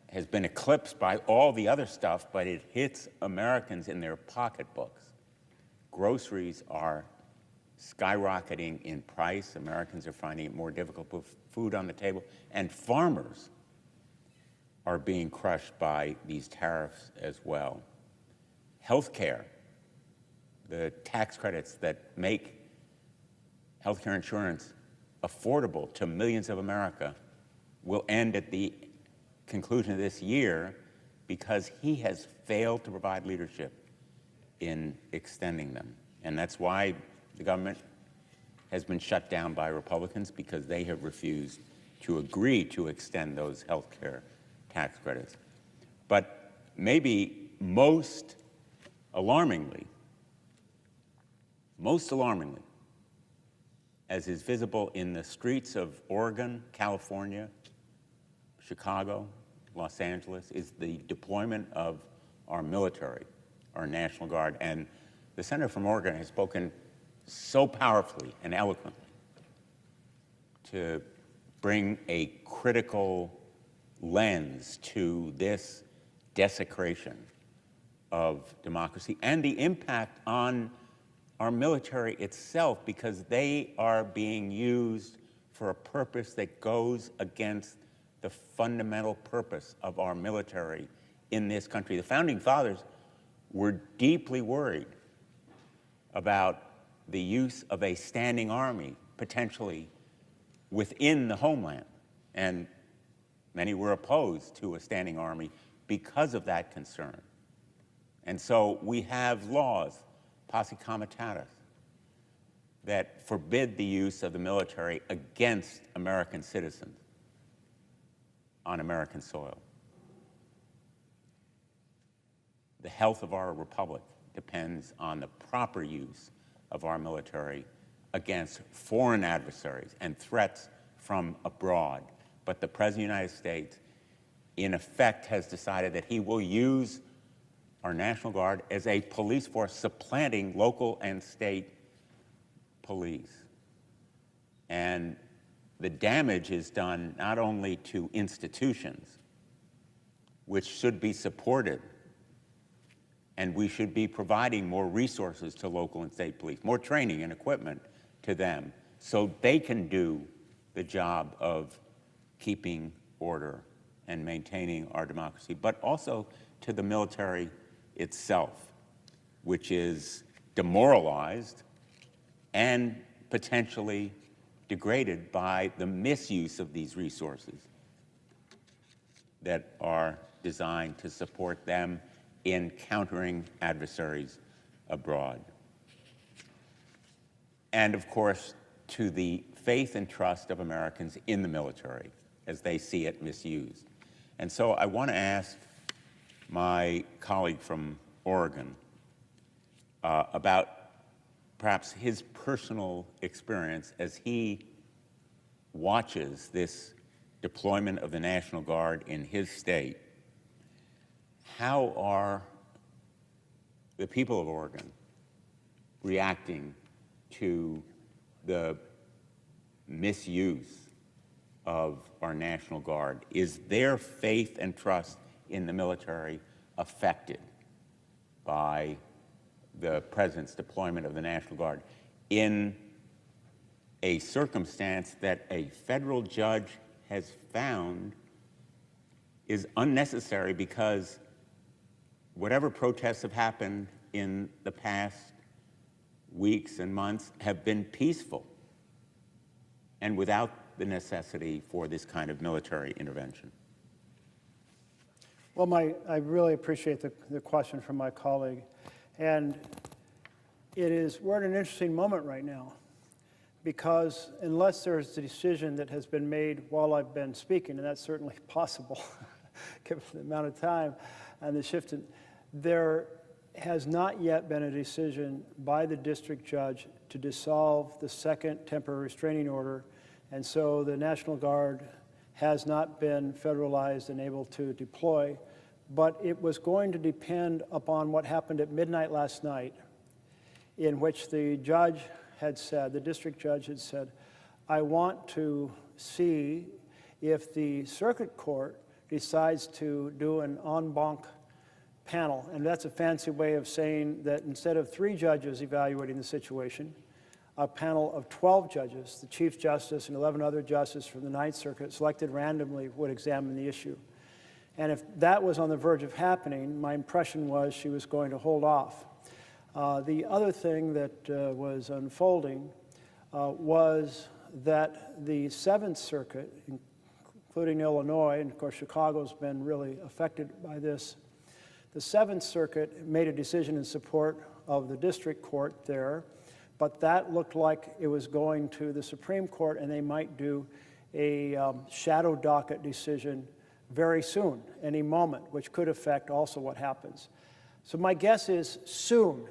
has been eclipsed by all the other stuff, but it hits Americans in their pocketbooks. Groceries are skyrocketing in price. Americans are finding it more difficult to put food on the table, and farmers are being crushed by these tariffs as well. Healthcare, the tax credits that make healthcare insurance affordable to millions of America, will end at the conclusion of this year because he has failed to provide leadership in extending them. And that's why the government has been shut down by Republicans, because they have refused to agree to extend those health care tax credits. But maybe most alarmingly, as is visible in the streets of Oregon, California, Chicago, Los Angeles, is the deployment of our military, our National Guard. And the senator from Oregon has spoken so powerfully and eloquently to bring a critical lens to this desecration of democracy and the impact on our military itself, because they are being used for a purpose that goes against the fundamental purpose of our military in this country. The Founding Fathers were deeply worried about the use of a standing army, potentially within the homeland. And many were opposed to a standing army because of that concern. And so we have laws, posse comitatus, that forbid the use of the military against American citizens on American soil. The health of our republic depends on the proper use of our military against foreign adversaries and threats from abroad. But the President of the United States, in effect, has decided that he will use our National Guard as a police force, supplanting local and state police. And the damage is done not only to institutions, which should be supported, and we should be providing more resources to local and state police, more training and equipment to them, so they can do the job of keeping order and maintaining our democracy, but also to the military itself, which is demoralized and potentially degraded by the misuse of these resources that are designed to support them in countering adversaries abroad. And of course, to the faith and trust of Americans in the military as they see it misused. And so I want to ask my colleague from Oregon about perhaps his personal experience as he watches this deployment of the National Guard in his state. How are the people of Oregon reacting to the misuse of our National Guard? Is their faith and trust in the military affected by the President's deployment of the National Guard in a circumstance that a federal judge has found is unnecessary, because whatever protests have happened in the past weeks and months have been peaceful and without the necessity for this kind of military intervention? Well, I really appreciate the question from my colleague. And we're at an interesting moment right now, because unless there's a decision that has been made while I've been speaking, and that's certainly possible, given the amount of time and the shift, there has not yet been a decision by the district judge to dissolve the second temporary restraining order, and so the National Guard has not been federalized and able to deploy, but it was going to depend upon what happened at midnight last night, in which the judge had said, the district judge had said, I want to see if the circuit court decides to do an en banc panel. And that's a fancy way of saying that instead of 3 judges evaluating the situation, a panel of 12 judges, the Chief Justice and 11 other justices from the Ninth Circuit, selected randomly, would examine the issue. And if that was on the verge of happening, my impression was she was going to hold off. The other thing that was unfolding was that the Seventh Circuit, including Illinois, and of course Chicago's been really affected by this, the Seventh Circuit made a decision in support of the district court there, but that looked like it was going to the Supreme Court, and they might do a shadow docket decision very soon, any moment, which could affect also what happens. So my guess is soon.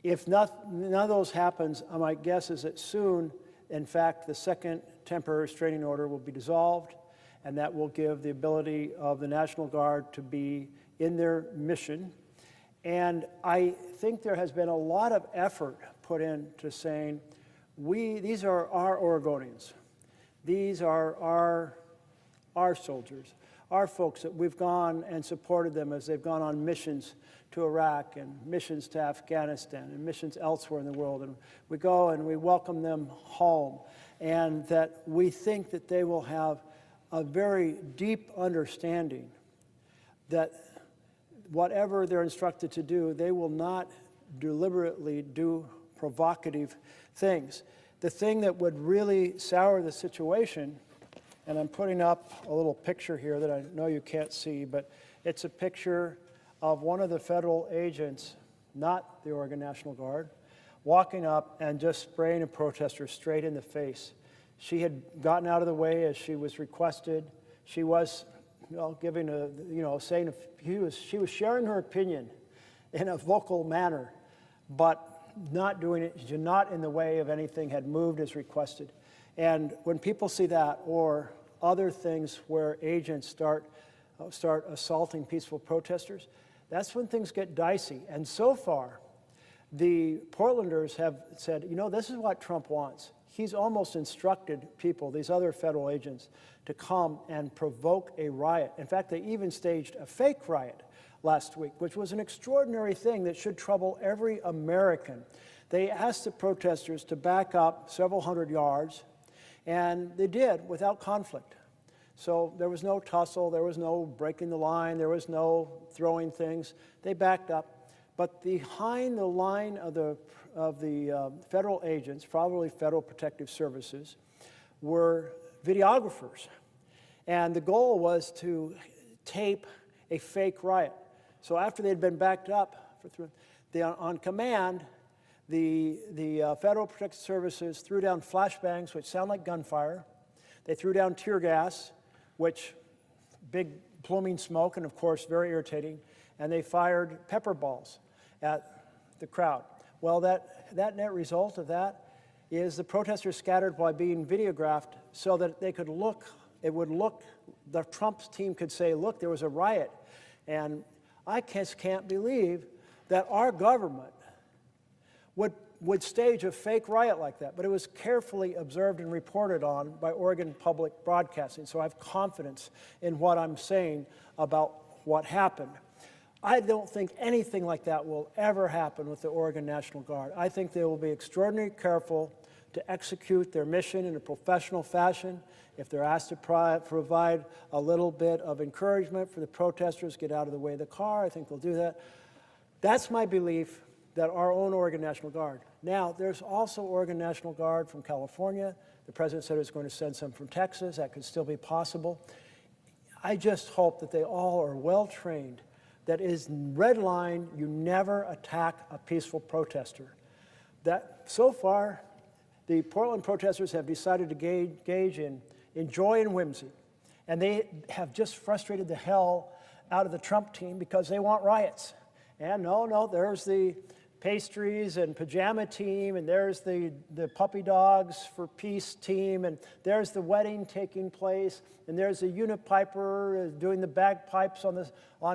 If none of those happens, my guess is that soon, in fact, the second temporary restraining order will be dissolved, and that will give the ability of the National Guard to be in their mission. And I think there has been a lot of effort put into saying, these are our Oregonians. These are our soldiers, our folks that we've gone and supported them as they've gone on missions to Iraq and missions to Afghanistan and missions elsewhere in the world. And we go and we welcome them home. And that we think that they will have a very deep understanding that whatever they're instructed to do, they will not deliberately do provocative things. The thing that would really sour the situation, and I'm putting up a little picture here that I know you can't see, but it's a picture of one of the federal agents, not the Oregon National Guard, walking up and just spraying a protester straight in the face. She had gotten out of the way as she was requested. She was, giving a, saying she was sharing her opinion in a vocal manner, but not doing it, not in the way of anything had moved as requested. And when people see that, or other things where agents start assaulting peaceful protesters, that's when things get dicey. And so far, the Portlanders have said, this is what Trump wants. He's almost instructed people, these other federal agents, to come and provoke a riot. In fact, they even staged a fake riot last week, which was an extraordinary thing that should trouble every American. They asked the protesters to back up several hundred yards, and they did without conflict. So there was no tussle, there was no breaking the line, there was no throwing things. They backed up. But behind the line of the federal agents, probably Federal Protective Services, were videographers. And the goal was to tape a fake riot. So after they'd been backed up, on command, the Federal Protective Services threw down flashbangs, which sound like gunfire. They threw down tear gas, which big pluming smoke, and of course very irritating. And they fired pepper balls at the crowd. Well, that net result of that is the protesters scattered by being videographed so that they could look, the Trump's team could say, look, there was a riot. And I just can't believe that our government would stage a fake riot like that. But it was carefully observed and reported on by Oregon Public Broadcasting. So I have confidence in what I'm saying about what happened. I don't think anything like that will ever happen with the Oregon National Guard. I think they will be extraordinarily careful to execute their mission in a professional fashion. If they're asked to provide a little bit of encouragement for the protesters, get out of the way of the car, I think they'll do that. That's my belief, that our own Oregon National Guard. Now, there's also Oregon National Guard from California. The president said he was going to send some from Texas. That could still be possible. I just hope that they all are well trained. That is red line, you never attack a peaceful protester. That so far, The Portland protesters have decided to engage in joy and whimsy. And they have just frustrated the hell out of the Trump team because they want riots. And no, there's the pastries and pajama team, and there's the puppy dogs for peace team, and there's the wedding taking place, and there's a unipiper doing the bagpipes on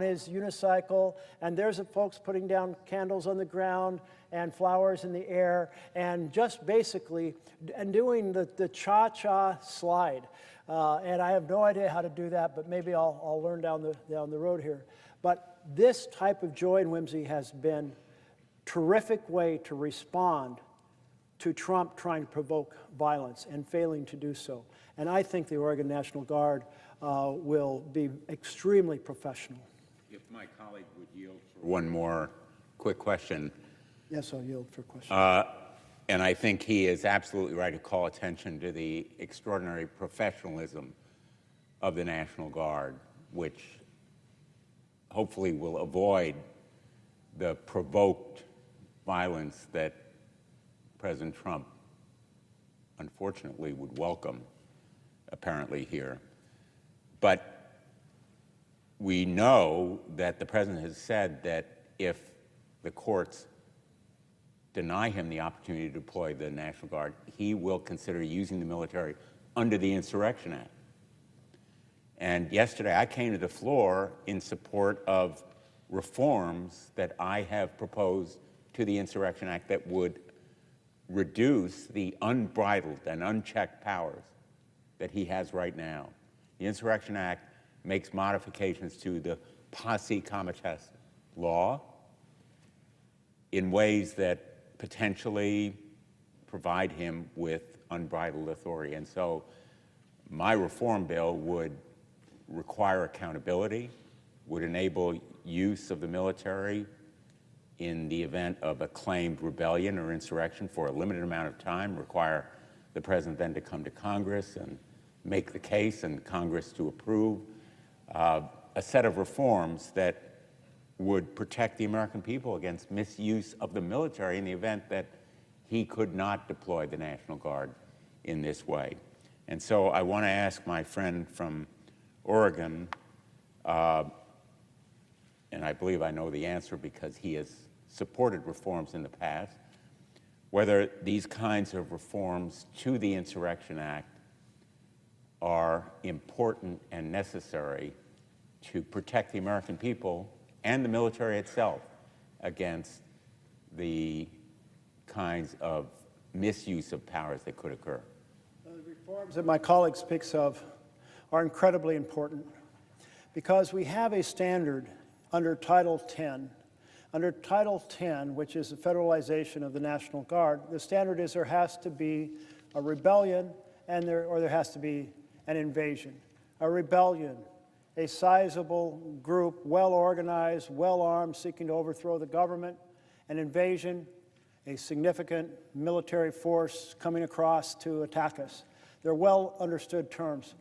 his unicycle, and there's the folks putting down candles on the ground and flowers in the air, and just basically and doing the cha-cha slide. And I have no idea how to do that, but maybe I'll learn down the road here. But this type of joy and whimsy has been a terrific way to respond to Trump trying to provoke violence and failing to do so. And I think the Oregon National Guard will be extremely professional. If my colleague would yield for one more quick question. Yes, I'll yield for questions. And I think he is absolutely right to call attention to the extraordinary professionalism of the National Guard, which hopefully will avoid the provoked violence that President Trump, unfortunately, would welcome, apparently, here. But we know that the President has said that if the courts deny him the opportunity to deploy the National Guard, he will consider using the military under the Insurrection Act. And yesterday I came to the floor in support of reforms that I have proposed to the Insurrection Act that would reduce the unbridled and unchecked powers that he has right now. The Insurrection Act makes modifications to the posse comitatus law in ways that potentially provide him with unbridled authority. And so my reform bill would require accountability, would enable use of the military in the event of a claimed rebellion or insurrection for a limited amount of time, require the President then to come to Congress and make the case and Congress to approve a set of reforms that would protect the American people against misuse of the military in the event that he could not deploy the National Guard in this way. And so I want to ask my friend from Oregon, and I believe I know the answer because he has supported reforms in the past, whether these kinds of reforms to the Insurrection Act are important and necessary to protect the American people and the military itself against the kinds of misuse of powers that could occur. The reforms that my colleague speaks of are incredibly important because we have a standard under Title 10. Under Title 10, which is the federalization of the National Guard, the standard is there has to be a rebellion or there has to be an invasion. A rebellion, a sizable group, well-organized, well-armed, seeking to overthrow the government. An invasion, a significant military force coming across to attack us. They're well-understood terms.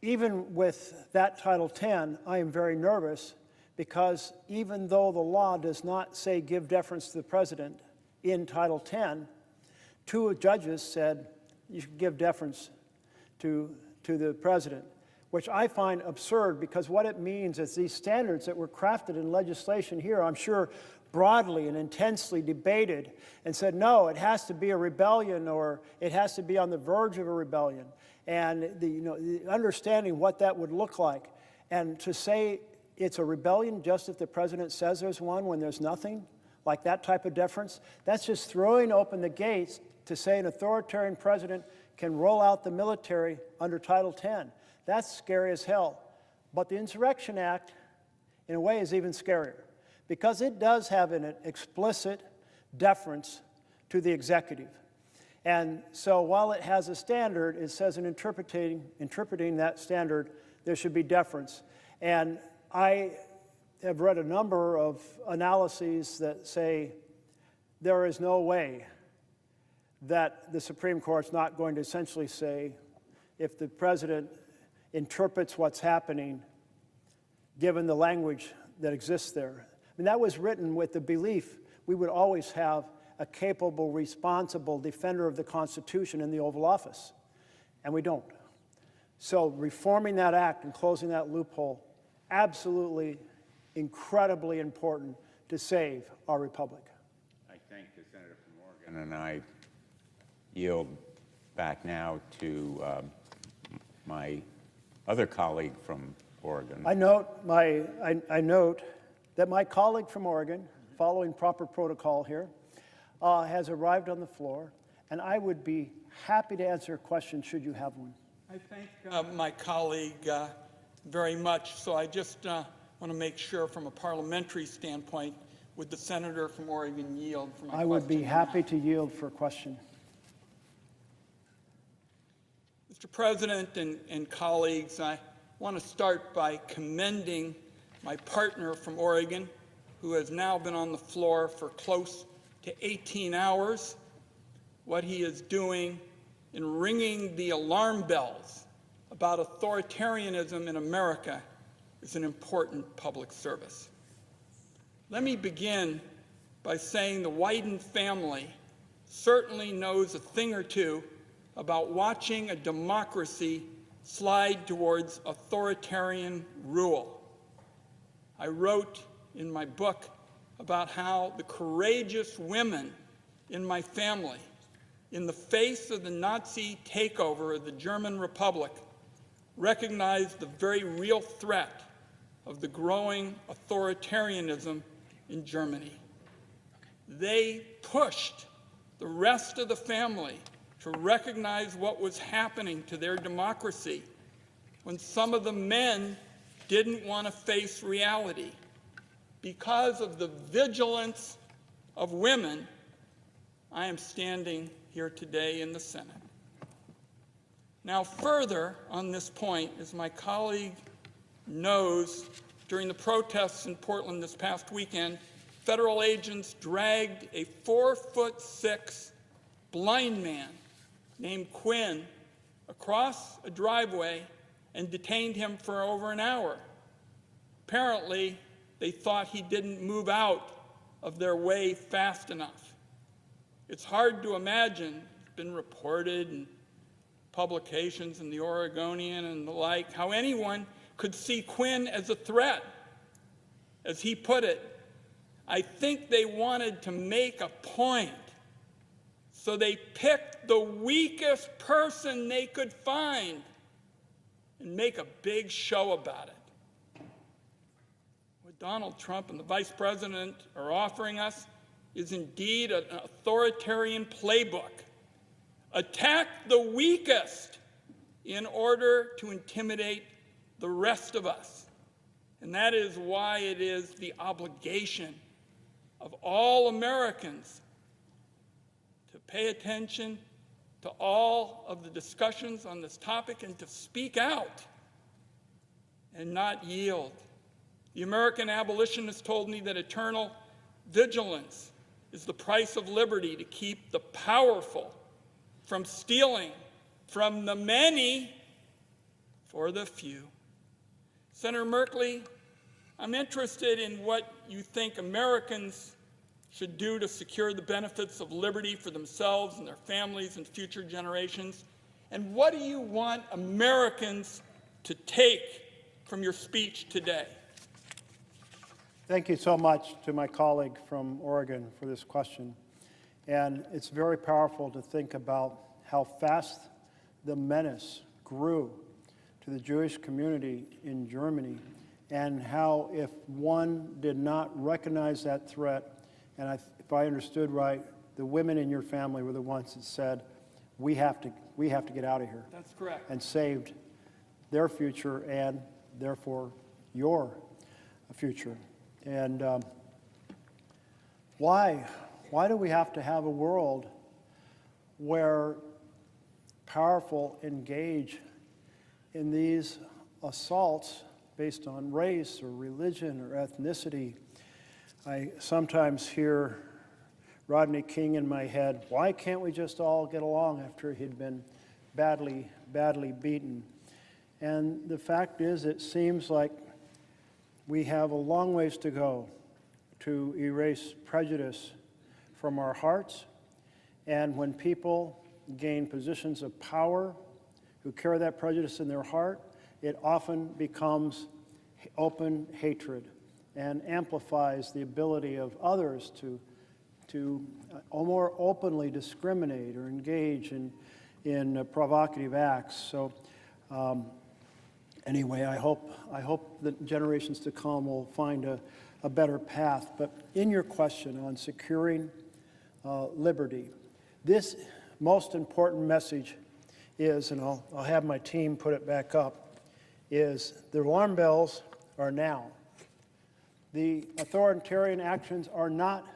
Even with that Title 10, I am very nervous because even though the law does not say give deference to the President in Title 10, two judges said you should give deference to the President, which I find absurd because what it means is these standards that were crafted in legislation here, I'm sure broadly and intensely debated and said, no, it has to be a rebellion or it has to be on the verge of a rebellion. And the understanding what that would look like. And to say it's a rebellion just if the President says there's one when there's nothing, like that type of deference, that's just throwing open the gates to say an authoritarian president can roll out the military under Title 10. That's scary as hell. But the Insurrection Act, in a way, is even scarier because it does have an explicit deference to the executive. And so while it has a standard, it says in interpreting that standard, there should be deference. And I have read a number of analyses that say there is no way that the Supreme Court's not going to essentially say if the President interprets what's happening, given the language that exists there. I mean, that was written with the belief we would always have a capable, responsible defender of the Constitution in the Oval Office, and we don't. So reforming that act and closing that loophole, absolutely incredibly important to save our republic. I thank the senator from Oregon, and I yield back now to my other colleague from Oregon. I note that my colleague from Oregon, following proper protocol here, has arrived on the floor, and I would be happy to answer a question should you have one. I thank my colleague very much. So I just want to make sure from a parliamentary standpoint, would the senator from Oregon yield for my question? I would be happy to yield for a question. Mr. President and colleagues, I want to start by commending my partner from Oregon, who has now been on the floor for close to 18 hours. What he is doing in ringing the alarm bells about authoritarianism in America is an important public service. Let me begin by saying the Wyden family certainly knows a thing or two about watching a democracy slide towards authoritarian rule. I wrote in my book about how the courageous women in my family, in the face of the Nazi takeover of the German Republic, recognized the very real threat of the growing authoritarianism in Germany. They pushed the rest of the family to recognize what was happening to their democracy when some of the men didn't want to face reality. Because of the vigilance of women, I am standing here today in the Senate. Now, further on this point, as my colleague knows, during the protests in Portland this past weekend, federal agents dragged a 4'6" blind man named Quinn across a driveway and detained him for over an hour. Apparently, they thought he didn't move out of their way fast enough. It's hard to imagine, it's been reported in publications in the Oregonian and the like, how anyone could see Quinn as a threat. As he put it, I think they wanted to make a point, so they picked the weakest person they could find and make a big show about it. What Donald Trump and the Vice President are offering us is indeed an authoritarian playbook. Attack the weakest in order to intimidate the rest of us. And that is why it is the obligation of all Americans to pay attention to all of the discussions on this topic and to speak out and not yield. The American abolitionist told me that eternal vigilance is the price of liberty, to keep the powerful from stealing from the many for the few. Senator Merkley, I'm interested in what you think Americans should do to secure the benefits of liberty for themselves and their families and future generations. And what do you want Americans to take from your speech today? Thank you so much to my colleague from Oregon for this question. And it's very powerful to think about how fast the menace grew to the Jewish community in Germany, and how if one did not recognize that threat, and if I understood right, the women in your family were the ones that said, we have to get out of here. That's correct. And saved their future and therefore your future. And why do we have to have a world where powerful engage in these assaults based on race or religion or ethnicity? I sometimes hear Rodney King in my head, why can't we just all get along after he'd been badly beaten? And the fact is, it seems like we have a long ways to go to erase prejudice from our hearts. And when people gain positions of power who carry that prejudice in their heart, it often becomes open hatred and amplifies the ability of others to more openly discriminate or engage in provocative acts. So anyway, I hope that generations to come will find a better path. But in your question on securing liberty, this most important message is, and I'll have my team put it back up, is the alarm bells are now. The authoritarian actions are not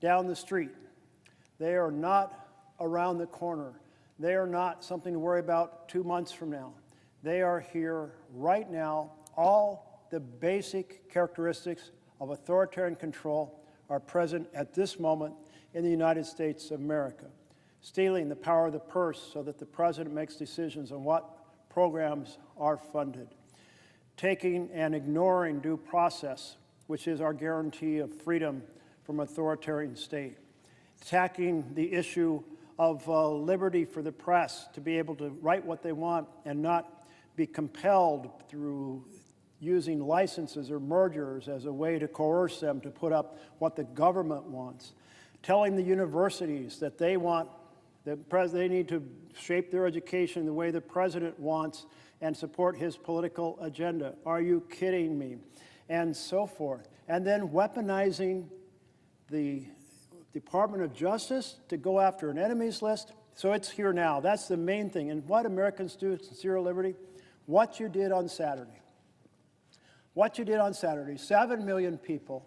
down the street. They are not around the corner. They are not something to worry about 2 months from now. They are here right now. All the basic characteristics of authoritarian control are present at this moment in the United States of America. Stealing the power of the purse so that the president makes decisions on what programs are funded. Taking and ignoring due process, which is our guarantee of freedom from authoritarian state. Attacking the issue of liberty for the press to be able to write what they want and not be compelled through using licenses or mergers as a way to coerce them to put up what the government wants. Telling the universities that they need to shape their education the way the president wants and support his political agenda. Are you kidding me? And so forth. And then weaponizing the Department of Justice to go after an enemies list. So it's here now. That's the main thing. And what Americans do to sincere liberty, what you did on Saturday. What you did on Saturday, 7 million people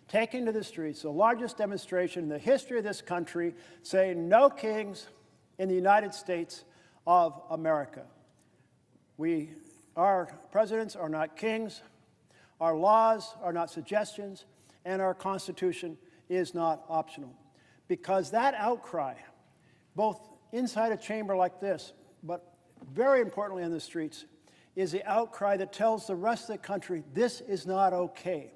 taking to the streets, the largest demonstration in the history of this country, saying no kings in the United States of America. Our presidents are not kings, our laws are not suggestions, and our Constitution is not optional. Because that outcry, both inside a chamber like this, but very importantly in the streets, is the outcry that tells the rest of the country this is not okay.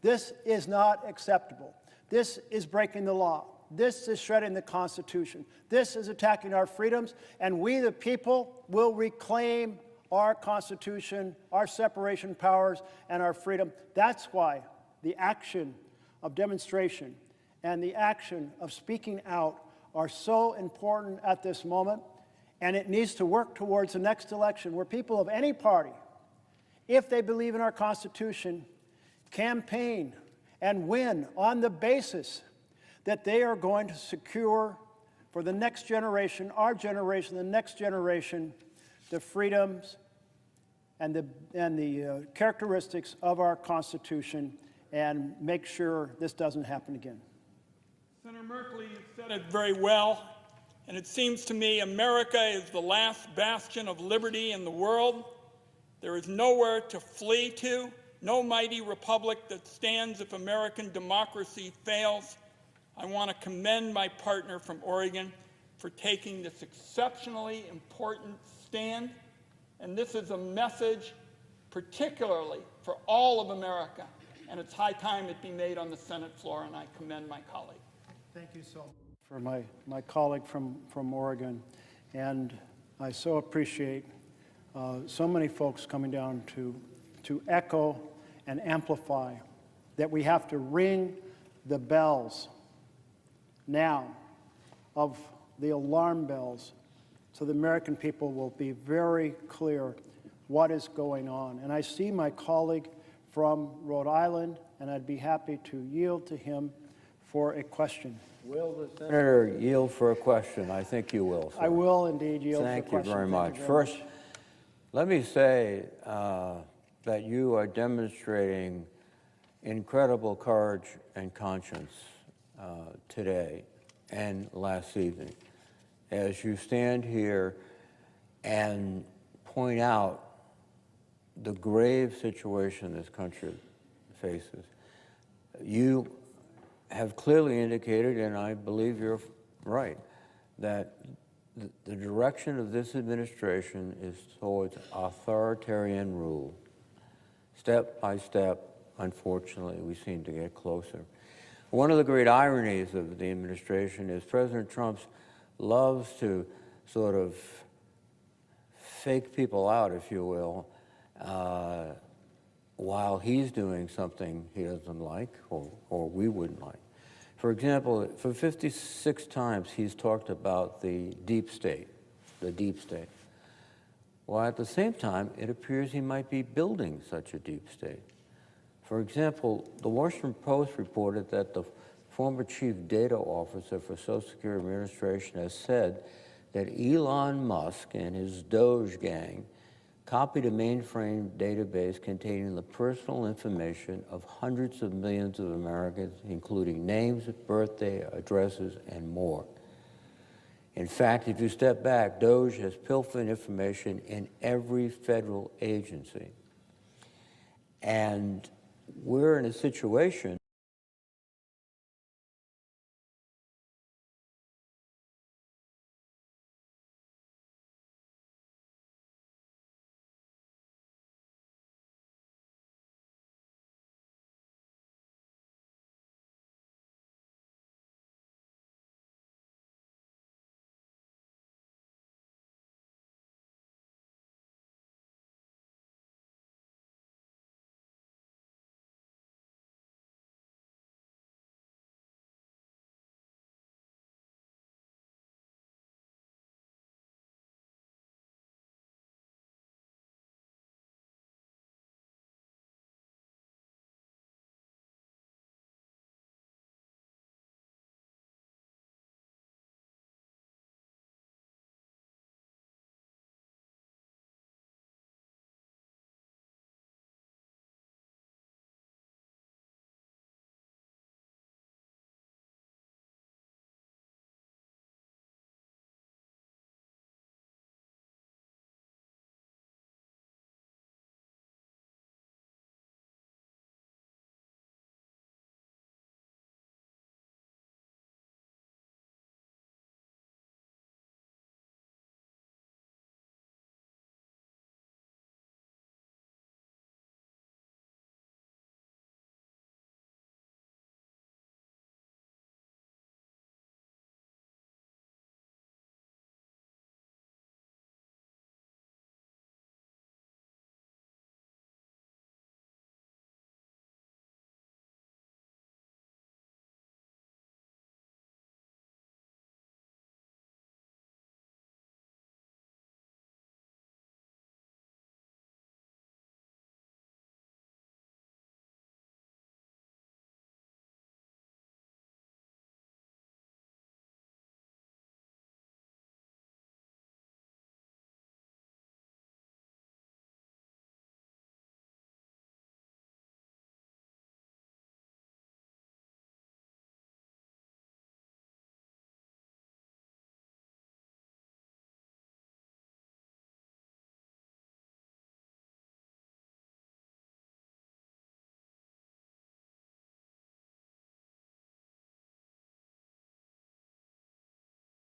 This is not acceptable. This is breaking the law. This is shredding the Constitution. This is attacking our freedoms, and we, the people, will reclaim our Constitution, our separation powers, and our freedom. That's why the action of demonstration and the action of speaking out are so important at this moment, and it needs to work towards the next election where people of any party, if they believe in our Constitution, campaign and win on the basis that they are going to secure for the next generation, our generation, the next generation, the freedoms and the characteristics of our Constitution, and make sure this doesn't happen again. Senator Merkley said it very well, and it seems to me America is the last bastion of liberty in the world. There is nowhere to flee to, no mighty republic that stands if American democracy fails. I want to commend my partner from Oregon for taking this exceptionally important stand. And this is a message particularly for all of America. And it's high time it be made on the Senate floor, and I commend my colleague. Thank you so much for my colleague from Oregon. And I so appreciate so many folks coming down to echo and amplify that we have to ring the bells now of the alarm bells so the American people will be very clear what is going on. And I see my colleague from Rhode Island, and I'd be happy to yield to him for a question. Will the senator yield for a question? I think you will, sir. I will indeed yield for a question. Thank you very much. First, let me say that you are demonstrating incredible courage and conscience today and last evening as you stand here and point out the grave situation this country faces. You have clearly indicated, and I believe you're right, that the direction of this administration is towards authoritarian rule. Step by step, unfortunately, we seem to get closer. One of the great ironies of the administration is President Trump loves to sort of fake people out, if you will, while he's doing something he doesn't like or we wouldn't like. For example, for 56 times he's talked about the deep state, the deep state. While at the same time, it appears he might be building such a deep state. For example, the Washington Post reported that the former chief data officer for Social Security Administration has said that Elon Musk and his Doge gang copied a mainframe database containing the personal information of hundreds of millions of Americans, including names, birthday, addresses, and more. In fact, if you step back, Doge has pilfered information in every federal agency. And we're in a situation